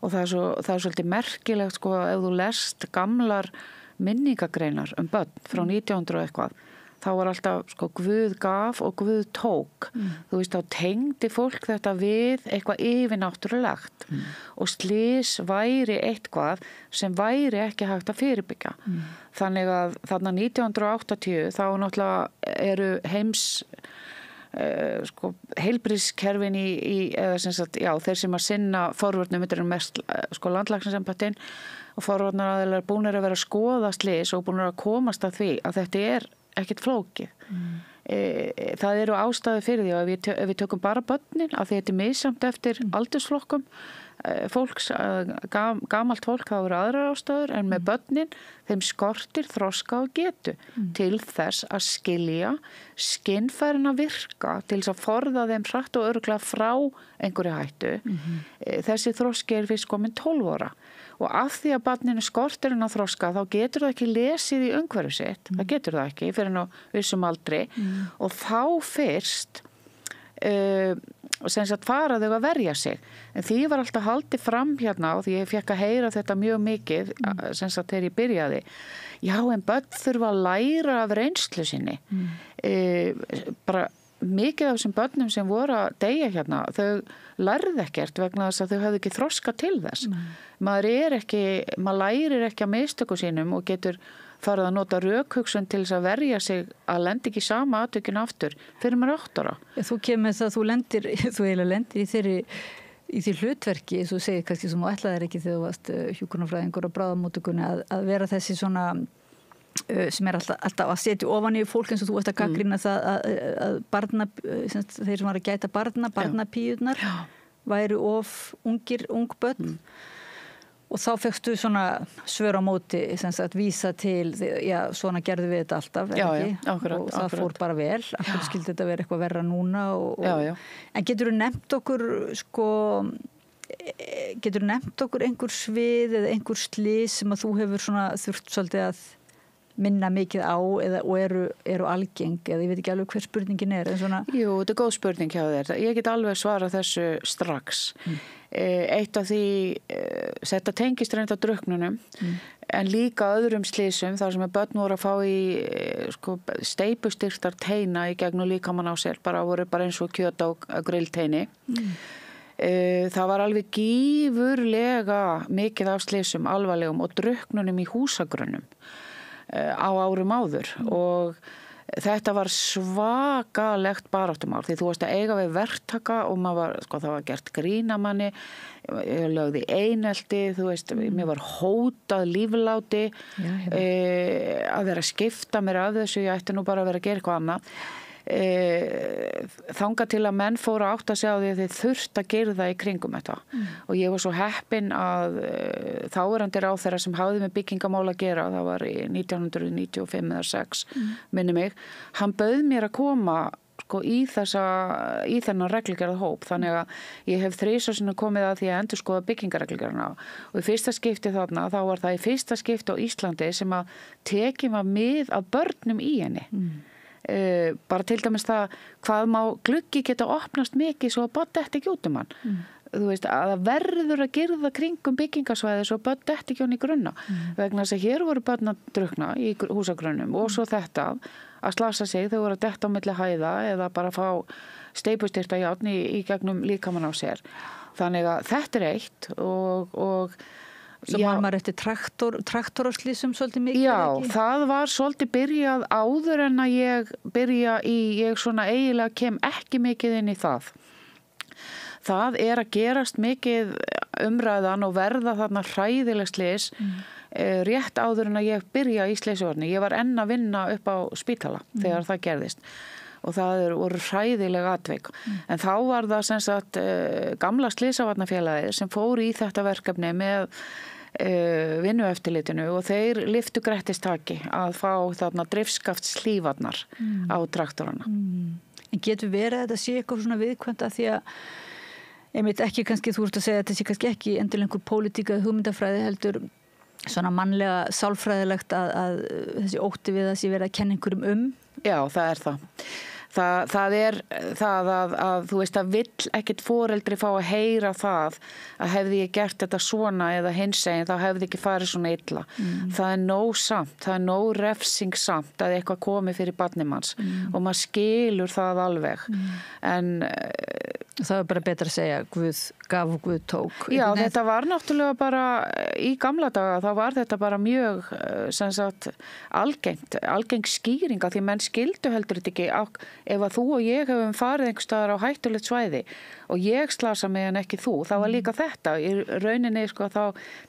og það svolítið merkilegt ef þú lest gamlar minningagreinar börn frá 1900 og eitthvað þá var alltaf Guð gaf og Guð tók. Þú veist, þá tengdi fólk þetta við eitthvað yfirnáttúrulegt og slys væri eitthvað sem væri ekki hægt að fyrirbyggja. Þannig að þarna 1980 þá náttúrulega eru heilbrigðiskerfin eða sem sagt, þeir sem að sinna forvörnum, þetta mest landlæknisembættin og forvörnaraðilar búnir að vera að skoða slys og búnir að komast að því að þetta ekkert flókið. Það eru ástæður fyrir því og ef við tökum bara börnin af því þetta missamt eftir aldursflokkum fólks, gamalt fólk það eru aðrar ástæður en með börnin þeim skortir þroska og getu til þess að skilja skynfærin að virka til þess að forða þeim hratt og örugglega frá einhverju hættu. Þessi þroski fyrst komin 12 ára og af því að barninu skortir að þroska þá getur það ekki lesið í umhverfi sitt, það getur það ekki fyrir ná vissum aldri og þá fyrst sem sagt fara þau að verja sig en því var alltaf haldið fram hérna og því ég fekk að heyra þetta mjög mikið sem sagt þegar ég byrjaði en börn þurfa að læra af reynslu sinni bara mikið af þessum börnum sem voru að deyja hérna, þau lærði ekkert vegna þess að þau hefðu ekki þroska til þess. Maður lærir ekki að mistöku sínum og getur farið að nota rökhugsun til þess að verja sig að lendi ekki sama atvökin aftur fyrir maður 8 ára. Þú kemur það að þú eiginlega lendir í því hlutverki, þú segir kannski sem þú ætlaðir ekki þegar þú varst hjúkrunarfræðingur og bráðamóttökunni að vera þessi svona sem alltaf að setja ofan í fólk eins og þú ert að gagnrýna það að þeir sem var að gæta barnapíurnar væru of ung börn og þá fekkstu svona svör á móti að vísa til, svona gerðu við þetta alltaf akkurat, og það fór bara vel, akkur skildi þetta vera eitthvað verra núna en getur þú nefnt okkur einhver svið eða einhver slys sem að þú hefur svona þurft svolítið að minna mikið á og eru algeng eða ég veit ekki alveg hver spurningin svona... Jú, þetta góð spurning hjá þér. Ég get alveg svarað þessu strax. Eitt af því þetta tengist reynda drukknunum en líka öðrum slysum þar sem börn voru að fá í steipustyrktar teina í gegnum líkamann á sér, voru bara eins og kjöt á grillteini. Það var alveg gífurlega mikið af slysum alvarlegum og drukknunum í húsagrunnum á árum áður og þetta var svakalegt baráttumál því þú varst að eiga við verktaka og maður var, sko, það var gert grínamanni, ég lögði einelti, þú veist, mér var hótað lífláti, að vera að skipta mér af þessu, ég ætti nú bara að vera að gera eitthvað annað. Þangað til að menn fóru átt að segja á því að þið þurft að gera það í kringum þetta og ég var svo heppin að þáverandi ráðherra sem hafði með byggingamál að gera, það var í 1995 eða 6 minni mig, hann bauð mér að koma sko í þennan reglugerðahóp, þannig að ég hef 3 sinnum komið að því að endurskoða byggingareglugerðina og í fyrsta skipti þarna, þá var það í fyrsta skipti á Íslandi sem að tekið var mið af börnum í henni. Bara til dæmis það hvað má gluggi geta opnast mikið svo að börn detti ekki út hann þú veist að það verður að girða kringum byggingasvæði svo að börn detti ekki hann í grunna vegna þess að hér voru börn að drukna í húsagrunnum og svo þetta að slasa sig, þau voru að detta á milli hæða eða bara fá steipustyrta járn í gegnum líkamann á sér þannig að þetta eitt og Svo maður eftir traktoraslýsum svolítið mikið? Já, það var svolítið byrjað áður en að ég byrja ég svona eiginlega kem ekki mikið inn í það. Það að gerast mikið umræðan og verða þarna hræðileg slys rétt áður en að ég byrja í slysvörni. Ég var enn að vinna upp á spítala þegar það gerðist. Og það voru hræðileg atvik. En þá var það sem sagt gamla slysavarnafélagið sem fór í þetta verkefni með vinnueftirlitinu og þeir lyftu grettistaki að fá þarna drifskaftshlífarnar á traktorana. En getur verið að þetta sé eitthvað svona viðkvæmt að því að einmitt ekki kannski, þú ert að segja að þetta sé kannski ekki endilega einhver pólitíka eða hugmyndafræði heldur svona mannlega sálfræðilegt að þessi ótti við að sé verið að kenna einhverjum Já, það er það. Það er það að þú veist að vill ekkit foreldri fá að heyra það að hefði ég gert þetta svona eða hinsegin þá hefði ekki farið svona illa. Það er nóg samt, það er nóg refsing samt að eitthvað komi fyrir barnið manns og maður skilur það alveg. En það er bara betra að segja Guð gaf og Guð tók. Já, þetta var náttúrulega bara í gamla daga, þá var þetta bara mjög sem sagt algeng skýringa því menn skildu heldur þetta ekki ef að þú og ég hefum farið einhvers staðar á hættulegt svæði og ég slasa mig en ekki þú, þá var líka þetta í rauninni sko þá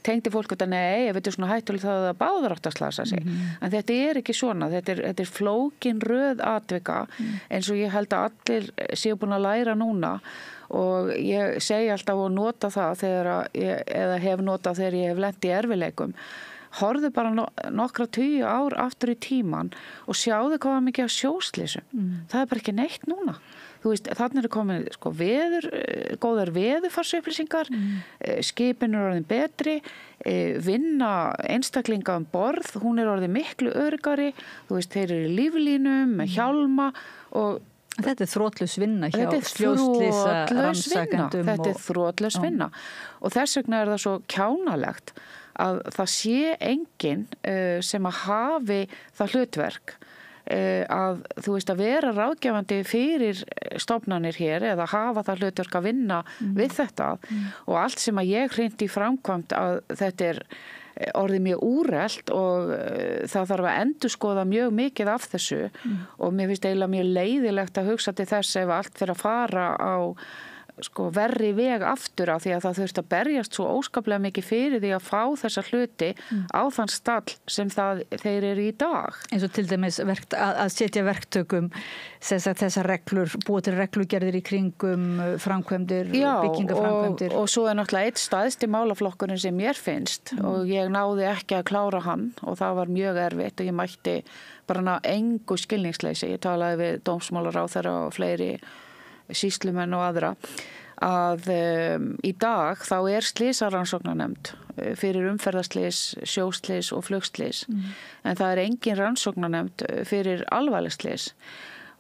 tengdi fólk þetta nei, ef þetta er svona hættulegt þá er það báðar átt að slasa sig, en þetta er ekki svona, þetta er flókin röð atvika eins og ég held að allir séu búin að læra núna og ég segi alltaf og nota það eða hef notað þegar ég hef lent í erfileikum horfðu bara nokkra 20 ár aftur í tíman og sjáðu hvað var mikið af sjóslysum. Það er bara ekki neitt núna. Þú veist, þannig komin sko góðar veðurfarsupplýsingar, skipin orðin betri, vinna einstaklinga borð, hún orðin miklu öryggari, þú veist, þeir eru í líflínum með hjálma og þetta þrotlaus vinna hjá sljóslysa rannsakendum. Þetta er þrotlaus vinna og þess vegna það svo kjánalegt að það sé enginn sem að hafi það hlutverk að þú veist að vera ráðgjafandi fyrir stofnanir hér eða hafa það hlutverk að vinna við þetta og allt sem að ég hreint í framkvæmt að þetta er orðið mjög úrelt og það þarf að endurskoða mjög mikið af þessu og mér finnst eiginlega mjög leiðilegt að hugsa til þess ef allt fyrir að fara á sko verri veg aftur af því að það þurft að berjast svo óskaplega mikið fyrir því að fá þessa hluti á þann stall sem þeir eru í dag. Eins og til dæmis að setja verktökum þessar reglur, búa til reglugerðir í kringum framkvæmdir, byggingaframkvæmdir. Og svo er náttúrulega eitt staðsti málaflokkurinn sem mér finnst og ég náði ekki að klára hann og það var mjög erfitt og ég mætti bara engu skilningsleysi. Ég talaði við dómsmálaráðherra og fleiri sýslumenn og aðra að í dag þá er slysarannsóknarnefnd fyrir umferðarslys, sjóslys og flugslys en það er engin rannsóknarnefnd fyrir alvarleg slys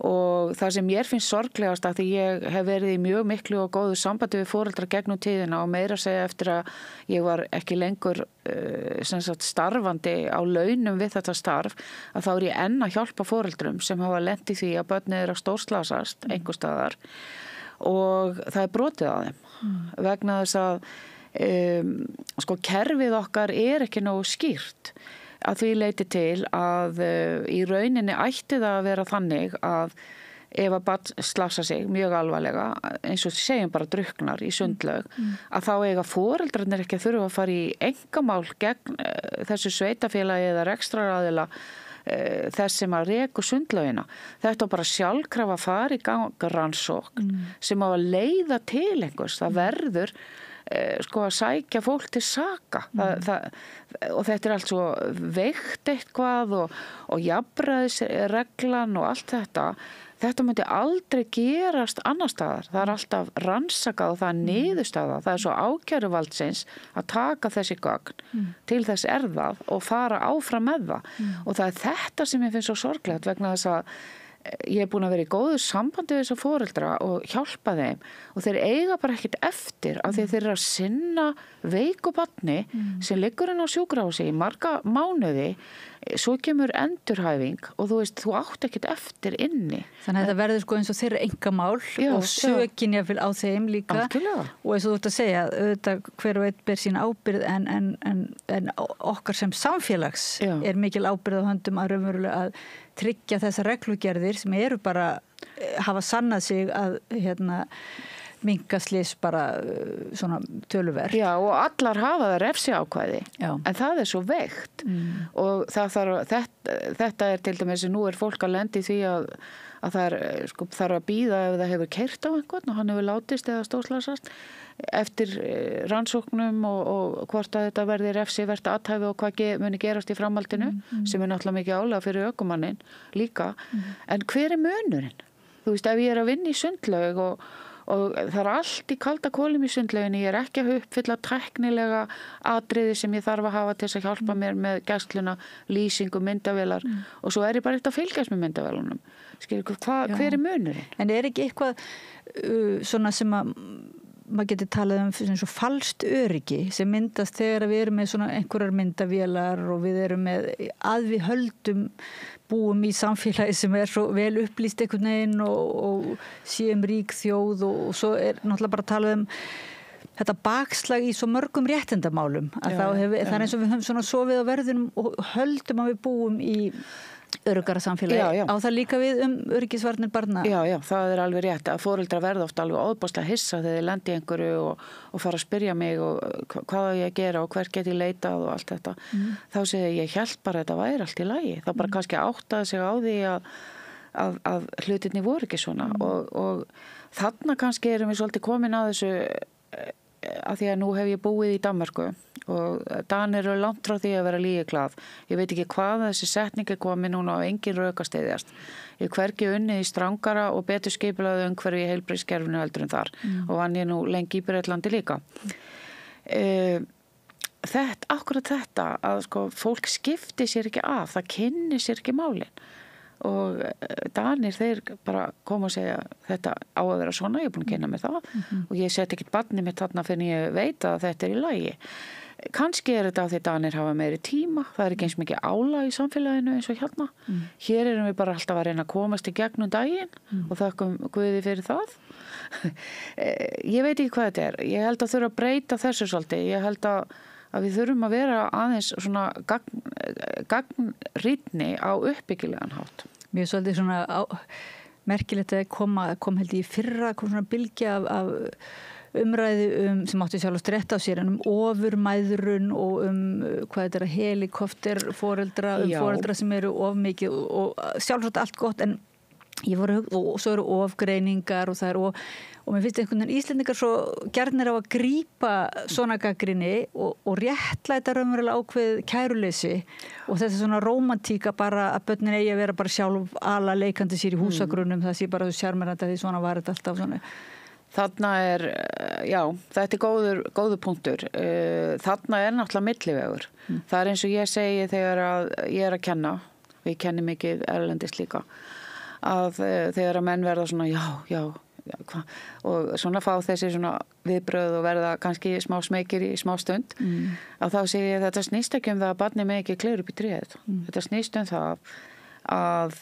og það sem mér finnst sorglegast að því ég hef verið í mjög miklu og góðu sambandi við foreldra gegnum tíðina og meira að segja eftir að ég var ekki lengur sem sagt starfandi á launum við þetta starf að þá er ég enn að hjálpa foreldrum sem hafa lent í því að börnið er að stórslasast einhvers staðar og það er brotið á þeim vegna þess að sko kerfið okkar er ekki nógu skýrt að því leiti til að í rauninni ætti það að vera þannig að ef að barn slasa sig mjög alvarlega, eins og segjum bara drukknar í sundlaug, að þá eiga foreldrarnir ekki að þurfa að fara í engamál gegn þessu sveitafélagi eða rekstraraðila þess sem að reku sundlaugina. Þetta bara sjálfkrafa fara í gang rannsókn sem á að leiða til einhvers. Það verður sko að sækja fólk til saka og þetta allt svo veikt eitthvað og jafnræðisreglan og allt þetta myndi aldrei gerast annar staðar. Það alltaf rannsakað og það niðurstaða. Það svo ákæruvaldsins að taka þessi gögn til þess erfað og fara áfram með það. Og það þetta sem ég finnst svo sorglegt vegna þess að ég búin að vera í góðu sambandi við þessa foreldra og hjálpa þeim og þeir eiga bara ekkert eftir af því þeir eru að sinna veiku barni sem liggur inn á sjúkrahúsi í marga mánuði, svo kemur endurhæfing og þú veist, þú átt ekkert eftir inni. Þannig að þetta verður sko eins og þeirra engamál og sökin jáfnvel á þeim líka. Algjörlega. Og eins og þú ert að segja, auðvitað hver og einn ber sín ábyrgð en okkar sem samfélags er mikil ábyrgð á höndum að raunverulega að tryggja þessar reglugerðir sem eru bara hafa sannað sig að minkaslys bara svona töluvert. Já, og allar hafa það refsiákvæði, en það svo veikt og þetta til dæmis nú fólk að lendi því að það sko, þarf að bíða ef það hefur keyrt á einhvern og hann hefur látist eða stórslasast eftir rannsóknum og hvort að þetta verði refsivert athæfi og hvað muni gerast í framhaldinu sem náttúrulega mikið álega fyrir ökumannin líka, en hver munurinn? Þú veist, ef ég að vinna í sundlaug og það allt í kalda kolum í sundlauginni, ég ekki að uppfylla tæknilega atriði sem ég þarf að hafa til þess að hjálpa mér með gæsluna, lýsingu, myndavélar og svo ég bara eitthvað að fylgjast með myndavélunum. Hver munurinn? En ekki eitthvað svona sem að maður getur talað svo falskt öryggi sem myndast þegar við erum með svona einhverjar myndavélar og við erum með að við höldum búum í samfélagi sem svo vel upplýst einhvern veginn og séum rík þjóð og svo náttúrulega bara talað þetta bakslag í svo mörgum réttindamálum að það eins og við höfum svona sofið á verðunum og höldum að við búum í öruggara samfélagi. Á það líka við öryggisvarnir barna? Já, það alveg rétt að foreldrar verða oft alveg óbáslega hissa þegar þeir lendi einhverju og fara að spyrja mig og hvað á ég að gera og hvert get ég leitað og allt þetta. Þá segi ég hélt bara að þetta væri allt í lagi. Það bara kannski áttaði sig á því að hlutirni voru ekki svona og þarna kannski erum við svolítið komin að þessu að því að nú hef ég búið í Danmörku og Danir eru langt frá því að vera lígiglað. Ég veit ekki hvað þessi setning komin núna á engin rök að styðjast. Ég hvergi unnið í strangara og betur skipulaðu umhverfi í heilbrigðiskerfinu heldur en þar og vann ég nú lengi í Bretlandi líka. Akkurat þetta að sko, fólk skipti sér ekki af, það kynni sér ekki málin. Og Danir þeir bara koma og segja þetta á að vera svona, ég búin að kynna mér það og ég set ekkert barnið mitt þarna fyrir ég veit að þetta í lagi. Kannski þetta að því Danir hafa meiri tíma, það ekki eins mikið álag í samfélaginu eins og hérna. Hér erum við bara alltaf að reyna að komast í gegnum daginn og þakkum Guði fyrir það. Ég veit ekki hvað þetta Ég held að þurfa að breyta þessu svolítið. Ég held að við þurfum að vera aðeins svona gagnrýnni á uppbyggilegan hátt. Mér svolítið svona merkilegt að kom held ég í fyrra kom svona bylgja af umræðu sem átti sjálf að stretta á sér en ofurmæðrun og hvað þetta helikopterforeldra foreldra sem eru of mikið og sjálfsagt allt gott en og svo eru ofgreiningar og það og mér finnst einhvern veginn Íslendingar svo gjarnir á að grípa svona gagnrýni og réttlæta raunverulega ákveð kæruleysi og þetta svona rómantíka bara að börnin eigi að vera bara sjálf ala leikandi sér í húsagrunum það sé bara þau sjarmerandi að því svona var þetta alltaf svona. Þarna þetta góður punktur. Þarna náttúrulega millivegur. Það eins og ég segi þegar að ég að kenna, við kennum mikið erlendis líka, að þegar að menn verða svona og svona fá þessi svona viðbröð og verða kannski smá smekir í smá stund að þá segi ég þetta snýst ekki það að barni með ekki kleur upp í tréð þetta snýst það að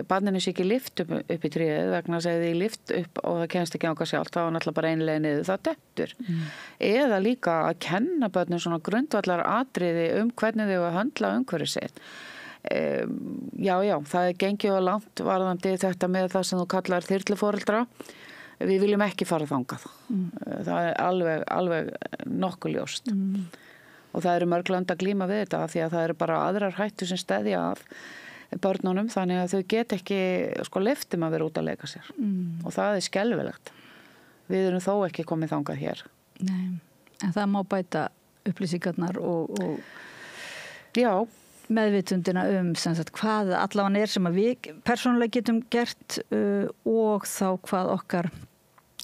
barninu sé ekki lyft upp í tríðið vegna að því lyft upp og það kennst ekki ánga sjálf, þá er náttúrulega bara einlega niður, það dettur. Eða líka að kenna börnum svona grundvallar atriði hvernig þau að höndla umhverfið sitt. Já, það er gengið og langt varðandi þetta með það sem þú kallar þyrluforeldra. Við viljum ekki fara þangað. Það er alveg nokkuð ljóst. Og það eru mörg lönd að glíma við þetta því að það eru bara aðrar hættu sem steðja að börnunum, þannig að þau get ekki leyftum að vera út að leika sér. Og það er skelfilegt. Við erum þó ekki komið þangað hér. Nei, en það má bæta upplýsingarnar og já, meðvitundina sem sagt, hvað allavega sem að við persónulega getum gert og þá hvað okkar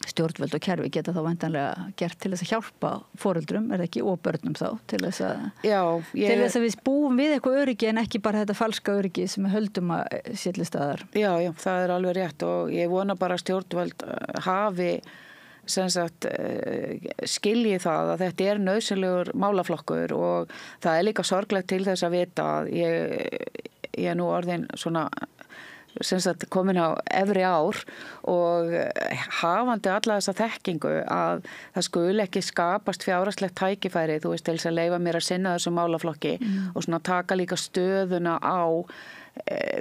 stjórnvöld og kerfi geta þá væntanlega gert til þess að hjálpa foreldrum, er það ekki, og börnum þá, til þess að við búum við eitthvað öryggi en ekki bara þetta falska öryggi sem við höldum að sérli staðar. Já, það er alveg rétt og ég vona bara að stjórnvöld hafi sem sagt skilji það að þetta er nauðsynlegur málaflokkur og það er líka sorglegt til þess að vita að ég er nú orðin svona sem sagt komin á efri ár og hafandi alla þessa þekkingu að það skuli ekki skapast fjárhagslegt tækifæri, þú veist, til þess að leyfa mér að sinna þessum málaflokki og svona taka líka stöðuna á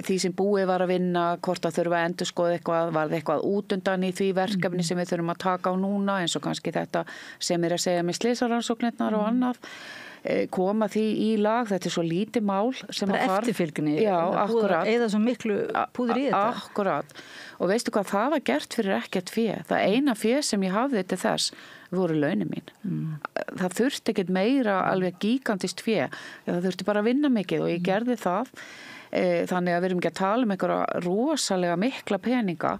því sem búið var að vinna, hvort að þurfa að endurskoða eitthvað, var það eitthvað útundan í því verkefni sem við þurfum að taka á núna eins og kannski þetta sem er að segja með slysarannsóknirnar og annað koma því í lag, þetta er svo lítið mál sem bara eftirfylgni, eða svo miklu púður í þetta. Akkurat, og veistu hvað það var gert fyrir ekkert fé, það eina fé sem ég hafði til þess voru launin mín. Það þurfti ekkert meira alveg gígantist fé, það þurfti bara að vinna mikið og ég gerði það. Þannig að við erum ekki að tala um einhverja rosalega mikla peninga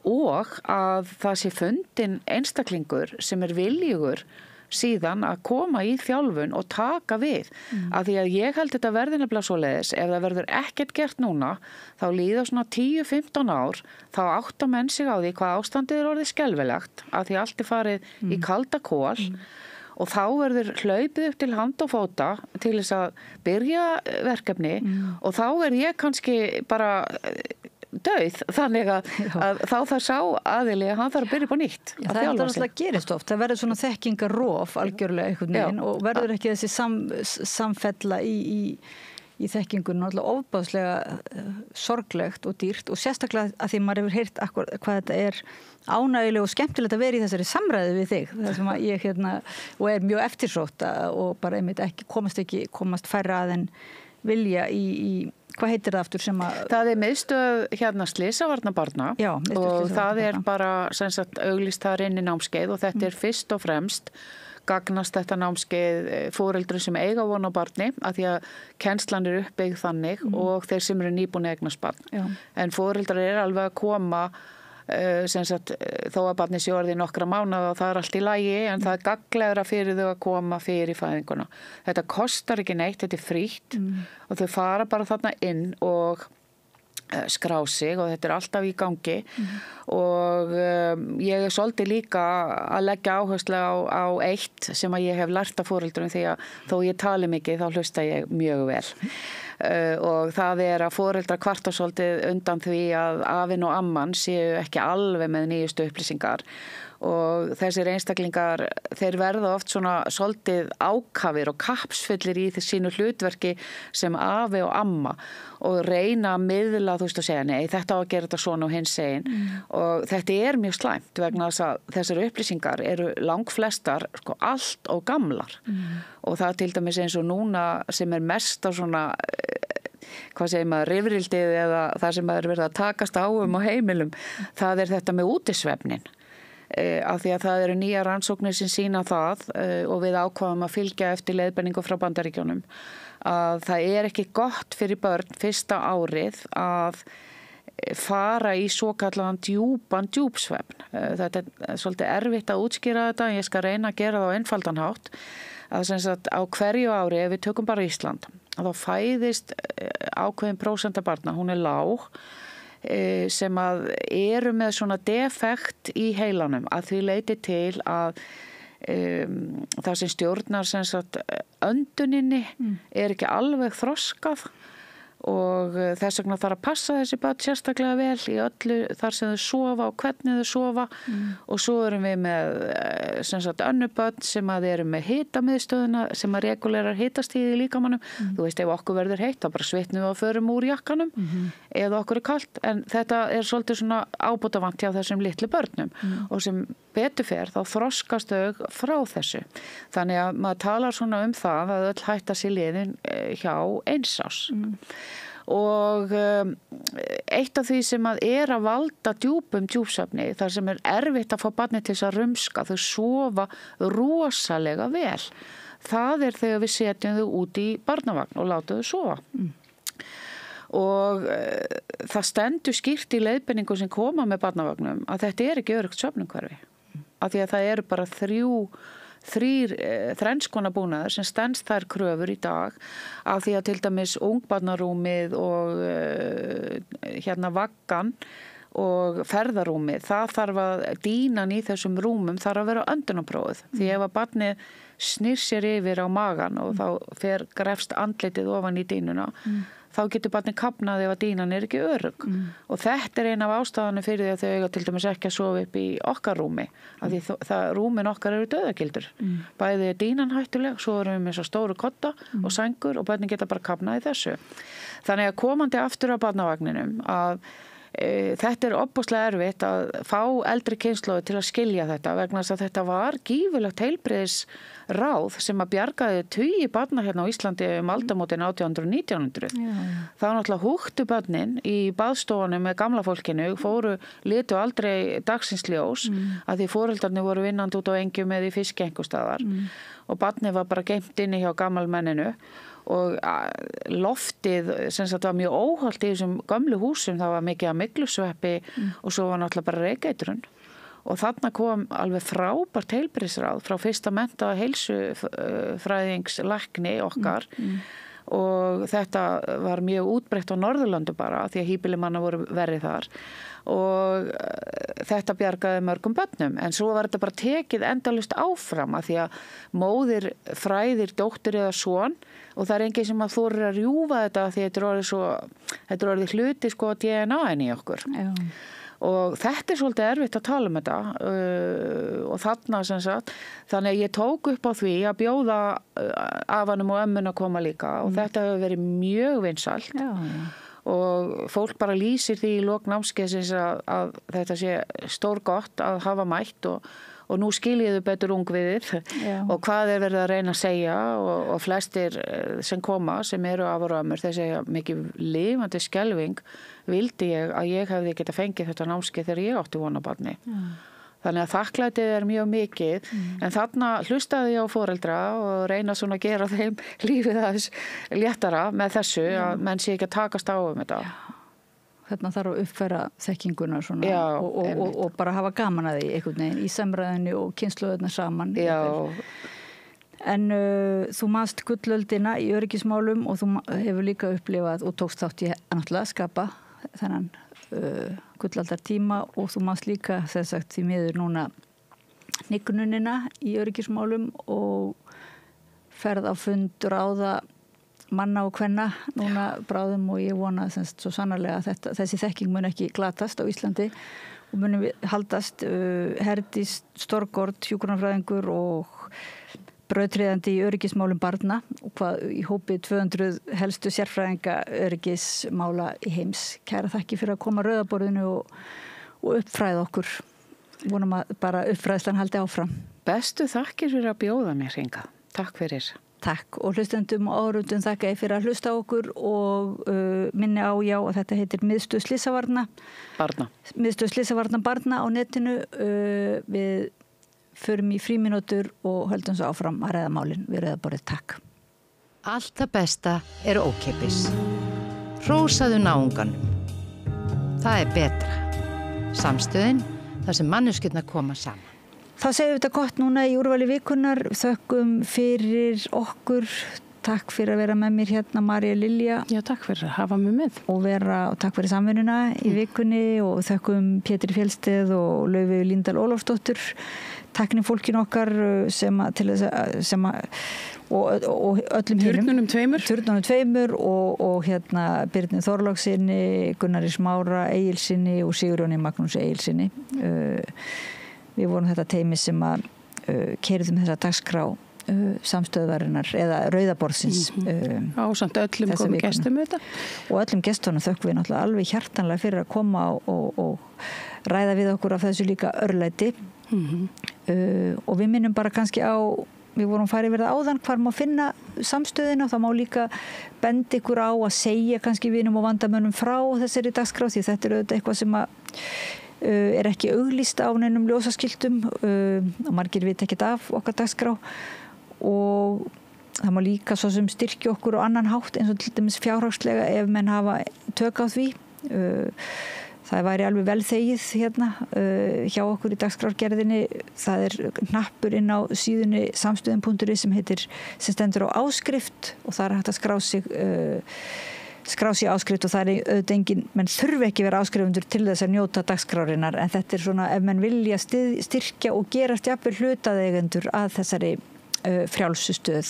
og að það sé fundin einstaklingur sem er viljugur síðan að koma í þjálfun og taka við. Af því að ég held þetta verði nefnilega svoleiðis, ef það verður ekkert gert núna, þá líða svona 10-15 ár, þá átta menn sig á því hvað ástandið er orðið skelfilegt, af því allt er farið í kalda kol og þá verður hlaupið upp til hand og fóta til þess að byrja verkefni og þá er ég kannski bara dauð, þannig að þá það sá aðili að hann þarf að byrja upp á nýtt. Já, það er alltaf gerist oft, það verður svona þekkingarof algjörlega einhvern veginn og verður ekki þessi samfella í þekkingun náttúrulega ofbáðslega sorglegt og dýrt og sérstaklega að því maður hefur heyrt hvað þetta er ánægilega og skemmtilegt að vera í þessari samræðu við þig, það sem að ég og er mjög eftirsótt og bara einmitt komast færra að en vilja í hvað heitir það aftur sem að það er miðstöð slysavarna barna og það er bara sem sagt auglýst þar inn í námskeið og þetta er fyrst og fremst gagnast þetta námskeið foreldrum sem eiga von á barni af því að kennslan er uppbyggð þannig og þeir sem eru nýbúin að eignast barn. En foreldrar er alveg að koma sem sagt þó að barni sé orðið nokkra mánaða og það er allt í lagi en það er gagnlegra fyrir þau að koma fyrir fæðinguna. Þetta kostar ekki neitt, þetta er frítt og þau fara bara þarna inn og skrá sig og þetta er alltaf í gangi og ég er svolítið líka að leggja áherslu á eitt sem að ég hef lært af foreldrum því að þó ég tali mikið þá hlusta ég mjög vel og það er að foreldrar kvarta svolítið undan því að afinn og amman séu ekki alveg með nýjustu upplýsingar og þessir einstaklingar þeir verða oft svona svolítið ákafir og kappsfullir í sínu hlutverki sem afi og amma og reyna að miðla þú veist og segja nei þetta á að gera þetta svona og hins segin og þetta er mjög slæmt vegna þess að þessar upplýsingar eru langflestar allt og gamlar og það til dæmis eins og núna sem er mest á svona hvað segir maður, rifrildið eða það sem maður verið að takast á á heimilum það er þetta með útisvefnin af því að það eru nýja rannsóknir sem sýna það og við ákváðum að fylgja eftir leiðbeiningu frá Bandaríkjunum að það er ekki gott fyrir börn fyrsta árið að fara í svokallaðan djúpsvefn. Þetta er svolítið erfitt að útskýra þetta en ég skal reyna að gera það á einfaldan hátt að sem sagt á hverju ári ef við tökum bara Ísland að þá fæðist ákveðin prósenta barna, hún er lág sem að eru með svona defekt í heilanum að því leiti til að það sem stjórnar sem sagt önduninni er ekki alveg þroskað og þess vegna þarf að passa þessi börn sérstaklega vel í öllu þar sem þau sofa og hvernig þau sofa og svo erum við með sem sagt önnur börn sem að eru með hitamiðstöðuna sem að regulerar hitastíði í líkamannum. Þú veist, ef okkur verður heitt þá bara svitnum við og förum úr jakkanum eða okkur kalt, en þetta svolítið svona ábótavant hjá þessum litlu börnum og sem betur fer þá þroskast þau frá þessu. Þannig að maður talar svona það að öll hætta sér liðin hjá 1 árs. Og eitt af því sem að valda djúpsvefni, þar sem erfitt að fá barnið til þess að rumska, þau sofa rosalega vel. Það þegar við setjum þau út í barnavagn og látum þau sofa. Og það stendur skýrt í leiðbeiningum sem koma með barnavagnum að þetta ekki öruggt svefnumhverfi. Af því að það eru bara þrennskona búnaðar sem stenst þær kröfur í dag, af því að til dæmis ungbarnarúmið og vaggan og ferðarúmið, það þarf að dýnan í þessum rúmum þarf að vera öndunarprófið. Því ef að barnið snýr sér yfir á magan og þá grefst andlitið ofan í dýnuna, þá getur barnið kafnað ef að dýnan ekki örugg. Og þetta ein af ástæðanum fyrir því að þau eiga til dæmis ekki að sofa upp í okkar rúmi, af því rúmin okkar eru dauðagildur. Bæði dýnan hættuleg, svo erum við með svo stóru kotta og sængur og barnið geta bara kafnað í þessu. Þannig að komandi aftur á barnavagninum að þetta ofboðslega erfitt að fá eldri kynslóð til að skilja þetta vegna þess að þetta var gífurlegt heilbrigðisráð sem að bjargaði tugi barna hérna á Íslandi aldamótin 1800 og 1900. Það var náttúrulega húktu börnin í baðstofunum með gamla fólkinu, litu aldrei dagsins ljós að því foreldrarnir voru vinnandi út á engjum eða í fiski einhvers staðar og barnið var bara geymt inni hjá gamalmenninu. Og loftið sem sagt var mjög óhollt í þessum gömlu húsum, það var mikið af myglusveppi og svo var náttúrulega bara reykeitrun og þarna kom alveg frábært heilbrigðisráð frá fyrsta mennta heilsufræðingslækni okkar og þetta var mjög útbreitt á Norðurlöndu bara því að híbýlimanna voru verið þar og þetta bjargaði mörgum börnum en svo var þetta bara tekið endalaust áfram að því að móðir fræðir dóttur eða son og það enginn sem að þorir að rjúfa þetta því þetta er orðið hluti sko DNA-in í okkur. Já. Og þetta svolítið erfitt að tala um þetta og þarna sem sagt, þannig að ég tók upp á því að bjóða afanum og ömmun að koma líka og þetta hefur verið mjög vinsælt. Já. Og fólk bara lýsir því í lok námskeiðsins að þetta sé stórgott að hafa mætt og nú skiljiðu betur ungviðir og hvað verið að reyna að segja og flestir sem koma sem eru afar og ömmur þeir segja mikið lifandi skelfing vildi ég að ég hefði geta fengið þetta námskeið þegar ég átti von á barni. Þannig að þakklætið mjög mikið en þarna hlustaði ég á foreldra og reyna svona að gera þeim lífið aðeins léttara með þessu að menn sé ekki að takast á þetta. Þarna þarf að uppfæra þekkinguna svona og bara hafa gaman að því einhvern veginn í samræðinu og kynslóðuna saman. Já. En þú manst gullöldina í öryggismálum og þú hefur líka upplifað og tókst þátt í náttúrulega að skapa þennan gullaldar tíma og þú manst líka þess að því miður núna hnignunina í öryggismálum og ferð á fund ráða manna og kvenna núna bráðum og ég vona svo sannarlega að þessi þekking mun ekki glatast á Íslandi og munum við haldast Herdís Storgård, hjúkrunarfræðingur og brautryðjandi í öryggismálum barna og hvað í hópi 200 helstu sérfræðinga öryggismála í heims. Kæra þakki fyrir að koma að rauðaborðinu og uppfræða okkur. Vonum að bara uppfræðslan haldi áfram. Bestu þakkir fyrir að bjóða mér hinga. Takk fyrir. Takk og hlustendum og áhorfendum þakka ég fyrir að hlusta okkur og minni á að þetta heitir Miðstöð Slysavarna. Miðstöð Slysavarna barna á netinu við förum í frímínútur og höldum svo áfram að ræða málin við rauðaborðið. Takk. Allt það besta ókeypis. Hrósaðu náunganum. Það betra. Samstöðin, þar sem manneskjurnar koma saman. Þá segjum við þetta gott núna í úrvali vikunnar. Þökkum fyrir okkur. Takk fyrir að vera með mér hérna, María Lilja. Já, takk fyrir að hafa mig með. Og takk fyrir samvinnuna í vikunni og þökkum Pétri Fjellsteð og Laufey Líndal Ólafsdóttur. tæknifólkin okkar og öllum hinum Turnunum tveimur og hérna Birni Þorláksinni, Gunnari Smára Egilsinni og Sigurjóni Magnúsi Egilsinni. Við vorum þetta teymi sem að keyrðum þessa dagskrá samstöðvarinnar eða rauðaborðsins ásamt öllum komið gestum þetta og öllum gestunum þökkum við náttúrulega alveg hjartanlega fyrir að koma og ræða við okkur af þessu líka örlæti og við minnum bara kannski á við vorum farið verið áðan hvar má finna samstöðina og það má líka benda ykkur á að segja kannski vinum og vandamönnum frá þessari dagskrá því þetta auðvitað eitthvað sem að ekki auglýst á neinum ljósaskiltum og margir vita ekkert af okkar dagskrá og það má líka svo sem styrkja okkur á annan hátt eins og til dæmis fjárhagslega ef menn hafa tök á því það væri alveg vel þegið hérna hjá okkur í dagskrárgerðinni það hnappur inn á síðunni samstöðin.is sem stendur á áskrift og það hægt að skrá sig áskrift og það auðvitað engin menn þurfi ekki vera áskrifundur til þess að njóta dagskrárinnar en þetta svona ef menn vilja styrkja og gerast jafnvel hlutaðeigendur að þessari frjálsu stöð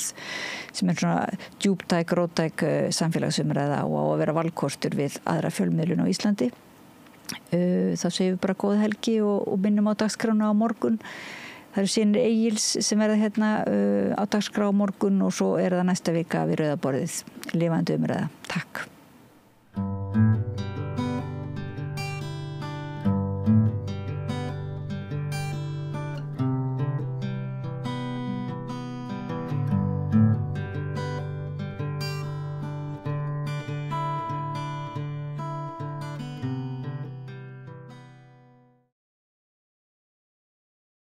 sem svona djúptæk, róttæk samfélagsumræða og á að vera valkostur við aðra fjölmiðlun á Íslandi þá segjum við bara góð helgi og minnum á dagskrána á morgun það eru sínir Egils sem verða hérna á dagskrá á morgun og svo það næsta vika við rauðaborðið lifandi umræða. Takk